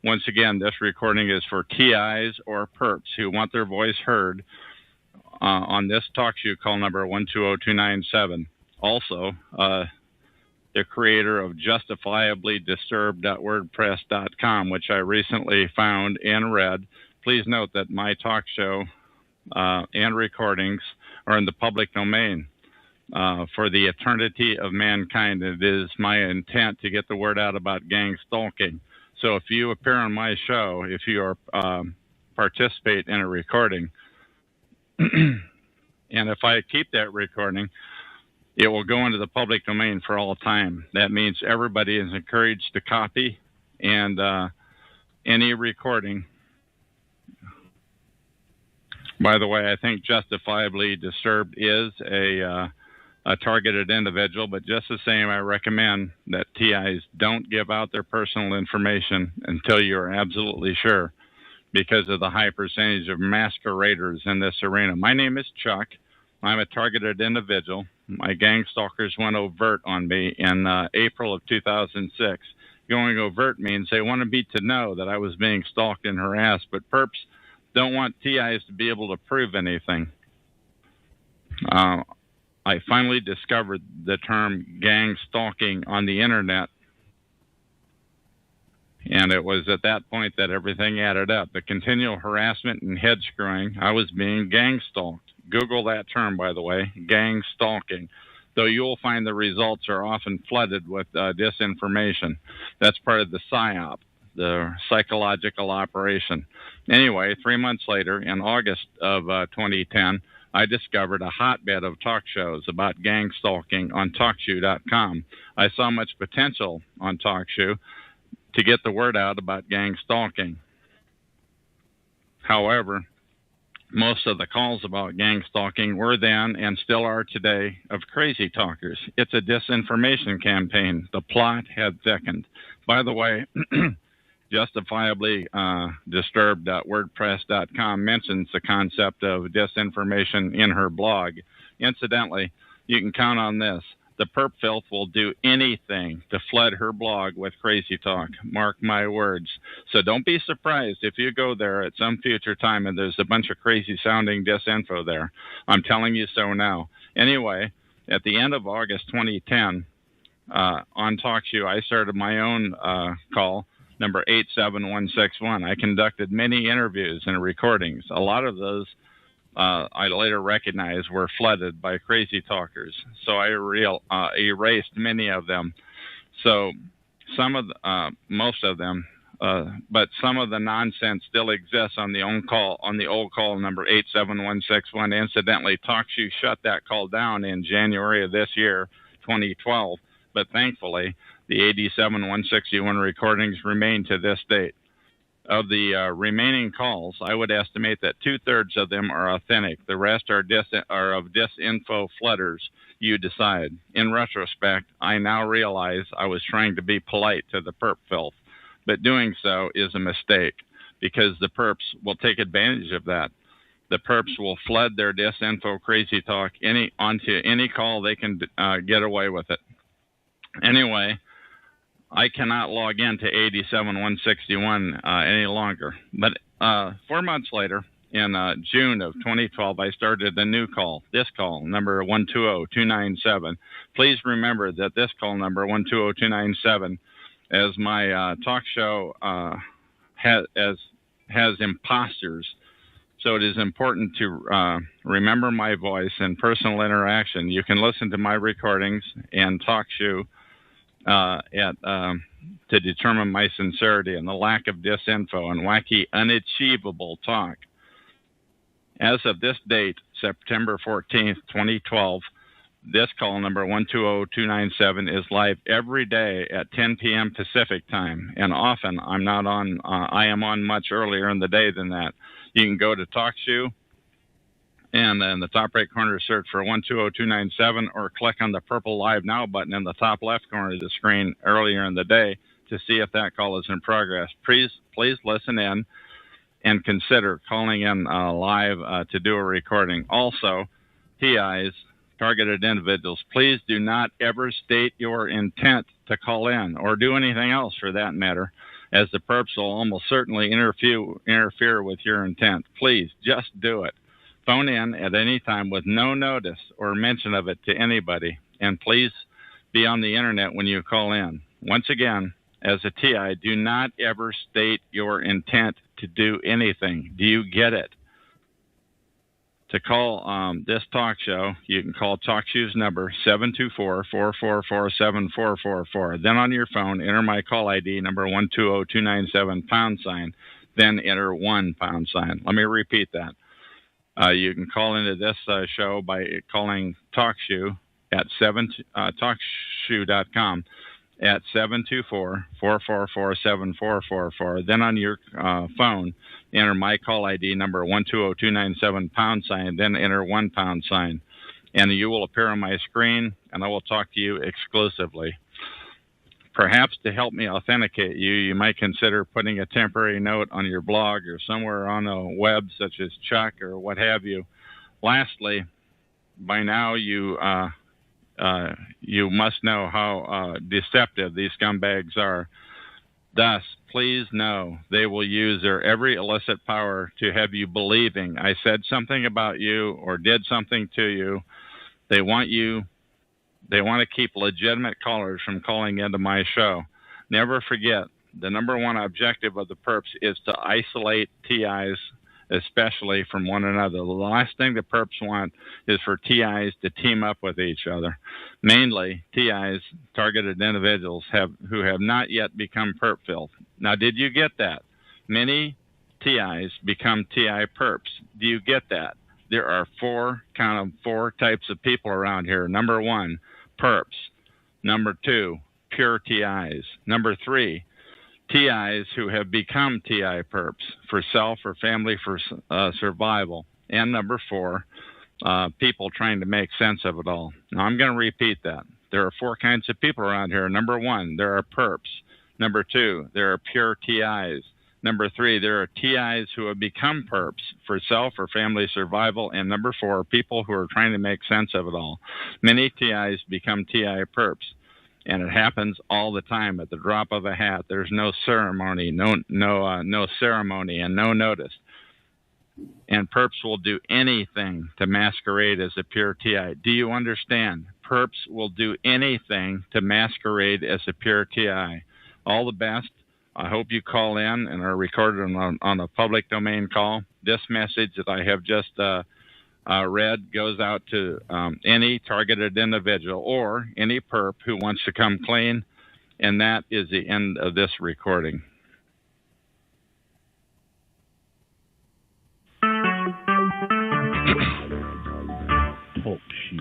Once again, this recording is for TIs or perps who want their voice heard on this talk show, call number 120297. Also, the creator of justifiablydisturbed.wordpress.com, which I recently found and read. Please note that my talk show and recordings are in the public domain for the eternity of mankind. It is my intent to get the word out about gang stalking. So if you appear on my show, if you are participate in a recording, and if I keep that recording, it will go into the public domain for all time. That means everybody is encouraged to copy, and any recording. By the way, I think Justifiably Disturbed is a targeted individual, but just the same, I recommend that TIs don't give out their personal information until you're absolutely sure, because of the high percentage of masqueraders in this arena. My name is Chuck. I'm a targeted individual. My gang stalkers went overt on me in April of 2006. Going overt means they wanted me to know that I was being stalked and harassed, but perps don't want TIs to be able to prove anything. I finally discovered the term gang stalking on the internet, and it was at that point that everything added up. The continual harassment and head screwing, I was being gang stalked. Google that term, by the way, gang stalking. Though you'll find the results are often flooded with disinformation. That's part of the PSYOP, the psychological operation. Anyway, 3 months later, in August of 2010, I discovered a hotbed of talk shows about gang stalking on TalkShoe.com. I saw much potential on TalkShoe to get the word out about gang stalking. However, most of the calls about gang stalking were then and still are today of crazy talkers. It's a disinformation campaign. The plot had thickened. By the way, Justifiably Disturbed.wordpress.com mentions the concept of disinformation in her blog. Incidentally, you can count on this. The perp filth will do anything to flood her blog with crazy talk. Mark my words. So don't be surprised if you go there at some future time and there's a bunch of crazy sounding disinfo there. I'm telling you so now. Anyway, at the end of August 2010, on TalkShoe, I started my own call, number 87161. I conducted many interviews and recordings. A lot of those I later recognized were flooded by crazy talkers. So I erased many of them. So some of most of them, but some of the nonsense still exists on the old call number 87161. Incidentally, TalkShoe shut that call down in January of this year, 2012. But thankfully, the 87161 recordings remain to this date. Of the remaining calls, I would estimate that 2/3 of them are authentic. The rest are of disinfo flooders. You decide. In retrospect, I now realize I was trying to be polite to the perp filth, but doing so is a mistake because the perps will take advantage of that. The perps will flood their disinfo crazy talk onto any call they can get away with it. Anyway, I cannot log into 87161 any longer. But 4 months later, in June of 2012, I started a new call, this call, number 120297. Please remember that this call number, 120297, as my talk show has imposters. So it is important to remember my voice and personal interaction. You can listen to my recordings and TalkShoe to determine my sincerity and the lack of disinfo and wacky, unachievable talk. As of this date, September 14th, 2012, this call number 120297 is live every day at 10 p.m. Pacific time, and often I'm not on. I am on much earlier in the day than that. You can go to TalkShoe, and in the top right corner, search for 120297, or click on the purple Live Now button in the top left corner of the screen earlier in the day to see if that call is in progress. Please listen in and consider calling in live to do a recording. Also, TIs, targeted individuals, please do not ever state your intent to call in or do anything else for that matter, as the perps will almost certainly interfere with your intent. Please just do it. Phone in at any time with no notice or mention of it to anybody. And please be on the internet when you call in. Once again, as a TI, do not ever state your intent to do anything. Do you get it? To call this talk show, you can call TalkShoe's number, 724-444-7444. Then on your phone, enter my call ID, number 120297 #, then enter 1 #. Let me repeat that. You can call into this show by calling TalkShoe at TalkShoe.com at 724-444-7444. Then on your phone, enter my call ID, number 120297 #, then enter 1 #. And you will appear on my screen, and I will talk to you exclusively. Perhaps to help me authenticate you, you might consider putting a temporary note on your blog or somewhere on the web, such as Chuck or what have you. Lastly, by now you must know how deceptive these scumbags are. Thus, please know they will use their every illicit power to have you believing I said something about you or did something to you. They want to keep legitimate callers from calling into my show. Never forget, the number one objective of the perps is to isolate TIs, especially from one another. The last thing the perps want is for TIs to team up with each other. Mainly, TIs, targeted individuals, who have not yet become perp-filled. Now, did you get that? Many TIs become TI perps. Do you get that? There are four types of people around here. Number one, perps. Number two, pure TIs. Number three, TIs who have become TI perps for self or family for survival. And number four, people trying to make sense of it all. Now, I'm going to repeat that. There are four kinds of people around here. Number one, there are perps. Number two, there are pure TIs. Number three, there are TIs who have become perps for self or family survival. And number four, people who are trying to make sense of it all. Many TIs become TI perps. And it happens all the time at the drop of a hat. There's no ceremony, no ceremony, and no notice. And perps will do anything to masquerade as a pure TI. Do you understand? Perps will do anything to masquerade as a pure TI. All the best. I hope you call in and are recorded on a public domain call. This message that I have just read goes out to any targeted individual or any perp who wants to come clean, and that is the end of this recording. Talk show.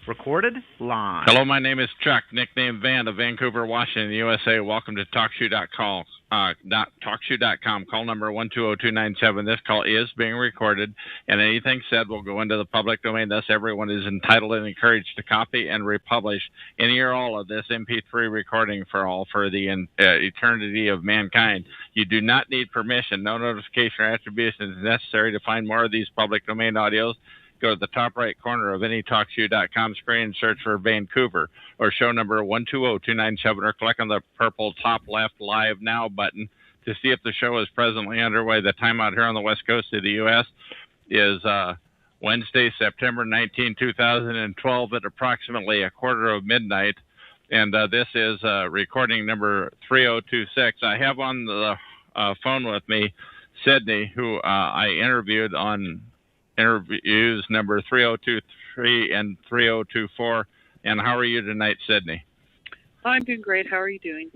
Recorded live. Hello, my name is Chuck, nickname Van of Vancouver, Washington, USA. Welcome to TalkShoe.com. TalkShoe.com. Call number 120297. This call is being recorded, and anything said will go into the public domain. Thus, everyone is entitled and encouraged to copy and republish any or all of this MP3 recording for the eternity of mankind. You do not need permission. No notification or attribution is necessary to find more of these public domain audios. Go to the top right corner of any TalkShoe.com screen and search for Vancouver or show number 120297 or click on the purple top left Live Now button to see if the show is presently underway. The time out here on the west coast of the U.S. is Wednesday, September 19, 2012 at approximately 12:45. And this is recording number 3026. I have on the phone with me Sydney, who I interviewed on interviews number 3023 and 3024. And how are you tonight, Sydney? I'm doing great. How are you doing?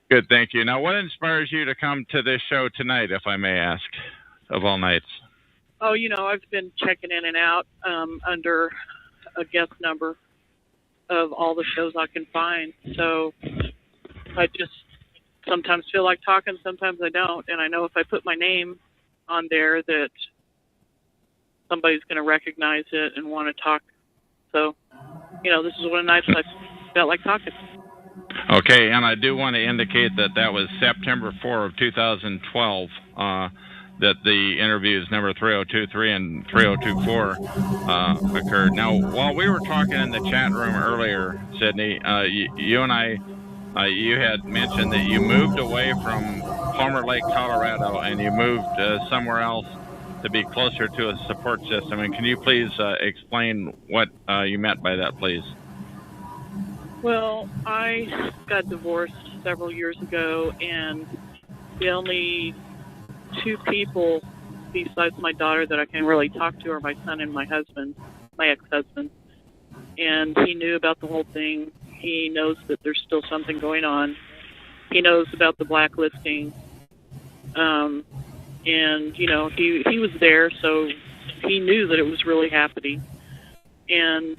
Good, thank you. Now, what inspires you to come to this show tonight, if I may ask, of all nights? Oh, I've been checking in and out under a guest number of all the shows I can find. So I just sometimes feel like talking, sometimes I don't. And I know if I put my name on there that somebody's going to recognize it and want to talk. So, this is one of the nights I felt like talking. Okay, and I do want to indicate that was September 4 of 2012 that the interviews number 3023 and 3024 occurred. Now, while we were talking in the chat room earlier, Sydney, you and I, you had mentioned that you moved away from Palmer Lake, Colorado, and you moved somewhere else to be closer to a support system. And can you please explain what you meant by that, please? Well, I got divorced several years ago, and the only two people besides my daughter that I can really talk to are my son and my husband, my ex-husband. And he knew about the whole thing. He knows that there's still something going on. He knows about the blacklisting. And, you know, he was there, so he knew that it was really happening. And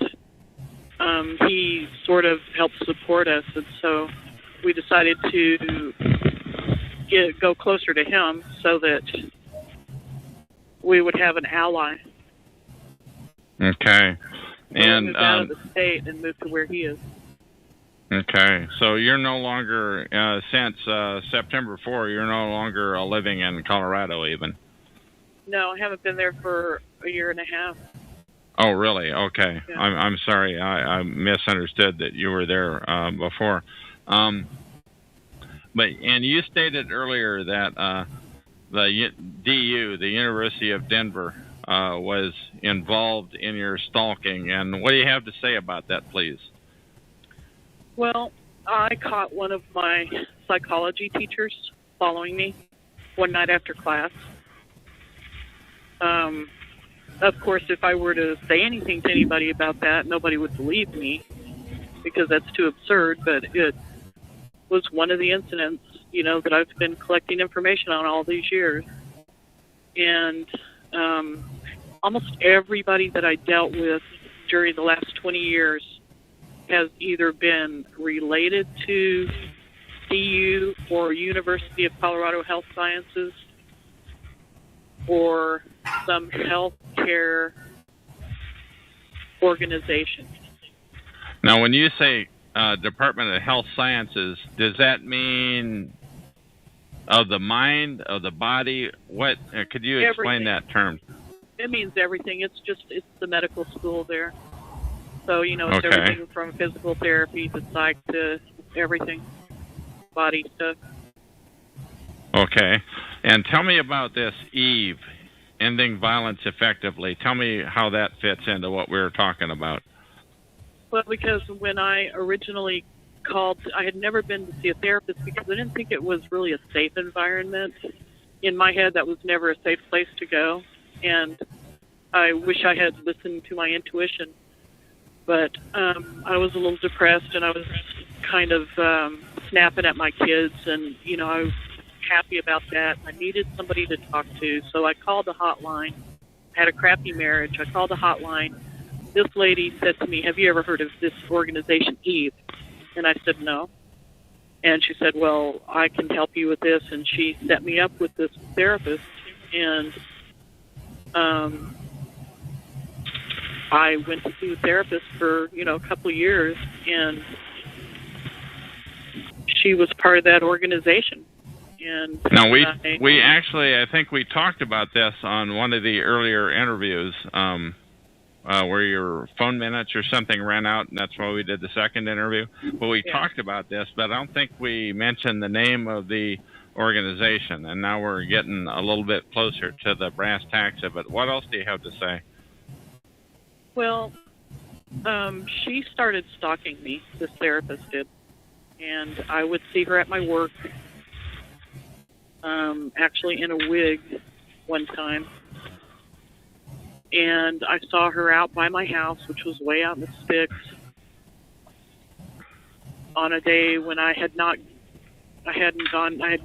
he sort of helped support us. And so we decided to go closer to him so that we would have an ally. Okay. And moved out of the state and moved to where he is. okay, so you're no longer since September 4. You're no longer living in Colorado, even. No, I haven't been there for a year and a half. Oh, really? Okay. Yeah. I'm sorry. I misunderstood that you were there before. But you stated earlier that the DU, the University of Denver, was involved in your stalking. And what do you have to say about that, please? Well, I caught one of my psychology teachers following me one night after class. Of course, if I were to say anything to anybody about that, nobody would believe me because that's too absurd, but it was one of the incidents, you know, that I've been collecting information on all these years. And almost everybody that I dealt with during the last 20 years has either been related to CU or University of Colorado Health Sciences or some healthcare organization. Now, when you say Department of Health Sciences, does that mean of the mind, of the body? What could you explain that term? It means everything. It's the medical school there. So, you know, it's Okay. everything from physical therapy to psych to everything, body stuff. Okay. And tell me about this EVE, ending violence effectively. Tell me how that fits into what we were talking about. Well, because when I originally called, I had never been to see a therapist because I didn't think it was really a safe environment. In my head, that was never a safe place to go. And I wish I had listened to my intuition. But I was a little depressed, and I was kind of snapping at my kids, and, you know, I was happy about that. I needed somebody to talk to, so I called the hotline. I had a crappy marriage. I called the hotline. This lady said to me, "Have you ever heard of this organization, EVE?" And I said, "No." And she said, "Well, I can help you with this." And she set me up with this therapist, and I went to see a therapist for, you know, a couple of years, and she was part of that organization. And now we actually, I think we talked about this on one of the earlier interviews, where your phone minutes or something ran out, and that's why we did the second interview. But we talked about this, but I don't think we mentioned the name of the organization, and now we're getting a little bit closer to the brass tacks of it. What else do you have to say? Well, she started stalking me, this therapist did, and I would see her at my work, actually in a wig one time, and I saw her out by my house, which was way out in the sticks, on a day when I had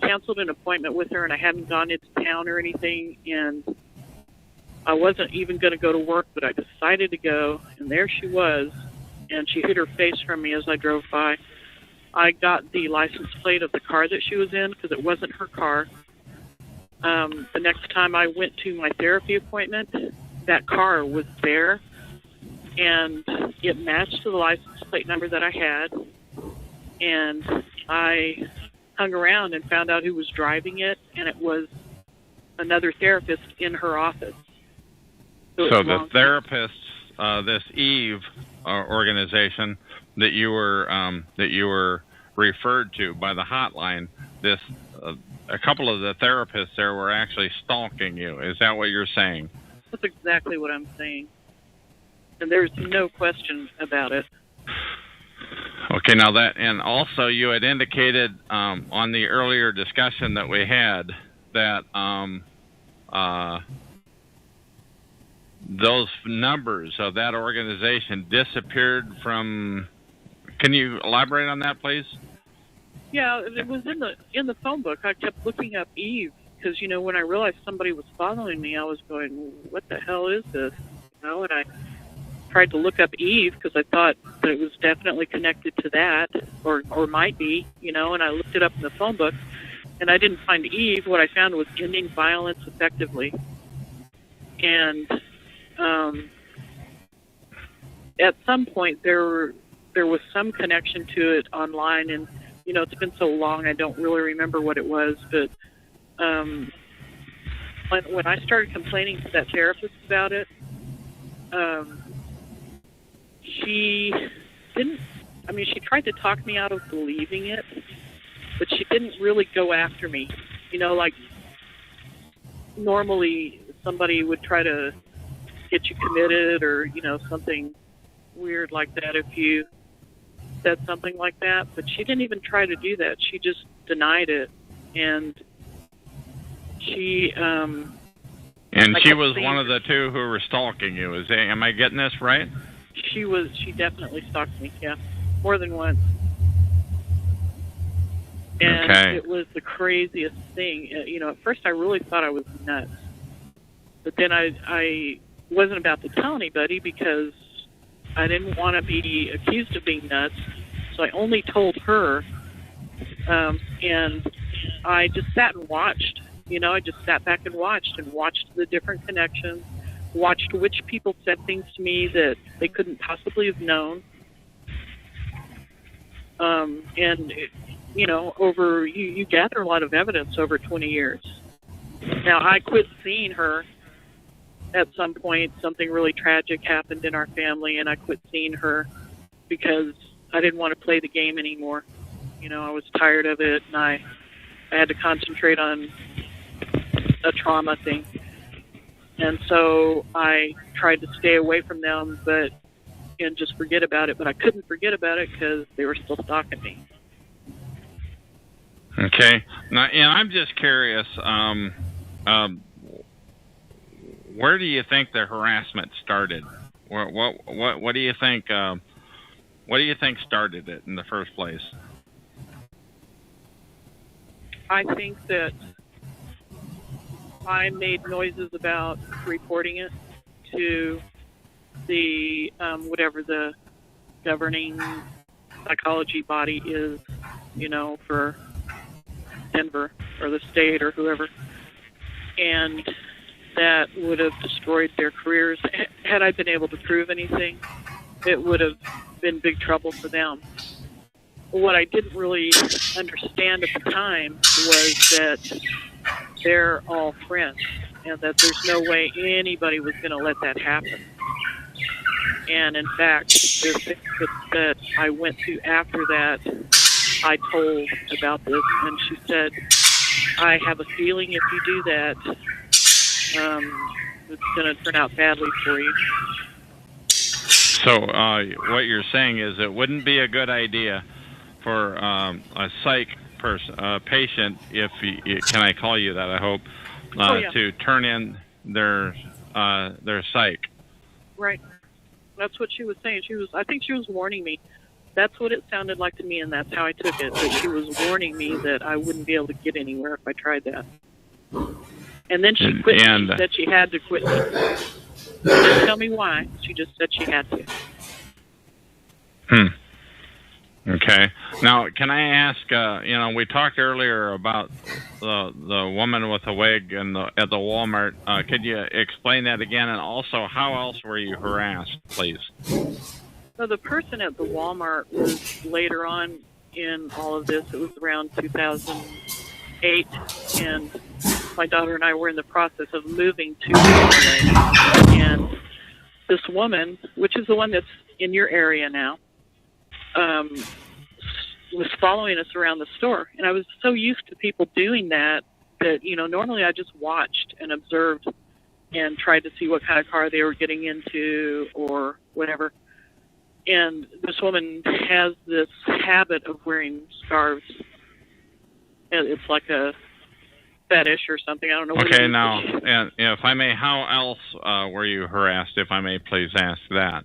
canceled an appointment with her, and I hadn't gone into town or anything, and I wasn't even going to go to work, but I decided to go, and there she was, and she hid her face from me as I drove by. I got the license plate of the car that she was in because it wasn't her car. The next time I went to my therapy appointment, that car was there, and it matched to the license plate number that I had, and I hung around and found out who was driving it, and it was another therapist in her office. So the therapists, this EVE organization that you were referred to by the hotline, this a couple of the therapists there were actually stalking you. Is that what you're saying? That's exactly what I'm saying, and there's no question about it. Okay, now that, and also you had indicated on the earlier discussion that we had that those numbers of that organization disappeared from. Can you elaborate on that, please? Yeah, it was in the phone book. I kept looking up Eve because when I realized somebody was following me, I was going, "What the hell is this?" And I tried to look up Eve because I thought that it was definitely connected to that, or might be, and I looked it up in the phone book, and I didn't find Eve. What I found was ending violence effectively, and at some point there was some connection to it online, and it's been so long I don't really remember what it was, but when I started complaining to that therapist about it, she tried to talk me out of believing it, but she didn't really go after me. Like normally somebody would try to get you committed or, something weird like that if you said something like that. But she didn't even try to do that. She just denied it. And she... and she was one of the two who were stalking you. Am I getting this right? She definitely stalked me, yeah. More than once. And okay. It was the craziest thing. At first I really thought I was nuts. But then I wasn't about to tell anybody because I didn't want to be accused of being nuts. So I only told her. And I just sat and watched. I just sat back and watched the different connections, watched which people said things to me that they couldn't possibly have known. You gather a lot of evidence over 20 years. Now, I quit seeing her at some point. Something really tragic happened in our family, and I quit seeing her because I didn't want to play the game anymore. I was tired of it, and I had to concentrate on a trauma thing. And so I tried to stay away from them and just forget about it. But I couldn't forget about it because they were still stalking me. Okay. Now, and I'm just curious, where do you think the harassment started? What do you think? What do you think started it in the first place? I think that I made noises about reporting it to the whatever the governing psychology body is, for Denver or the state or whoever, and that would have destroyed their careers. Had I been able to prove anything, it would have been big trouble for them. What I didn't really understand at the time was that they're all friends and that there's no way anybody was going to let that happen. And in fact, the therapist that I went to after that, I told about this, and she said, I have a feeling if you do that, it's going to turn out badly for you. So what you're saying is it wouldn't be a good idea for a psych patient, if can I call you that? I hope to turn in their psych. Right. That's what she was saying. I think she was warning me. That's what it sounded like to me, and that's how I took it. That she was warning me that I wouldn't be able to get anywhere if I tried that. And then she quit. She said she had to quit. She didn't tell me why. She just said she had to. Okay. Now, can I ask? We talked earlier about the woman with the wig at the Walmart. Could you explain that again? And also, how else were you harassed, please? So the person at the Walmart was later on in all of this. It was around 2008, and my daughter and I were in the process of moving to LA. And this woman, which is the one that's in your area now, was following us around the store. And I was so used to people doing that normally I just watched and observed and tried to see what kind of car they were getting into or whatever. And this woman has this habit of wearing scarves. And it's like a fetish or something. I don't know what it Okay, is. now, and if I may, how else were you harassed, if I may please ask that?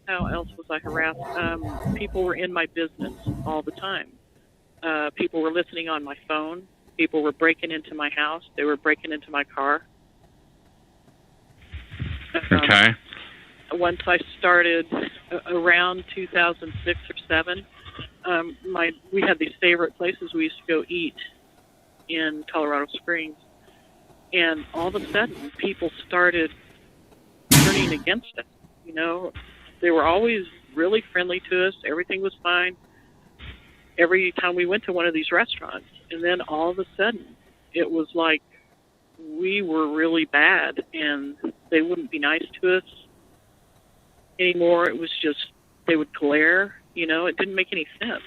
How else was I harassed? People were in my business all the time. People were listening on my phone. People were breaking into my house. They were breaking into my car. Okay. Once I started around 2006 or 7, we had these favorite places we used to go eat in Colorado Springs, and all of a sudden people started turning against us. You know, they were always really friendly to us. Everything was fine every time we went to one of these restaurants, and then all of a sudden it was like we were really bad and they wouldn't be nice to us anymore. It was just, they would glare, you know, it didn't make any sense.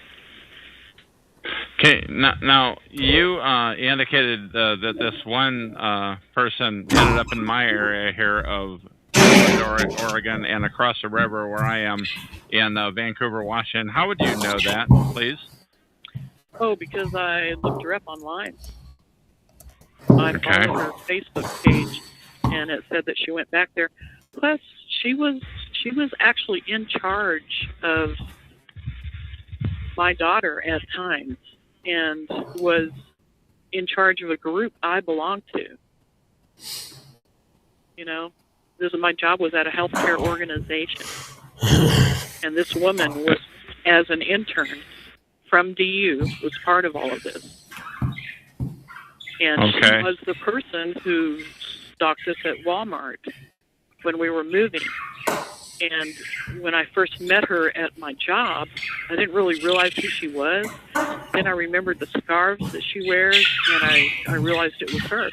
Okay, now you indicated that this one person ended up in my area here of Oregon and across the river where I am in Vancouver, Washington. How would you know that, please? Oh, because I looked her up online. I followed her Facebook page, and it said that she went back there. Plus, she was actually in charge of my daughter at times, and was in charge of a group I belonged to. You know, my job was at a healthcare organization, and this woman was, as an intern from DU, was part of all of this. And she was the person who stalked us at Walmart when we were moving. And when I first met her at my job, I didn't really realize who she was. Then I remembered the scarves that she wears, and I realized it was her.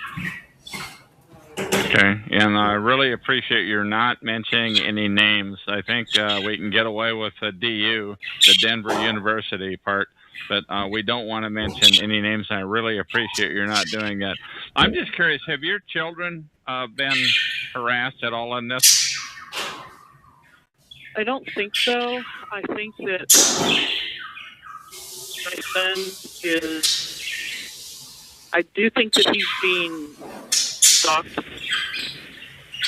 Okay, and I really appreciate your not mentioning any names. I think we can get away with the DU, the Denver University part, but we don't want to mention any names, and I really appreciate your not doing that. I'm just curious, have your children been harassed at all in this? I don't think so. I think that my son is... I do think that he's being stalked.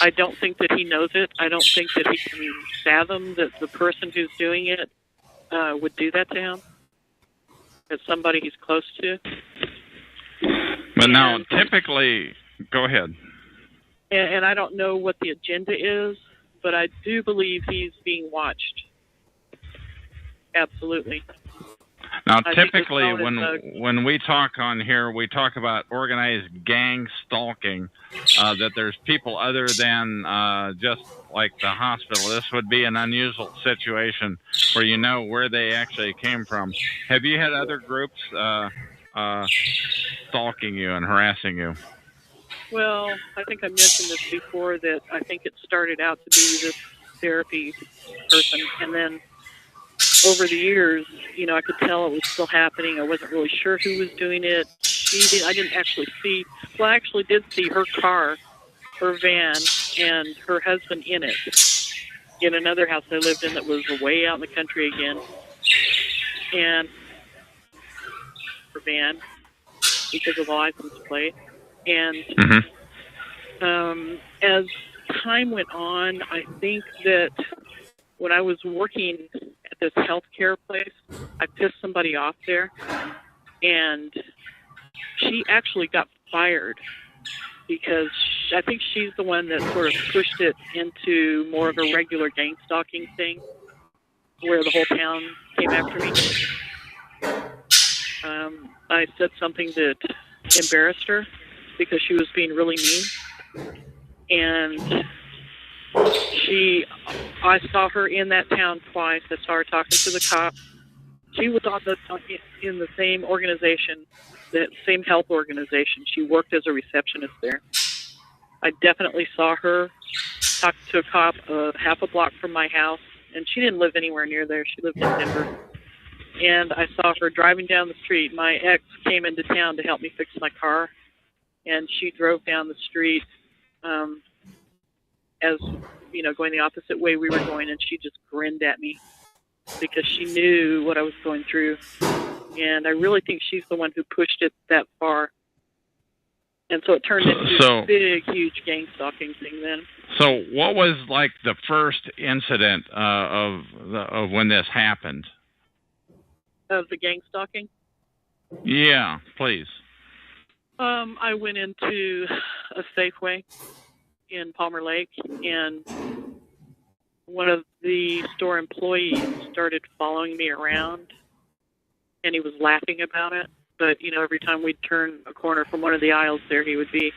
I don't think that he knows it. I don't think that he can fathom that the person who's doing it would do that to him. As somebody he's close to. But now, typically... Go ahead. And I don't know what the agenda is, but I do believe he's being watched. Absolutely. Now, typically, when we talk on here, we talk about organized gang stalking, that there's people other than just like the hospital. This would be an unusual situation where you know where they actually came from. Have you had other groups stalking you and harassing you? Well, I think I mentioned this before, that I think it started out to be this therapy person, and then over the years, you know, I could tell it was still happening. I wasn't really sure who was doing it. I didn't actually see. Well, I actually did see her car, her van, and her husband in it, in another house I lived in that was way out in the country again. And her van, because of the license plate. And as time went on, I think that when I was working at this healthcare place, I pissed somebody off there, and she actually got fired because I think she's the one that sort of pushed it into more of a regular gang stalking thing, where the whole town came after me. I said something that embarrassed her because she was being really mean, and I saw her in that town twice. I saw her talking to the cop. She was in the same organization, that same health organization. She worked as a receptionist there. I definitely saw her talk to a cop half a block from my house, and she didn't live anywhere near there. She lived in Denver. And I saw her driving down the street. My ex came into town to help me fix my car, and she drove down the street as going the opposite way we were going, and she just grinned at me because she knew what I was going through, and I really think she's the one who pushed it that far. And so it turned into a big, huge gang stalking thing then. So what was like the first incident of when this happened? Of the gang stalking? Yeah, please. I went into a Safeway in Palmer Lake, and one of the store employees started following me around, and he was laughing about it. But, every time we'd turn a corner from one of the aisles there, he would be.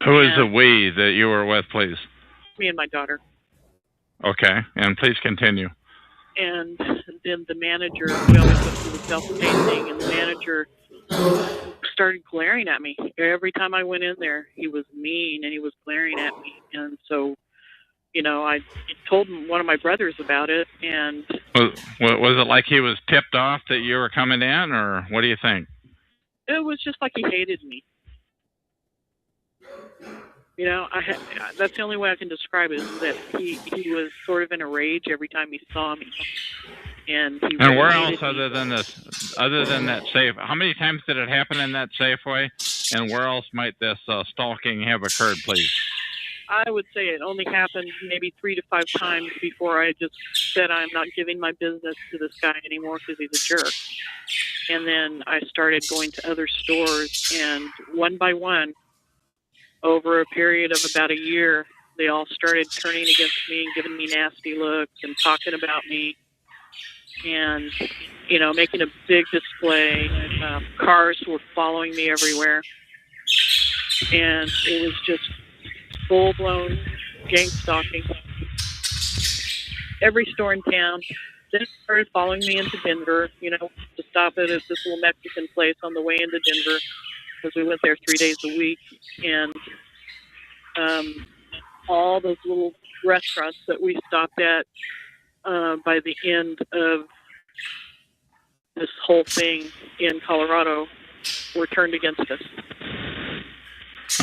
Who is the we that you were with, please? Me and my daughter. Okay, and please continue. And then the manager, we always went through the self-pacing, and the manager started glaring at me. Every time I went in there, he was mean, and he was glaring at me. And so, I told one of my brothers about it, and... Was it like he was tipped off that you were coming in, or what do you think? It was just like he hated me. That's the only way I can describe it, is that he was sort of in a rage every time he saw me. And where else other than that safe? How many times did it happen in that Safeway? And where else might this stalking have occurred, please? I would say it only happened maybe 3 to 5 times before I just said I'm not giving my business to this guy anymore because he's a jerk. And then I started going to other stores, and one by one, over a period of about a year, they all started turning against me and giving me nasty looks and talking about me and, making a big display. Cars were following me everywhere. And it was just full-blown gang stalking. Every store in town. Then it started following me into Denver, to stop it at this little Mexican place on the way into Denver, because we went there 3 days a week. And all those little restaurants that we stopped at by the end of this whole thing in Colorado were turned against us.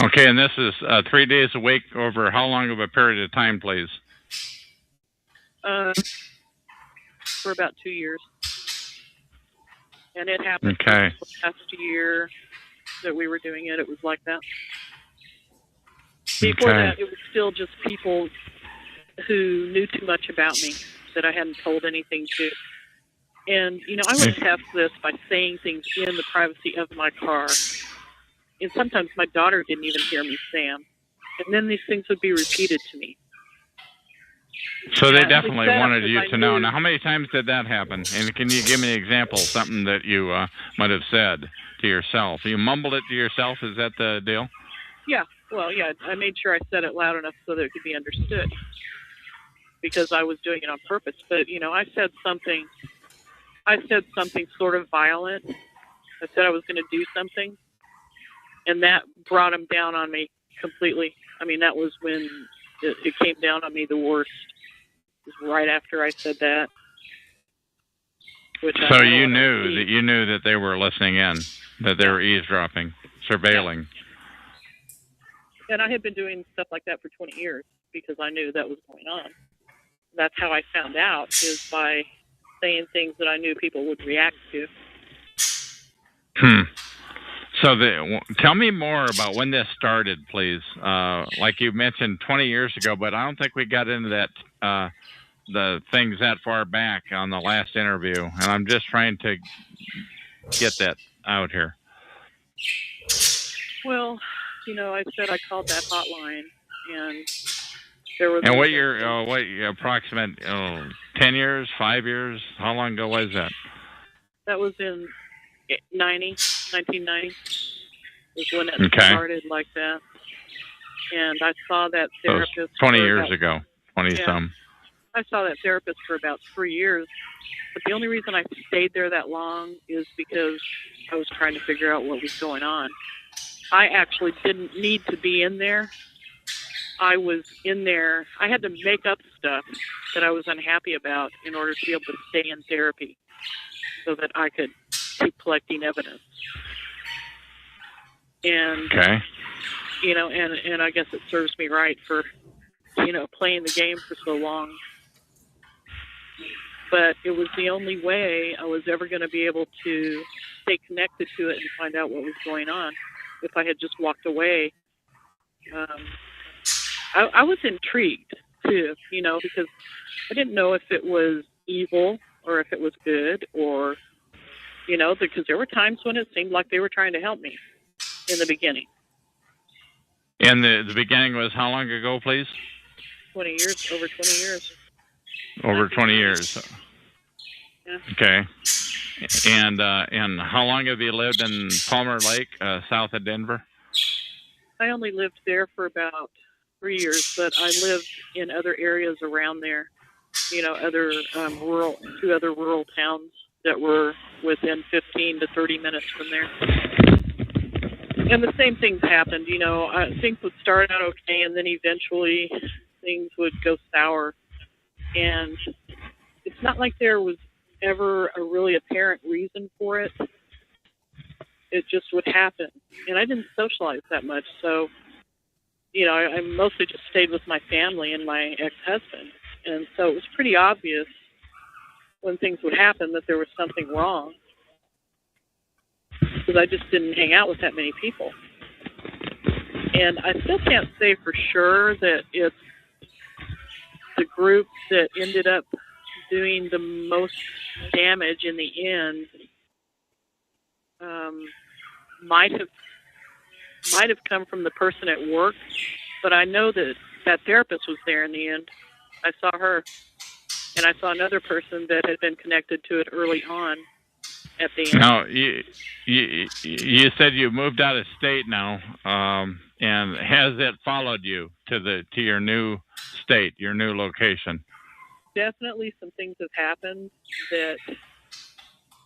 Okay, and this is 3 days a week over how long of a period of time, please? For about 2 years. And it happened okay. the last year that we were doing it. It was like that. Before that, it was still just people who knew too much about me that I hadn't told anything to. And, I would test this by saying things in the privacy of my car. And sometimes my daughter didn't even hear me say them. And then these things would be repeated to me. So they definitely wanted you to know. Now, how many times did that happen? And can you give me an example, something that you might have said to yourself? You mumbled it to yourself? Is that the deal? Yeah. Well, yeah. I made sure I said it loud enough so that it could be understood. Because I was doing it on purpose. But, I said something sort of violent. I said I was going to do something. And that brought him down on me completely. I mean, that was when it came down on me the worst. It was right after I said that. So you knew that they were listening in, that they were eavesdropping, surveilling. And I had been doing stuff like that for 20 years because I knew that was going on. That's how I found out, is by saying things that I knew people would react to. So tell me more about when this started, please. Like you mentioned 20 years ago, but I don't think we got into that the things that far back on the last interview, and I'm just trying to get that out here. Well, I said I called that hotline, and there was... And what approximate 10 years, 5 years? How long ago was that? That was in 1990 was when it started like that. And I saw that therapist... 20 years ago, 20-some. I saw that therapist for about 3 years. But the only reason I stayed there that long is because I was trying to figure out what was going on. I actually didn't need to be in there. I was in there. I had to make up stuff that I was unhappy about in order to be able to stay in therapy so that I could keep collecting evidence. And, and I guess it serves me right for playing the game for so long. But it was the only way I was ever going to be able to stay connected to it and find out what was going on. If I had just walked away, I was intrigued too, because I didn't know if it was evil or if it was good, or, because there were times when it seemed like they were trying to help me in the beginning. And the beginning was how long ago, please? 20 years, over 20 years. Over 20 years. Yeah. Okay. And how long have you lived in Palmer Lake, south of Denver? I only lived there for about 3 years, but I lived in other areas around there, other two other rural towns that were within 15 to 30 minutes from there. And the same things happened, things would start out okay, and then eventually things would go sour. And it's not like there was ever a really apparent reason for it. It just would happen. And I didn't socialize that much, so, I mostly just stayed with my family and my ex-husband. And so it was pretty obvious when things would happen that there was something wrong, because I just didn't hang out with that many people. And I still can't say for sure that it's the group that ended up doing the most damage in the end. Might have come from the person at work, but I know that therapist was there in the end. I saw her, and I saw another person that had been connected to it early on at the end. Now, you said you moved out of state now, and has it followed you to your new state, your new location? Definitely some things have happened that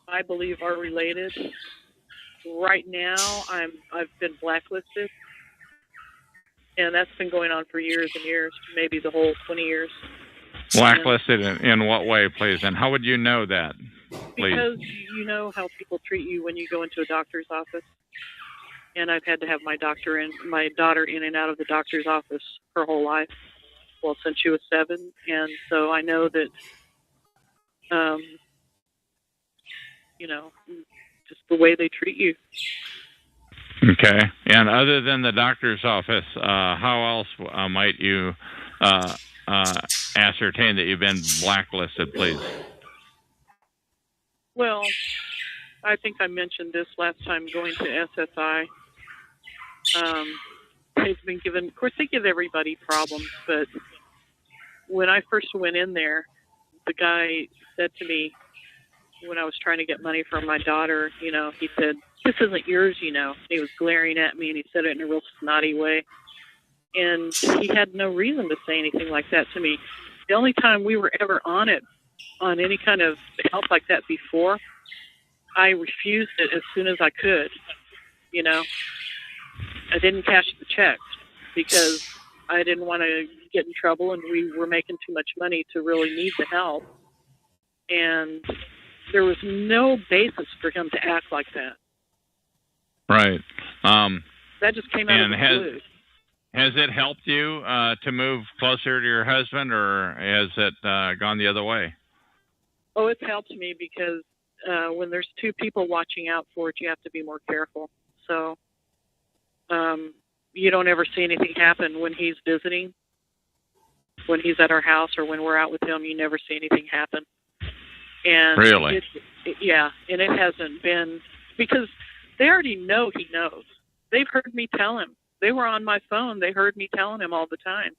I believe are related. Right now, I've been blacklisted, and that's been going on for years and years, maybe the whole 20 years. Blacklisted in what way, please? And how would you know that, please? Because you know how people treat you when you go into a doctor's office. And I've had to have my daughter in and out of the doctor's office her whole life. Well, since she was 7. And so I know that, just the way they treat you. Okay. And other than the doctor's office, how else might you ascertain that you've been blacklisted, please? Well, I think I mentioned this last time going to SSI. They've been given, of course, they give everybody problems, but when I first went in there, the guy said to me, when I was trying to get money from my daughter, he said, "This isn't yours, He was glaring at me, and he said it in a real snotty way. And he had no reason to say anything like that to me. The only time we were ever on any kind of help like that before, I refused it as soon as I could, I didn't cash the checks because I didn't want to get in trouble, and we were making too much money to really need the help. And there was no basis for him to act like that. Right. That just came out of the blue. Has it helped you to move closer to your husband, or has it gone the other way? Oh, it's helped me because when there's two people watching out for it, you have to be more careful. So you don't ever see anything happen when he's visiting. When he's at our house or when we're out with him, you never see anything happen. And really? Yeah, and it hasn't been, because they already know he knows. They've heard me tell him. They were on my phone. They heard me telling him all the time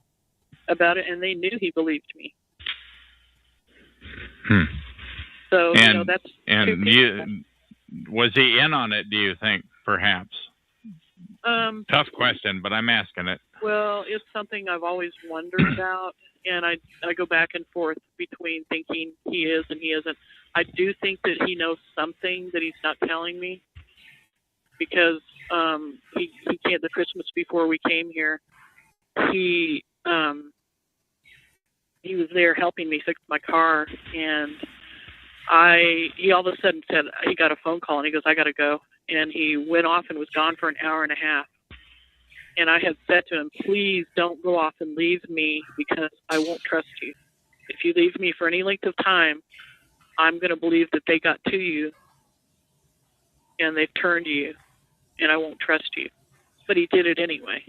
about it, and they knew he believed me. So, that's... And was he in on it, do you think, perhaps? Tough question, but I'm asking it. Well, it's something I've always wondered about, and I go back and forth between thinking he is and he isn't. I do think that he knows something that he's not telling me, because he came the Christmas before we came here. He was there helping me fix my car, and he all of a sudden said he got a phone call, and he goes, "I got to go," and he went off and was gone for an hour and a half. And I had said to him, please don't go off and leave me because I won't trust you. If you leave me for any length of time, I'm going to believe that they got to you and they've turned you, and I won't trust you. But he did it anyway.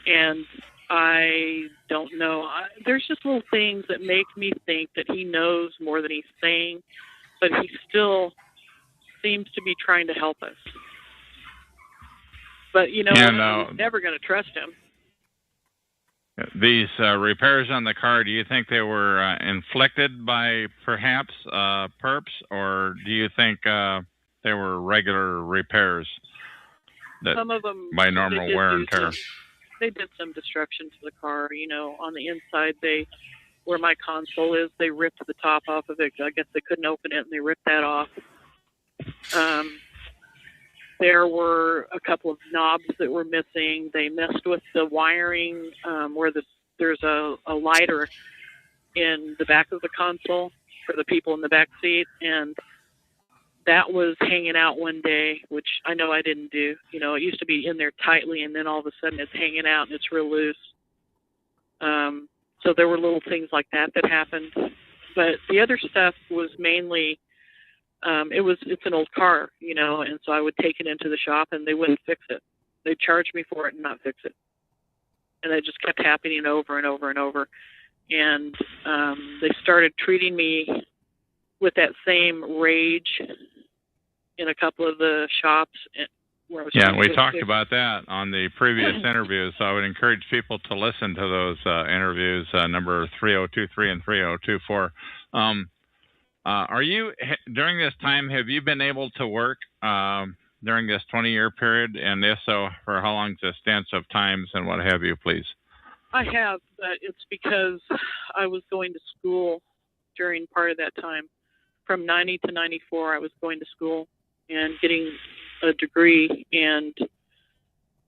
And I don't know. There's just little things that make me think that he knows more than he's saying, but he still seems to be trying to help us. But, you know, I'm never going to trust him. These repairs on the car, do you think they were inflicted by perhaps perps, or do you think they were regular repairs that Some of them by normal wear and tear? They did some destruction to the car. You know, on the inside, where my console is, they ripped the top off of it. I guess they couldn't open it, and they ripped that off. There were a couple of knobs that were missing. They messed with the wiring where there's a lighter in the back of the console for the people in the back seat, and that was hanging out one day, which I know I didn't do. You know, it used to be in there tightly, and then all of a sudden it's hanging out and it's real loose. So there were little things like that happened. But the other stuff was mainly, it's an old car, you know, and so I would take it into the shop and they wouldn't fix it. They'd charge me for it and not fix it. And that just kept happening over and over and over. And they started treating me with that same rage in a couple of the shops. Where I was we talked about that on the previous interviews, so I would encourage people to listen to those interviews, number 3023 and 3024. Are you, during this time, have you been able to work during this 20-year period? And if so, for how long extent of times and what have you, please? I have, but it's because I was going to school during part of that time. From 90 to 94, I was going to school and getting a degree. And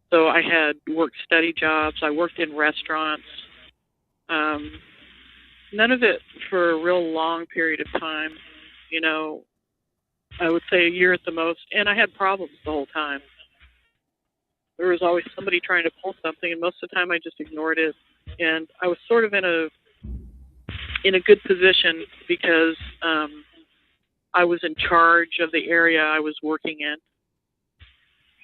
so I had work-study jobs. I worked in restaurants. None of it for a real long period of time. You know, I would say a year at the most. And I had problems the whole time. There was always somebody trying to pull something, and most of the time I just ignored it. And I was sort of in a good position because I was in charge of the area I was working in.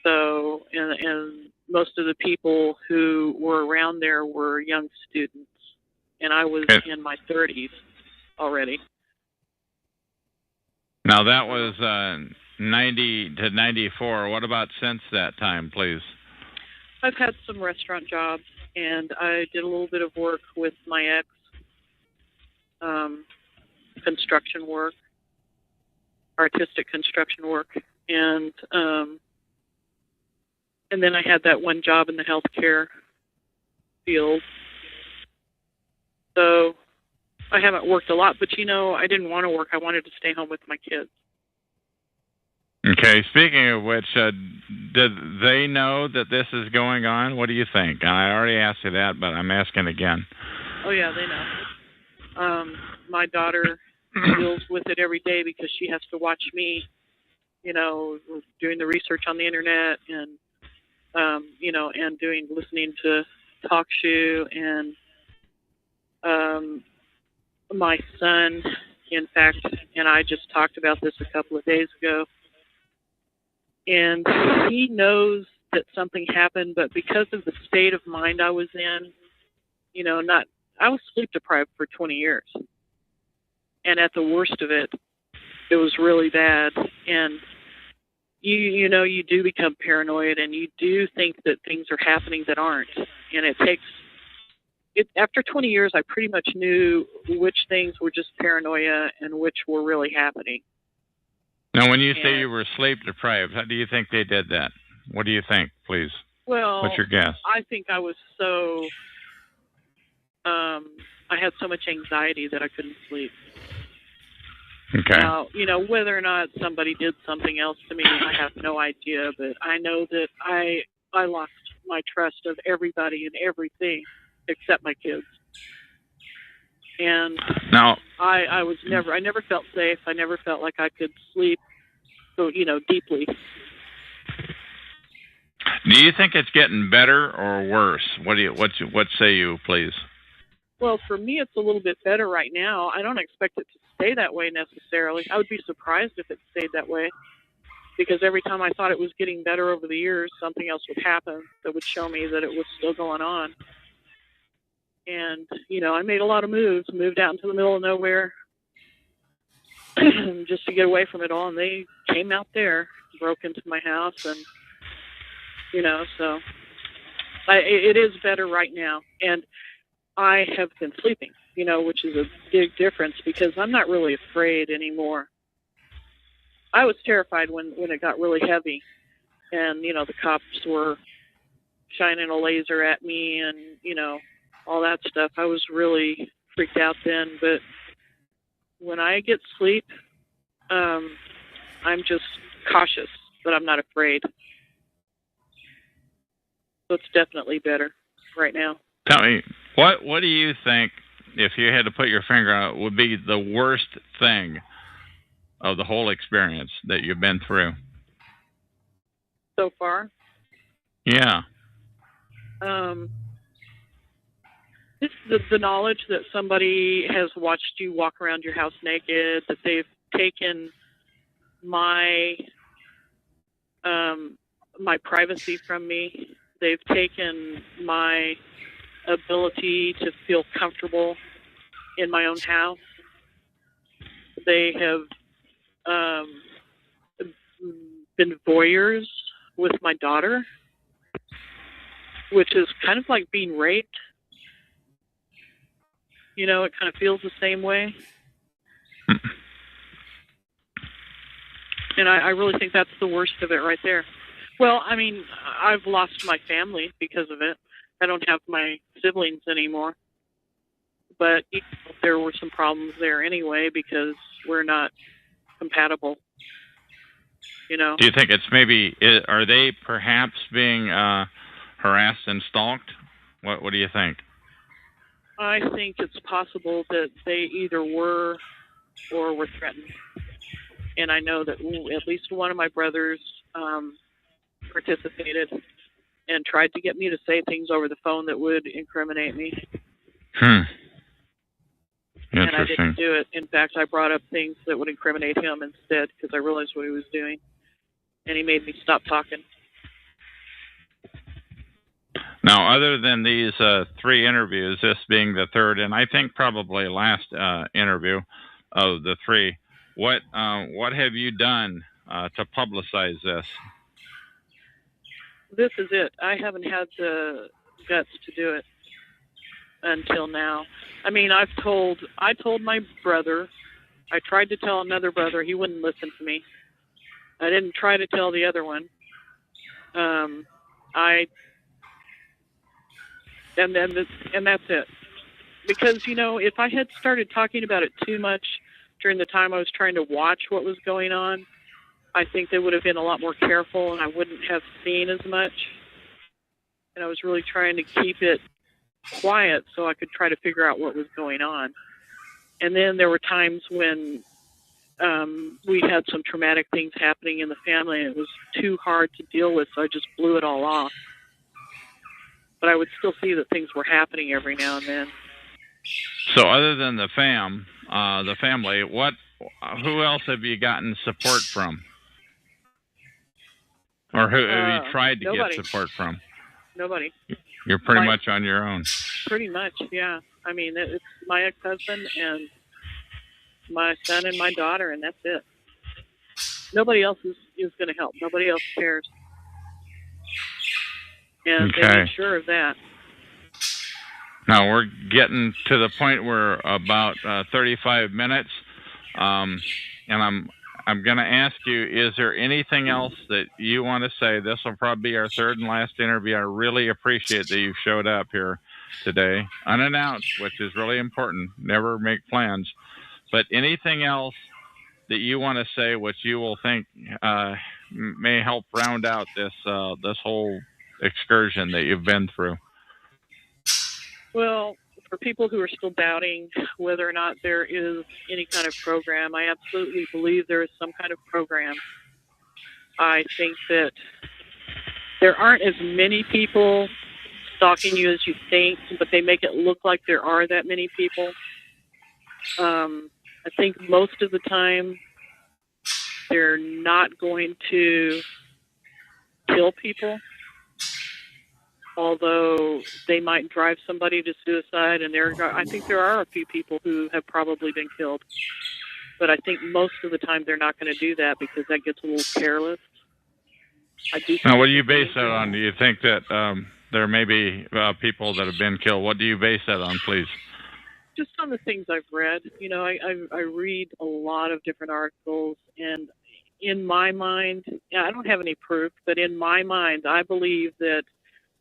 So, and most of the people who were around there were young students, and I was in my 30s already. Now that was 90 to 94. What about since that time, please? I've had some restaurant jobs, and I did a little bit of work with my ex, construction work, artistic construction work, and then I had that one job in the healthcare field. So I haven't worked a lot, but you know, I didn't want to work. I wanted to stay home with my kids. Okay, speaking of which, did they know that this is going on? What do you think? And I already asked you that, but I'm asking again. Oh, yeah, they know. My daughter deals with it every day because she has to watch me, you know, doing the research on the internet and, you know, and listening to talk show. And my son, in fact, and I just talked about this a couple of days ago, and he knows that something happened, but because of the state of mind I was in, you know, I was sleep deprived for 20 years. And at the worst of it, it was really bad. And you know, you do become paranoid, and you do think that things are happening that aren't. And after 20 years, I pretty much knew which things were just paranoia and which were really happening. Now, when you say you were sleep deprived, how do you think they did that? What do you think, please? Well, what's your guess? I think I was so, I had so much anxiety that I couldn't sleep. Okay. Now, you know, whether or not somebody did something else to me, I have no idea, but I know that I lost my trust of everybody and everything except my kids. And now, I never felt safe. I never felt like I could sleep, so, you know, deeply. Do you think it's getting better or worse? What say you, please? Well, for me, it's a little bit better right now. I don't expect it to stay that way necessarily. I would be surprised if it stayed that way, because every time I thought it was getting better over the years, something else would happen that would show me that it was still going on. And, I made a lot of moves, moved out into the middle of nowhere just to get away from it all. And they came out there, broke into my house, and, so it is better right now. And I have been sleeping, which is a big difference because I'm not really afraid anymore. I was terrified when it got really heavy and, the cops were shining a laser at me and, all that stuff. I was really freaked out then. But when I get sleep, I'm just cautious, but I'm not afraid. So it's definitely better right now. Tell me, what do you think, if you had to put your finger on it, would be the worst thing of the whole experience that you've been through? So far? Yeah. It's the knowledge that somebody has watched you walk around your house naked, that they've taken my my privacy from me. They've taken my ability to feel comfortable in my own house. They have been voyeurs with my daughter, which is kind of like being raped. It kind of feels the same way. And I really think that's the worst of it right there. Well, I mean, I've lost my family because of it. I don't have my siblings anymore. But there were some problems there anyway because we're not compatible. Do you think it's are they perhaps being harassed and stalked? What do you think? I think it's possible that they either were or were threatened. And I know that at least one of my brothers participated and tried to get me to say things over the phone that would incriminate me. And I didn't do it. In fact, I brought up things that would incriminate him instead because I realized what he was doing. And he made me stop talking. Now, other than these 3 interviews, this being the third, and I think probably last interview of the 3, what have you done to publicize this? This is it. I haven't had the guts to do it until now. I mean, I told my brother. I tried to tell another brother. He wouldn't listen to me. I didn't try to tell the other one. And that's it. Because, if I had started talking about it too much during the time I was trying to watch what was going on, I think they would have been a lot more careful and I wouldn't have seen as much. And I was really trying to keep it quiet so I could try to figure out what was going on. And then there were times when we had some traumatic things happening in the family and it was too hard to deal with, so I just blew it all off. But I would still see that things were happening every now and then. So other than the family, who else have you gotten support from? Or who have you tried to get support from? Nobody. You're pretty much on your own. Pretty much, yeah. I mean, it's my ex-husband and my son and my daughter, and that's it. Nobody else is going to help. Nobody else cares. And they made sure of that. Now we're getting to the point where about 35 minutes, and I'm going to ask you: is there anything else that you want to say? This will probably be our third and last interview. I really appreciate that you showed up here today, unannounced, which is really important. Never make plans, but anything else that you want to say, which you will think may help round out this whole excursion that you've been through? Well, for people who are still doubting whether or not there is any kind of program, I absolutely believe there is some kind of program. I think that there aren't as many people stalking you as you think, but they make it look like there are that many people. I think most of the time they're not going to kill people, although they might drive somebody to suicide, and I think there are a few people who have probably been killed. But I think most of the time they're not going to do that because that gets a little careless. Now, what do you base that on? Do you think that there may be people that have been killed? What do you base that on, please? Just on the things I've read. You know, I read a lot of different articles, and in my mind, I don't have any proof, but in my mind, I believe that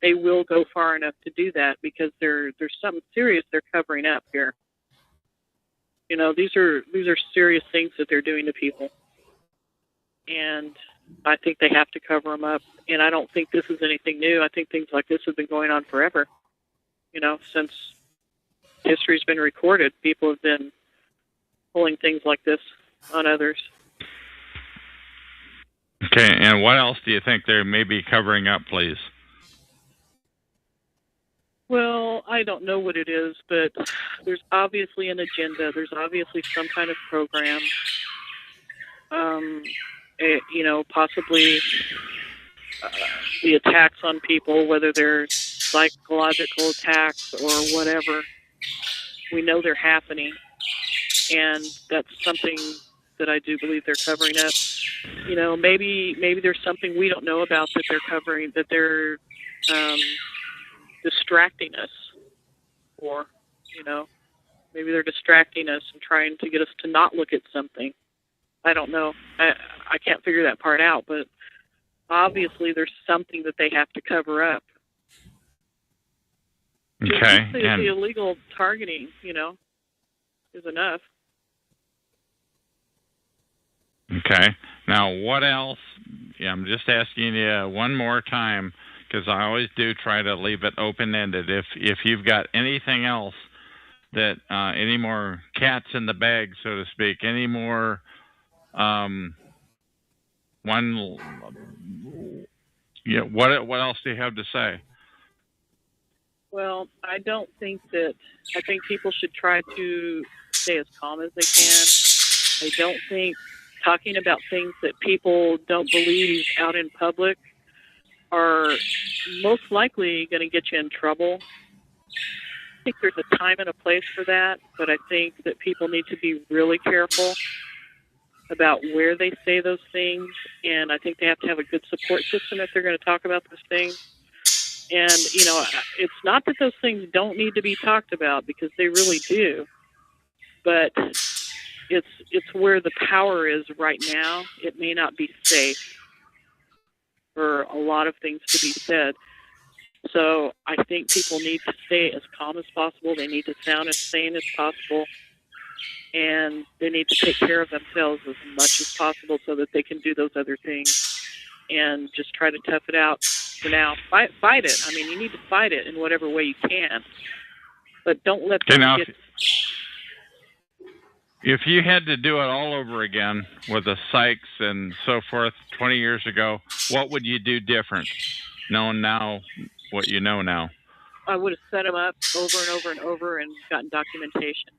they will go far enough to do that because there's something serious they're covering up here. You know, these are serious things that they're doing to people, and I think they have to cover them up. And I don't think this is anything new. I think things like this have been going on forever. You know, since history's been recorded, people have been pulling things like this on others. Okay, and what else do you think they may be covering up, please? Well, I don't know what it is, but there's obviously an agenda. There's obviously some kind of program. You know, possibly the attacks on people, whether they're psychological attacks or whatever. We know they're happening, and that's something that I do believe they're covering up. You know, maybe there's something we don't know about that they're covering, that they're distracting us, or, you know, maybe they're distracting us and trying to get us to not look at something. I don't know. I can't figure that part out, but obviously there's something that they have to cover up. Okay. Just the illegal targeting, you know, is enough. Okay. Now, what else? Yeah, I'm just asking you one more time, because I always do try to leave it open-ended. If you've got anything else that, any more cats in the bag, so to speak, any more, what else do you have to say? Well, I think people should try to stay as calm as they can. I don't think talking about things that people don't believe out in public are most likely going to get you in trouble. I think there's a time and a place for that, but I think that people need to be really careful about where they say those things, and I think they have to have a good support system if they're going to talk about those things. And, you know, it's not that those things don't need to be talked about, because they really do, but it's where the power is right now. It may not be safe for a lot of things to be said. So I think people need to stay as calm as possible. They need to sound as sane as possible. And they need to take care of themselves as much as possible so that they can do those other things. And just try to tough it out for now. Fight it. I mean, you need to fight it in whatever way you can. But don't let them get... If you had to do it all over again with the Sykes and so forth 20 years ago, what would you do different, knowing now what you know now? I would have set them up over and over and over and gotten documentation.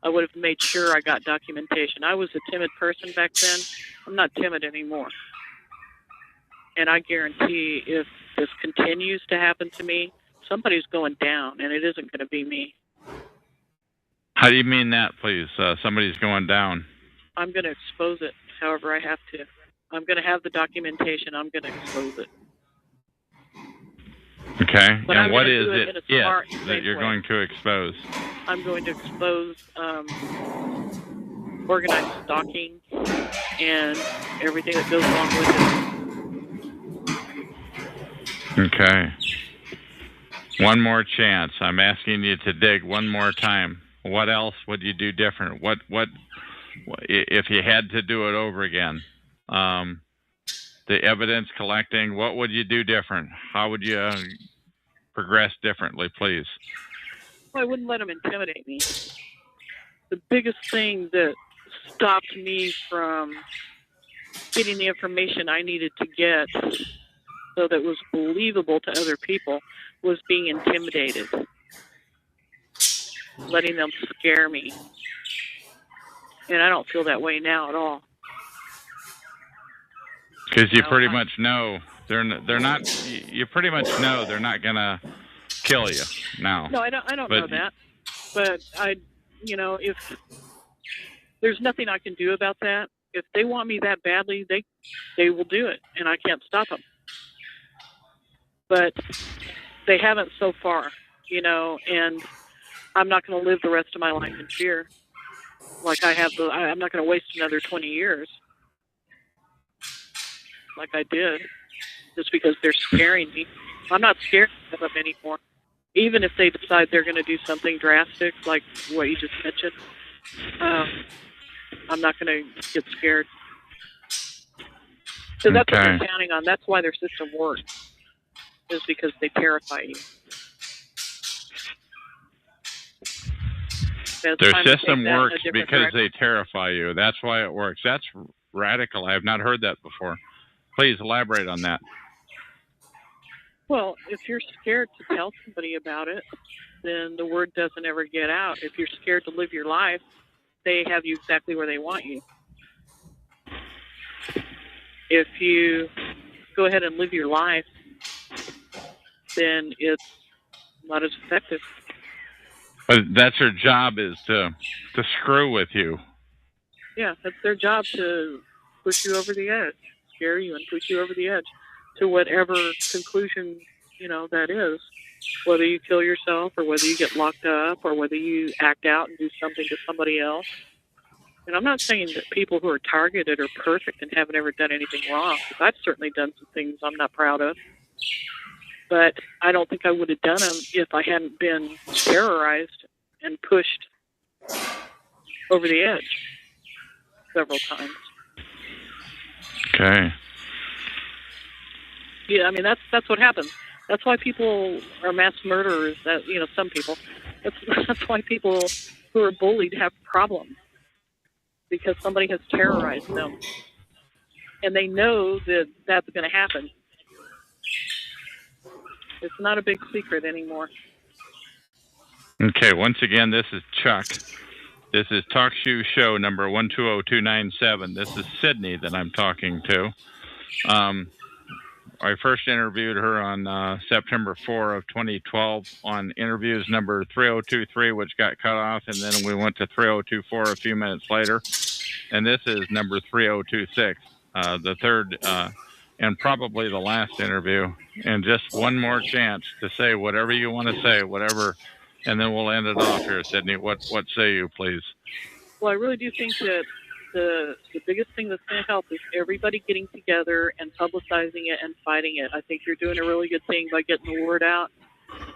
I would have made sure I got documentation. I was a timid person back then. I'm not timid anymore. And I guarantee if this continues to happen to me, somebody's going down, and it isn't going to be me. How do you mean that, please? Somebody's going down. I'm going to expose it however I have to. I'm going to have the documentation. I'm going to expose it. Okay. But and what is it that you're going to expose? I'm going to expose organized stalking and everything that goes along with it. Okay. One more chance. I'm asking you to dig one more time. What else would you do different? What if you had to do it over again? The evidence collecting, what would you do different? How would you progress differently, please? Well, I wouldn't let them intimidate me. The biggest thing that stopped me from getting the information I needed to get so that was believable to other people, was being intimidated, letting them scare me. And I don't feel that way now at all. Because you pretty much know they're not. You pretty much know they're not gonna kill you now. No, I don't know that. But if there's nothing I can do about that. If they want me that badly, they will do it, and I can't stop them. But they haven't so far, and I'm not going to live the rest of my life in fear. Like I'm not going to waste another 20 years like I did just because they're scaring me. I'm not scared of them anymore. Even if they decide they're going to do something drastic like what you just mentioned, I'm not going to get scared. So that's what they're counting on. That's why their system works, is because they terrify you. Their system works because they terrify you. That's why it works. That's radical. I have not heard that before. Please elaborate on that. Well, if you're scared to tell somebody about it, then the word doesn't ever get out. If you're scared to live your life, they have you exactly where they want you. If you go ahead and live your life, then it's not as effective. But that's their job, is to screw with you. Yeah, that's their job, to push you over the edge, scare you and push you over the edge to whatever conclusion, that is. Whether you kill yourself or whether you get locked up or whether you act out and do something to somebody else. And I'm not saying that people who are targeted are perfect and haven't ever done anything wrong, because I've certainly done some things I'm not proud of. But I don't think I would have done them if I hadn't been terrorized and pushed over the edge several times. Okay. Yeah, I mean, that's what happens. That's why people are mass murderers. That some people. That's why people who are bullied have problems, because somebody has terrorized them, and they know that that's going to happen. It's not a big secret anymore. Okay, once again, this is Chuck. This is Talk Show number 120297. This is Sydney that I'm talking to. I first interviewed her on September 4 of 2012 on interviews number 3023, which got cut off, and then we went to 3024 a few minutes later. And this is number 3026, the third and probably the last interview. And just one more chance to say whatever you want to say, whatever, and then we'll end it off here, Sydney. What say you, please? Well, I really do think that the biggest thing that's going to help is everybody getting together and publicizing it and fighting it. I think you're doing a really good thing by getting the word out,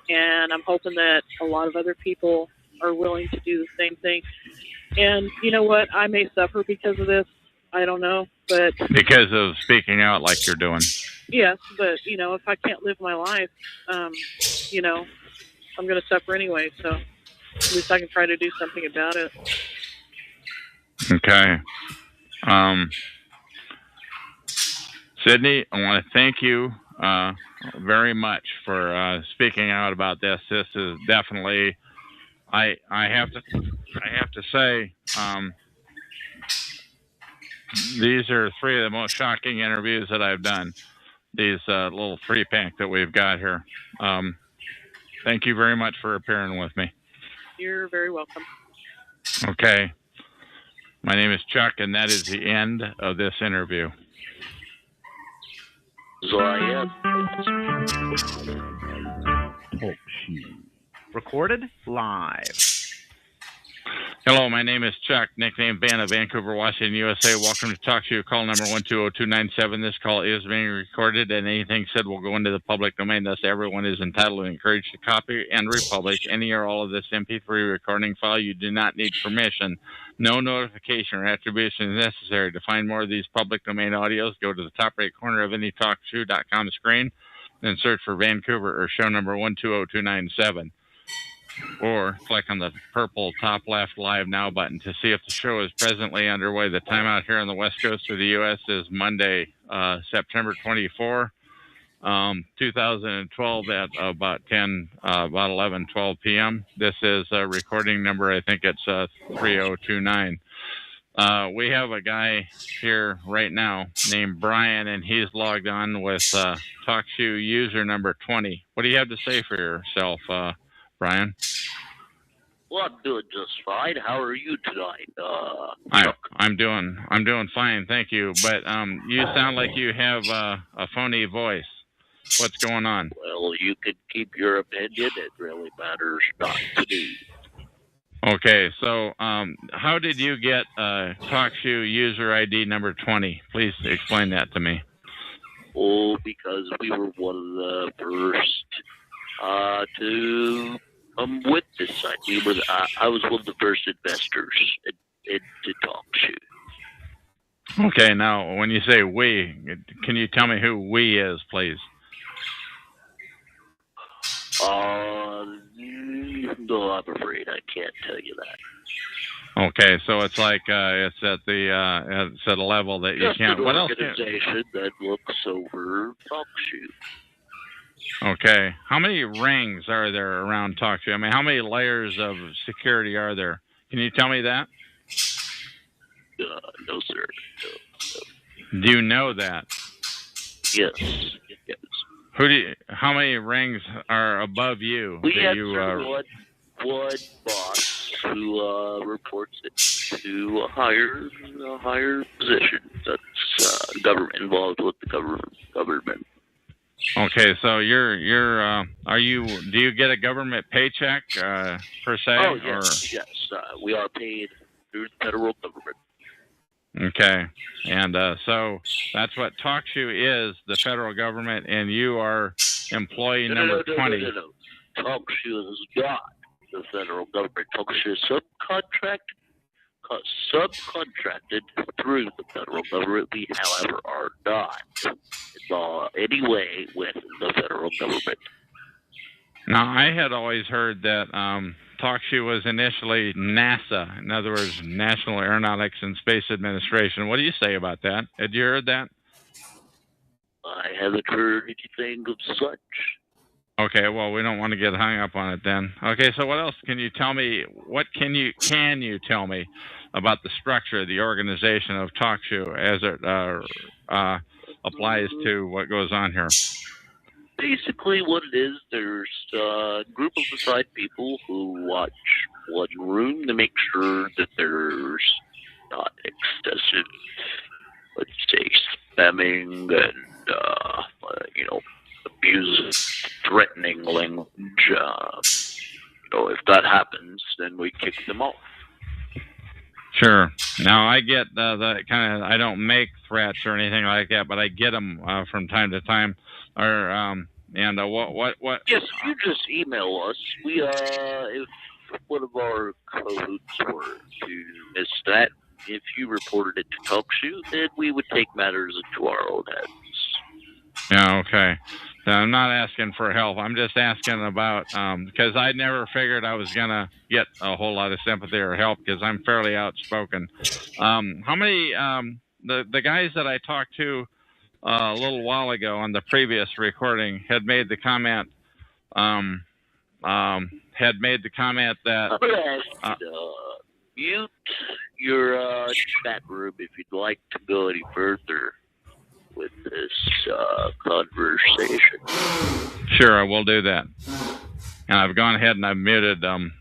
and I'm hoping that a lot of other people are willing to do the same thing. And you know what? I may suffer because of this. I don't know, but because of speaking out like you're doing. Yes, but if I can't live my life, I'm going to suffer anyway. So at least I can try to do something about it. Okay. Sydney, I want to thank you very much for speaking out about this. This is definitely, I have to say, these are three of the most shocking interviews that I've done. These little free pack that we've got here. Thank you very much for appearing with me. You're very welcome. Okay. My name is Chuck, and that is the end of this interview. So I am. Talk show. Recorded live. Hello, my name is Chuck, nickname Van of Vancouver, Washington, USA. Welcome to Talk Show. Call number 120297. This call is being recorded, and anything said will go into the public domain. Thus, everyone is entitled and encouraged to copy and republish any or all of this MP3 recording file. You do not need permission. No notification or attribution is necessary. To find more of these public domain audios, go to the top right corner of any TalkShoe.com screen, then search for Vancouver or show number 120297. Or click on the purple top left Live Now button to see if the show is presently underway. The time out here on the West Coast of the U.S. is Monday, September 24, 2012 at about 11:12 p.m. This is recording number, I think it's 3029. We have a guy here right now named Brian, and he's logged on with TalkShoe user number 20. What do you have to say for yourself, Brian? Well, I'm doing just fine. How are you tonight? I'm doing fine, thank you. But you sound like you have a phony voice. What's going on? Well, you can keep your opinion. It really matters not to me. Okay, so how did you get TalkShoe user ID number 20? Please explain that to me. Oh, because we were one of the first to with this idea. I was one of the first investors into TalkShoe. Okay, now when you say we, can you tell me who we is, please? No, I'm afraid I can't tell you that. Okay, so it's like it's at a level that you Just can't. an What else? organization that looks over TalkShoe. Okay, how many rings are there around TalkShoe? I mean, how many layers of security are there? Can you tell me that? No, sir. No. Do you know that? Yes. How many rings are above you? We have one boss who reports it to a higher position. That's government involved with the government. Okay, so do you get a government paycheck per se? Oh yes, yes. We are paid through the federal government. Okay, and so that's what TalkShoe is, the federal government, and you are employee number 20. No. TalkShoe is not the federal government. TalkShoe is subcontracted through the federal government. We, however, are not involved any way with the federal government. Now, I had always heard that TalkShoe was initially NASA, in other words, National Aeronautics and Space Administration. What do you say about that? Had you heard that? I haven't heard anything of such. Okay, well, we don't want to get hung up on it then. Okay, so what else can you tell me? What can you tell me about the structure of the organization of TalkShoe as it applies to what goes on here? Basically, what it is, there's a group of assigned people who watch one room to make sure that there's not excessive, let's say, spamming and, abusive, threatening language. If that happens, then we kick them off. Sure. Now, I get the kind of, I don't make threats or anything like that, but I get them from time to time. Or what? Yes, you just email us. We if one of our codes were to miss that, if you reported it to TalkShoe, then we would take matters into our own hands. Yeah. Okay. So I'm not asking for help. I'm just asking about because I never figured I was gonna get a whole lot of sympathy or help because I'm fairly outspoken. How many the guys that I talked to a little while ago on the previous recording had made the comment that mute your chat room if you'd like to go any further with this conversation. Sure, I will do that. And I've gone ahead and I've muted them.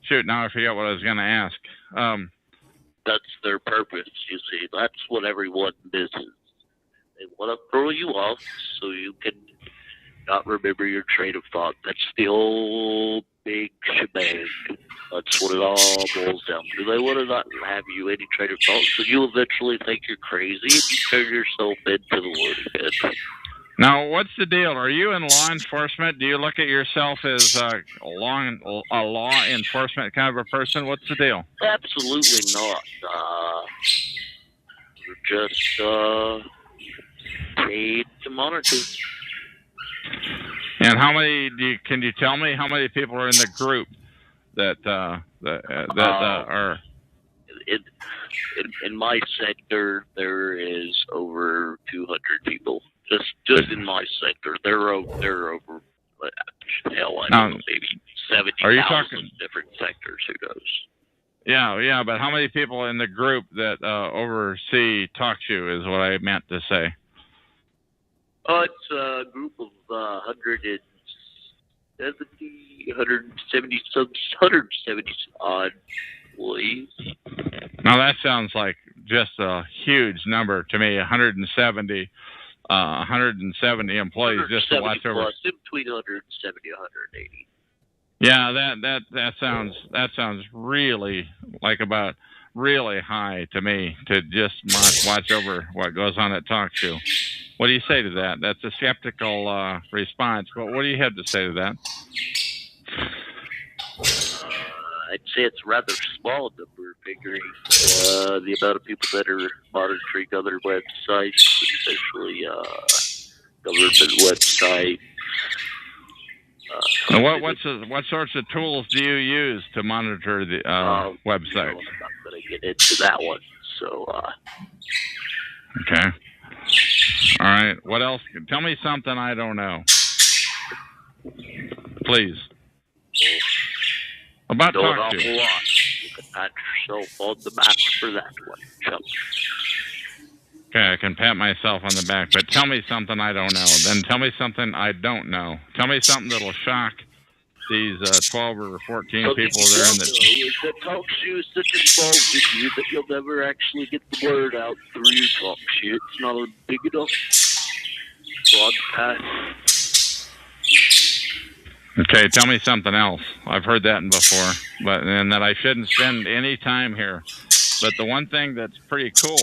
Shoot, now I forget what I was going to ask. That's their purpose, you see. That's what everyone misses. They want to throw you off so you can not remember your train of thought. That's the whole big shebang. That's what it all boils down to. They want to not have you any train of thought, so you eventually think you're crazy and you turn yourself into the Lord again. Now, what's the deal? Are you in law enforcement? Do you look at yourself as a law enforcement kind of a person? What's the deal? Absolutely not. We're just paid to monitor. And how many can you tell me how many people are in the group that are? In my sector, there is over 200 people. Just others, who knows? Yeah, but how many people in the group that oversee TalkShoe is what I meant to say. Oh, it's a group of 170 odd employees. Now that sounds like just a huge number to me. 170 employees just to watch over. Plus, in between 170 and 180. Yeah, that sounds really really high to me to just watch over what goes on at TalkShoe. What do you say to that? That's a skeptical response. But what do you have to say to that? I'd say it's a rather small number, figuring the amount of people that are monitoring other websites, especially government websites. And what sorts of tools do you use to monitor the website? I'm not going to get into that one. So. Okay. All right. What else? Tell me something I don't know. Please. About know an TalkShoe. awful lot. You can pat yourself on the back for that one, Chuck. Okay, I can pat myself on the back, but tell me something I don't know. Then tell me something I don't know. Tell me something that'll shock these 12 or 14 people that are in the... Is that TalkShoe is such a small venue that you'll never actually get the word out through TalkShoe. It's not a big enough broadcast. Okay, tell me something else. I've heard that before, and that I shouldn't spend any time here. But the one thing that's pretty cool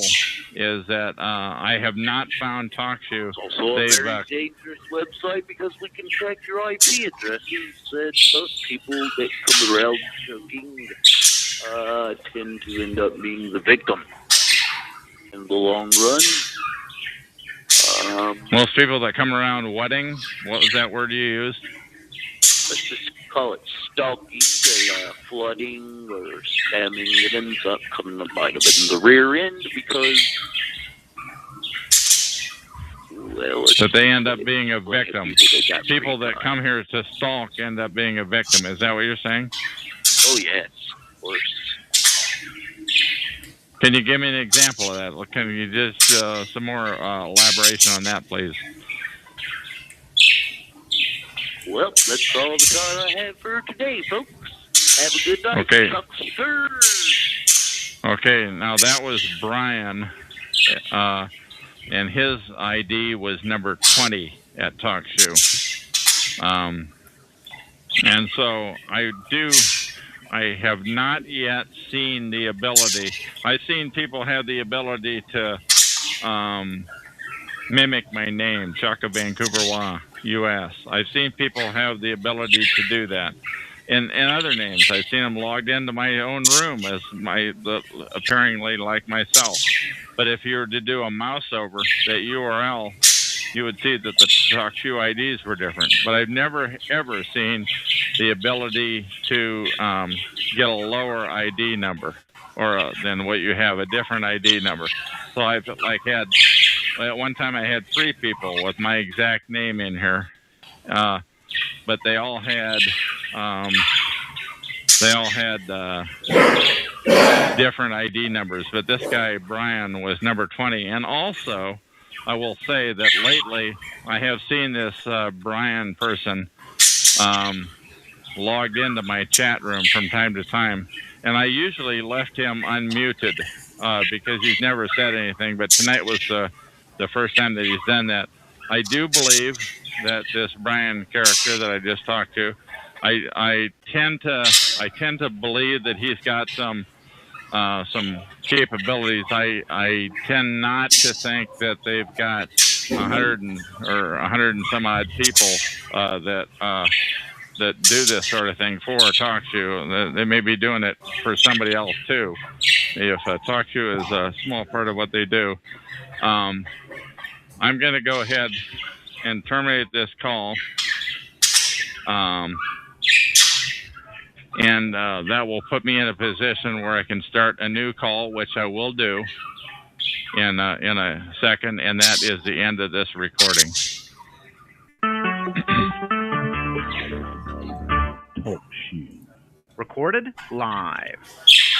is that I have not found TalkShoe. It's also a very dangerous website because we can track your IP addresses, and most people that come around joking tend to end up being the victim in the long run. Most people that come around wedding, what was that word you used? Let's just call it stalking or flooding or spamming. It ends up coming to bite them in the rear end because, well... But they end up being a victim. People that come here to stalk end up being a victim. Is that what you're saying? Oh, yes, of course. Can you give me an example of that? Can you just, some more elaboration on that, please? Well, that's all the time I have for today, folks. Have a good night. Okay. Chuck. Okay, now that was Brian, and his ID was number 20 at TalkShoe. And so I have not yet seen the ability. I've seen people have the ability to mimic my name, Chuck of Vancouver, U.S. I've seen people have the ability to do that. And other names, I've seen them logged into my own room as apparently like myself. But if you were to do a mouse over that URL, you would see that the TalkShoe IDs were different. But I've never, ever seen the ability to get a lower ID number or than what you have, a different ID number. So I've had, at one time I had 3 people with my exact name in here, but they all had different ID numbers. But this guy, Brian, was number 20. And also, I will say that lately I have seen this Brian person logged into my chat room from time to time. And I usually left him unmuted because he's never said anything. But tonight was the first time that he's done that. I do believe that this Brian character that I just talked to, I tend to believe that he's got some capabilities. I tend not to think that they've got 100 and some odd people that do this sort of thing for TalkShoe. They may be doing it for somebody else too. If TalkShoe is a small part of what they do, I'm going to go ahead and terminate this call. And that will put me in a position where I can start a new call, which I will do in a second, and that is the end of this recording. TalkShoe. Recorded live.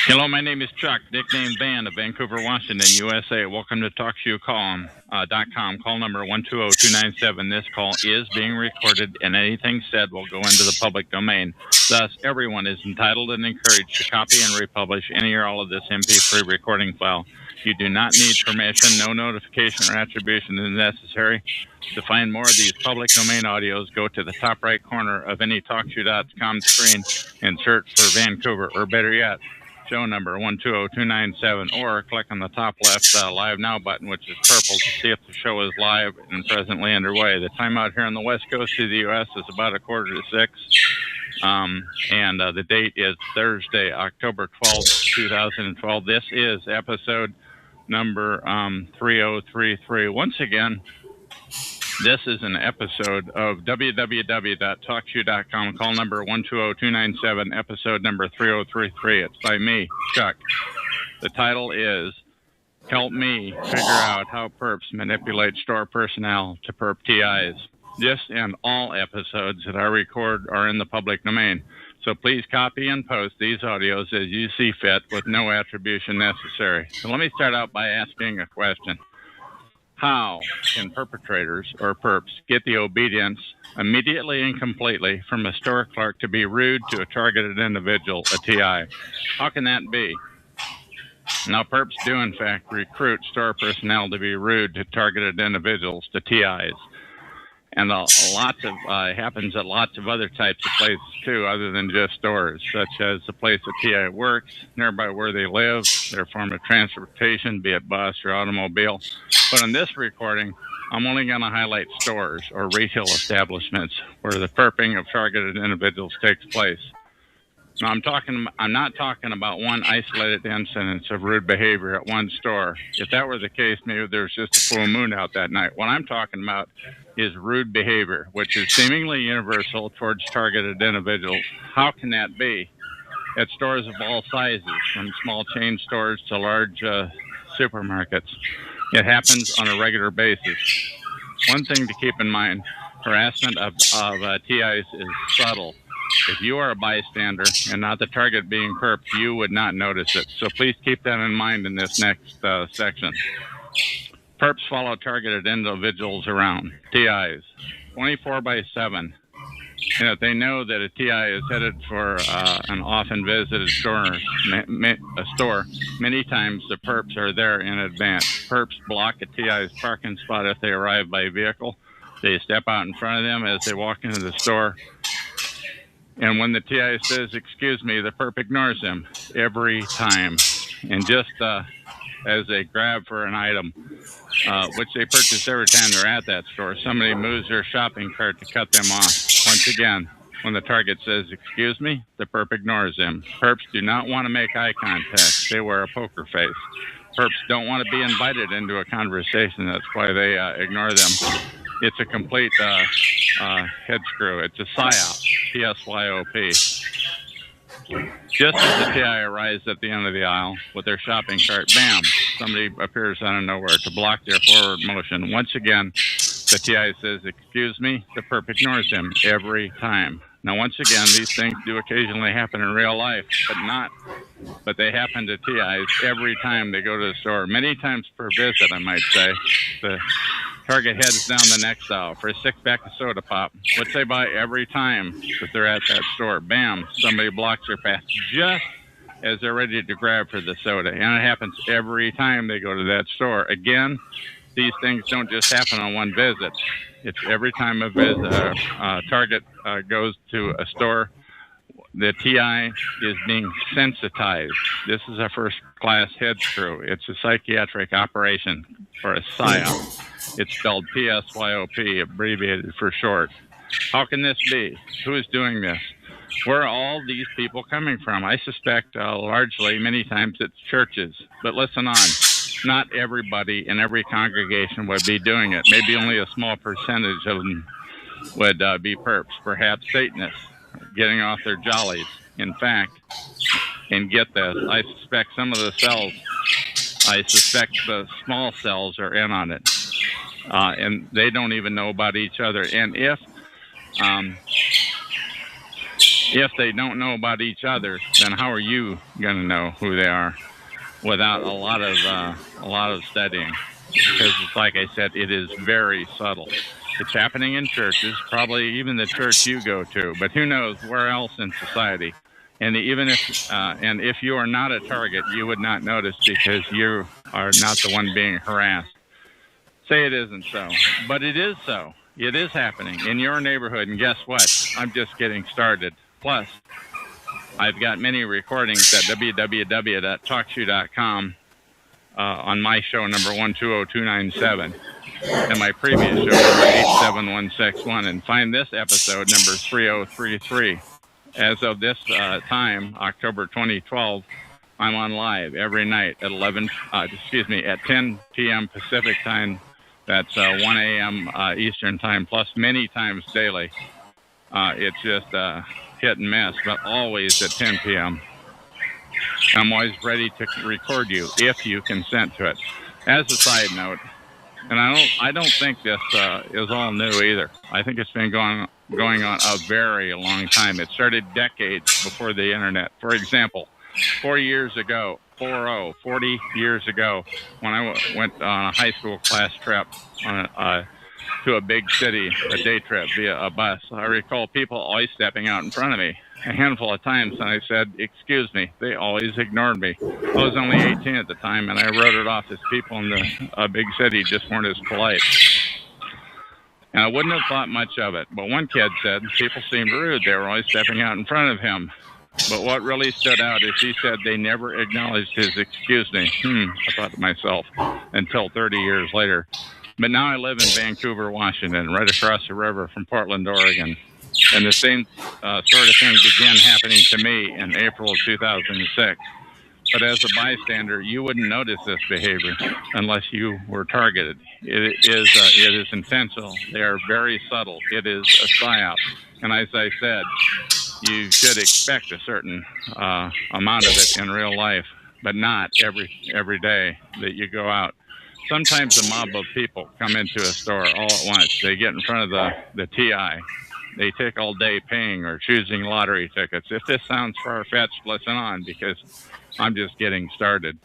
Hello, my name is Chuck, nickname Van of Vancouver, Washington, USA. Welcome to TalkShoeCom.com. Call number 120297. This call is being recorded, and anything said will go into the public domain. Thus, everyone is entitled and encouraged to copy and republish any or all of this MP3 recording file. You do not need permission. No notification or attribution is necessary. To find more of these public domain audios, go to the top right corner of any TalkShoe.com screen and search for Vancouver, or better yet, show number 120297, or click on the top left Live Now button, which is purple, to see if the show is live and presently underway. The time out here on the west coast of the U.S. is about 5:45. And the date is Thursday, October 12th, 2012. This is episode number 3033. Once again, this is an episode of www.talkshoe.com, call number 120297, episode number 3033. It's by me, Chuck. The title is Help Me Figure Out How Perps Manipulate Store Personnel to Perp TIs. This and all episodes that I record are in the public domain. So please copy and post these audios as you see fit with no attribution necessary. So let me start out by asking a question. How can perpetrators, or perps, get the obedience immediately and completely from a store clerk to be rude to a targeted individual, a TI? How can that be? Now, perps do, in fact, recruit store personnel to be rude to targeted individuals, to TIs. And happens at lots of other types of places, too, other than just stores, such as the place a TI works, nearby where they live, their form of transportation, be it bus or automobile. But in this recording, I'm only going to highlight stores or retail establishments where the perping of targeted individuals takes place. Now, I'm not talking about one isolated incidence of rude behavior at one store. If that were the case, maybe there's just a full moon out that night. What I'm talking about is rude behavior, which is seemingly universal towards targeted individuals. How can that be? At stores of all sizes, from small chain stores to large supermarkets. It happens on a regular basis. One thing to keep in mind, harassment of TIs is subtle. If you are a bystander and not the target being perped, you would not notice it. So please keep that in mind in this next section. Perps follow targeted individuals around, TIs, 24/7. And if they know that a TI is headed for an often visited store, many times the perps are there in advance. Perps block a TI's parking spot if they arrive by vehicle. They step out in front of them as they walk into the store. And when the TI says, "Excuse me," the perp ignores them every time. And just as they grab for an item, which they purchase every time they're at that store, somebody moves their shopping cart to cut them off. Once again, when the target says, "Excuse me," the perp ignores them. Perps do not want to make eye contact. They wear a poker face. Perps don't want to be invited into a conversation. That's why they ignore them. It's a complete head screw. It's a PSYOP, PSYOP. Just as the TI arrives at the end of the aisle with their shopping cart, bam, somebody appears out of nowhere to block their forward motion. Once again, the TI says, "Excuse me," the perp ignores him every time. Now, once again, these things do occasionally happen in real life, but they happen to TIs every time they go to the store. Many times per visit, I might say. The target heads down the next aisle for a 6-pack of soda pop, which they buy every time that they're at that store. Bam, somebody blocks their path just as they're ready to grab for the soda. And it happens every time they go to that store. Again, these things don't just happen on one visit. It's every time a target goes to a store, the TI is being sensitized. This is a first-class head screw. It's a psychiatric operation, or a PSYOP. It's spelled PSYOP, abbreviated for short. How can this be? Who is doing this? Where are all these people coming from? I suspect largely, many times, it's churches. But listen on. Not everybody in every congregation would be doing it. Maybe only a small percentage of them would be perps. Perhaps Satanists getting off their jollies. In fact, and get this, I suspect some of the cells, the small cells are in on it. And they don't even know about each other. And if if they don't know about each other, then how are you going to know who they are without a lot of studying? Because it's like I said, it is very subtle. It's happening in churches, probably even the church you go to, but who knows where else in society. And even if you are not a target, you would not notice because you are not the one being harassed. Say it isn't so, but it is so. It is happening in your neighborhood, and guess what? I'm just getting started. Plus, I've got many recordings at www.talkshoe.com on my show number 120297 and my previous show number 87161, and find this episode number 3033. As of this time, October 2012, I'm on live every night at 10 p.m. Pacific time. That's 1 a.m. Eastern time, plus many times daily. It's just hit and miss, but always at 10 p.m. I'm always ready to record you if you consent to it. As a side note, and I don't think this is all new either. I think it's been going on a very long time. It started decades before the internet. For example, 40 years ago, when I went on a high school class trip to a big city, a day trip via a bus, I recall people always stepping out in front of me a handful of times, and I said, "Excuse me." They always ignored me. I was only 18 at the time, and I wrote it off as people in the big city just weren't as polite. And I wouldn't have thought much of it, but one kid said people seemed rude. They were always stepping out in front of him. But what really stood out is he said they never acknowledged his "excuse me." I thought to myself, until 30 years later. But now I live in Vancouver, Washington, right across the river from Portland, Oregon. And the same sort of thing began happening to me in April of 2006. But as a bystander, you wouldn't notice this behavior unless you were targeted. It is intentional. They are very subtle. It is a psyop. And as I said, you should expect a certain amount of it in real life, but not every day that you go out. Sometimes a mob of people come into a store all at once. They get in front of the TI. They take all day paying or choosing lottery tickets. If this sounds far-fetched, listen on, because I'm just getting started.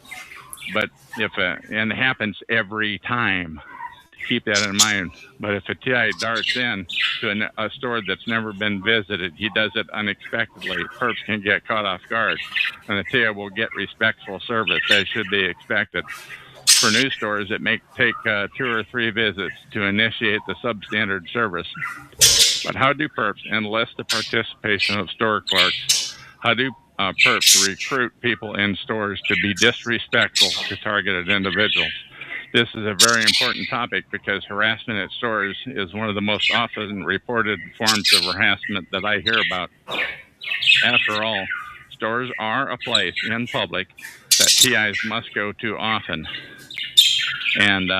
But and it happens every time. Keep that in mind. But if a TI darts in to a store that's never been visited, he does it unexpectedly. Perps can get caught off guard, and the TI will get respectful service, as should be expected. For new stores, it may take 2 or 3 visits to initiate the substandard service. But how do perps enlist the participation of store clerks? How do perps recruit people in stores to be disrespectful to targeted individuals? This is a very important topic because harassment at stores is one of the most often reported forms of harassment that I hear about. After all, stores are a place in public that TIs must go to often. And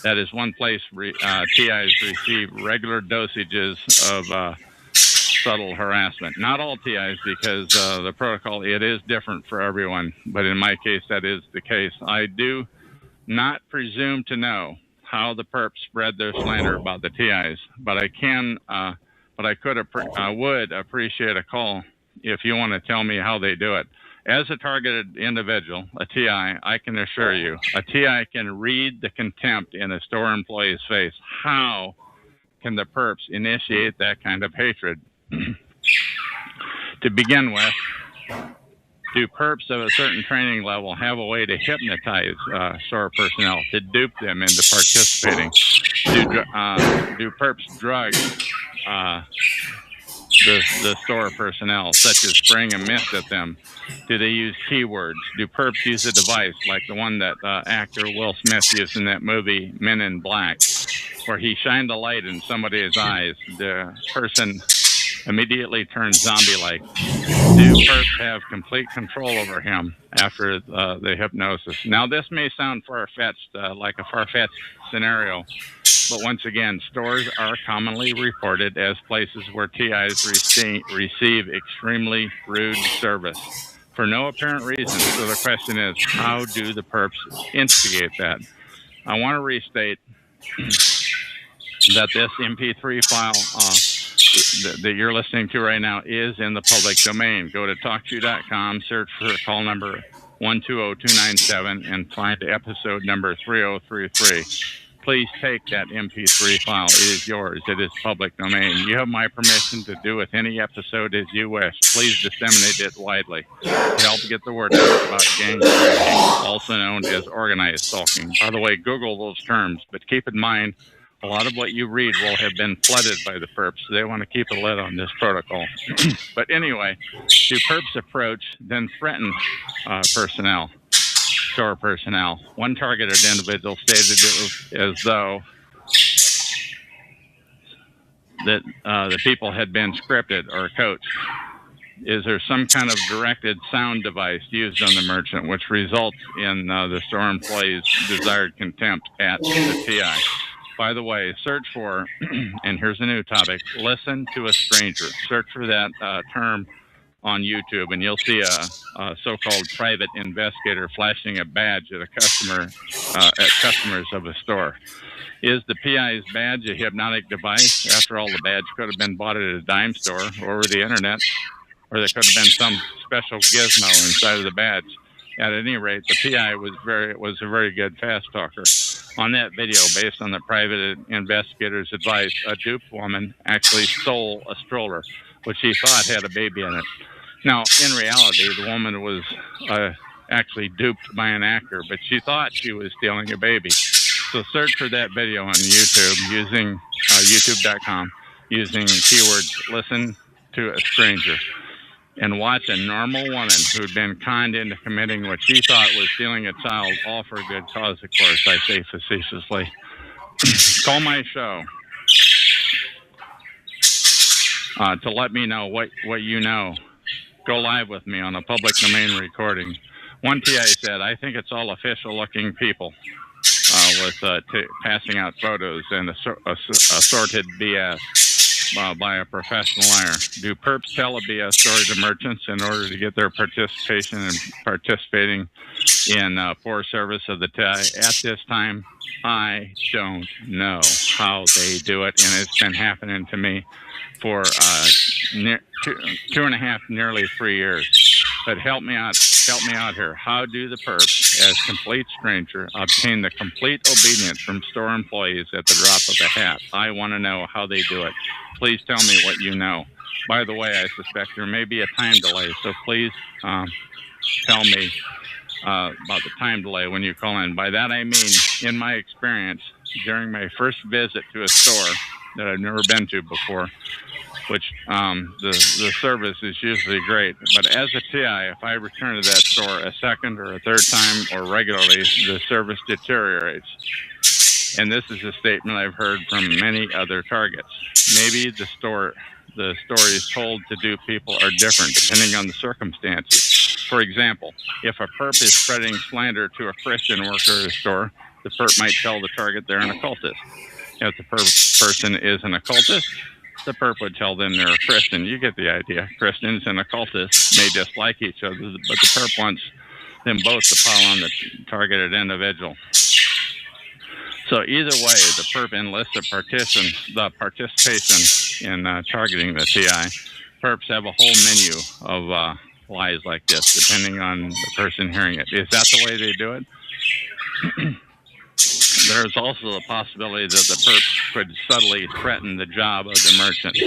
that is one place TIs receive regular dosages of subtle harassment. Not all TIs, because the protocol, it is different for everyone. But in my case, that is the case. I do not presume to know how the perps spread their slander about the TIs, but I would appreciate a call if you want to tell me how they do it. As a targeted individual, a TI, I can assure you, a TI can read the contempt in a store employee's face. How can the perps initiate that kind of hatred? To begin with, do perps of a certain training level have a way to hypnotize store personnel, to dupe them into participating? Do perps drug the store personnel, such as spraying a mist at them? Do they use keywords? Do perps use a device like the one that actor Will Smith used in that movie Men in Black, where he shined a light in somebody's eyes? The person immediately turns zombie-like. Do perps have complete control over him after the hypnosis? Now, this may sound far-fetched, like a far-fetched scenario, but once again, stores are commonly reported as places where TIs receive extremely rude service for no apparent reason. So the question is, how do the perps instigate that? I want to restate that this MP3 file that you're listening to right now is in the public domain. Go to TalkShoe.com, search for call number 120297, and find episode number 3033. Please take that MP3 file. It is yours. It is public domain. You have my permission to do with any episode as you wish. Please disseminate it widely to help get the word out about gang stalking, also known as organized stalking. By the way, Google those terms, but keep in mind, a lot of what you read will have been flooded by the perps. They want to keep a lid on this protocol. But anyway, do perps approach, then threaten personnel? Store personnel. One targeted individual stated it was as though that the people had been scripted or coached. Is there some kind of directed sound device used on the merchant which results in the store employee's desired contempt at the TI? By the way, search for, and here's a new topic, listen to a stranger. Search for that term on YouTube, and you'll see a so-called private investigator flashing a badge at a customer, at customers of a store. Is the PI's badge a hypnotic device? After all, the badge could have been bought at a dime store or over the internet, or there could have been some special gizmo inside of the badge. At any rate, the PI was a very good fast talker. On that video, based on the private investigator's advice, a duped woman actually stole a stroller, which she thought had a baby in it. Now, in reality, the woman was actually duped by an actor, but she thought she was stealing a baby. So search for that video on YouTube using youtube.com, using keywords listen to a stranger, and watch a normal woman who'd been conned into committing what she thought was stealing a child, all for a good cause, of course, I say facetiously. Call my show to let me know what you know. Go live with me on a public domain recording. One TI said, I think it's all official-looking people with passing out photos and assorted BS by a professional liar. Do perps tell a BS story to merchants in order to get their participation and participating in poor service of the TI? At this time, I don't know how they do it, and it's been happening to me for 2.5, nearly 3 years. But help me out here. How do the perps, as complete stranger, obtain the complete obedience from store employees at the drop of a hat? I want to know how they do it. Please tell me what you know. By the way, I suspect there may be a time delay, so please tell me about the time delay when you call in. By that I mean, in my experience, during my first visit to a store that I've never been to before, which the service is usually great, but as a TI, if I return to that store a second or a third time or regularly, the service deteriorates. And this is a statement I've heard from many other targets. Maybe the stories told to do people are different depending on the circumstances. For example, if a perp is spreading slander to a Christian worker at a store, the perp might tell the target they're an occultist. If the person is an occultist, the perp would tell them they're a Christian. You get the idea. Christians and occultists may dislike each other, but the perp wants them both to pile on the targeted individual. So either way, the perp enlists the participation in targeting the TI. Perps have a whole menu of lies like this, depending on the person hearing it. Is that the way they do it? There's also the possibility that the perp could subtly threaten the job of the merchant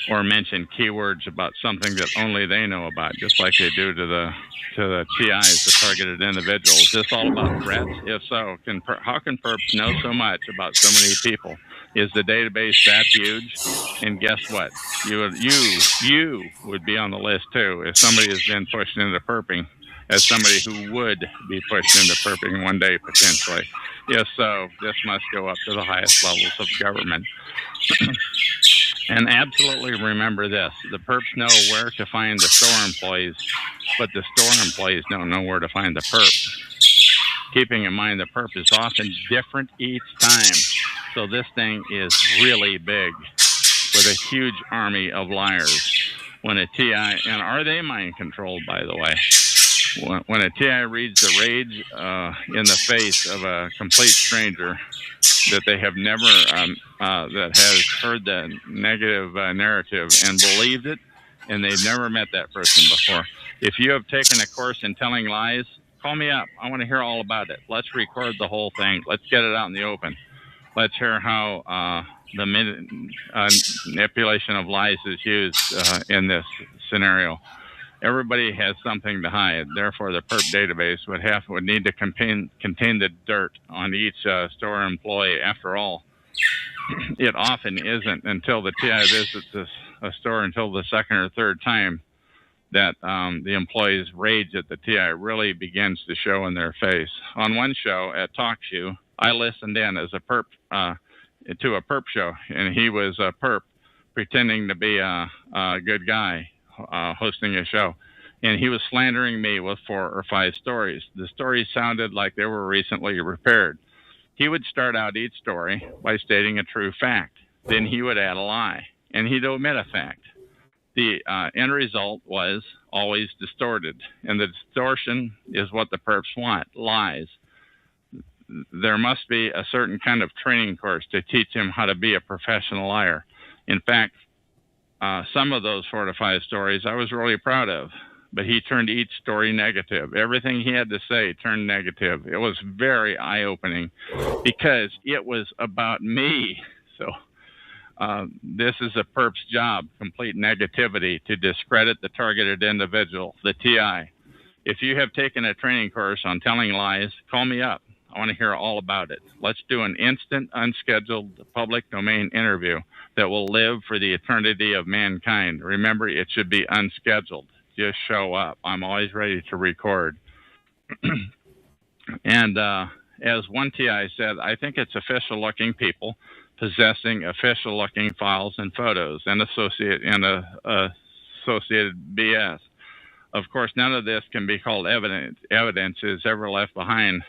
or mention keywords about something that only they know about, just like they do to the TIs, the targeted individuals. Is this all about threats? If so, how can perps know so much about so many people? Is the database that huge? And guess what? You would be on the list too if somebody has been pushed into perping, as somebody who would be pushed into perping one day potentially. If so, this must go up to the highest levels of government. And absolutely remember this, the perps know where to find the store employees, but the store employees don't know where to find the perp. Keeping in mind the perp is often different each time. So this thing is really big with a huge army of liars. When a TI, and are they mind controlled, by the way? When a TI reads the rage in the face of a complete stranger that they have never, that has heard the negative narrative and believed it, and they've never met that person before. If you have taken a course in telling lies, call me up. I want to hear all about it. Let's record the whole thing. Let's get it out in the open. Let's hear how the manipulation of lies is used in this scenario. Everybody has something to hide. Therefore, the PERP database would need to contain the dirt on each store employee. After all, it often isn't until the TI visits a store until the second or third time that the employee's rage at the TI really begins to show in their face. On one show at TalkShoe, I listened in as a PERP to a PERP show, and he was a PERP pretending to be a good guy hosting a show. And he was slandering me with 4 or 5 stories. The stories sounded like they were recently repaired. He would start out each story by stating a true fact. Then he would add a lie, and he'd omit a fact. The end result was always distorted, and the distortion is what the perps want, lies. There must be a certain kind of training course to teach him how to be a professional liar. In fact, some of those 4 to 5 stories I was really proud of, but he turned each story negative. Everything he had to say turned negative. It was very eye-opening because it was about me. So this is a perp's job, complete negativity, to discredit the targeted individual, the TI. If you have taken a training course on telling lies, call me up. I want to hear all about it. Let's do an instant, unscheduled, public domain interview that will live for the eternity of mankind. Remember, it should be unscheduled. Just show up. I'm always ready to record. And as one TI said, I think it's official-looking people possessing official-looking files and photos and associated BS. Of course, none of this can be called evidence. Evidence is ever left behind.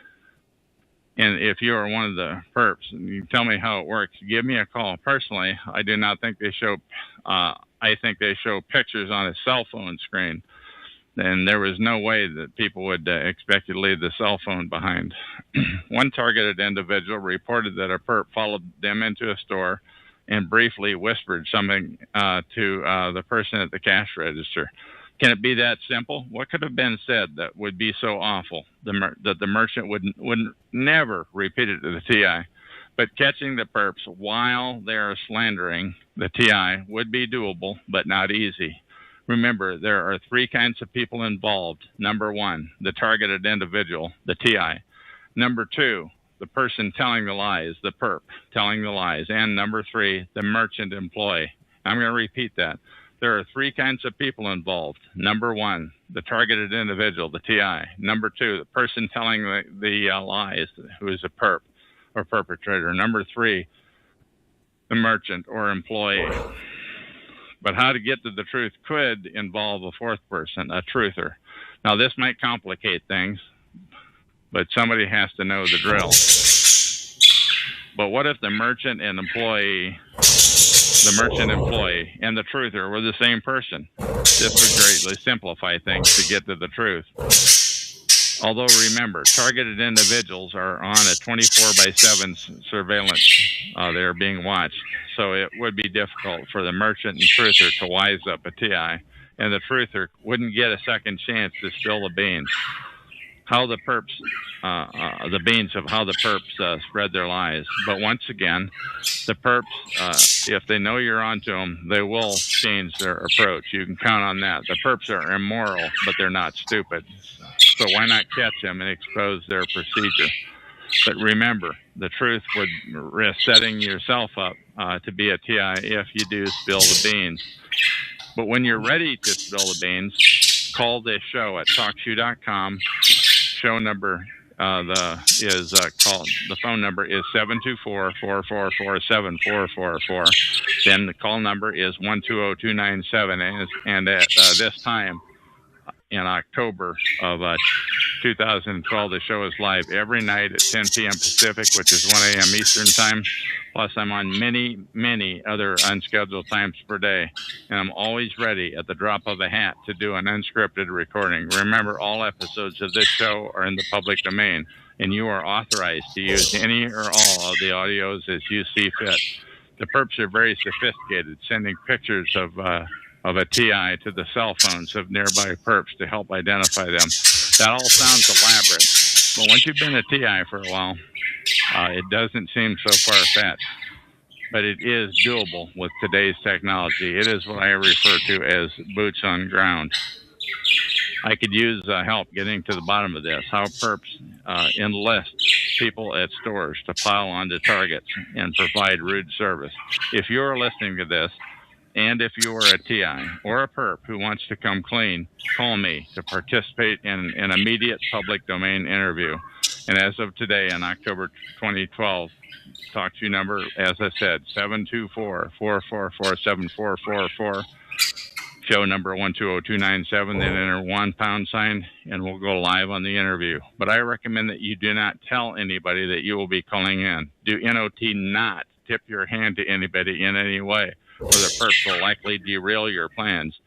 And if you are one of the perps and you tell me how it works, give me a call. Personally, I do not think they show, I think they show pictures on a cell phone screen. And there was no way that people would expect you to leave the cell phone behind. One targeted individual reported that a perp followed them into a store and briefly whispered something to the person at the cash register. Can it be that simple? What could have been said that would be so awful that the merchant would never repeat it to the TI? But catching the perps while they are slandering the TI would be doable, but not easy. Remember, there are 3 kinds of people involved. Number 1, the targeted individual, the TI. Number 2, the person telling the lies, the perp telling the lies. And number 3, the merchant employee. I'm going to repeat that. There are 3 kinds of people involved. Number 1, the targeted individual, the TI. Number 2, the person telling the lies, who is a perp or perpetrator. Number 3, the merchant or employee. But how to get to the truth could involve a 4th person, a truther. Now, this might complicate things, but somebody has to know the drill. But what if the merchant and employee and the truther were the same person? This would greatly simplify things to get to the truth. Although remember, targeted individuals are on a 24/7 surveillance. They are being watched. So it would be difficult for the merchant and truther to wise up a TI, and the truther wouldn't get a second chance to spill the beans. How the perps, the beans of how the perps spread their lies. But once again, the perps, if they know you're onto them, they will change their approach. You can count on that. The perps are immoral, but they're not stupid. So why not catch them and expose their procedure? But remember, the truth would risk setting yourself up to be a TI if you do spill the beans. But when you're ready to spill the beans, call this show at talkshoe.com. Show number the phone number is 724-444-7444. Then the call number is 120-297. And at this time in October of 2012, the show is live every night at 10 p.m. Pacific, which is 1 a.m. Eastern Time. Plus, I'm on many other unscheduled times per day, and I'm always ready at the drop of a hat to do an unscripted recording. Remember, all episodes of this show are in the public domain, and you are authorized to use any or all of the audios as you see fit. The perps are very sophisticated, sending pictures of a TI to the cell phones of nearby perps to help identify them. That all sounds elaborate, but once you've been a TI for a while, it doesn't seem so far-fetched, but it is doable with today's technology. It is what I refer to as boots on ground. I could use help getting to the bottom of this, how perps enlist people at stores to pile onto targets and provide rude service. If you're listening to this, and if you are a TI or a perp who wants to come clean, call me to participate in an immediate public domain interview. And as of today, in October 2012, talk to you number, as I said, 724-444-7444. Show number 120297, then enter £1 and we'll go live on the interview. But I recommend that you do not tell anybody that you will be calling in. Do NOT not tip your hand to anybody in any way, or the perps will likely derail your plans.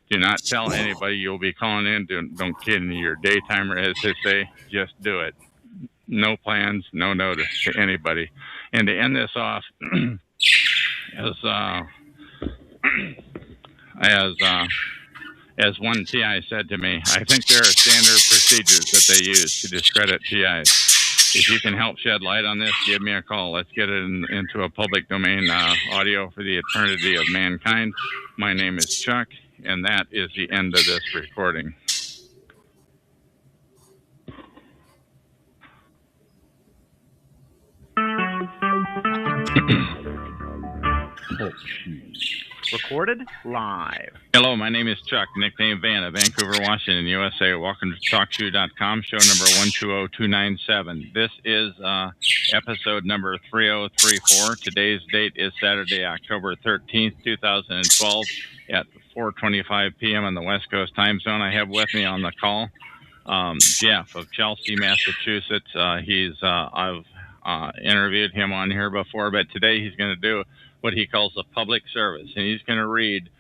Do not tell anybody you'll be calling in. Don't get into your daytimer, as they say. Just do it. No plans, no notice to anybody. And to end this off, as one TI said to me, I think there are standard procedures that they use to discredit TIs. If you can help shed light on this, give me a call. Let's get it into a public domain audio for the eternity of mankind. My name is Chuck, and that is the end of this recording. Recorded live. Hello, my name is Chuck, nickname Van of Vancouver, Washington, USA. Welcome to TalkShoe.com, show number 120297. This is episode number 3034. Today's date is Saturday, October 13th, 2012 at 4:25 p.m. on the West Coast time zone. I have with me on the call Jeff of Chelsea, Massachusetts. I've interviewed him on here before, but today he's going to do what he calls a public service, and he's going to read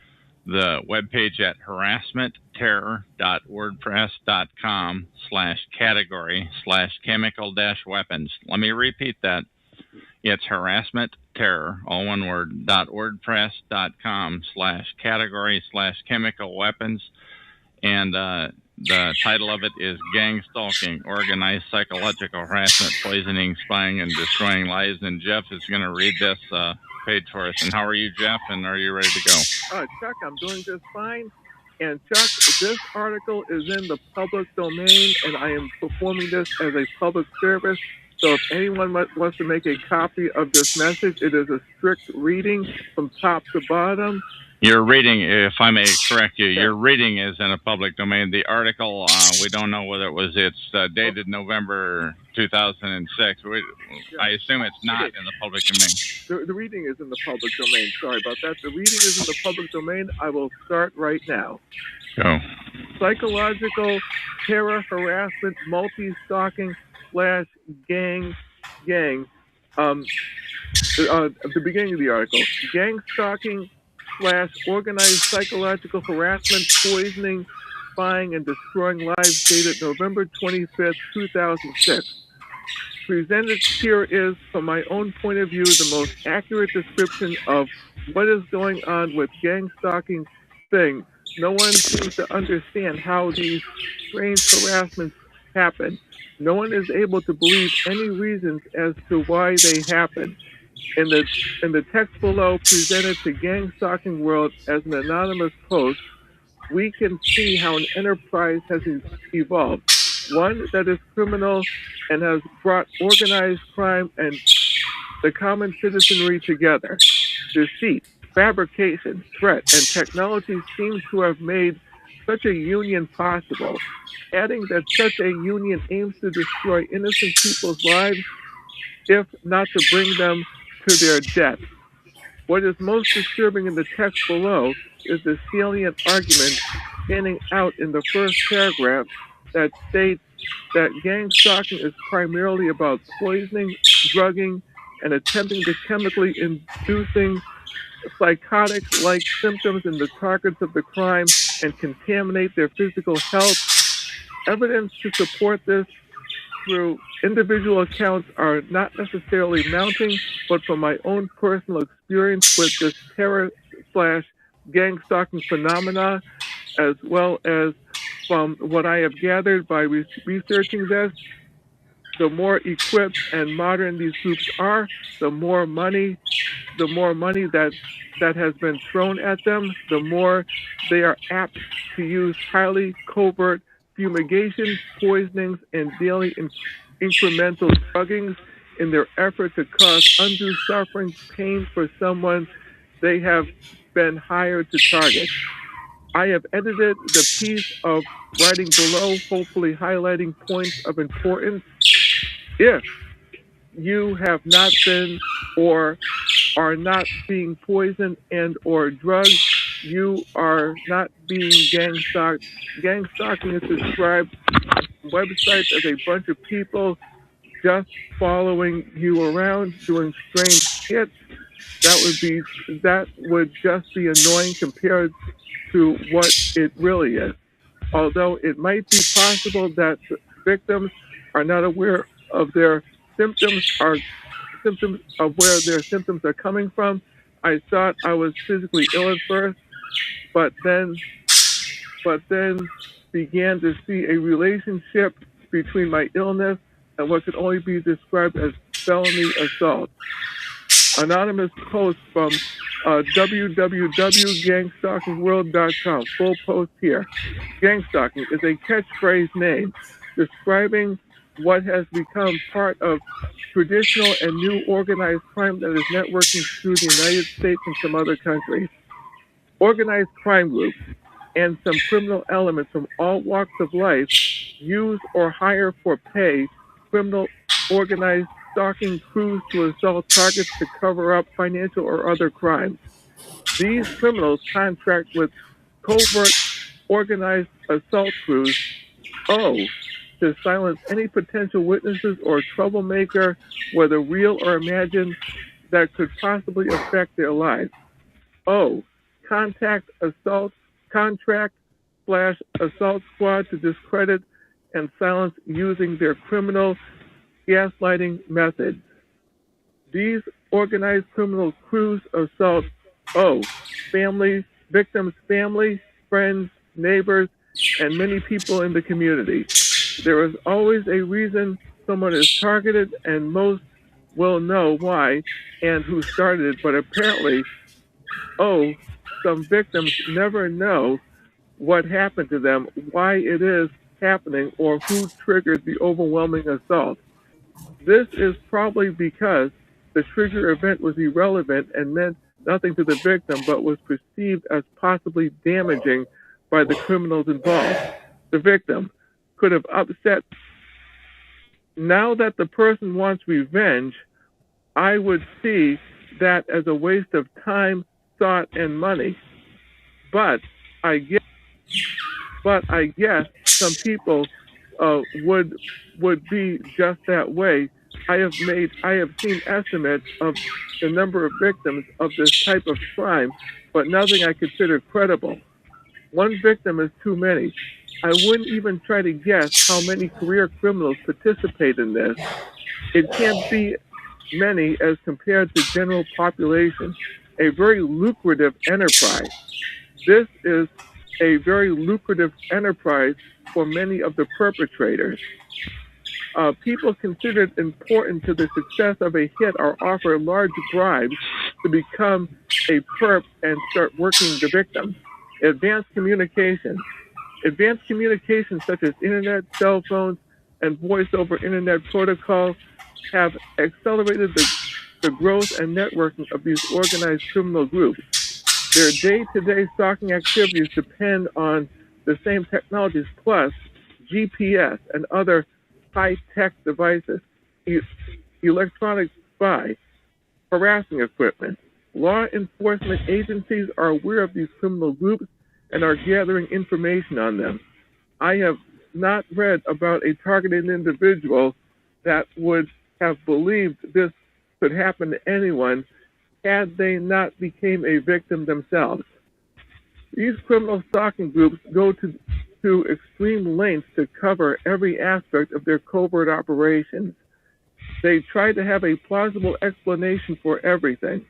the webpage at harassmentterror.wordpress.com/category/chemical-weapons. Let me repeat that. It's harassmentterror, all one word, .wordpress.com/category/chemical-weapons, and the title of it is Gang Stalking, Organized Psychological Harassment, Poisoning, Spying, and Destroying Lives. And Jeff is going to read this page for us. And how are you, Jeff? And are you ready to go? Chuck, I'm doing just fine. And Chuck, this article is in the public domain, and I am performing this as a public service. So if anyone wants to make a copy of this message, it is a strict reading from top to bottom. Your reading, if I may correct you, your reading is in a public domain. The article, we don't know whether it's dated November 2006. I assume it's not in the public domain. The reading is in the public domain. Sorry about that. The reading is in the public domain. I will start right now. Go. Psychological terror, harassment, multi-stalking / gang. The beginning of the article. Gang stalking / organized psychological harassment, poisoning, spying, and destroying lives dated November 25th, 2006. Presented here is, from my own point of view, the most accurate description of what is going on with gang stalking thing. No one seems to understand how these strange harassments happen. No one is able to believe any reasons as to why they happen. In the text below, presented to Gang Stalking World as an anonymous post, we can see how an enterprise has evolved. One that is criminal and has brought organized crime and the common citizenry together. Deceit, fabrication, threat, and technology seem to have made such a union possible. Adding that such a union aims to destroy innocent people's lives, if not to bring them to their death. What is most disturbing in the text below is the salient argument standing out in the first paragraph that states that gang stalking is primarily about poisoning, drugging, and attempting to chemically inducing psychotic-like symptoms in the targets of the crime and contaminate their physical health. Evidence to support this through individual accounts are not necessarily mounting, but from my own personal experience with this terror/gang stalking phenomena, as well as from what I have gathered by researching this, the more equipped and modern these groups are, the more money that has been thrown at them, the more they are apt to use highly covert fumigations, poisonings, and daily incremental druggings in their effort to cause undue suffering, pain for someone they have been hired to target. I have edited the piece of writing below, hopefully highlighting points of importance. If you have not been or are not being poisoned and or drugged, you are not being gang stalked. Gang stalking is described on websites as a bunch of people just following you around doing strange shit. That would just be annoying compared to what it really is. Although it might be possible that victims are not aware of their symptoms of where their symptoms are coming from. I thought I was physically ill at first, but then began to see a relationship between my illness and what could only be described as felony assault. Anonymous post from www.gangstalkingworld.com. Full post here. Gang stalking is a catchphrase name describing what has become part of traditional and new organized crime that is networking through the United States and some other countries. Organized crime groups and some criminal elements from all walks of life use or hire for pay criminal organized stalking crews to assault targets to cover up financial or other crimes. These criminals contract with covert organized assault crews, to silence any potential witnesses or troublemaker, whether real or imagined, that could possibly affect their lives. Contract/assault squad to discredit and silence using their criminal gaslighting methods. These organized criminal crews assault families, victims' family, friends, neighbors, and many people in the community. There is always a reason someone is targeted, and most will know why and who started it, but apparently, some victims never know what happened to them, why it is happening, or who triggered the overwhelming assault. This is probably because the trigger event was irrelevant and meant nothing to the victim, but was perceived as possibly damaging by the criminals involved. The victim could have upset. Now that the person wants revenge, I would see that as a waste of time, thought, and money. But I guess some people would be just that way. I have seen estimates of the number of victims of this type of crime, but nothing I consider credible. One victim is too many. I wouldn't even try to guess how many career criminals participate in this. It can't be many as compared to general population. A very lucrative enterprise. This is a very lucrative enterprise for many of the perpetrators. People considered important to the success of a hit are offered large bribes to become a perp and start working the victim. Advanced communication such as internet, cell phones, and voice over internet protocols have accelerated the growth and networking of these organized criminal groups. Their day-to-day stalking activities depend on the same technologies plus GPS and other high-tech devices, electronic spy, harassing equipment. Law enforcement agencies are aware of these criminal groups and are gathering information on them. I have not read about a targeted individual that would have believed this could happen to anyone had they not become a victim themselves. These criminal stalking groups go to extreme lengths to cover every aspect of their covert operations. They try to have a plausible explanation for everything.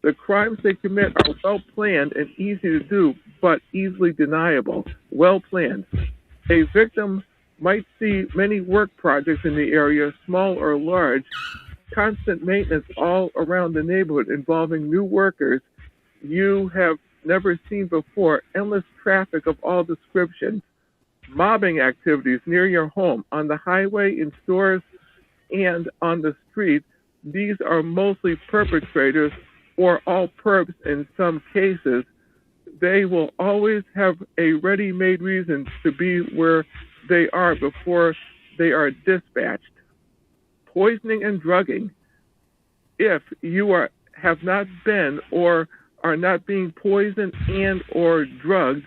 The crimes they commit are well planned and easy to do, but easily deniable. Well planned. A victim might see many work projects in the area, small or large, constant maintenance all around the neighborhood involving new workers you have never seen before, endless traffic of all descriptions, mobbing activities near your home, on the highway, in stores, and on the street. These are mostly perpetrators or all perps in some cases. They will always have a ready-made reason to be where they are before they are dispatched. Poisoning and drugging. If you have not been or are not being poisoned and or drugged,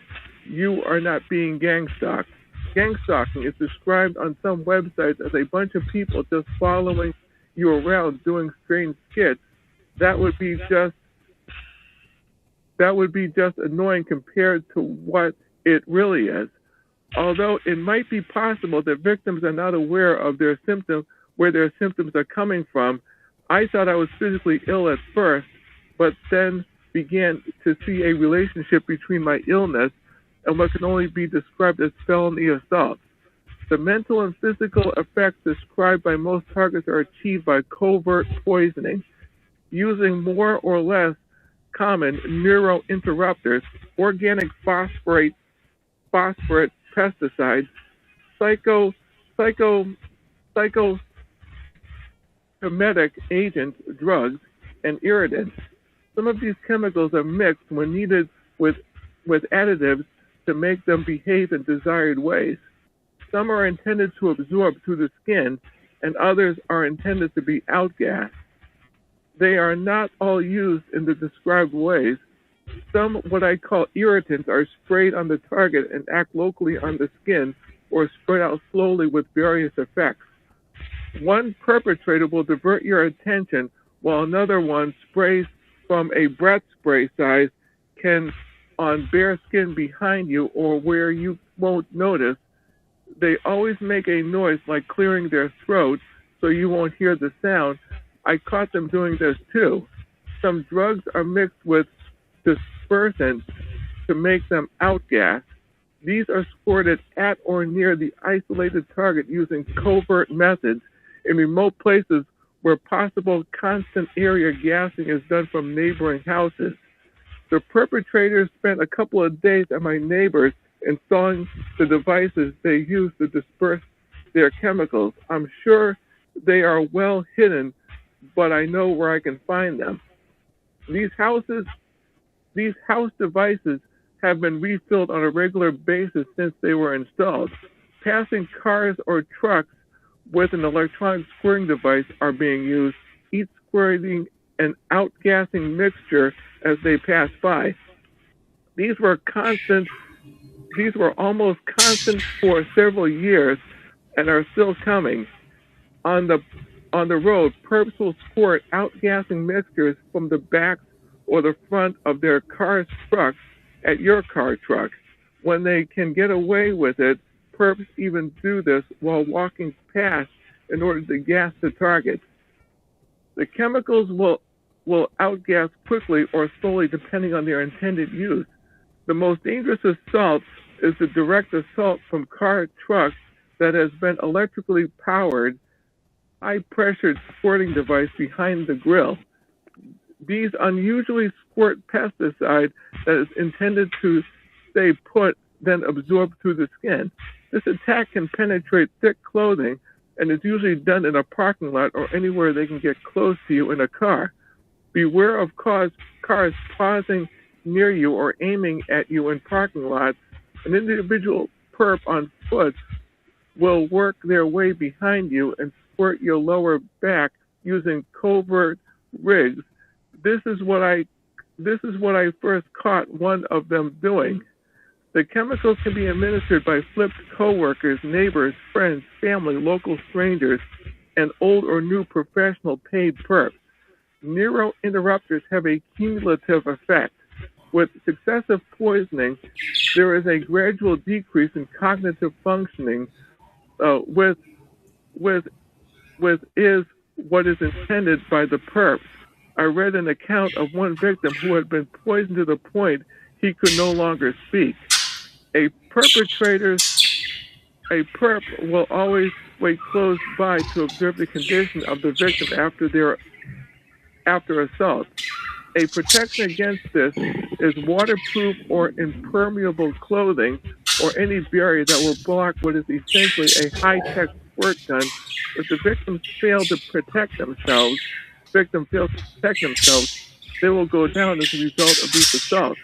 you are not being gang stalked. Gang stalking is described on some websites as a bunch of people just following you around doing strange skits. That would be just annoying compared to what it really is. Although it might be possible that victims are not aware of their symptoms, where their symptoms are coming from. I thought I was physically ill at first, but then began to see a relationship between my illness and what can only be described as felony assault. The mental and physical effects described by most targets are achieved by covert poisoning, using more or less common neurointerrupters, organic phosphorate pesticides, psychotomimetic agents, drugs, and irritants. Some of these chemicals are mixed when needed with additives to make them behave in desired ways. Some are intended to absorb through the skin, and others are intended to be outgassed. They are not all used in the described ways. Some, what I call irritants, are sprayed on the target and act locally on the skin or spread out slowly with various effects. One perpetrator will divert your attention while another one sprays from a breath spray size can on bare skin behind you or where you won't notice. They always make a noise like clearing their throat so you won't hear the sound. I caught them doing this too. Some drugs are mixed with dispersants to make them outgassed. These are squirted at or near the isolated target using covert methods in remote places where possible constant area gassing is done from neighboring houses. The perpetrators spent a couple of days at my neighbors installing the devices they use to disperse their chemicals. I'm sure they are well hidden, but I know where I can find them. These house devices have been refilled on a regular basis since they were installed. Passing cars or trucks with an electronic squirting device are being used, each squirting an outgassing mixture as they pass by. These were almost constant for several years and are still coming. On the road, perps will squirt outgassing mixtures from the back or the front of their car's trucks at your car truck. When they can get away with it, perps even do this while walking past in order to gas the target. The chemicals will outgas quickly or slowly depending on their intended use. The most dangerous assault is the direct assault from car trucks that has been electrically powered, high-pressured squirting device behind the grill. These unusually squirt pesticide that is intended to stay put, then absorb through the skin. This attack can penetrate thick clothing and is usually done in a parking lot or anywhere they can get close to you in a car. Beware of cars pausing near you or aiming at you in parking lots. An individual perp on foot will work their way behind you and squirt your lower back using covert rigs. This is what I first caught one of them doing. The chemicals can be administered by flipped coworkers, neighbors, friends, family, local strangers, and old or new professional paid perps. Neurointerrupters have a cumulative effect. With successive poisoning, there is a gradual decrease in cognitive functioning, with is what is intended by the perps. I read an account of one victim who had been poisoned to the point he could no longer speak. A perp will always wait close by to observe the condition of the victim after assault. A protection against this is waterproof or impermeable clothing or any barrier that will block what is essentially a high-tech squirt gun. If the victims fail to protect themselves, they will go down as a result of these assaults.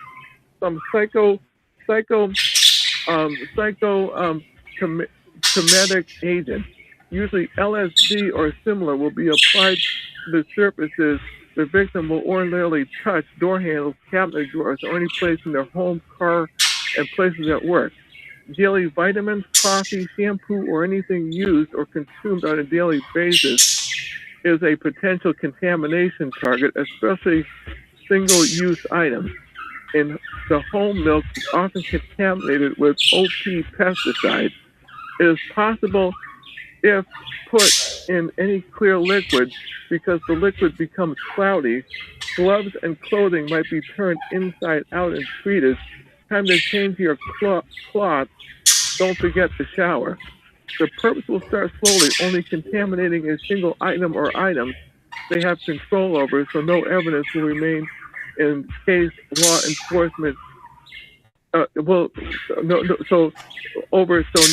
Some psychotomimetic agents, usually LSD or similar, will be applied to the surfaces the victim will ordinarily touch: door handles, cabinet drawers, or any place in their home, car, and places at work. Daily vitamins, coffee, shampoo, or anything used or consumed on a daily basis is a potential contamination target, especially single-use items. In the home milk is often contaminated with OP pesticides. It is possible, if put in any clear liquid, because the liquid becomes cloudy, gloves and clothing might be turned inside out and treated. Time to change your cloth. Don't forget to shower. The perps will start slowly, only contaminating a single item or items they have control over, so no evidence will remain in case law enforcement so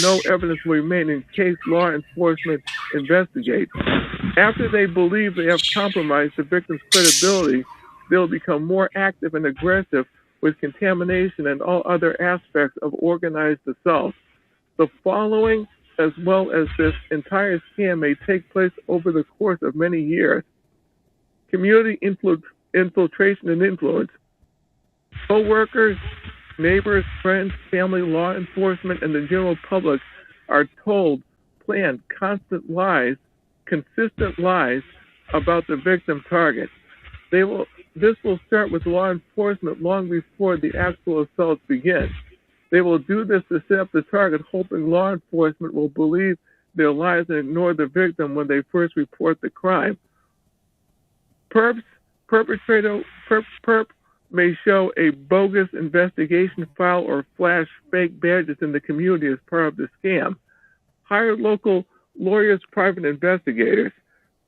no evidence will remain in case law enforcement investigates. After they believe they have compromised the victim's credibility, they'll become more active and aggressive with contamination and all other aspects of organized assault. The following, as well as this entire scam, may take place over the course of many years. Community infiltration and influence. Co-workers, neighbors, friends, family, law enforcement, and the general public are told, planned, consistent lies about the victim target. This will start with law enforcement long before the actual assaults begin. They will do this to set up the target, hoping law enforcement will believe their lies and ignore the victim when they first report the crime. Perp may show a bogus investigation file or flash fake badges in the community as part of the scam. Hire local lawyers, private investigators.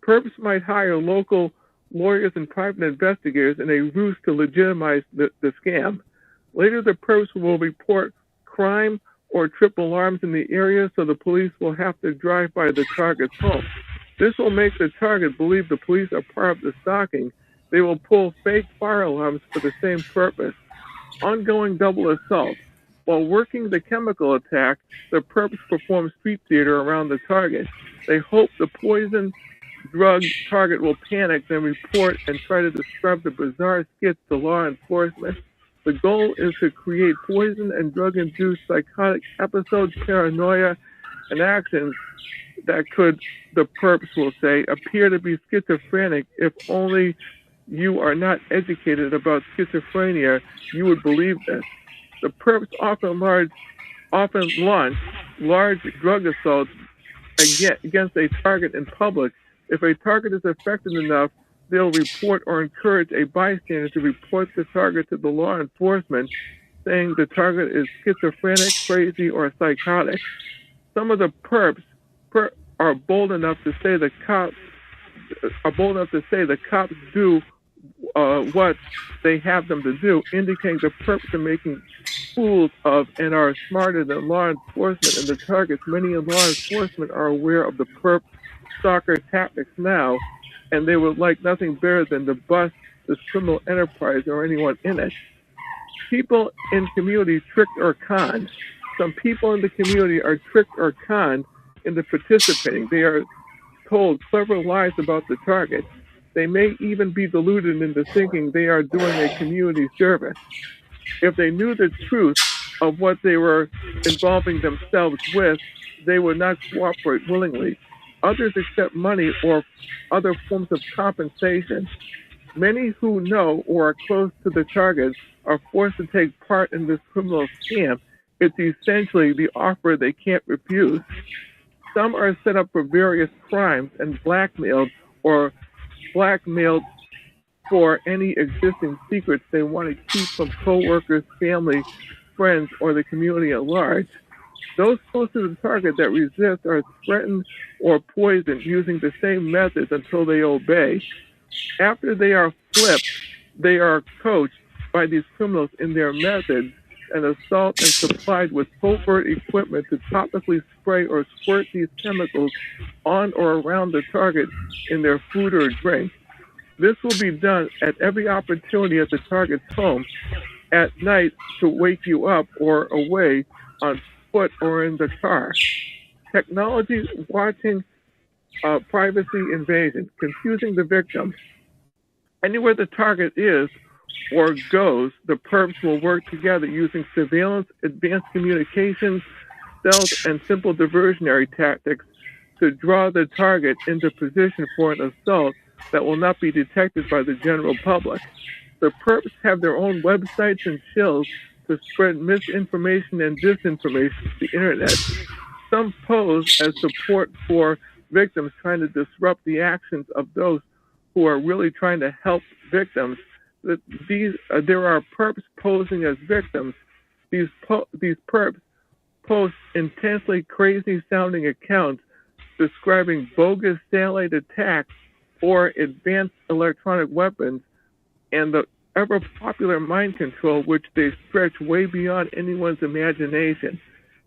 Perps might hire local lawyers and private investigators in a ruse to legitimize the scam. Later, the perps will report crime or trip alarms in the area, so the police will have to drive by the target's home. This will make the target believe the police are part of the stalking. They will pull fake fire alarms for the same purpose. Ongoing double assault. While working the chemical attack, the perps perform street theater around the target. They hope the poison drug target will panic, then report and try to describe the bizarre skits to law enforcement. The goal is to create poison and drug-induced psychotic episodes, paranoia, and actions that could, the perps will say, appear to be schizophrenic. If only you are not educated about schizophrenia, you would believe this. The perps often launch large drug assaults against a target in public. If a target is affected enough, they'll report or encourage a bystander to report the target to the law enforcement, saying the target is schizophrenic, crazy, or psychotic. Some of the perps are bold enough to say the cops do what they have them to do, indicating the perps are making fools of and are smarter than law enforcement and the targets. Many in law enforcement are aware of the perp stalker tactics now, and they would like nothing better than to bust this criminal enterprise or anyone in it. People in communities tricked or conned. Some people in the community are tricked or conned into participating. They are told clever lies about the target. They may even be deluded into thinking they are doing a community service. If they knew the truth of what they were involving themselves with, they would not cooperate willingly. Others accept money or other forms of compensation. Many who know or are close to the target are forced to take part in this criminal scam. It's essentially the offer they can't refuse. Some are set up for various crimes and or blackmailed for any existing secrets they want to keep from coworkers, family, friends, or the community at large. Those close to the target that resist are threatened or poisoned using the same methods until they obey. After they are flipped, they are coached by these criminals in their methods and assault and supplied with covert equipment to topically spray or squirt these chemicals on or around the target in their food or drink. This will be done at every opportunity at the target's home at night to wake you up or away on foot or in the car. Technology watching privacy invasion, confusing the victim. Anywhere the target is or goes, the perps will work together using surveillance, advanced communications, stealth, and simple diversionary tactics to draw the target into position for an assault that will not be detected by the general public. The perps have their own websites and shills to spread misinformation and disinformation to the internet. Some pose as support for victims trying to disrupt the actions of those who are really trying to help victims. There are perps posing as victims. These perps post intensely crazy sounding accounts describing bogus satellite attacks or advanced electronic weapons and the ever popular mind control, which they stretch way beyond anyone's imagination.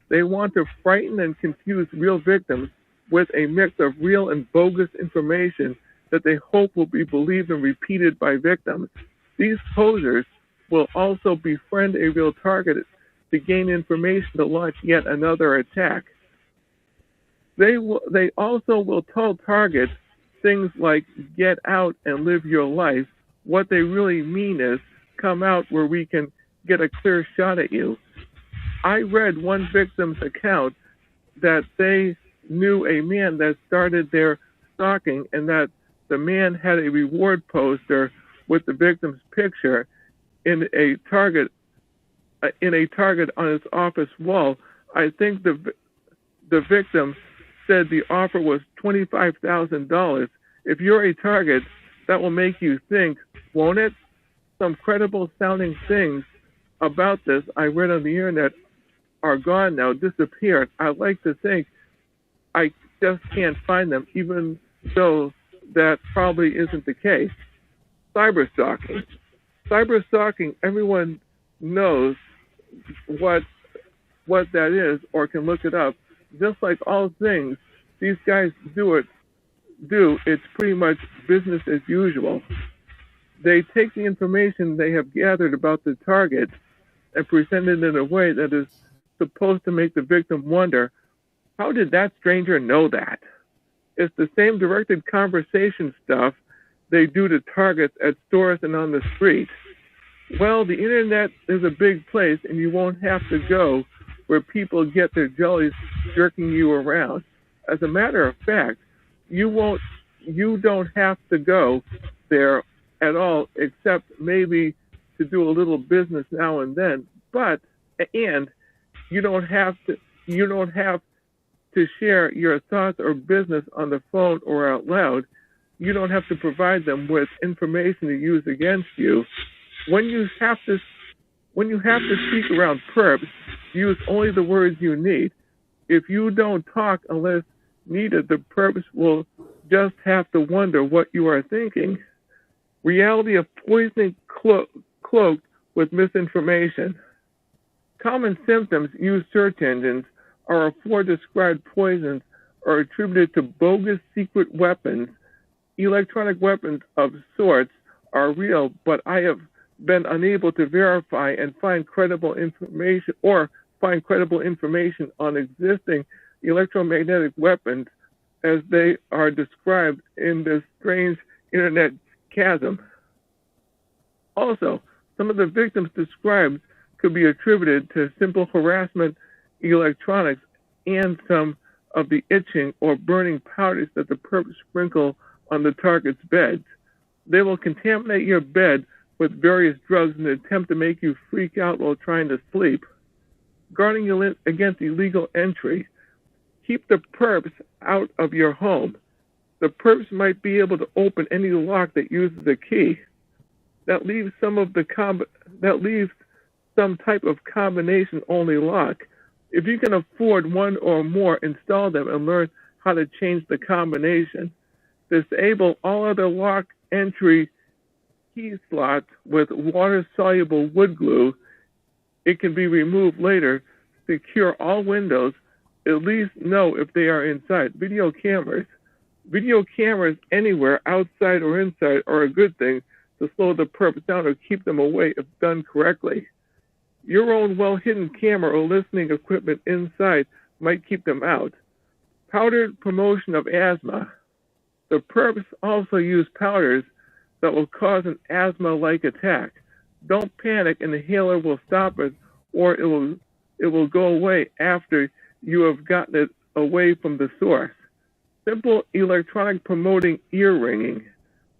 They want to frighten and confuse real victims with a mix of real and bogus information that they hope will be believed and repeated by victims. These posers will also befriend a real target to gain information to launch yet another attack. They also will tell targets things like get out and live your life. What they really mean is come out where we can get a clear shot at you. I read one victim's account that they knew a man that started their stalking and that the man had a reward poster with the victim's picture in a target on his office wall. I think the victim said the offer was $25,000. If you're a target, that will make you think, won't it? Some credible sounding things about this I read on the internet are gone now, disappeared. I like to think I just can't find them, even though that probably isn't the case. Cyber stalking. Cyber stalking, everyone knows what that is or can look it up. Just like all things, these guys it's pretty much business as usual. They take the information they have gathered about the target and present it in a way that is supposed to make the victim wonder, how did that stranger know that? It's the same directed conversation stuff they do to targets at stores and on the street. Well, the internet is a big place and you won't have to go where people get their jellies jerking you around. As a matter of fact, you don't have to go there at all, except maybe to do a little business now and then. And you don't have to share your thoughts or business on the phone or out loud. You don't have to provide them with information to use against you. When you have to speak around perps, use only the words you need. If you don't talk unless needed, the perps will just have to wonder what you are thinking. Reality of poisoning cloaked with misinformation. Common symptoms used search engines are four described poisons are attributed to bogus secret weapons. Electronic weapons of sorts are real, but I have been unable to verify and find credible information on existing electromagnetic weapons as they are described in this strange internet chasm. Also, some of the victims described could be attributed to simple harassment electronics and some of the itching or burning powders that the perps sprinkle on the target's beds. They will contaminate your bed with various drugs in an attempt to make you freak out while trying to sleep. Guarding against illegal entry. Keep the perps out of your home. The perps might be able to open any lock that uses a key. That leaves some type of combination-only lock. If you can afford one or more, install them and learn how to change the combination. Disable all other lock entry key slots with water-soluble wood glue. It can be removed later. Secure all windows. At least know if they are inside. Video cameras. Video cameras anywhere, outside or inside, are a good thing to slow the perps down or keep them away if done correctly. Your own well-hidden camera or listening equipment inside might keep them out. Powdered promotion of asthma. The perps also use powders that will cause an asthma-like attack. Don't panic, an inhaler will stop it, or it will go away after you have gotten it away from the source. Simple electronic promoting ear ringing.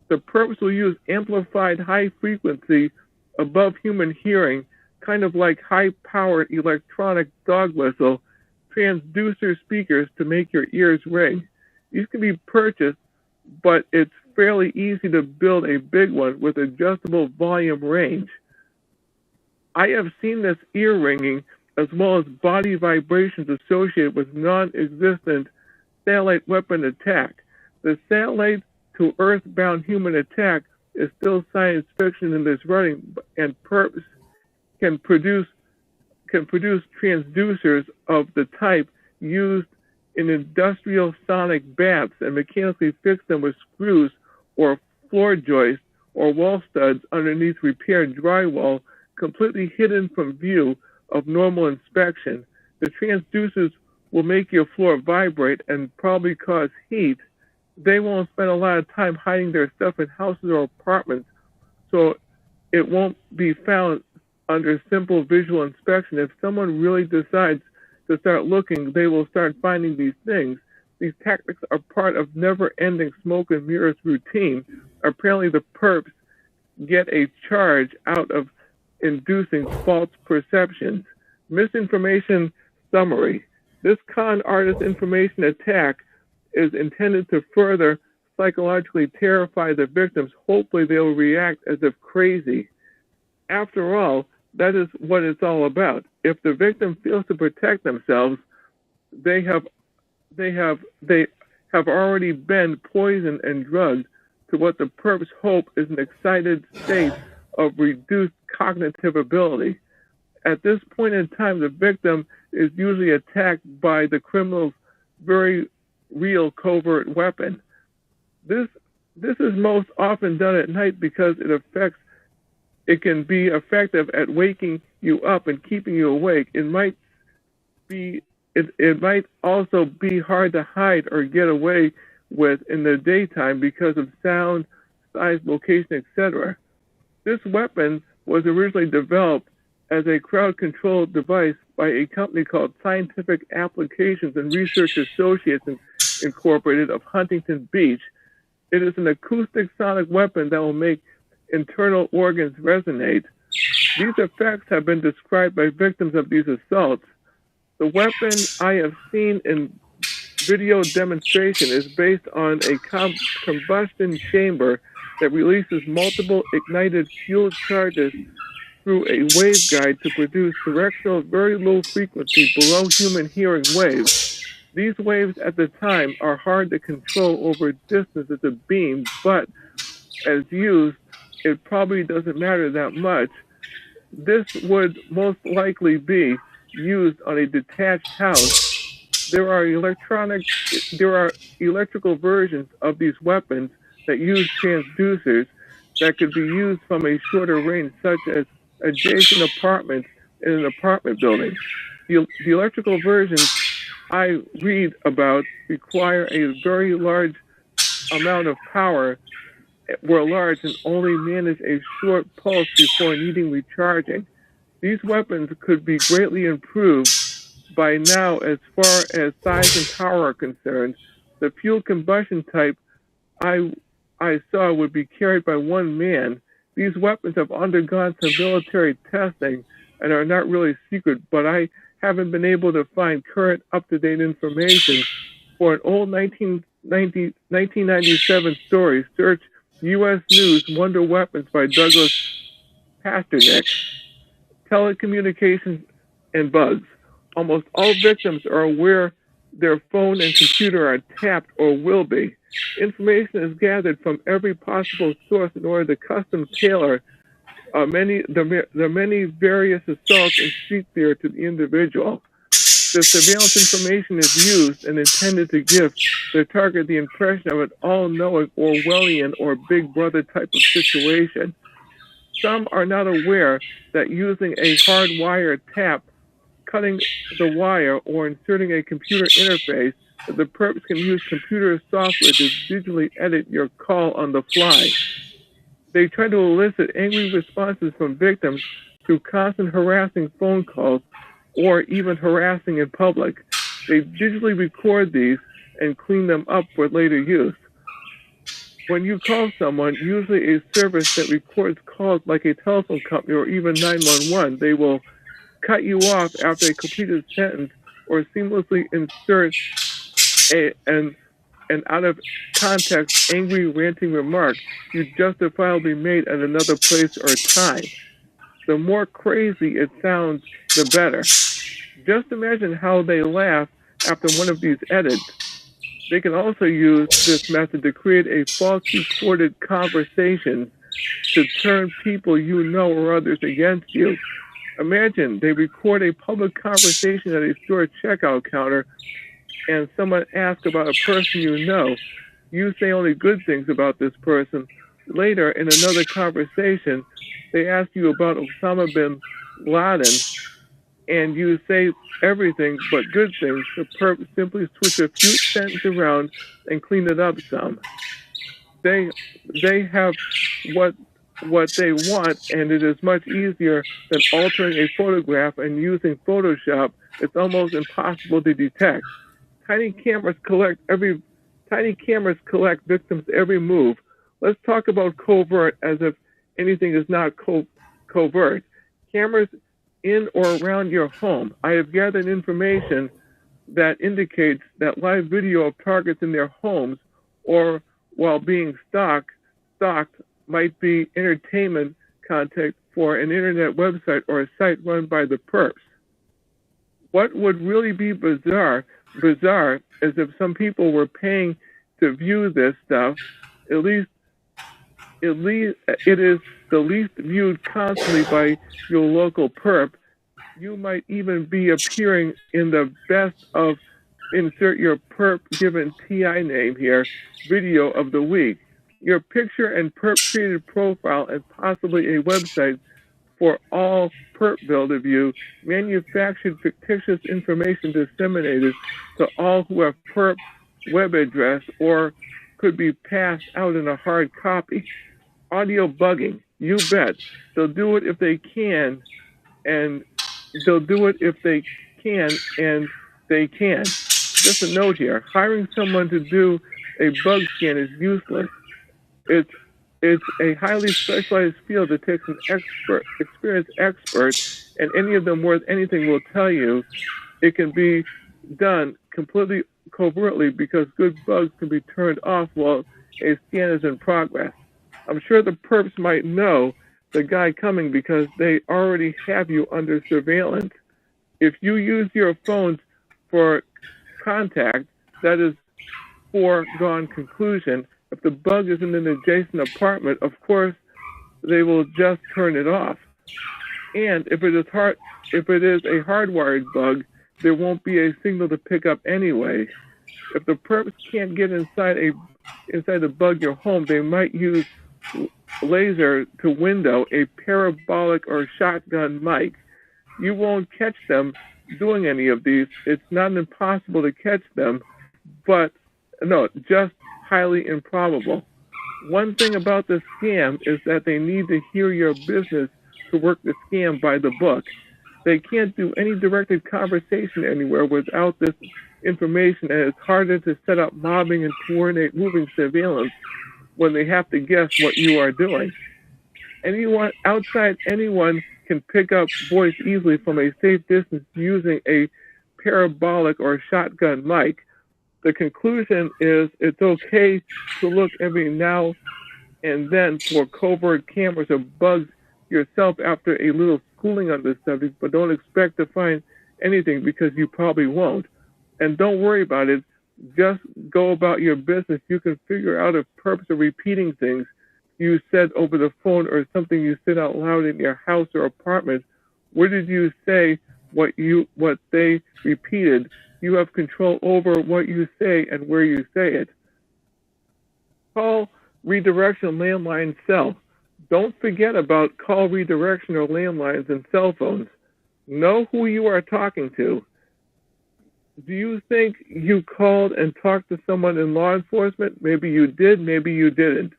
The perps will use amplified high frequency above human hearing, kind of like high-powered electronic dog whistle, transducer speakers to make your ears ring. These can be purchased, but it's fairly easy to build a big one with adjustable volume range. I have seen this ear ringing as well as body vibrations associated with non-existent satellite weapon attack. The satellite to Earth-bound human attack is still science fiction in this writing, and perps can produce transducers of the type used in industrial sonic baths and mechanically fix them with screws or floor joists or wall studs underneath repaired drywall, completely hidden from view of normal inspection. The transducers will make your floor vibrate and probably cause heat. They won't spend a lot of time hiding their stuff in houses or apartments, so it won't be found under simple visual inspection. If someone really decides to start looking, they will start finding these things. These tactics are part of never-ending smoke and mirrors routine. Apparently the perps get a charge out of inducing false perceptions. Misinformation summary. This con artist information attack is intended to further psychologically terrify the victims. Hopefully they will react as if crazy. After all, that is what it's all about. If the victim feels to protect themselves, they have already been poisoned and drugged to what the perps hope is an excited state of reduced cognitive ability. At this point in time, the victim is usually attacked by the criminal's very real covert weapon. This is most often done at night because it can be effective at waking you up and keeping you awake. It might also be hard to hide or get away with in the daytime because of sound, size, location, etc. This weapon was originally developed as a crowd-controlled device by a company called Scientific Applications and Research Associates Incorporated of Huntington Beach. It is an acoustic sonic weapon that will make internal organs resonate. These effects have been described by victims of these assaults. The weapon I have seen in video demonstration is based on a combustion chamber that releases multiple ignited fuel charges through a waveguide to produce directional, very low frequency, below human hearing waves. These waves at the time are hard to control over distances of beam, but as used, it probably doesn't matter that much. This would most likely be used on a detached house. There are electrical versions of these weapons that use transducers that could be used from a shorter range, such as adjacent apartments in an apartment building. The electrical versions I read about require a very large amount of power, were large and only manage a short pulse before needing recharging. These weapons could be greatly improved by now as far as size and power are concerned. The fuel combustion type I I saw would be carried by one man. These weapons have undergone some military testing and are not really secret, but I haven't been able to find current up-to-date information. For an old 1997 story, search U.S. News Wonder Weapons by Douglas Pasternak. Telecommunications and bugs. Almost all victims are aware their phone and computer are tapped or will be. Information is gathered from every possible source in order to custom tailor the many various assaults and street fear to the individual. The surveillance information is used and intended to give the target the impression of an all-knowing Orwellian or Big Brother type of situation. Some are not aware that using a hardwired tap, cutting the wire, or inserting a computer interface, that the perps can use computer software to digitally edit your call on the fly. They try to elicit angry responses from victims through constant harassing phone calls or even harassing in public. They digitally record these and clean them up for later use. When you call someone, usually a service that records calls like a telephone company or even 911, they will cut you off after a completed sentence or seamlessly insert an out of context, angry, ranting remark you justifiably made at another place or time. The more crazy it sounds, the better. Just imagine how they laugh after one of these edits. They can also use this method to create a falsely recorded conversation to turn people you know or others against you. Imagine they record a public conversation at a store checkout counter and someone asks about a person you know. You say only good things about this person. Later, in another conversation, they ask you about Osama bin Laden, and you say everything but good things. The perp simply switch a few sentences around and clean it up some. They have what they want, and it is much easier than altering a photograph and using Photoshop. It's almost impossible to detect. Tiny cameras collect victims' every move. Let's talk about covert as if anything is not covert. Cameras in or around your home. I have gathered information that indicates that live video of targets in their homes or while being stalked might be entertainment content for an internet website or a site run by the perps. What would really be bizarre is if some people were paying to view this stuff. At least it is the least viewed constantly by your local perp. You might even be appearing in the best of, insert your perp given TI name here, video of the week. Your picture and perp created profile and possibly a website for all perp-build of you, manufactured fictitious information disseminated to all who have perp web address or could be passed out in a hard copy. Audio bugging, you bet. They'll do it if they can, and they'll do it if they can, and they can. Just a note here, hiring someone to do a bug scan is useless. It's a highly specialized field that takes an experienced expert, and any of them worth anything will tell you it can be done completely covertly because good bugs can be turned off while a scan is in progress. I'm sure the perps might know the guy coming because they already have you under surveillance. If you use your phones for contact, that is foregone conclusion. If the bug is in an adjacent apartment, of course, they will just turn it off. And if it is a hardwired bug, there won't be a signal to pick up anyway. If the perps can't get inside the bug your home, they might use laser to window, a parabolic or shotgun mic. You won't catch them doing any of these. It's not impossible to catch them, but no, just highly improbable. One thing about the scam is that they need to hear your business to work the scam by the book. They can't do any directed conversation anywhere without this information, and it's harder to set up mobbing and coordinate moving surveillance when they have to guess what you are doing. Anyone can pick up voice easily from a safe distance using a parabolic or shotgun mic. The conclusion is it's okay to look every now and then for covert cameras or bugs yourself after a little schooling on this subject, but don't expect to find anything because you probably won't. And don't worry about it. Just go about your business. You can figure out if perps are repeating things you said over the phone or something you said out loud in your house or apartment. Where did you say what they repeated? You have control over what you say and where you say it. Call redirection landline cell. Don't forget about call redirection or landlines and cell phones. Know who you are talking to. Do you think you called and talked to someone in law enforcement? Maybe you did, maybe you didn't.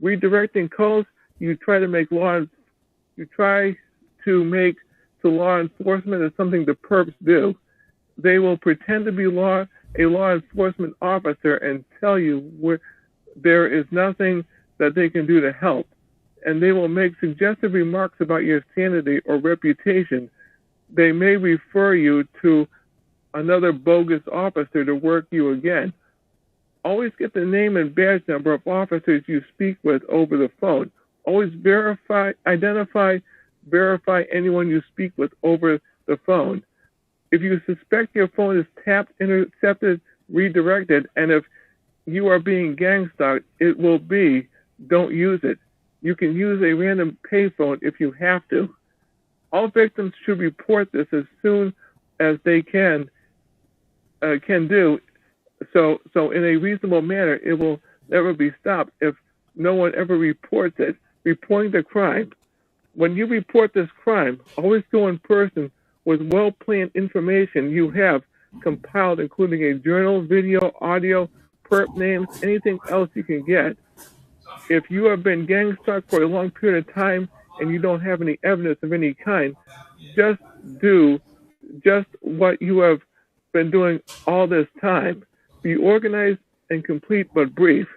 Redirecting calls, you try to make to law enforcement is something the perps do. They will pretend to be a law enforcement officer and tell you there is nothing that they can do to help. And they will make suggestive remarks about your sanity or reputation. They may refer you to another bogus officer to work you again. Always get the name and badge number of officers you speak with over the phone. Always verify anyone you speak with over the phone. If you suspect your phone is tapped, intercepted, redirected, and if you are being gang-stalked, it will be, don't use it. You can use a random payphone if you have to. All victims should report this as soon as they can do. So in a reasonable manner, it will never be stopped if no one ever reports it. Reporting the crime. When you report this crime, always go in person with well-planned information you have compiled, including a journal, video, audio, perp names, anything else you can get. If you have been gang-stalked for a long period of time and you don't have any evidence of any kind, just do just what you have been doing all this time. Be organized and complete but brief.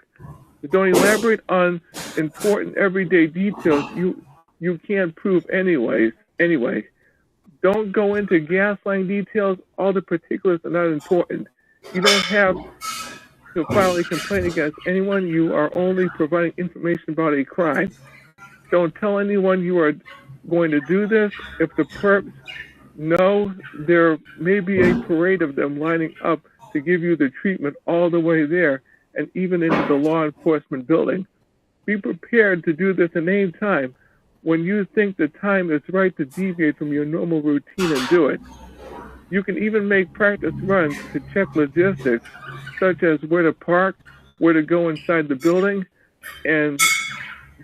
Don't elaborate on important everyday details you can't prove anyway. Don't go into gas line details. All the particulars are not important. You don't have to file a complaint against anyone. You are only providing information about a crime. Don't tell anyone you are going to do this. If the perps know, there may be a parade of them lining up to give you the treatment all the way there and even into the law enforcement building. Be prepared to do this at any time when you think the time is right to deviate from your normal routine and do it. You can even make practice runs to check logistics, such as where to park, where to go inside the building, and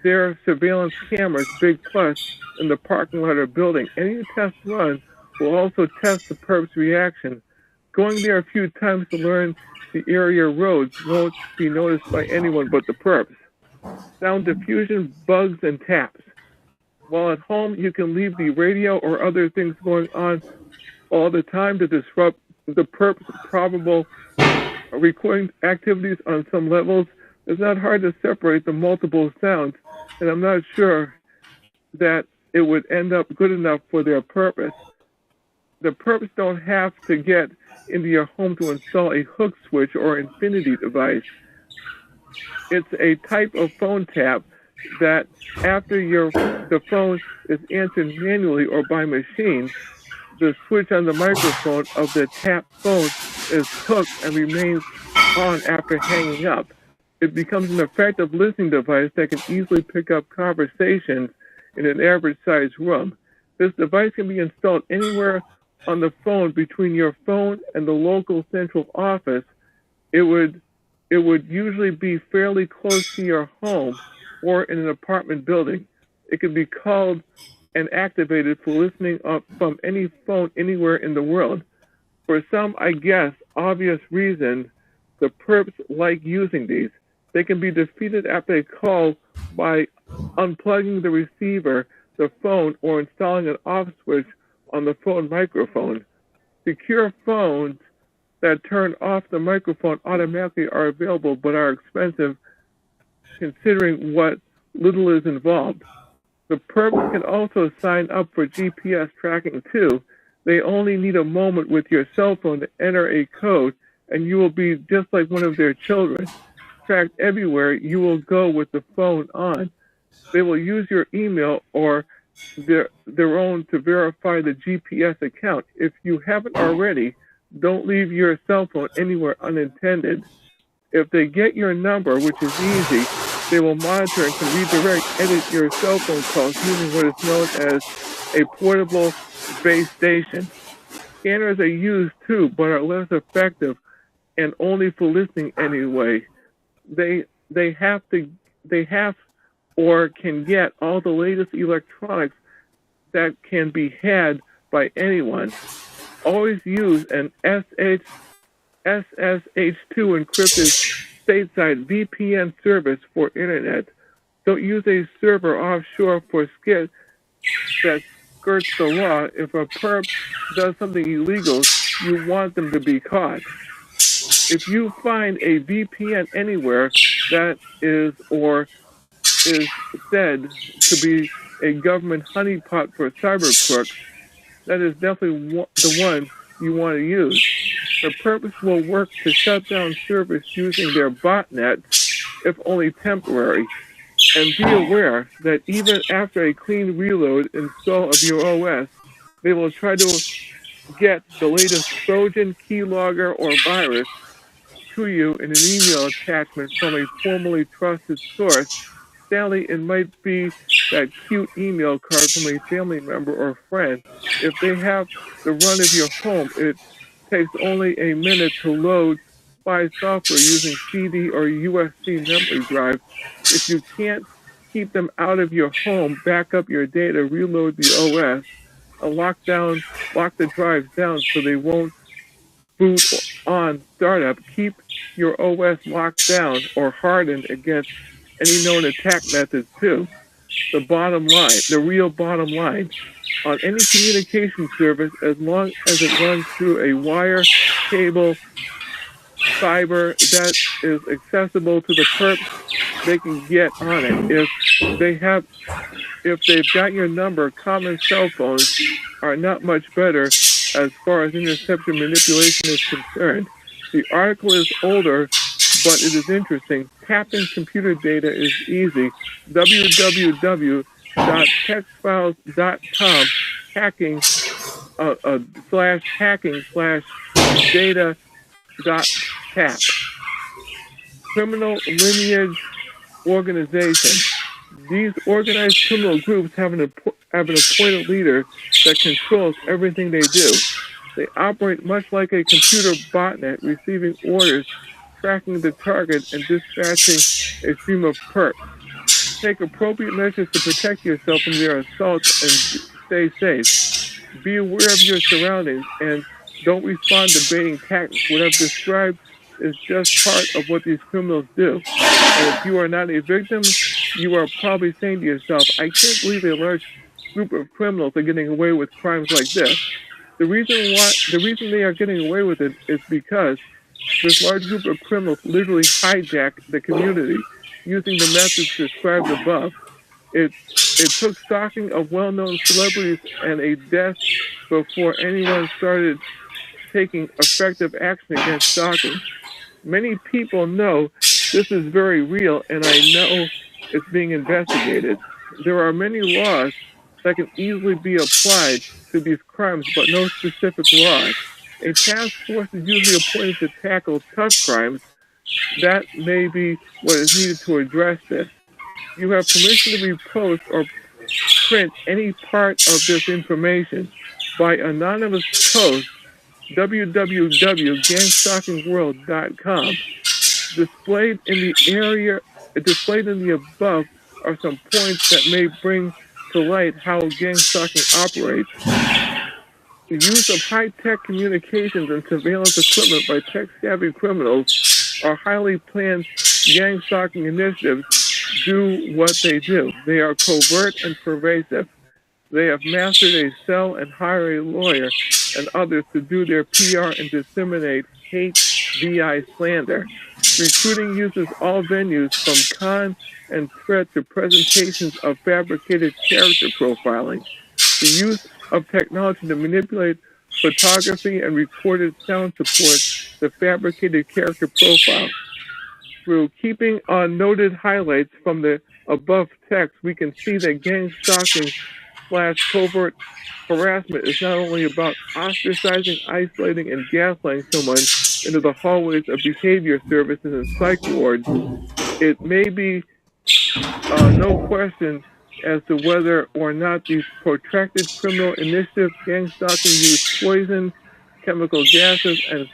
there are surveillance cameras, big plus, in the parking lot or building. Any test run will also test the perp's reaction. Going there a few times to learn the area roads won't be noticed by anyone but the perps. Sound diffusion, bugs, and taps. While at home, you can leave the radio or other things going on all the time to disrupt the perp's probable recording activities on some levels. It's not hard to separate the multiple sounds, and I'm not sure that it would end up good enough for their purpose. The perps don't have to get into your home to install a hook switch or infinity device. It's a type of phone tap that after the phone is answered manually or by machine, the switch on the microphone of the tapped phone is hooked and remains on after hanging up. It becomes an effective listening device that can easily pick up conversations in an average-sized room. This device can be installed anywhere on the phone between your phone and the local central office. It would usually be fairly close to your home or in an apartment building. It can be called and activated for listening up from any phone anywhere in the world. For some, I guess, obvious reasons, the perps like using these. They can be defeated after a call by unplugging the receiver, the phone, or installing an off switch on the phone microphone. Secure phones that turn off the microphone automatically are available but are expensive considering what little is involved. The perps can also sign up for GPS tracking too. They only need a moment with your cell phone to enter a code, and you will be just like one of their children. Tracked everywhere you will go with the phone on. They will use your email or their own to verify the GPS account. If you haven't already, don't leave your cell phone anywhere unattended. If they get your number, which is easy, they will monitor and can redirect, edit your cell phone calls using what is known as a portable base station. Scanners are used too, but are less effective and only for listening anyway. They have or can get all the latest electronics that can be had by anyone. Always use an SSH2 encrypted stateside VPN service for internet. Don't use a server offshore for skit that skirts the law. If a perp does something illegal, you want them to be caught. If you find a VPN anywhere that is or is said to be a government honeypot for cyber crooks, that is definitely the one you want to use. The purpose will work to shut down service using their botnet, if only temporary. And be aware that even after a clean reload install of your OS, they will try to get the latest Trojan, keylogger, or virus to you in an email attachment from a formerly trusted source. Sadly, it might be that cute email card from a family member or friend. If they have the run of your home, it takes only a minute to load spy software using CD or USB memory drive. If you can't keep them out of your home, back up your data, reload the OS, and lock the drives down so they won't boot on startup. Keep your OS locked down or hardened against any known attack methods too. The real bottom line, on any communication service, as long as it runs through a wire, cable, fiber that is accessible to the perps, they can get on it. If they've got your number, common cell phones are not much better as far as interception manipulation is concerned. The article is older, but it is interesting. Tapping computer data is easy. www.textfiles.com hacking/data.tap. Criminal lineage organization. These organized criminal groups have an appointed leader that controls everything they do. They operate much like a computer botnet, receiving orders, tracking the target, and dispatching a stream of perps. Take appropriate measures to protect yourself from their assaults and stay safe. Be aware of your surroundings and don't respond to baiting tactics. What I've described is just part of what these criminals do. And if you are not a victim, you are probably saying to yourself, I can't believe a large group of criminals are getting away with crimes like this. The reason they are getting away with it is because this large group of criminals literally hijack the community using the methods described above. It took stalking of well-known celebrities and a death before anyone started taking effective action against stalking. Many people know this is very real, and I know it's being investigated. There are many laws that can easily be applied to these crimes, but no specific laws. A task force is usually appointed to tackle tough crimes. That may be what is needed to address this. You have permission to repost or print any part of this information by anonymous post www.gangstalkingworld.com. Displayed in the above are some points that may bring to light how gang stalking operates. The use of high-tech communications and surveillance equipment by tech-savvy criminals or highly planned gang stalking initiatives do what they do. They are covert and pervasive. They have mastered a cell and hire a lawyer and others to do their PR and disseminate hate VI slander. Recruiting uses all venues from con and threat to presentations of fabricated character profiling. The use of technology to manipulate photography and recorded sound supports the fabricated character profile. Through keeping on noted highlights from the above text, we can see that gang stalking / covert harassment is not only about ostracizing, isolating, and gaslighting someone into the hallways of behavior services and psych wards. It may be no question as to whether or not these protracted criminal initiatives, gang stalking, use poison, chemical gases, and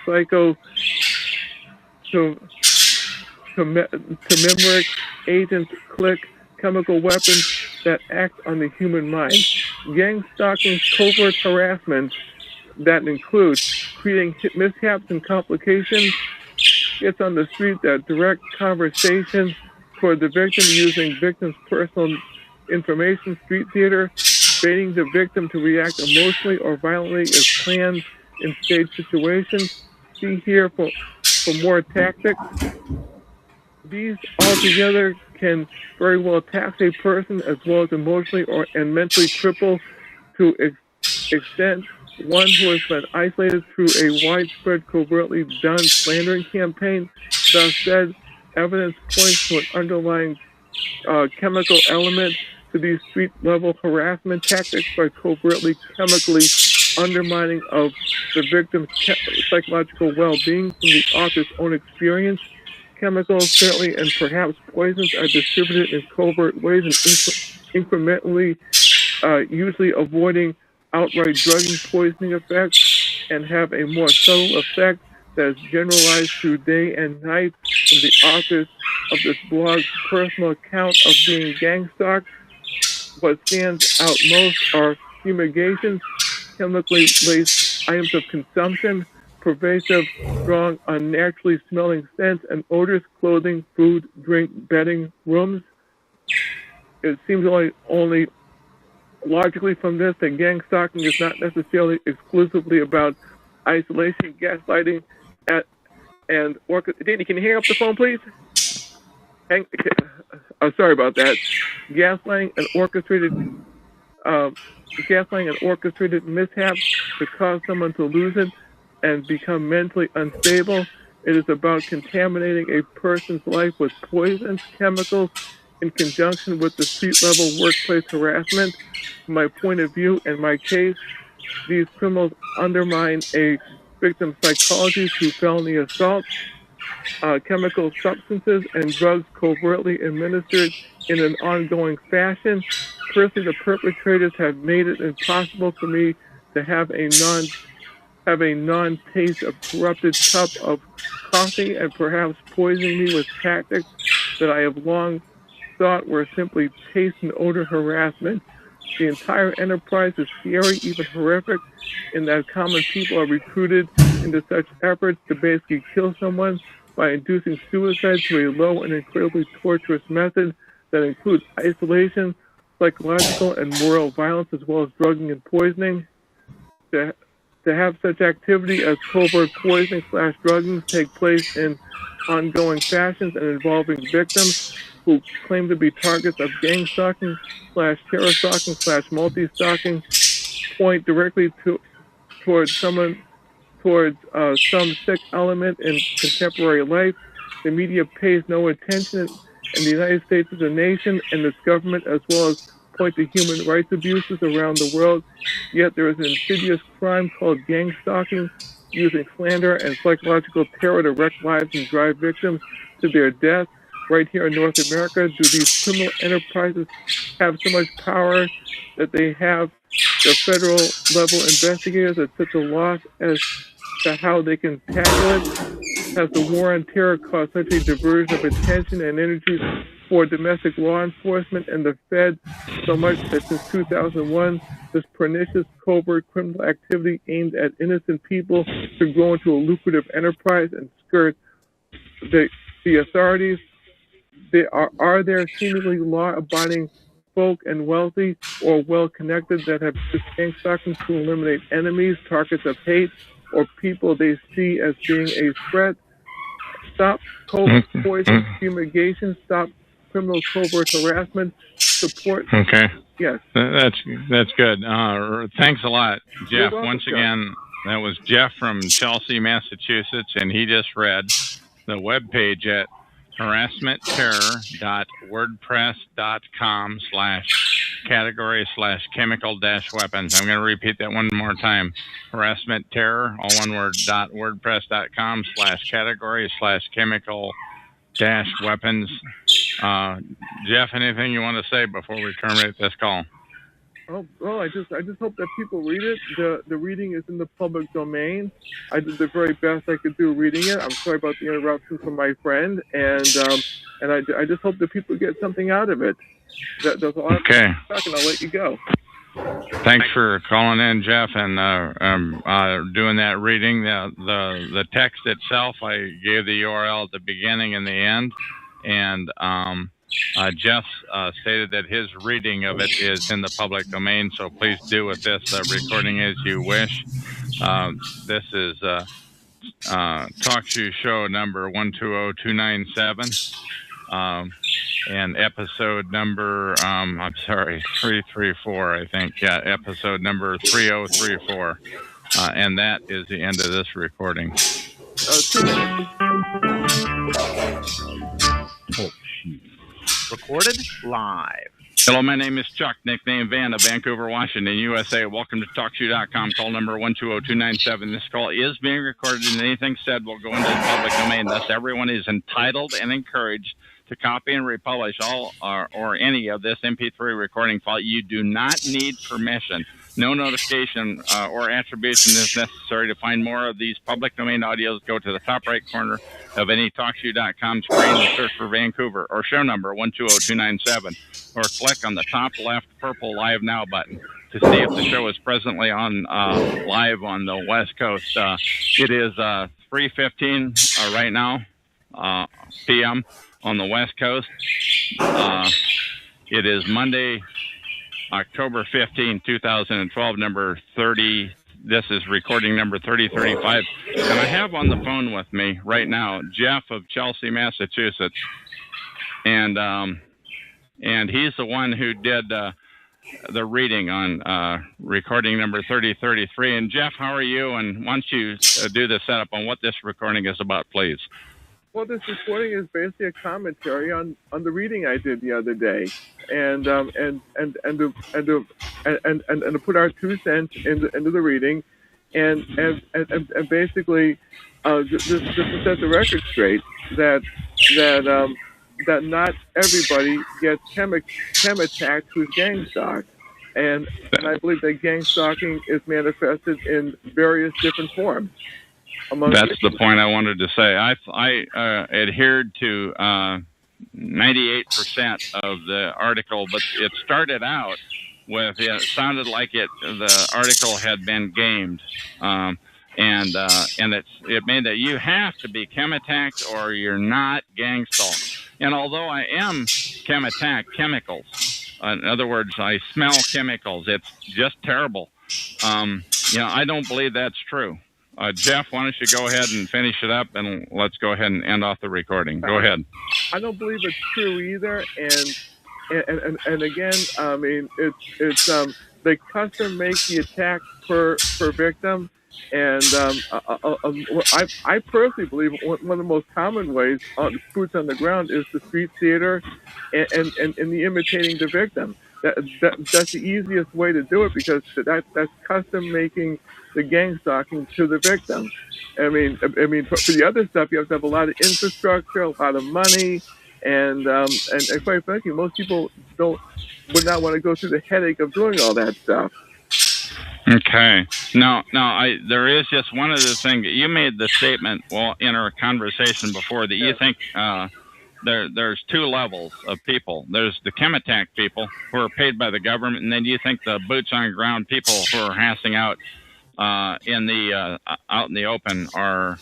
psychomimeric agents, click chemical weapons that act on the human mind. Gang stalking covert harassment that includes creating mishaps and complications, gets on the street that direct conversation toward the victim using victim's personal information, street theater, baiting the victim to react emotionally or violently is planned in staged situations. See here for more tactics. These altogether can very well tax a person as well as emotionally and mentally cripple to extent one who has been isolated through a widespread covertly done slandering campaign. Thus said, evidence points to an underlying chemical element to these street-level harassment tactics by covertly chemically undermining of the victim's psychological well-being from the author's own experience. Chemicals, certainly, and perhaps poisons are distributed in covert ways and incrementally, usually avoiding outright drugging poisoning effects, and have a more subtle effect that is generalized through day and night. From the authors of this blog's personal account of being gang stalked, what stands out most are fumigations, chemically laced items of consumption, pervasive, strong, unnaturally smelling scents and odors, clothing, food, drink, bedding, rooms. It seems only logically from this that gang stalking is not necessarily exclusively about isolation, gaslighting, and Danny, can you hang up the phone, please? Sorry about that. Gaslighting and orchestrated mishaps to cause someone to lose it and become mentally unstable. It is about contaminating a person's life with poisons, chemicals, in conjunction with the street-level workplace harassment. From my point of view and my case, these criminals undermine a victim's psychology through felony assault, chemical substances, and drugs covertly administered in an ongoing fashion. Personally, the perpetrators have made it impossible for me to have a non-taste of corrupted cup of coffee and perhaps poisoning me with tactics that I have long thought were simply taste and odor harassment. The entire enterprise is scary, even horrific, in that common people are recruited into such efforts to basically kill someone by inducing suicide through a low and incredibly torturous method that includes isolation, psychological and moral violence, as well as drugging and poisoning. To have such activity as covert poisoning / drugging take place in ongoing fashions and involving victims who claim to be targets of gang stalking / terror stalking / multi-stalking point directly towards some sick element in contemporary life. The media pays no attention, and the United States as a nation and its government, as well as point to human rights abuses around the world. Yet there is an insidious crime called gang stalking, using slander and psychological terror to wreck lives and drive victims to their death. Right here in North America, do these criminal enterprises have so much power that they have the federal level investigators at such a loss as to how they can tackle it? Has the war on terror caused such a diversion of attention and energy for domestic law enforcement and the Fed so much that since 2001, this pernicious covert criminal activity aimed at innocent people to grow into a lucrative enterprise and skirt the authorities? Are there seemingly law-abiding folk and wealthy or well-connected that have used gang stalking to eliminate enemies, targets of hate, or people they see as being a threat? stop covert poison fumigation, stop criminal covert harassment, support. Okay. Yes. That's good. Thanks a lot, Jeff. welcome, Once Chuck. again, that was Jeff from Chelsea, Massachusetts, and he just read the webpage at harassmentterror.wordpress.com/category/chemical-weapons. I'm going to repeat that one more time. Harassmentterror, all one word, .wordpress.com/category/chemical-weapons. Jeff, anything you want to say before we terminate this call? Oh, well, I just hope that people read it. The reading is in the public domain. I did the very best I could do reading it. I'm sorry about the interruption from my friend, and I just hope that people get something out of it. That's all I'm talking. I'll let you go. Thanks for calling in, Jeff, and doing that reading. The text itself, I gave the URL at the beginning and the end, and Jeff stated that his reading of it is in the public domain, so please do with this recording as you wish. This is Talk Show number 120297, and episode number, 334, I think. Yeah, episode number 3034. And that is the end of this recording. Recorded live. Hello, my name is Chuck, nickname Van of Vancouver, Washington, USA. Welcome to TalkShoe.com. Call number 120297. This call is being recorded, and anything said will go into the public domain. Thus, everyone is entitled and encouraged to copy and republish all or any of this MP3 recording file. You do not need permission. No notification or attribution is necessary. To find more of these public domain audios, go to the top right corner of any TalkShoe.com screen and search for Vancouver or show number 120297, or click on the top left purple Live Now button to see if the show is presently on live on the West Coast. It is 3:15 right now, p.m. on the West Coast. It is Monday, October 15, 2012, number 30. This is recording number 3035. And I have on the phone with me right now Jeff of Chelsea, Massachusetts. And he's the one who did the reading on recording number 3033. And Jeff, how are you? And why don't you do the setup on what this recording is about, please? Well, this recording is basically a commentary on the reading I did the other day, and to put our 2 cents into the reading, and basically just to set the record straight that not everybody gets chem attacked who's gang stalked, and I believe that gang stalking is manifested in various different forms. That's the point I wanted to say. I adhered to 98% of the article, but it started out with, it sounded like the article had been gamed, and it made that you have to be chem attacked or you're not gang stalked. And although I am chem attacked, chemicals, in other words, I smell chemicals. It's just terrible. I don't believe that's true. Jeff, why don't you go ahead and finish it up, and let's go ahead and end off the recording. Go ahead. I don't believe it's true either, and again, I mean, it's they custom make the attack per victim, and I personally believe one of the most common ways boots on the ground is the street theater and the imitating the victim. That's the easiest way to do it, because that's custom making the gang stalking to the victim. I mean, for the other stuff, you have to have a lot of infrastructure, a lot of money, and quite frankly, most people would not want to go through the headache of doing all that stuff. Okay. Now, there is just one other thing. You made the statement, in our conversation before, that you think there's 2 levels of people. There's the chem attack people who are paid by the government, and then you think the boots on ground people who are harassing out out in the open are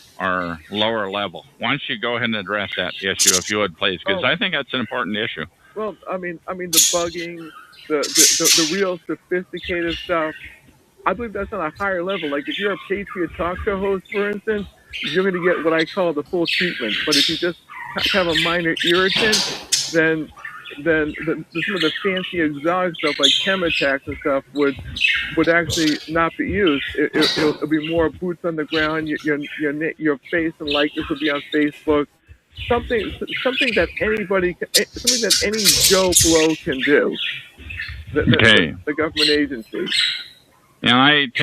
lower level. Why don't you go ahead and address that issue, if you would, please, because I think that's an important issue. Well, I mean the bugging, the real sophisticated stuff, I believe that's on a higher level. Like if you're a Patriot talk show host, for instance, you're going to get what I call the full treatment. But if you just have a minor irritant, then some of the fancy exotic stuff like Chemitax and stuff would actually not be used. It'll be more boots on the ground. Your face and likeness will be on Facebook. Something that any Joe Blow can do. The government agency. And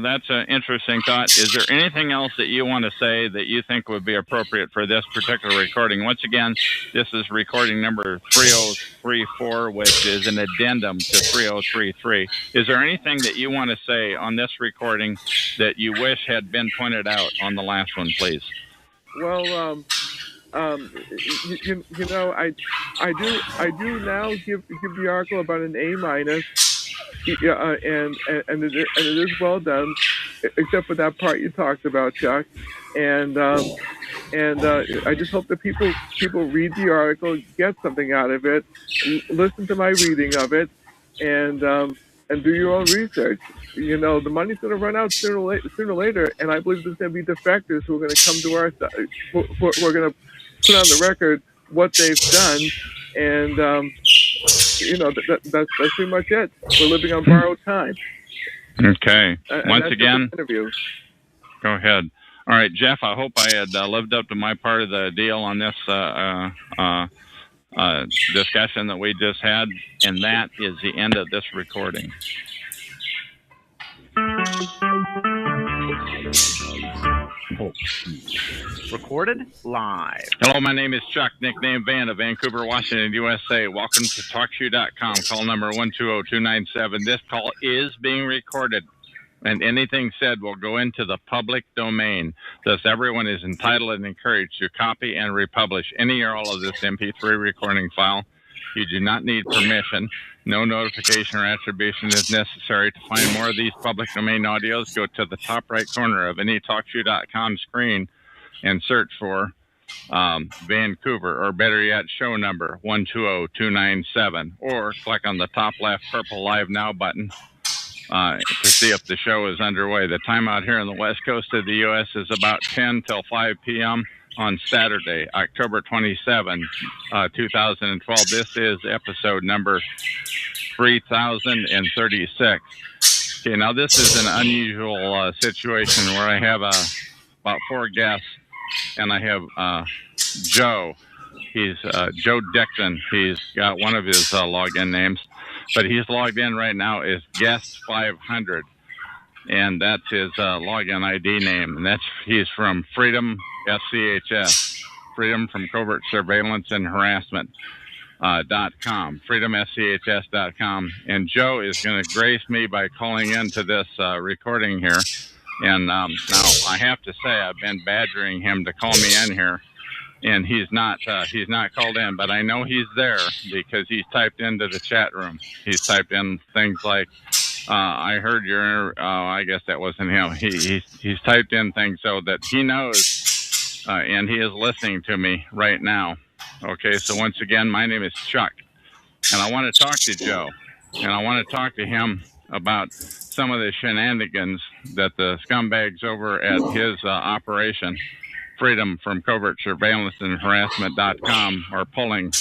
that's an interesting thought. Is there anything else that you want to say that you think would be appropriate for this particular recording? Once again, this is recording number 3034, which is an addendum to 3033. Is there anything that you want to say on this recording that you wish had been pointed out on the last one, please? Well, I do now give the article about an A-. And it is well done, except for that part you talked about, Chuck. And I just hope that people read the article, get something out of it, listen to my reading of it, and do your own research. The money's going to run out sooner or later, and I believe there's going to be defectors who are going to come to our side, who are going to put on the record what they've done, and that's pretty much it. We're living on borrowed time. Okay. Once that's again, interview. Go ahead. All right, Jeff, I hope I had lived up to my part of the deal on this discussion that we just had, and that is the end of this recording. Recorded live. Hello, my name is Chuck, nickname Van of Vancouver, Washington, USA. Welcome to TalkShoe.com. Call number 120-297. This call is being recorded, and anything said will go into the public domain. Thus, everyone is entitled and encouraged to copy and republish any or all of this MP3 recording file. You do not need permission. No notification or attribution is necessary. To find more of these public domain audios, go to the top right corner of any TalkShoe.com screen and search for Vancouver, or better yet, show number 120-297, or click on the top left purple Live Now button to see if the show is underway. The time out here on the west coast of the U.S. is about 10 till 5 p.m. on Saturday, October 27, 2012. This is episode number 3036. Okay, now this is an unusual situation where I have about 4 guests, and I have Joe. He's Joe Dixon. He's got one of his login names, but he's logged in right now as Guest 500, and that's his login ID name. And he's from Freedom SCHS, Freedom from Covert Surveillance and Harassment. .com, freedomschs.com, and Joe is going to grace me by calling into this recording here. And now I have to say I've been badgering him to call me in here, and he's not called in, but I know he's there because he's typed into the chat room. He's typed in things like, I heard your, I guess that wasn't him. He's typed in things so that he knows, and he is listening to me right now. Okay, so once again, my name is Chuck, and I want to talk to Joe, and I want to talk to him about some of the shenanigans that the scumbags over at his operation, Freedom from Covert Surveillance and Harassment.com, are pulling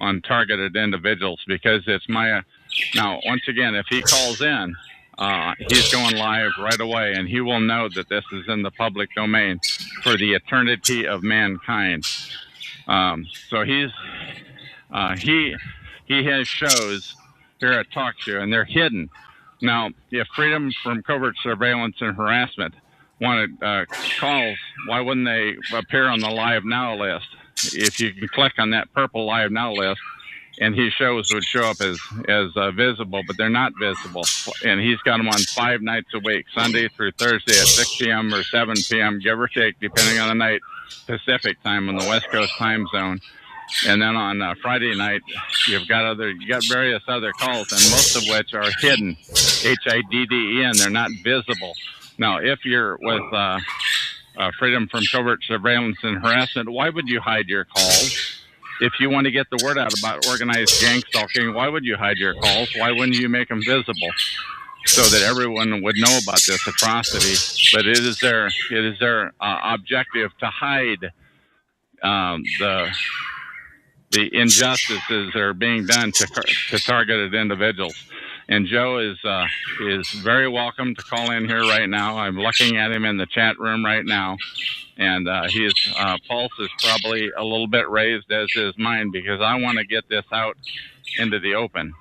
on targeted individuals, because it's my... Now, once again, if he calls in, he's going live right away, and he will know that this is in the public domain for the eternity of mankind. So he has shows here at TalkShoe, and they're hidden. Now, if Freedom from Covert Surveillance and Harassment wanted calls, why wouldn't they appear on the Live Now list? If you can click on that purple Live Now list, and his shows would show up as visible, but they're not visible. And he's got them on 5 nights a week, Sunday through Thursday at 6 p.m. or 7 p.m., give or take, depending on the night, Pacific time on the West Coast time zone. And then on Friday night, you got various other calls, and most of which are hidden, HIDDEN. They're not visible. Now, if you're with Freedom from Covert Surveillance and Harassment, why would you hide your calls? If you want to get the word out about organized gang stalking, why would you hide your calls? Why wouldn't you make them visible? so that everyone would know about this atrocity. But it is their objective to hide the injustices that are being done to targeted individuals. And Joe is very welcome to call in here right now. I'm looking at him in the chat room right now, and his pulse is probably a little bit raised, as is mine, because I want to get this out into the open.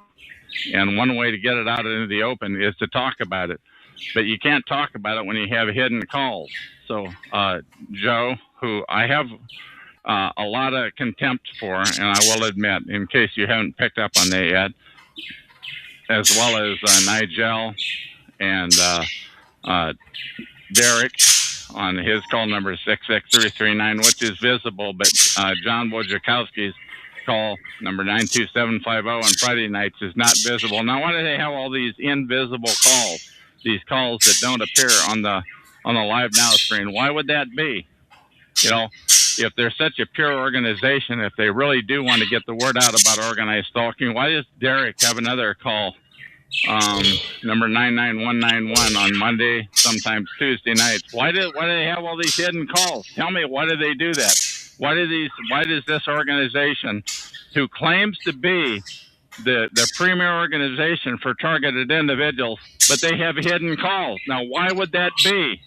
And one way to get it out into the open is to talk about it. But you can't talk about it when you have hidden calls. So, Joe, who I have a lot of contempt for, and I will admit, in case you haven't picked up on that yet, as well as Nigel and Derek on his call number 66339, which is visible, but John Wojciechowski's call number 92750 on Friday nights is not visible. Now, why do they have all these invisible calls? These calls that don't appear on the Live Now screen? Why would that be? You know, if they're such a pure organization, if they really do want to get the word out about organized stalking, why does Derek have another call, number 99191 on Monday, sometimes Tuesday nights? Why do they have all these hidden calls? Tell me, why do they do that? Why does this organization, who claims to be the premier organization for targeted individuals, but they have hidden calls? Now, why would that be?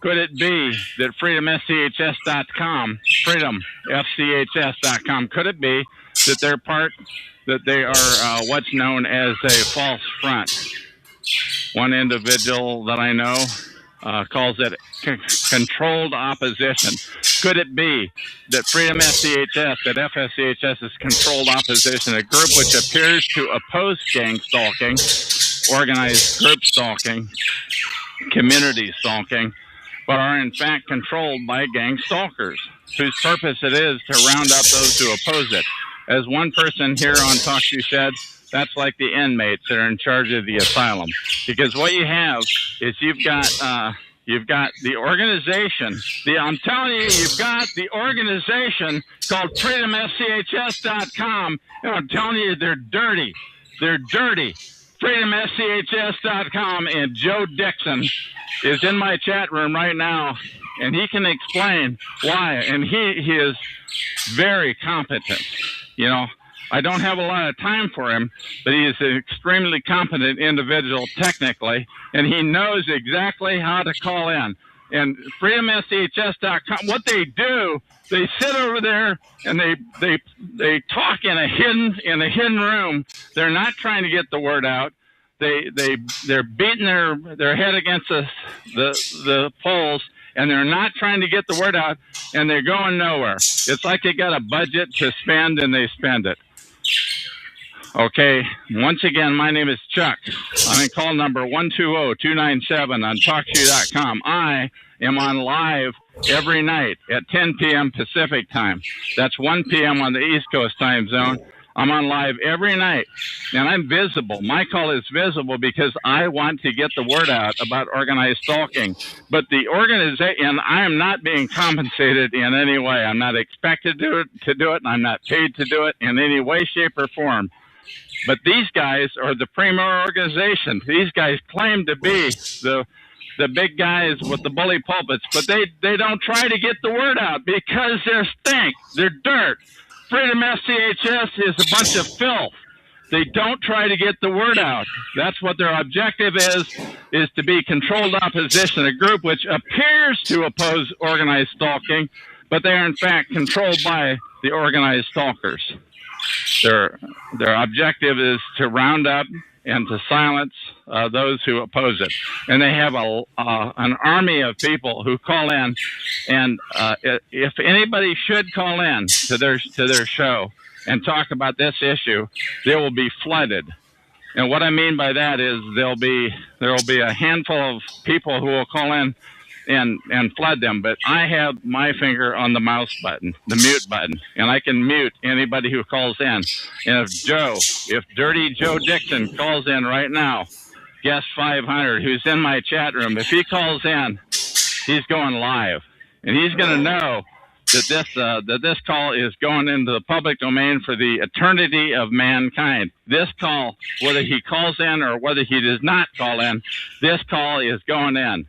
Could it be that freedomschs.com, freedomfchs.com, could it be that they are what's known as a false front? One individual that I know calls it controlled opposition. Could it be that Freedom SCHS, that FSCHS is controlled opposition, a group which appears to oppose gang stalking, organized group stalking, community stalking, but are in fact controlled by gang stalkers, whose purpose it is to round up those who oppose it? As one person here on Talk Show said, that's like the inmates that are in charge of the asylum. Because what you have is you've got the organization. I'm telling you, you've got the organization called freedomschs.com, and I'm telling you, they're dirty. They're dirty. freedomschs.com, and Joe Dixon is in my chat room right now, and he can explain why. And he is very competent. You know, I don't have a lot of time for him, but he is an extremely competent individual technically, and he knows exactly how to call in. And freedomschs.com, what they do, they sit over there and they talk in a hidden room. They're not trying to get the word out. They're beating their head against the poles, and they're not trying to get the word out, and they're going nowhere. It's like they got a budget to spend, and they spend it. Okay, once again, my name is Chuck. I'm in call number 120297 on TalkShoe.com. I am on live every night at 10 p.m. Pacific time. That's 1 p.m. on the East Coast time zone. I'm on live every night, and I'm visible. My call is visible because I want to get the word out about organized stalking. But the organization, and I am not being compensated in any way. I'm not expected to do it, and I'm not paid to do it in any way, shape, or form. But these guys are the premier organization. These guys claim to be the big guys with the bully pulpits, but they don't try to get the word out because they're stink. They're dirt. Freedom SCHS is a bunch of filth. They don't try to get the word out. That's what their objective is to be controlled opposition, a group which appears to oppose organized stalking, but they are in fact controlled by the organized stalkers. Their objective is to round up and to silence those who oppose it. And they have an army of people who call in. And if anybody should call in to their show and talk about this issue, they will be flooded. And what I mean by that is there will be a handful of people who will call in and flood them. But I have my finger on the mouse button, the mute button, and I can mute anybody who calls in. And if Dirty Joe Dixon calls in right now, guest 500, who's in my chat room, if he calls in, he's going live. And he's going to know that this call is going into the public domain for the eternity of mankind. This call, whether he calls in or whether he does not call in, this call is going in.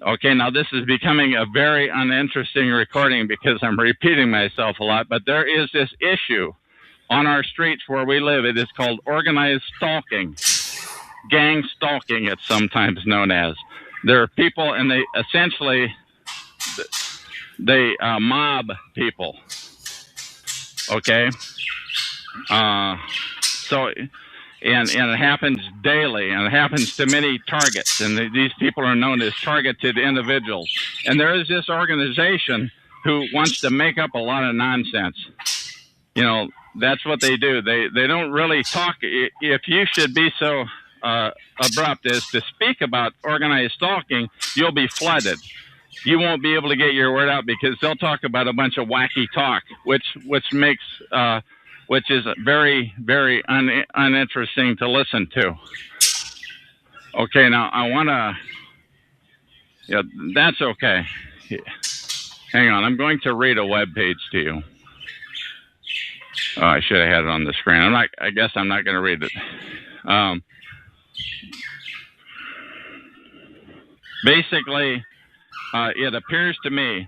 Okay, now this is becoming a very uninteresting recording because I'm repeating myself a lot, but there is this issue on our streets where we live. It is called organized stalking. Gang stalking, it's sometimes known as. There are people, and they essentially mob people. Okay, so and it happens daily, and it happens to many targets, and these people are known as targeted individuals. And there is this organization who wants to make up a lot of nonsense. You know, that's what they do. They don't really talk. If you should be so abrupt as to speak about organized stalking, you'll be flooded. You won't be able to get your word out because they'll talk about a bunch of wacky talk, which is very, very uninteresting to listen to. Okay, now I want to. Yeah, that's okay. Hang on, I'm going to read a web page to you. Oh, I should have had it on the screen. I guess I'm not going to read it. Basically, it appears to me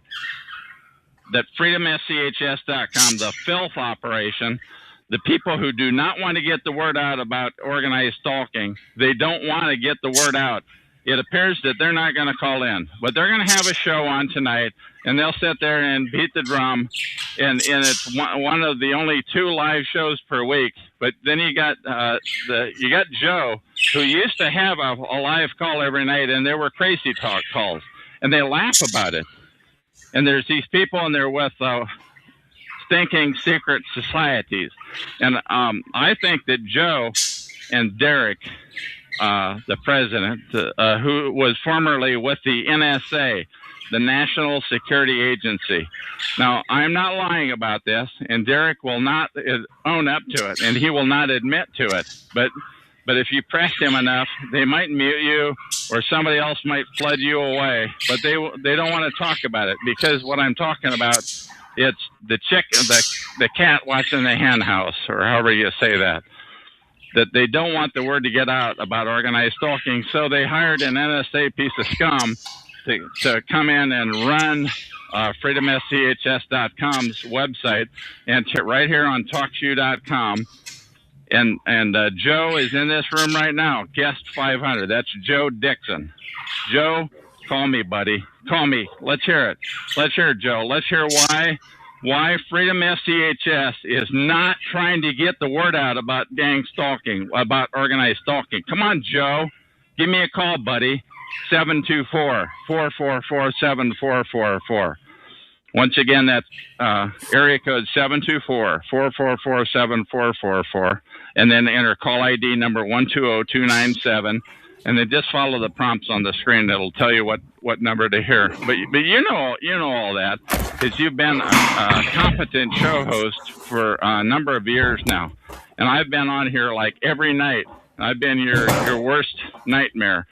that freedomschs.com, the filth operation, the people who do not want to get the word out about organized stalking, they don't want to get the word out. It appears that they're not going to call in, but they're going to have a show on tonight, and they'll sit there and beat the drum, and it's one of the only 2 live shows per week. But then you got Joe, who used to have a live call every night, and there were crazy talk calls, and they laugh about it. And there's these people, and they're with stinking secret societies. And I think that Joe and Derek, the president, who was formerly with the NSA, the National Security Agency. Now, I'm not lying about this, and Derek will not own up to it, and he will not admit to it. But if you press him enough, they might mute you, or somebody else might flood you away. But they don't want to talk about it, because what I'm talking about, it's the cat watching the hen house, or however you say that. That they don't want the word to get out about organized stalking, so they hired an NSA piece of scum to come in and run freedomschs.com's website, and right here on talkshoe.com. And Joe is in this room right now, guest 500. That's Joe Dixon. Joe, call me, buddy. Call me. Let's hear it. Let's hear it, Joe. Let's hear why Freedom SCHS is not trying to get the word out about gang stalking, about organized stalking. Come on, Joe. Give me a call, buddy. 724-444-7444. Once again, that's area code 724-444-7444. And then enter call ID number 120297. And then just follow the prompts on the screen. That'll tell you what number to hear. But you know all that, because you've been a competent show host for a number of years now. And I've been on here like every night. I've been your worst nightmare.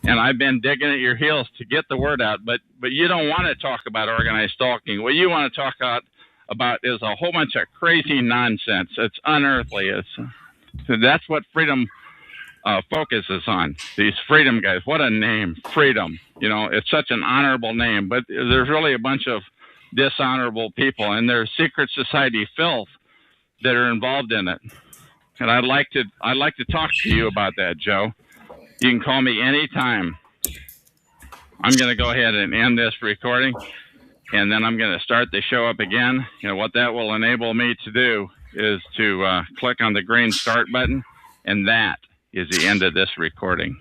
And I've been digging at your heels to get the word out. But you don't want to talk about organized stalking. What you want to talk about is a whole bunch of crazy nonsense. It's unearthly. That's what Freedom focuses on. These Freedom guys. What a name, Freedom. You know, it's such an honorable name. But there's really a bunch of dishonorable people, and there's secret society filth that are involved in it. And I'd like to talk to you about that, Joe. You can call me anytime. I'm going to go ahead and end this recording, and then I'm going to start the show up again. You know, what that will enable me to do is to click on the green start button, and that is the end of this recording.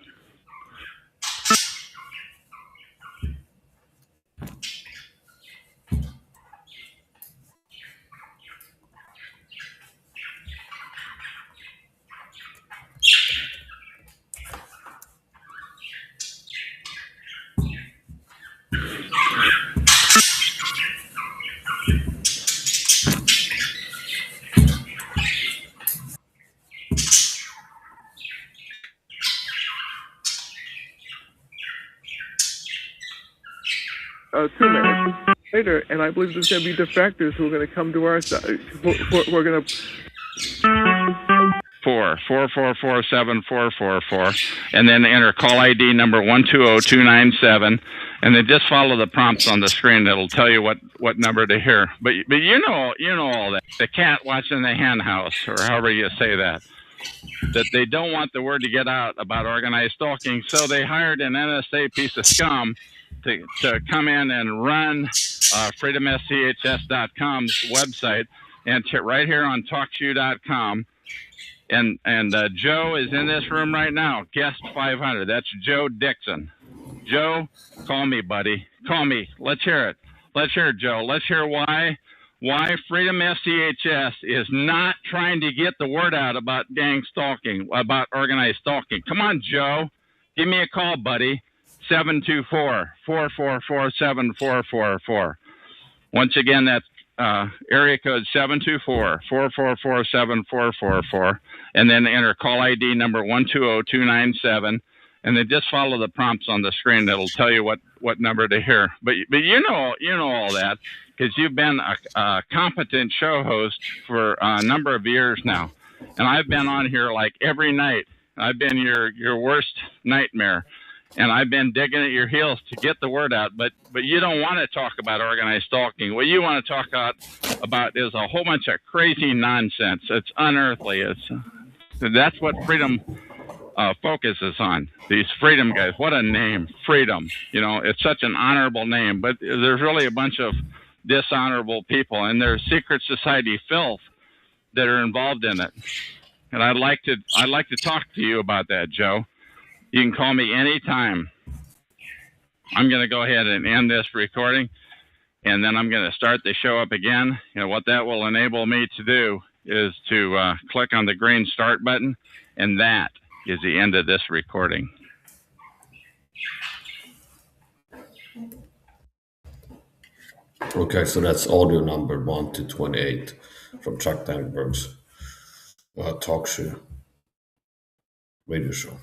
Oh, 2 minutes. later, and I believe there's going to be defectors who are going to come to our side. Who are going to 4444744, and then enter call ID number 120297, and then just follow the prompts on the screen. It'll tell you what number to hear. But you know all that. The cat watching the hen house, or however you say that. That they don't want the word to get out about organized stalking, so they hired an NSA piece of scum to come in and run freedomschs.com's website, and right here on talkshoe.com. And Joe is in this room right now, guest 500. That's Joe Dixon. Joe, call me, buddy. Call me. Let's hear it. Let's hear it, Joe. Let's hear why Freedom SCHS is not trying to get the word out about gang stalking, about organized stalking. Come on, Joe. Give me a call, buddy. 724-444-7444. Once again, that's area code 724-444-7444, and then enter call ID number 120297, and then just follow the prompts on the screen. That'll tell you what number to hear. But you know all that because you've been a competent show host for a number of years now, and I've been on here like every night. I've been your worst nightmare. And I've been digging at your heels to get the word out, but you don't want to talk about organized stalking. What you want to talk about is a whole bunch of crazy nonsense. It's unearthly. That's what Freedom focuses on. These Freedom guys. What a name, Freedom. You know, it's such an honorable name, but there's really a bunch of dishonorable people, and there's secret society filth that are involved in it. And I'd like to talk to you about that, Joe. You can call me anytime. I'm going to go ahead and end this recording, and then I'm going to start the show up again. You know, what that will enable me to do is to click on the green start button, and that is the end of this recording. Okay, so that's audio number 1 to 28 from Chuck Langenberg's talk show, radio show.